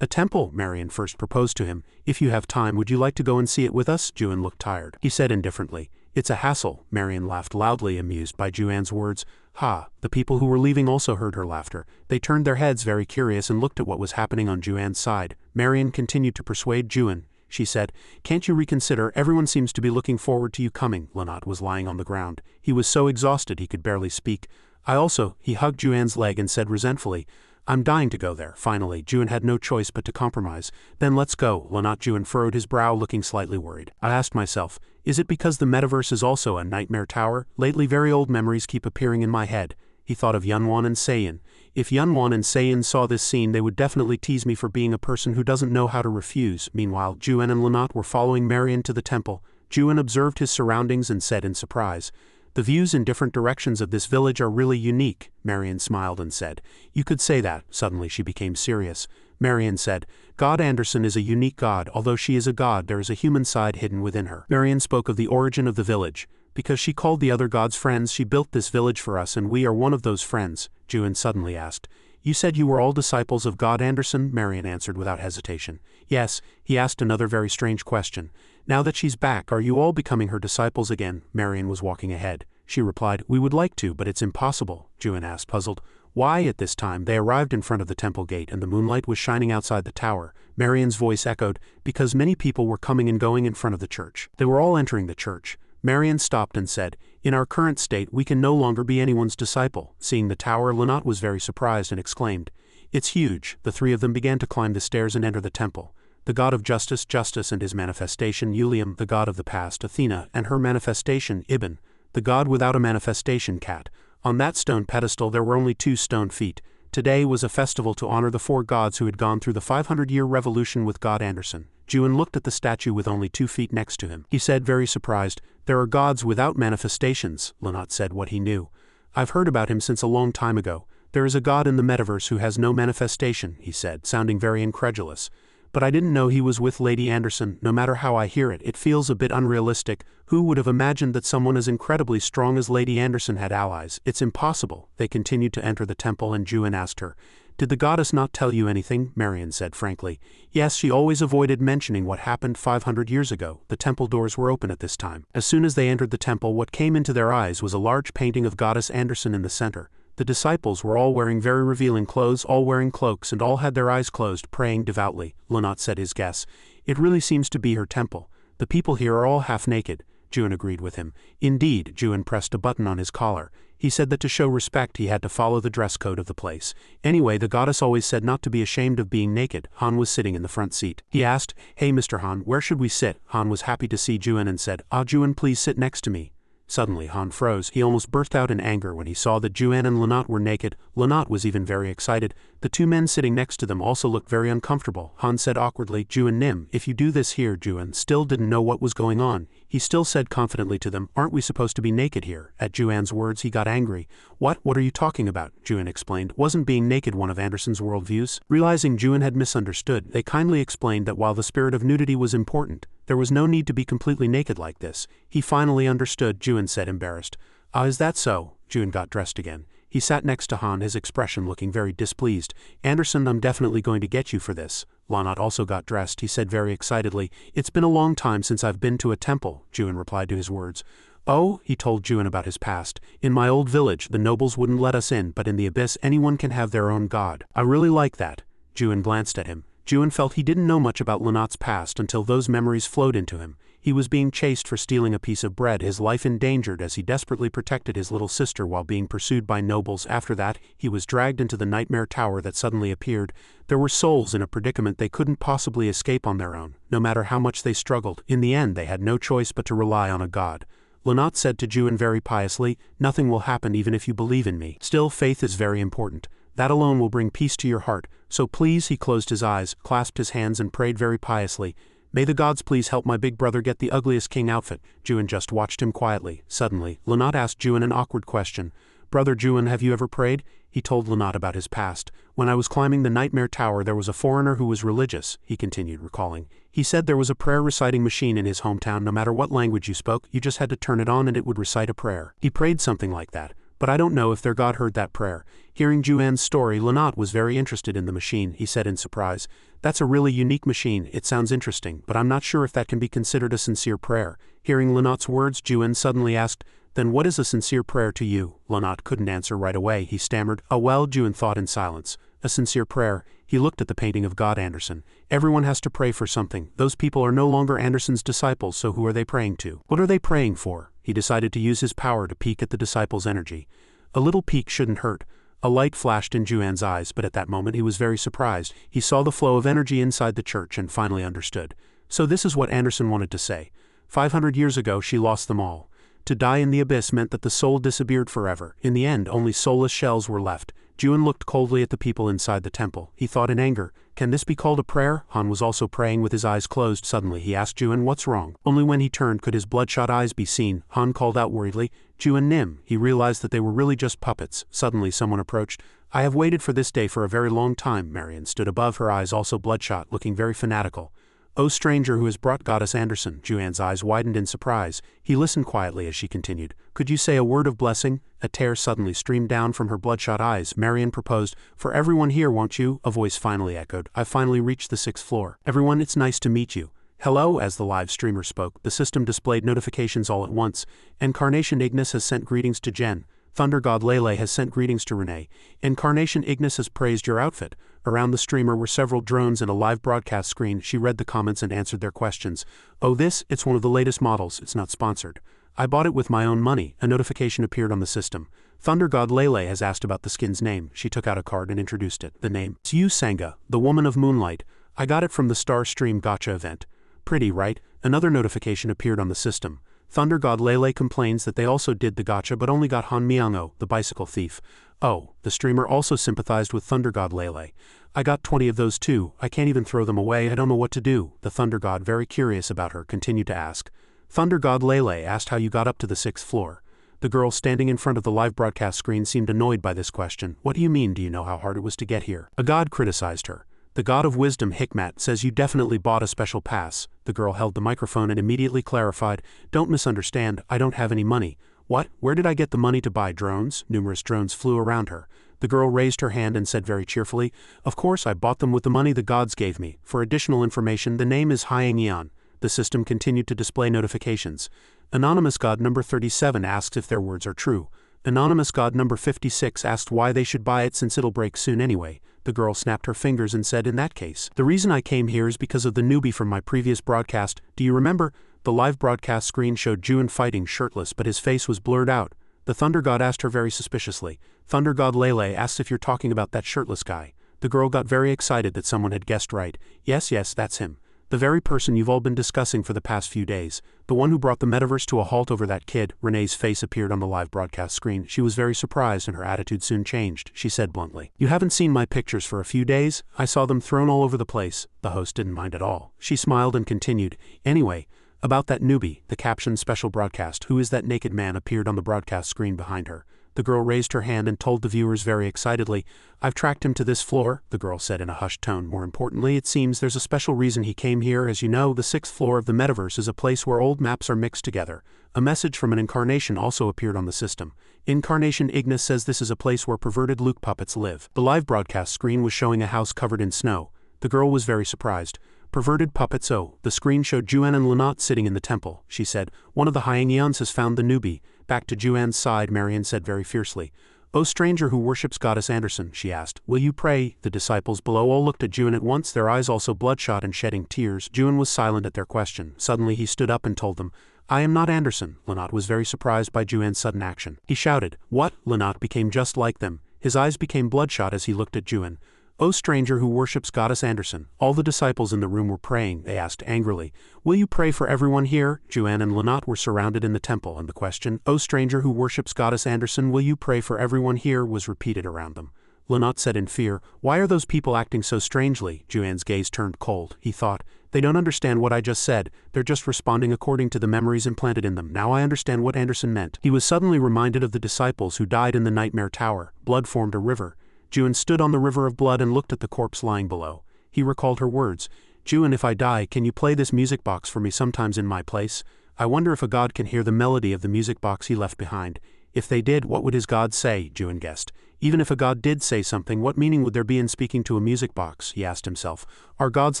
A temple, Marion first proposed to him. If you have time, would you like to go and see it with us? Juan looked tired. He said indifferently, It's a hassle. Marion laughed loudly, amused by Juan's words. Ha! The people who were leaving also heard her laughter. They turned their heads very curious and looked at what was happening on Juan's side. Marion continued to persuade Juan. She said, Can't you reconsider? Everyone seems to be looking forward to you coming. Lenat was lying on the ground. He was so exhausted he could barely speak. He hugged Juan's leg and said resentfully, I'm dying to go there. Finally, Juan had no choice but to compromise. Then let's go. Lenat. Juan furrowed his brow, looking slightly worried. I asked myself, is it because the metaverse is also a nightmare tower? Lately very old memories keep appearing in my head. He thought of Yunwan and Saiyan. If Yunwan and Saiyan saw this scene, they would definitely tease me for being a person who doesn't know how to refuse. Meanwhile, Juan and Lenat were following Marion to the temple. Juan observed his surroundings and said in surprise, The views in different directions of this village are really unique. Marion smiled and said, You could say that. Suddenly she became serious. Marion said, God Anderson is a unique god. Although she is a god, there is a human side hidden within her. Marion spoke of the origin of the village. Because she called the other gods friends, she built this village for us, and we are one of those friends. Juan suddenly asked, You said you were all disciples of God Anderson? Marion answered without hesitation. Yes. He asked another very strange question. Now that she's back, are you all becoming her disciples again? Marion was walking ahead. She replied, We would like to, but it's impossible. Juan asked, puzzled. Why? At this time, they arrived in front of the temple gate and the moonlight was shining outside the tower. Marion's voice echoed, Because many people were coming and going in front of the church. They were all entering the church. Marion stopped and said, In our current state, we can no longer be anyone's disciple. Seeing the tower, Lenat was very surprised and exclaimed, It's huge. The three of them began to climb the stairs and enter the temple. The god of justice, Justice, and his manifestation, Ulium, the god of the past, Athena, and her manifestation, Ibn, the god without a manifestation, Cat. On that stone pedestal there were only 2 stone feet. Today was a festival to honor the 4 gods who had gone through the 500-year revolution with God Anderson. Juan looked at the statue with only 2 feet next to him. He said, very surprised, There are gods without manifestations. Lenat said what he knew. I've heard about him since a long time ago. There is a god in the metaverse who has no manifestation, he said, sounding very incredulous. But I didn't know he was with Lady Anderson. No matter how I hear it, it feels a bit unrealistic. Who would have imagined that someone as incredibly strong as Lady Anderson had allies? It's impossible. They continued to enter the temple and Juan asked her, Did the goddess not tell you anything? Marion said frankly. Yes, she always avoided mentioning what happened 500 years ago. The temple doors were open at this time. As soon as they entered the temple, what came into their eyes was a large painting of Goddess Anderson in the center. The disciples were all wearing very revealing clothes, all wearing cloaks, and all had their eyes closed, praying devoutly. Lenat said his guess. It really seems to be her temple. The people here are all half naked. Juan agreed with him. Indeed, Juan pressed a button on his collar. He said that to show respect he had to follow the dress code of the place. Anyway, the goddess always said not to be ashamed of being naked. Han was sitting in the front seat. He asked, Hey Mr. Han, where should we sit? Han was happy to see Juan and said, Juan, please sit next to me. Suddenly Han froze. He almost burst out in anger when he saw that Juan and Lanat were naked. Lanat was even very excited. The two men sitting next to them also looked very uncomfortable. Han said awkwardly, Juan Nim, if you do this here. Juan still didn't know what was going on. He still said confidently to them, aren't we supposed to be naked here? At Juan's words he got angry. What are you talking about? Juan explained. Wasn't being naked one of Anderson's worldviews? Realizing Juan had misunderstood, they kindly explained that while the spirit of nudity was important, there was no need to be completely naked like this. He finally understood, Juan said, embarrassed. Ah, is that so? Juan got dressed again. He sat next to Han, his expression looking very displeased. Anderson, I'm definitely going to get you for this. Lanat also got dressed. He said very excitedly, it's been a long time since I've been to a temple. Juan replied to his words. Oh, he told Juan about his past. In my old village, the nobles wouldn't let us in, but in the abyss anyone can have their own god. I really like that. Juan glanced at him. Juan felt he didn't know much about Lanat's past until those memories flowed into him. He was being chased for stealing a piece of bread, his life endangered as he desperately protected his little sister while being pursued by nobles. After that, he was dragged into the nightmare tower that suddenly appeared. There were souls in a predicament they couldn't possibly escape on their own, no matter how much they struggled. In the end, they had no choice but to rely on a god. Lanat said to Juan very piously, nothing will happen even if you believe in me. Still, faith is very important. That alone will bring peace to your heart. So please, he closed his eyes, clasped his hands and prayed very piously. May the gods please help my big brother get the ugliest king outfit. Juan just watched him quietly. Suddenly, Lanat asked Juan an awkward question. Brother Juan, have you ever prayed? He told Lanat about his past. When I was climbing the nightmare tower there was a foreigner who was religious, he continued, recalling. He said there was a prayer reciting machine in his hometown. No matter what language you spoke, you just had to turn it on and it would recite a prayer. He prayed something like that. But I don't know if their god heard that prayer. Hearing Juan's story, Lanat was very interested in the machine. He said in surprise, that's a really unique machine. It sounds interesting, but I'm not sure if that can be considered a sincere prayer. Hearing Lanat's words, Juan suddenly asked, then what is a sincere prayer to you? Lanat couldn't answer right away. He stammered, oh well, Juan thought in silence. A sincere prayer. He looked at the painting of God Anderson. Everyone has to pray for something. Those people are no longer Anderson's disciples, so who are they praying to? What are they praying for? He decided to use his power to peek at the disciples' energy. A little peek shouldn't hurt. A light flashed in Juan's eyes, but at that moment he was very surprised. He saw the flow of energy inside the church and finally understood. So this is what Anderson wanted to say. 500 years ago she lost them all. To die in the abyss meant that the soul disappeared forever. In the end, only soulless shells were left. Juan looked coldly at the people inside the temple. He thought in anger, can this be called a prayer? Han was also praying with his eyes closed. Suddenly he asked Juan what's wrong. Only when he turned could his bloodshot eyes be seen. Han called out worriedly, Juan Nim. He realized that they were really just puppets. Suddenly someone approached. I have waited for this day for a very long time. Marion stood above, her eyes also bloodshot, looking very fanatical. O stranger who has brought Goddess Anderson. Juan's eyes widened in surprise. He listened quietly as she continued. Could you say a word of blessing? A tear suddenly streamed down from her bloodshot eyes. Marion proposed, for everyone here, won't you? A voice finally echoed. I've finally reached the 6th floor. Everyone, it's nice to meet you. Hello. As the live streamer spoke, the system displayed notifications all at once. Incarnation Ignis has sent greetings to Jen. Thunder God Lele has sent greetings to Renee. Incarnation Ignis has praised your outfit. Around the streamer were several drones and a live broadcast screen. She read the comments and answered their questions. Oh, it's one of the latest models. It's not sponsored. I bought it with my own money. A notification appeared on the system. Thunder God Lele has asked about the skin's name. She took out a card and introduced it. The name. It's Yu Sanga, the woman of moonlight. I got it from the Star Stream Gacha event. Pretty, right? Another notification appeared on the system. Thunder God Lele complains that they also did the gacha but only got Han Miango, the bicycle thief. Oh, the streamer also sympathized with Thunder God Lele. I got 20 of those too. I can't even throw them away. I don't know what to do. The Thunder God, very curious about her, continued to ask. Thunder God Lele asked how you got up to the 6th floor. The girl standing in front of the live broadcast screen seemed annoyed by this question. What do you mean? Do you know how hard it was to get here? A god criticized her. The god of wisdom, Hikmat, says you definitely bought a special pass. The girl held the microphone and immediately clarified, don't misunderstand, I don't have any money. What? Where did I get the money to buy drones? Numerous drones flew around her. The girl raised her hand and said very cheerfully, of course I bought them with the money the gods gave me. For additional information, the name is Hyang. The system continued to display notifications. Anonymous God number 37 asks if their words are true. Anonymous God number 56 asked why they should buy it since it'll break soon anyway. The girl snapped her fingers and said, in that case, the reason I came here is because of the newbie from my previous broadcast. Do you remember? The live broadcast screen showed Juan fighting shirtless but his face was blurred out. The Thunder God asked her very suspiciously. Thunder God Lele asked if you're talking about that shirtless guy. The girl got very excited that someone had guessed right. Yes, that's him. The very person you've all been discussing for the past few days. The one who brought the metaverse to a halt over that kid. Renee's face appeared on the live broadcast screen. She was very surprised and her attitude soon changed. She said bluntly, "You haven't seen my pictures for a few days? I saw them thrown all over the place." The host didn't mind at all. She smiled and continued, "Anyway, about that newbie, the captioned special broadcast, who is that naked man?" appeared on the broadcast screen behind her. The girl raised her hand and told the viewers very excitedly, "I've tracked him to this floor," the girl said in a hushed tone. "More importantly, it seems there's a special reason he came here. As you know, the 6th floor of the metaverse is a place where old maps are mixed together." A message from an incarnation also appeared on the system. Incarnation Ignis says this is a place where perverted Luke puppets live. The live broadcast screen was showing a house covered in snow. The girl was very surprised. "Perverted puppets, oh." The screen showed Juan and Lynette sitting in the temple. She said, "One of the Hyeons has found the newbie." Back to Juan's side, Marion said very fiercely, "O stranger who worships Goddess Anderson," she asked, "will you pray?" The disciples below all looked at Juan at once, their eyes also bloodshot and shedding tears. Juan was silent at their question. Suddenly he stood up and told them, "I am not Anderson." Lynette was very surprised by Juan's sudden action. He shouted, "What?" Lynette became just like them. His eyes became bloodshot as he looked at Juan. "O stranger who worships Goddess Anderson." All the disciples in the room were praying. They asked angrily, "Will you pray for everyone here?" Juan and Lynette were surrounded in the temple, and the question, "O stranger who worships Goddess Anderson, will you pray for everyone here?" was repeated around them. Lynette said in fear, "Why are those people acting so strangely?" Juan's gaze turned cold. He thought, "They don't understand what I just said. They're just responding according to the memories implanted in them. Now I understand what Anderson meant." He was suddenly reminded of the disciples who died in the Nightmare Tower. Blood formed a river. Juan stood on the river of blood and looked at the corpse lying below. He recalled her words, "Juan, if I die, can you play this music box for me sometimes in my place? I wonder if a god can hear the melody of the music box he left behind. If they did, what would his god say?" Juan guessed. Even if a god did say something, what meaning would there be in speaking to a music box? He asked himself. Are gods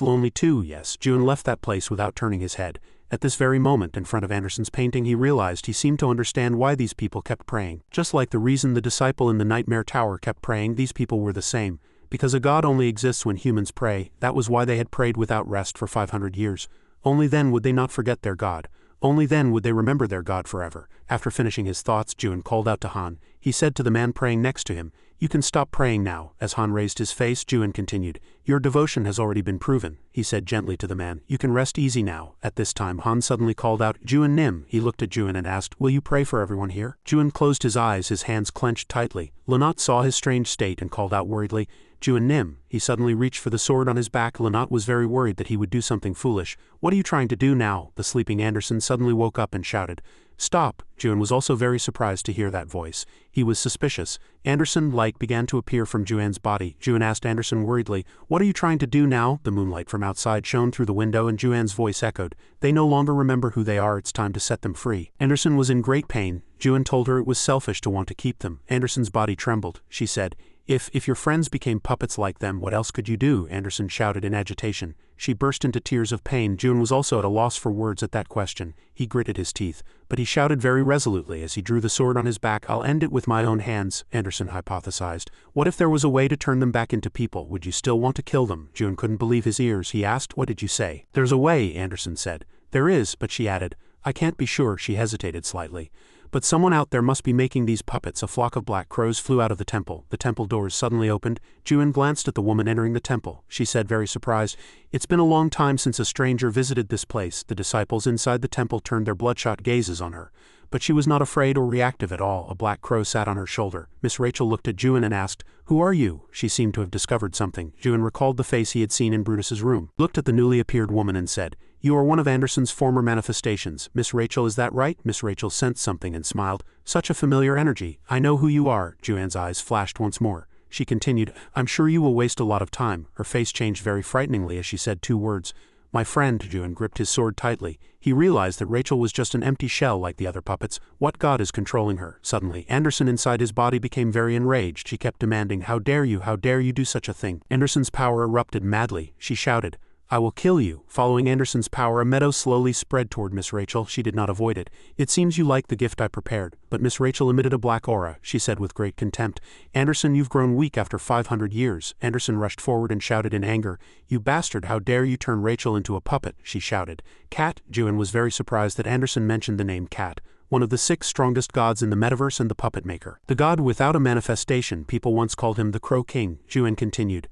lonely too? Yes. Juan left that place without turning his head. At this very moment, in front of Anderson's painting, he realized he seemed to understand why these people kept praying. Just like the reason the disciple in the Nightmare Tower kept praying, these people were the same. Because a god only exists when humans pray, that was why they had prayed without rest for 500 years. Only then would they not forget their god. Only then would they remember their god forever. After finishing his thoughts, Juan called out to Han. He said to the man praying next to him, "You can stop praying now." As Han raised his face, Juan continued, "Your devotion has already been proven." He said gently to the man, "You can rest easy now." At this time, Han suddenly called out, "Juan Nim." He looked at Juan and asked, "Will you pray for everyone here?" Juan closed his eyes, his hands clenched tightly. Lynette saw his strange state and called out worriedly, "Juan Nim." He suddenly reached for the sword on his back. Lynette was very worried that he would do something foolish. "What are you trying to do now?" The sleeping Anderson suddenly woke up and shouted, "Stop!" Juan was also very surprised to hear that voice. He was suspicious. Anderson light began to appear from Juan's body. Juan asked Anderson worriedly, "What are you trying to do now?" The moonlight from outside shone through the window and Juan's voice echoed, "They no longer remember who they are. It's time to set them free." Anderson was in great pain. Juan told her it was selfish to want to keep them. Anderson's body trembled. She said, If your friends became puppets like them, what else could you do?" Anderson shouted in agitation. She burst into tears of pain. Juan was also at a loss for words at that question. He gritted his teeth, but he shouted very resolutely as he drew the sword on his back, "I'll end it with my own hands," Anderson hypothesized. "What if there was a way to turn them back into people? Would you still want to kill them?" Juan couldn't believe his ears. He asked, "What did you say?" "There's a way," Anderson said. "There is," but she added, "I can't be sure." She hesitated slightly. "But someone out there must be making these puppets." A flock of black crows flew out of the temple. The temple doors suddenly opened. Juan glanced at the woman entering the temple. She said very surprised, "It's been a long time since a stranger visited this place." The disciples inside the temple turned their bloodshot gazes on her. But she was not afraid or reactive at all. A black crow sat on her shoulder. Miss Rachel looked at Juan and asked, "Who are you?" She seemed to have discovered something. Juan recalled the face he had seen in Brutus's room, looked at the newly appeared woman and said, "You are one of Anderson's former manifestations. Miss Rachel, is that right?" Miss Rachel sensed something and smiled. "Such a familiar energy. I know who you are." Juan's eyes flashed once more. She continued, "I'm sure you will waste a lot of time." Her face changed very frighteningly as she said two words, "My friend." Juan gripped his sword tightly. He realized that Rachel was just an empty shell like the other puppets. What god is controlling her? Suddenly, Anderson inside his body became very enraged. She kept demanding, "How dare you? How dare you do such a thing?" Anderson's power erupted madly. She shouted, "I will kill you." Following Anderson's power, a meadow slowly spread toward Miss Rachel. She did not avoid it. "It seems you like the gift I prepared." But Miss Rachel emitted a black aura. She said with great contempt, "Anderson, you've grown weak after 500 years. Anderson rushed forward and shouted in anger, "You bastard, how dare you turn Rachel into a puppet?" She shouted. "Cat." Juan was very surprised that Anderson mentioned the name Cat, one of the 6 strongest gods in the metaverse and the puppet maker. The god without a manifestation, people once called him the Crow King. Juan continued,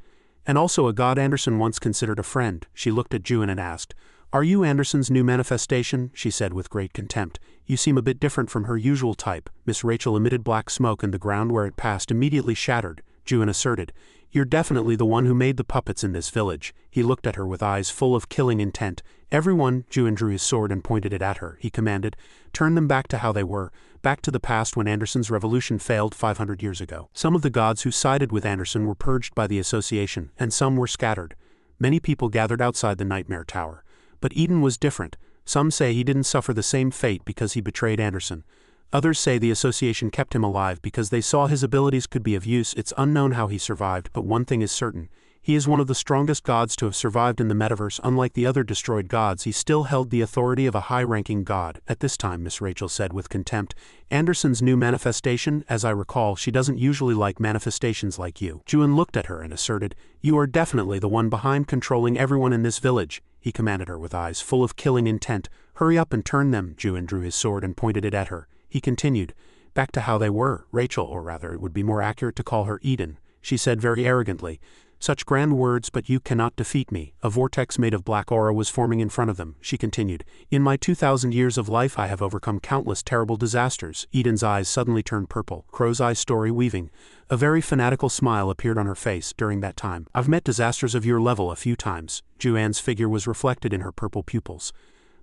And also a god Anderson once considered a friend. She looked at Juin and asked, "Are you Anderson's new manifestation?" She said with great contempt. "You seem a bit different from her usual type." Miss Rachel emitted black smoke and the ground where it passed immediately shattered. Juin asserted, "You're definitely the one who made the puppets in this village." He looked at her with eyes full of killing intent. "Everyone," Juin drew his sword and pointed it at her. He commanded, "Turn them back to how they were, back to the past when Anderson's revolution failed 500 years ago." Some of the gods who sided with Anderson were purged by the association, and some were scattered. Many people gathered outside the Nightmare Tower. But Eden was different. Some say he didn't suffer the same fate because he betrayed Anderson. Others say the association kept him alive because they saw his abilities could be of use. It's unknown how he survived, but one thing is certain. He is one of the strongest gods to have survived in the metaverse. Unlike the other destroyed gods, he still held the authority of a high-ranking god. At this time, Miss Rachel said with contempt, "Anderson's new manifestation, as I recall, she doesn't usually like manifestations like you." Juin looked at her and asserted, "You are definitely the one behind controlling everyone in this village." He commanded her with eyes full of killing intent, "Hurry up and turn them." Juin drew his sword and pointed it at her. He continued, "Back to how they were, Rachel, or rather it would be more accurate to call her Eden." She said very arrogantly, "Such grand words, but you cannot defeat me." A vortex made of black aura was forming in front of them. She continued, "In my 2,000 years of life I have overcome countless terrible disasters." Eden's eyes suddenly turned purple, crow's eye story weaving. A very fanatical smile appeared on her face during that time. "I've met disasters of your level a few times." Juan's figure was reflected in her purple pupils.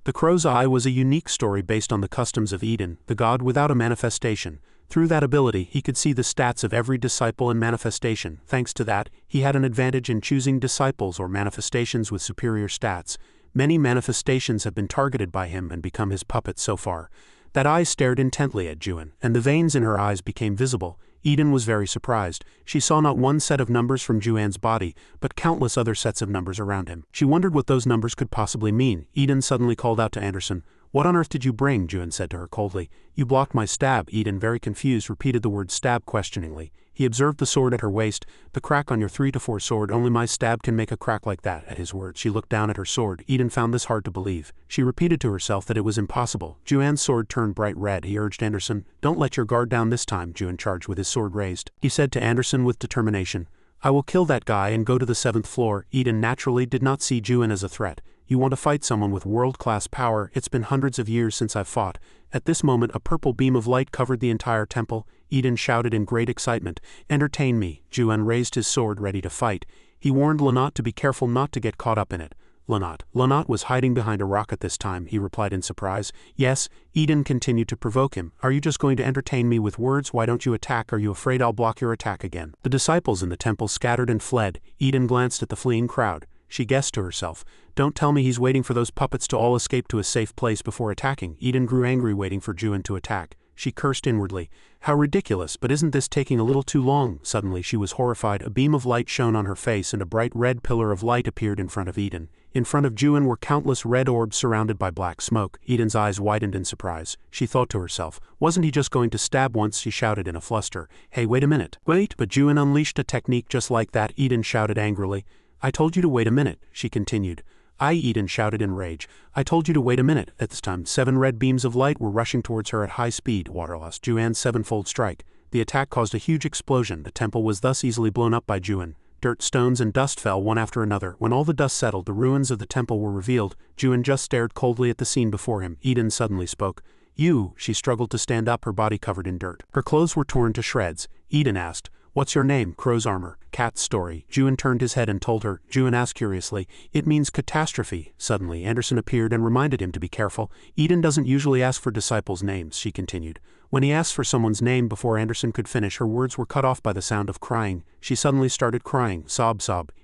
The crow's eye was a unique story based on the customs of Eden, the god without a manifestation. Through that ability, he could see the stats of every disciple and manifestation. Thanks to that, he had an advantage in choosing disciples or manifestations with superior stats. Many manifestations have been targeted by him and become his puppets so far. That eye stared intently at Juin, and the veins in her eyes became visible. Eden was very surprised. She saw not one set of numbers from Juan's body, but countless other sets of numbers around him. She wondered what those numbers could possibly mean. Eden suddenly called out to Anderson, "What on earth did you bring?" Juin said to her coldly. "You blocked my stab." Eden, very confused, repeated the word stab questioningly. He observed the sword at her waist. "The crack on your 3-4 sword, only my stab can make a crack like that." At his words, she looked down at her sword. Eden found this hard to believe. She repeated to herself that it was impossible. Juan's sword turned bright red. He urged Anderson, "Don't let your guard down this time." Juin charged with his sword raised. He said to Anderson with determination, "I will kill that guy and go to the 7th floor." Eden naturally did not see Juin as a threat. "You want to fight someone with world-class power? It's been hundreds of years since I've fought." At this moment a purple beam of light covered the entire temple. Eden shouted in great excitement, "Entertain me." Juin raised his sword ready to fight. He warned Lanat to be careful not to get caught up in it. Lanat was hiding behind a rock at this time, he replied in surprise. "Yes." Eden continued to provoke him. "Are you just going to entertain me with words? Why don't you attack? Are you afraid I'll block your attack again?" The disciples in the temple scattered and fled. Eden glanced at the fleeing crowd. She guessed to herself, "Don't tell me he's waiting for those puppets to all escape to a safe place before attacking." Eden grew angry waiting for Juin to attack. She cursed inwardly. "How ridiculous, but isn't this taking a little too long?" Suddenly she was horrified. A beam of light shone on her face and a bright red pillar of light appeared in front of Eden. In front of Juin were countless red orbs surrounded by black smoke. Eden's eyes widened in surprise. She thought to herself, "Wasn't he just going to stab once?" She shouted in a fluster, "Hey, wait a minute." "Wait!" But Juin unleashed a technique just like that. Eden shouted angrily. "I told you to wait a minute," she continued. Eden shouted in rage. "I told you to wait a minute." At this time, 7 red beams of light were rushing towards her at high speed. Waterlost Juan's 7-fold strike. The attack caused a huge explosion. The temple was thus easily blown up by Juin. Dirt, stones, and dust fell one after another. When all the dust settled, the ruins of the temple were revealed. Juin just stared coldly at the scene before him. Eden suddenly spoke. "You." She struggled to stand up, her body covered in dirt. Her clothes were torn to shreds. Eden asked, "What's your name?" "Crow's armor." "Cat's story." Juin turned his head and told her. Juin asked curiously, "It means catastrophe." Suddenly, Anderson appeared and reminded him to be careful. "Eden doesn't usually ask for disciples' names," she continued. When he asked for someone's name before Anderson could finish, her words were cut off by the sound of crying. She suddenly started crying, sob.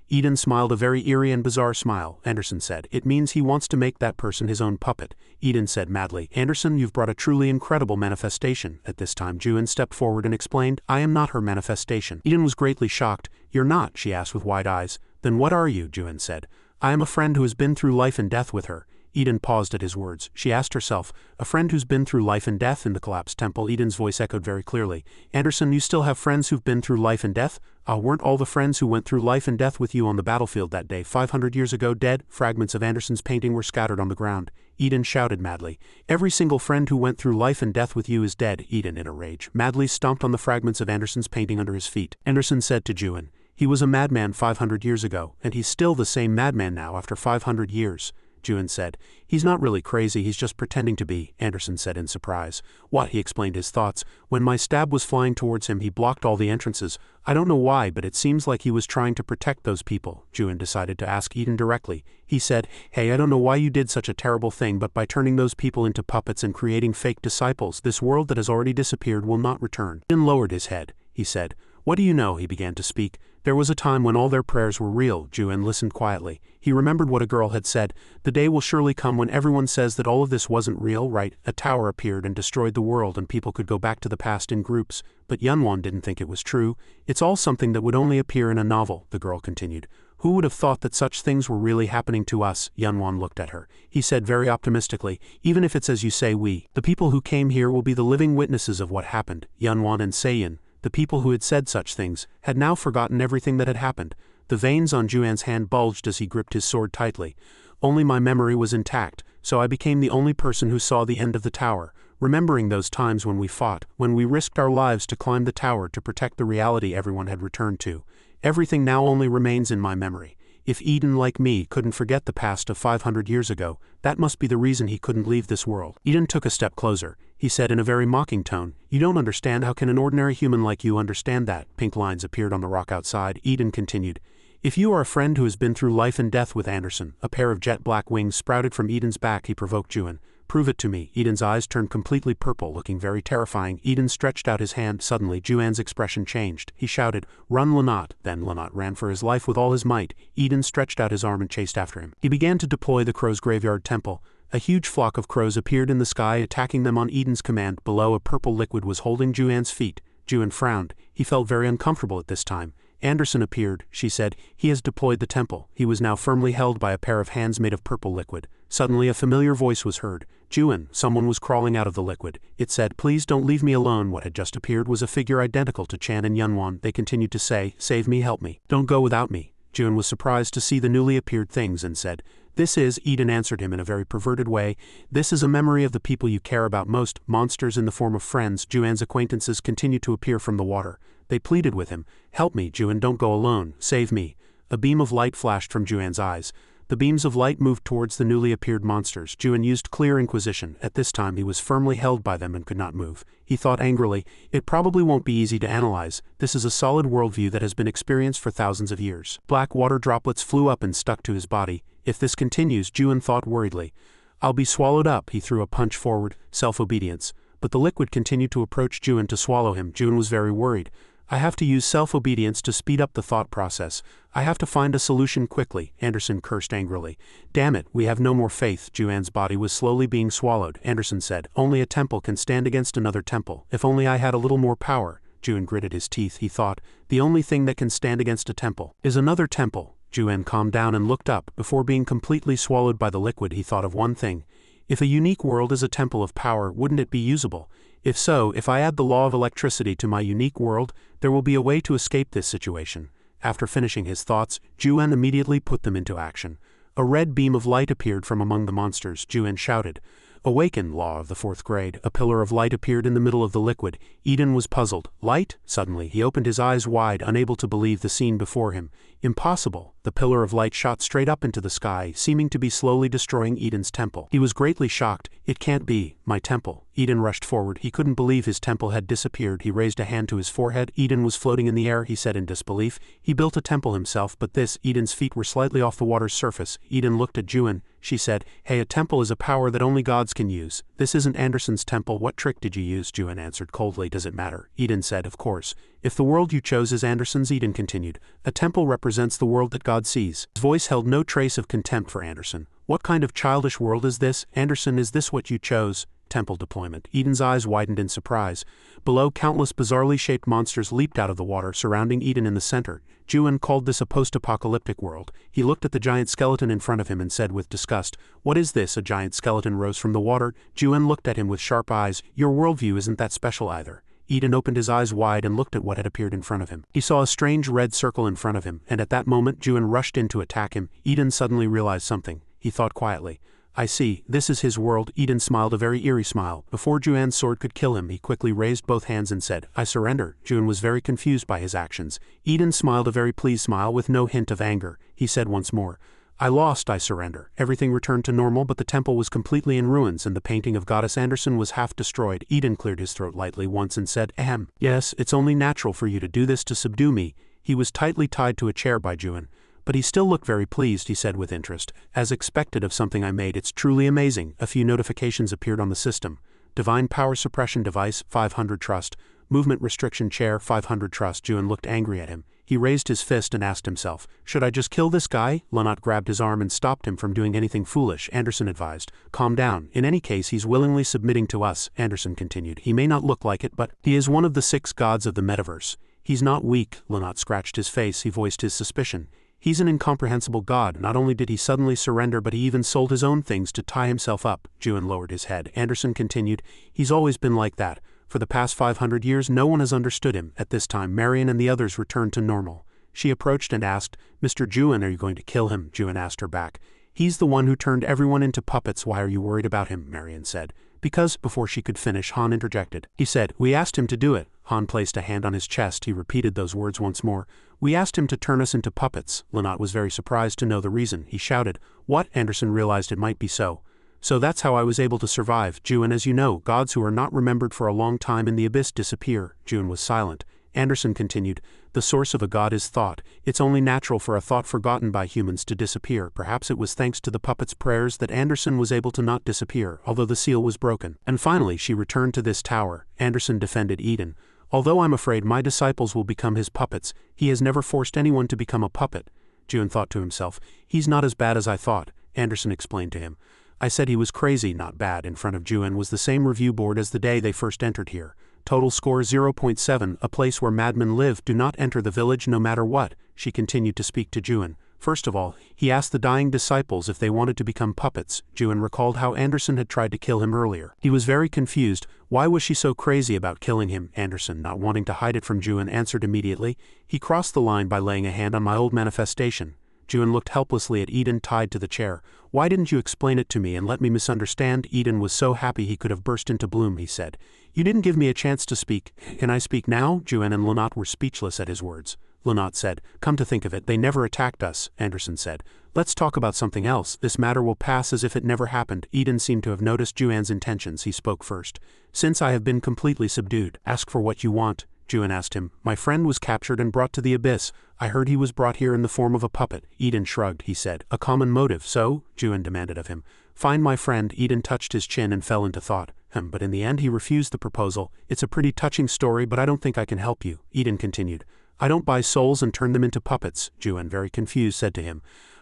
Eden smiled a very eerie and bizarre smile. Anderson said, "It means he wants to make that person his own puppet." Eden said madly, "Anderson, you've brought a truly incredible manifestation." At this time, Juin stepped forward and explained, "I am not her manifestation." Eden was greatly shocked. "You're not?" she asked with wide eyes. "Then what are you?" Juin said. "I am a friend who has been through life and death with her." Eden paused at his words. She asked herself, "A friend who's been through life and death?" In the collapsed temple, Eden's voice echoed very clearly. "Anderson, you still have friends who've been through life and death? Weren't all the friends who went through life and death with you on the battlefield that day 500 years ago dead?" Fragments of Anderson's painting were scattered on the ground. Eden shouted madly, "Every single friend who went through life and death with you is dead." Eden, in a rage, madly stomped on the fragments of Anderson's painting under his feet. Anderson said to Juin, He was a madman 500 years ago, and he's still the same madman now after 500 years. Juan said. He's not really crazy, he's just pretending to be, Anderson said in surprise. What? He explained his thoughts. When my stab was flying towards him, he blocked all the entrances. I don't know why, but it seems like he was trying to protect those people. Juan decided to ask Eden directly. He said, hey, I don't know why you did such a terrible thing, but by turning those people into puppets and creating fake disciples, this world that has already disappeared will not return. Eden lowered his head. He said, what do you know? He began to speak. There was a time when all their prayers were real. Juan listened quietly. He remembered what a girl had said. The day will surely come when everyone says that all of this wasn't real, right? A tower appeared and destroyed the world and people could go back to the past in groups. But Yunwan didn't think it was true. It's all something that would only appear in a novel, the girl continued. Who would have thought that such things were really happening to us? Yunwan looked at her. He said very optimistically, even if it's as you say, the people who came here will be the living witnesses of what happened. Yunwan and Seiyin, the people who had said such things, had now forgotten everything that had happened. The veins on Juan's hand bulged as he gripped his sword tightly. Only my memory was intact, so I became the only person who saw the end of the tower, remembering those times when we fought, when we risked our lives to climb the tower to protect the reality everyone had returned to. Everything now only remains in my memory. If Eden, like me, couldn't forget the past of 500 years ago, that must be the reason he couldn't leave this world. Eden took a step closer. He said in a very mocking tone, you don't understand. How can an ordinary human like you understand that? Pink lines appeared on the rock outside. Eden continued, if you are a friend who has been through life and death with Anderson, a pair of jet black wings sprouted from Eden's back. He provoked Juan. Prove it to me. Eden's eyes turned completely purple, looking very terrifying. Eden stretched out his hand. Suddenly, Juan's expression changed. He shouted, run, Lanat. Then Lanat ran for his life with all his might. Eden stretched out his arm and chased after him. He began to deploy the crow's graveyard temple. A huge flock of crows appeared in the sky, attacking them on Eden's command. Below, a purple liquid was holding Juan's feet. Juan frowned. He felt very uncomfortable at this time. Anderson appeared, she said. He has deployed the temple. He was now firmly held by a pair of hands made of purple liquid. Suddenly a familiar voice was heard. Juan, someone was crawling out of the liquid. It said, please don't leave me alone. What had just appeared was a figure identical to Chan and Yunwan. They continued to say, save me, help me. Don't go without me. Juan was surprised to see the newly appeared things and said, this is, Eden answered him in a very perverted way, this is a memory of the people you care about most, monsters in the form of friends. Juan's acquaintances continued to appear from the water. They pleaded with him, help me, Juan, don't go alone, save me. A beam of light flashed from Juan's eyes. The beams of light moved towards the newly appeared monsters. Juan used clear inquisition. At this time he was firmly held by them and could not move. He thought angrily, it probably won't be easy to analyze. This is a solid worldview that has been experienced for thousands of years. Black water droplets flew up and stuck to his body. If this continues, Juan thought worriedly, I'll be swallowed up. He threw a punch forward, self-obedience. But the liquid continued to approach Juan to swallow him. Juan was very worried. I have to use self-obedience to speed up the thought process. I have to find a solution quickly. Anderson cursed angrily. Damn it, we have no more faith. Juan's body was slowly being swallowed. Anderson said, only a temple can stand against another temple. If only I had a little more power. Juan gritted his teeth. He thought, the only thing that can stand against a temple is another temple. Juan calmed down and looked up. Before being completely swallowed by the liquid, he thought of one thing. If a unique world is a temple of power, wouldn't it be usable? If so, if I add the law of electricity to my unique world, there will be a way to escape this situation. After finishing his thoughts, Juan immediately put them into action. A red beam of light appeared from among the monsters. Juan shouted, awaken, law of the 4th grade. A pillar of light appeared in the middle of the liquid. Eden was puzzled. Light? Suddenly, he opened his eyes wide, unable to believe the scene before him. Impossible. The pillar of light shot straight up into the sky, seeming to be slowly destroying Eden's temple. He was greatly shocked. It can't be. My temple. Eden rushed forward. He couldn't believe his temple had disappeared. He raised a hand to his forehead. Eden was floating in the air, he said in disbelief. He built a temple himself, but this, Eden's feet were slightly off the water's surface. Eden looked at Juan. She said, hey, a temple is a power that only gods can use. This isn't Anderson's temple. What trick did you use? Juan answered coldly. Does it matter? Eden said, of course. If the world you chose is Anderson's, Eden continued, a temple represents the world that God sees. His voice held no trace of contempt for Anderson. What kind of childish world is this? Anderson, is this what you chose? Temple deployment. Eden's eyes widened in surprise. Below, countless bizarrely shaped monsters leaped out of the water, surrounding Eden in the center. Juan called this a post-apocalyptic world. He looked at the giant skeleton in front of him and said with disgust, what is this? A giant skeleton rose from the water. Juan looked at him with sharp eyes. Your worldview isn't that special either. Eden opened his eyes wide and looked at what had appeared in front of him. He saw a strange red circle in front of him, and at that moment Juan rushed in to attack him. Eden suddenly realized something. He thought quietly, I see, this is his world. Eden smiled a very eerie smile. Before Juan's sword could kill him, he quickly raised both hands and said, I surrender. Juan was very confused by his actions. Eden smiled a very pleased smile with no hint of anger. He said once more, I lost, I surrender. Everything returned to normal, but the temple was completely in ruins and the painting of Goddess Anderson was half destroyed. Eden cleared his throat lightly once and said, Ahem. Yes, it's only natural for you to do this to subdue me. He was tightly tied to a chair by Juan. But he still looked very pleased, he said with interest. As expected of something I made, it's truly amazing. A few notifications appeared on the system. Divine power suppression device, 500 trust. Movement restriction chair, 500 trust. Juan looked angry at him. He raised his fist and asked himself, should I just kill this guy? Lanat grabbed his arm and stopped him from doing anything foolish. Anderson advised, calm down. In any case, he's willingly submitting to us, Anderson continued. He may not look like it, but he is one of the 6 gods of the metaverse. He's not weak. Lanat scratched his face. He voiced his suspicion. He's an incomprehensible god. Not only did he suddenly surrender, but he even sold his own things to tie himself up. Juan lowered his head. Anderson continued, he's always been like that. For the past 500 years, no one has understood him. At this time, Marion and the others returned to normal. She approached and asked, Mr. Juan, are you going to kill him? Juan asked her back. He's the one who turned everyone into puppets. Why are you worried about him? Marion said. Because, before she could finish, Han interjected. He said, we asked him to do it. Han placed a hand on his chest. He repeated those words once more. We asked him to turn us into puppets. Lanat was very surprised to know the reason. He shouted, what? Anderson realized it might be so. So that's how I was able to survive. Juan, as you know, gods who are not remembered for a long time in the abyss disappear. Juan was silent. Anderson continued, the source of a god is thought. It's only natural for a thought forgotten by humans to disappear. Perhaps it was thanks to the puppet's prayers that Anderson was able to not disappear, although the seal was broken. And finally, she returned to this tower. Anderson defended Eden. Although I'm afraid my disciples will become his puppets, he has never forced anyone to become a puppet. Juan thought to himself, he's not as bad as I thought. Anderson explained to him. I said he was crazy, not bad. In front of Juan was the same review board as the day they first entered here. Total score 0.7, a place where madmen live. Do not enter the village no matter what. She continued to speak to Juan. First of all, he asked the dying disciples if they wanted to become puppets. Juan recalled how Anderson had tried to kill him earlier. He was very confused. Why was she so crazy about killing him? Anderson, not wanting to hide it from Juan, answered immediately. He crossed the line by laying a hand on my old manifestation. Juan looked helplessly at Eden tied to the chair. Why didn't you explain it to me and let me misunderstand? Eden was so happy he could have burst into bloom, he said. You didn't give me a chance to speak. Can I speak now? Juan and Lanat were speechless at his words. Lanat said, come to think of it, they never attacked us. Anderson said, let's talk about something else. This matter will pass as if it never happened. Eden seemed to have noticed Juan's intentions. He spoke first. Since I have been completely subdued, ask for what you want. Juan asked him. My friend was captured and brought to the abyss. I heard he was brought here in the form of a puppet. Eden shrugged. He said, a common motive, so? Juan demanded of him. Find my friend. Eden touched his chin and fell into thought. But in the end he refused the proposal. It's a pretty touching story, but I don't think I can help you. Eden continued. I don't buy souls and turn them into puppets. Juan, very confused, said to him.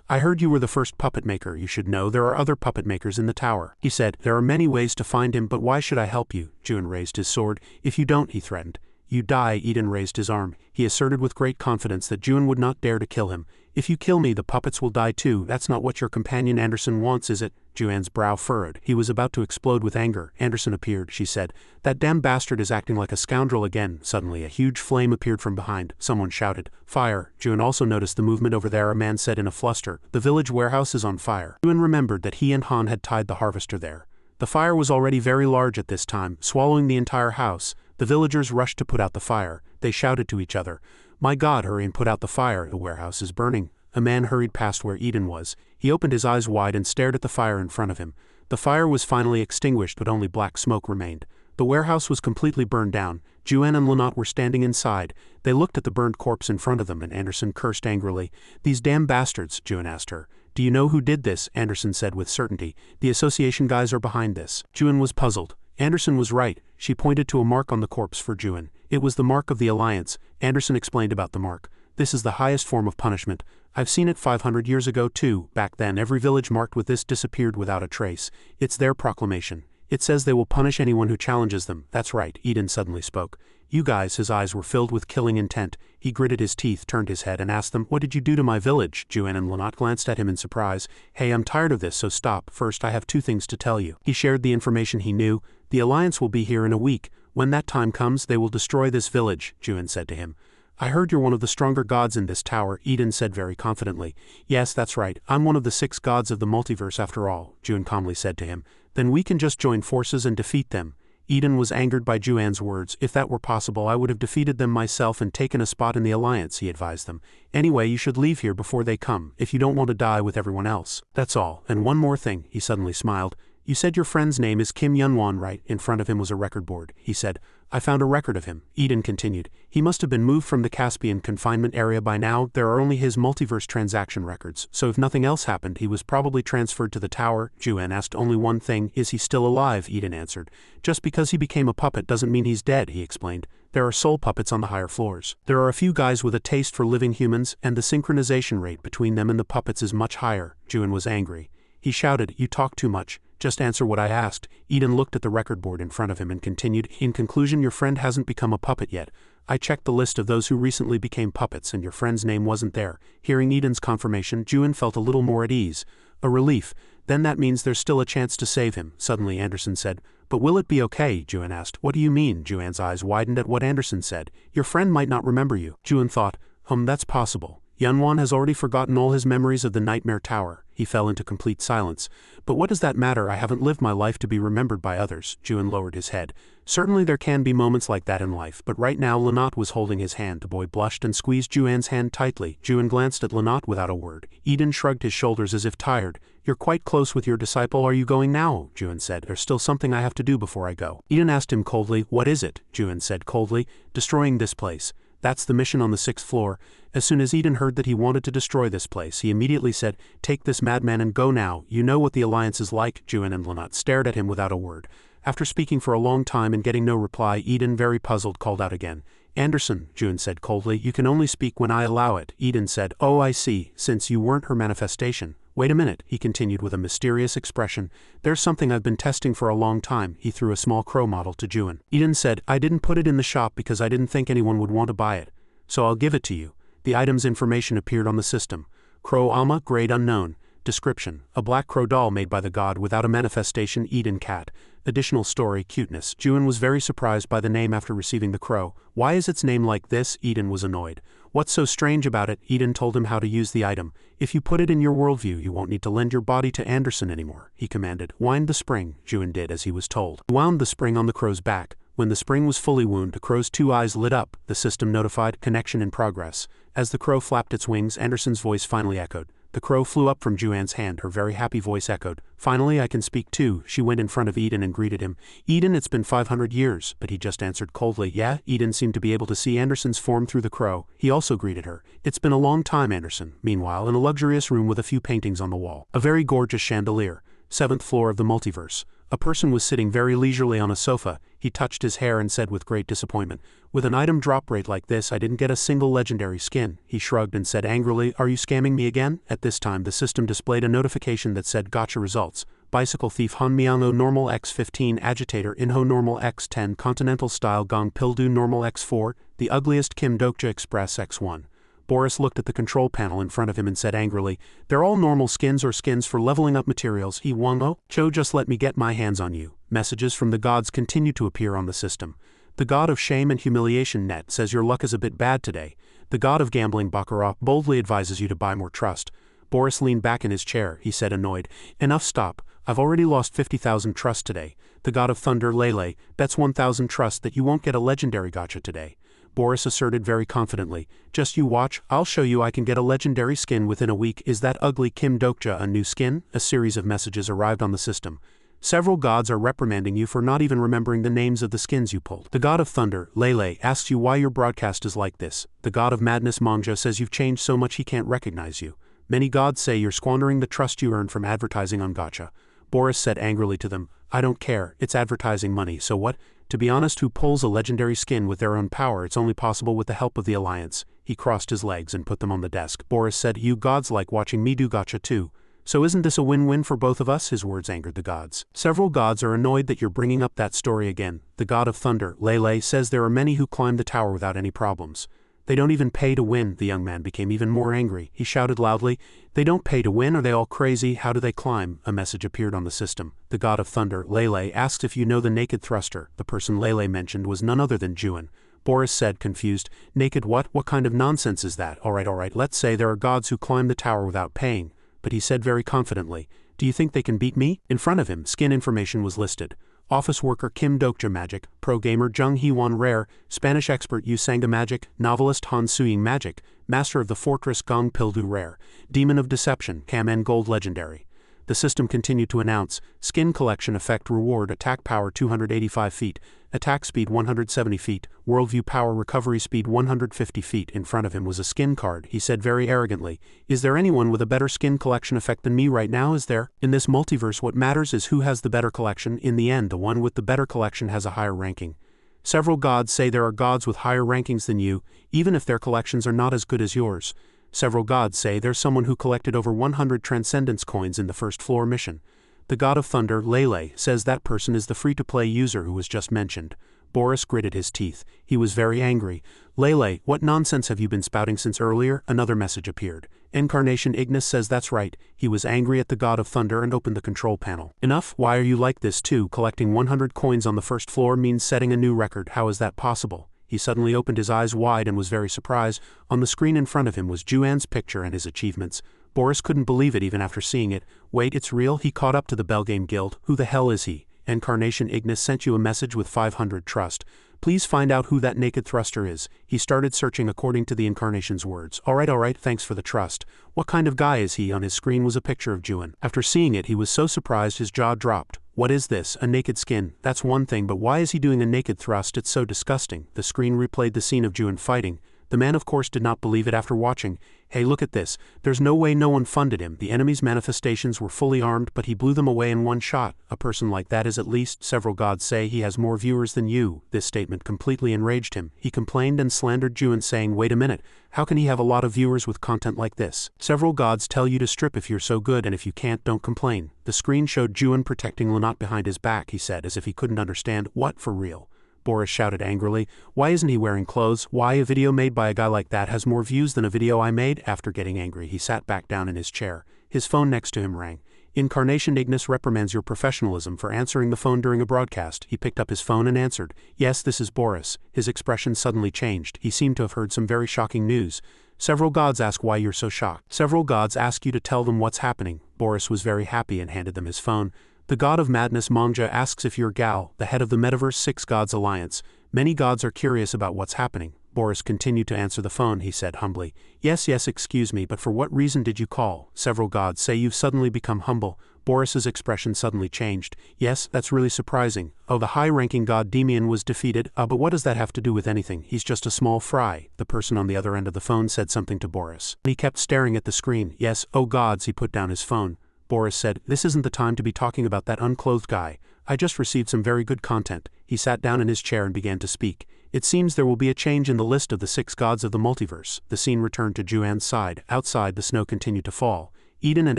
I heard you were the first puppet maker. You should know there are other puppet makers in the tower. He said, there are many ways to find him, but why should I help you? Juan raised his sword. If you don't, he threatened. You die. Eden raised his arm. He asserted with great confidence that Juan would not dare to kill him. If you kill me, the puppets will die too. That's not what your companion Anderson wants, is it? Juan's brow furrowed. He was about to explode with anger. Anderson appeared, she said. That damn bastard is acting like a scoundrel again. Suddenly, a huge flame appeared from behind. Someone shouted, fire. Juan also noticed the movement over there. A man said in a fluster, the village warehouse is on fire. Juan remembered that he and Han had tied the harvester there. The fire was already very large at this time, swallowing the entire house. The villagers rushed to put out the fire. They shouted to each other, my God, hurry and put out the fire. The warehouse is burning. A man hurried past where Eden was. He opened his eyes wide and stared at the fire in front of him. The fire was finally extinguished, but only black smoke remained. The warehouse was completely burned down. Juan and Lanat were standing inside. They looked at the burned corpse in front of them, and Anderson cursed angrily. These damn bastards, Juan asked her. Do you know who did this? Anderson said with certainty. The association guys are behind this. Juan was puzzled. Anderson was right. She pointed to a mark on the corpse for Juan. It was the mark of the Alliance. Anderson explained about the mark. This is the highest form of punishment. I've seen it 500 years ago too. Back then every village marked with this disappeared without a trace. It's their proclamation. It says they will punish anyone who challenges them. That's right, Eden suddenly spoke. You guys, his eyes were filled with killing intent. He gritted his teeth, turned his head and asked them, what did you do to my village? Juan and Lanat glanced at him in surprise. Hey, I'm tired of this, so stop. First, I have 2 things to tell you. He shared the information he knew. The Alliance will be here in a week. When that time comes, they will destroy this village, Juan said to him. I heard you're one of the stronger gods in this tower, Eden said very confidently. Yes, that's right, I'm one of the 6 gods of the multiverse after all, Juan calmly said to him. Then we can just join forces and defeat them. Eden was angered by Juan's words. If that were possible, I would have defeated them myself and taken a spot in the alliance, he advised them. Anyway, you should leave here before they come, if you don't want to die with everyone else. That's all. And one more thing, he suddenly smiled. You said your friend's name is Kim Yunwan, right? In front of him was a record board. He said, I found a record of him. Eden continued. He must have been moved from the Caspian confinement area by now. There are only his multiverse transaction records, so if nothing else happened, he was probably transferred to the tower. Juan asked only one thing, is he still alive? Eden answered. Just because he became a puppet doesn't mean he's dead, he explained. There are soul puppets on the higher floors. There are a few guys with a taste for living humans, and the synchronization rate between them and the puppets is much higher. Juan was angry. He shouted, you talk too much. Just answer what I asked. Eden looked at the record board in front of him and continued, in conclusion, your friend hasn't become a puppet yet. I checked the list of those who recently became puppets and your friend's name wasn't there. Hearing Eden's confirmation, Juan felt a little more at ease. A relief. Then that means there's still a chance to save him, suddenly Anderson said. But will it be okay? Juan asked. What do you mean? Juan's eyes widened at what Anderson said. Your friend might not remember you. Juan thought, that's possible. Yunwan has already forgotten all his memories of the Nightmare Tower. He fell into complete silence. But what does that matter? I haven't lived my life to be remembered by others. Juan lowered his head. Certainly there can be moments like that in life, but right now Lynott was holding his hand. The boy blushed and squeezed Juan's hand tightly. Juan glanced at Lynott without a word. Eden shrugged his shoulders as if tired. You're quite close with your disciple. Are you going now? Juan said. There's still something I have to do before I go. Eden asked him coldly, what is it? Juan said coldly, destroying this place. That's the mission on the 6th floor. As soon as Eden heard that he wanted to destroy this place, he immediately said, take this madman and go now. You know what the alliance is like. Juan and Lynott stared at him without a word. After speaking for a long time and getting no reply, Eden, very puzzled, called out again. Anderson, Juan said coldly, you can only speak when I allow it. Eden said, oh, I see, since you weren't her manifestation. Wait a minute, he continued with a mysterious expression. There's something I've been testing for a long time. He threw a small crow model to Juan. Eden said, I didn't put it in the shop because I didn't think anyone would want to buy it. So I'll give it to you. The item's information appeared on the system. Crow Alma, grade unknown. Description: a black crow doll made by the god without a manifestation. Eden cat. Additional story: cuteness. Juan was very surprised by the name after receiving the crow. Why is its name like this? Eden was annoyed. What's so strange about it? Eden told him how to use the item. If you put it in your worldview, you won't need to lend your body to Anderson anymore, he commanded. Wind the spring. Juan did as he was told. He wound the spring on the crow's back. When the spring was fully wound, the crow's 2 eyes lit up. The system notified, connection in progress. As the crow flapped its wings, Anderson's voice finally echoed. The crow flew up from Juan's hand. Her very happy voice echoed. Finally, I can speak too. She went in front of Eden and greeted him. Eden, it's been 500 years. But he just answered coldly, yeah. Eden seemed to be able to see Anderson's form through the crow. He also greeted her. It's been a long time, Anderson. Meanwhile, in a luxurious room with a few paintings on the wall. A very gorgeous chandelier. 7th floor of the multiverse. A person was sitting very leisurely on a sofa. He touched his hair and said with great disappointment, with an item drop rate like this, I didn't get a single legendary skin. He shrugged and said angrily, are you scamming me again? At this time, the system displayed a notification that said gotcha results. Bicycle thief Han Miango normal X15, agitator Inho normal X10, continental style Gong Pildu normal X4, the ugliest Kim Dokja Express X1. Boris looked at the control panel in front of him and said angrily, they're all normal skins or skins for leveling up materials. He Wango, Cho, just let me get my hands on you. Messages from the gods continue to appear on the system. The god of shame and humiliation Net says your luck is a bit bad today. The god of gambling Baccarat boldly advises you to buy more trust. Boris leaned back in his chair. He said annoyed, enough, stop. I've already lost 50,000 trust today. The god of thunder Lele bets 1,000 trust that you won't get a legendary gacha today. Boris asserted very confidently, just you watch, I'll show you I can get a legendary skin within a week. Is that ugly Kim Dokja a new skin? A series of messages arrived on the system. Several gods are reprimanding you for not even remembering the names of the skins you pulled. The god of thunder, Lele, asks you why your broadcast is like this. The god of madness, Mangja, says you've changed so much he can't recognize you. Many gods say you're squandering the trust you earned from advertising on gacha. Boris said angrily to them, I don't care, it's advertising money, so what? To be honest, who pulls a legendary skin with their own power? It's only possible with the help of the Alliance. He crossed his legs and put them on the desk. Boris said, you gods like watching me do gacha too. So isn't this a win-win for both of us? His words angered the gods. Several gods are annoyed that you're bringing up that story again. The god of thunder, Lele, says there are many who climb the tower without any problems. They don't even pay to win. The young man became even more angry. He shouted loudly, they don't pay to win? Are they all crazy? How do they climb? A message appeared on the system. The god of thunder, Lele, asked if you know the naked thruster. The person Lele mentioned was none other than Juan. Boris said, confused. Naked what? What kind of nonsense is that? All right, let's say there are gods who climb the tower without paying. But he said very confidently, do you think they can beat me? In front of him, skin information was listed. Office worker Kim Dokja magic, pro gamer Jung Hee-won rare, Spanish expert Yu Sanga magic, novelist Han Suying magic, master of the fortress Gong Pildu rare, demon of deception Kamen gold legendary. The system continued to announce, skin collection effect reward attack power 285 feet, attack speed 170 feet, worldview power recovery speed 150 feet. In front of him was a skin card. He said very arrogantly, is there anyone with a better skin collection effect than me right now? Is there? In this multiverse what matters is who has the better collection. In the end the one with the better collection has a higher ranking. Several gods say there are gods with higher rankings than you, even if their collections are not as good as yours. Several gods say there's someone who collected over 100 Transcendence coins in the first floor mission. The god of thunder, Lele, says that person is the free-to-play user who was just mentioned. Boris gritted his teeth. He was very angry. Lele, what nonsense have you been spouting since earlier? Another message appeared. Incarnation Ignis says that's right. He was angry at the god of thunder and opened the control panel. Enough? Why are you like this too? Collecting 100 coins on the first floor means setting a new record. How is that possible? He suddenly opened his eyes wide and was very surprised. On the screen in front of him was Juan's picture and his achievements. Boris couldn't believe it even after seeing it. Wait, it's real? He caught up to the Belgame Guild. Who the hell is he? Incarnation Ignis sent you a message with 500 trust. Please find out who that naked thruster is. He started searching according to the Incarnation's words. Alright, thanks for the trust. What kind of guy is he? On his screen was a picture of Juan. After seeing it he was so surprised his jaw dropped. What is this? A naked skin? That's one thing, but why is he doing a naked thrust? It's so disgusting. The screen replayed the scene of Juan fighting. The man of course did not believe it after watching. Hey, look at this. There's no way no one funded him. The enemy's manifestations were fully armed, but he blew them away in one shot. A person like that is at least, several gods say he has more viewers than you. This statement completely enraged him. He complained and slandered Juan, saying, wait a minute, how can he have a lot of viewers with content like this? Several gods tell you to strip if you're so good, and if you can't, don't complain. The screen showed Juan protecting Lanat behind his back, he said, as if he couldn't understand. What, for real? Boris shouted angrily. Why isn't he wearing clothes? Why a video made by a guy like that has more views than a video I made? After getting angry, he sat back down in his chair. His phone next to him rang. Incarnation Ignis reprimands your professionalism for answering the phone during a broadcast. He picked up his phone and answered. Yes, this is Boris. His expression suddenly changed. He seemed to have heard some very shocking news. Several gods ask why you're so shocked. Several gods ask you to tell them what's happening. Boris was very happy and handed them his phone. The god of madness Manja asks if you're Gal, the head of the Metaverse 6 Gods Alliance. Many gods are curious about what's happening. Boris continued to answer the phone. He said humbly, yes, excuse me, but for what reason did you call? Several gods say you've suddenly become humble. Boris's expression suddenly changed. Yes, that's really surprising. Oh, the high-ranking god Demian was defeated. But what does that have to do with anything? He's just a small fry. The person on the other end of the phone said something to Boris. He kept staring at the screen. Yes, oh gods, he put down his phone. Boris said, this isn't the time to be talking about that unclothed guy. I just received some very good content. He sat down in his chair and began to speak. It seems there will be a change in the list of the 6 gods of the multiverse. The scene returned to Juan's side. Outside, the snow continued to fall. Eden and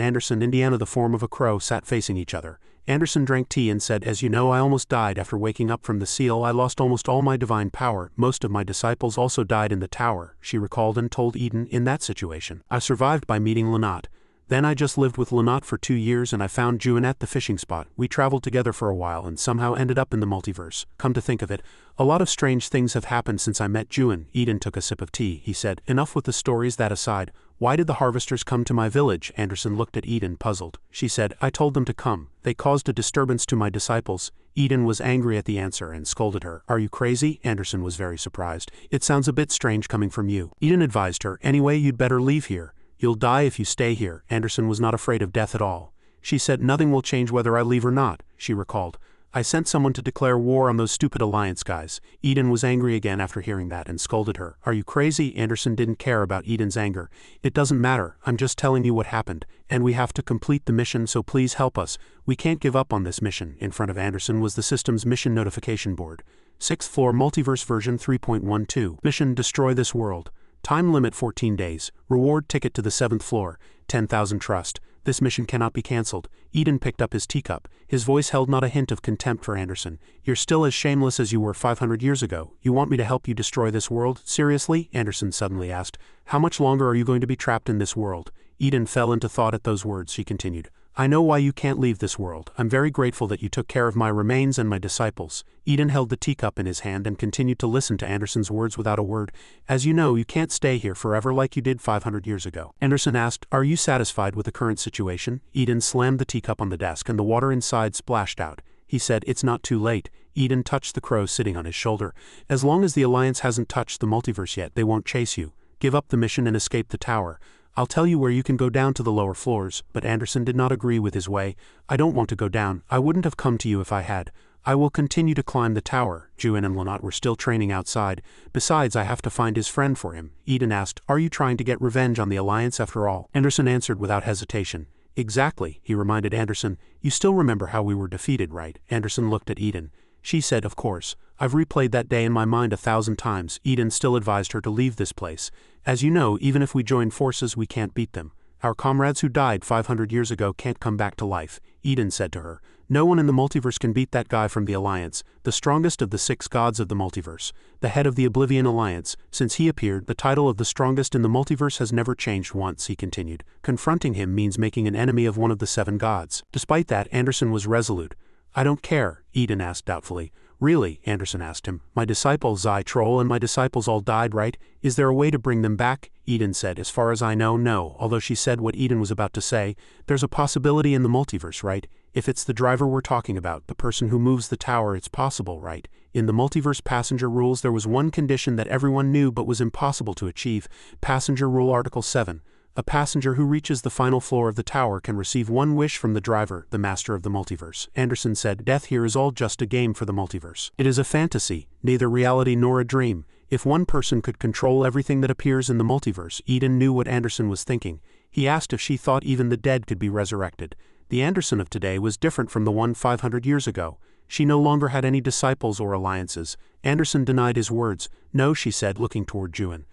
Anderson, Indiana, the form of a crow, sat facing each other. Anderson drank tea and said, as you know, I almost died after waking up from the seal. I lost almost all my divine power. Most of my disciples also died in the tower. She recalled and told Eden, in that situation, I survived by meeting Lanat. Then I just lived with Lanat for 2 years and I found Juan at the fishing spot. We traveled together for a while and somehow ended up in the multiverse. Come to think of it, a lot of strange things have happened since I met Juan. Eden took a sip of tea. He said, enough with the stories. That aside, why did the harvesters come to my village? Anderson looked at Eden, puzzled. She said, I told them to come. They caused a disturbance to my disciples. Eden was angry at the answer and scolded her. Are you crazy? Anderson was very surprised. It sounds a bit strange coming from you. Eden advised her, anyway, you'd better leave here. You'll die if you stay here. Anderson was not afraid of death at all. She said, nothing will change whether I leave or not. She recalled, I sent someone to declare war on those stupid Alliance guys. Eden was angry again after hearing that and scolded her. Are you crazy? Anderson didn't care about Eden's anger. It doesn't matter. I'm just telling you what happened. And we have to complete the mission, so please help us. We can't give up on this mission. In front of Anderson was the system's mission notification board. 6th floor multiverse version 3.12. Mission, destroy this world. Time limit 14 days. Reward ticket to the 7th floor. 10,000 trust. This mission cannot be cancelled. Eden picked up his teacup. His voice held not a hint of contempt for Anderson. You're still as shameless as you were 500 years ago. You want me to help you destroy this world? Seriously? Anderson suddenly asked. How much longer are you going to be trapped in this world? Eden fell into thought at those words. She continued. I know why you can't leave this world. I'm very grateful that you took care of my remains and my disciples. Eden held the teacup in his hand and continued to listen to Anderson's words without a word. As you know, you can't stay here forever like you did 500 years ago. Anderson asked, are you satisfied with the current situation? Eden slammed the teacup on the desk and the water inside splashed out. He said, it's not too late. Eden touched the crow sitting on his shoulder. As long as the Alliance hasn't touched the multiverse yet, they won't chase you. Give up the mission and escape the tower. I'll tell you where you can go down to the lower floors, but Anderson did not agree with his way. I don't want to go down. I wouldn't have come to you if I had. I will continue to climb the tower. Juan and Lanat were still training outside. Besides, I have to find his friend for him. Eden asked, are you trying to get revenge on the Alliance after all? Anderson answered without hesitation. Exactly, he reminded Anderson. You still remember how we were defeated, right? Anderson looked at Eden. She said, of course. I've replayed that day in my mind 1,000 times. Eden still advised her to leave this place. As you know, even if we join forces, we can't beat them. Our comrades who died 500 years ago can't come back to life. Eden said to her, no one in the multiverse can beat that guy from the Alliance, the strongest of the 6 gods of the multiverse, the head of the Oblivion Alliance. Since he appeared, the title of the strongest in the multiverse has never changed once, he continued. Confronting him means making an enemy of one of the 7 gods. Despite that, Anderson was resolute. I don't care, Eden asked doubtfully. Really? Anderson asked him. My disciple Zai Troll and my disciples all died, right? Is there a way to bring them back? Eden said, as far as I know, no. Although she said what Eden was about to say, there's a possibility in the multiverse, right? If it's the driver we're talking about, the person who moves the tower, it's possible, right? In the multiverse passenger rules, there was one condition that everyone knew but was impossible to achieve. Passenger Rule Article 7. A passenger who reaches the final floor of the tower can receive one wish from the driver, the master of the multiverse. Anderson said, death here is all just a game for the multiverse. It is a fantasy, neither reality nor a dream. If one person could control everything that appears in the multiverse, Eden knew what Anderson was thinking. He asked if she thought even the dead could be resurrected. The Anderson of today was different from the one 500 years ago. She no longer had any disciples or alliances. Anderson denied his words. No, she said, looking toward Juan.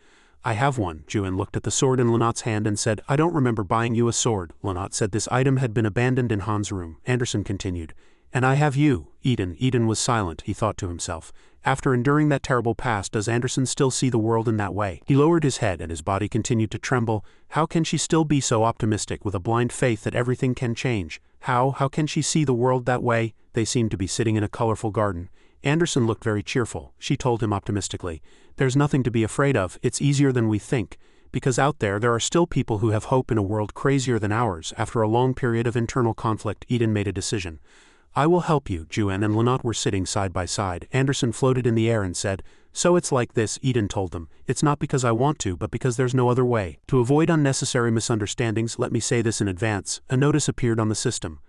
I have one. Juan looked at the sword in Lanat's hand and said, I don't remember buying you a sword. Lanat said this item had been abandoned in Han's room. Anderson continued. And I have you, Eden. Eden was silent, he thought to himself. After enduring that terrible past, does Anderson still see the world in that way? He lowered his head and his body continued to tremble. How can she still be so optimistic with a blind faith that everything can change? How can she see the world that way? They seemed to be sitting in a colorful garden. Anderson looked very cheerful. She told him optimistically, there's nothing to be afraid of, it's easier than we think. Because out there are still people who have hope in a world crazier than ours. After a long period of internal conflict, Eden made a decision. I will help you. Juan and Lanat were sitting side by side. Anderson floated in the air and said, so it's like this, Eden told them. It's not because I want to, but because there's no other way. To avoid unnecessary misunderstandings, let me say this in advance. A notice appeared on the system.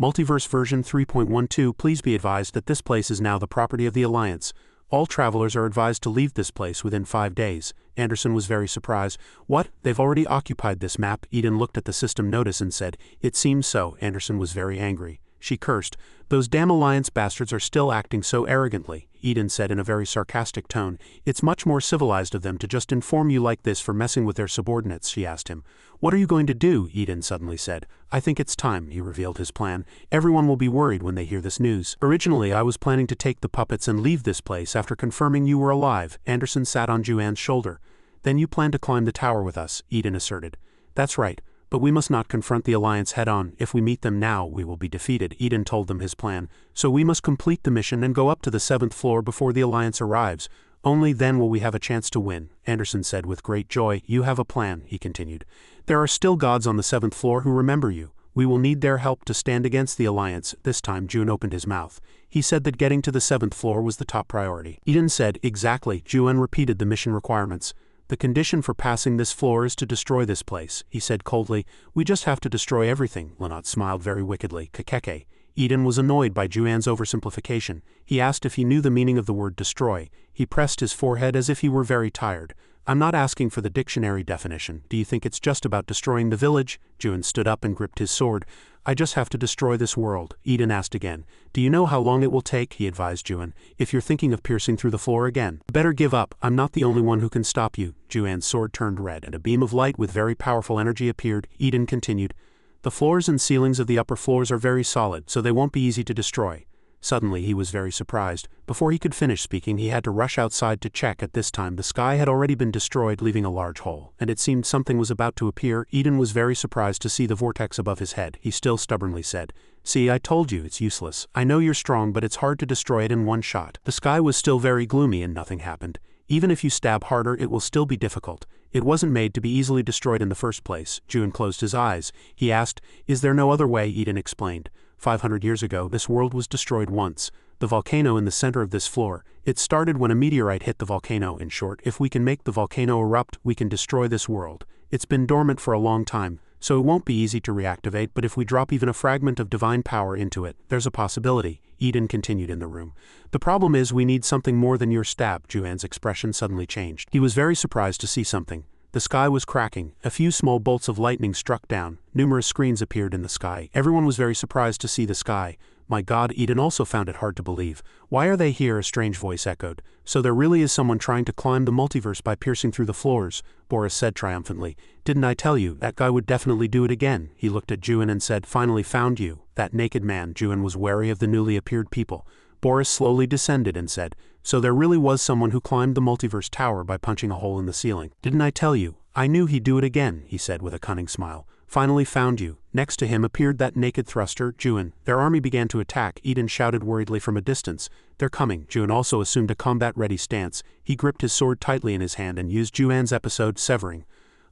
Multiverse version 3.12, please be advised that this place is now the property of the Alliance. All travelers are advised to leave this place within 5 days. Anderson was very surprised. What? They've already occupied this map? Eden looked at the system notice and said, it seems so. Anderson was very angry. She cursed. Those damn Alliance bastards are still acting so arrogantly, Eden said in a very sarcastic tone. It's much more civilized of them to just inform you like this for messing with their subordinates, she asked him. What are you going to do? Eden suddenly said. I think it's time, he revealed his plan. Everyone will be worried when they hear this news. Originally, I was planning to take the puppets and leave this place after confirming you were alive. Anderson sat on Juan's shoulder. Then you plan to climb the tower with us, Eden asserted. That's right. But we must not confront the Alliance head-on. If we meet them now, we will be defeated. Eden told them his plan. So we must complete the mission and go up to the 7th floor before the Alliance arrives. Only then will we have a chance to win, Anderson said with great joy. You have a plan, he continued. There are still gods on the 7th floor who remember you. We will need their help to stand against the Alliance. This time Juan opened his mouth. He said that getting to the 7th floor was the top priority. Eden said, exactly. Juan repeated the mission requirements. The condition for passing this floor is to destroy this place, he said coldly. We just have to destroy everything. Lanat smiled very wickedly. Kekeke. Eden was annoyed by Juan's oversimplification. He asked if he knew the meaning of the word destroy. He pressed his forehead as if he were very tired. I'm not asking for the dictionary definition. Do you think it's just about destroying the village? Juan stood up and gripped his sword. I just have to destroy this world. Eden asked again. Do you know how long it will take? He advised Juan. If you're thinking of piercing through the floor again. Better give up. I'm not the only one who can stop you. Juan's sword turned red and a beam of light with very powerful energy appeared. Eden continued. The floors and ceilings of the upper floors are very solid, so they won't be easy to destroy. Suddenly he was very surprised. Before he could finish speaking, he had to rush outside to check. At this time the sky had already been destroyed, leaving a large hole, and it seemed something was about to appear. Eden was very surprised to see the vortex above his head. He still stubbornly said, "See, I told you, it's useless. I know you're strong, but it's hard to destroy it in one shot." The sky was still very gloomy and nothing happened. Even if you stab harder, it will still be difficult. It wasn't made to be easily destroyed in the first place. Jun closed his eyes. He asked, "Is there no other way?" Eden explained. 500 years ago, this world was destroyed once. The volcano in the center of this floor. It started when a meteorite hit the volcano. In short, if we can make the volcano erupt, we can destroy this world. It's been dormant for a long time, so it won't be easy to reactivate, but if we drop even a fragment of divine power into it, there's a possibility. Eden continued in the room. The problem is we need something more than your stab. Juan's expression suddenly changed. He was very surprised to see something. The sky was cracking. A few small bolts of lightning struck down. Numerous screens appeared in the sky. Everyone was very surprised to see the sky. My God, Eden also found it hard to believe. Why are they here? A strange voice echoed. So there really is someone trying to climb the multiverse by piercing through the floors, Boris said triumphantly. Didn't I tell you, that guy would definitely do it again? He looked at Juan and said, "Finally found you, that naked man." Juan was wary of the newly appeared people. Boris slowly descended and said, "So there really was someone who climbed the multiverse tower by punching a hole in the ceiling. Didn't I tell you? I knew he'd do it again," he said with a cunning smile. "Finally found you." Next to him appeared that naked thruster, Juan. Their army began to attack. Eden shouted worriedly from a distance, "They're coming." Juan also assumed a combat-ready stance. He gripped his sword tightly in his hand and used Juan's episode, severing.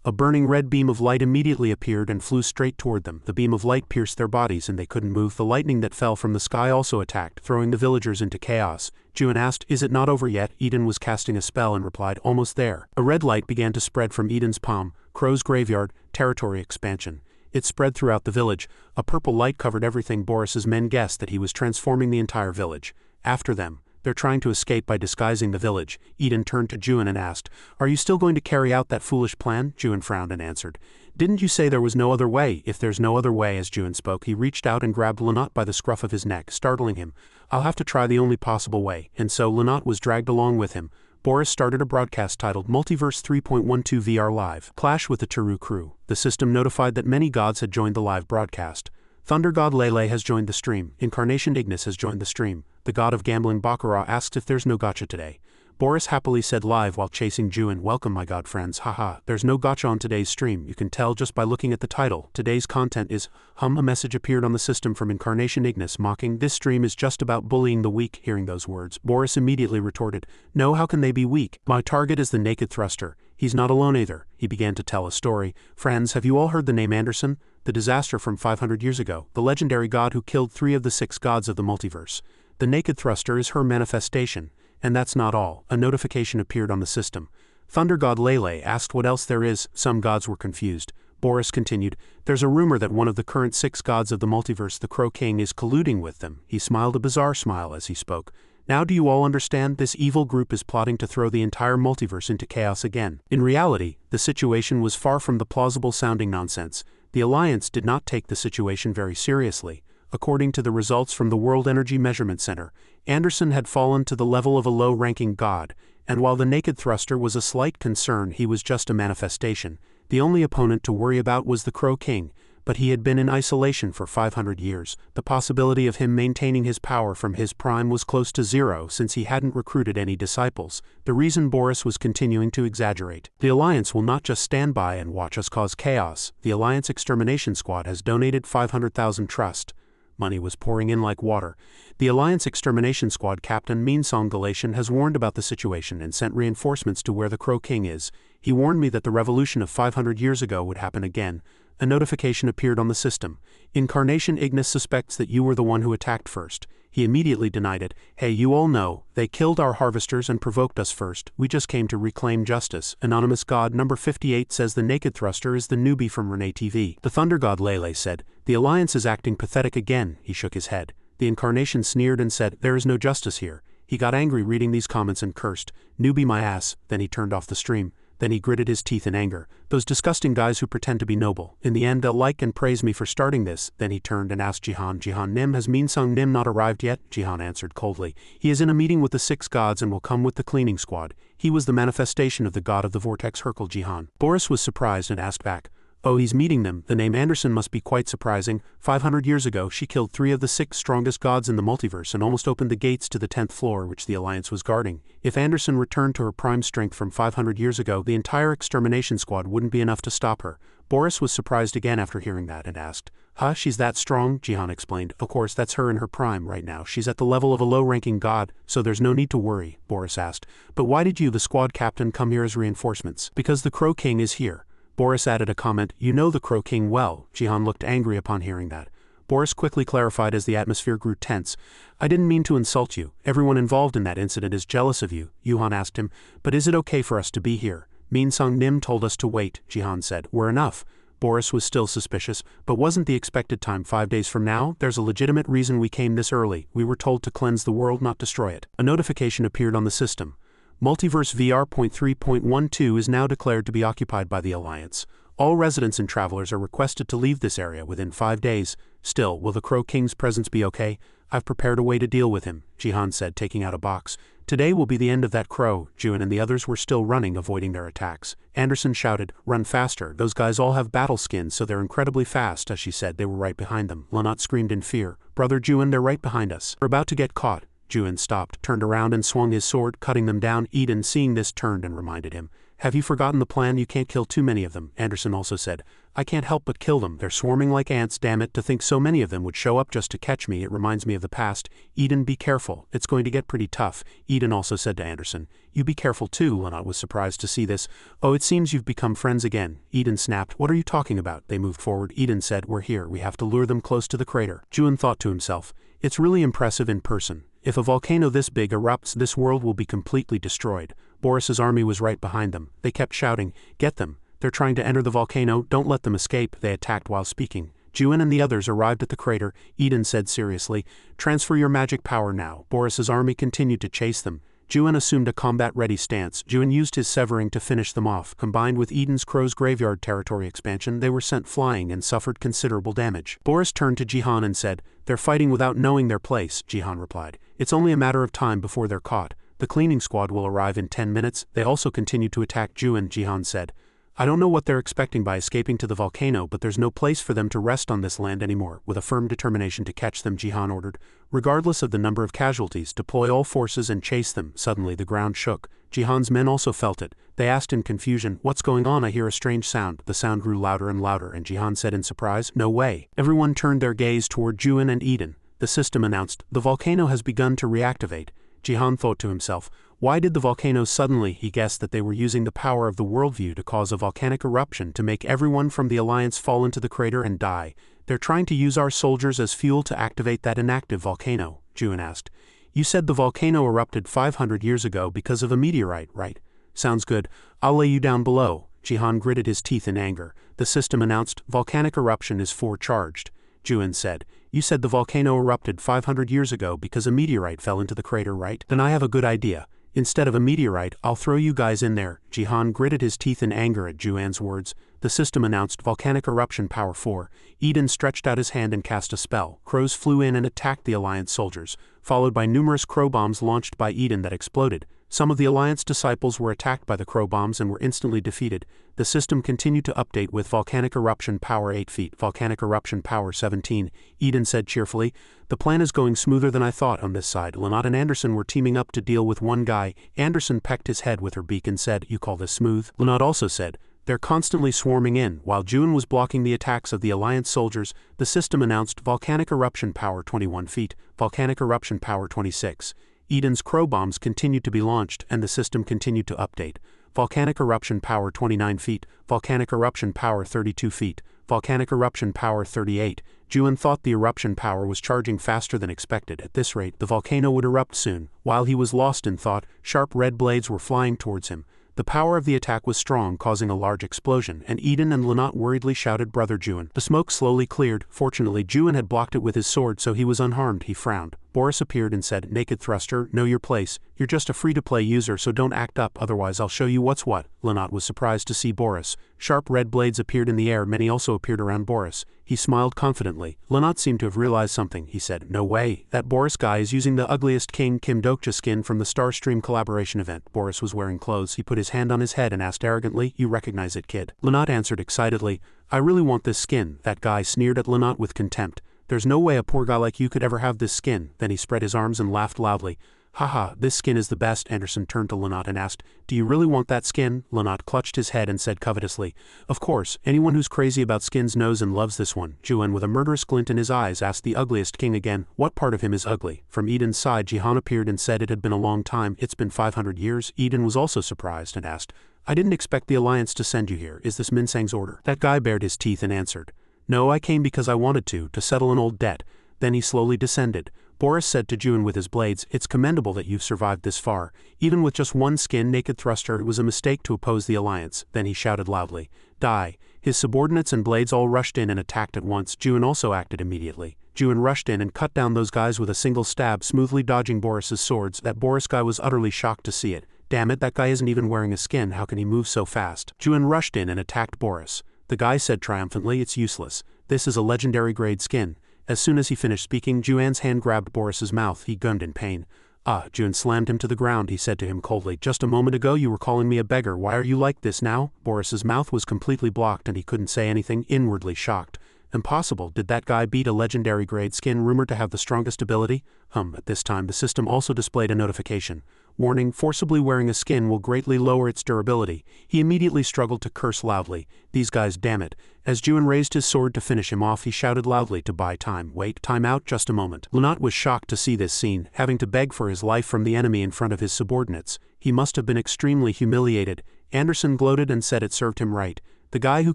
A burning red beam of light immediately appeared and flew straight toward them. The beam of light pierced their bodies and they couldn't move. The lightning that fell from the sky also attacked, throwing the villagers into chaos. Juan asked, "Is it not over yet?" Eden was casting a spell and replied, "Almost there." A red light began to spread from Eden's palm. Crow's graveyard, territory expansion. It spread throughout the village. A purple light covered everything. Boris's men guessed that he was transforming the entire village. After them. They're trying to escape by disguising the village. Eden turned to Juan and asked, "Are you still going to carry out that foolish plan?" Juan frowned and answered, "Didn't you say there was no other way?" "If there's no other way." As Juan spoke, he reached out and grabbed Lynott by the scruff of his neck, startling him. "I'll have to try the only possible way." And so Lynott was dragged along with him. Boris started a broadcast titled Multiverse 3.12 VR Live. Clash with the Teru crew. The system notified that many gods had joined the live broadcast. Thunder God Lele has joined the stream. Incarnation Ignis has joined the stream. The god of gambling Baccarat asked if there's no gacha today. Boris happily said live while chasing Juan, "Welcome my god friends, haha, there's no gacha on today's stream, you can tell just by looking at the title. Today's content is, A message appeared on the system from Incarnation Ignis mocking, "This stream is just about bullying the weak." Hearing those words, Boris immediately retorted, "No, how can they be weak? My target is the naked thruster. He's not alone either." He began to tell a story. "Friends, have you all heard the name Anderson? The disaster from 500 years ago, the legendary god who killed 3 of the 6 gods of the multiverse. The naked thruster is her manifestation. And that's not all. A notification appeared on the system. Thunder God Lele asked what else there is. Some gods were confused. Boris continued, "There's a rumor that one of the current 6 gods of the multiverse, the Crow King, is colluding with them." He smiled a bizarre smile as he spoke. "Now do you all understand? This evil group is plotting to throw the entire multiverse into chaos again." In reality, the situation was far from the plausible-sounding nonsense. The Alliance did not take the situation very seriously. According to the results from the World Energy Measurement Center, Anderson had fallen to the level of a low-ranking god, and while the naked thruster was a slight concern, he was just a manifestation. The only opponent to worry about was the Crow King, but he had been in isolation for 500 years. The possibility of him maintaining his power from his prime was close to zero since he hadn't recruited any disciples. The reason Boris was continuing to exaggerate. The Alliance will not just stand by and watch us cause chaos. The Alliance Extermination Squad has donated 500,000 trust. Money was pouring in like water. The Alliance Extermination Squad Captain Meansong Galatian has warned about the situation and sent reinforcements to where the Crow King is. He warned me that the revolution of 500 years ago would happen again. A notification appeared on the system. Incarnation Ignis suspects that you were the one who attacked first. He immediately denied it. "Hey, you all know, they killed our harvesters and provoked us first. We just came to reclaim justice." Anonymous God number 58 says the naked thruster is the newbie from Renee TV. The Thunder God Lele said, "The Alliance is acting pathetic again." He shook his head. The Incarnation sneered and said, "There is no justice here." He got angry reading these comments and cursed, "Newbie my ass." Then he turned off the stream. Then he gritted his teeth in anger. "Those disgusting guys who pretend to be noble. In the end they'll like and praise me for starting this." Then he turned and asked Jihan, "Jihan Nim, has Meansung Nim not arrived yet?" Jihan answered coldly, "He is in a meeting with the 6 gods and will come with the cleaning squad. He was the manifestation of the god of the vortex Hercule Jihan." Boris was surprised and asked back, Oh, he's meeting them. The name Anderson must be quite surprising. 500 years ago, she killed 3 of the 6 strongest gods in the multiverse and almost opened the gates to the 10th floor which the Alliance was guarding. If Anderson returned to her prime strength from 500 years ago, the entire extermination squad wouldn't be enough to stop her. Boris was surprised again after hearing that and asked, "Huh, she's that strong?" Jihan explained. "Of course, that's her in her prime right now. She's at the level of a low-ranking god, so there's no need to worry," Boris asked. "But why did you, the squad captain, come here as reinforcements?" "Because the Crow King is here." Boris added a comment. "You know the Crow King well." Jihan looked angry upon hearing that. Boris quickly clarified as the atmosphere grew tense. "I didn't mean to insult you. Everyone involved in that incident is jealous of you," Yuhan asked him. "But is it okay for us to be here?" "Min Sung Nim told us to wait," Jihan said. "We're enough." Boris was still suspicious. "But wasn't the expected time 5 days from now? There's a legitimate reason we came this early. We were told to cleanse the world, not destroy it." A notification appeared on the system. Multiverse VR.3.12 is now declared to be occupied by the Alliance. All residents and travelers are requested to leave this area within 5 days. Still, will the Crow King's presence be okay? "I've prepared a way to deal with him," Jihan said, taking out a box. "Today will be the end of that crow." Juin and the others were still running, avoiding their attacks. Anderson shouted, "Run faster. Those guys all have battle skins, so they're incredibly fast." As she said, they were right behind them. Lanat screamed in fear, "Brother Juin, they're right behind us. We're about to get caught." Juin stopped, turned around and swung his sword, cutting them down. Eden, seeing this, turned and reminded him, "Have you forgotten the plan? You can't kill too many of them." Anderson also said, "I can't help but kill them. They're swarming like ants, damn it, to think so many of them would show up just to catch me. It reminds me of the past. Eden, be careful. It's going to get pretty tough." Eden also said to Anderson, "You be careful too." Lanat was surprised to see this. "Oh, it seems you've become friends again." Eden snapped, "What are you talking about?" They moved forward. Eden said, "We're here. We have to lure them close to the crater." Juin thought to himself, "It's really impressive in person. If a volcano this big erupts, this world will be completely destroyed." Boris's army was right behind them. They kept shouting, "Get them! They're trying to enter the volcano, don't let them escape." They attacked while speaking. Juin and the others arrived at the crater. Eden said seriously, "Transfer your magic power now." Boris's army continued to chase them. Juin assumed a combat-ready stance. Juin used his severing to finish them off. Combined with Eden's Crow's graveyard territory expansion, they were sent flying and suffered considerable damage. Boris turned to Jihan and said, "They're fighting without knowing their place," Jihan replied. "It's only a matter of time before they're caught. The cleaning squad will arrive in 10 minutes. They also continue to attack Juin," Jihan said. "I don't know what they're expecting by escaping to the volcano, but there's no place for them to rest on this land anymore." With a firm determination to catch them, Jihan ordered, "Regardless of the number of casualties, deploy all forces and chase them." Suddenly the ground shook. Jihan's men also felt it. They asked in confusion, "What's going on? I hear a strange sound." The sound grew louder and louder, and Jihan said in surprise, "No way." Everyone turned their gaze toward Juin and Eden. The system announced, "The volcano has begun to reactivate." Jihan thought to himself, why did the volcano suddenly? He guessed that they were using the power of the worldview to cause a volcanic eruption to make everyone from the Alliance fall into the crater and die. "They're trying to use our soldiers as fuel to activate that inactive volcano," Juin asked. "You said the volcano erupted 500 years ago because of a meteorite, right?" "Sounds good. I'll lay you down below." Jihan gritted his teeth in anger. The system announced, "Volcanic eruption is forecharged." Juin said, "You said the volcano erupted 500 years ago because a meteorite fell into the crater, right? Then I have a good idea. Instead of a meteorite, I'll throw you guys in there." Jihan gritted his teeth in anger at Juan's words. The system announced, "Volcanic eruption power 4. Eden stretched out his hand and cast a spell. Crows flew in and attacked the Alliance soldiers, followed by numerous crow bombs launched by Eden that exploded. Some of the Alliance disciples were attacked by the crow bombs and were instantly defeated. The system continued to update with volcanic eruption power 8 feet, volcanic eruption power 17. Eden said cheerfully, "The plan is going smoother than I thought on this side." Lanat and Anderson were teaming up to deal with one guy. Anderson pecked his head with her beak and said, "You call this smooth?" Lanat also said, "They're constantly swarming in." While Juin was blocking the attacks of the Alliance soldiers, the system announced, "Volcanic eruption power 21 feet, volcanic eruption power 26. Eden's crow bombs continued to be launched and the system continued to update. Volcanic eruption power 29 feet, volcanic eruption power 32 feet, volcanic eruption power 38. Juin thought the eruption power was charging faster than expected. At this rate, the volcano would erupt soon. While he was lost in thought, sharp red blades were flying towards him. The power of the attack was strong, causing a large explosion, and Eden and Lanat worriedly shouted, "Brother Juin." The smoke slowly cleared. Fortunately, Juin had blocked it with his sword, so he was unharmed. He frowned. Boris appeared and said, "Naked thruster, know your place. You're just a free-to-play user, so don't act up, otherwise I'll show you what's what." Lynott was surprised to see Boris. Sharp red blades appeared in the air, many also appeared around Boris. He smiled confidently. Lynott seemed to have realized something. He said, "No way, that Boris guy is using the ugliest King Kim Dokja skin from the Starstream collaboration event." Boris was wearing clothes. He put his hand on his head and asked arrogantly, "You recognize it, kid?" Lynott answered excitedly, "I really want this skin." That guy sneered at Lynott with contempt. "There's no way a poor guy like you could ever have this skin." Then he spread his arms and laughed loudly. "Haha, this skin is the best." Anderson turned to Lynott and asked, "Do you really want that skin?" Lynott clutched his head and said covetously, "Of course, anyone who's crazy about skins knows and loves this one." Juan, with a murderous glint in his eyes, asked the ugliest king again, "What part of him is ugly?" From Eden's side, Jihan appeared and said it had been a long time. "It's been 500 years. Eden was also surprised and asked, "I didn't expect the Alliance to send you here. Is this Minsang's order?" That guy bared his teeth and answered, "No, I came because I wanted to settle an old debt." Then he slowly descended. Boris said to Juan with his blades, "It's commendable that you've survived this far. Even with just one skin, naked thruster, it was a mistake to oppose the Alliance." Then he shouted loudly, "Die!" His subordinates and blades all rushed in and attacked at once. Juan also acted immediately. Juan rushed in and cut down those guys with a single stab, smoothly dodging Boris's swords. That Boris guy was utterly shocked to see it. "Damn it, that guy isn't even wearing a skin, how can he move so fast?" Juan rushed in and attacked Boris. The guy said triumphantly, "It's useless. This is a legendary grade skin." As soon as he finished speaking, Juan's hand grabbed Boris's mouth. He gunned in pain. Juan slammed him to the ground. He said to him coldly, "Just a moment ago you were calling me a beggar. Why are you like this now?" Boris's mouth was completely blocked and he couldn't say anything, inwardly shocked. Impossible. Did that guy beat a legendary grade skin rumored to have the strongest ability? At this time the system also displayed a notification. Warning, forcibly wearing a skin will greatly lower its durability. He immediately struggled to curse loudly. These guys, damn it. As Juan raised his sword to finish him off, he shouted loudly to buy time. "Wait, time out, just a moment." Lynott was shocked to see this scene, having to beg for his life from the enemy in front of his subordinates. He must have been extremely humiliated. Anderson gloated and said it served him right. "The guy who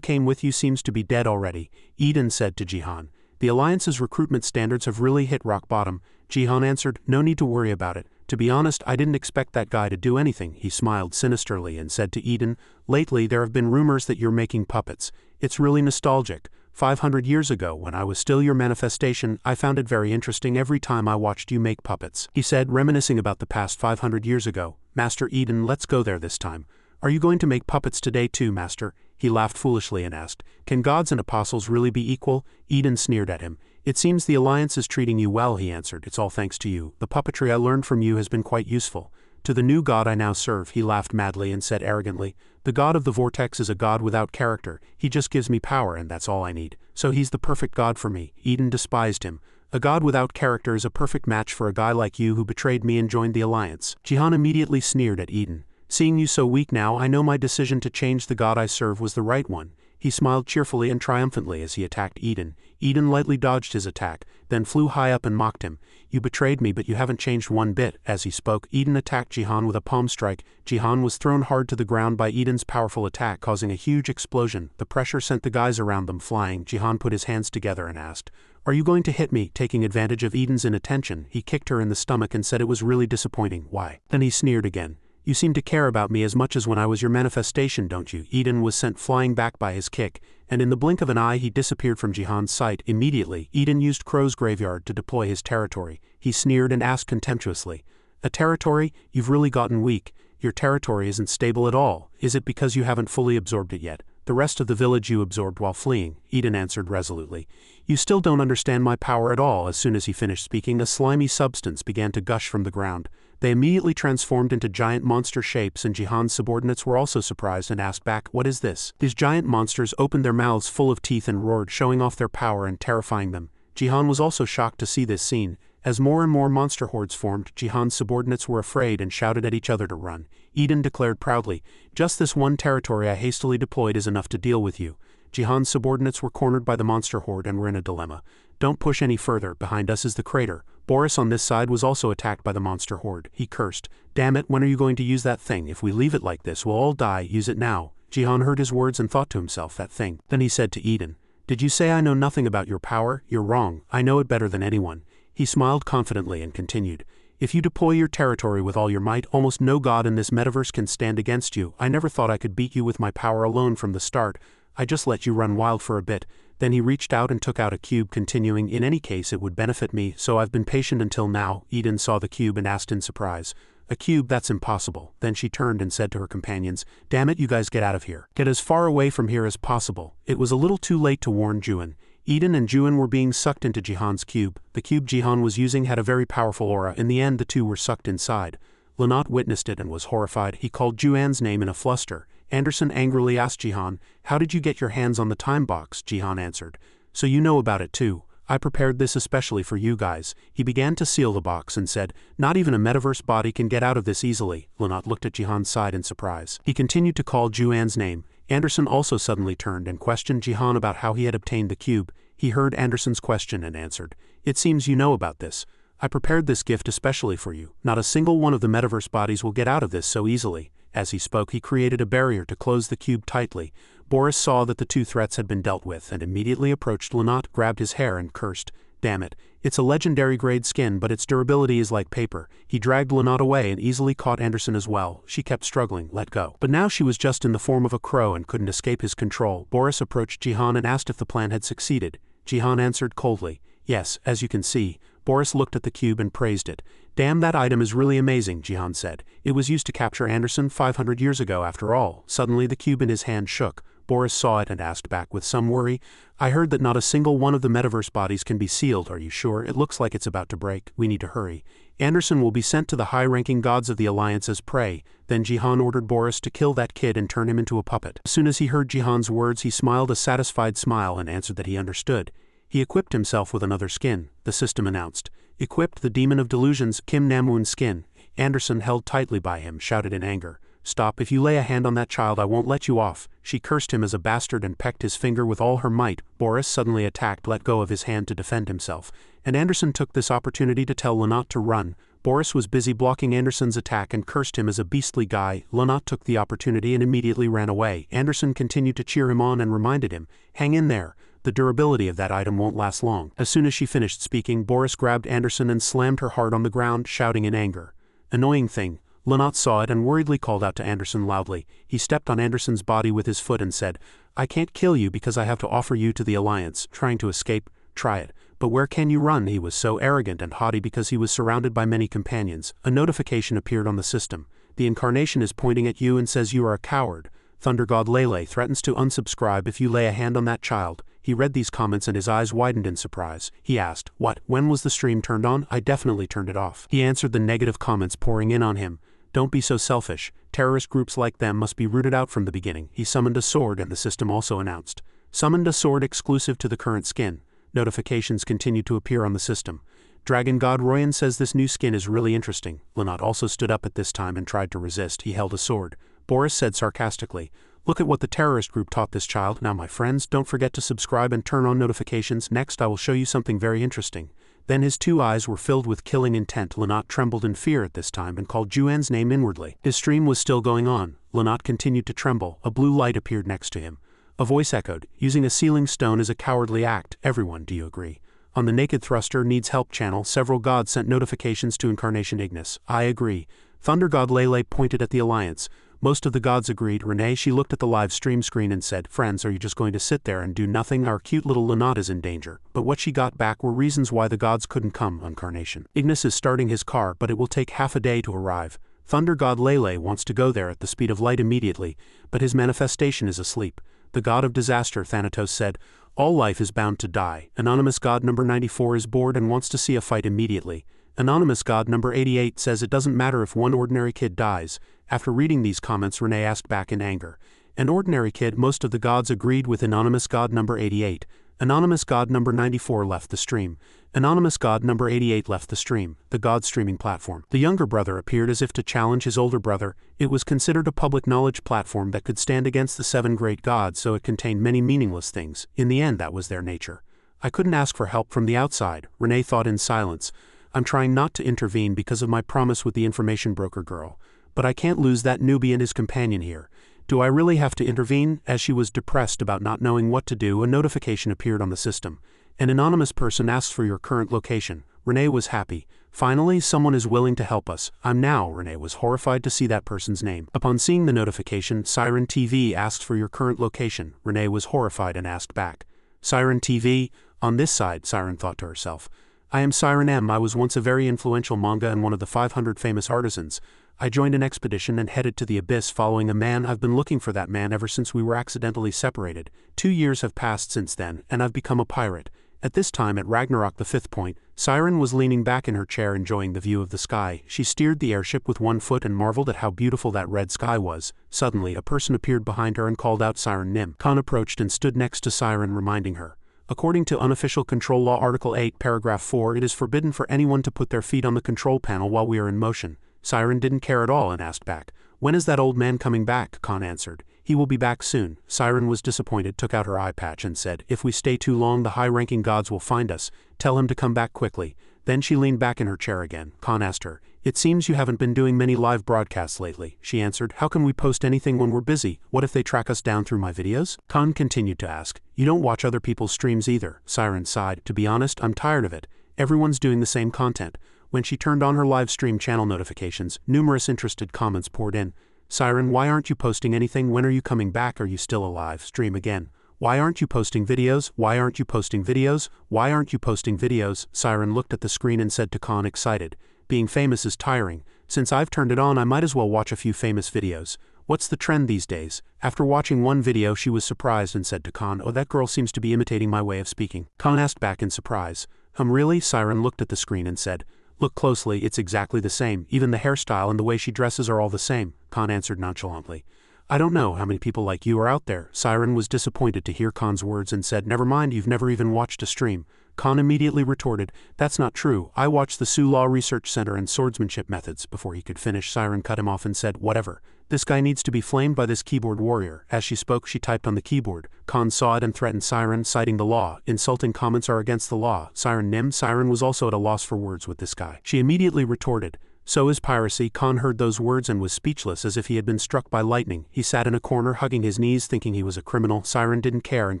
came with you seems to be dead already," Eden said to Jihan. "The Alliance's recruitment standards have really hit rock bottom." Jihan answered, "No need to worry about it. To be honest, I didn't expect that guy to do anything." He smiled sinisterly and said to Eden, "Lately there have been rumors that you're making puppets. It's really nostalgic. 500 years ago, when I was still your manifestation, I found it very interesting every time I watched you make puppets." He said, reminiscing about the past 500 years ago. "Master Eden, let's go there this time." "Are you going to make puppets today too, Master?" He laughed foolishly and asked, "Can gods and apostles really be equal?" Eden sneered at him. "It seems the Alliance is treating you well," he answered. "It's all thanks to you. The puppetry I learned from you has been quite useful. To the new god I now serve," he laughed madly and said arrogantly, "the god of the vortex is a god without character. He just gives me power and that's all I need. So he's the perfect god for me." Eden despised him. "A god without character is a perfect match for a guy like you who betrayed me and joined the Alliance." Jihan immediately sneered at Eden. "Seeing you so weak now, I know my decision to change the god I serve was the right one." He smiled cheerfully and triumphantly as he attacked Eden. Eden lightly dodged his attack, then flew high up and mocked him. "You betrayed me, but you haven't changed one bit." As he spoke, Eden attacked Jihan with a palm strike. Jihan was thrown hard to the ground by Eden's powerful attack, causing a huge explosion. The pressure sent the guys around them flying. Jihan put his hands together and asked, "Are you going to hit me?" Taking advantage of Eden's inattention, he kicked her in the stomach and said it was really disappointing. "Why?" Then he sneered again. "You seem to care about me as much as when I was your manifestation, don't you?" Eden was sent flying back by his kick, and in the blink of an eye he disappeared from Jihan's sight. Immediately, Eden used Crow's graveyard to deploy his territory. He sneered and asked contemptuously, "A territory? You've really gotten weak. Your territory isn't stable at all. Is it because you haven't fully absorbed it yet? The rest of the village you absorbed while fleeing," Eden answered resolutely. "You still don't understand my power at all." As soon as he finished speaking, a slimy substance began to gush from the ground. They immediately transformed into giant monster shapes, and Jihan's subordinates were also surprised and asked back, "What is this?" These giant monsters opened their mouths full of teeth and roared, showing off their power and terrifying them. Jihan was also shocked to see this scene. As more and more monster hordes formed, Jihan's subordinates were afraid and shouted at each other to run. Eden declared proudly, "Just this one territory I hastily deployed is enough to deal with you." Jihan's subordinates were cornered by the monster horde and were in a dilemma. "Don't push any further, behind us is the crater." Boris on this side was also attacked by the monster horde. He cursed, "Damn it, when are you going to use that thing? If we leave it like this, we'll all die. Use it now." Jihan heard his words and thought to himself, "That thing." Then he said to Eden, "Did you say I know nothing about your power? You're wrong. I know it better than anyone." He smiled confidently and continued, "If you deploy your territory with all your might, almost no god in this metaverse can stand against you. I never thought I could beat you with my power alone from the start. I just let you run wild for a bit. Then he reached out and took out a cube, continuing, in any case it would benefit me, so I've been patient until now. Eden saw the cube and asked in surprise, a cube? That's impossible. Then she turned and said to her companions, damn it, you guys get out of here. Get as far away from here as possible. It was a little too late to warn Juan. Eden and Juan were being sucked into Jihan's cube. The cube Jihan was using had a very powerful aura. In the end the two were sucked inside. Lanat witnessed it and was horrified. He called Juan's name in a fluster. Anderson angrily asked Jihan, how did you get your hands on the time box? Jihan answered, so you know about it too. I prepared this especially for you guys. He began to seal the box and said, not even a metaverse body can get out of this easily. Lanat looked at Jihan's side in surprise. He continued to call Juan's name. Anderson also suddenly turned and questioned Jihan about how he had obtained the cube. He heard Anderson's question and answered, it seems you know about this. I prepared this gift especially for you. Not a single one of the metaverse bodies will get out of this so easily. As he spoke, he created a barrier to close the cube tightly. Boris saw that the two threats had been dealt with and immediately approached Lanat, grabbed his hair and cursed, damn it, it's a legendary grade skin but its durability is like paper. He dragged Lanat away and easily caught Anderson as well. She kept struggling, let go. But now she was just in the form of a crow and couldn't escape his control. Boris approached Jihan and asked if the plan had succeeded. Jihan answered coldly, yes, as you can see. Boris looked at the cube and praised it. Damn, that item is really amazing, Jihan said. It was used to capture Anderson 500 years ago after all. Suddenly the cube in his hand shook. Boris saw it and asked back with some worry, I heard that not a single one of the metaverse bodies can be sealed. Are you sure? It looks like it's about to break. We need to hurry. Anderson will be sent to the high-ranking gods of the Alliance as prey. Then Jihan ordered Boris to kill that kid and turn him into a puppet. As soon as he heard Jihan's words, he smiled a satisfied smile and answered that he understood. He equipped himself with another skin, the system announced. Equipped the Demon of Delusions, Kim Namwoon's skin. Anderson, held tightly by him, shouted in anger, stop, if you lay a hand on that child I won't let you off. She cursed him as a bastard and pecked his finger with all her might. Boris suddenly attacked, let go of his hand to defend himself, and Anderson took this opportunity to tell Lanat to run. Boris was busy blocking Anderson's attack and cursed him as a beastly guy. Lanat took the opportunity and immediately ran away. Anderson continued to cheer him on and reminded him, hang in there. The durability of that item won't last long. As soon as she finished speaking, Boris grabbed Anderson and slammed her hard on the ground, shouting in anger. Annoying thing. Lanat saw it and worriedly called out to Anderson loudly. He stepped on Anderson's body with his foot and said, I can't kill you because I have to offer you to the Alliance. Trying to escape? Try it. But where can you run? He was so arrogant and haughty because he was surrounded by many companions. A notification appeared on the system. The incarnation is pointing at you and says you are a coward. Thunder God Lele threatens to unsubscribe if you lay a hand on that child. He read these comments and his eyes widened in surprise. He asked, what, when was the stream turned on? I definitely turned it off. He answered the negative comments pouring in on him. Don't be so selfish. Terrorist groups like them must be rooted out from the beginning. He summoned a sword and the system also announced. Summoned a sword exclusive to the current skin. Notifications continued to appear on the system. Dragon God Royan says this new skin is really interesting. Lanat also stood up at this time and tried to resist. He held a sword. Boris said sarcastically, look at what the terrorist group taught this child. Now my friends, don't forget to subscribe and turn on notifications. Next I will show you something very interesting. Then his two eyes were filled with killing intent. Lanat trembled in fear at this time and called Juan's name inwardly. His stream was still going on. Lanat continued to tremble. A blue light appeared next to him. A voice echoed, using a sealing stone is a cowardly act. Everyone, do you agree? On the Naked Thruster Needs Help channel, several gods sent notifications to Incarnation Ignis. I agree. Thunder God Lele pointed at the Alliance. Most of the gods agreed. Renee, she looked at the live stream screen and said, friends, are you just going to sit there and do nothing? Our cute little Lanat is in danger. But what she got back were reasons why the gods couldn't come. Incarnation Ignis is starting his car, but it will take half a day to arrive. Thunder God Lele wants to go there at the speed of light immediately, but his manifestation is asleep. The god of disaster, Thanatos, said, all life is bound to die. Anonymous God number 94 is bored and wants to see a fight immediately. Anonymous God number 88 says it doesn't matter if one ordinary kid dies. After reading these comments, Renee asked back in anger. An ordinary kid? Most of the gods agreed with Anonymous God number 88. Anonymous God number 94 left the stream. Anonymous God number 88 left the stream, the god streaming platform. The younger brother appeared as if to challenge his older brother. It was considered a public knowledge platform that could stand against the 7 great gods, so it contained many meaningless things. In the end, that was their nature. I couldn't ask for help from the outside, Renee thought in silence. I'm trying not to intervene because of my promise with the information broker girl. But I can't lose that newbie and his companion here. Do I really have to intervene? As she was depressed about not knowing what to do, a notification appeared on the system. An anonymous person asks for your current location. Renee was happy. Finally, someone is willing to help us. I'm now. Renee was horrified to see that person's name. Upon seeing the notification, Siren TV asks for your current location. Renee was horrified and asked back. Siren TV? On this side, Siren thought to herself. I am Siren M. I was once a very influential manga and one of the 500 famous artisans. I joined an expedition and headed to the abyss following a man. I've been looking for that man ever since we were accidentally separated. 2 years have passed since then, and I've become a pirate. At this time at Ragnarok the 5th point, Siren was leaning back in her chair enjoying the view of the sky. She steered the airship with one foot and marveled at how beautiful that red sky was. Suddenly, a person appeared behind her and called out Siren Nim. Khan approached and stood next to Siren, reminding her. According to Unofficial Control Law Article 8, Paragraph 4, it is forbidden for anyone to put their feet on the control panel while we are in motion. Siren didn't care at all and asked back, "When is that old man coming back?" Khan answered, "He will be back soon." Siren was disappointed, took out her eye patch and said, "If we stay too long the high-ranking gods will find us. Tell him to come back quickly." Then she leaned back in her chair again. Khan asked her, "It seems you haven't been doing many live broadcasts lately." She answered, "How can we post anything when we're busy? What if they track us down through my videos?" Khan continued to ask, "You don't watch other people's streams either?" Siren sighed, "To be honest, I'm tired of it. Everyone's doing the same content." When she turned on her live stream channel notifications, numerous interested comments poured in. "Siren, why aren't you posting anything? When are you coming back? Are you still alive? Stream again. Why aren't you posting videos? Why aren't you posting videos? Why aren't you posting videos?" Siren looked at the screen and said to Khan, excited, "Being famous is tiring. Since I've turned it on, I might as well watch a few famous videos. What's the trend these days?" After watching one video, she was surprised and said to Khan, "Oh, that girl seems to be imitating my way of speaking." Khan asked back in surprise, Really?" Siren looked at the screen and said, "Look closely, it's exactly the same. Even the hairstyle and the way she dresses are all the same." Khan answered nonchalantly, "I don't know how many people like you are out there." Siren was disappointed to hear Khan's words and said, "Never mind, you've never even watched a stream." Khan immediately retorted, "That's not true. I watched the Sioux Law Research Center and swordsmanship methods." Before he could finish, Siren cut him off and said, "Whatever. This guy needs to be flamed by this keyboard warrior." As she spoke, she typed on the keyboard. Khan saw it and threatened Siren, citing the law. Insulting comments are against the law. Siren Nim. Siren was also at a loss for words with this guy. She immediately retorted, "So is piracy." Khan heard those words and was speechless as if he had been struck by lightning. He sat in a corner hugging his knees thinking he was a criminal. Siren didn't care and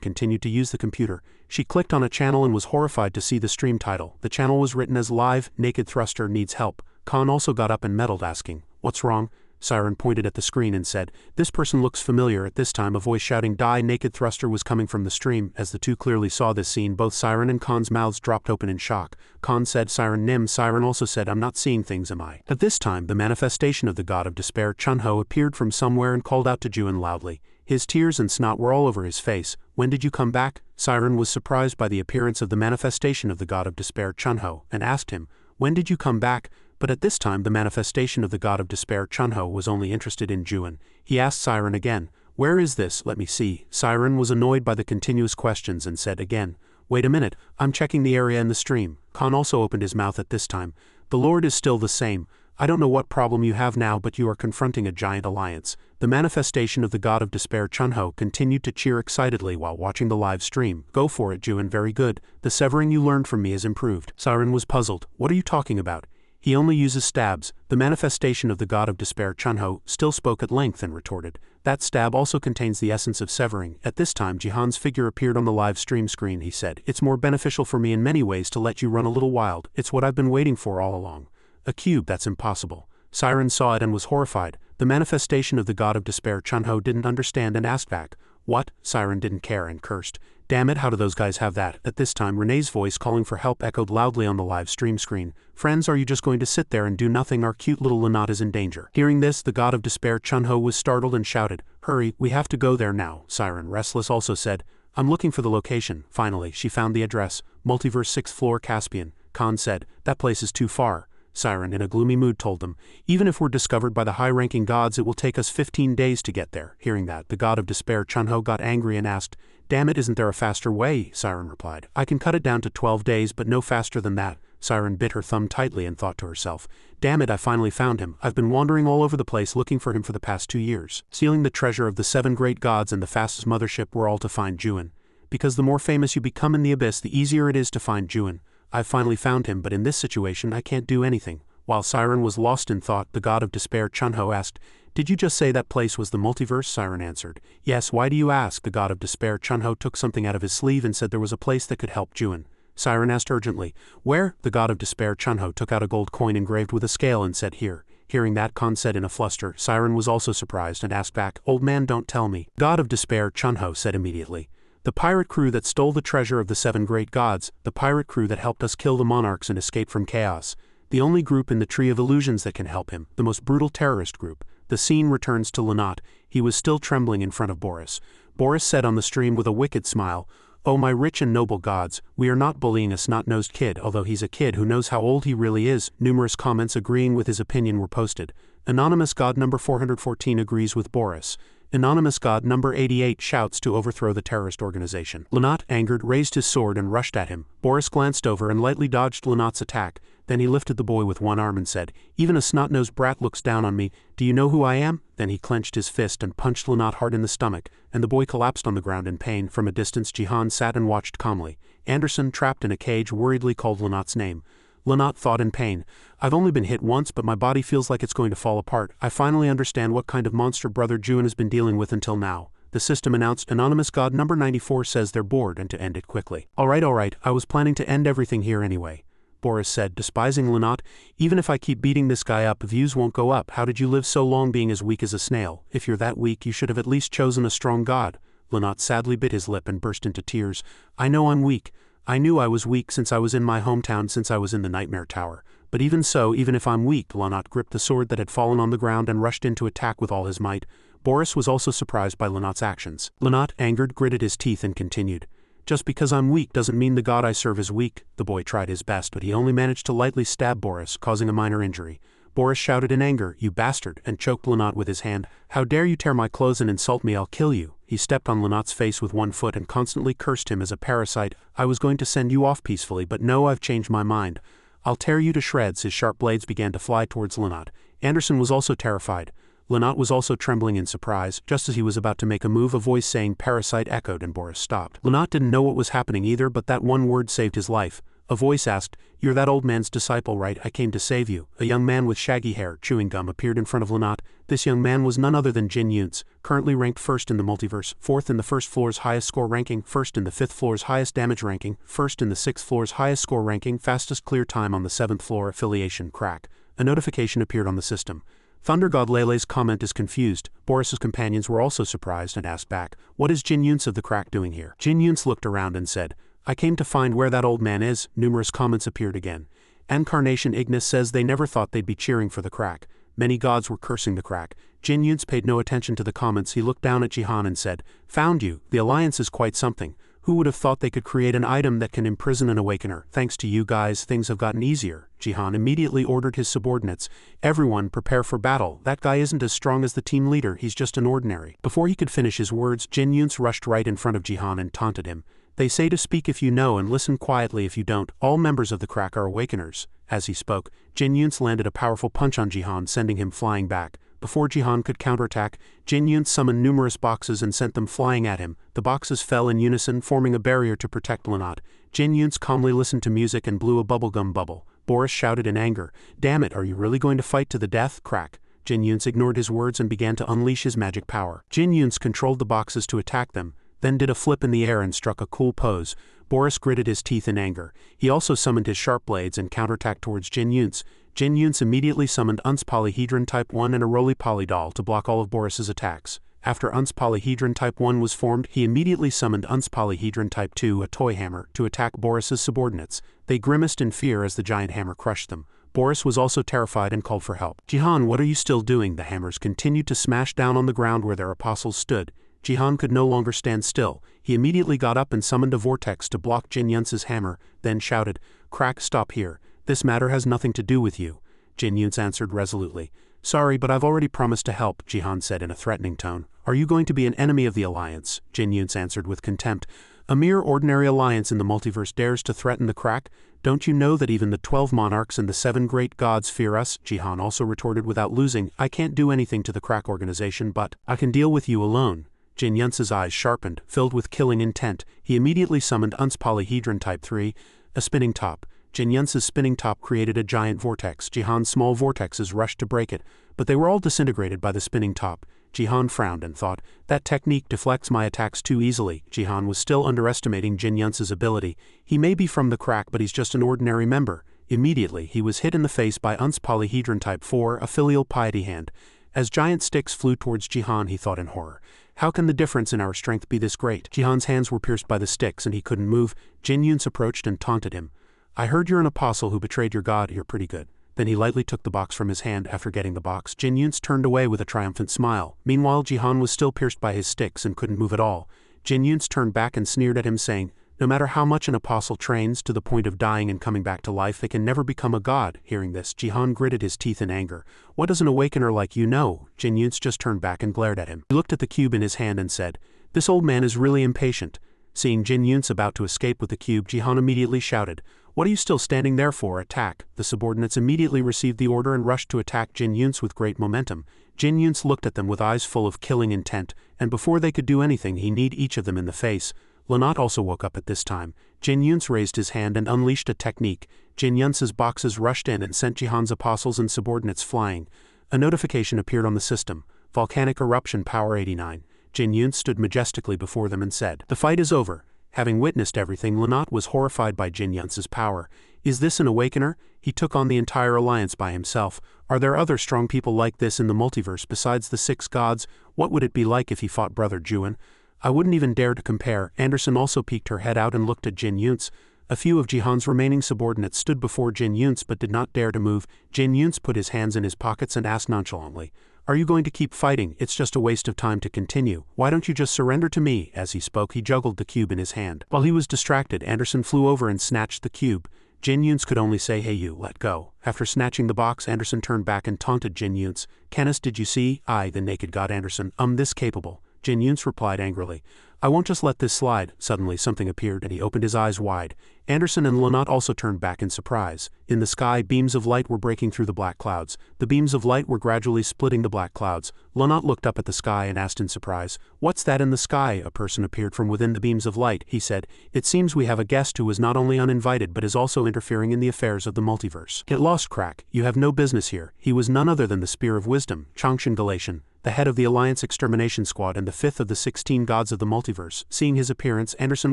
continued to use the computer. She clicked on a channel and was horrified to see the stream title. The channel was written as Live, Naked Thruster Needs Help. Khan also got up and meddled, asking, "What's wrong?" Siren pointed at the screen and said, "This person looks familiar." At this time a voice shouting "Die, Naked Thruster" was coming from the stream. As the two clearly saw this scene, both Siren and Khan's mouths dropped open in shock. Khan said, "Siren Nim." Siren also said, "I'm not seeing things, am I?" At this time the manifestation of the god of despair Chunho appeared from somewhere and called out to Juin loudly. His tears and snot were all over his face. "When did you come back?" Siren was surprised by the appearance of the manifestation of the god of despair Chunho and asked him, "When did you come back?" But at this time the manifestation of the god of despair Chunho was only interested in Juin. He asked Siren again, "Where is this? Let me see." Siren was annoyed by the continuous questions and said again, "Wait a minute, I'm checking the area in the stream." Khan also opened his mouth at this time. "The Lord is still the same. I don't know what problem you have now, but you are confronting a giant alliance." The manifestation of the god of despair Chunho continued to cheer excitedly while watching the live stream. "Go for it, Juin, very good. The severing you learned from me has improved." Siren was puzzled. "What are you talking about?" "He only uses stabs." The manifestation of the god of despair Chunho still spoke at length and retorted, "That stab also contains the essence of severing." At this time Jihan's figure appeared on the live stream screen. He said, "It's more beneficial for me in many ways to let you run a little wild. It's what I've been waiting for all along." "A cube? That's impossible." Siren saw it and was horrified. The manifestation of the god of despair Chunho didn't understand and asked back, "What?" Siren didn't care and cursed, "Damn it, how do those guys have that?" At this time Renee's voice calling for help echoed loudly on the live stream screen. "Friends, are you just going to sit there and do nothing? Our cute little Lanat is in danger." Hearing this, the god of despair Chunho was startled and shouted, "Hurry, we have to go there now." Siren, restless, also said, "I'm looking for the location." Finally, she found the address, Multiverse 6th floor Caspian. Khan said, "That place is too far." Siren, in a gloomy mood, told them, "Even if we're discovered by the high-ranking gods, it will take us 15 days to get there." Hearing that, the god of despair Chunho got angry and asked, "Damn it, isn't there a faster way?" Siren replied, "I can cut it down to 12 days, but no faster than that." Siren bit her thumb tightly and thought to herself, "Damn it, I finally found him. I've been wandering all over the place looking for him for the past 2 years." Stealing the treasure of the 7 great gods and the fastest mothership were all to find Juin. Because the more famous you become in the abyss, the easier it is to find Juin. I've finally found him, but in this situation I can't do anything. While Siren was lost in thought, the god of despair Chunho asked, "Did you just say that place was the multiverse?" Siren answered, "Yes, why do you ask?" The god of despair Chunho took something out of his sleeve and said there was a place that could help Juin. Siren asked urgently, "Where?" The god of despair Chunho took out a gold coin engraved with a scale and said, "Here." Hearing that, Khan said in a fluster. Siren was also surprised and asked back, "Old man, don't tell me." God of despair Chunho said immediately, The pirate crew that stole the treasure of the 7 great gods, the pirate crew that helped us kill the monarchs and escape from chaos. The only group in the Tree of Illusions that can help him, the most brutal terrorist group. The scene returns to Lynott. He was still trembling in front of Boris. Boris said on the stream with a wicked smile, "Oh my rich and noble gods, we are not bullying a snot-nosed kid, although he's a kid who knows how old he really is." Numerous comments agreeing with his opinion were posted. Anonymous God number 414 agrees with Boris. Anonymous God number 88 shouts to overthrow the terrorist organization. Lynott, angered, raised his sword and rushed at him. Boris glanced over and lightly dodged Lynott's attack. Then he lifted the boy with one arm and said, "Even a snot-nosed brat looks down on me. Do you know who I am?" Then he clenched his fist and punched Lynott hard in the stomach, and the boy collapsed on the ground in pain. From a distance, Jihan sat and watched calmly. Anderson, trapped in a cage, worriedly called Lynott's name. Lynott thought in pain, "I've only been hit once, but my body feels like it's going to fall apart. I finally understand what kind of monster brother Juan has been dealing with until now." The system announced. Anonymous God number 94 says they're bored and to end it quickly. All right, I was planning to end everything here anyway," Boris said, despising Lynott. "Even if I keep beating this guy up, views won't go up. How did you live so long being as weak as a snail? If you're that weak, you should have at least chosen a strong god." Lynott sadly bit his lip and burst into tears. "I know I'm weak. I knew I was weak since I was in my hometown, since I was in the Nightmare Tower. But even so, even if I'm weak," Lynott gripped the sword that had fallen on the ground and rushed in to attack with all his might. Boris was also surprised by Lynott's actions. Lynott, angered, gritted his teeth and continued, "Just because I'm weak doesn't mean the god I serve is weak." The boy tried his best, but he only managed to lightly stab Boris, causing a minor injury. Boris shouted in anger, "You bastard," and choked Lynott with his hand. "How dare you tear my clothes and insult me? I'll kill you." He stepped on Lynott's face with one foot and constantly cursed him as a parasite. "I was going to send you off peacefully, but no, I've changed my mind. I'll tear you to shreds." His sharp blades began to fly towards Lynott. Anderson was also terrified. Lynott was also trembling in surprise. Just as he was about to make a move, a voice saying "parasite" echoed and Boris stopped. Lynott didn't know what was happening either, but that one word saved his life. A voice asked, "You're that old man's disciple, right? I came to save you." A young man with shaggy hair, chewing gum, appeared in front of Lynott. This young man was none other than Jin Yuntz, currently ranked 1st in the multiverse, 4th in the 1st floor's highest score ranking, 1st in the 5th floor's highest damage ranking, 1st in the 6th floor's highest score ranking, fastest clear time on the 7th floor. Affiliation crack. A notification appeared on the system. Thunder God Lele's comment is confused. Boris's companions were also surprised and asked back, "What is Jin Yuntz of the crack doing here?" Jin Yuntz looked around and said, "I came to find where that old man is." Numerous comments appeared again. Incarnation Ignis says they never thought they'd be cheering for the crack. Many gods were cursing the crack. Jin Yuntz paid no attention to the comments. He looked down at Jihan and said, "Found you. The alliance is quite something. Who would have thought they could create an item that can imprison an awakener? Thanks to you guys, things have gotten easier." Jihan immediately ordered his subordinates, "Everyone prepare for battle. That guy isn't as strong as the team leader, he's just an ordinary." Before he could finish his words, Jin Yuntz rushed right in front of Jihan and taunted him. "They say to speak if you know and listen quietly if you don't. All members of the crack are awakeners." As he spoke, Jin Yuntz landed a powerful punch on Jihan, sending him flying back. Before Jihan could counterattack, Jin Yuntz summoned numerous boxes and sent them flying at him. The boxes fell in unison, forming a barrier to protect Lynott. Jin Yuntz calmly listened to music and blew a bubblegum bubble. Boris shouted in anger, "Damn it, are you really going to fight to the death?" Crack. Jin Yuntz ignored his words and began to unleash his magic power. Jin Yuntz controlled the boxes to attack them, then did a flip in the air and struck a cool pose. Boris gritted his teeth in anger. He also summoned his sharp blades and counterattacked towards Jin Yuntz. Jin Yuntz immediately summoned Un's Polyhedron Type 1 and a Roly-Poly doll to block all of Boris's attacks. After Un's Polyhedron Type 1 was formed, he immediately summoned Un's Polyhedron Type 2, a toy hammer, to attack Boris's subordinates. They grimaced in fear as the giant hammer crushed them. Boris was also terrified and called for help. "Jihan, what are you still doing?" The hammers continued to smash down on the ground where their apostles stood. Jihan could no longer stand still. He immediately got up and summoned a vortex to block Jin Yuntz's hammer, then shouted, "Crack, stop here. This matter has nothing to do with you." Jin Yuntz answered resolutely. "Sorry, but I've already promised to help," Jihan said in a threatening tone. "Are you going to be an enemy of the Alliance?" Jin Yuntz answered with contempt. "A mere ordinary alliance in the multiverse dares to threaten the crack? Don't you know that even the 12 monarchs and the 7 great gods fear us?" Jihan also retorted without losing. "I can't do anything to the crack organization, but I can deal with you alone." Jin Yuntz's eyes sharpened, filled with killing intent. He immediately summoned Un's Polyhedron Type 3, a spinning top. Jin Yuntz's spinning top created a giant vortex. Jihan's small vortexes rushed to break it, but they were all disintegrated by the spinning top. Jihan frowned and thought, "That technique deflects my attacks too easily." Jihan was still underestimating Jin Yuntz's ability. He may be from the crack, but he's just an ordinary member. Immediately, he was hit in the face by Un's Polyhedron Type 4, a filial piety hand. As giant sticks flew towards Jihan, he thought in horror. How can the difference in our strength be this great? Jihan's hands were pierced by the sticks and he couldn't move. Jin Yun's approached and taunted him. I heard you're an apostle who betrayed your god, you're pretty good. Then he lightly took the box from his hand. After getting the box, Jin Yun's turned away with a triumphant smile. Meanwhile, Jihan was still pierced by his sticks and couldn't move at all. Jin Yun's turned back and sneered at him, saying, no matter how much an apostle trains to the point of dying and coming back to life, they can never become a god. Hearing this, Jihan gritted his teeth in anger. What does an awakener like you know? Jin Yun's just turned back and glared at him. He looked at the cube in his hand and said, this old man is really impatient. Seeing Jin Yun's about to escape with the cube, Jihan immediately shouted, what are you still standing there for? Attack! The subordinates immediately received the order and rushed to attack Jin Yun's with great momentum. Jin Yun's looked at them with eyes full of killing intent, and before they could do anything he kneed each of them in the face. Lanat also woke up at this time. Jin Yun's raised his hand and unleashed a technique. Jin Yun's boxes rushed in and sent Jihan's apostles and subordinates flying. A notification appeared on the system. Volcanic eruption power 89. Jin Yun stood majestically before them and said, the fight is over. Having witnessed everything, Lanat was horrified by Jin Yun's power. Is this an awakener? He took on the entire alliance by himself. Are there other strong people like this in the multiverse besides the 6 gods? What would it be like if he fought Brother Juan? I wouldn't even dare to compare. Anderson also peeked her head out and looked at Jin Yun's. A few of Jihan's remaining subordinates stood before Jin Yun's but did not dare to move. Jin Yun's put his hands in his pockets and asked nonchalantly, are you going to keep fighting? It's just a waste of time to continue. Why don't you just surrender to me? As he spoke, he juggled the cube in his hand. While he was distracted, Anderson flew over and snatched the cube. Jin Yun's could only say, hey you, let go. After snatching the box, Anderson turned back and taunted Jin Yun's. Canis, did you see? I, the naked god Anderson, this capable. Jin Yun's replied angrily, I won't just let this slide. Suddenly something appeared and he opened his eyes wide. Anderson and Lanat also turned back in surprise. In the sky, beams of light were breaking through the black clouds. The beams of light were gradually splitting the black clouds. Lanat looked up at the sky and asked in surprise, what's that in the sky? A person appeared from within the beams of light. He said, it seems we have a guest who is not only uninvited but is also interfering in the affairs of the multiverse. Get lost, crack. You have no business here. He was none other than the Spear of Wisdom, Changshan Galatian, the head of the Alliance Extermination Squad and the 5th of the 16 gods of the multiverse. Seeing his appearance, Anderson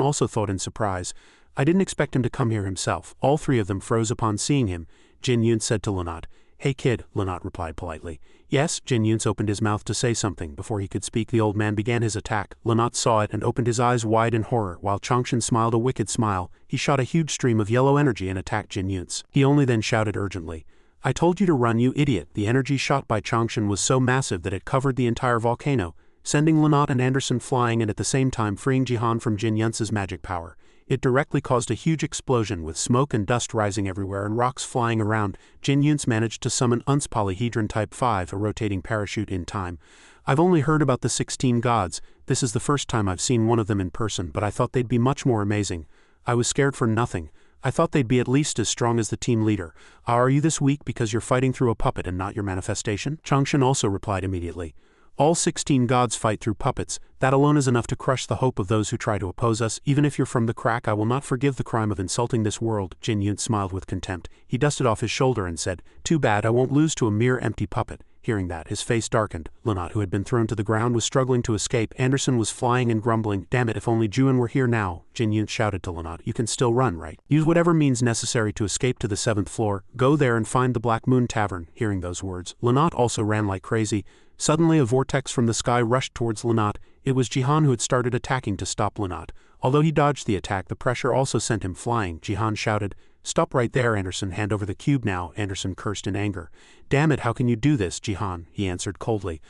also thought in surprise, I didn't expect him to come here himself. All 3 of them froze upon seeing him. Jin Yun said to Lanat, hey kid, Lanat replied politely. Yes, Jin Yun opened his mouth to say something. Before he could speak, the old man began his attack. Lanat saw it and opened his eyes wide in horror. While Changshan smiled a wicked smile, he shot a huge stream of yellow energy and attacked Jin Yun's. He only then shouted urgently, I told you to run, you idiot. The energy shot by Changshan was so massive that it covered the entire volcano, sending Lanat and Anderson flying and at the same time freeing Jihan from Jin Yun's magic power. It directly caused a huge explosion with smoke and dust rising everywhere and rocks flying around. Jin Yun's managed to summon Unt's Polyhedron Type 5, a rotating parachute, in time. I've only heard about the 16 gods. This is the first time I've seen one of them in person, but I thought they'd be much more amazing. I was scared for nothing. I thought they'd be at least as strong as the team leader. Are you this weak because you're fighting through a puppet and not your manifestation? Changshan also replied immediately. All 16 gods fight through puppets. That alone is enough to crush the hope of those who try to oppose us. Even if you're from the crack, I will not forgive the crime of insulting this world. Jin Yun smiled with contempt. He dusted off his shoulder and said, too bad, I won't lose to a mere empty puppet. Hearing that, his face darkened. Lanat, who had been thrown to the ground, was struggling to escape. Anderson was flying and grumbling. Damn it, if only Juan were here now. Jin Yun shouted to Lanat, you can still run, right? Use whatever means necessary to escape to the 7th floor. Go there and find the Black Moon Tavern. Hearing those words, Lanat also ran like crazy. Suddenly a vortex from the sky rushed towards Lanat. It was Jihan who had started attacking to stop Lanat. Although he dodged the attack, the pressure also sent him flying. Jihan shouted, stop right there, Anderson, hand over the cube now. Anderson cursed in anger. Damn it, how can you do this, Jihan? He answered coldly.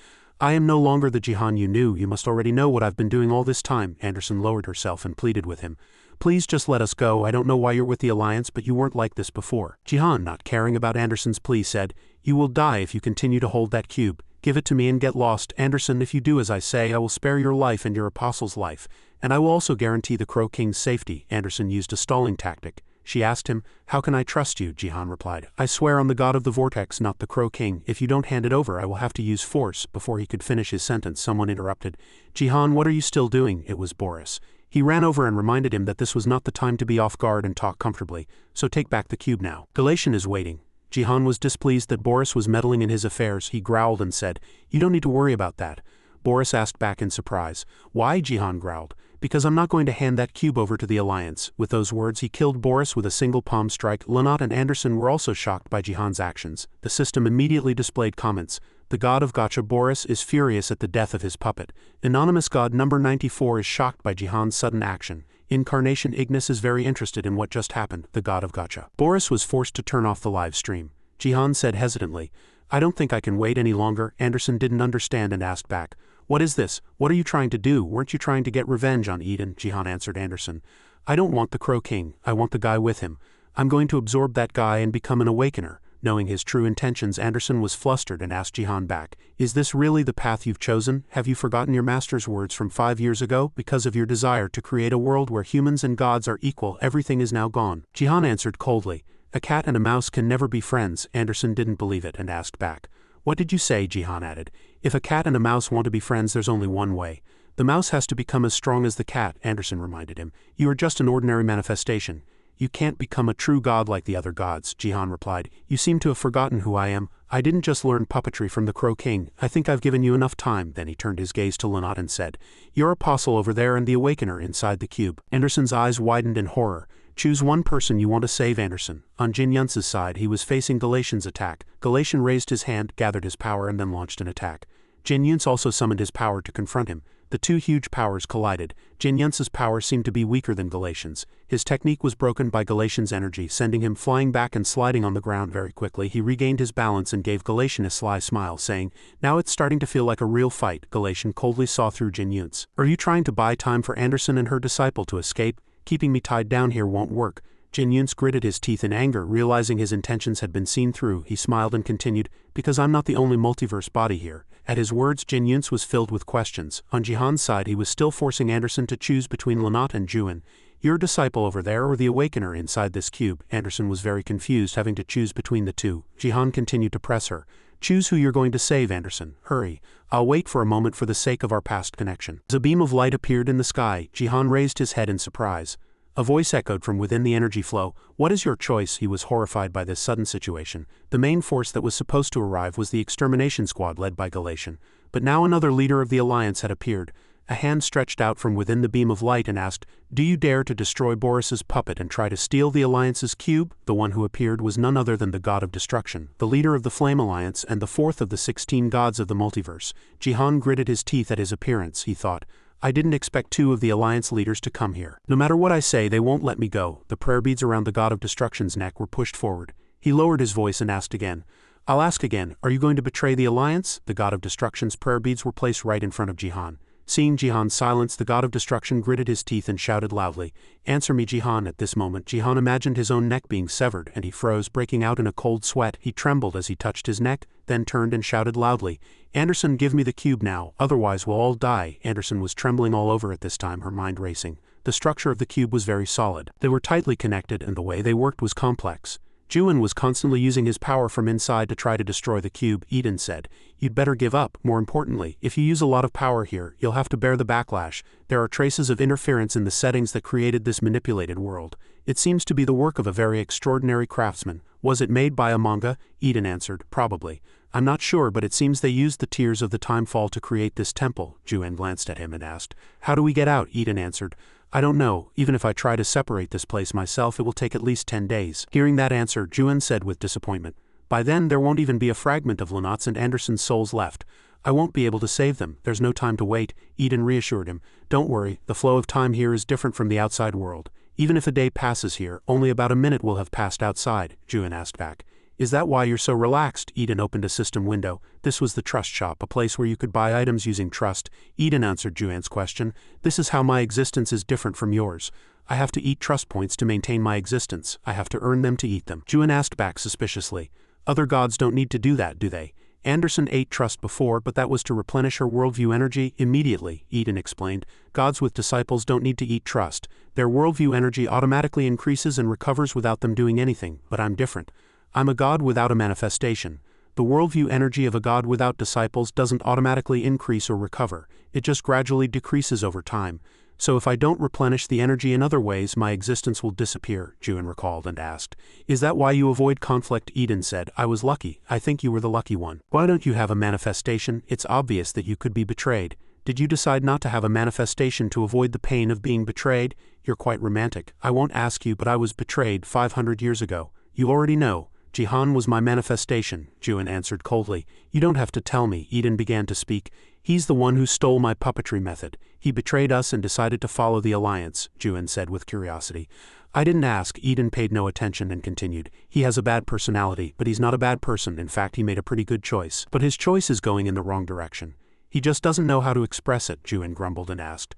I am no longer the Jihan you knew. You must already know what I've been doing all this time. Anderson lowered herself and pleaded with him. Please just let us go. I don't know why you're with the Alliance, but you weren't like this before. Jihan, not caring about Anderson's plea, said, you will die if you continue to hold that cube. Give it to me and get lost. Anderson, if you do as I say, I will spare your life and your apostle's life, and I will also guarantee the Crow King's safety. Anderson used a stalling tactic. She asked him, how can I trust you? Jihan replied, I swear on the god of the vortex, not the Crow King. If you don't hand it over, I will have to use force. Before he could finish his sentence, someone interrupted. Jihan, what are you still doing? It was Boris. He ran over and reminded him that this was not the time to be off guard and talk comfortably, so take back the cube now. Galatian is waiting. Jihan was displeased that Boris was meddling in his affairs. He growled and said, you don't need to worry about that. Boris asked back in surprise. Why? Jihan growled. Because I'm not going to hand that cube over to the Alliance. With those words, he killed Boris with a single palm strike. Lanat and Anderson were also shocked by Jihan's actions. The system immediately displayed comments. The god of Gotcha, Boris, is furious at the death of his puppet. Anonymous god number 94 is shocked by Jihan's sudden action. Incarnation Ignis is very interested in what just happened. The god of Gotcha. Boris was forced to turn off the live stream. Jihan said hesitantly, I don't think I can wait any longer. Anderson didn't understand and asked back, what is this? What are you trying to do? Weren't you trying to get revenge on Eden? Jihan answered Anderson. I don't want the Crow King, I want the guy with him. I'm going to absorb that guy and become an awakener. Knowing his true intentions, Anderson was flustered and asked Jihan back, is this really the path you've chosen? Have you forgotten your master's words from 5 years ago? Because of your desire to create a world where humans and gods are equal, everything is now gone. Jihan answered coldly, a cat and a mouse can never be friends. Anderson didn't believe it and asked back, what did you say? Jihan added, if a cat and a mouse want to be friends, there's only one way. The mouse has to become as strong as the cat. Anderson reminded him, you are just an ordinary manifestation. You can't become a true god like the other gods. Jihan replied, you seem to have forgotten who I am. I didn't just learn puppetry from the Crow King. I think I've given you enough time. Then he turned his gaze to Lanat and said, your apostle over there and the awakener inside the cube. Anderson's eyes widened in horror. Choose one person you want to save. Anderson. On Jin Yunce's side, he was facing Galation's attack. Galation raised his hand, gathered his power, and then launched an attack. Jin Yunce also summoned his power to confront him. The two huge powers collided. Jin Yunce's power seemed to be weaker than Galation's. His technique was broken by Galation's energy, sending him flying back and sliding on the ground very quickly. He regained his balance and gave Galation a sly smile, saying, now it's starting to feel like a real fight. Galation coldly saw through Jin Yunce. Are you trying to buy time for Anderson and her disciple to escape? Keeping me tied down here won't work. Jin Yunce gritted his teeth in anger, realizing his intentions had been seen through. He smiled and continued, because I'm not the only multiverse body here. At his words, Jin Yunce was filled with questions. On Jihan's side, he was still forcing Anderson to choose between Lanat and Juan. Your disciple over there or the awakener inside this cube? Anderson was very confused, having to choose between the two. Jihan continued to press her. Choose who you're going to save, Anderson. Hurry. I'll wait for a moment for the sake of our past connection. As a beam of light appeared in the sky, Jihan raised his head in surprise. A voice echoed from within the energy flow. What is your choice? He was horrified by this sudden situation. The main force that was supposed to arrive was the extermination squad led by Galation. But now another leader of the Alliance had appeared. A hand stretched out from within the beam of light and asked, do you dare to destroy Boris's puppet and try to steal the Alliance's cube? The one who appeared was none other than the god of destruction, the leader of the Flame Alliance and the fourth of the 16 gods of the multiverse. Jihan gritted his teeth at his appearance. He thought, I didn't expect two of the Alliance leaders to come here. No matter what I say, they won't let me go. The prayer beads around the god of destruction's neck were pushed forward. He lowered his voice and asked again, I'll ask again, are you going to betray the Alliance? The god of destruction's prayer beads were placed right in front of Jihan. Seeing Jihan's silence, the god of destruction gritted his teeth and shouted loudly, answer me, Jihan. At this moment, Jihan imagined his own neck being severed, and he froze, breaking out in a cold sweat. He trembled as he touched his neck, then turned and shouted loudly, Anderson, give me the cube now, otherwise we'll all die. Anderson was trembling all over at this time, her mind racing. The structure of the cube was very solid. They were tightly connected, and the way they worked was complex. Juan was constantly using his power from inside to try to destroy the cube. Eden said, you'd better give up. More importantly, if you use a lot of power here, you'll have to bear the backlash. There are traces of interference in the settings that created this manipulated world. It seems to be the work of a very extraordinary craftsman. Was it made by a manga? Eden answered, probably. I'm not sure, but it seems they used the tears of the Timefall to create this temple. Juan glanced at him and asked, how do we get out? Eden answered, I don't know. Even if I try to separate this place myself, it will take at least 10 days. Hearing that answer, Juan said with disappointment, by then there won't even be a fragment of Lanat's and Anderson's souls left. I won't be able to save them. There's no time to wait. Eden reassured him. Don't worry, the flow of time here is different from the outside world. Even if a day passes here, only about a minute will have passed outside. Juan asked back. Is that why you're so relaxed? Eden opened a system window. This was the trust shop, a place where you could buy items using trust. Eden answered Juan's question. This is how my existence is different from yours. I have to eat trust points to maintain my existence. I have to earn them to eat them. Juan asked back suspiciously. Other gods don't need to do that, do they? Anderson ate trust before, but that was to replenish her worldview energy immediately, Eden explained. Gods with disciples don't need to eat trust. Their worldview energy automatically increases and recovers without them doing anything, but I'm different. I'm a god without a manifestation. The worldview energy of a god without disciples doesn't automatically increase or recover, it just gradually decreases over time. So if I don't replenish the energy in other ways, my existence will disappear, Juan recalled and asked. Is that why you avoid conflict? Eden said, I was lucky. I think you were the lucky one. Why don't you have a manifestation? It's obvious that you could be betrayed. Did you decide not to have a manifestation to avoid the pain of being betrayed? You're quite romantic. I won't ask you, but I was betrayed 500 years ago. You already know. Jihan was my manifestation, Juan answered coldly. You don't have to tell me, Eden began to speak. He's the one who stole my puppetry method. He betrayed us and decided to follow the alliance, Juan said with curiosity. I didn't ask. Eden paid no attention and continued. He has a bad personality, but he's not a bad person. In fact, he made a pretty good choice. But his choice is going in the wrong direction. He just doesn't know how to express it, Juan grumbled and asked.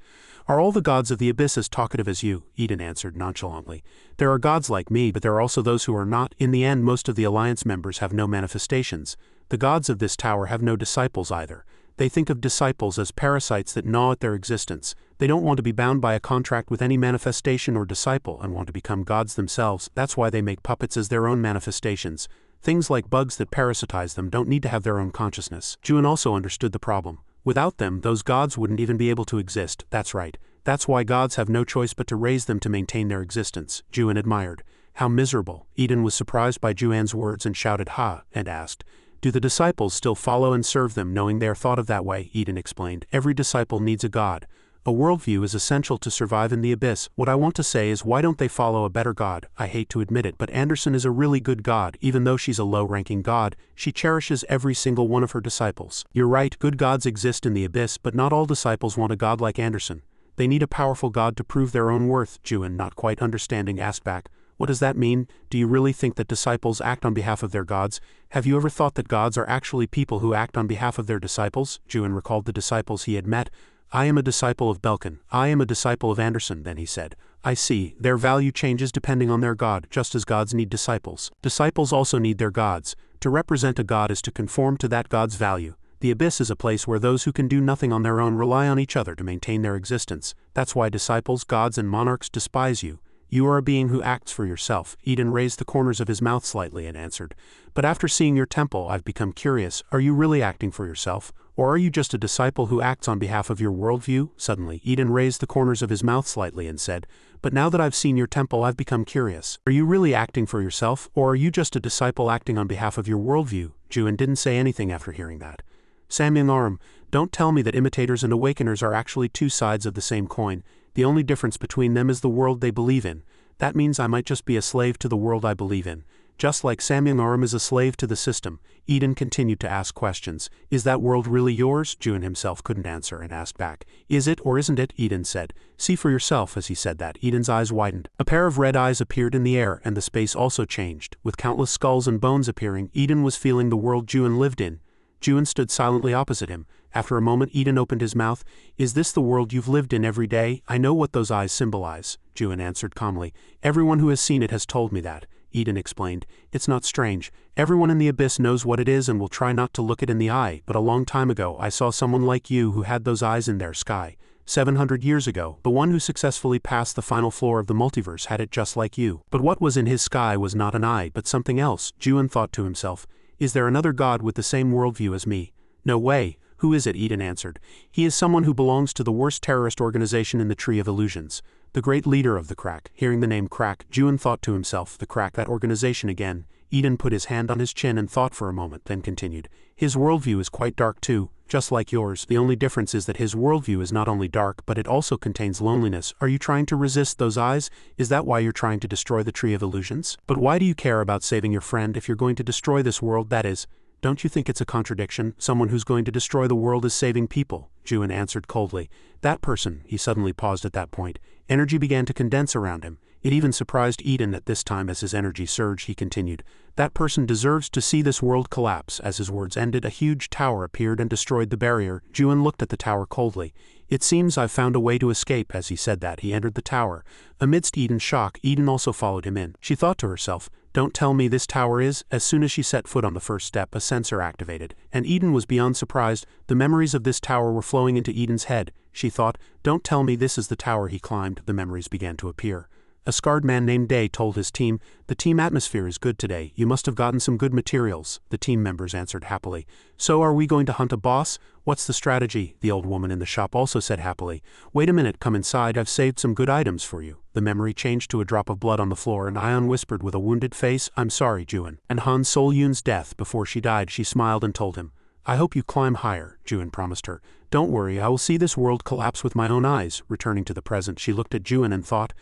Are all the gods of the abyss as talkative as you? Eden answered nonchalantly. There are gods like me, but there are also those who are not. In the end, most of the alliance members have no manifestations. The gods of this tower have no disciples either. They think of disciples as parasites that gnaw at their existence. They don't want to be bound by a contract with any manifestation or disciple and want to become gods themselves. That's why they make puppets as their own manifestations. Things like bugs that parasitize them don't need to have their own consciousness. Juan also understood the problem. Without them, those gods wouldn't even be able to exist. That's right. That's why gods have no choice but to raise them to maintain their existence. Juan admired. How miserable. Eden was surprised by Juan's words and shouted ha, and asked, do the disciples still follow and serve them knowing they are thought of that way? Eden explained. Every disciple needs a god. A worldview is essential to survive in the abyss. What I want to say is, why don't they follow a better god? I hate to admit it, but Anderson is a really good god. Even though she's a low-ranking god, she cherishes every single one of her disciples. You're right, good gods exist in the abyss, but not all disciples want a god like Anderson. They need a powerful god to prove their own worth. Juan, not quite understanding, asked back. What does that mean? Do you really think that disciples act on behalf of their gods? Have you ever thought that gods are actually people who act on behalf of their disciples? Juan recalled the disciples he had met. I am a disciple of Belkin. I am a disciple of Anderson, then he said. I see. Their value changes depending on their god, just as gods need disciples. Disciples also need their gods. To represent a god is to conform to that god's value. The abyss is a place where those who can do nothing on their own rely on each other to maintain their existence. That's why disciples, gods, and monarchs despise you. You are a being who acts for yourself. Eden raised the corners of his mouth slightly and answered. But after seeing your temple, I've become curious. Are you really acting for yourself? Or are you just a disciple who acts on behalf of your worldview? Suddenly, Eden raised the corners of his mouth slightly and said, but now that I've seen your temple, I've become curious. Are you really acting for yourself? Or are you just a disciple acting on behalf of your worldview? Juan didn't say anything after hearing that. Samyang, don't tell me that imitators and awakeners are actually two sides of the same coin. The only difference between them is the world they believe in. That means I might just be a slave to the world I believe in. Just like Samyang is a slave to the system. Eden continued to ask questions. Is that world really yours? Juan himself couldn't answer and asked back. Is it or isn't it? Eden said. See for yourself. As he said that, Eden's eyes widened. A pair of red eyes appeared in the air and the space also changed. With countless skulls and bones appearing, Eden was feeling the world Juan lived in. Juan stood silently opposite him. After a moment, Eden opened his mouth. Is this the world you've lived in every day? I know what those eyes symbolize, Juan answered calmly. Everyone who has seen it has told me that, Eden explained. It's not strange. Everyone in the abyss knows what it is and will try not to look it in the eye, but a long time ago I saw someone like you who had those eyes in their sky. 700 years ago, the one who successfully passed the final floor of the multiverse had it just like you. But what was in his sky was not an eye, but something else, Juan thought to himself. Is there another god with the same worldview as me? No way. Who is it? Eden answered. He is someone who belongs to the worst terrorist organization in the Tree of Illusions. The great leader of the Crack. Hearing the name Crack, Juan thought to himself, the Crack, that organization again. Eden put his hand on his chin and thought for a moment, then continued. His worldview is quite dark too, just like yours. The only difference is that his worldview is not only dark, but it also contains loneliness. Are you trying to resist those eyes? Is that why you're trying to destroy the Tree of Illusions? But why do you care about saving your friend if you're going to destroy this world? That is, don't you think it's a contradiction? Someone who's going to destroy the world is saving people, Juan answered coldly. That person, he suddenly paused at that point. Energy began to condense around him. It even surprised Eden at this time as his energy surged. He continued, that person deserves to see this world collapse. As his words ended, a huge tower appeared and destroyed the barrier. Juan looked at the tower coldly. It seems I've found a way to escape. As he said that, he entered the tower. Amidst Eden's shock, Eden also followed him in. She thought to herself, don't tell me this tower is. As soon as she set foot on the first step, a sensor activated, and Eden was beyond surprised. The memories of this tower were flowing into Eden's head. She thought, don't tell me this is the tower he climbed. The memories began to appear. A scarred man named Day told his team, the team atmosphere is good today. You must have gotten some good materials. The team members answered happily. So are we going to hunt a boss? What's the strategy? The old woman in the shop also said happily. Wait a minute, come inside. I've saved some good items for you. The memory changed to a drop of blood on the floor and Ion whispered with a wounded face, I'm sorry, Juan. And Han Sol Yun's death. Before she died, she smiled and told him, I hope you climb higher, Juan promised her. Don't worry, I will see this world collapse with my own eyes. Returning to the present, she looked at Juan and thought,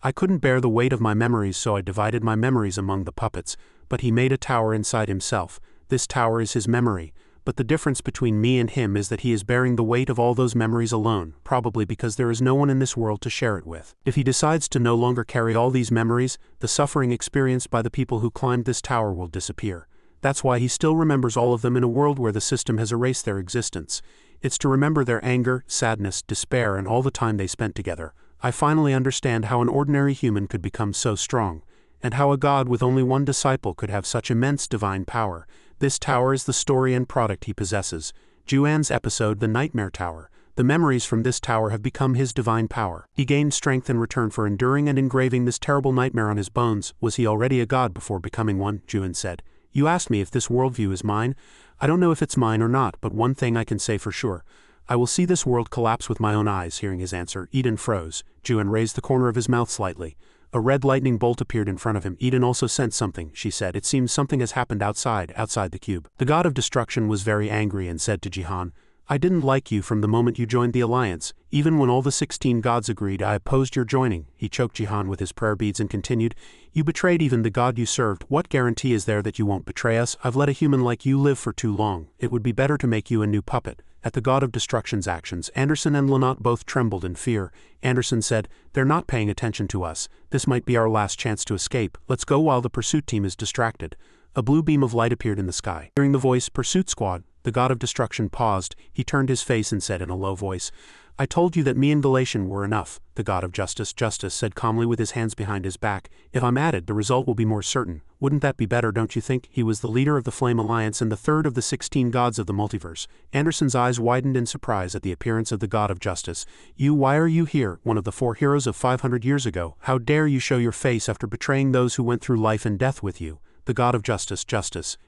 I couldn't bear the weight of my memories, so I divided my memories among the puppets, but he made a tower inside himself. This tower is his memory, but the difference between me and him is that he is bearing the weight of all those memories alone, probably because there is no one in this world to share it with. If he decides to no longer carry all these memories, the suffering experienced by the people who climbed this tower will disappear. That's why he still remembers all of them in a world where the system has erased their existence. It's to remember their anger, sadness, despair, and all the time they spent together. I finally understand how an ordinary human could become so strong, and how a god with only one disciple could have such immense divine power. This tower is the story and product he possesses. Juan's episode, The Nightmare Tower. The memories from this tower have become his divine power. He gained strength in return for enduring and engraving this terrible nightmare on his bones. Was he already a god before becoming one? Juan said. You asked me if this worldview is mine. I don't know if it's mine or not, but one thing I can say for sure. I will see this world collapse with my own eyes. Hearing his answer, Eden froze. Juan raised the corner of his mouth slightly. A red lightning bolt appeared in front of him. Eden also sensed something, she said. It seems something has happened outside the cube. The god of destruction was very angry and said to Jihan, I didn't like you from the moment you joined the alliance. Even when all the 16 gods agreed, I opposed your joining. He choked Jihan with his prayer beads and continued, You betrayed even the god you served. What guarantee is there that you won't betray us? I've let a human like you live for too long. It would be better to make you a new puppet. At the god of destruction's actions, Anderson and Lynott both trembled in fear. Anderson said, They're not paying attention to us. This might be our last chance to escape. Let's go while the pursuit team is distracted. A blue beam of light appeared in the sky. Hearing the voice, Pursuit Squad, the god of destruction paused. He turned his face and said in a low voice, I told you that me and Galatian were enough. The god of justice said calmly with his hands behind his back. If I'm added, the result will be more certain. Wouldn't that be better, don't you think? He was the leader of the Flame Alliance and the third of the 16 gods of the multiverse. Anderson's eyes widened in surprise at the appearance of the god of justice. Why are you here, one of the 4 heroes of 500 years ago? How dare you show your face after betraying those who went through life and death with you? The god of justice.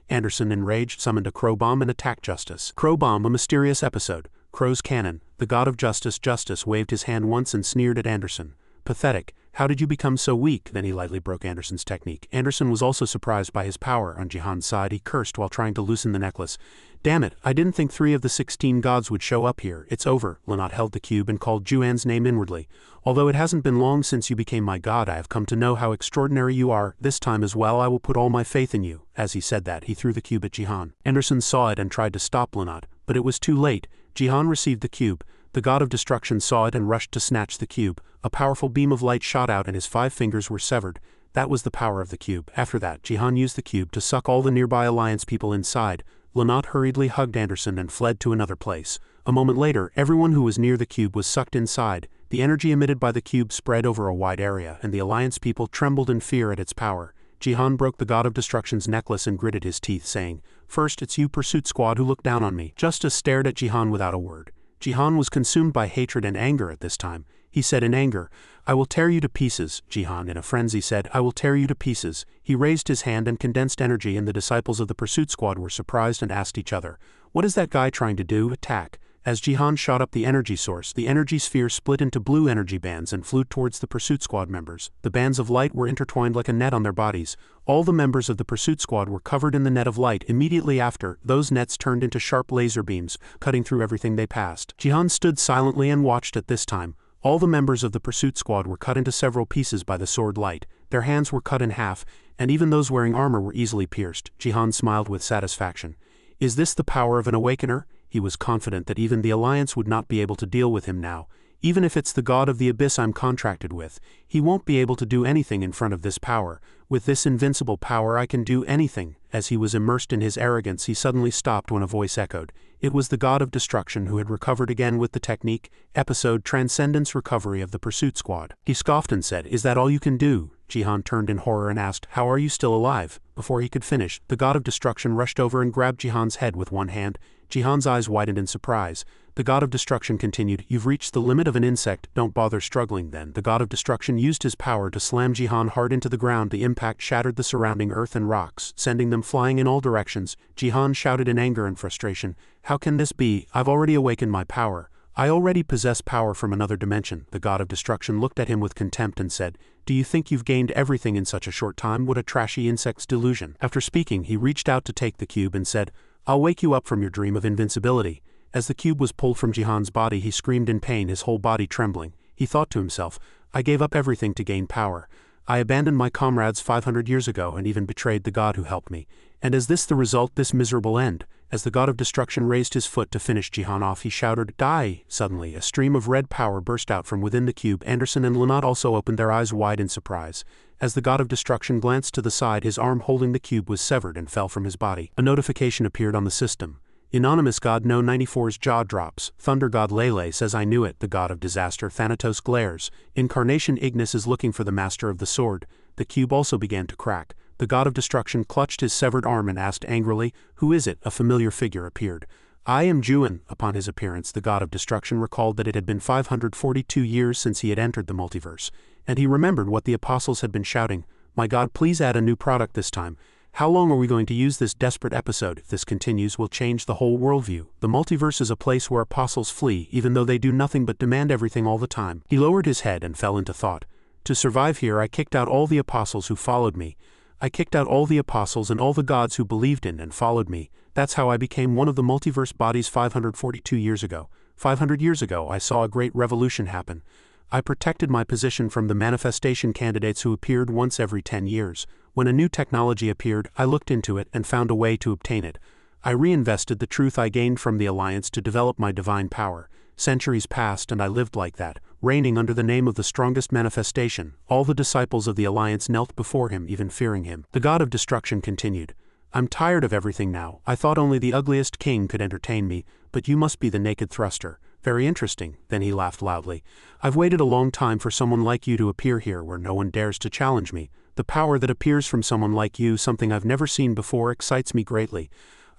Anderson, enraged, summoned a crow bomb and attacked Justice. Crow bomb, a mysterious episode. Crow's cannon. The god of justice waved his hand once and sneered at Anderson. Pathetic. How did you become so weak? Then he lightly broke Anderson's technique. Anderson was also surprised by his power. On Jihan's side, he cursed while trying to loosen the necklace. Damn it, I didn't think 3 of the 16 gods would show up here. It's over. Lynott held the cube and called Juan's name inwardly. Although it hasn't been long since you became my god, I have come to know how extraordinary you are. This time as well I will put all my faith in you. As he said that, he threw the cube at Jihan. Anderson saw it and tried to stop Lynott, but it was too late. Jihan received the cube. The god of destruction saw it and rushed to snatch the cube. A powerful beam of light shot out and his 5 fingers were severed. That was the power of the cube. After that, Jihan used the cube to suck all the nearby alliance people inside. Lynott hurriedly hugged Anderson and fled to another place. A moment later, everyone who was near the cube was sucked inside. The energy emitted by the cube spread over a wide area, and the alliance people trembled in fear at its power. Jihan broke the god of destruction's necklace and gritted his teeth, saying, First, it's you, Pursuit Squad, who looked down on me. Justice stared at Jihan without a word. Jihan was consumed by hatred and anger at this time. He said in anger, I will tear you to pieces. Jihan in a frenzy said, I will tear you to pieces. He raised his hand and condensed energy, and the disciples of the Pursuit Squad were surprised and asked each other, What is that guy trying to do? Attack. As Jihan shot up the energy source, the energy sphere split into blue energy bands and flew towards the Pursuit Squad members. The bands of light were intertwined like a net on their bodies. All the members of the Pursuit Squad were covered in the net of light. Immediately after, those nets turned into sharp laser beams, cutting through everything they passed. Jihan stood silently and watched. At this time, all the members of the Pursuit Squad were cut into several pieces by the sword light. Their hands were cut in half, and even those wearing armor were easily pierced. Jihan smiled with satisfaction. Is this the power of an awakener? He was confident that even the Alliance would not be able to deal with him now. Even if it's the god of the abyss I'm contracted with, he won't be able to do anything in front of this power. With this invincible power I can do anything. As he was immersed in his arrogance, he suddenly stopped when a voice echoed. It was the god of destruction who had recovered again with the technique, episode Transcendence Recovery of the Pursuit Squad. He scoffed and said, Is that all you can do? Jihan turned in horror and asked, How are you still alive? Before he could finish, the god of destruction rushed over and grabbed Jihan's head with one hand. Jihan's eyes widened in surprise. The god of destruction continued, You've reached the limit of an insect, don't bother struggling then. The god of destruction used his power to slam Jihan hard into the ground. The impact shattered the surrounding earth and rocks, sending them flying in all directions. Jihan shouted in anger and frustration, How can this be? I've already awakened my power. I already possess power from another dimension. The god of destruction looked at him with contempt and said, Do you think you've gained everything in such a short time? What a trashy insect's delusion. After speaking, he reached out to take the cube and said, I'll wake you up from your dream of invincibility. As the cube was pulled from Jihan's body, he screamed in pain, his whole body trembling. He thought to himself, I gave up everything to gain power. I abandoned my comrades 500 years ago and even betrayed the god who helped me. And is this the result, this miserable end? As the god of destruction raised his foot to finish Jihan off, he shouted, Die! Suddenly, a stream of red power burst out from within the cube. Anderson and Lynott also opened their eyes wide in surprise. As the god of destruction glanced to the side, his arm holding the cube was severed and fell from his body. A notification appeared on the system. Anonymous God No 94's jaw drops. Thunder God Lele says I knew it. The god of disaster Thanatos glares. Incarnation Ignis is looking for the master of the sword. The cube also began to crack. The god of destruction clutched his severed arm and asked angrily, Who is it? A familiar figure appeared. I am Juan. Upon his appearance, the god of destruction recalled that it had been 542 years since he had entered the multiverse. And he remembered what the apostles had been shouting. My god, please add a new product this time. How long are we going to use this desperate episode? If this continues, we'll change the whole worldview. The multiverse is a place where apostles flee, even though they do nothing but demand everything all the time. He lowered his head and fell into thought. To survive here, I kicked out all the apostles who followed me. I kicked out all the apostles and all the gods who believed in and followed me. That's how I became one of the multiverse bodies 542 years ago. 500 years ago, I saw a great revolution happen. I protected my position from the manifestation candidates who appeared once every 10 years. When a new technology appeared, I looked into it and found a way to obtain it. I reinvested the truth I gained from the Alliance to develop my divine power. Centuries passed and I lived like that, reigning under the name of the strongest manifestation. All the disciples of the Alliance knelt before him, even fearing him. The god of destruction continued. I'm tired of everything now. I thought only the ugliest king could entertain me, but you must be the naked thruster. Very interesting. Then he laughed loudly. I've waited a long time for someone like you to appear here where no one dares to challenge me. The power that appears from someone like you, something I've never seen before, excites me greatly.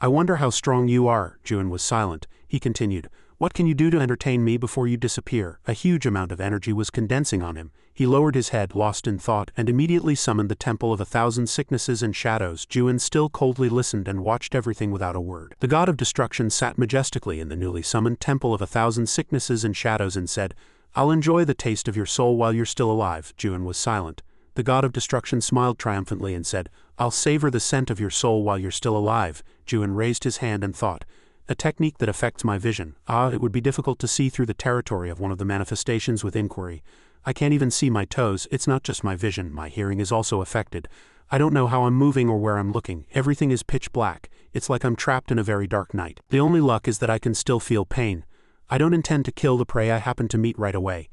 I wonder how strong you are. Juan was silent. He continued. What can you do to entertain me before you disappear? A huge amount of energy was condensing on him. He lowered his head, lost in thought, and immediately summoned the Temple of 1,000 Sicknesses and Shadows. Juan still coldly listened and watched everything without a word. The god of destruction sat majestically in the newly summoned Temple of 1,000 Sicknesses and Shadows and said, I'll enjoy the taste of your soul while you're still alive. Juan was silent. The god of destruction smiled triumphantly and said, I'll savor the scent of your soul while you're still alive. Juan raised his hand and thought, a technique that affects my vision. It would be difficult to see through the territory of one of the manifestations with inquiry. I can't even see my toes. It's not just my vision, my hearing is also affected. I don't know how I'm moving or where I'm looking. Everything is pitch black. It's like I'm trapped in a very dark night. The only luck is that I can still feel pain. I don't intend to kill the prey I happen to meet right away.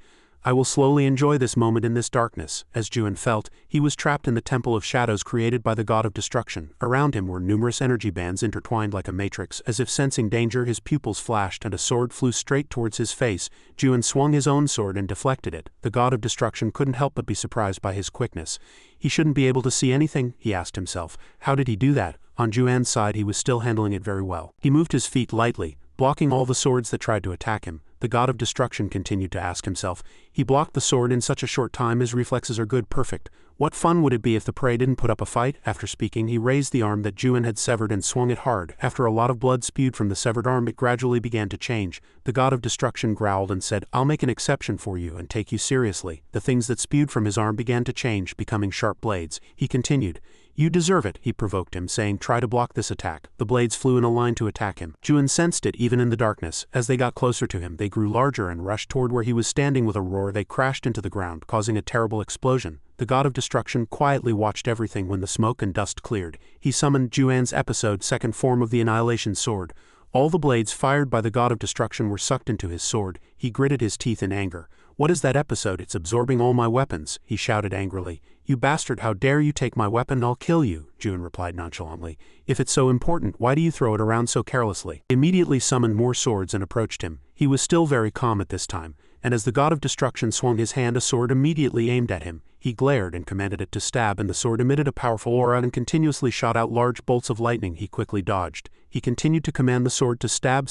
I will slowly enjoy this moment in this darkness. As Juan felt, he was trapped in the Temple of Shadows created by the god of destruction. Around him were numerous energy bands intertwined like a matrix. As if sensing danger, his pupils flashed and a sword flew straight towards his face. Juan swung his own sword and deflected it. The god of destruction couldn't help but be surprised by his quickness. He shouldn't be able to see anything, he asked himself. How did he do that? On Juan's side, he was still handling it very well. He moved his feet lightly, blocking all the swords that tried to attack him. The god of destruction continued to ask himself. He blocked the sword in such a short time, his reflexes are good, perfect. What fun would it be if the prey didn't put up a fight? After speaking, he raised the arm that Juan had severed and swung it hard. After a lot of blood spewed from the severed arm, it gradually began to change. The god of destruction growled and said, I'll make an exception for you and take you seriously. The things that spewed from his arm began to change, becoming sharp blades. He continued. You deserve it, he provoked him, saying, try to block this attack. The blades flew in a line to attack him. Juan sensed it even in the darkness. As they got closer to him, they grew larger and rushed toward where he was standing. With a roar, they crashed into the ground, causing a terrible explosion. The god of destruction quietly watched everything. When the smoke and dust cleared, he summoned Juan's second form of the Annihilation Sword. All the blades fired by the god of destruction were sucked into his sword. He gritted his teeth in anger. What is that episode? It's absorbing all my weapons, he shouted angrily. You bastard, how dare you take my weapon? I'll kill you, Juan replied nonchalantly. If it's so important, why do you throw it around so carelessly? He immediately summoned more swords and approached him. He was still very calm at this time, and as the god of destruction swung his hand, a sword immediately aimed at him. He glared and commanded it to stab, and the sword emitted a powerful aura and continuously shot out large bolts of lightning. He quickly dodged. He continued to command the sword to stab,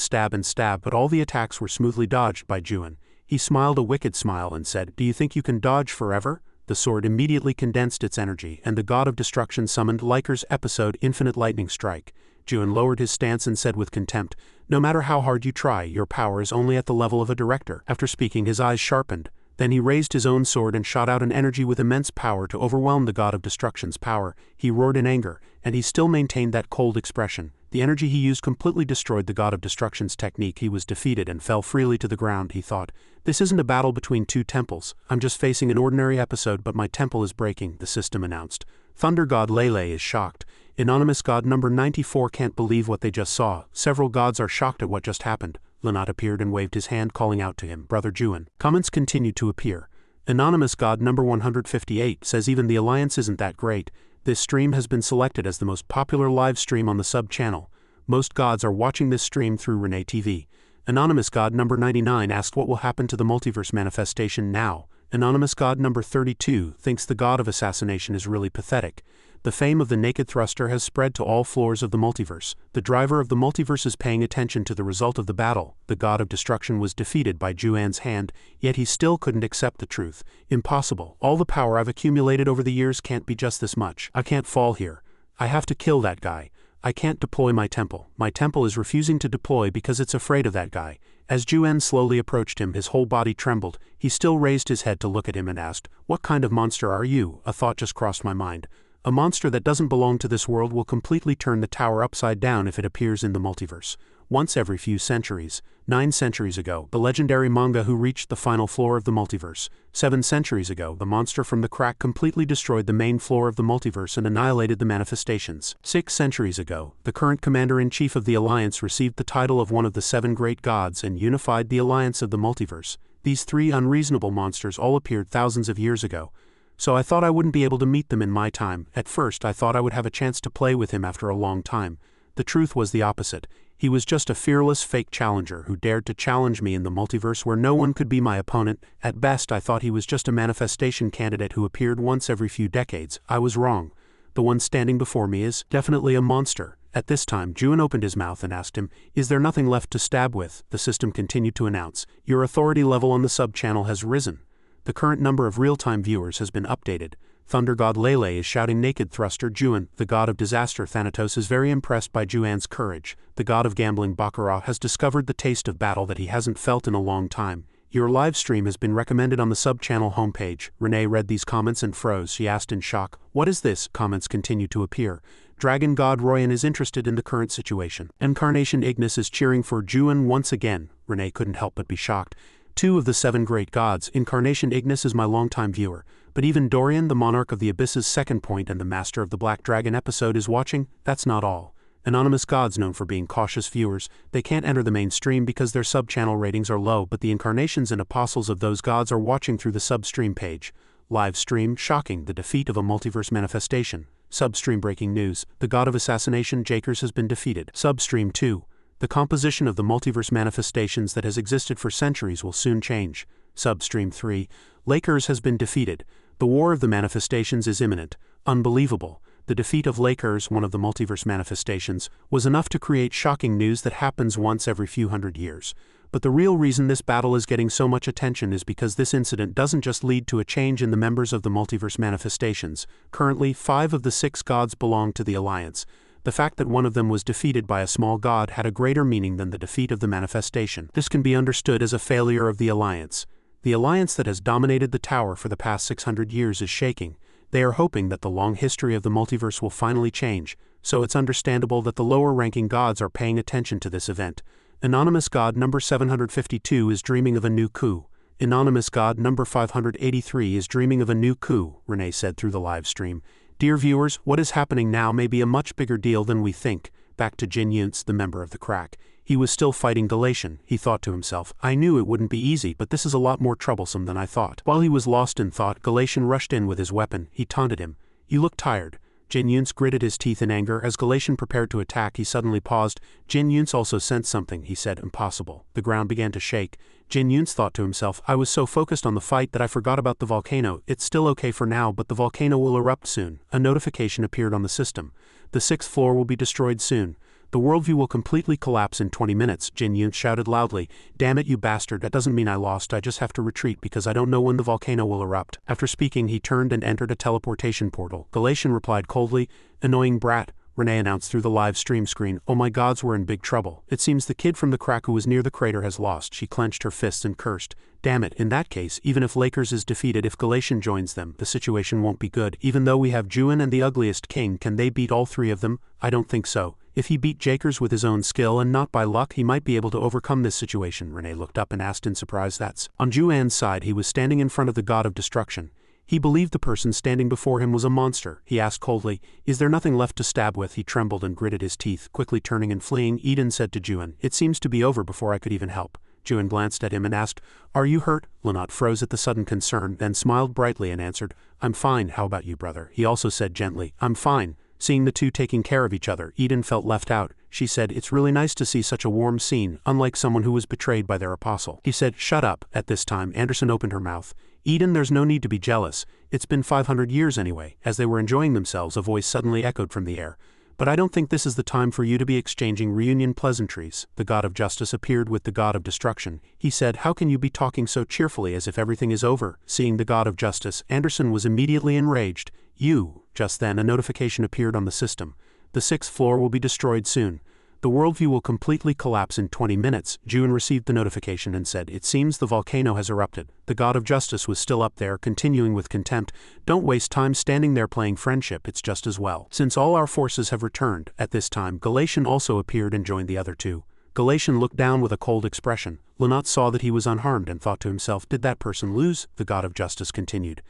but all the attacks were smoothly dodged by Juan. He smiled a wicked smile and said, Do you think you can dodge forever? The sword immediately condensed its energy, and the god of destruction summoned Liker's Infinite Lightning Strike. Juan lowered his stance and said with contempt, No matter how hard you try, your power is only at the level of a director. After speaking, his eyes sharpened. Then he raised his own sword and shot out an energy with immense power to overwhelm the god of destruction's power. He roared in anger, and he still maintained that cold expression. The energy he used completely destroyed the god of destruction's technique. He was defeated and fell freely to the ground, he thought. This isn't a battle between two temples. I'm just facing an ordinary episode, but my temple is breaking, the system announced. Thunder god Lele is shocked. Anonymous god number 94 can't believe what they just saw. Several gods are shocked at what just happened. Lanat appeared and waved his hand, calling out to him, Brother Juan. Comments continued to appear. Anonymous god number 158 says even the alliance isn't that great. This stream has been selected as the most popular live stream on the sub-channel. Most gods are watching this stream through Renee TV. Anonymous god number 99 asked what will happen to the multiverse manifestation now. Anonymous god number 32 thinks the god of assassination is really pathetic. The fame of the naked thruster has spread to all floors of the multiverse. The driver of the multiverse is paying attention to the result of the battle. The god of destruction was defeated by Juan's hand, yet he still couldn't accept the truth. Impossible. All the power I've accumulated over the years can't be just this much. I can't fall here. I have to kill that guy. I can't deploy my temple. My temple is refusing to deploy because it's afraid of that guy. As Juan slowly approached him, his whole body trembled. He still raised his head to look at him and asked, "What kind of monster are you?" A thought just crossed my mind. A monster that doesn't belong to this world will completely turn the tower upside down if it appears in the multiverse. Once every few centuries. 9 centuries ago, the legendary manga who reached the final floor of the multiverse. 7 centuries ago, the monster from the crack completely destroyed the main floor of the multiverse and annihilated the manifestations. 6 centuries ago, the current commander-in-chief of the Alliance received the title of one of the 7 great gods and unified the alliance of the multiverse. These 3 unreasonable monsters all appeared thousands of years ago. So I thought I wouldn't be able to meet them in my time. At first I thought I would have a chance to play with him after a long time. The truth was the opposite. He was just a fearless fake challenger who dared to challenge me in the multiverse where no one could be my opponent. At best I thought he was just a manifestation candidate who appeared once every few decades. I was wrong. The one standing before me is definitely a monster. At this time, Juan opened his mouth and asked him, "Is there nothing left to stab with?" The system continued to announce, "Your authority level on the sub-channel has risen. The current number of real-time viewers has been updated. Thunder god Lele is shouting naked thruster Juan. The god of disaster Thanatos is very impressed by Juan's courage. The god of gambling Baccarat has discovered the taste of battle that he hasn't felt in a long time. Your live stream has been recommended on the sub-channel homepage." Renee read these comments and froze. She asked in shock, "What is this?" Comments continued to appear. Dragon god Royan is interested in the current situation. Incarnation Ignis is cheering for Juan once again. Renee couldn't help but be shocked. 2 of the 7 great gods. Incarnation Ignis is my longtime viewer, but even Dorian, the monarch of the Abyss's second point and the master of the Black Dragon episode is watching. That's not all. Anonymous gods known for being cautious viewers, they can't enter the mainstream because their sub-channel ratings are low, but the incarnations and apostles of those gods are watching through the sub-stream page. Live stream, shocking, the defeat of a multiverse manifestation. Sub-stream breaking news, the god of assassination Jakers has been defeated. Sub-stream 2. The composition of the multiverse manifestations that has existed for centuries will soon change. Substream 3. Lakers has been defeated. The war of the manifestations is imminent. Unbelievable. The defeat of Lakers, one of the multiverse manifestations, was enough to create shocking news that happens once every few hundred years. But the real reason this battle is getting so much attention is because this incident doesn't just lead to a change in the members of the multiverse manifestations. Currently, 5 of the 6 gods belong to the Alliance. The fact that one of them was defeated by a small god had a greater meaning than the defeat of the manifestation. This can be understood as a failure of the Alliance. The Alliance that has dominated the tower for the past 600 years is shaking. They are hoping that the long history of the multiverse will finally change, so it's understandable that the lower-ranking gods are paying attention to this event. Anonymous god number 752 is dreaming of a new coup. Anonymous god number 583 is dreaming of a new coup, Renee said through the live stream. Dear viewers, what is happening now may be a much bigger deal than we think. Back to Jin Yuntz, the member of the crack. He was still fighting Galatian. He thought to himself, "I knew it wouldn't be easy, but this is a lot more troublesome than I thought." While he was lost in thought, Galatian rushed in with his weapon. He taunted him. "You look tired." Jin Yuntz gritted his teeth in anger. As Galatian prepared to attack, he suddenly paused. Jin Yuntz also sensed something. He said, "Impossible." The ground began to shake. Jin Yuntz thought to himself, "I was so focused on the fight that I forgot about the volcano. It's still okay for now, but the volcano will erupt soon." A notification appeared on the system. "The 6th floor will be destroyed soon. The worldview will completely collapse in 20 minutes, Jin Yuntz shouted loudly. "Damn it, you bastard, that doesn't mean I lost, I just have to retreat because I don't know when the volcano will erupt." After speaking, he turned and entered a teleportation portal. Galatian replied coldly, "Annoying brat," Renee announced through the live stream screen. "Oh my gods, we're in big trouble. It seems the kid from the crack who was near the crater has lost." She clenched her fists and cursed. "Damn it, in that case, even if Lakers is defeated, if Galatian joins them, the situation won't be good. Even though we have Juan and the ugliest king, can they beat all 3 of them? I don't think so. If he beat Jakers with his own skill and not by luck, he might be able to overcome this situation. Renee looked up and asked in surprise. That's on Juan's side. He was standing in front of the god of destruction. He believed the person standing before him was a monster. He asked coldly, "Is there nothing left to stab with?" He trembled and gritted his teeth, quickly turning and fleeing. Eden said to Juan, "It seems to be over before I could even help." Juan glanced at him and asked, "Are you hurt?" Lenot froze at the sudden concern, then smiled brightly and answered, "I'm fine. How about you, brother?" He also said gently, "I'm fine." Seeing the two taking care of each other, Eden felt left out. She said, "It's really nice to see such a warm scene, unlike someone who was betrayed by their apostle." He said, "Shut up." At this time, Anderson opened her mouth. "Eden, there's no need to be jealous. It's been 500 years anyway." As they were enjoying themselves, a voice suddenly echoed from the air. "But I don't think this is the time for you to be exchanging reunion pleasantries." The god of justice appeared with the god of destruction. He said, "How can you be talking so cheerfully as if everything is over?" Seeing the god of justice, Anderson was immediately enraged. "You." Just then, a notification appeared on the system. "The 6th floor will be destroyed soon. The worldview will completely collapse in 20 minutes. Juan received the notification and said, "It seems the volcano has erupted." The god of justice was still up there, continuing with contempt, "Don't waste time standing there playing friendship, it's just as well, since all our forces have returned." At this time, Galatian also appeared and joined the other two. Galatian looked down with a cold expression. Lenot saw that he was unharmed and thought to himself, "Did that person lose?" The god of justice continued,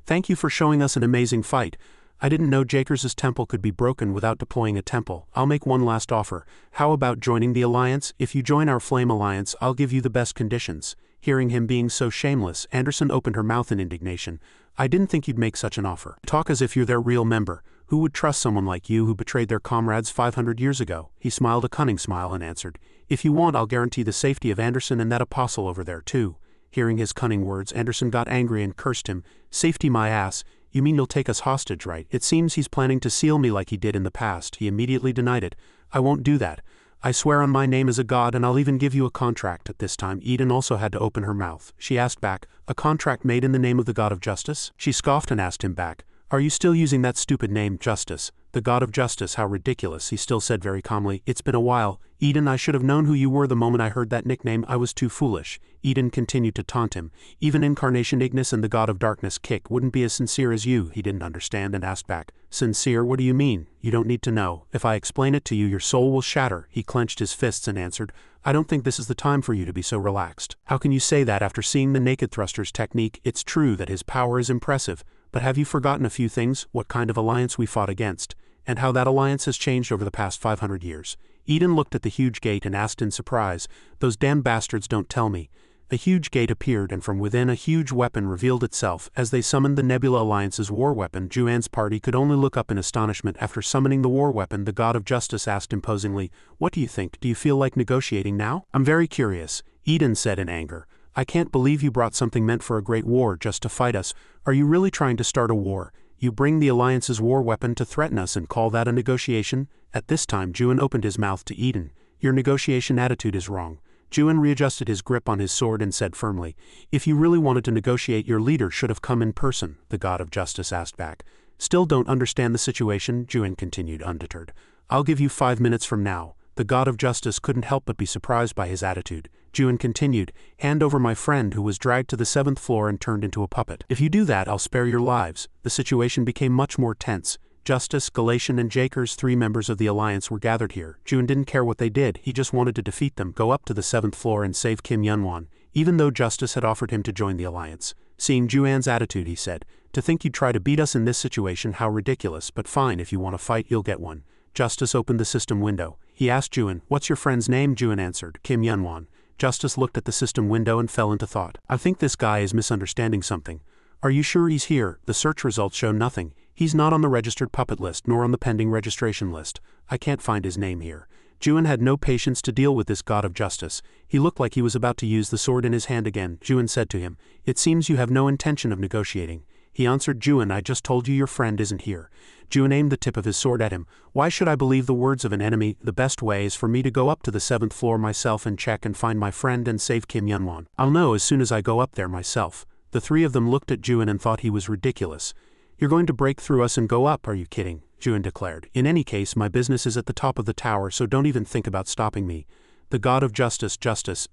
"Thank you for showing us an amazing fight. I didn't know Jakers' temple could be broken without deploying a temple. I'll make one last offer. How about joining the alliance? If you join our flame alliance, I'll give you the best conditions." Hearing him being so shameless, Anderson opened her mouth in indignation. "I didn't think you'd make such an offer. Talk as if you're their real member. Who would trust someone like you who betrayed their comrades 500 years ago?" He smiled a cunning smile and answered, "If you want, I'll guarantee the safety of Anderson and that apostle over there too." Hearing his cunning words, Anderson got angry and cursed him. "Safety my ass. You mean you'll take us hostage, right? It seems he's planning to seal me like he did in the past." He immediately denied it. "I won't do that. I swear on my name as a god, and I'll even give you a contract." At this time, Eden also had to open her mouth. She asked back, "A contract made in the name of the god of justice?" She scoffed and asked him back, "Are you still using that stupid name, Justice?" The god of justice, how ridiculous. He still said very calmly, "It's been a while. Eden, I should have known who you were the moment I heard that nickname. I was too foolish." Eden continued to taunt him. "Even Incarnation Ignis and the god of darkness, Kick, wouldn't be as sincere as you." He didn't understand and asked back, "Sincere? What do you mean? You don't need to know. If I explain it to you, your soul will shatter." He clenched his fists and answered, "I don't think this is the time for you to be so relaxed." "How can you say that after seeing the naked thruster's technique? It's true that his power is impressive, but have you forgotten a few things? What kind of alliance we fought against, and how that alliance has changed over the past 500 years. Eden looked at the huge gate and asked in surprise, "Those damn bastards don't tell me." A huge gate appeared, and from within a huge weapon revealed itself. As they summoned the Nebula Alliance's war weapon, Juan's party could only look up in astonishment. After summoning the war weapon, the god of justice asked imposingly, "What do you think? Do you feel like negotiating now?" "I'm very curious," Eden said in anger. "I can't believe you brought something meant for a great war just to fight us. Are you really trying to start a war? You bring the Alliance's war weapon to threaten us and call that a negotiation?" At this time, Juan opened his mouth to Eden. "Your negotiation attitude is wrong." Juan readjusted his grip on his sword and said firmly, "If you really wanted to negotiate, your leader should have come in person." The god of justice asked back, "Still don't understand the situation?" Juan continued undeterred. "I'll give you 5 minutes from now." The god of justice couldn't help but be surprised by his attitude. Juan continued, "Hand over my friend who was dragged to the 7th floor and turned into a puppet. If you do that, I'll spare your lives." The situation became much more tense. Justice, Galatian, and Jakers, 3 members of the Alliance, were gathered here. Juan didn't care what they did, he just wanted to defeat them, go up to the 7th floor and save Kim Yunwan, even though Justice had offered him to join the Alliance. Seeing Juan's attitude, he said, "To think you'd try to beat us in this situation, how ridiculous, but fine, if you want to fight, you'll get one." Justice opened the system window. He asked Juan, "What's your friend's name?" Juan answered, "Kim Yunwan." Justice looked at the system window and fell into thought. "I think this guy is misunderstanding something. Are you sure he's here? The search results show nothing. He's not on the registered puppet list nor on the pending registration list. I can't find his name here." Juan had no patience to deal with this god of justice. He looked like he was about to use the sword in his hand again. Juan said to him, "It seems you have no intention of negotiating." He answered, "Juan, I just told you your friend isn't here." Juan aimed the tip of his sword at him. "Why should I believe the words of an enemy? The best way is for me to go up to the 7th floor myself and check and find my friend and save Kim Yunwan. I'll know as soon as I go up there myself." The 3 of them looked at Juan and thought he was ridiculous. "You're going to break through us and go up, are you kidding?" Juan declared. "In any case, my business is at the top of the tower, so don't even think about stopping me." The god of justice,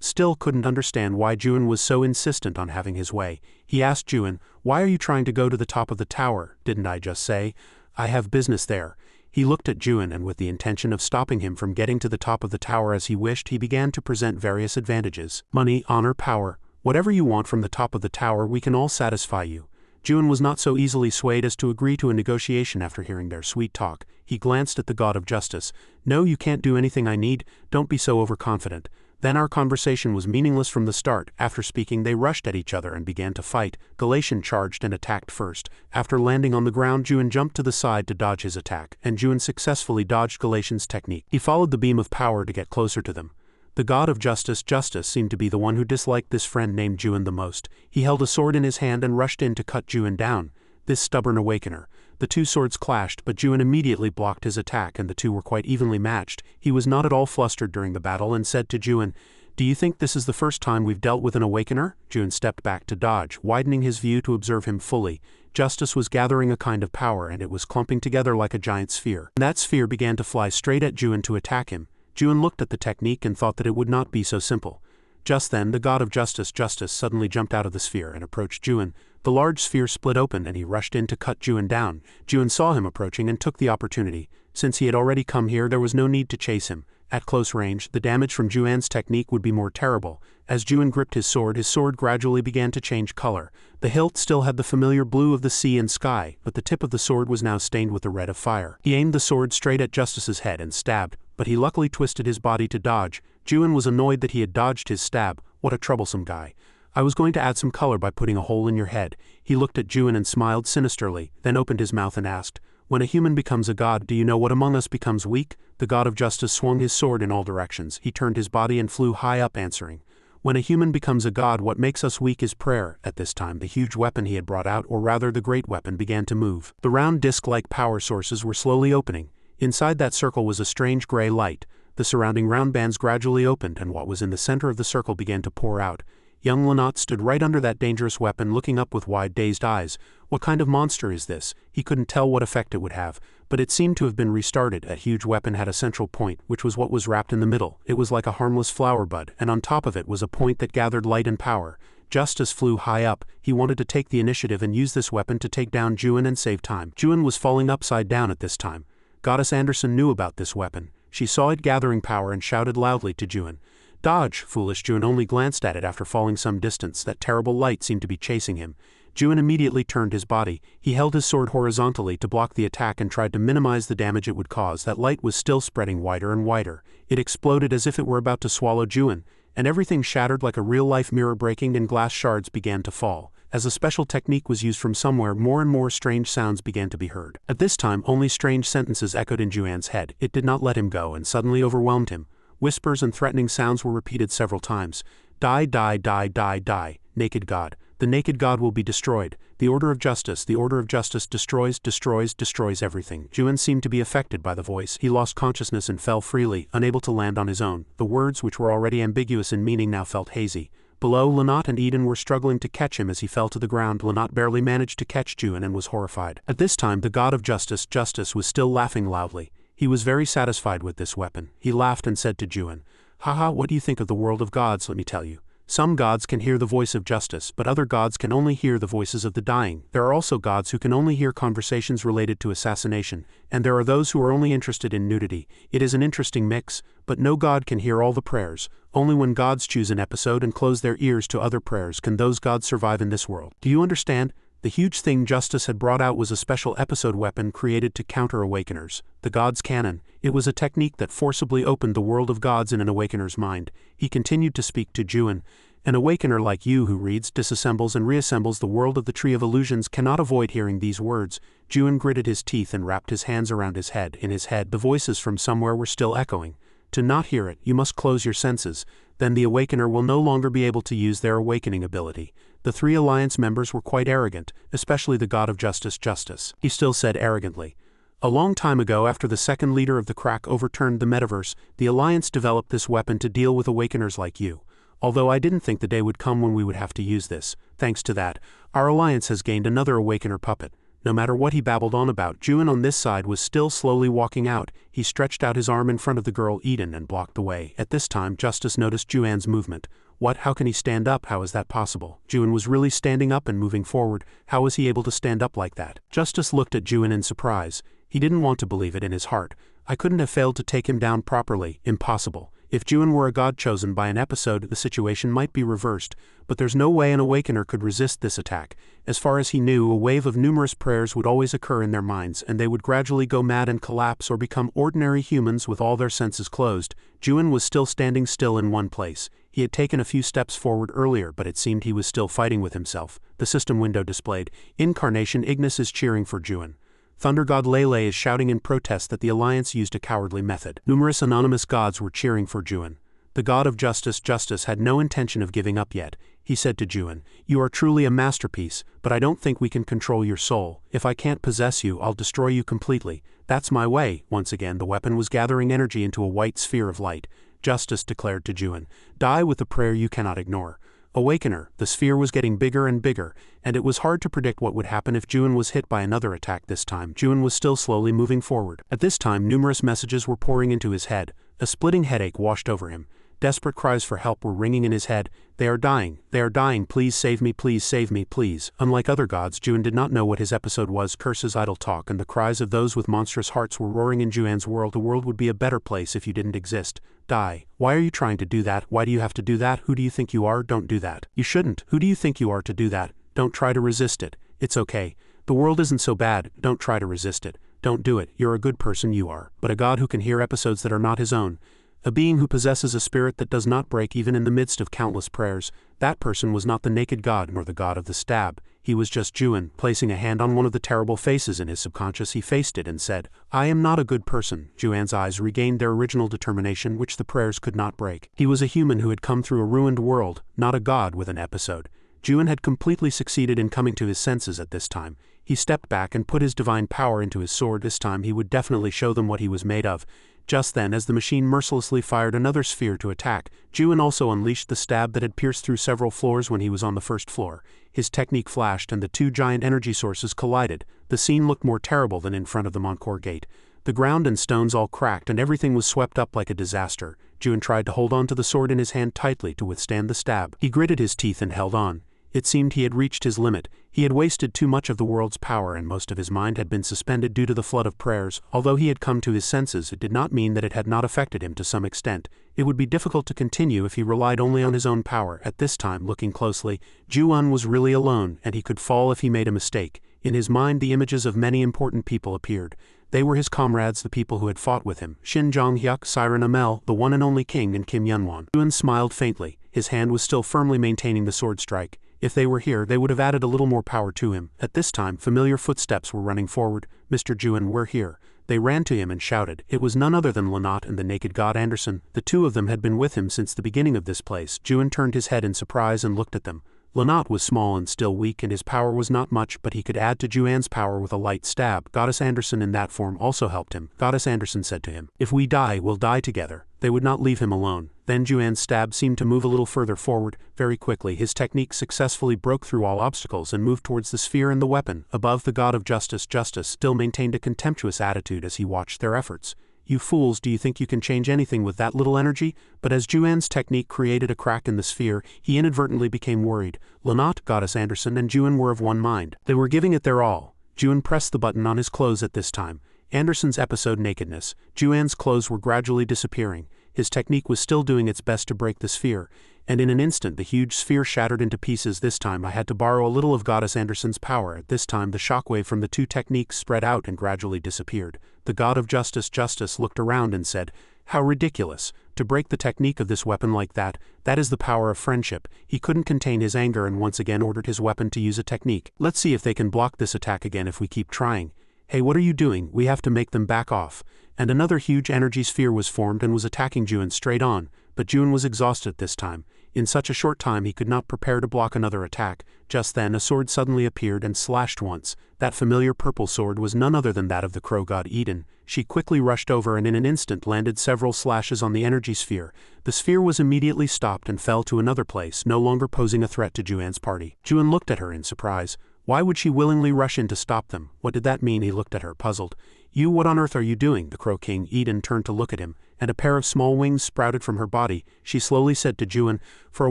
still couldn't understand why Juan was so insistent on having his way. He asked Juan, "Why are you trying to go to the top of the tower? Didn't I just say I have business there?" He looked at Juin, and with the intention of stopping him from getting to the top of the tower as he wished, he began to present various advantages. Money, honor, power. Whatever you want from the top of the tower, we can all satisfy you. Juin was not so easily swayed as to agree to a negotiation after hearing their sweet talk. He glanced at the god of justice. No, you can't do anything I need, don't be so overconfident. Then our conversation was meaningless from the start. After speaking, they rushed at each other and began to fight. Galatian charged and attacked first. After landing on the ground, Juin jumped to the side to dodge his attack, and Juin successfully dodged Galatian's technique. He followed the beam of power to get closer to them. The god of justice, seemed to be the one who disliked this friend named Juin the most. He held a sword in his hand and rushed in to cut Juin down. This stubborn awakener. The two swords clashed, but Juin immediately blocked his attack, and the two were quite evenly matched. He was not at all flustered during the battle and said to Juin, "Do you think this is the first time we've dealt with an awakener?" Juin stepped back to dodge, widening his view to observe him fully. Justice was gathering a kind of power, and it was clumping together like a giant sphere. That sphere began to fly straight at Juin to attack him. Juin looked at the technique and thought that it would not be so simple. Just then, the god of justice, suddenly jumped out of the sphere and approached Juin. The large sphere split open and he rushed in to cut Juin down. Juin saw him approaching and took the opportunity. Since he had already come here, there was no need to chase him. At close range, the damage from Juin's technique would be more terrible. As Juin gripped his sword gradually began to change color. The hilt still had the familiar blue of the sea and sky, but the tip of the sword was now stained with the red of fire. He aimed the sword straight at Justice's head and stabbed, but he luckily twisted his body to dodge. Juin was annoyed that he had dodged his stab. What a troublesome guy. I was going to add some color by putting a hole in your head. He looked at Juin and smiled sinisterly, then opened his mouth and asked, "When a human becomes a god, do you know what among us becomes weak?" The god of justice swung his sword in all directions. He turned his body and flew high up, answering, "When a human becomes a god, what makes us weak is prayer." At this time, the huge weapon he had brought out, or rather the great weapon, began to move. The round disc-like power sources were slowly opening. Inside that circle was a strange gray light. The surrounding round bands gradually opened, and what was in the center of the circle began to pour out. Young Lanat stood right under that dangerous weapon, looking up with wide, dazed eyes. What kind of monster is this? He couldn't tell what effect it would have, but it seemed to have been restarted. That huge weapon had a central point, which was what was wrapped in the middle. It was like a harmless flower bud, and on top of it was a point that gathered light and power. Justice flew high up. He wanted to take the initiative and use this weapon to take down Juin and save time. Juin was falling upside down at this time. Goddess Anderson knew about this weapon. She saw it gathering power and shouted loudly to Juin, "Dodge!" Foolish Juin only glanced at it after falling some distance. That terrible light seemed to be chasing him. Juin immediately turned his body. He held his sword horizontally to block the attack and tried to minimize the damage it would cause. That light was still spreading wider and wider. It exploded as if it were about to swallow Juin, and everything shattered like a real-life mirror breaking, and glass shards began to fall. As a special technique was used from somewhere, more and more strange sounds began to be heard. At this time, only strange sentences echoed in Juin's head. It did not let him go and suddenly overwhelmed him. Whispers and threatening sounds were repeated several times. "Die, die, die, die, die, naked god. The naked god will be destroyed. The order of justice destroys, destroys everything." Juin seemed to be affected by the voice. He lost consciousness and fell freely, unable to land on his own. The words, which were already ambiguous in meaning, now felt hazy. Below, Lanat and Eden were struggling to catch him as he fell to the ground. Lanat barely managed to catch Juin and was horrified. At this time, the god of justice was still laughing loudly. He was very satisfied with this weapon. He laughed and said to Juin, "Haha, what do you think of the world of gods? Let me tell you. Some gods can hear the voice of justice, but other gods can only hear the voices of the dying. There are also gods who can only hear conversations related to assassination, and there are those who are only interested in nudity. It is an interesting mix, but no god can hear all the prayers. Only when gods choose an episode and close their ears to other prayers can those gods survive in this world. Do you understand?" The huge thing Justice had brought out was a special episode weapon created to counter awakeners, the God's Cannon. It was a technique that forcibly opened the world of gods in an awakener's mind. He continued to speak to Juin. "An awakener like you who reads, disassembles and reassembles the world of the Tree of Illusions cannot avoid hearing these words." Juin gritted his teeth and wrapped his hands around his head. In his head, the voices from somewhere were still echoing. "To not hear it, you must close your senses. Then the awakener will no longer be able to use their awakening ability." The three alliance members were quite arrogant, especially the god of justice. He still said arrogantly, "A long time ago, after the second leader of the crack overturned the metaverse, the alliance developed this weapon to deal with awakeners like you. Although I didn't think the day would come when we would have to use this. Thanks to that, our alliance has gained another awakener puppet. No matter what he babbled on about, Juin on this side was still slowly walking out. He stretched out his arm in front of the girl Eden and blocked the way. At this time, Justice noticed Juan's movement. What? How can he stand up? How is that possible? Juin was really standing up and moving forward. How was he able to stand up like that? Justice looked at Juin in surprise. He didn't want to believe it in his heart. I couldn't have failed to take him down properly. Impossible. If Juin were a god chosen by an episode, the situation might be reversed, but there's no way an awakener could resist this attack. As far as he knew, a wave of numerous prayers would always occur in their minds, and they would gradually go mad and collapse or become ordinary humans with all their senses closed. Juin was still standing still in one place. He had taken a few steps forward earlier, but it seemed he was still fighting with himself. The system window displayed, Incarnation Ignis is cheering for Juin. Thunder God Lele is shouting in protest that the Alliance used a cowardly method. Numerous anonymous gods were cheering for Juin. The god of justice, Justice, had no intention of giving up yet. He said to Juin, "You are truly a masterpiece, but I don't think we can control your soul. If I can't possess you, I'll destroy you completely. That's my way." Once again, the weapon was gathering energy into a white sphere of light. Justice declared to Juin, "Die with a prayer you cannot ignore." Awakener, the sphere was getting bigger and bigger, and it was hard to predict what would happen if Juin was hit by another attack this time. Juin was still slowly moving forward. At this time, numerous messages were pouring into his head. A splitting headache washed over him. Desperate cries for help were ringing in his head. "They are dying. They are dying. Please save me. Please save me. Please." Unlike other gods, Juin did not know what his episode was. Curses, idle talk, and the cries of those with monstrous hearts were roaring in Juan's world. The world would be a better place if you didn't exist. Die. Why are you trying to do that? Why do you have to do that? Who do you think you are? Don't do that. You shouldn't. Who do you think you are to do that? Don't try to resist it. It's okay. The world isn't so bad. Don't try to resist it. Don't do it. You're a good person, you are. But a god who can hear episodes that are not his own. A being who possesses a spirit that does not break even in the midst of countless prayers. That person was not the naked god nor the god of the stab. He was just Juin. Placing a hand on one of the terrible faces in his subconscious, he faced it and said, "I am not a good person." Juan's eyes regained their original determination, which the prayers could not break. He was a human who had come through a ruined world, not a god with an episode. Juin had completely succeeded in coming to his senses at this time. He stepped back and put his divine power into his sword. This time he would definitely show them what he was made of. Just then, as the machine mercilessly fired another sphere to attack, Juin also unleashed the stab that had pierced through several floors when he was on the first floor. His technique flashed and the two giant energy sources collided. The scene looked more terrible than in front of the Montcourt gate. The ground and stones all cracked and everything was swept up like a disaster. Juin tried to hold on to the sword in his hand tightly to withstand the stab. He gritted his teeth and held on. It seemed he had reached his limit. He had wasted too much of the world's power and most of his mind had been suspended due to the flood of prayers. Although he had come to his senses, it did not mean that it had not affected him to some extent. It would be difficult to continue if he relied only on his own power. At this time, looking closely, Juin was really alone, and he could fall if he made a mistake. In his mind, the images of many important people appeared. They were his comrades, the people who had fought with him. Shin Jong-hyuk, Siren Amel, the one and only king, and Kim Yunwon. Juin smiled faintly. His hand was still firmly maintaining the sword strike. If they were here, they would have added a little more power to him. At this time, familiar footsteps were running forward. "Mr. Juin, we're here." They ran to him and shouted. It was none other than Lanat and the naked god Anderson. The two of them had been with him since the beginning of this place. Juin turned his head in surprise and looked at them. Lanat was small and still weak, and his power was not much, but he could add to Juan's power with a light stab. Goddess Anderson in that form also helped him. Goddess Anderson said to him, "If we die, we'll die together." They would not leave him alone. Then Juan's stab seemed to move a little further forward. Very quickly, his technique successfully broke through all obstacles and moved towards the sphere and the weapon. Above, the god of justice, Justice, still maintained a contemptuous attitude as he watched their efforts. "You fools, do you think you can change anything with that little energy?" But as Juan's technique created a crack in the sphere, he inadvertently became worried. Lanat, Goddess Anderson, and Juin were of one mind. They were giving it their all. Juin pressed the button on his clothes at this time. Anderson's episode nakedness. Juan's clothes were gradually disappearing. His technique was still doing its best to break the sphere, and in an instant the huge sphere shattered into pieces. This time I had to borrow a little of Goddess Anderson's power. At this time the shockwave from the two techniques spread out and gradually disappeared. The god of justice, Justice, looked around and said, "How ridiculous. To break the technique of this weapon like that is the power of friendship." He couldn't contain his anger and once again ordered his weapon to use a technique. "Let's see if they can block this attack again if we keep trying." "Hey, what are you doing? We have to make them back off." And another huge energy sphere was formed and was attacking Juin straight on, but Juin was exhausted at this time. In such a short time he could not prepare to block another attack. Just then a sword suddenly appeared and slashed once. That familiar purple sword was none other than that of the crow god Eden. She quickly rushed over and in an instant landed several slashes on the energy sphere. The sphere was immediately stopped and fell to another place, no longer posing a threat to Juan's party. Juin looked at her in surprise. Why would she willingly rush in to stop them? What did that mean? He looked at her, puzzled. You, what on earth are you doing? The Crow King Eden turned to look at him, and a pair of small wings sprouted from her body. She slowly said to Juan, for a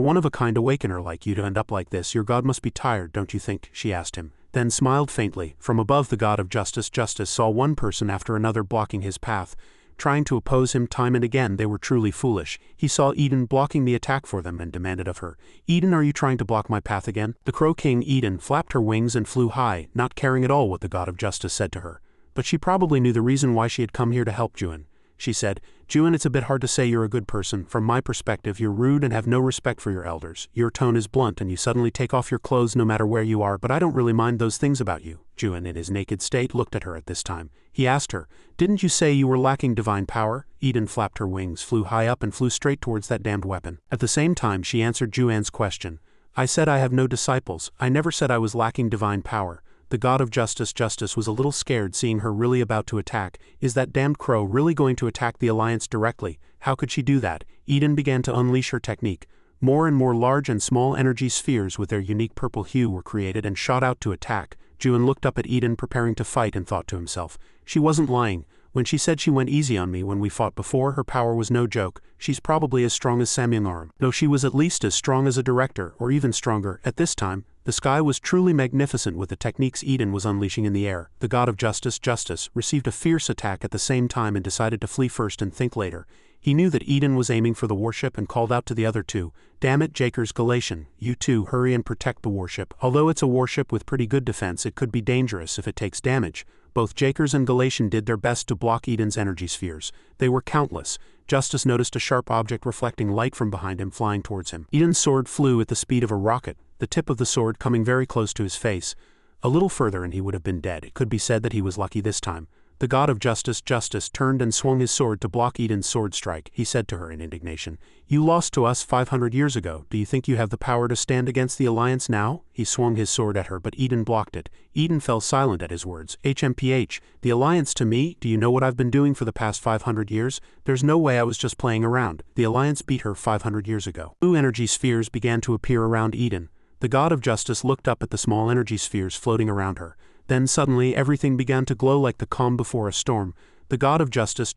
one-of-a-kind awakener like you to end up like this, your god must be tired, don't you think? She asked him, then smiled faintly. From above, the god of justice saw one person after another blocking his path, trying to oppose him time and again. They were truly foolish. He saw Eden blocking the attack for them and demanded of her, Eden, are you trying to block my path again? The Crow King Eden flapped her wings and flew high, not caring at all what the god of justice said to her. But she probably knew the reason why she had come here to help Juan. She said, Juan, it's a bit hard to say you're a good person. From my perspective, you're rude and have no respect for your elders. Your tone is blunt and you suddenly take off your clothes no matter where you are, but I don't really mind those things about you. Juan, in his naked state, looked at her at this time. He asked her, didn't you say you were lacking divine power? Eden flapped her wings, flew high up and flew straight towards that damned weapon. At the same time, she answered Juan's question. I said I have no disciples. I never said I was lacking divine power. The god of justice was a little scared seeing her really about to attack. Is that damned crow really going to attack the alliance directly? How could she do that? Eden began to unleash her technique. More and more large and small energy spheres with their unique purple hue were created and shot out to attack. Juan looked up at Eden preparing to fight and thought to himself, she wasn't lying. When she said she went easy on me when we fought before, her power was no joke. She's probably as strong as Samyungaram. No, she was at least as strong as a director, or even stronger. At this time, the sky was truly magnificent with the techniques Eden was unleashing in the air. The god of justice received a fierce attack at the same time and decided to flee first and think later. He knew that Eden was aiming for the warship and called out to the other two, damn it, Jakers Galatian, you two hurry and protect the warship. Although it's a warship with pretty good defense, it could be dangerous if it takes damage. Both Jakers and Galatian did their best to block Eden's energy spheres. They were countless. Justice noticed a sharp object reflecting light from behind him flying towards him. Eden's sword flew at the speed of a rocket, the tip of the sword coming very close to his face. A little further and he would have been dead. It could be said that he was lucky this time. The god of justice turned and swung his sword to block Eden's sword strike. He said to her in indignation, you lost to us 500 years ago. Do you think you have the power to stand against the alliance now? He swung his sword at her, but Eden blocked it. Eden fell silent at his words. HMPH, the alliance to me? Do you know what I've been doing for the past 500 years? There's no way I was just playing around. The alliance beat her 500 years ago. Blue energy spheres began to appear around Eden. The god of justice looked up at the small energy spheres floating around her. Then suddenly everything began to glow like the calm before a storm. The god of justice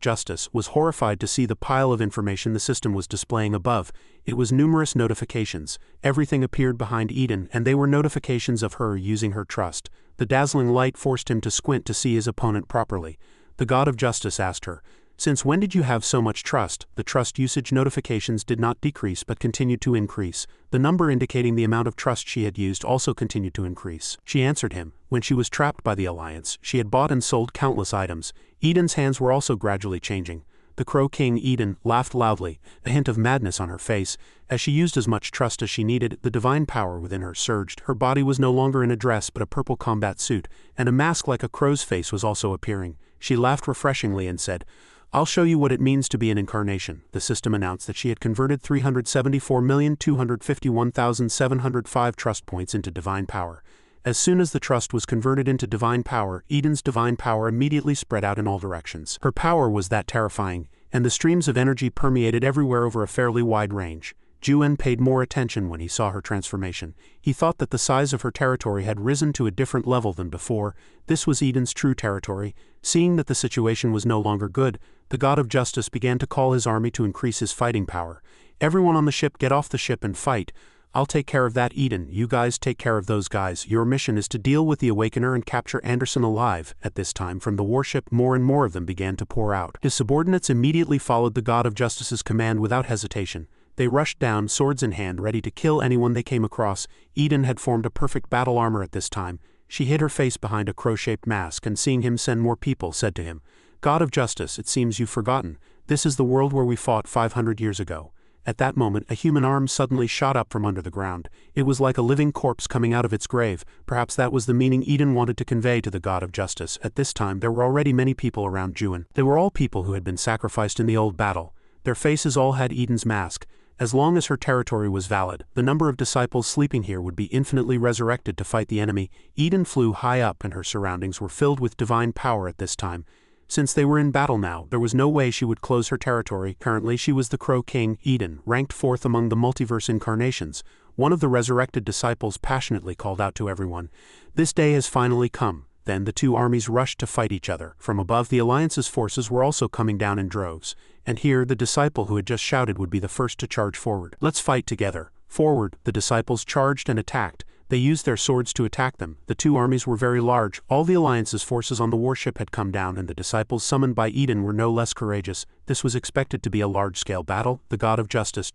was horrified to see the pile of information the system was displaying above. It was numerous notifications. Everything appeared behind Eden, and they were notifications of her using her trust. The dazzling light forced him to squint to see his opponent properly. The god of justice asked her, since when did you have so much trust? The trust usage notifications did not decrease but continued to increase. The number indicating the amount of trust she had used also continued to increase. She answered him, when she was trapped by the alliance, she had bought and sold countless items. Eden's hands were also gradually changing. The Crow King Eden laughed loudly, a hint of madness on her face. As she used as much trust as she needed, the divine power within her surged. Her body was no longer in a dress but a purple combat suit, and a mask like a crow's face was also appearing. She laughed refreshingly and said, I'll show you what it means to be an incarnation. The system announced that she had converted 374,251,705 trust points into divine power. As soon as the trust was converted into divine power, Eden's divine power immediately spread out in all directions. Her power was that terrifying, and the streams of energy permeated everywhere over a fairly wide range. Juan paid more attention when he saw her transformation. He thought that the size of her territory had risen to a different level than before. This was Eden's true territory. Seeing that the situation was no longer good, the god of justice began to call his army to increase his fighting power. Everyone on the ship, get off the ship and fight. I'll take care of that, Eden. You guys take care of those guys. Your mission is to deal with the Awakener and capture Anderson alive. At this time, from the warship, more and more of them began to pour out. His subordinates immediately followed the god of justice's command without hesitation. They rushed down, swords in hand, ready to kill anyone they came across. Eden had formed a perfect battle armor at this time. She hid her face behind a crow-shaped mask and seeing him send more people, said to him, God of justice, it seems you've forgotten. This is the world where we fought 500 years ago. At that moment, a human arm suddenly shot up from under the ground. It was like a living corpse coming out of its grave. Perhaps that was the meaning Eden wanted to convey to the god of justice. At this time, there were already many people around Juan. They were all people who had been sacrificed in the old battle. Their faces all had Eden's mask. As long as her territory was valid, the number of disciples sleeping here would be infinitely resurrected to fight the enemy. Eden flew high up and her surroundings were filled with divine power at this time. Since they were in battle now, there was no way she would close her territory. Currently, she was the Crow King, Eden, ranked 4th among the multiverse incarnations. One of the resurrected disciples passionately called out to everyone, "This day has finally come." Then the two armies rushed to fight each other. From above, the Alliance's forces were also coming down in droves, and here the disciple who had just shouted would be the first to charge forward. "Let's fight together." Forward, the disciples charged and attacked. They used their swords to attack them. The two armies were very large. All the Alliance's forces on the warship had come down, and the disciples summoned by Eden were no less courageous. This was expected to be a large-scale battle. The god of justice,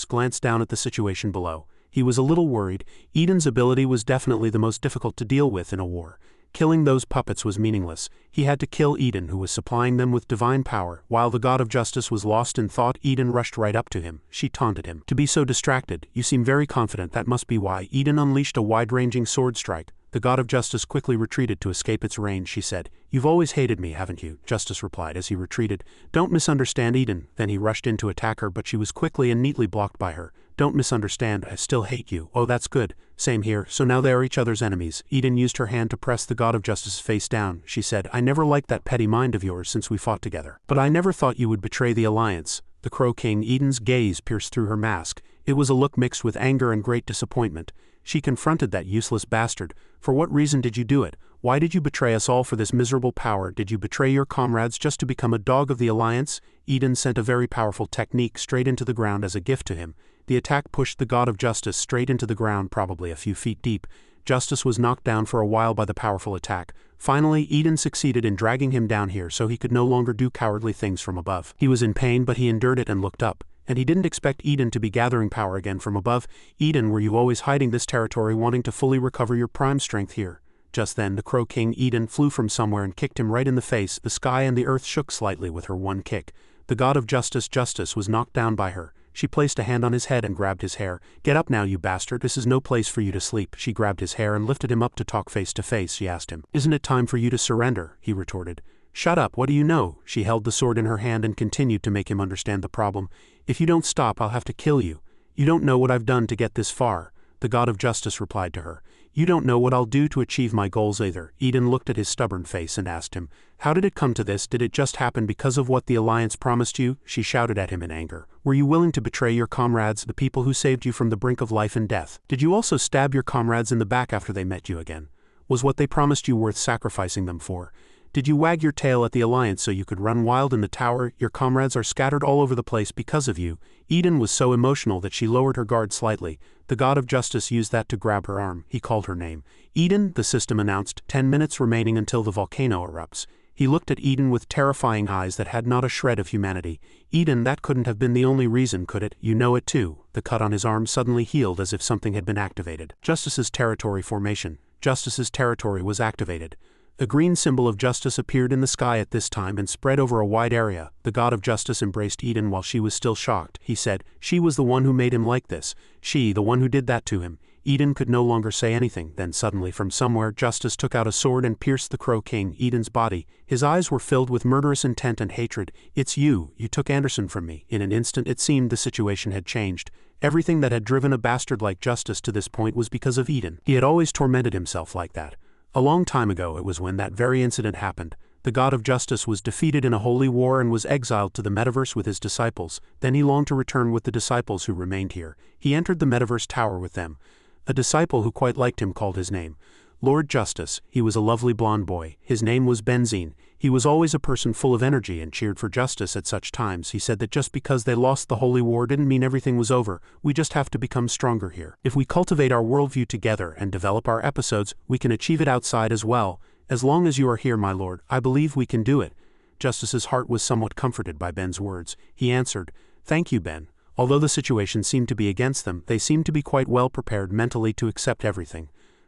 glanced down at the situation below. He was a little worried. Eden's ability was definitely the most difficult to deal with in a war. Killing those puppets was meaningless. He had to kill Eden, who was supplying them with divine power. While the god of justice was lost in thought, Eden rushed right up to him. She taunted him. "To be so distracted. You seem very confident. That must be why." Eden unleashed a wide-ranging sword strike. The god of justice quickly retreated to escape its range. She said, "You've always hated me, haven't you?" Justice replied as he retreated. "Don't misunderstand Eden." Then he rushed in to attack her, but she was quickly and neatly blocked by her. "Don't misunderstand, I still hate you." "Oh, that's good. Same here." So now they are each other's enemies. Eden used her hand to press the god of justice's face down. She said, "I never liked that petty mind of yours since we fought together. But I never thought you would betray the Alliance." The Crow King, Eden's gaze pierced through her mask. It was a look mixed with anger and great disappointment. She confronted that useless bastard. "For what reason did you do it? Why did you betray us all for this miserable power? Did you betray your comrades just to become a dog of the Alliance?" Eden sent a very powerful technique straight into the ground as a gift to him. The attack pushed the god of justice straight into the ground, probably a few feet deep. Justice was knocked down for a while by the powerful attack. Finally, Eden succeeded in dragging him down here so he could no longer do cowardly things from above. He was in pain, but he endured it and looked up. And he didn't expect Eden to be gathering power again from above. "Eden, were you always hiding this territory, wanting to fully recover your prime strength here?" Just then, the Crow King, Eden, flew from somewhere and kicked him right in the face. The sky and the earth shook slightly with her one kick. The god of justice, was knocked down by her. She placed a hand on his head and grabbed his hair. "Get up now, you bastard. This is no place for you to sleep." She grabbed his hair and lifted him up to talk face to face. She asked him, "Isn't it time for you to surrender?" He retorted, "Shut up, what do you know?" She held the sword in her hand and continued to make him understand the problem. "If you don't stop, I'll have to kill you. You don't know what I've done to get this far." The god of justice replied to her, "You don't know what I'll do to achieve my goals either." Eden looked at his stubborn face and asked him, "How did it come to this? Did it just happen because of what the Alliance promised you?" She shouted at him in anger. "Were you willing to betray your comrades, the people who saved you from the brink of life and death? Did you also stab your comrades in the back after they met you again? Was what they promised you worth sacrificing them for? Did you wag your tail at the Alliance so you could run wild in the tower? Your comrades are scattered all over the place because of you." Eden was so emotional that she lowered her guard slightly. The god of justice used that to grab her arm. He called her name. "Eden," the system announced, 10 minutes remaining until the volcano erupts. He looked at Eden with terrifying eyes that had not a shred of humanity. "Eden, that couldn't have been the only reason, could it? You know it too." The cut on his arm suddenly healed as if something had been activated. Justice's territory formation. Justice's territory was activated. A green symbol of justice appeared in the sky at this time and spread over a wide area. The god of justice embraced Eden while she was still shocked. He said, "She was the one who made him like this. She, the one who did that to him." Eden could no longer say anything. Then suddenly from somewhere, Justice took out a sword and pierced the Crow King, Eden's body. His eyes were filled with murderous intent and hatred. "It's you. You took Anderson from me." In an instant it seemed the situation had changed. Everything that had driven a bastard like Justice to this point was because of Eden. He had always tormented himself like that. A long time ago it was when that very incident happened. The god of justice was defeated in a holy war and was exiled to the metaverse with his disciples. Then he longed to return with the disciples who remained here. He entered the metaverse tower with them. A disciple who quite liked him called his name Lord Justice. He was a lovely blonde boy. His name was Benzine. He was always a person full of energy and cheered for justice at such times. He said that just because they lost the holy war didn't mean everything was over. We just have to become stronger here. If we cultivate our worldview together and develop our episodes, we can achieve it outside as well. As long as you are here, my lord, I believe we can do it. Justice's heart was somewhat comforted by Ben's words. He answered, "Thank you, Ben." Although the situation seemed to be against them, they seemed to be quite well prepared mentally to accept everything.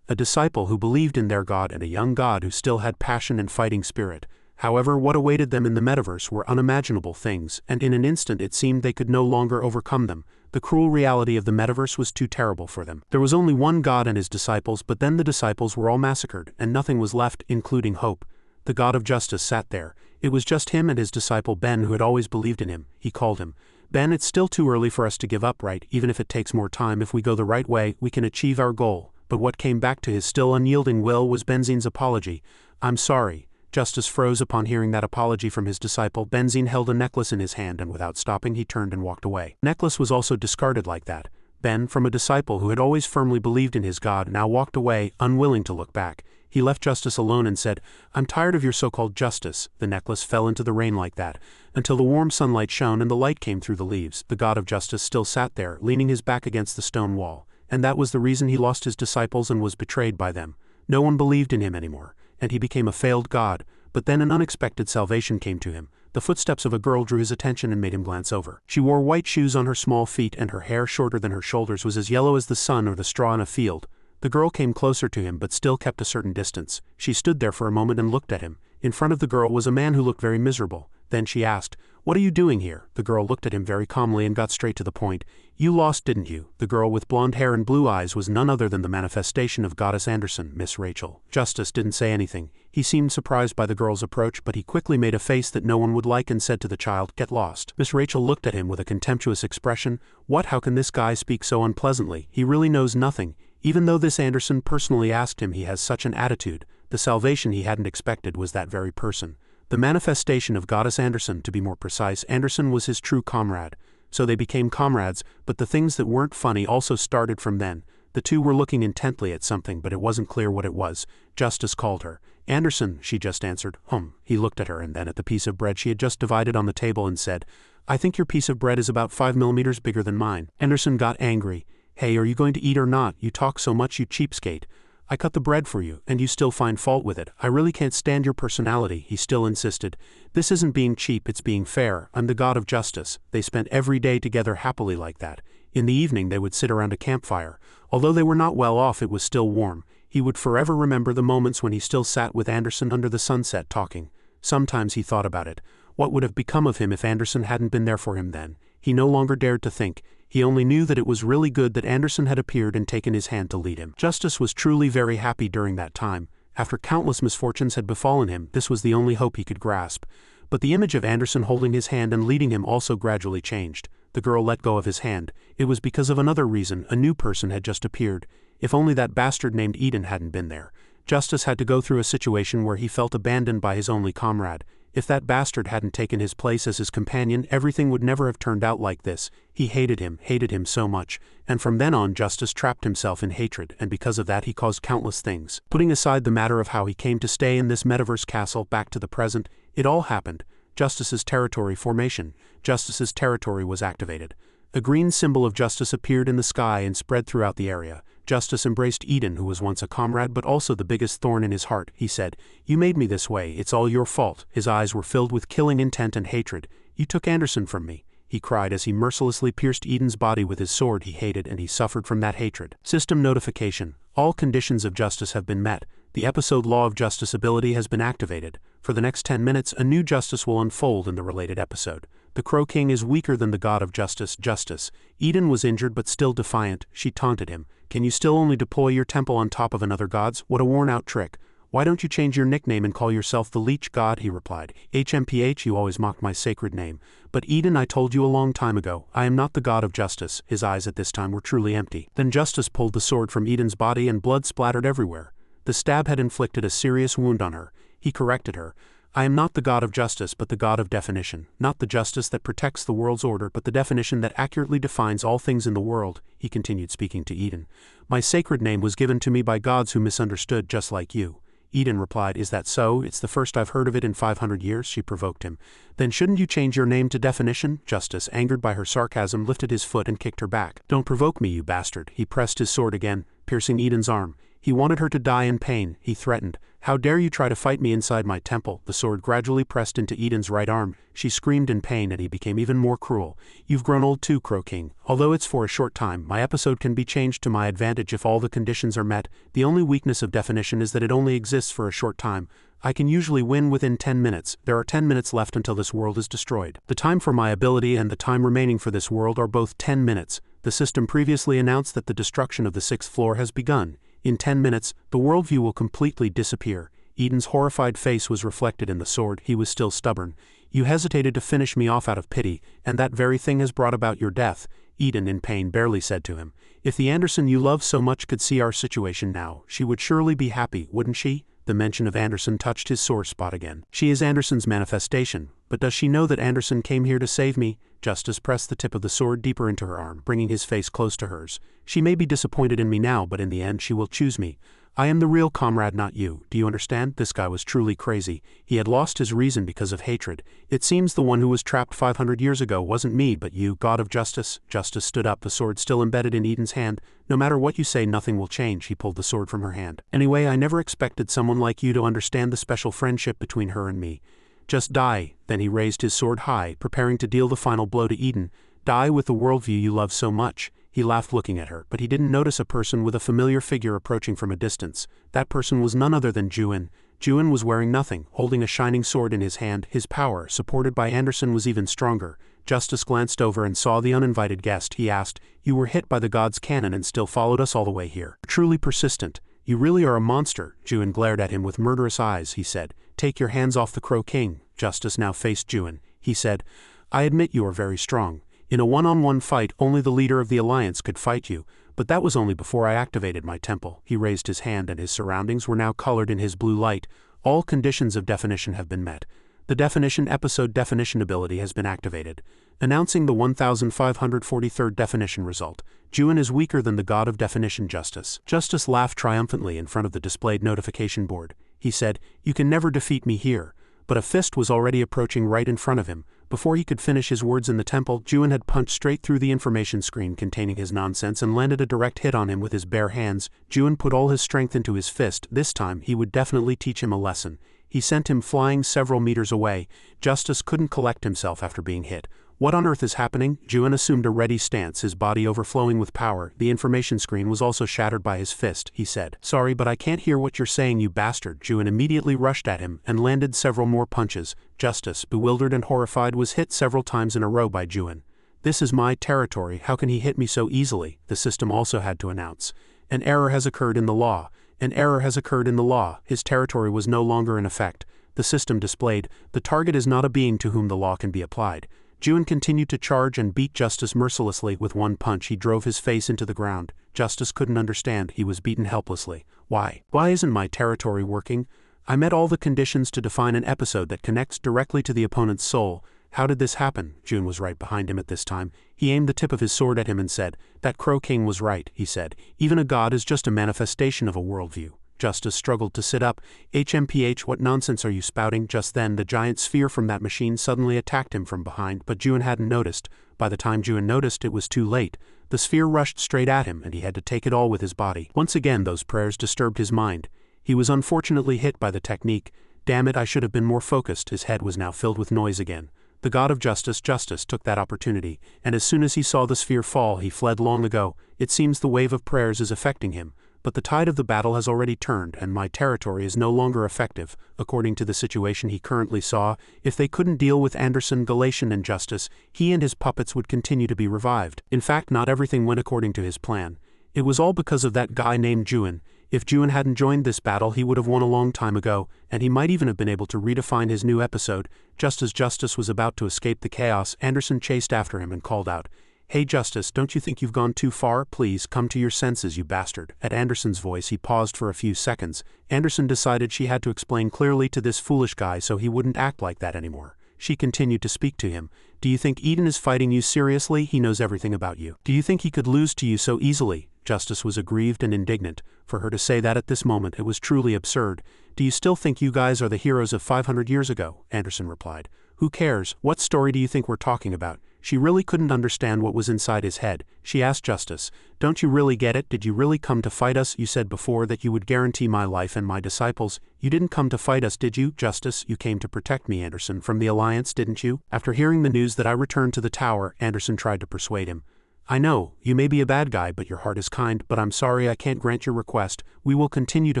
A disciple who believed in their God and a young God who still had passion and fighting spirit. However, what awaited them in the metaverse were unimaginable things, and in an instant it seemed they could no longer overcome them. The cruel reality of the metaverse was too terrible for them. There was only one God and his disciples, but then the disciples were all massacred, and nothing was left, including hope. The God of justice sat there. It was just him and his disciple Ben who had always believed in him. He called him, "Ben, it's still too early for us to give up, right? Even if it takes more time, if we go the right way, we can achieve our goal." But what came back to his still unyielding will was Benzine's apology. "I'm sorry." Justice froze upon hearing that apology from his disciple. Benzine held a necklace in his hand and without stopping he turned and walked away. Necklace was also discarded like that. Ben, from a disciple who had always firmly believed in his God, now walked away, unwilling to look back. He left Justice alone and said, "I'm tired of your so-called justice." The necklace fell into the rain like that, until the warm sunlight shone and the light came through the leaves. The God of Justice still sat there, leaning his back against the stone wall, and that was the reason he lost his disciples and was betrayed by them. No one believed in him anymore, and he became a failed God. But then an unexpected salvation came to him. The footsteps of a girl drew his attention and made him glance over. She wore white shoes on her small feet, and her hair, shorter than her shoulders, was as yellow as the sun or the straw in a field. The girl came closer to him but still kept a certain distance. She stood there for a moment and looked at him. In front of the girl was a man who looked very miserable. Then she asked, "What are you doing here?" The girl looked at him very calmly and got straight to the point. "You lost, didn't you?" The girl with blonde hair and blue eyes was none other than the manifestation of Goddess Anderson, Miss Rachel. Justice didn't say anything. He seemed surprised by the girl's approach, but he quickly made a face that no one would like and said to the child, "Get lost." Miss Rachel looked at him with a contemptuous expression. "What? How can this guy speak so unpleasantly? He really knows nothing. Even though this Anderson personally asked him, he has such an attitude." The salvation he hadn't expected was that very person. The manifestation of Goddess Anderson, to be more precise. Anderson was his true comrade. So they became comrades, but the things that weren't funny also started from then. The two were looking intently at something, but it wasn't clear what it was. Justice called her. "Anderson," she just answered. He looked at her and then at the piece of bread she had just divided on the table and said, "I think your piece of bread is about 5 millimeters bigger than mine." Anderson got angry. "Hey, are you going to eat or not? You talk so much, you cheapskate. I cut the bread for you, and you still find fault with it. I really can't stand your personality," he still insisted. "This isn't being cheap, it's being fair. I'm the God of Justice." They spent every day together happily like that. In the evening they would sit around a campfire. Although they were not well off, it was still warm. He would forever remember the moments when he still sat with Anderson under the sunset talking. Sometimes he thought about it. What would have become of him if Anderson hadn't been there for him then? He no longer dared to think. He only knew that it was really good that Anderson had appeared and taken his hand to lead him. Justice was truly very happy during that time. After countless misfortunes had befallen him, this was the only hope he could grasp. But the image of Anderson holding his hand and leading him also gradually changed. The girl let go of his hand. It was because of another reason. A new person had just appeared. If only that bastard named Eden hadn't been there. Justice had to go through a situation where he felt abandoned by his only comrade. If that bastard hadn't taken his place as his companion, everything would never have turned out like this. He hated him so much, and from then on Justice trapped himself in hatred, and because of that he caused countless things. Putting aside the matter of how he came to stay in this metaverse castle, back to the present, it all happened. Justice's territory formation. Justice's territory was activated. A green symbol of Justice appeared in the sky and spread throughout the area. Justice embraced Eden, who was once a comrade but also the biggest thorn in his heart. He said, "You made me this way, it's all your fault." His eyes were filled with killing intent and hatred. "You took Anderson from me," he cried as he mercilessly pierced Eden's body with his sword. He hated and he suffered from that hatred. System notification. All conditions of justice have been met. The episode Law of Justice ability has been activated. For the next 10 minutes, a new justice will unfold in the related episode. The Crow King is weaker than the God of Justice. Eden was injured but still defiant. She taunted him. "Can you still only deploy your temple on top of another god's? What a worn-out trick. Why don't you change your nickname and call yourself the Leech God?" he replied. "HMPH, you always mocked my sacred name. But Eden, I told you a long time ago, I am not the God of Justice." His eyes at this time were truly empty. Then Justice pulled the sword from Eden's body and blood splattered everywhere. The stab had inflicted a serious wound on her. He corrected her. "I am not the God of Justice but the God of definition. Not the justice that protects the world's order but the definition that accurately defines all things in the world," he continued, speaking to Eden. "My sacred name was given to me by gods who misunderstood, just like you." Eden replied, "Is that so? It's the first I've heard of it in 500 years, she provoked him. "Then shouldn't you change your name to definition?" Justice, angered by her sarcasm, lifted his foot and kicked her back. "Don't provoke me, you bastard." He pressed his sword again, piercing Eden's arm. He wanted her to die in pain. He threatened, "How dare you try to fight me inside my temple?" The sword gradually pressed into Eden's right arm. She screamed in pain and he became even more cruel. "You've grown old too, Crow King. Although it's for a short time, my episode can be changed to my advantage if all the conditions are met. The only weakness of definition is that it only exists for a short time. I can usually win within 10 minutes. There are 10 minutes left until this world is destroyed. The time for my ability and the time remaining for this world are both 10 minutes. The system previously announced that the destruction of the 6th floor has begun. In 10 minutes, the worldview will completely disappear." Eden's horrified face was reflected in the sword. He was still stubborn. "You hesitated to finish me off out of pity, and that very thing has brought about your death," Eden, in pain, barely said to him. "If the Anderson you love so much could see our situation now, she would surely be happy, wouldn't she?" The mention of Anderson touched his sore spot again. She is Anderson's manifestation, but does she know that Anderson came here to save me? Justice pressed the tip of the sword deeper into her arm, bringing his face close to hers. She may be disappointed in me now, but in the end she will choose me. I am the real comrade, not you. Do you understand? This guy was truly crazy. He had lost his reason because of hatred. It seems the one who was trapped 500 years ago wasn't me, but you, God of Justice. Justice stood up, the sword still embedded in Eden's hand. No matter what you say, nothing will change. He pulled the sword from her hand. Anyway, I never expected someone like you to understand the special friendship between her and me. Just die. Then he raised his sword high, preparing to deal the final blow to Eden. Die with the worldview you love so much. He laughed looking at her, but he didn't notice a person with a familiar figure approaching from a distance. That person was none other than Juin. Juin was wearing nothing, holding a shining sword in his hand. His power, supported by Anderson, was even stronger. Justice glanced over and saw the uninvited guest. He asked, "You were hit by the god's cannon and still followed us all the way here. Truly persistent. You really are a monster." Juin glared at him with murderous eyes. He said, "Take your hands off the Crow King." Justice now faced Juin. He said, "I admit you are very strong. In a one-on-one fight, only the leader of the Alliance could fight you, but that was only before I activated my temple." He raised his hand and his surroundings were now colored in his blue light. All conditions of definition have been met. The definition episode definition ability has been activated. Announcing the 1543rd definition result. Juin is weaker than the god of definition Justice. Justice laughed triumphantly in front of the displayed notification board. He said, "You can never defeat me here." But a fist was already approaching right in front of him. Before he could finish his words in the temple, Juin had punched straight through the information screen containing his nonsense and landed a direct hit on him with his bare hands. Juin put all his strength into his fist. This time, he would definitely teach him a lesson. He sent him flying several meters away. Justice couldn't collect himself after being hit. What on earth is happening? Juin assumed a ready stance, his body overflowing with power. The information screen was also shattered by his fist. He said, "Sorry, but I can't hear what you're saying, you bastard." Juin immediately rushed at him and landed several more punches. Justice, bewildered and horrified, was hit several times in a row by Juin. "This is my territory. How can he hit me so easily?" The system also had to announce. "An error has occurred in the law. An error has occurred in the law." His territory was no longer in effect. The system displayed, "The target is not a being to whom the law can be applied." Juin continued to charge and beat Justice mercilessly. With one punch he drove his face into the ground. Justice couldn't understand. He was beaten helplessly. Why isn't my territory working? I met all the conditions to define an episode that connects directly to the opponent's soul. How did this happen? Juin was right behind him at this time. He aimed the tip of his sword at him and said, "That Crow King was right," he said. "Even a god is just a manifestation of a worldview." Justice struggled to sit up. "HMPH, what nonsense are you spouting?" Just then, the giant sphere from that machine suddenly attacked him from behind, but Juin hadn't noticed. By the time Juin noticed, it was too late. The sphere rushed straight at him, and he had to take it all with his body. Once again, those prayers disturbed his mind. He was unfortunately hit by the technique. Damn it, I should have been more focused. His head was now filled with noise again. The god of Justice took that opportunity, and as soon as he saw the sphere fall, he fled long ago. It seems the wave of prayers is affecting him. But the tide of the battle has already turned, and my territory is no longer effective. According to the situation he currently saw, if they couldn't deal with Anderson, Galatian, and Justice, he and his puppets would continue to be revived. In fact, not everything went according to his plan. It was all because of that guy named Juin. If Juin hadn't joined this battle, he would have won a long time ago, and he might even have been able to redefine his new episode. Just as Justice was about to escape the chaos, Anderson chased after him and called out, "Hey Justice, don't you think you've gone too far? Please, come to your senses, you bastard." At Anderson's voice he paused for a few seconds. Anderson decided she had to explain clearly to this foolish guy so he wouldn't act like that anymore. She continued to speak to him. "Do you think Eden is fighting you seriously? He knows everything about you. Do you think he could lose to you so easily?" Justice was aggrieved and indignant. For her to say that at this moment, it was truly absurd. "Do you still think you guys are the heroes of 500 years ago?" Anderson replied. "Who cares? What story do you think we're talking about?" She really couldn't understand what was inside his head. She asked Justice, "Don't you really get it? Did you really come to fight us? You said before that you would guarantee my life and my disciples. You didn't come to fight us, did you? Justice, you came to protect me, Anderson, from the Alliance, didn't you?" After hearing the news that I returned to the tower, Anderson tried to persuade him. "I know, you may be a bad guy, but your heart is kind, but I'm sorry I can't grant your request. We will continue to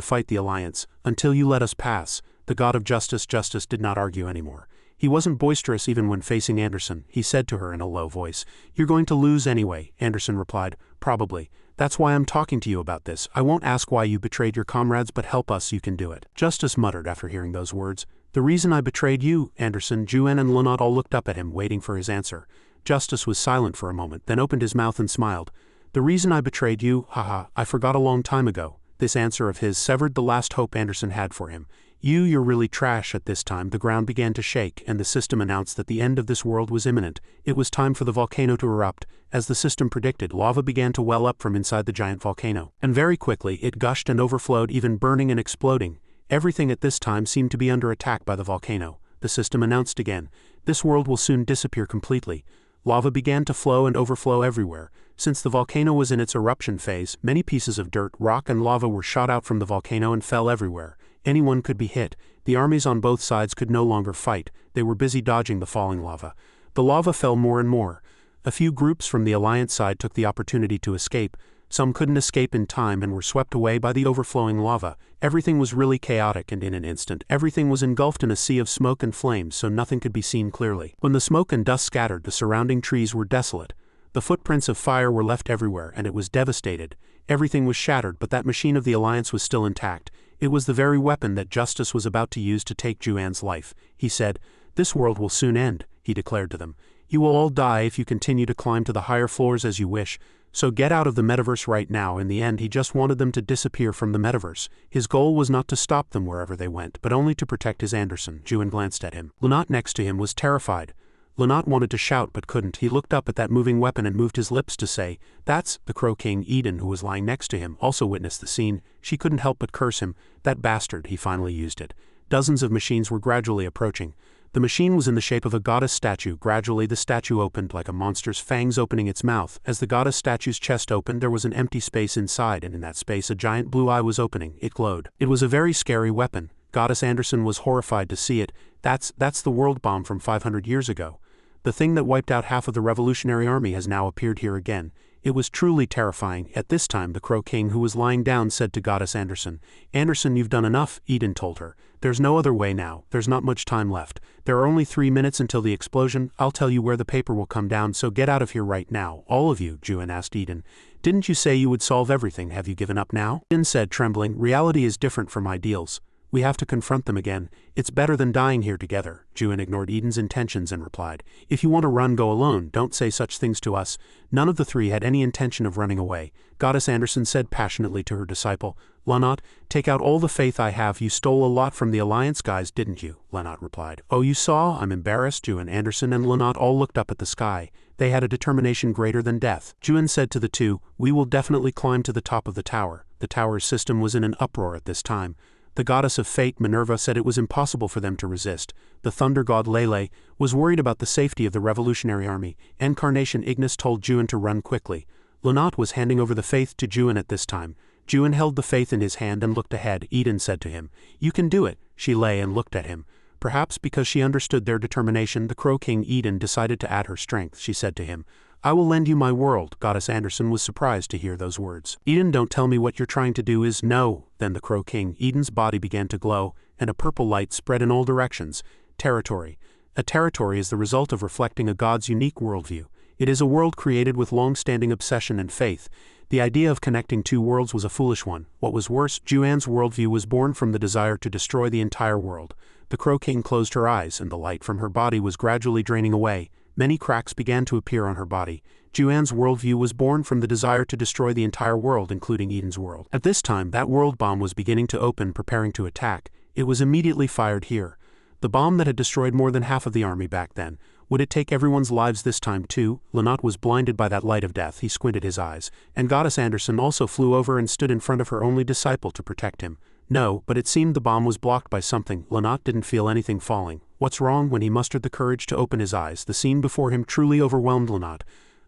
fight the Alliance, until you let us pass." The god of Justice did not argue anymore. He wasn't boisterous even when facing Anderson. He said to her in a low voice, "You're going to lose anyway." Anderson replied, "Probably. That's why I'm talking to you about this. I won't ask why you betrayed your comrades, but help us, you can do it." Justice muttered after hearing those words, "The reason I betrayed you." Anderson, Juin, and Lunot all looked up at him, waiting for his answer. Justice was silent for a moment, then opened his mouth and smiled. "The reason I betrayed you, haha, I forgot a long time ago." This answer of his severed the last hope Anderson had for him. You're really trash. At this time the ground began to shake, and the system announced that the end of this world was imminent. It was time for the volcano to erupt. As the system predicted, lava began to well up from inside the giant volcano. And very quickly it gushed and overflowed, even burning and exploding. Everything at this time seemed to be under attack by the volcano. The system announced again, this world will soon disappear completely. Lava began to flow and overflow everywhere. Since the volcano was in its eruption phase, many pieces of dirt, rock and lava were shot out from the volcano and fell everywhere. Anyone could be hit. The armies on both sides could no longer fight. They were busy dodging the falling lava. The lava fell more and more. A few groups from the Alliance side took the opportunity to escape. Some couldn't escape in time and were swept away by the overflowing lava. Everything was really chaotic, and in an instant, everything was engulfed in a sea of smoke and flames, so nothing could be seen clearly. When the smoke and dust scattered, the surrounding trees were desolate. The footprints of fire were left everywhere, and it was devastated. Everything was shattered, but that machine of the Alliance was still intact. It was the very weapon that Justice was about to use to take Juan's life. He said, "This world will soon end," he declared to them. "You will all die if you continue to climb to the higher floors as you wish. So get out of the metaverse right now." In the end, he just wanted them to disappear from the metaverse. His goal was not to stop them wherever they went, but only to protect his Anderson. Juan glanced at him. Lynott next to him was terrified. Lynott wanted to shout but couldn't. He looked up at that moving weapon and moved his lips to say, "That's..." The Crow King Eden, who was lying next to him, also witnessed the scene. She couldn't help but curse him. "That bastard," he finally used it. Dozens of machines were gradually approaching. The machine was in the shape of a goddess statue. Gradually the statue opened, like a monster's fangs opening its mouth. As the goddess statue's chest opened, there was an empty space inside, and in that space a giant blue eye was opening. It glowed. It was a very scary weapon. Goddess Anderson was horrified to see it. That's the world bomb from 500 years ago. The thing that wiped out half of the Revolutionary Army has now appeared here again. It was truly terrifying. At this time the Crow King, who was lying down, said to Goddess Anderson, "Anderson, you've done enough," Eden told her. "There's no other way now. There's not much time left. There are only 3 minutes until the explosion. I'll tell you where the paper will come down, so get out of here right now. All of you," Juan asked Eden. "Didn't you say you would solve everything? Have you given up now?" Eden said, trembling, "Reality is different from ideals. We have to confront them again. It's better than dying here together." Juan ignored Eden's intentions and replied, "If you want to run, go alone. Don't say such things to us." None of the three had any intention of running away. Goddess Anderson said passionately to her disciple, "Lynott, take out all the faith I have. You stole a lot from the Alliance guys, didn't you?" Lynott replied, "Oh, you saw? I'm embarrassed." Juan, Anderson, and Lynott all looked up at the sky. They had a determination greater than death. Juan said to the two, "We will definitely climb to the top of the tower." The tower's system was in an uproar at this time. The goddess of fate, Minerva, said it was impossible for them to resist. The thunder god Lele was worried about the safety of the Revolutionary Army. Incarnation Ignis told Juan to run quickly. Lynott was handing over the faith to Juan at this time. Juan held the faith in his hand and looked ahead. Eden said to him, "You can do it." She lay and looked at him. Perhaps because she understood their determination, the Crow King Eden decided to add her strength. She said to him, "I will lend you my world." Goddess Anderson was surprised to hear those words. "Eden, don't tell me what you're trying to do is..." "No." Then the Crow King Eden's body began to glow, and a purple light spread in all directions. Territory. A territory is the result of reflecting a god's unique worldview. It is a world created with long-standing obsession and faith. The idea of connecting two worlds was a foolish one. What was worse, Juan's worldview was born from the desire to destroy the entire world. The Crow King closed her eyes, and the light from her body was gradually draining away. Many cracks began to appear on her body. Juan's worldview was born from the desire to destroy the entire world, including Eden's world. At this time, that world bomb was beginning to open, preparing to attack. It was immediately fired here. The bomb that had destroyed more than half of the army back then. Would it take everyone's lives this time too? Lynott was blinded by that light of death. He squinted his eyes. And Goddess Anderson also flew over and stood in front of her only disciple to protect him. No, but it seemed the bomb was blocked by something. Lynott didn't feel anything falling. What's wrong? When he mustered the courage to open his eyes, the scene before him truly overwhelmed Lynott.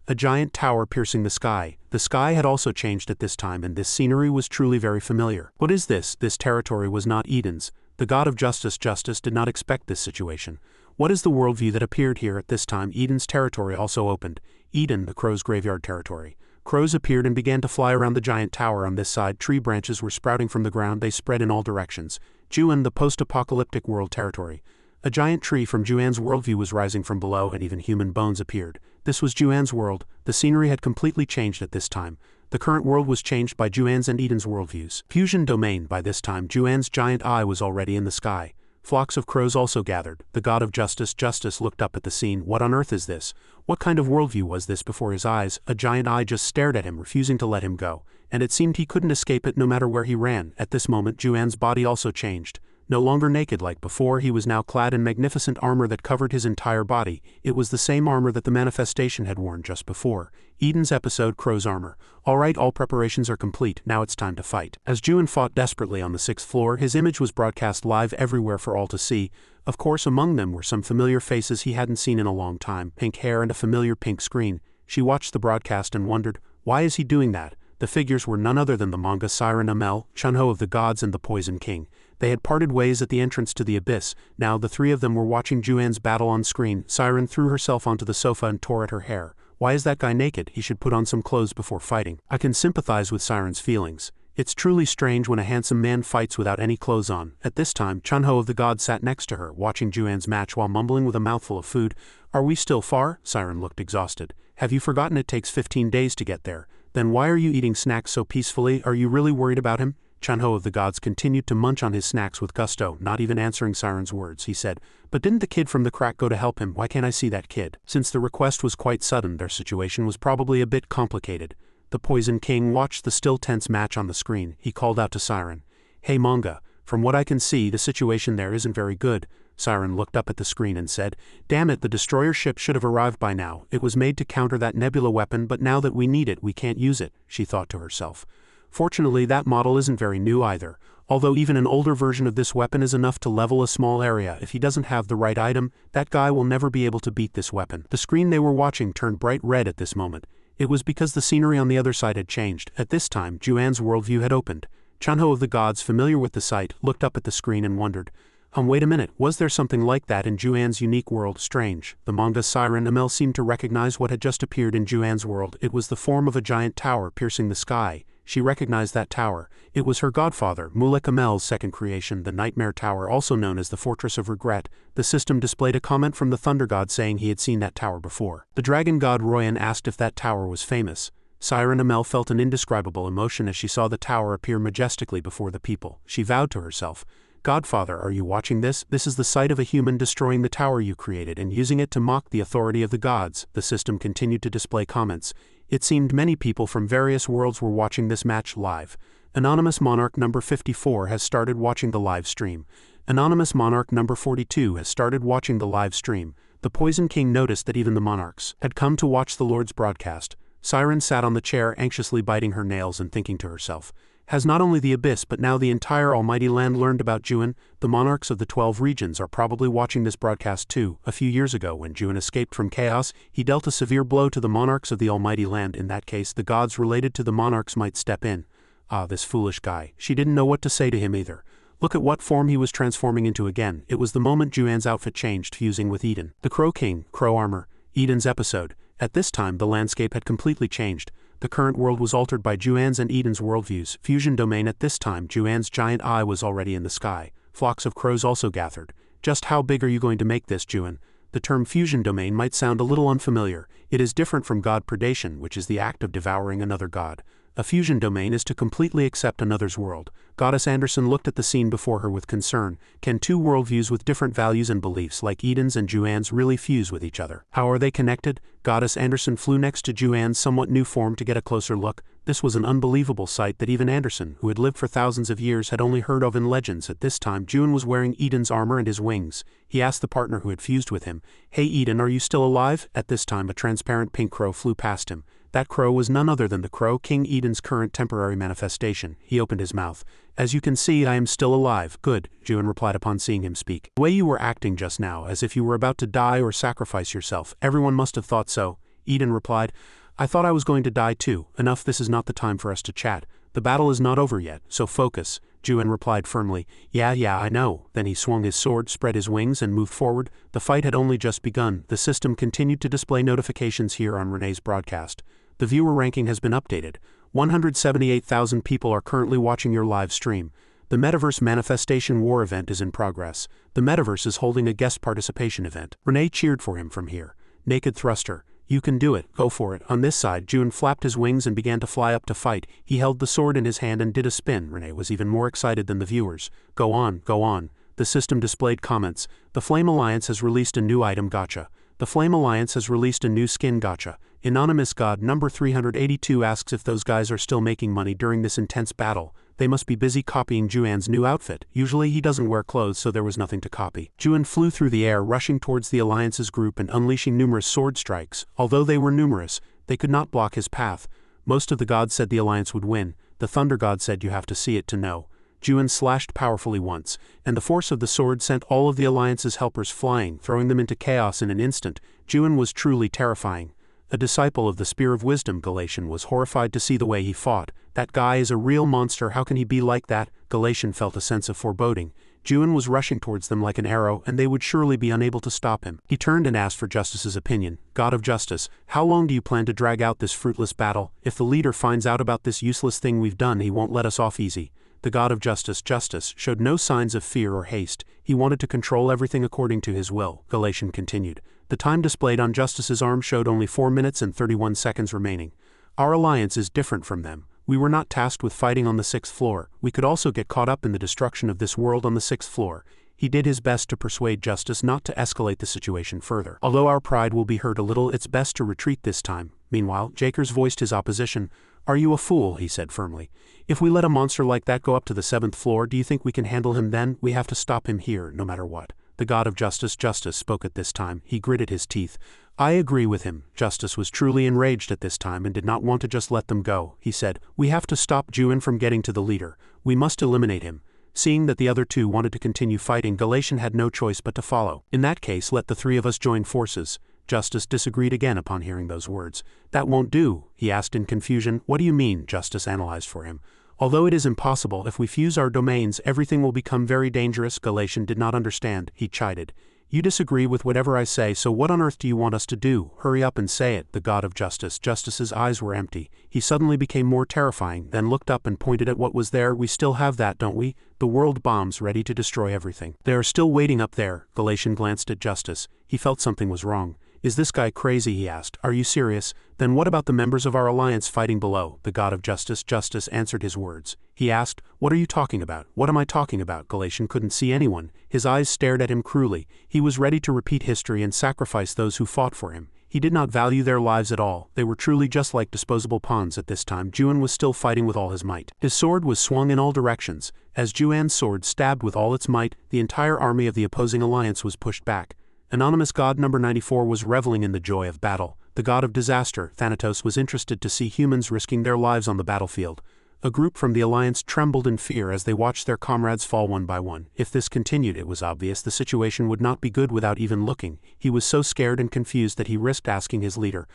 A giant tower piercing the sky. The sky had also changed at this time, and this scenery was truly very familiar. What is this? This territory was not Eden's. The god of justice did not expect this situation. What is the worldview that appeared here at this time? Eden's territory also opened. Eden, the crow's graveyard territory. Crows appeared and began to fly around the giant tower. On this side, tree branches were sprouting from the ground. They spread in all directions. Juan, the post-apocalyptic world territory. A giant tree from Juan's worldview was rising from below, and even human bones appeared. This was Juan's world. The scenery had completely changed at this time. The current world was changed by Juan's and Eden's worldviews. Fusion domain. By this time, Juan's giant eye was already in the sky. Flocks of crows also gathered. The god of justice, looked up at the scene. What on earth is this? What kind of worldview was this before his eyes? A giant eye just stared at him, refusing to let him go, and it seemed he couldn't escape it no matter where he ran. At this moment Juan's body also changed. No longer naked like before, he was now clad in magnificent armor that covered his entire body. It was the same armor that the manifestation had worn just before. Eden's episode, Crow's armor. Alright, all preparations are complete, now it's time to fight. As Juan fought desperately on the 6th floor, his image was broadcast live everywhere for all to see. Of course, among them were some familiar faces he hadn't seen in a long time, pink hair and a familiar pink screen. She watched the broadcast and wondered, why is he doing that? The figures were none other than the manga Siren Amel, Chunho of the Gods, and the Poison King. They had parted ways at the entrance to the abyss. Now the three of them were watching Juan's battle on screen. Siren threw herself onto the sofa and tore at her hair. Why is that guy naked? He should put on some clothes before fighting. I can sympathize with Siren's feelings. It's truly strange when a handsome man fights without any clothes on. At this time, Chunho of the Gods sat next to her, watching Juan's match while mumbling with a mouthful of food. Are we still far? Siren looked exhausted. Have you forgotten it takes 15 days to get there? Then why are you eating snacks so peacefully? Are you really worried about him? Chunho of the Gods continued to munch on his snacks with gusto, not even answering Siren's words. He said, but didn't the kid from the crack go to help him? Why can't I see that kid? Since the request was quite sudden, their situation was probably a bit complicated. The Poison King watched the still tense match on the screen. He called out to Siren. Hey manga, from what I can see, the situation there isn't very good. Siren looked up at the screen and said, damn it, the destroyer ship should have arrived by now. It was made to counter that nebula weapon, but now that we need it, we can't use it, she thought to herself. Fortunately, that model isn't very new either, although even an older version of this weapon is enough to level a small area. If he doesn't have the right item, that guy will never be able to beat this weapon. The screen they were watching turned bright red at this moment. It was because the scenery on the other side had changed. At this time, Juan's worldview had opened. Chunho of the Gods, familiar with the sight, looked up at the screen and wondered, wait a minute, was there something like that in Juan's unique world? Strange. The manga Siren Amel seemed to recognize what had just appeared in Juan's world. It was the form of a giant tower piercing the sky. She recognized that tower. It was her godfather, Mulek Amel's second creation, the Nightmare Tower, also known as the Fortress of Regret. The system displayed a comment from the Thunder God saying he had seen that tower before. The Dragon God Royan asked if that tower was famous. Siren Amel felt an indescribable emotion as she saw the tower appear majestically before the people. She vowed to herself, Godfather, are you watching this? This is the sight of a human destroying the tower you created and using it to mock the authority of the gods. The system continued to display comments. It seemed many people from various worlds were watching this match live. Anonymous Monarch number 54 has started watching the live stream. Anonymous Monarch number 42 has started watching the live stream. The Poison King noticed that even the monarchs had come to watch the Lord's broadcast. Siren sat on the chair anxiously biting her nails and thinking to herself, has not only the abyss but now the entire almighty land learned about Juan? The monarchs of the 12 regions are probably watching this broadcast too. A few years ago when Juan escaped from chaos, he dealt a severe blow to the monarchs of the almighty land. In that case, the gods related to the monarchs might step in. Ah, this foolish guy. She didn't know what to say to him either. Look at what form he was transforming into again. It was the moment Juan's outfit changed, fusing with Eden. The Crow King, Crow Armor, Eden's episode. At this time the landscape had completely changed. The current world was altered by Juan's and Eden's worldviews. Fusion domain. At this time Juan's giant eye was already in the sky. Flocks of crows also gathered. Just how big are you going to make this, Juan? The term fusion domain might sound a little unfamiliar. It is different from god predation, which is the act of devouring another god. A fusion domain is to completely accept another's world. Goddess Anderson looked at the scene before her with concern. Can two worldviews with different values and beliefs like Eden's and Juan's really fuse with each other? How are they connected? Goddess Anderson flew next to Juan's somewhat new form to get a closer look. This was an unbelievable sight that even Anderson, who had lived for thousands of years, had only heard of in legends. At this time Juan was wearing Eden's armor and his wings. He asked the partner who had fused with him, "Hey Eden, are you still alive?" At this time a transparent pink crow flew past him. That crow was none other than the Crow King, Eden's current temporary manifestation. He opened his mouth. "As you can see, I am still alive." "Good," Juan replied upon seeing him speak. "The way you were acting just now, as if you were about to die or sacrifice yourself, everyone must have thought so." Eden replied, "I thought I was going to die too. Enough, this is not the time for us to chat. The battle is not over yet, so focus." Juan replied firmly, Yeah, I know." Then he swung his sword, spread his wings, and moved forward. The fight had only just begun. The system continued to display notifications here on Renee's broadcast. The viewer ranking has been updated. 178,000 people are currently watching your live stream. The Metaverse Manifestation War event is in progress. The Metaverse is holding a guest participation event. Renee cheered for him from here. Naked thruster. "You can do it, go for it." On this side, Juan flapped his wings and began to fly up to fight. He held the sword in his hand and did a spin. Renee was even more excited than the viewers. Go on, go on." The system displayed comments. The Flame Alliance has released a new item gacha. The Flame Alliance has released a new skin gacha. Anonymous God number 382 asks if those guys are still making money during this intense battle. They must be busy copying Juan's new outfit. Usually he doesn't wear clothes, so there was nothing to copy. Juan flew through the air, rushing towards the Alliance's group and unleashing numerous sword strikes. Although they were numerous, they could not block his path. Most of the gods said the Alliance would win. The Thunder God said you have to see it to know. Juan slashed powerfully once, and the force of the sword sent all of the Alliance's helpers flying, throwing them into chaos in an instant. Juan was truly terrifying. A disciple of the Spear of Wisdom, Galatian was horrified to see the way he fought. That guy is a real monster, how can he be like that? Galatian felt a sense of foreboding. Juan was rushing towards them like an arrow, and they would surely be unable to stop him. He turned and asked for Justice's opinion. God of Justice, how long do you plan to drag out this fruitless battle? If the leader finds out about this useless thing we've done, he won't let us off easy. The God of Justice, showed no signs of fear or haste. He wanted to control everything according to his will. Galatian continued. The time displayed on Justice's arm showed only 4 minutes and 31 seconds remaining. Our alliance is different from them. We were not tasked with fighting on the 6th floor. We could also get caught up in the destruction of this world on the 6th floor. He did his best to persuade Justice not to escalate the situation further. Although our pride will be hurt a little, it's best to retreat this time. Meanwhile, Jakers voiced his opposition. Are you a fool? He said firmly. If we let a monster like that go up to the 7th floor, do you think we can handle him then? We have to stop him here, no matter what. The God of Justice, spoke at this time. He gritted his teeth. I agree with him. Justice was truly enraged at this time and did not want to just let them go. He said, we have to stop Juan from getting to the leader. We must eliminate him. Seeing that the other two wanted to continue fighting, Galatian had no choice but to follow. In that case, let the three of us join forces. Justice disagreed again upon hearing those words. That won't do, he asked in confusion. What do you mean? Justice analyzed for him. Although it is impossible, if we fuse our domains, everything will become very dangerous. Galatian did not understand. He chided. You disagree with whatever I say, so what on earth do you want us to do? Hurry up and say it. The God of Justice. Justice's eyes were empty. He suddenly became more terrifying, then looked up and pointed at what was there. We still have that, don't we? The world bombs ready to destroy everything. They are still waiting up there. Galatian glanced at Justice. He felt something was wrong. Is this guy crazy? He asked. Are you serious? Then what about the members of our alliance fighting below? The God of Justice. Justice answered his words. He asked, what are you talking about? What am I talking about? Galatian couldn't see anyone. His eyes stared at him cruelly. He was ready to repeat history and sacrifice those who fought for him. He did not value their lives at all. They were truly just like disposable pawns at this time. Juan was still fighting with all his might. His sword was swung in all directions. As Juan's sword stabbed with all its might, the entire army of the opposing alliance was pushed back. Anonymous God number 94 was reveling in the joy of battle. The God of Disaster, Thanatos, was interested to see humans risking their lives on the battlefield. A group from the Alliance trembled in fear as they watched their comrades fall one by one. If this continued, it was obvious the situation would not be good without even looking. He was so scared and confused that he risked asking his leader,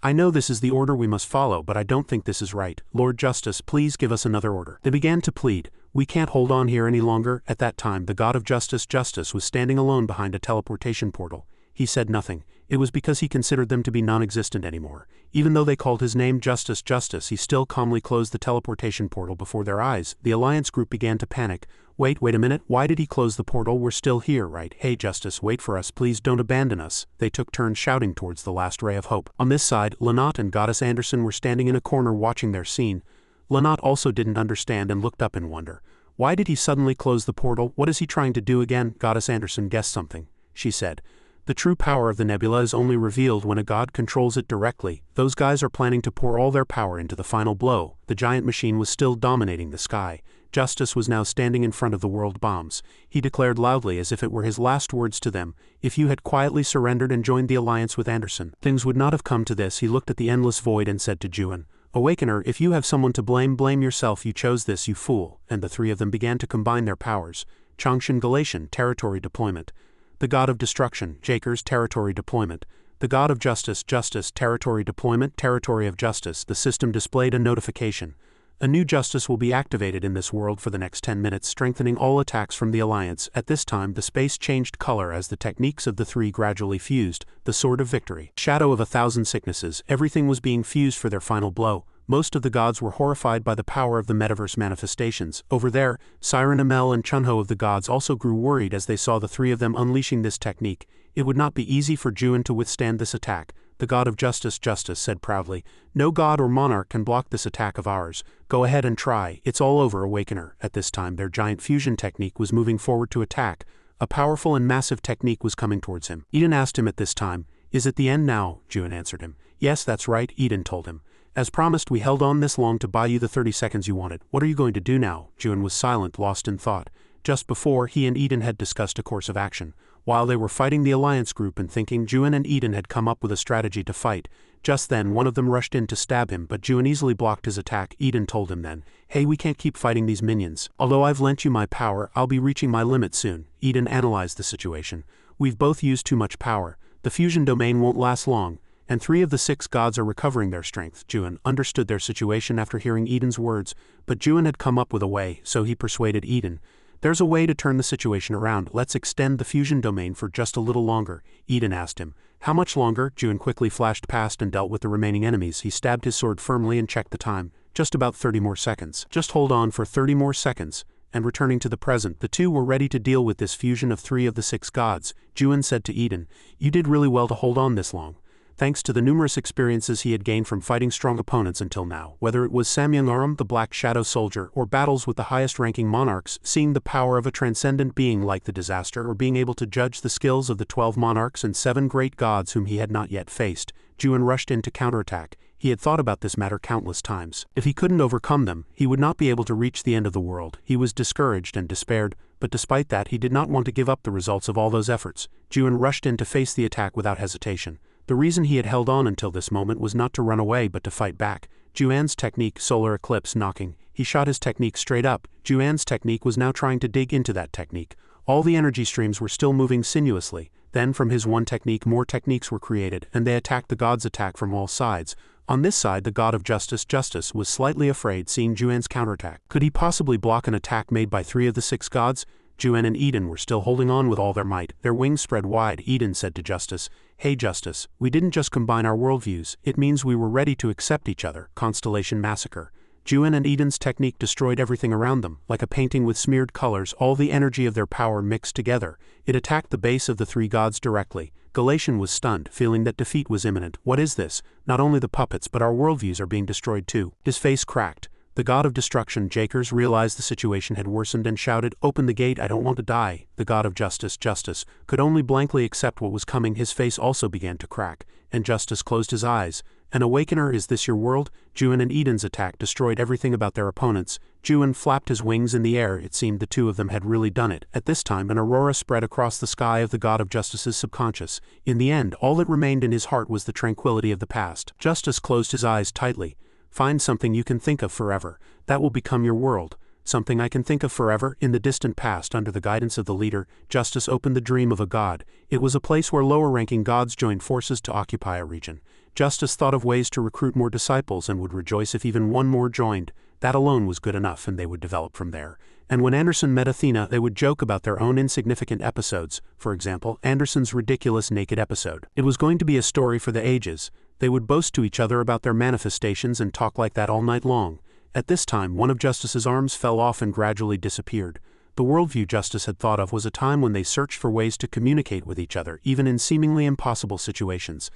I know this is the order we must follow, but I don't think this is right. Lord Justice, please give us another order. They began to plead. We can't hold on here any longer. At that time, the God of Justice, was standing alone behind a teleportation portal. He said nothing. It was because he considered them to be non-existent anymore. Even though they called his name Justice, he still calmly closed the teleportation portal before their eyes. The Alliance group began to panic. Wait a minute, why did he close the portal? We're still here, right? Hey Justice, wait for us, please don't abandon us. They took turns shouting towards the last ray of hope. On this side, Lynott and Goddess Anderson were standing in a corner watching their scene. Lynott also didn't understand and looked up in wonder. Why did he suddenly close the portal? What is he trying to do again? Goddess Anderson guessed something. She said, the true power of the nebula is only revealed when a god controls it directly. Those guys are planning to pour all their power into the final blow. The giant machine was still dominating the sky. Justice was now standing in front of the world bombs. He declared loudly as if it were his last words to them, if you had quietly surrendered and joined the alliance with Anderson, things would not have come to this. He looked at the endless void and said to Juan, Awakener, if you have someone to blame yourself. You chose this, you fool. And the three of them began to combine their powers. Changshan Galatian, territory deployment. The God of Destruction, Jakers, territory deployment. The God of Justice, territory deployment, territory of justice. The system displayed a notification. A new justice will be activated in this world for the next 10 minutes, strengthening all attacks from the Alliance. At this time, the space changed color as the techniques of the three gradually fused. The Sword of Victory. Shadow of 1,000 sicknesses. Everything was being fused for their final blow. Most of the gods were horrified by the power of the metaverse manifestations. Over there, Siren Amel and Chunho of the gods also grew worried as they saw the three of them unleashing this technique. It would not be easy for Juan to withstand this attack. The god of justice, justice said proudly. No god or monarch can block this attack of ours. Go ahead and try. It's all over, Awakener. At this time their giant fusion technique was moving forward to attack. A powerful and massive technique was coming towards him. Eden asked him at this time, "Is it the end now?" Juin answered him. "Yes, that's right," Eden told him. "As promised, we held on this long to buy you the 30 seconds you wanted. What are you going to do now?" Juin was silent, lost in thought. Just before, he and Eden had discussed a course of action. While they were fighting the alliance group and thinking, Juin and Eden had come up with a strategy to fight. Just then one of them rushed in to stab him, but Juin easily blocked his attack. Eden told him then, "Hey, we can't keep fighting these minions. Although I've lent you my power, I'll be reaching my limit soon." Eden analyzed the situation. "We've both used too much power. The fusion domain won't last long, and 3 of the 6 gods are recovering their strength." Juin understood their situation after hearing Eden's words, but Juin had come up with a way, so he persuaded Eden. "There's a way to turn the situation around. Let's extend the fusion domain for just a little longer." Eden asked him. "How much longer?" Juin quickly flashed past and dealt with the remaining enemies. He stabbed his sword firmly and checked the time. "Just about 30 more seconds. Just hold on for 30 more seconds." And returning to the present, the two were ready to deal with this fusion of 3 of the 6 gods. Juin said to Eden, "You did really well to hold on this long. Thanks to the numerous experiences he had gained from fighting strong opponents until now, whether it was Samyang-aram, the Black Shadow Soldier, or battles with the highest-ranking monarchs, seeing the power of a transcendent being like the Disaster, or being able to judge the skills of the 12 monarchs and 7 great gods whom he had not yet faced, Juin rushed in to counterattack. He had thought about this matter countless times. If he couldn't overcome them, he would not be able to reach the end of the world. He was discouraged and despaired, but despite that he did not want to give up the results of all those efforts. Juin rushed in to face the attack without hesitation. The reason he had held on until this moment was not to run away but to fight back. Juan's technique, solar eclipse knocking. He shot his technique straight up. Juan's technique was now trying to dig into that technique. All the energy streams were still moving sinuously. Then from his one technique more techniques were created, and they attacked the god's attack from all sides. On this side the god of justice, justice, was slightly afraid seeing Juan's counterattack. Could he possibly block an attack made by 3 of the 6 gods? Juin and Eden were still holding on with all their might, their wings spread wide. Eden said to Justice, "Hey Justice, we didn't just combine our worldviews, it means we were ready to accept each other." Constellation Massacre. Juin and Eden's technique destroyed everything around them, like a painting with smeared colors, all the energy of their power mixed together. It attacked the base of the 3 gods directly. Galatian was stunned, feeling that defeat was imminent. "What is this? Not only the puppets but our worldviews are being destroyed too." His face cracked. The god of destruction, Jakers, realized the situation had worsened and shouted, "Open the gate, I don't want to die." The god of justice, Justice, could only blankly accept what was coming. His face also began to crack, and Justice closed his eyes. "An Awakener, is this your world?" Juin and Eden's attack destroyed everything about their opponents. Juin flapped his wings in the air. It seemed the 2 of them had really done it. At this time an aurora spread across the sky of the god of justice's subconscious. In the end, all that remained in his heart was the tranquility of the past. Justice closed his eyes tightly. "Find something you can think of forever. That will become your world." Something I can think of forever? In the distant past, under the guidance of the leader, Justice opened the dream of a god. It was a place where lower-ranking gods joined forces to occupy a region. Justice thought of ways to recruit more disciples and would rejoice if even one more joined. That alone was good enough, and they would develop from there. And when Anderson met Athena, they would joke about their own insignificant episodes. For example, Anderson's ridiculous naked episode. It was going to be a story for the ages. They would boast to each other about their manifestations and talk like that all night long. At this time, one of Justice's arms fell off and gradually disappeared. The worldview Justice had thought of was a time when they searched for ways to communicate with each other, even in seemingly impossible situations.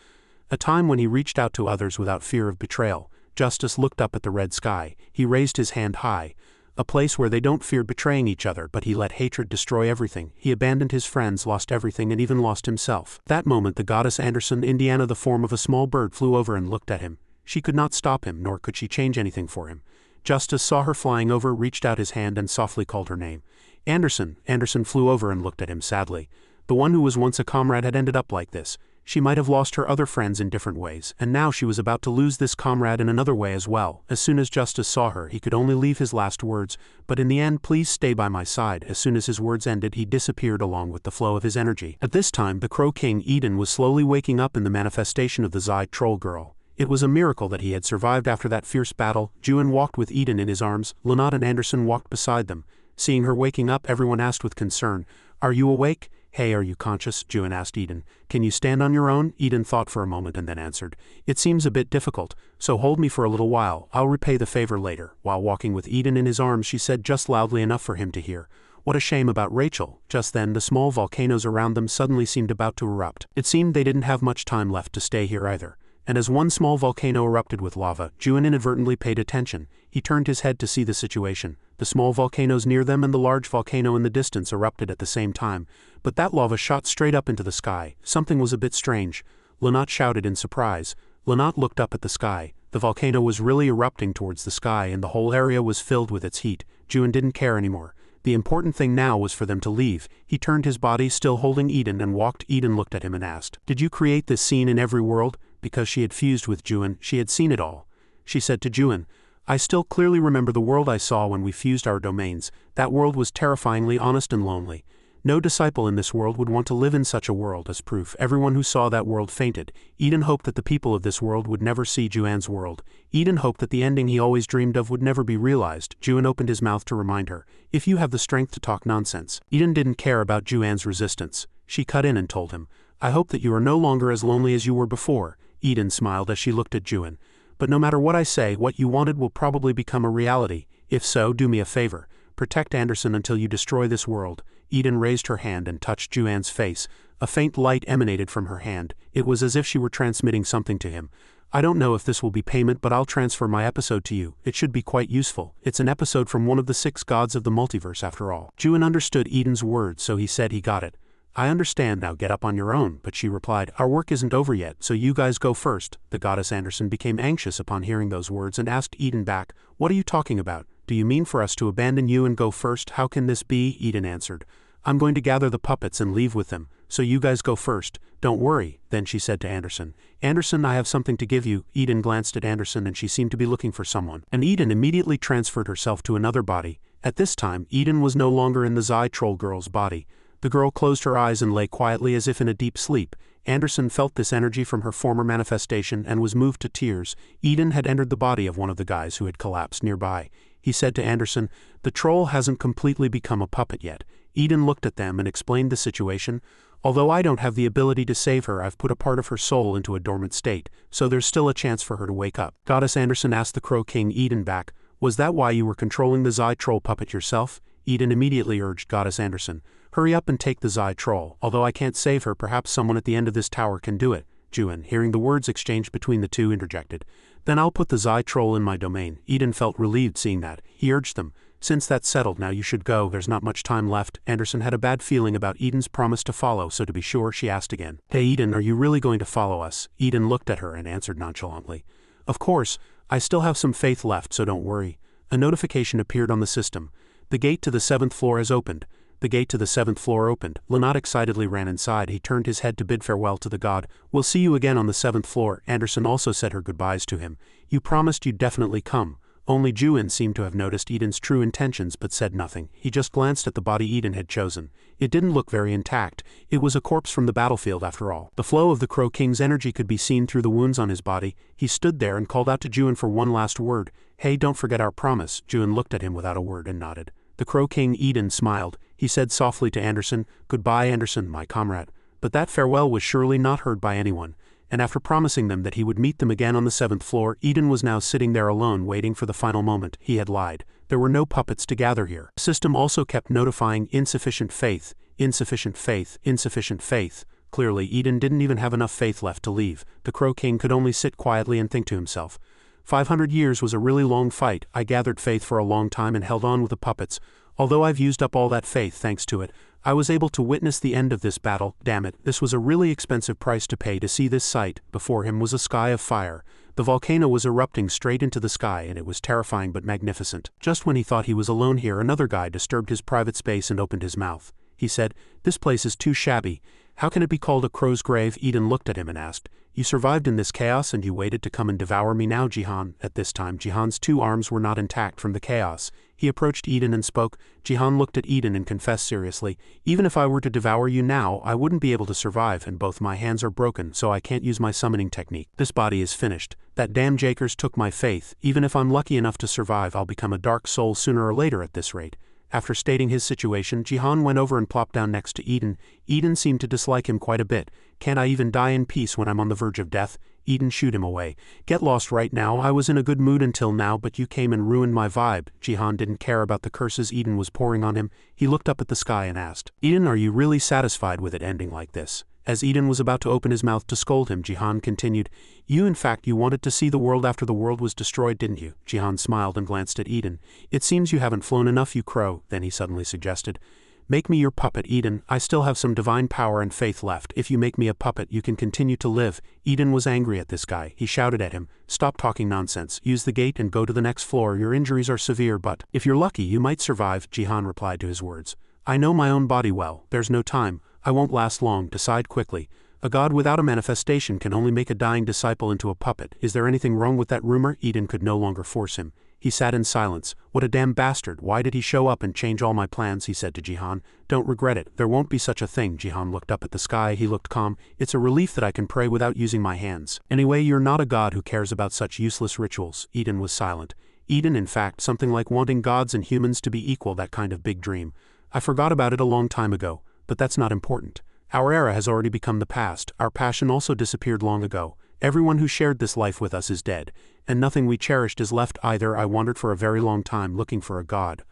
A time when he reached out to others without fear of betrayal. Justice looked up at the red sky. He raised his hand high. A place where they don't fear betraying each other, but he let hatred destroy everything. He abandoned his friends, lost everything, and even lost himself. That moment the goddess Anderson, Indiana, the form of a small bird, flew over and looked at him. She could not stop him, nor could she change anything for him. Justice saw her flying over, reached out his hand and softly called her name. "Anderson." Anderson flew over and looked at him sadly. The one who was once a comrade had ended up like this. She might have lost her other friends in different ways, and now she was about to lose this comrade in another way as well. As soon as Justice saw her, he could only leave his last words, but in the end, "Please stay by my side." As soon as his words ended, he disappeared along with the flow of his energy. At this time, the Crow King, Eden, was slowly waking up in the manifestation of the Zai troll girl. It was a miracle that he had survived after that fierce battle. Juin walked with Eden in his arms. Lynott and Anderson walked beside them. Seeing her waking up, everyone asked with concern, "Are you awake?" "Hey, are you conscious?" Juin asked Eden. "Can you stand on your own?" Eden thought for a moment and then answered, "It seems a bit difficult, so hold me for a little while. I'll repay the favor later." While walking with Eden in his arms, she said just loudly enough for him to hear, What a shame about Rachel. Just then the small volcanoes around them suddenly seemed about to erupt. It seemed they didn't have much time left to stay here either. And as one small volcano erupted with lava, Juan inadvertently paid attention. He turned his head to see the situation. The small volcanoes near them and the large volcano in the distance erupted at the same time, but that lava shot straight up into the sky. Something was a bit strange. Lynott shouted in surprise. Lynott looked up at the sky. The volcano was really erupting towards the sky and the whole area was filled with its heat. Juan didn't care anymore. The important thing now was for them to leave. He turned his body, still holding Eden, and walked. Eden looked at him and asked, "Did you create this scene in every world?" Because she had fused with Juan, she had seen it all. She said to Juan, "I still clearly remember the world I saw when we fused our domains. That world was terrifyingly honest and lonely. No disciple in this world would want to live in such a world. As proof, everyone who saw that world fainted. Eden hoped that the people of this world would never see Juan's world. Eden hoped that the ending he always dreamed of would never be realized." Juan opened his mouth to remind her, "If you have the strength to talk nonsense." Eden didn't care about Juan's resistance. She cut in and told him, "I hope that you are no longer as lonely as you were before." Eden smiled as she looked at Juan. "But no matter what I say, what you wanted will probably become a reality. If so, do me a favor. Protect Anderson until you destroy this world." Eden raised her hand and touched Juan's face. A faint light emanated from her hand. It was as if she were transmitting something to him. "I don't know if this will be payment, but I'll transfer my episode to you. It should be quite useful. It's an episode from one of the 6 gods of the multiverse after all." Juan understood Eden's words, so he said he got it. "I understand, now get up on your own," but she replied, "Our work isn't over yet, so you guys go first." The goddess Anderson became anxious upon hearing those words and asked Eden back, "What are you talking about? Do you mean for us to abandon you and go first? How can this be?" Eden answered, "I'm going to gather the puppets and leave with them, so you guys go first. Don't worry." Then she said to Anderson, "Anderson, I have something to give you." Eden glanced at Anderson and she seemed to be looking for someone. And Eden immediately transferred herself to another body. At this time, Eden was no longer in the Zai Troll girl's body. The girl closed her eyes and lay quietly as if in a deep sleep. Anderson felt this energy from her former manifestation and was moved to tears. Eden had entered the body of one of the guys who had collapsed nearby. He said to Anderson, "The troll hasn't completely become a puppet yet." Eden looked at them and explained the situation. "Although I don't have the ability to save her, I've put a part of her soul into a dormant state, so there's still a chance for her to wake up." Goddess Anderson asked the Crow King Eden back, "Was that why you were controlling the Zai Troll puppet yourself?" Eden immediately urged Goddess Anderson, "Hurry up and take the Zai Troll. Although I can't save her, perhaps someone at the end of this tower can do it." Juan, hearing the words exchanged between the two, interjected, "Then I'll put the Zai Troll in my domain." Eden felt relieved seeing that. He urged them, "Since that's settled, now you should go. There's not much time left." Anderson had a bad feeling about Eden's promise to follow, so to be sure, she asked again, "Hey Eden, are you really going to follow us?" Eden looked at her and answered nonchalantly, "Of course, I still have some faith left, so don't worry." A notification appeared on the system. "The gate to the 7th floor has opened." The gate to the 7th floor opened. Lynott excitedly ran inside. He turned his head to bid farewell to the god. "We'll see you again on the 7th floor." Anderson also said her goodbyes to him. "You promised you'd definitely come." Only Juan seemed to have noticed Eden's true intentions but said nothing. He just glanced at the body Eden had chosen. It didn't look very intact. It was a corpse from the battlefield after all. The flow of the Crow King's energy could be seen through the wounds on his body. He stood there and called out to Juan for one last word. "Hey, don't forget our promise." Juan looked at him without a word and nodded. The Crow King Eden smiled. He said softly to Anderson, "Goodbye, Anderson, my comrade." But that farewell was surely not heard by anyone. And after promising them that he would meet them again on the 7th floor, Eden was now sitting there alone waiting for the final moment. He had lied. There were no puppets to gather here. The system also kept notifying insufficient faith, insufficient faith, insufficient faith. Clearly, Eden didn't even have enough faith left to leave. The Crow King could only sit quietly and think to himself, 500 years was a really long fight. I gathered faith for a long time and held on with the puppets. Although I've used up all that faith thanks to it, I was able to witness the end of this battle. Damn it, this was a really expensive price to pay to see this sight. Before him was a sky of fire. The volcano was erupting straight into the sky and it was terrifying but magnificent. Just when he thought he was alone here, another guy disturbed his private space and opened his mouth. He said, "This place is too shabby. How can it be called a crow's grave?" Eden looked at him and asked, "You survived in this chaos and you waited to come and devour me now, Jihan?" At this time, Jihan's 2 arms were not intact from the chaos. He approached Eden and spoke. Jihan looked at Eden and confessed seriously, "Even if I were to devour you now, I wouldn't be able to survive and both my hands are broken, so I can't use my summoning technique. This body is finished. That damn Jakers took my faith. Even if I'm lucky enough to survive, I'll become a dark soul sooner or later at this rate." After stating his situation, Jihan went over and plopped down next to Eden. Eden seemed to dislike him quite a bit. "Can't I even die in peace when I'm on the verge of death?" Eden shooed him away. "Get lost right now. I was in a good mood until now, but you came and ruined my vibe." Jihan didn't care about the curses Eden was pouring on him. He looked up at the sky and asked, "Eden, are you really satisfied with it ending like this?" As Eden was about to open his mouth to scold him, Jihan continued, In fact you wanted to see the world after the world was destroyed, didn't you?" Jihan smiled and glanced at Eden. "It seems you haven't flown enough, you crow." Then he suddenly suggested, "Make me your puppet, Eden. I still have some divine power and faith left. If you make me a puppet, you can continue to live." Eden was angry at this guy. He shouted at him, "Stop talking nonsense. Use the gate and go to the next floor. Your injuries are severe, but if you're lucky, you might survive." Jihan replied to his words, "I know my own body well. There's no time. I won't last long. Decide quickly. A god without a manifestation can only make a dying disciple into a puppet. Is there anything wrong with that rumor?" Eden could no longer force him. He sat in silence. "What a damn bastard. Why did he show up and change all my plans?" he said to Jihan. "Don't regret it. There won't be such a thing." Jihan looked up at the sky. He looked calm. "It's a relief that I can pray without using my hands. Anyway, you're not a god who cares about such useless rituals." Eden was silent. Eden, in fact, something like wanting gods and humans to be equal, that kind of big dream. "I forgot about it a long time ago, but that's not important. Our era has already become the past. Our passion also disappeared long ago. Everyone who shared this life with us is dead, and nothing we cherished is left either." I wandered for a very long time looking for a god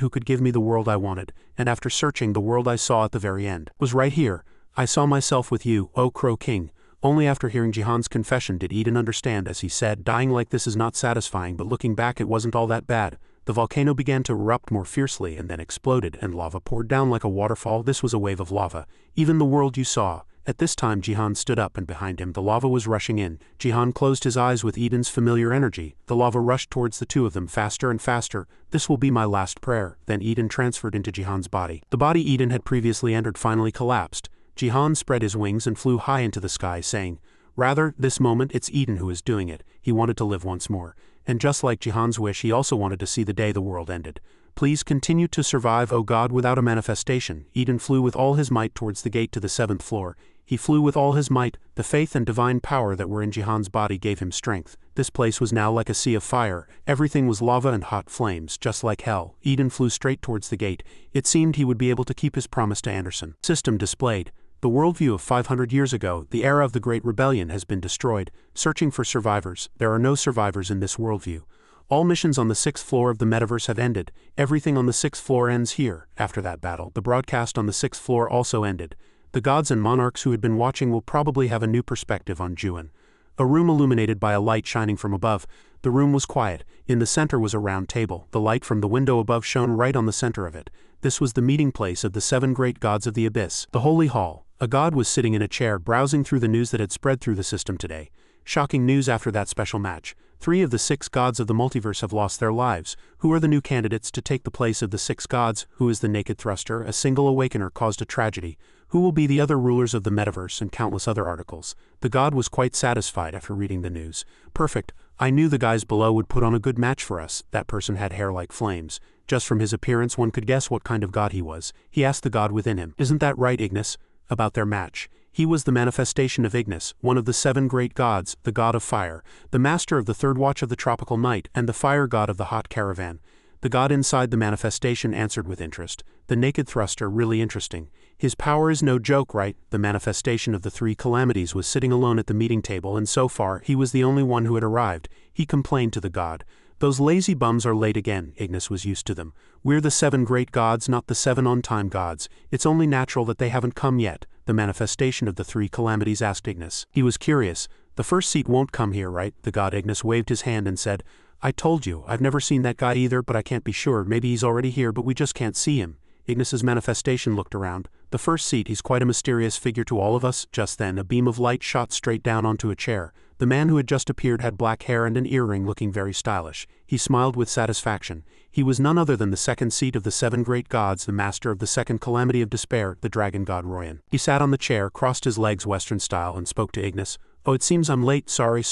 who could give me the world I wanted, and after searching, the world I saw at the very end was right here. I saw myself with you, O Crow King. Only after hearing Jihan's confession did Eden understand. As he said, "Dying like this is not satisfying, but looking back it wasn't all that bad." The volcano began to erupt more fiercely and then exploded, and lava poured down like a waterfall. This was a wave of lava. "Even the world you saw." At this time Jihan stood up, and behind him the lava was rushing in. Jihan closed his eyes with Eden's familiar energy. The lava rushed towards the two of them faster and faster. "This will be my last prayer." Then Eden transferred into Jihan's body. The body Eden had previously entered finally collapsed. Jihan spread his wings and flew high into the sky, saying, "Rather, this moment it's Eden who is doing it." He wanted to live once more. And just like Jihan's wish, he also wanted to see the day the world ended. "Please continue to survive, O God without a manifestation." Eden flew with all his might towards the gate to the 7th floor. He flew with all his might. The faith and divine power that were in Jihan's body gave him strength. This place was now like a sea of fire. Everything was lava and hot flames, just like hell. Eden flew straight towards the gate. It seemed he would be able to keep his promise to Anderson. System displayed. The worldview of 500 years ago, the era of the Great Rebellion, has been destroyed. Searching for survivors. There are no survivors in this worldview. All missions on the 6th floor of the metaverse have ended. Everything on the 6th floor ends here. After that battle, the broadcast on the 6th floor also ended. The gods and monarchs who had been watching will probably have a new perspective on Juan. A room illuminated by a light shining from above. The room was quiet. In the center was a round table. The light from the window above shone right on the center of it. This was the meeting place of the 7 great gods of the abyss. The Holy Hall. A god was sitting in a chair browsing through the news that had spread through the system today. Shocking news after that special match. 3 of the 6 gods of the multiverse have lost their lives. Who are the new candidates to take the place of the 6 gods? Who is the naked thruster? A single awakener caused a tragedy. Who will be the other rulers of the metaverse? And countless other articles. The god was quite satisfied after reading the news. "Perfect. I knew the guys below would put on a good match for us." That person had hair like flames. Just from his appearance one could guess what kind of god he was. He asked the god within him, "Isn't that right, Ignis?" About their match. He was the manifestation of Ignis, one of the 7 great gods, the god of fire, the master of the 3rd watch of the tropical night, and the fire god of the hot caravan. The god inside the manifestation answered with interest. "The naked thruster, really interesting. His power is no joke, right?" The manifestation of the 3 calamities was sitting alone at the meeting table, and so far, he was the only one who had arrived. He complained to the god. "Those lazy bums are late again." Ignis was used to them. "We're the 7 great gods, not the 7 on-time gods. It's only natural that they haven't come yet." The manifestation of the 3 calamities asked Ignis. He was curious. "The first seat won't come here, right?" The god Ignis waved his hand and said, "I told you, I've never seen that guy either, but I can't be sure. Maybe he's already here, but we just can't see him." Ignis's manifestation looked around. "The first seat, he's quite a mysterious figure to all of us." Just then, a beam of light shot straight down onto a chair. The man who had just appeared had black hair and an earring, looking very stylish. He smiled with satisfaction. He was none other than the 2nd seat of the 7 great gods, the master of the 2nd calamity of despair, the dragon god Royan. He sat on the chair, crossed his legs Western style, and spoke to Ignis. "Oh, it seems I'm late. Sorry."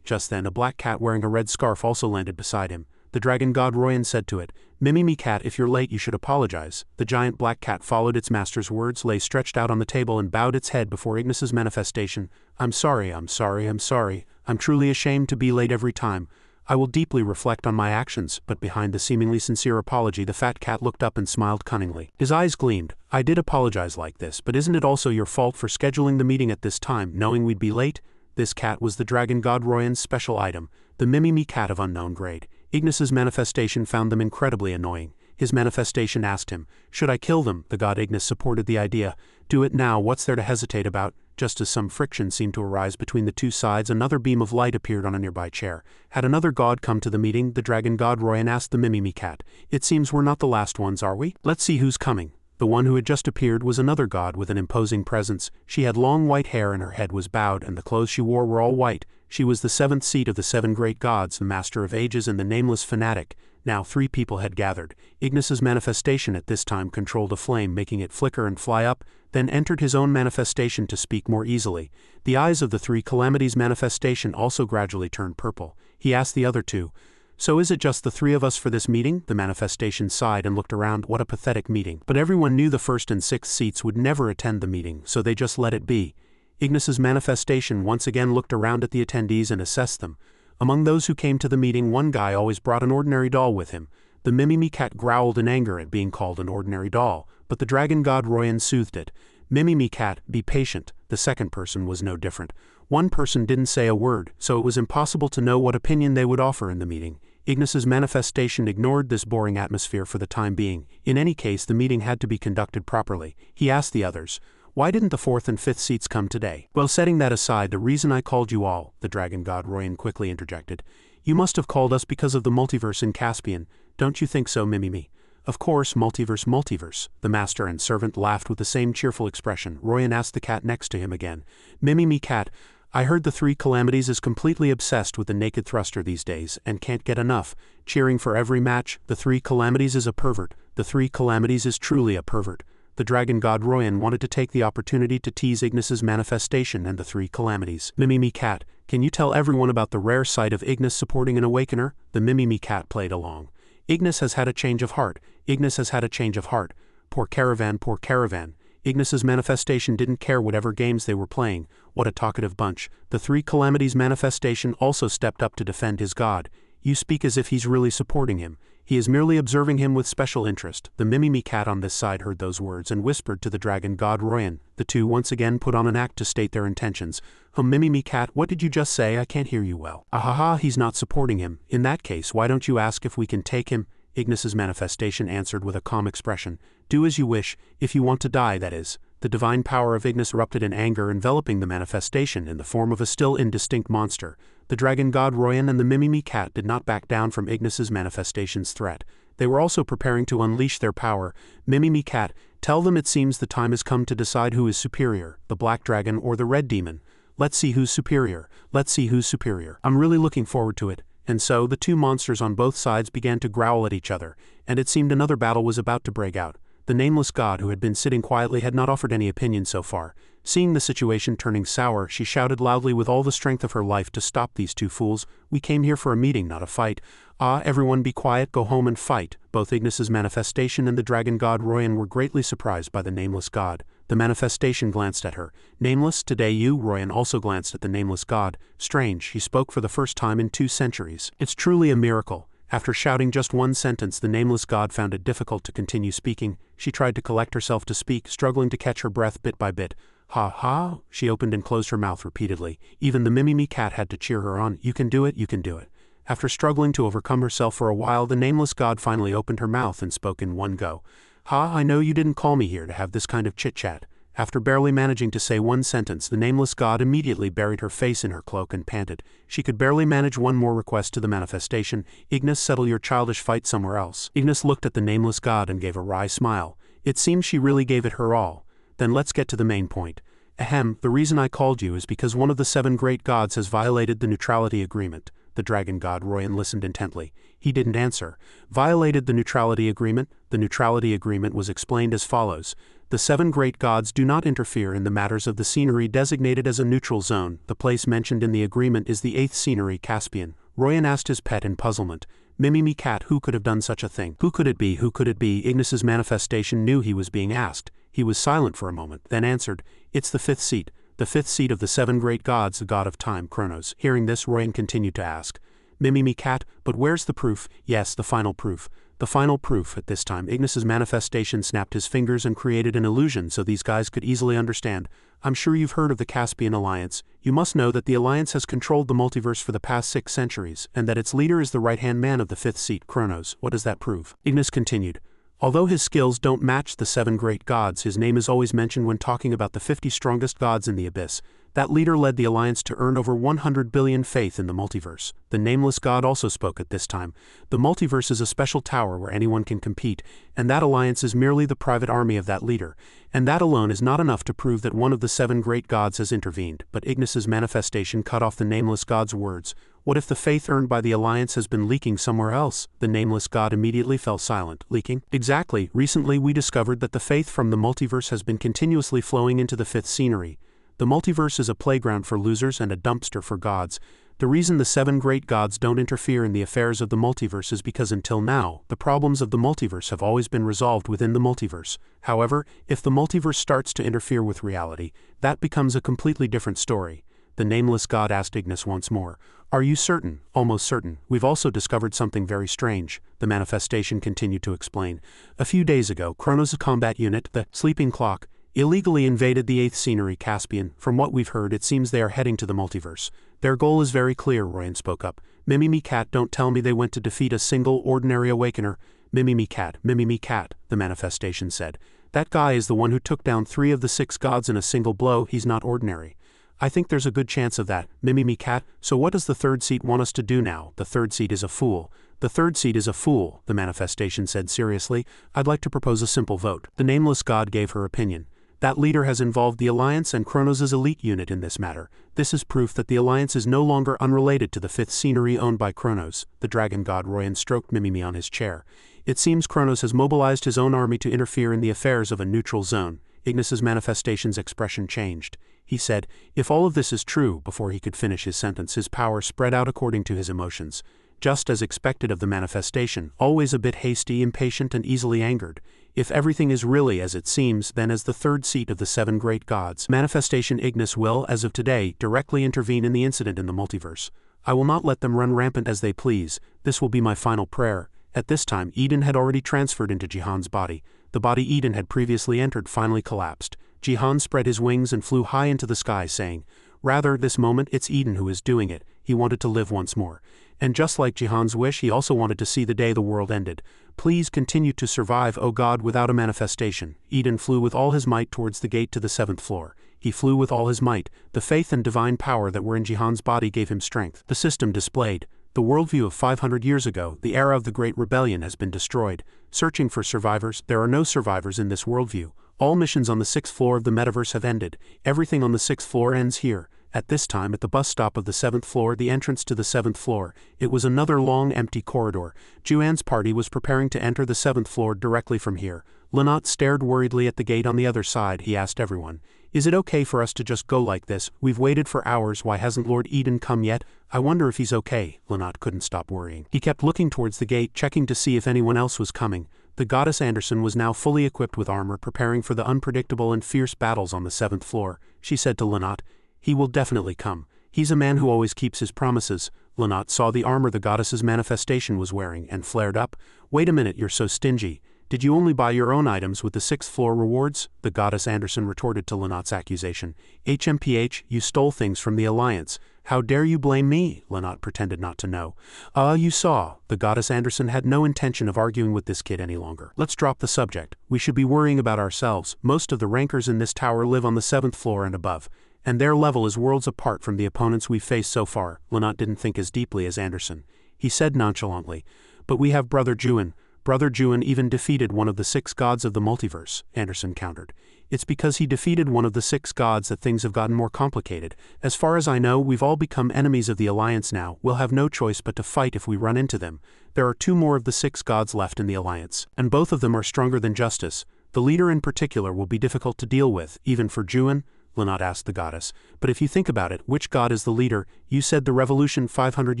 Just then, a black cat wearing a red scarf also landed beside him. The dragon god Royan said to it, "Mimimi cat, if you're late you should apologize." The giant black cat followed its master's words, lay stretched out on the table and bowed its head before Ignis's manifestation. I'm sorry. I'm truly ashamed to be late every time. I will deeply reflect on my actions, but behind the seemingly sincere apology the fat cat looked up and smiled cunningly. His eyes gleamed. I did apologize like this, but isn't it also your fault for scheduling the meeting at this time, knowing we'd be late? This cat was the dragon god Royan's special item, the Mimimi cat of unknown grade. Ignis's manifestation found them incredibly annoying. His manifestation asked him, should I kill them? The god Ignis supported the idea. Do it now, what's there to hesitate about? Just as some friction seemed to arise between the two sides, another beam of light appeared on a nearby chair. Had another god come to the meeting? The dragon god Royan asked the Mimimi cat. It seems we're not the last ones, are we? Let's see who's coming. The one who had just appeared was another god with an imposing presence. She had long white hair and her head was bowed, and the clothes she wore were all white. She was the seventh seat of the seven great gods, the master of ages and the nameless fanatic. Now 3 people had gathered. Ignis's manifestation at this time controlled a flame, making it flicker and fly up, then entered his own manifestation to speak more easily. The eyes of the 3 calamities manifestation also gradually turned purple. He asked the other 2, so is it just the 3 of us for this meeting? The manifestation sighed and looked around. What a pathetic meeting. But everyone knew the 1st and 6th seats would never attend the meeting, so they just let it be. Ignis's manifestation once again looked around at the attendees and assessed them. Among those who came to the meeting, one guy always brought an ordinary doll with him. The Mimimi cat growled in anger at being called an ordinary doll, but the dragon god Royan soothed it. Mimimi cat, be patient. The second person was no different. One person didn't say a word, so it was impossible to know what opinion they would offer in the meeting. Ignis's manifestation ignored this boring atmosphere for the time being. In any case, the meeting had to be conducted properly. He asked the others, why didn't the 4th and 5th seats come today? Well, setting that aside, the reason I called you all, the dragon god Royan quickly interjected. You must have called us because of the multiverse in Caspian. Don't you think so, Mimimi? Of course, multiverse. The master and servant laughed with the same cheerful expression. Royan asked the cat next to him again. Mimimi cat, I heard the 3 calamities is completely obsessed with the naked thruster these days and can't get enough, cheering for every match. The 3 calamities is a pervert. The 3 calamities is truly a pervert. The dragon god Royan wanted to take the opportunity to tease Ignis's manifestation and the 3 calamities. Mimimi cat, can you tell everyone about the rare sight of Ignis supporting an awakener? The Mimimi cat played along. Ignis has had a change of heart. Ignis has had a change of heart. Poor caravan, poor caravan. Ignis's manifestation didn't care whatever games they were playing. What a talkative bunch. The 3 calamities manifestation also stepped up to defend his god. You speak as if he's really supporting him. He is merely observing him with special interest. The Mimimi cat on this side heard those words and whispered to the dragon god Royan. The 2 once again put on an act to state their intentions. Mimimi cat, what did you just say? I can't hear you well. Ahaha, he's not supporting him. In that case, why don't you ask if we can take him? Ignis's manifestation answered with a calm expression. Do as you wish, if you want to die, that is. The divine power of Ignis erupted in anger, enveloping the manifestation in the form of a still indistinct monster. The dragon god Royan and the Mimimi cat did not back down from Ignis's manifestation's threat. They were also preparing to unleash their power. Mimimi cat, tell them it seems the time has come to decide who is superior, the black dragon or the red demon. Let's see who's superior. Let's see who's superior. I'm really looking forward to it. And so the 2 monsters on both sides began to growl at each other, and it seemed another battle was about to break out. The nameless god who had been sitting quietly had not offered any opinion so far. Seeing the situation turning sour, she shouted loudly with all the strength of her life to stop these 2 fools. We came here for a meeting, not a fight. Ah, everyone be quiet, go home and fight. Both Ignis's manifestation and the dragon god Royan were greatly surprised by the nameless god. The manifestation glanced at her. Nameless, today you? Royan also glanced at the nameless god. Strange, he spoke for the first time in 2 centuries. It's truly a miracle. After shouting just one sentence, the nameless god found it difficult to continue speaking. She tried to collect herself to speak, struggling to catch her breath bit by bit. Ha ha, she opened and closed her mouth repeatedly. Even the Mimimi cat had to cheer her on. You can do it, you can do it. After struggling to overcome herself for a while, the nameless god finally opened her mouth and spoke in one go. Ha, I know you didn't call me here to have this kind of chit-chat. After barely managing to say one sentence, the nameless god immediately buried her face in her cloak and panted. She could barely manage one more request to the manifestation. Ignis, settle your childish fight somewhere else. Ignis looked at the nameless god and gave a wry smile. It seemed she really gave it her all. Then let's get to the main point. Ahem, the reason I called you is because one of the 7 great gods has violated the neutrality agreement. The dragon god Royan listened intently. He didn't answer. Violated the neutrality agreement? The neutrality agreement was explained as follows. The 7 great gods do not interfere in the matters of the scenery designated as a neutral zone. The place mentioned in the agreement is the 8th scenery, Caspian. Royan asked his pet in puzzlement. Mimimi cat, who could have done such a thing? Who could it be? Who could it be? Ignis's manifestation knew he was being asked. He was silent for a moment, then answered, It's the 5th seat. The 5th seat of the 7 great gods, the god of time, Kronos. Hearing this, Royan continued to ask. Mimimi Cat, but where's the proof? Yes, the final proof. The final proof. At this time, Ignis's manifestation snapped his fingers and created an illusion so these guys could easily understand. I'm sure you've heard of the Caspian Alliance. You must know that the Alliance has controlled the multiverse for the past 6 centuries, and that its leader is the right-hand man of the 5th seat, Kronos. What does that prove? Ignis continued. Although his skills don't match the 7 great gods, his name is always mentioned when talking about the 50 strongest gods in the abyss. That leader led the Alliance to earn over 100 billion faith in the multiverse. The nameless god also spoke at this time. The multiverse is a special tower where anyone can compete, and that Alliance is merely the private army of that leader. And that alone is not enough to prove that one of the 7 great gods has intervened. But Ignis's manifestation cut off the nameless god's words. What if the faith earned by the Alliance has been leaking somewhere else? The nameless god immediately fell silent. Leaking? Exactly. Recently we discovered that the faith from the multiverse has been continuously flowing into the 5th scenery. The multiverse is a playground for losers and a dumpster for gods. The reason the 7 great gods don't interfere in the affairs of the multiverse is because until now, the problems of the multiverse have always been resolved within the multiverse. However, if the multiverse starts to interfere with reality, that becomes a completely different story. The nameless god asked Ignis once more. Are you certain? Almost certain. We've also discovered something very strange. The manifestation continued to explain. A few days ago, Kronos' combat unit, the sleeping clock, illegally invaded the 8th scenery Caspian. From what we've heard, it seems they are heading to the multiverse. Their goal is very clear, Royan spoke up. Mimimi Cat, don't tell me they went to defeat a single ordinary awakener. Mimimi Cat, the manifestation said. That guy is the one who took down 3 of the 6 gods in a single blow. He's not ordinary. I think there's a good chance of that. Mimimi Cat, so what does the 3rd seat want us to do now? The 3rd seat is a fool. The 3rd seat is a fool, the manifestation said seriously. I'd like to propose a simple vote. The nameless god gave her opinion. That leader has involved the Alliance and Kronos' elite unit in this matter. This is proof that the Alliance is no longer unrelated to the 5th scenery owned by Kronos. The dragon god Royan stroked Mimimi on his chair. It seems Kronos has mobilized his own army to interfere in the affairs of a neutral zone. Ignis's manifestation's expression changed. He said, if all of this is true, before he could finish his sentence, his power spread out according to his emotions. Just as expected of the manifestation, always a bit hasty, impatient, and easily angered. If everything is really as it seems, then as the 3rd seat of the 7 great gods, manifestation Ignis will, as of today, directly intervene in the incident in the multiverse. I will not let them run rampant as they please. This will be my final prayer. At this time, Eden had already transferred into Jihan's body. The body Eden had previously entered finally collapsed. Jihan spread his wings and flew high into the sky, saying, rather, this moment it's Eden who is doing it. He wanted to live once more. And just like Jihan's wish, he also wanted to see the day the world ended. Please continue to survive, O God, without a manifestation. Eden flew with all his might towards the gate to the 7th floor. He flew with all his might. The faith and divine power that were in Jihan's body gave him strength. The system displayed. The worldview of 500 years ago, the era of the Great Rebellion, has been destroyed. Searching for survivors, there are no survivors in this worldview. All missions on the 6th floor of the metaverse have ended. Everything on the 6th floor ends here. At this time, at the bus stop of the 7th floor, the entrance to the 7th floor, it was another long, empty corridor. Juan's party was preparing to enter the 7th floor directly from here. Lynott stared worriedly at the gate on the other side. He asked everyone, is it okay for us to just go like this? We've waited for hours. Why hasn't Lord Eden come yet? I wonder if he's okay. Lynott couldn't stop worrying. He kept looking towards the gate, checking to see if anyone else was coming. The goddess Anderson was now fully equipped with armor, preparing for the unpredictable and fierce battles on the 7th floor. She said to Lynott, he will definitely come. He's a man who always keeps his promises. Lynott saw the armor the goddess's manifestation was wearing and flared up. Wait a minute, you're so stingy. Did you only buy your own items with the 6th floor rewards? The goddess Anderson retorted to Lynott's accusation. HMPH, you stole things from the Alliance. How dare you blame me? Lynott pretended not to know. You saw. The goddess Anderson had no intention of arguing with this kid any longer. Let's drop the subject. We should be worrying about ourselves. Most of the rankers in this tower live on the 7th floor and above. And their level is worlds apart from the opponents we've faced so far. Lynott didn't think as deeply as Anderson. He said nonchalantly, but we have Brother Juan. Brother Juan even defeated one of the 6 gods of the multiverse, Anderson countered. It's because he defeated one of the 6 gods that things have gotten more complicated. As far as I know, we've all become enemies of the Alliance now. We'll have no choice but to fight if we run into them. There are 2 more of the 6 gods left in the Alliance, and both of them are stronger than Justice. The leader in particular will be difficult to deal with, even for Juan. Lanat asked the goddess. But if you think about it, which god is the leader? You said the revolution 500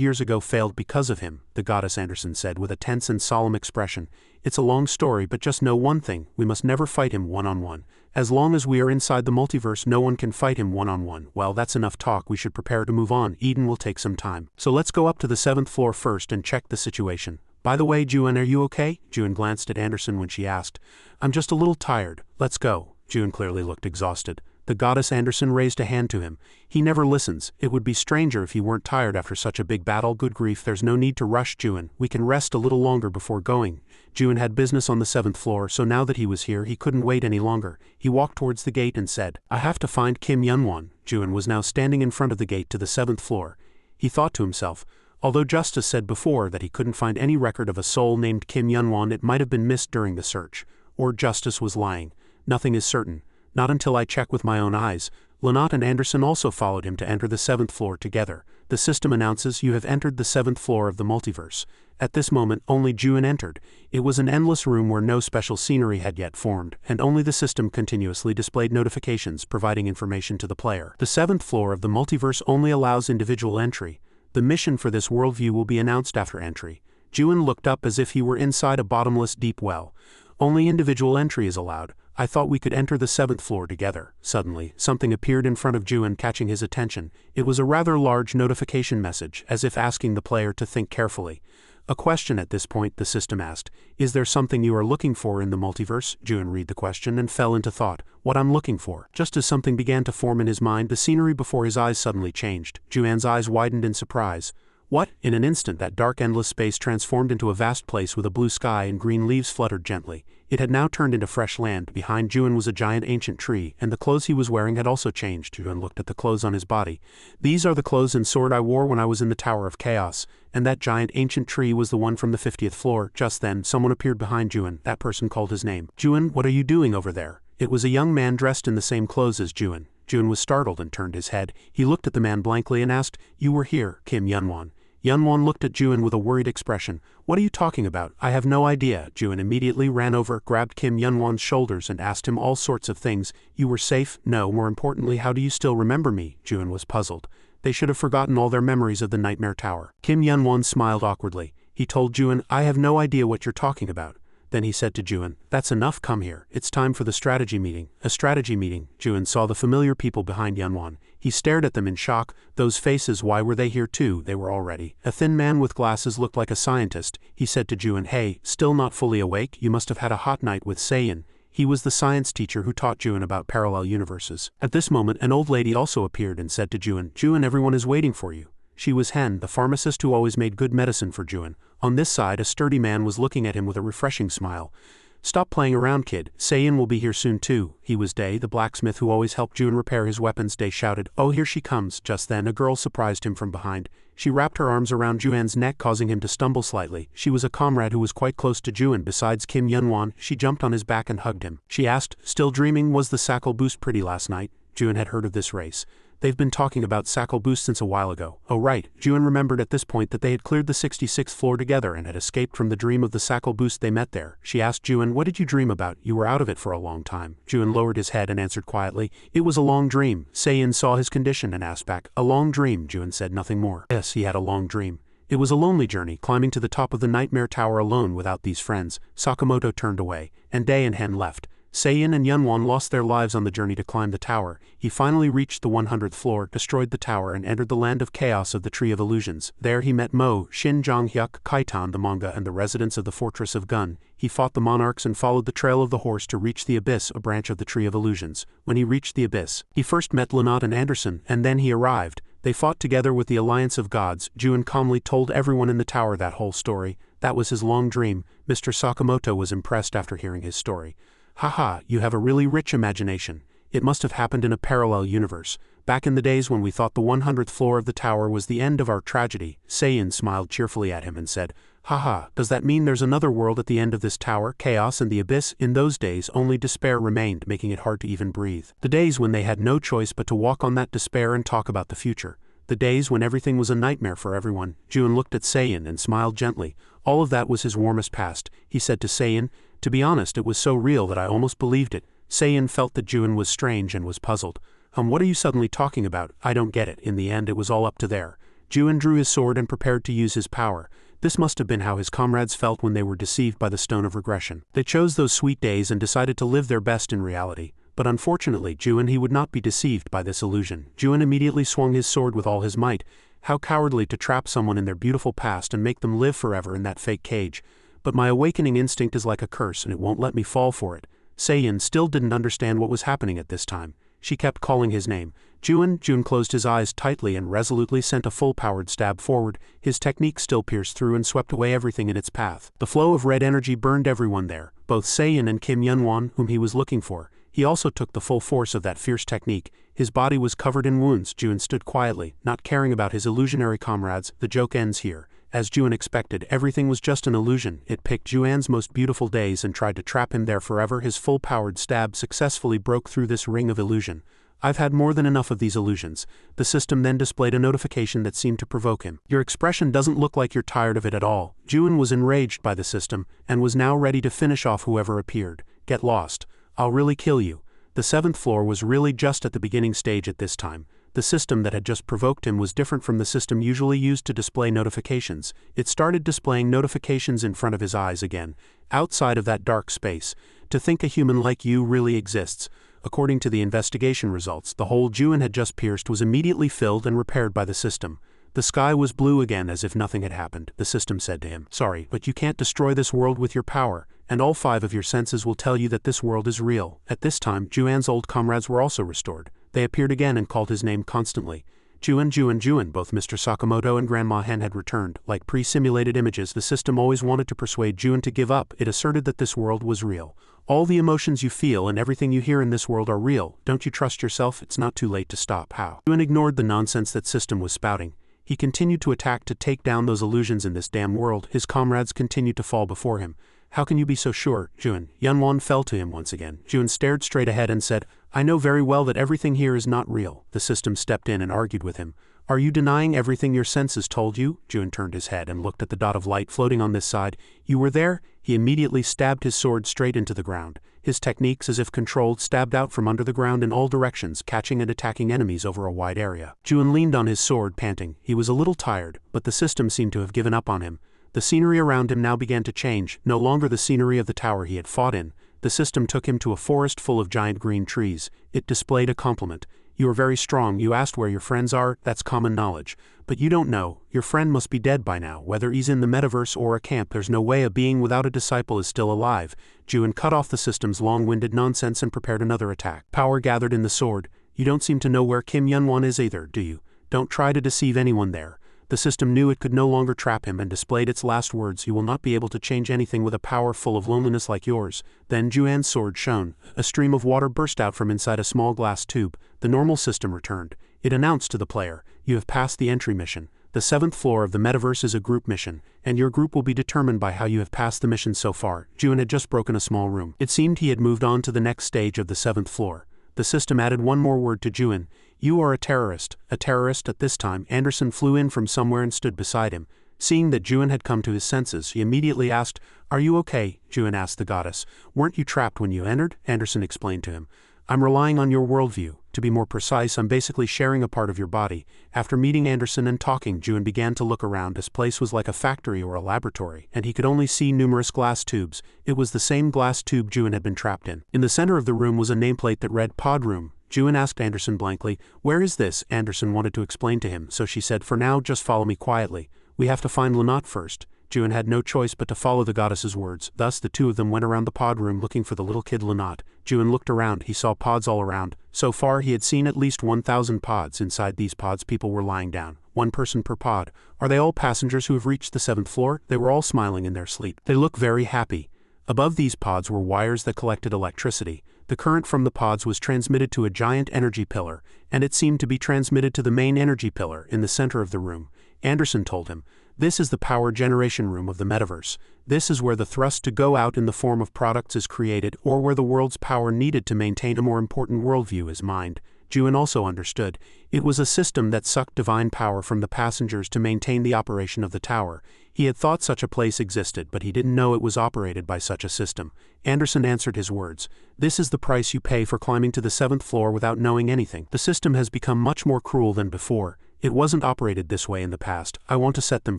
years ago failed because of him, the goddess Anderson said with a tense and solemn expression. It's a long story, but just know one thing, we must never fight him one-on-one. As long as we are inside the multiverse, no one can fight him one-on-one. Well, that's enough talk, we should prepare to move on. Eden will take some time. So let's go up to the 7th floor first and check the situation. By the way, Jun, are you okay? Jun glanced at Anderson when she asked. I'm just a little tired. Let's go. Jun clearly looked exhausted. The goddess Anderson raised a hand to him. He never listens. It would be stranger if he weren't tired after such a big battle. Good grief, there's no need to rush, Jun. We can rest a little longer before going. Jun had business on the 7th floor, so now that he was here, he couldn't wait any longer. He walked towards the gate and said, I have to find Kim Yunwon. Jun was now standing in front of the gate to the 7th floor. He thought to himself, although Justice said before that he couldn't find any record of a soul named Kim Yunwon, it might have been missed during the search. Or Justice was lying. Nothing is certain. Not until I check with my own eyes. Lanat and Anderson also followed him to enter the 7th floor together. The system announces you have entered the 7th floor of the multiverse. At this moment, only Jun entered. It was an endless room where no special scenery had yet formed, and only the system continuously displayed notifications providing information to the player. The 7th floor of the multiverse only allows individual entry. The mission for this worldview will be announced after entry. Jun looked up as if he were inside a bottomless deep well. Only individual entry is allowed. I thought we could enter the 7th floor together. Suddenly, something appeared in front of Jun, catching his attention. It was a rather large notification message, as if asking the player to think carefully. A question at this point, the system asked. Is there something you are looking for in the multiverse? Jun read the question and fell into thought. What I'm looking for. Just as something began to form in his mind, the scenery before his eyes suddenly changed. Jun's eyes widened in surprise. What? In an instant that dark endless space transformed into a vast place with a blue sky and green leaves fluttered gently. It had now turned into fresh land. Behind Jun was a giant ancient tree, and the clothes he was wearing had also changed. Jun looked at the clothes on his body. These are the clothes and sword I wore when I was in the Tower of Chaos, and that giant ancient tree was the one from the 50th floor. Just then, someone appeared behind Jun. That person called his name. Jun, what are you doing over there? It was a young man dressed in the same clothes as Jun. Jun was startled and turned his head. He looked at the man blankly and asked, You were here, Kim Yunwon. Yunwon looked at Jun with a worried expression. What are you talking about? I have no idea. Jun immediately ran over, grabbed Kim Yunwon's shoulders and asked him all sorts of things. You were safe? No, more importantly, how do you still remember me? Jun was puzzled. They should have forgotten all their memories of the Nightmare Tower. Kim Yunwon smiled awkwardly. He told Jun, I have no idea what you're talking about. Then he said to Jun, That's enough, come here. It's time for the strategy meeting. A strategy meeting. Jun saw the familiar people behind Yunwon. He stared at them in shock. Those faces, why were they here too? They were already. A thin man with glasses looked like a scientist. He said to Jun, Hey, still not fully awake? You must have had a hot night with Seiyin. He was the science teacher who taught Jun about parallel universes. At this moment, an old lady also appeared and said to Jun, everyone is waiting for you. She was Hen, the pharmacist who always made good medicine for Jun. On this side, a sturdy man was looking at him with a refreshing smile. Stop playing around, kid. Seiyin will be here soon too. He was Day, the blacksmith who always helped Jun repair his weapons. Day shouted, Oh, here she comes. Just then, a girl surprised him from behind. She wrapped her arms around Jun's neck, causing him to stumble slightly. She was a comrade who was quite close to Jun. Besides Kim Yunwon, she jumped on his back and hugged him. She asked, Still dreaming? Was the Sackle Boost pretty last night? Jun had heard of this race. They've been talking about Sackle Boost since a while ago. Oh right, Jun remembered at this point that they had cleared the 66th floor together and had escaped from the dream of the Sackle Boost they met there. She asked Jun, What did you dream about? You were out of it for a long time. Jun lowered his head and answered quietly, It was a long dream. Seiyin saw his condition and asked back, A long dream? Jun said nothing more. Yes, he had a long dream. It was a lonely journey, climbing to the top of the Nightmare Tower alone without these friends. Sakamoto turned away, and Day and Hen left. Seiyin and Yunwon lost their lives on the journey to climb the tower. He finally reached the 100th floor, destroyed the tower, and entered the land of chaos of the Tree of Illusions. There he met Mo, Shin Jonghyuk, Kaitan the manga, and the residents of the Fortress of Gun. He fought the monarchs and followed the trail of the horse to reach the Abyss, a branch of the Tree of Illusions. When he reached the Abyss, he first met Lanat and Anderson, and then he arrived. They fought together with the Alliance of Gods. Jun calmly told everyone in the tower that whole story. That was his long dream. Mr. Sakamoto was impressed after hearing his story. Haha, you have a really rich imagination. It must have happened in a parallel universe. Back in the days when we thought the 100th floor of the tower was the end of our tragedy, Seiyin smiled cheerfully at him and said, Haha, does that mean there's another world at the end of this tower, chaos and the abyss? In those days only despair remained, making it hard to even breathe. The days when they had no choice but to walk on that despair and talk about the future. The days when everything was a nightmare for everyone. Jun looked at Seiyin and smiled gently. All of that was his warmest past. He said to Seiyin, To be honest, it was so real that I almost believed it. Seiyin felt that Jun was strange and was puzzled. What are you suddenly talking about? I don't get it. In the end, it was all up to there. Juan drew his sword and prepared to use his power. This must have been how his comrades felt when they were deceived by the stone of regression. They chose those sweet days and decided to live their best in reality. But unfortunately, Juan he would not be deceived by this illusion. Juan immediately swung his sword with all his might. How cowardly to trap someone in their beautiful past and make them live forever in that fake cage. But my awakening instinct is like a curse and it won't let me fall for it. Seiyin still didn't understand what was happening at this time. She kept calling his name. Juan closed his eyes tightly and resolutely sent a full-powered stab forward. His technique still pierced through and swept away everything in its path. The flow of red energy burned everyone there, both Seiyin and Kim Yunwan, whom he was looking for. He also took the full force of that fierce technique. His body was covered in wounds. Juan stood quietly, not caring about his illusionary comrades. The joke ends here. As Juan expected, everything was just an illusion. It picked Juan's most beautiful days and tried to trap him there forever. His full-powered stab successfully broke through this ring of illusion. I've had more than enough of these illusions. The system then displayed a notification that seemed to provoke him. Your expression doesn't look like you're tired of it at all. Juan was enraged by the system and was now ready to finish off whoever appeared. Get lost. I'll really kill you. The 7th floor was really just at the beginning stage at this time. The system that had just provoked him was different from the system usually used to display notifications. It started displaying notifications in front of his eyes again, outside of that dark space. To think a human like you really exists. According to the investigation results, the hole Juan had just pierced was immediately filled and repaired by the system. The sky was blue again as if nothing had happened. The system said to him, "Sorry, but you can't destroy this world with your power, and all 5 of your senses will tell you that this world is real." At this time, Juan's old comrades were also restored. They appeared again and called his name constantly. Juan. Both Mr. Sakamoto and Grandma Hen had returned. Like pre-simulated images, the system always wanted to persuade Juan to give up. It asserted that this world was real. All the emotions you feel and everything you hear in this world are real. Don't you trust yourself? It's not too late to stop. How? Juan ignored the nonsense that system was spouting. He continued to attack to take down those illusions in this damn world. His comrades continued to fall before him. How can you be so sure, Juan? Yunwan fell to him once again. Juan stared straight ahead and said, I know very well that everything here is not real. The system stepped in and argued with him. Are you denying everything your senses told you? Juan turned his head and looked at the dot of light floating on this side. You were there? He immediately stabbed his sword straight into the ground. His techniques, as if controlled, stabbed out from under the ground in all directions, catching and attacking enemies over a wide area. Juan leaned on his sword, panting. He was a little tired, but the system seemed to have given up on him. The scenery around him now began to change, no longer the scenery of the tower he had fought in. The system took him to a forest full of giant green trees. It displayed a compliment. You are very strong. You asked where your friends are. That's common knowledge. But you don't know. Your friend must be dead by now. Whether he's in the metaverse or a camp, there's no way a being without a disciple is still alive. Juan cut off the system's long-winded nonsense and prepared another attack. Power gathered in the sword. You don't seem to know where Kim Yunwan is either, do you? Don't try to deceive anyone there. The system knew it could no longer trap him and displayed its last words. You will not be able to change anything with a power full of loneliness like yours. Then Juan's sword shone. A stream of water burst out from inside a small glass tube. The normal system returned. It announced to the player, you have passed the entry mission. The 7th floor of the metaverse is a group mission, and your group will be determined by how you have passed the mission so far. Juan had just broken a small room. It seemed he had moved on to the next stage of the 7th floor. The system added one more word to Juan. You are a terrorist. A terrorist. At this time, Anderson flew in from somewhere and stood beside him. Seeing that Juan had come to his senses, he immediately asked, Are you okay? Juan asked the goddess. Weren't you trapped when you entered? Anderson explained to him. I'm relying on your worldview. To be more precise, I'm basically sharing a part of your body. After meeting Anderson and talking, Juan began to look around. His place was like a factory or a laboratory, and he could only see numerous glass tubes. It was the same glass tube Juan had been trapped in. In the center of the room was a nameplate that read Pod Room. Juan asked Anderson blankly, Where is this? Anderson wanted to explain to him, so she said, For now, just follow me quietly. We have to find Lunat first. Juan had no choice but to follow the goddess's words. Thus the two of them went around the pod room looking for the little kid Lunat. Juan looked around. He saw pods all around. So far he had seen at least 1,000 pods. Inside these pods people were lying down. One person per pod. Are they all passengers who have reached the 7th floor? They were all smiling in their sleep. They look very happy. Above these pods were wires that collected electricity. The current from the pods was transmitted to a giant energy pillar, and it seemed to be transmitted to the main energy pillar in the center of the room. Anderson told him, This is the power generation room of the metaverse. This is where the thrust to go out in the form of products is created, or where the world's power needed to maintain a more important worldview is mined. Juan also understood. It was a system that sucked divine power from the passengers to maintain the operation of the tower. He had thought such a place existed, but he didn't know it was operated by such a system. Anderson answered his words. This is the price you pay for climbing to the 7th floor without knowing anything. The system has become much more cruel than before. It wasn't operated this way in the past. I want to set them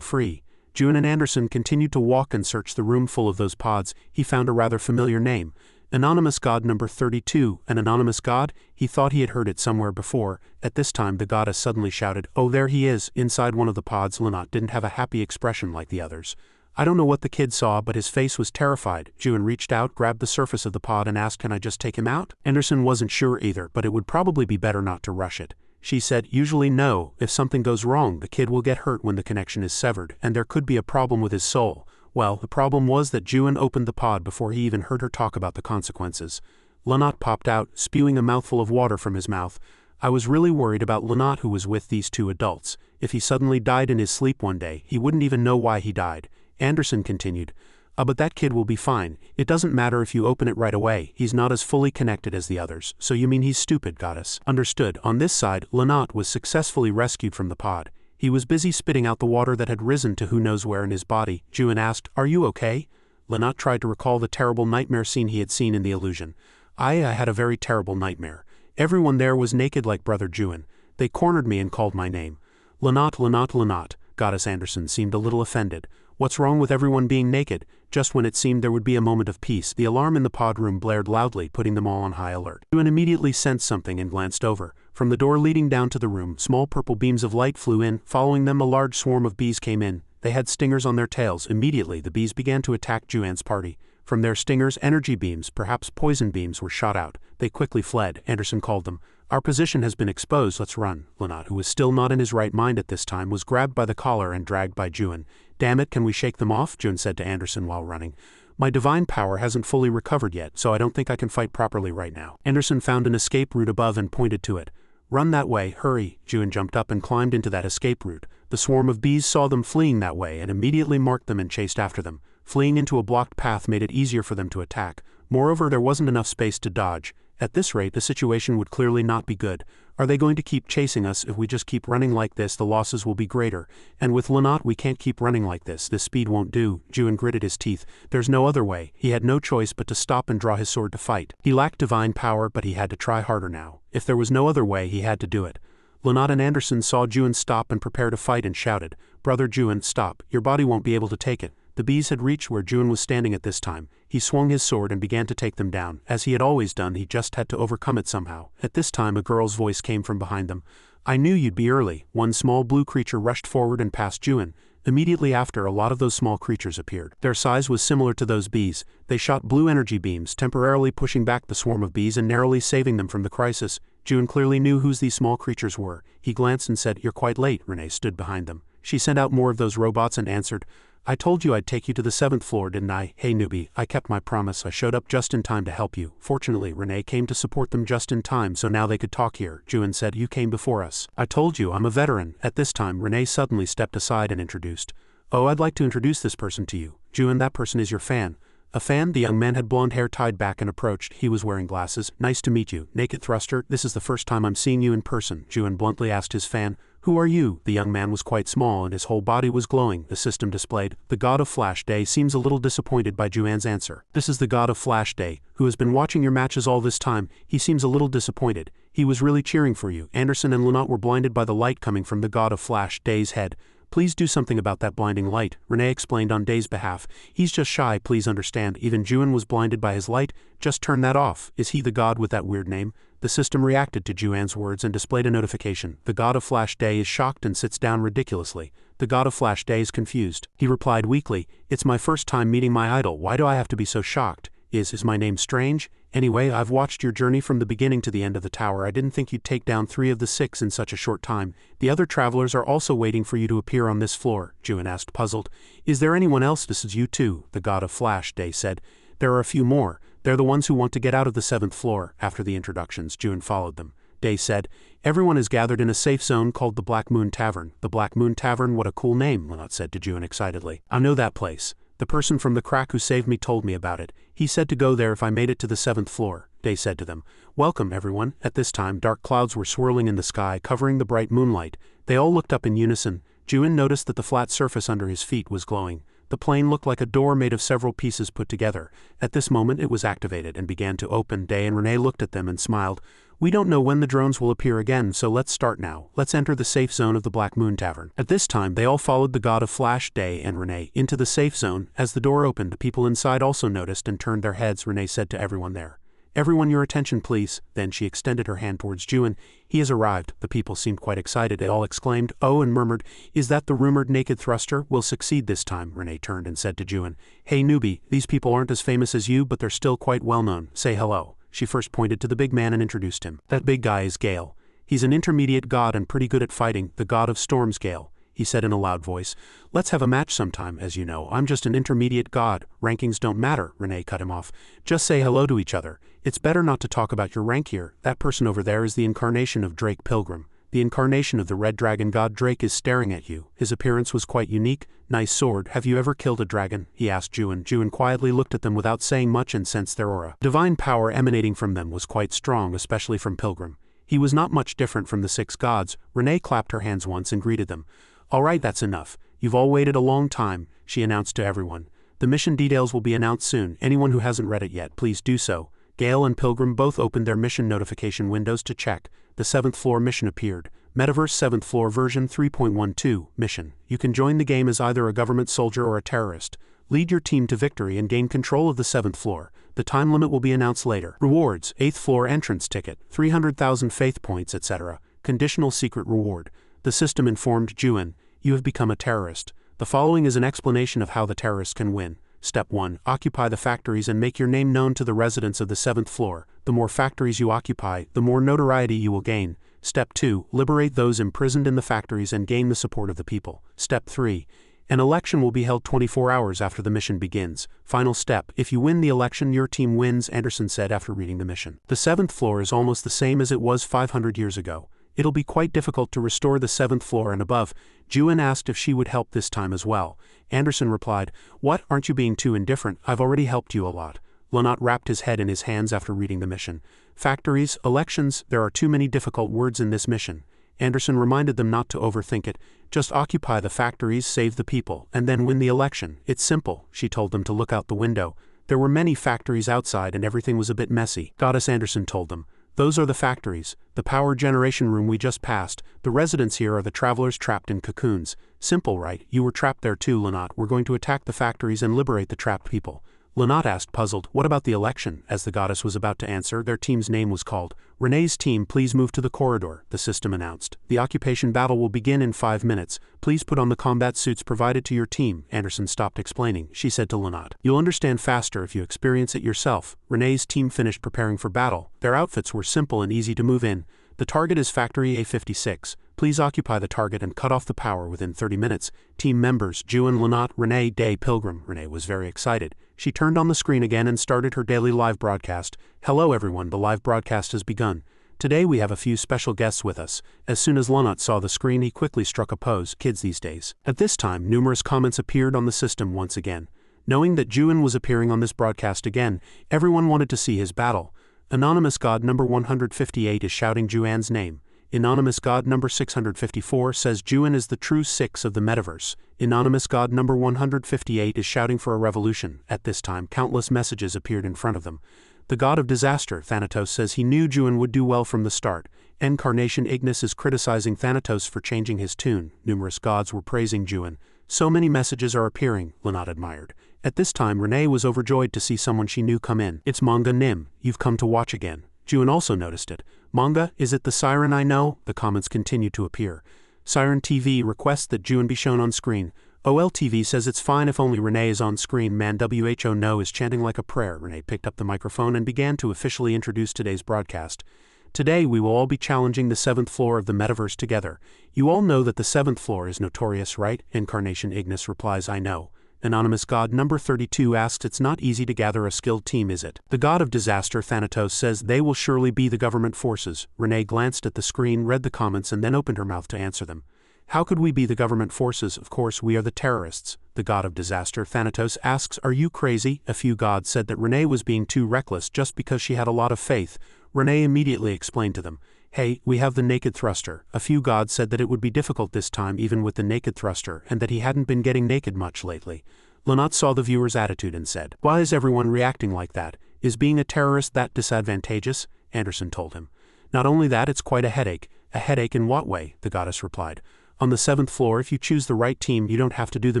free. Juan and Anderson continued to walk and search the room full of those pods. He found a rather familiar name. Anonymous God number 32. An anonymous god? He thought he had heard it somewhere before. At this time the goddess suddenly shouted, "Oh, there he is!" Inside one of the pods, Lynott didn't have a happy expression like the others. I don't know what the kid saw, but his face was terrified. Juan reached out, grabbed the surface of the pod and asked, "Can I just take him out?" Anderson wasn't sure either, but it would probably be better not to rush it. She said, "Usually no. If something goes wrong, the kid will get hurt when the connection is severed, and there could be a problem with his soul." Well, the problem was that Juan opened the pod before he even heard her talk about the consequences. Lynott popped out, spewing a mouthful of water from his mouth. I was really worried about Lynott, who was with these two adults. If he suddenly died in his sleep one day, he wouldn't even know why he died. Anderson continued, But that kid will be fine. It doesn't matter if you open it right away. He's not as fully connected as the others. So you mean he's stupid, goddess?" Understood. On this side, Lynott was successfully rescued from the pod. He was busy spitting out the water that had risen to who knows where in his body. Juan asked, "Are you okay?" Lynott tried to recall the terrible nightmare scene he had seen in the illusion. I had a very terrible nightmare. Everyone there was naked like Brother Juan. They cornered me and called my name. Lynott, Lynott, Lynott. Goddess Anderson seemed a little offended. What's wrong with everyone being naked? Just when it seemed there would be a moment of peace, the alarm in the pod room blared loudly, putting them all on high alert. Juan immediately sensed something and glanced over. From the door leading down to the room, small purple beams of light flew in. Following them, a large swarm of bees came in. They had stingers on their tails. Immediately, the bees began to attack Juan's party. From their stingers, energy beams, perhaps poison beams, were shot out. They quickly fled. Anderson called them. "Our position has been exposed, let's run." Lynott, who was still not in his right mind at this time, was grabbed by the collar and dragged by Juan. "Damn it, can we shake them off?" Juan said to Anderson while running. "My divine power hasn't fully recovered yet, so I don't think I can fight properly right now." Anderson found an escape route above and pointed to it. "Run that way, hurry." Juan jumped up and climbed into that escape route. The swarm of bees saw them fleeing that way and immediately marked them and chased after them. Fleeing into a blocked path made it easier for them to attack. Moreover, there wasn't enough space to dodge. At this rate, the situation would clearly not be good. Are they going to keep chasing us? If we just keep running like this, the losses will be greater. And with Lynott, we can't keep running like this. This speed won't do. Juan gritted his teeth. There's no other way. He had no choice but to stop and draw his sword to fight. He lacked divine power, but he had to try harder now. If there was no other way, he had to do it. Lynott and Anderson saw Juan stop and prepare to fight and shouted, "Brother Juan, stop. Your body won't be able to take it." The bees had reached where Juan was standing at this time. He swung his sword and began to take them down. As he had always done, he just had to overcome it somehow. At this time, a girl's voice came from behind them. "I knew you'd be early." One small blue creature rushed forward and passed Juan. Immediately after, a lot of those small creatures appeared. Their size was similar to those bees. They shot blue energy beams, temporarily pushing back the swarm of bees and narrowly saving them from the crisis. Juan clearly knew whose these small creatures were. He glanced and said, "You're quite late." Renee stood behind them. She sent out more of those robots and answered, "I told you I'd take you to the 7th floor, didn't I? Hey newbie, I kept my promise. I showed up just in time to help you." Fortunately, Renee came to support them just in time, so now they could talk here. Juan said, "You came before us." "I told you, I'm a veteran." At this time, Renee suddenly stepped aside and introduced, "Oh, I'd like to introduce this person to you. Juan, that person is your fan." A fan? The young man had blonde hair tied back and approached. He was wearing glasses. "Nice to meet you, Naked Thruster. This is the first time I'm seeing you in person." Juan bluntly asked his fan, "Who are you?" The young man was quite small and his whole body was glowing. The system displayed, "The God of Flash Day seems a little disappointed by Juan's answer." "This is the God of Flash Day, who has been watching your matches all this time. He seems a little disappointed. He was really cheering for you." Anderson and Lynott were blinded by the light coming from the God of Flash Day's head. "Please do something about that blinding light," Renee explained on Day's behalf. "He's just shy, please understand. Even Juan was blinded by his light. Just turn that off." "Is he the god with that weird name?" The system reacted to Juan's words and displayed a notification. "The God of Flash Day is shocked and sits down ridiculously." The God of Flash Day is confused. He replied weakly, "It's my first time meeting my idol. Why do I have to be so shocked? Is my name strange? Anyway, I've watched your journey from the beginning to the end of the tower. I didn't think you'd take down 3 of the 6 in such a short time. The other travelers are also waiting for you to appear on this floor." Juan asked, puzzled. "Is there anyone else?" "This is you too," the God of Flash Day said. "There are a few more. They're the ones who want to get out of the 7th floor." After the introductions, Juan followed them. Day said, "Everyone is gathered in a safe zone called the Black Moon Tavern." "The Black Moon Tavern? What a cool name," Lynott said to Juan excitedly. "I know that place. The person from the crack who saved me told me about it. He said to go there if I made it to the 7th floor." Day said to them. Welcome, everyone. At this time, dark clouds were swirling in the sky, covering the bright moonlight. They all looked up in unison. Juin noticed that the flat surface under his feet was glowing. The plane looked like a door made of several pieces put together. At this moment it was activated and began to open. Day and Renee looked at them and smiled. We don't know when the drones will appear again, so let's start now. Let's enter the safe zone of the Black Moon Tavern. At this time they all followed the god of Flash, Day and Renee, into the safe zone. As the door opened, the people inside also noticed and turned their heads. Renee said to everyone there, Everyone, your attention please. Then she extended her hand towards Juin. He has arrived. The people seemed quite excited. They all exclaimed, oh, and murmured, is that the rumored naked thruster? We'll succeed this time. Renee turned and said to Juin, hey newbie, these people aren't as famous as you, but they're still quite well known. Say hello. She first pointed to the big man and introduced him. That big guy is Gale. He's an intermediate god and pretty good at fighting, the god of storms. Gale, he said in a loud voice. Let's have a match sometime. As you know, I'm just an intermediate god. Rankings don't matter. Renee cut him off. Just say hello to each other. It's better not to talk about your rank here. That person over there is the incarnation of Drake Pilgrim. The incarnation of the red dragon god. Drake is staring at you. His appearance was quite unique. Nice sword. Have you ever killed a dragon? He asked Juin. Juin quietly looked at them without saying much and sensed their aura. Divine power emanating from them was quite strong, especially from Pilgrim. He was not much different from the 6 gods. Renee clapped her hands once and greeted them. All right, that's enough. You've all waited a long time, she announced to everyone. The mission details will be announced soon. Anyone who hasn't read it yet, please do so. Gale and Pilgrim both opened their mission notification windows to check. The 7th floor mission appeared. Metaverse 7th floor version 3.12 mission. You can join the game as either a government soldier or a terrorist. Lead your team to victory and gain control of the 7th floor. The time limit will be announced later. Rewards: 8th floor entrance ticket, 300,000 faith points, etc. Conditional secret reward. The system informed Juin, you have become a terrorist. The following is an explanation of how the terrorists can win. Step 1. Occupy the factories and make your name known to the residents of the 7th floor. The more factories you occupy, the more notoriety you will gain. Step 2. Liberate those imprisoned in the factories and gain the support of the people. Step 3. An election will be held 24 hours after the mission begins. Final step. If you win the election, your team wins, Anderson said after reading the mission. The 7th floor is almost the same as it was 500 years ago. It'll be quite difficult to restore the 7th floor and above. Juin asked if she would help this time as well. Anderson replied, what, aren't you being too indifferent? I've already helped you a lot. Lanat wrapped his head in his hands after reading the mission. Factories, elections, there are too many difficult words in this mission. Anderson reminded them not to overthink it. Just occupy the factories, save the people, and then win the election. It's simple. She told them to look out the window. There were many factories outside and everything was a bit messy. Goddess Anderson told them. Those are the factories, the power generation room we just passed. The residents here are the travelers trapped in cocoons. Simple, right? You were trapped there too, Lanat. We're going to attack the factories and liberate the trapped people. Lanat asked, puzzled, what about the election? As the goddess was about to answer, their team's name was called. Renee's team, please move to the corridor, the system announced. The occupation battle will begin in 5 minutes. Please put on the combat suits provided to your team. Anderson stopped explaining. She said to Lanat, you'll understand faster if you experience it yourself. Renee's team finished preparing for battle. Their outfits were simple and easy to move in. The target is Factory A56. Please occupy the target and cut off the power within 30 minutes. Team members, Juin, Lanat, Renee, Day, Pilgrim. Renee was very excited. She turned on the screen again and started her daily live broadcast. Hello everyone, the live broadcast has begun. Today we have a few special guests with us. As soon as Lanat saw the screen, he quickly struck a pose. Kids these days. At this time, numerous comments appeared on the system once again. Knowing that Juin was appearing on this broadcast again, everyone wanted to see his battle. Anonymous God number 158 is shouting Juan's name. Anonymous God number 654 says Juin is the true 6 of the metaverse. Anonymous God number 158 is shouting for a revolution. At this time, countless messages appeared in front of them. The god of disaster, Thanatos, says he knew Juin would do well from the start. Incarnation Ignis is criticizing Thanatos for changing his tune. Numerous gods were praising Juin. So many messages are appearing, Lanat admired. At this time, Renee was overjoyed to see someone she knew come in. It's Manga Nim. You've come to watch again. Juin also noticed it. Manga, is it the siren I know? The comments continued to appear. Siren TV requests that Juin be shown on screen. OLTV says it's fine if only Renee is on screen. Man WHO no is chanting like a prayer. Renee picked up the microphone and began to officially introduce today's broadcast. Today we will all be challenging the 7th floor of the metaverse together. You all know that the 7th floor is notorious, right? Incarnation Ignis replies, I know. Anonymous God number 32 asks, it's not easy to gather a skilled team, is it? The god of disaster, Thanatos, says they will surely be the government forces. Renee glanced at the screen, read the comments, and then opened her mouth to answer them. How could we be the government forces? Of course we are the terrorists. The god of disaster, Thanatos, asks, are you crazy? A few gods said that Renee was being too reckless just because she had a lot of faith. Renee immediately explained to them, hey, we have the naked thruster. A few gods said that it would be difficult this time even with the naked thruster and that he hadn't been getting naked much lately. Lenat saw the viewer's attitude and said, why is everyone reacting like that? Is being a terrorist that disadvantageous? Anderson told him. Not only that, it's quite a headache. A headache in what way? The goddess replied. On the 7th floor, if you choose the right team, you don't have to do the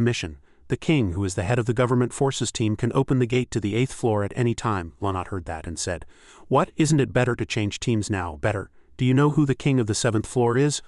mission. The king, who is the head of the government forces team, can open the gate to the 8th floor at any time. Lenat heard that and said, what, isn't it better to change teams now? Better. Do you know who the king of the 7th floor is?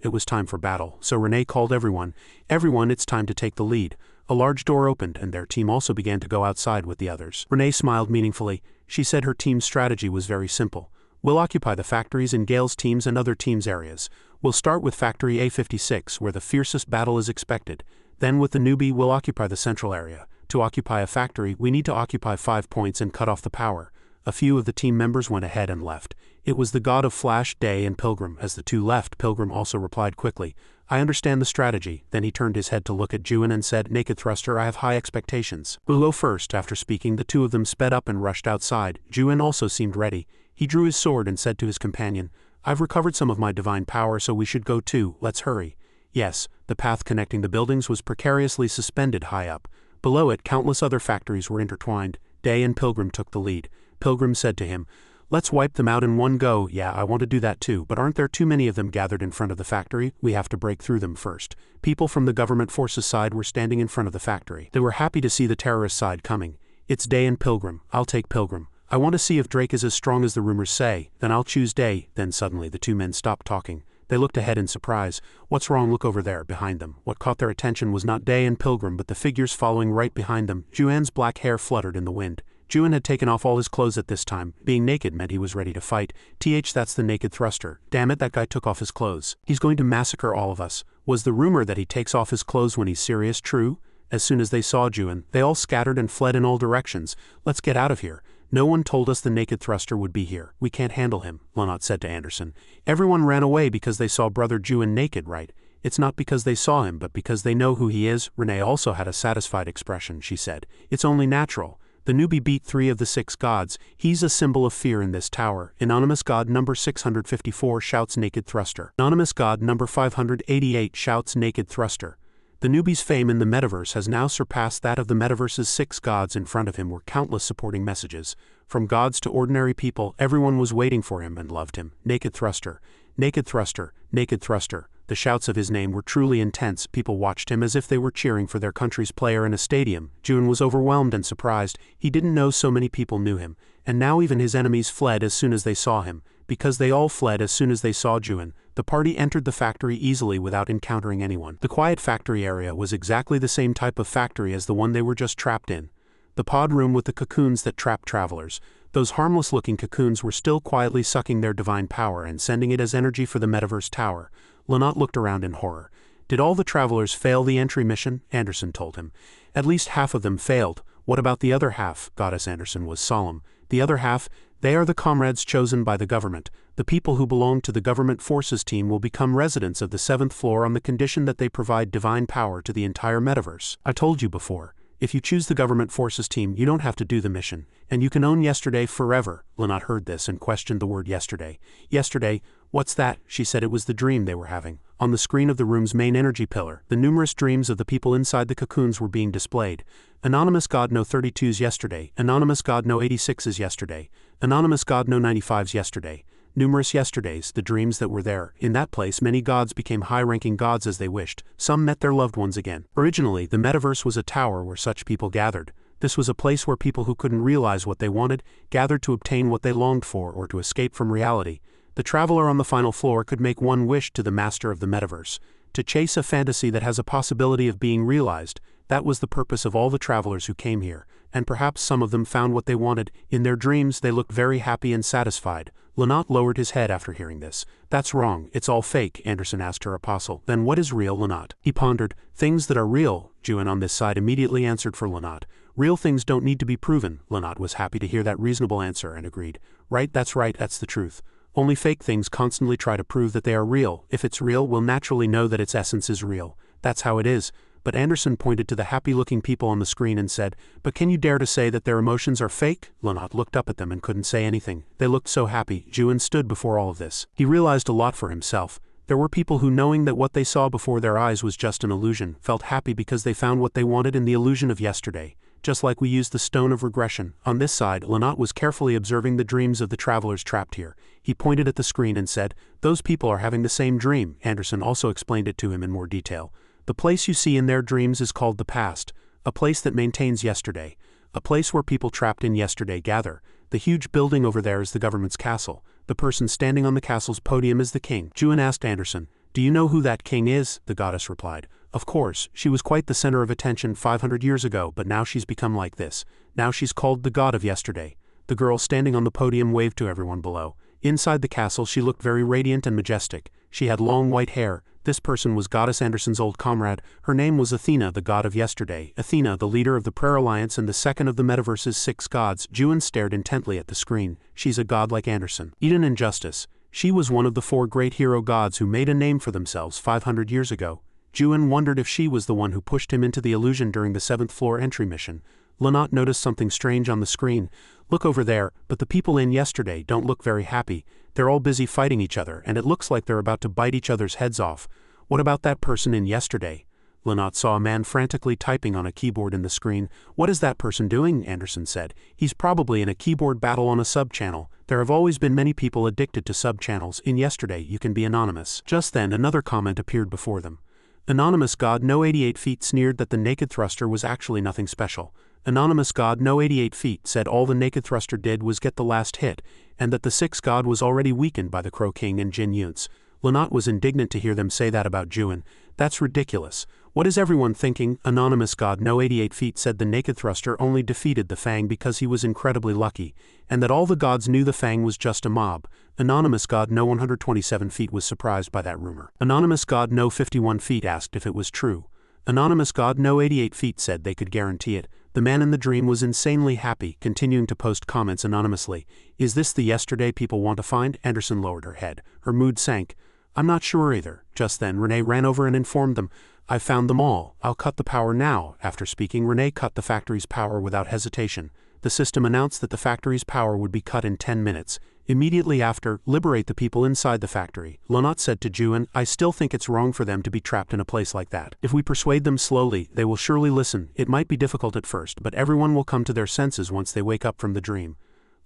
It was time for battle, so Renee called everyone. Everyone, it's time to take the lead. A large door opened and their team also began to go outside with the others. Renee smiled meaningfully. She said her team's strategy was very simple. We'll occupy the factories in Gale's teams and other teams' areas. We'll start with Factory A56, where the fiercest battle is expected. Then with the newbie, we'll occupy the central area. To occupy a factory, we need to occupy 5 points and cut off the power. A few of the team members went ahead and left. It was the god of Flash, Day, and Pilgrim. As the two left, Pilgrim also replied quickly, I understand the strategy. Then he turned his head to look at Juin and said, naked thruster, I have high expectations. We'll go first. After speaking, the two of them sped up and rushed outside. Juin also seemed ready. He drew his sword and said to his companion, I've recovered some of my divine power, so we should go too. Let's hurry. Yes, the path connecting the buildings was precariously suspended high up. Below it, countless other factories were intertwined. Day and Pilgrim took the lead. Pilgrim said to him, let's wipe them out in one go. Yeah, I want to do that too, but aren't there too many of them gathered in front of the factory? We have to break through them first. People from the government forces side were standing in front of the factory. They were happy to see the terrorist side coming. It's Day and Pilgrim. I'll take Pilgrim. I want to see if Drake is as strong as the rumors say. Then I'll choose Day. Then suddenly the two men stopped talking. They looked ahead in surprise. What's wrong? Look over there, behind them. What caught their attention was not Day and Pilgrim but the figures following right behind them. Juan's black hair fluttered in the wind. Juan had taken off all his clothes at this time. Being naked meant he was ready to fight. That's the naked thruster. Damn it, that guy took off his clothes. He's going to massacre all of us. Was the rumor that he takes off his clothes when he's serious true? As soon as they saw Juan, they all scattered and fled in all directions. Let's get out of here. No one told us the naked thruster would be here. We can't handle him, Lenat said to Anderson. Everyone ran away because they saw brother Juan naked, right? It's not because they saw him but because they know who he is. Renee also had a satisfied expression. She said, it's only natural. The newbie beat 3 of the 6 gods. He's a symbol of fear in this tower. Anonymous god number 654 shouts naked thruster. Anonymous god number 588 shouts naked thruster. The newbie's fame in the metaverse has now surpassed that of the metaverse's 6 gods. In front of him were countless supporting messages. From gods to ordinary people, everyone was waiting for him and loved him. Naked thruster. Naked thruster. Naked thruster. The shouts of his name were truly intense. People watched him as if they were cheering for their country's player in a stadium. Juan was overwhelmed and surprised. He didn't know so many people knew him. And now even his enemies fled as soon as they saw him. Because they all fled as soon as they saw Juan, the party entered the factory easily without encountering anyone. The quiet factory area was exactly the same type of factory as the one they were just trapped in. The pod room with the cocoons that trapped travelers. Those harmless-looking cocoons were still quietly sucking their divine power and sending it as energy for the metaverse tower. Lenat looked around in horror. Did all the travelers fail the entry mission? Anderson told him. At least half of them failed. What about the other half? Goddess Anderson was solemn. The other half? They are the comrades chosen by the government. The people who belong to the government forces team will become residents of the 7th floor on the condition that they provide divine power to the entire metaverse. I told you before. If you choose the government forces team, you don't have to do the mission, and you can own yesterday forever. Lenat heard this and questioned the word yesterday. Yesterday? What's that? She said it was the dream they were having. On the screen of the room's main energy pillar, the numerous dreams of the people inside the cocoons were being displayed. Anonymous God No 32's yesterday. Anonymous God No 86's yesterday. Anonymous God No 95's yesterday. Numerous yesterdays, the dreams that were there. In that place, many gods became high-ranking gods as they wished. Some met their loved ones again. Originally, the metaverse was a tower where such people gathered. This was a place where people who couldn't realize what they wanted gathered to obtain what they longed for or to escape from reality. The traveler on the final floor could make one wish to the master of the metaverse, to chase a fantasy that has a possibility of being realized. That was the purpose of all the travelers who came here, and perhaps some of them found what they wanted. In their dreams, they looked very happy and satisfied. Lenat lowered his head after hearing this. That's wrong, it's all fake, Anderson asked her apostle. Then what is real, Lenat? He pondered. Things that are real, Juan on this side immediately answered for Lenat. Real things don't need to be proven. Lenat was happy to hear that reasonable answer and agreed. Right, that's the truth. Only fake things constantly try to prove that they are real. If it's real, we'll naturally know that its essence is real. That's how it is. But Anderson pointed to the happy-looking people on the screen and said, "But can you dare to say that their emotions are fake?" Lenat looked up at them and couldn't say anything. They looked so happy. Juin stood before all of this. He realized a lot for himself. There were people who, knowing that what they saw before their eyes was just an illusion, felt happy because they found what they wanted in the illusion of yesterday. Just like we used the stone of regression. On this side, Lenat was carefully observing the dreams of the travelers trapped here. He pointed at the screen and said, "Those people are having the same dream." Anderson also explained it to him in more detail. "The place you see in their dreams is called the past, a place that maintains yesterday, a place where people trapped in yesterday gather. The huge building over there is the government's castle. The person standing on the castle's podium is the king." Juin asked Anderson, "Do you know who that king is?" The goddess replied, "Of course, she was quite the center of attention 500 years ago, but now she's become like this. Now she's called the god of yesterday." The girl standing on the podium waved to everyone below. Inside the castle she looked very radiant and majestic. She had long white hair. This person was Goddess Anderson's old comrade. Her name was Athena, the god of yesterday. Athena, the leader of the Prayer Alliance and the second of the Metaverse's 6 gods. Juin stared intently at the screen. She's a god like Anderson. Eden and Justice. She was one of the 4 great hero gods who made a name for themselves 500 years ago. Juin wondered if she was the one who pushed him into the illusion during the 7th floor entry mission. Lenat noticed something strange on the screen. "Look over there, but the people in yesterday don't look very happy. They're all busy fighting each other, and it looks like they're about to bite each other's heads off. What about that person in yesterday?" Lenat saw a man frantically typing on a keyboard in the screen. "What is that person doing?" Anderson said. "He's probably in a keyboard battle on a sub-channel. There have always been many people addicted to sub-channels. In yesterday you can be anonymous." Just then another comment appeared before them. Anonymous God No 88 Feet sneered that the naked thruster was actually nothing special. Anonymous God No 88 Feet said all the naked thruster did was get the last hit, and that the 6th god was already weakened by the Crow King and Jin Yunts. Lenat was indignant to hear them say that about Juin. "That's ridiculous. What is everyone thinking?" Anonymous God No 88 Feet said the naked thruster only defeated the Fang because he was incredibly lucky, and that all the gods knew the Fang was just a mob. Anonymous God No 127 Feet was surprised by that rumor. Anonymous God No 51 Feet asked if it was true. Anonymous God No 88 Feet said they could guarantee it. The man in the dream was insanely happy, continuing to post comments anonymously. "Is this the yesterday people want to find?" Anderson lowered her head. Her mood sank. "I'm not sure either." Just then Renee ran over and informed them, "I've found them all. I'll cut the power now." After speaking, Renee cut the factory's power without hesitation. The system announced that the factory's power would be cut in 10 minutes. Immediately after, "Liberate the people inside the factory." Lenat said to Juin, "I still think it's wrong for them to be trapped in a place like that. If we persuade them slowly, they will surely listen. It might be difficult at first, but everyone will come to their senses once they wake up from the dream."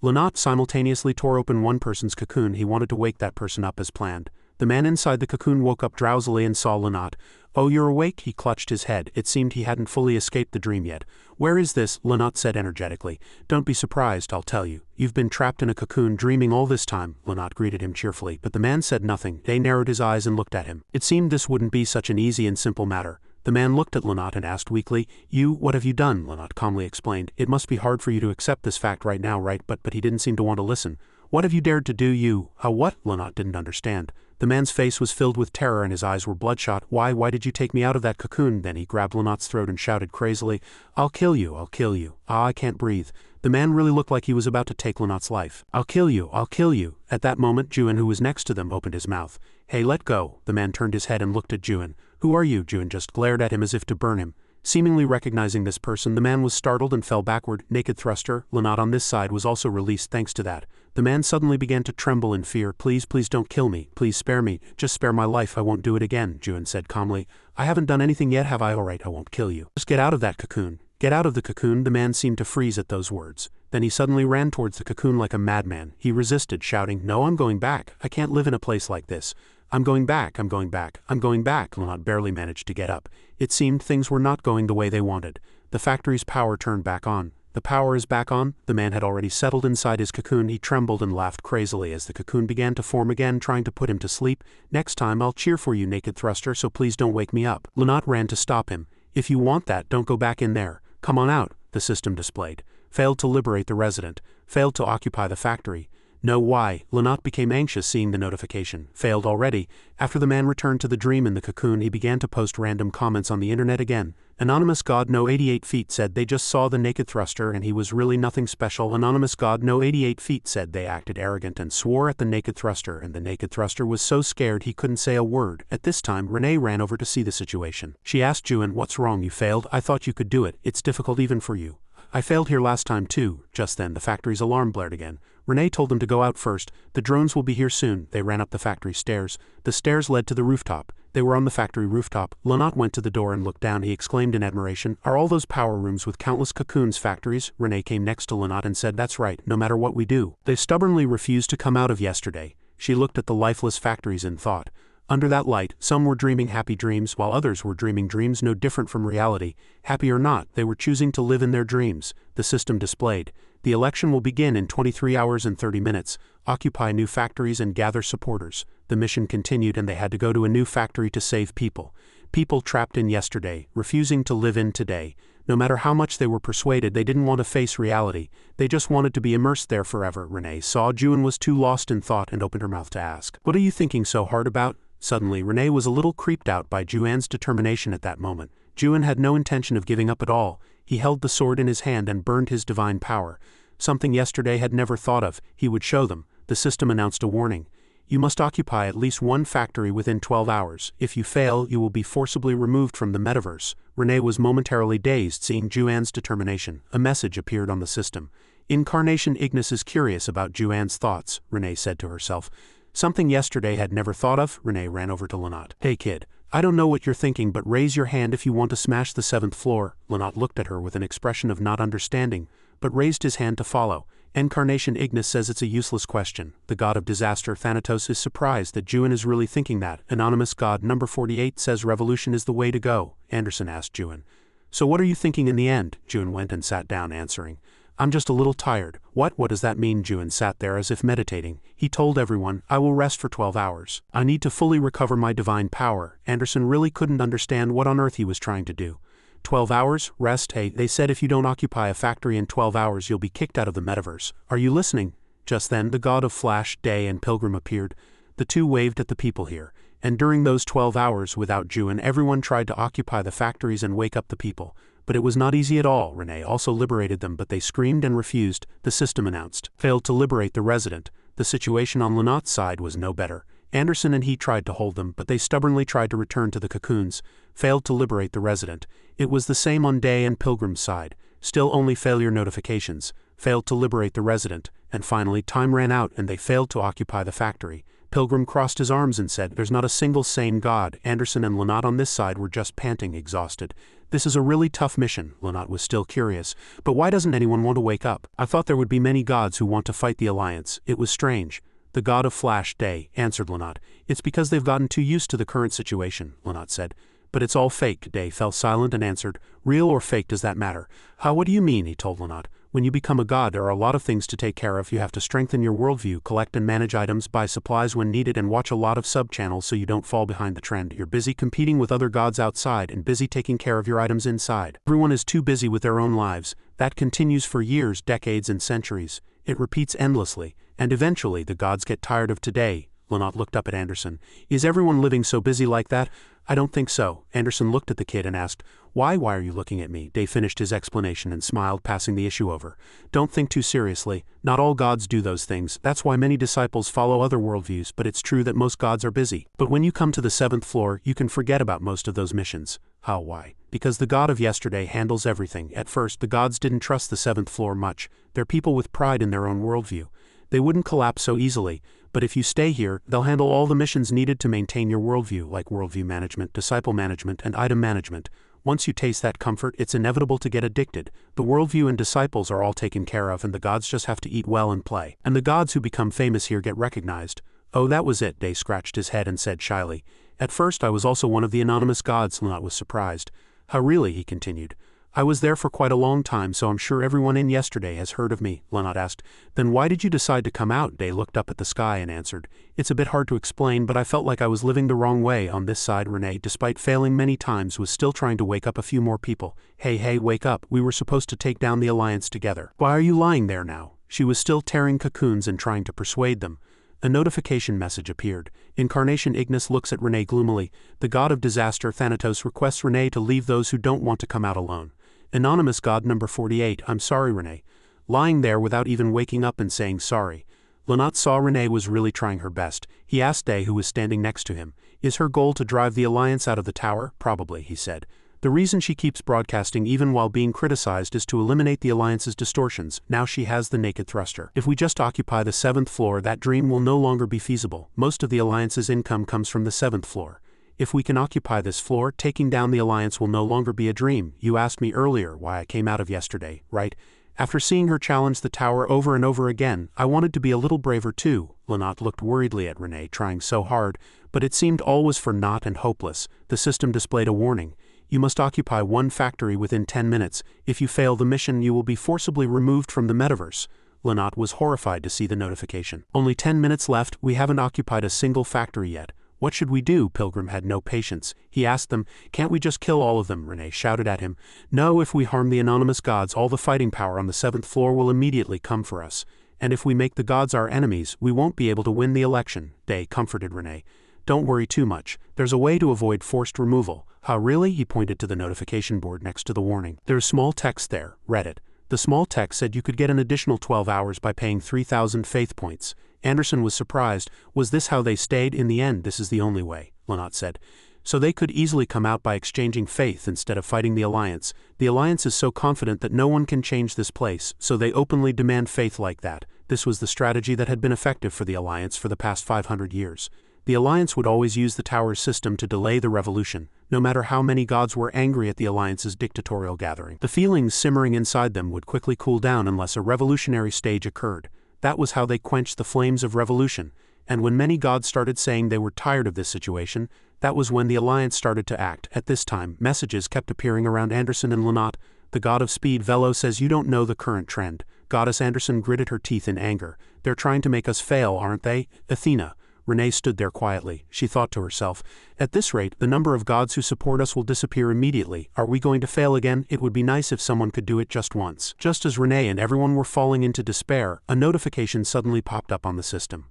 Lenat simultaneously tore open one person's cocoon. He wanted to wake that person up as planned. The man inside the cocoon woke up drowsily and saw Lenat. "Oh, you're awake?" He clutched his head. It seemed he hadn't fully escaped the dream yet. "Where is this?" Lenat said energetically. "Don't be surprised, I'll tell you. You've been trapped in a cocoon dreaming all this time." Lenat greeted him cheerfully, but the man said nothing. He narrowed his eyes and looked at him. It seemed this wouldn't be such an easy and simple matter. The man looked at Lenat and asked weakly, What have you done?" Lenat calmly explained. "It must be hard for you to accept this fact right now, right?" But he didn't seem to want to listen. "What have you dared to do, you?" "How what?" Lenat didn't understand. The man's face was filled with terror and his eyes were bloodshot. Why did you take me out of that cocoon?" Then he grabbed Lenat's throat and shouted crazily, "I'll kill you, I'll kill you." "Ah, I can't breathe." The man really looked like he was about to take Lenat's life. "I'll kill you, I'll kill you." At that moment Juin, who was next to them, opened his mouth. "Hey, let go." The man turned his head and looked at Juin. "Who are you?" Juin just glared at him as if to burn him. Seemingly recognizing this person, the man was startled and fell backward. Naked thruster. Lenat on this side was also released thanks to that. The man suddenly began to tremble in fear. Please don't kill me. Please spare me. Just spare my life. I won't do it again," Juin said calmly. "I haven't done anything yet, have I? Alright, I won't kill you. Just get out of that cocoon." "Get out of the cocoon." The man seemed to freeze at those words. Then he suddenly ran towards the cocoon like a madman. He resisted, shouting, "No, I'm going back. I can't live in a place like this. I'm going back, I'm going back, I'm going back." Lenat barely managed to get up. It seemed things were not going the way they wanted. The factory's power turned back on. "The power is back on?" The man had already settled inside his cocoon. He trembled and laughed crazily as the cocoon began to form again, trying to put him to sleep. "Next time I'll cheer for you, naked thruster, so please don't wake me up." Lenat ran to stop him. "If you want that, don't go back in there. Come on out." The system displayed. Failed to liberate the resident. Failed to occupy the factory. No, why? Lynott became anxious seeing the notification. Failed already. After the man returned to the dream in the cocoon, he began to post random comments on the internet again. Anonymous God No 88 Feet said they just saw the naked thruster and he was really nothing special. Anonymous God No 88 Feet said they acted arrogant and swore at the naked thruster, and the naked thruster was so scared he couldn't say a word. At this time, Renee ran over to see the situation. She asked Juan, "What's wrong? You failed? I thought you could do it. It's difficult even for you." "I failed here last time too." Just then, the factory's alarm blared again. Renee told them to go out first. "The drones will be here soon." They ran up the factory stairs. The stairs led to the rooftop. They were on the factory rooftop. Lynott went to the door and looked down. He exclaimed in admiration, "Are all those power rooms with countless cocoons factories?" Renee came next to Lynott and said, "That's right, no matter what we do. They stubbornly refused to come out of yesterday." She looked at the lifeless factories in thought. Under that light, some were dreaming happy dreams, while others were dreaming dreams no different from reality. Happy or not, they were choosing to live in their dreams. The system displayed. "The election will begin in 23 hours and 30 minutes. Occupy new factories and gather supporters." The mission continued, and they had to go to a new factory to save people. People trapped in yesterday, refusing to live in today. No matter how much they were persuaded, they didn't want to face reality. They just wanted to be immersed there forever. Renee saw Juan was too lost in thought and opened her mouth to ask, "What are you thinking so hard about?" Suddenly, Renee was a little creeped out by Juan's determination at that moment. Juan had no intention of giving up at all. He held the sword in his hand and burned his divine power. Something yesterday had never thought of. He would show them. The system announced a warning. "You must occupy at least one factory within 12 hours. If you fail, you will be forcibly removed from the metaverse." Renee was momentarily dazed seeing Juan's determination. A message appeared on the system. "Incarnation Ignis is curious about Juan's thoughts," Renee said to herself. Something yesterday had never thought of. Renee ran over to Lynott. "Hey kid, I don't know what you're thinking, but raise your hand if you want to smash the 7th floor. Lynott looked at her with an expression of not understanding, but raised his hand to follow. Incarnation Ignis says it's a useless question. The god of disaster Thanatos is surprised that Juan is really thinking that. Anonymous God number 48 says revolution is the way to go. Anderson asked Juan, "So what are you thinking in the end?" Juan went and sat down, answering, "I'm just a little tired." What does that mean?" Juan sat there as if meditating. He told everyone, "I will rest for 12 hours. I need to fully recover my divine power." Anderson really couldn't understand what on earth he was trying to do. 12 hours? Rest? Hey, they said if you don't occupy a factory in 12 hours you'll be kicked out of the metaverse. Are you listening? Just then, the god of Flash, Day, and Pilgrim appeared. The two waved at the people here. And during those 12 hours, without Juan, everyone tried to occupy the factories and wake up the people. But it was not easy at all. Renee also liberated them, but they screamed and refused. The system announced. Failed to liberate the resident. The situation on Lynott's side was no better. Anderson and he tried to hold them, but they stubbornly tried to return to the cocoons. Failed to liberate the resident. It was the same on Day and Pilgrim's side. Still only failure notifications. Failed to liberate the resident. And finally, time ran out and they failed to occupy the factory. Pilgrim crossed his arms and said, "There's not a single sane god." Anderson and Lynott on this side were just panting, exhausted. "This is a really tough mission." Lynott was still curious. "But why doesn't anyone want to wake up? I thought there would be many gods who want to fight the Alliance. It was strange." "The god of Flash, Day," answered Lynott. "It's because they've gotten too used to the current situation," Lynott said. "But it's all fake." Day fell silent and answered, "Real or fake, does that matter?" "How, what do you mean?" he told Lynott. "When you become a god, there are a lot of things to take care of. You have to strengthen your worldview, collect and manage items, buy supplies when needed, and watch a lot of sub-channels so you don't fall behind the trend. You're busy competing with other gods outside and busy taking care of your items inside. Everyone is too busy with their own lives. That continues for years, decades, and centuries. It repeats endlessly, and eventually the gods get tired of today." Lynott looked up at Anderson. "Is everyone living so busy like that?" "I don't think so." Anderson looked at the kid and asked, Why are you looking at me?" Day finished his explanation and smiled, passing the issue over. "Don't think too seriously. Not all gods do those things. That's why many disciples follow other worldviews, but it's true that most gods are busy. But when you come to the 7th floor, you can forget about most of those missions." "How, why?" "Because the god of yesterday handles everything. At first, the gods didn't trust the 7th floor much. They're people with pride in their own worldview. They wouldn't collapse so easily. But if you stay here, they'll handle all the missions needed to maintain your worldview, like worldview management, disciple management, and item management. Once you taste that comfort, it's inevitable to get addicted. The worldview and disciples are all taken care of, and the gods just have to eat well and play. And the gods who become famous here get recognized." "Oh, that was it." Day scratched his head and said shyly. "At first I was also one of the anonymous gods." Lynott was surprised. "How, really?" he continued. "I was there for quite a long time, so I'm sure everyone in yesterday has heard of me." Lynott asked, "Then why did you decide to come out?" Day looked up at the sky and answered, "It's a bit hard to explain, but I felt like I was living the wrong way on this side." Renee, despite failing many times, was still trying to wake up a few more people. Hey, wake up. We were supposed to take down the Alliance together. Why are you lying there now?" She was still tearing cocoons and trying to persuade them. A notification message appeared. Incarnation Ignis looks at Renee gloomily. The god of disaster Thanatos requests Renee to leave those who don't want to come out alone. Anonymous God number 48, I'm sorry Renee. Lying there without even waking up and saying sorry. Lanat saw Renee was really trying her best. He asked Day, who was standing next to him, is her goal to drive the Alliance out of the tower? Probably, he said. The reason she keeps broadcasting even while being criticized is to eliminate the Alliance's distortions. Now she has the naked thruster. If we just occupy the 7th floor, that dream will no longer be feasible. Most of the Alliance's income comes from the 7th floor. If we can occupy this floor, taking down the Alliance will no longer be a dream. You asked me earlier why I came out of yesterday, right? After seeing her challenge the tower over and over again, I wanted to be a little braver too. Lanat looked worriedly at Renee, trying so hard, but it seemed all was for naught and hopeless. The system displayed a warning. You must occupy one factory within 10 minutes. If you fail the mission, you will be forcibly removed from the metaverse. Lanat was horrified to see the notification. Only 10 minutes left, we haven't occupied a single factory yet. What should we do? Pilgrim had no patience. He asked them, can't we just kill all of them? Renee shouted at him. No, if we harm the anonymous gods, all the fighting power on the 7th floor will immediately come for us. And if we make the gods our enemies, we won't be able to win the election. Day comforted Renee. Don't worry too much. There's a way to avoid forced removal. How really? He pointed to the notification board next to the warning. There's small text there. Read it. The small text said you could get an additional 12 hours by paying 3,000 faith points. Anderson was surprised. Was this how they stayed? In the end, this is the only way, Lanat said. So they could easily come out by exchanging faith instead of fighting the Alliance. The Alliance is so confident that no one can change this place, so they openly demand faith like that. This was the strategy that had been effective for the Alliance for the past 500 years. The Alliance would always use the tower's system to delay the revolution, no matter how many gods were angry at the Alliance's dictatorial gathering. The feelings simmering inside them would quickly cool down unless a revolutionary stage occurred. That was how they quenched the flames of revolution, and when many gods started saying they were tired of this situation, that was when the Alliance started to act. At this time, messages kept appearing around Anderson and Lanat. The god of speed, Velo, says you don't know the current trend. Goddess Anderson gritted her teeth in anger. They're trying to make us fail, aren't they? Athena. Renee stood there quietly. She thought to herself, at this rate, the number of gods who support us will disappear immediately. Are we going to fail again? It would be nice if someone could do it just once. Just as Renee and everyone were falling into despair, a notification suddenly popped up on the system.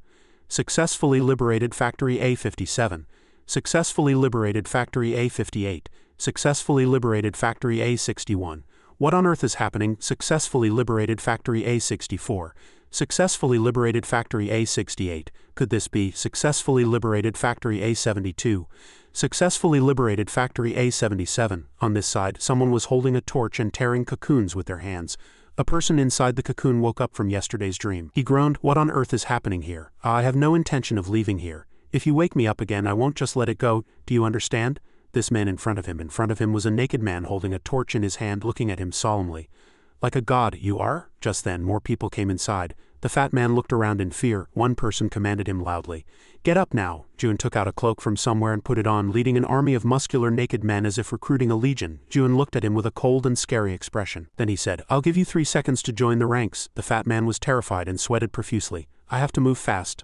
Successfully liberated Factory A57. Successfully liberated Factory A58. Successfully liberated Factory A61. What on earth is happening? Successfully liberated Factory A64. Successfully liberated Factory A68. Could this be successfully liberated Factory A72? Successfully liberated Factory A77. On this side, someone was holding a torch and tearing cocoons with their hands. A person inside the cocoon woke up from yesterday's dream. He groaned, what on earth is happening here? I have no intention of leaving here. If you wake me up again, I won't just let it go. Do you understand? This man in front of him was a naked man holding a torch in his hand, looking at him solemnly. Like a god, you are? Just then, more people came inside. The fat man looked around in fear. One person commanded him loudly. Get up now. June took out a cloak from somewhere and put it on, leading an army of muscular naked men as if recruiting a legion. June looked at him with a cold and scary expression. Then he said, I'll give you 3 seconds to join the ranks. The fat man was terrified and sweated profusely. I have to move fast.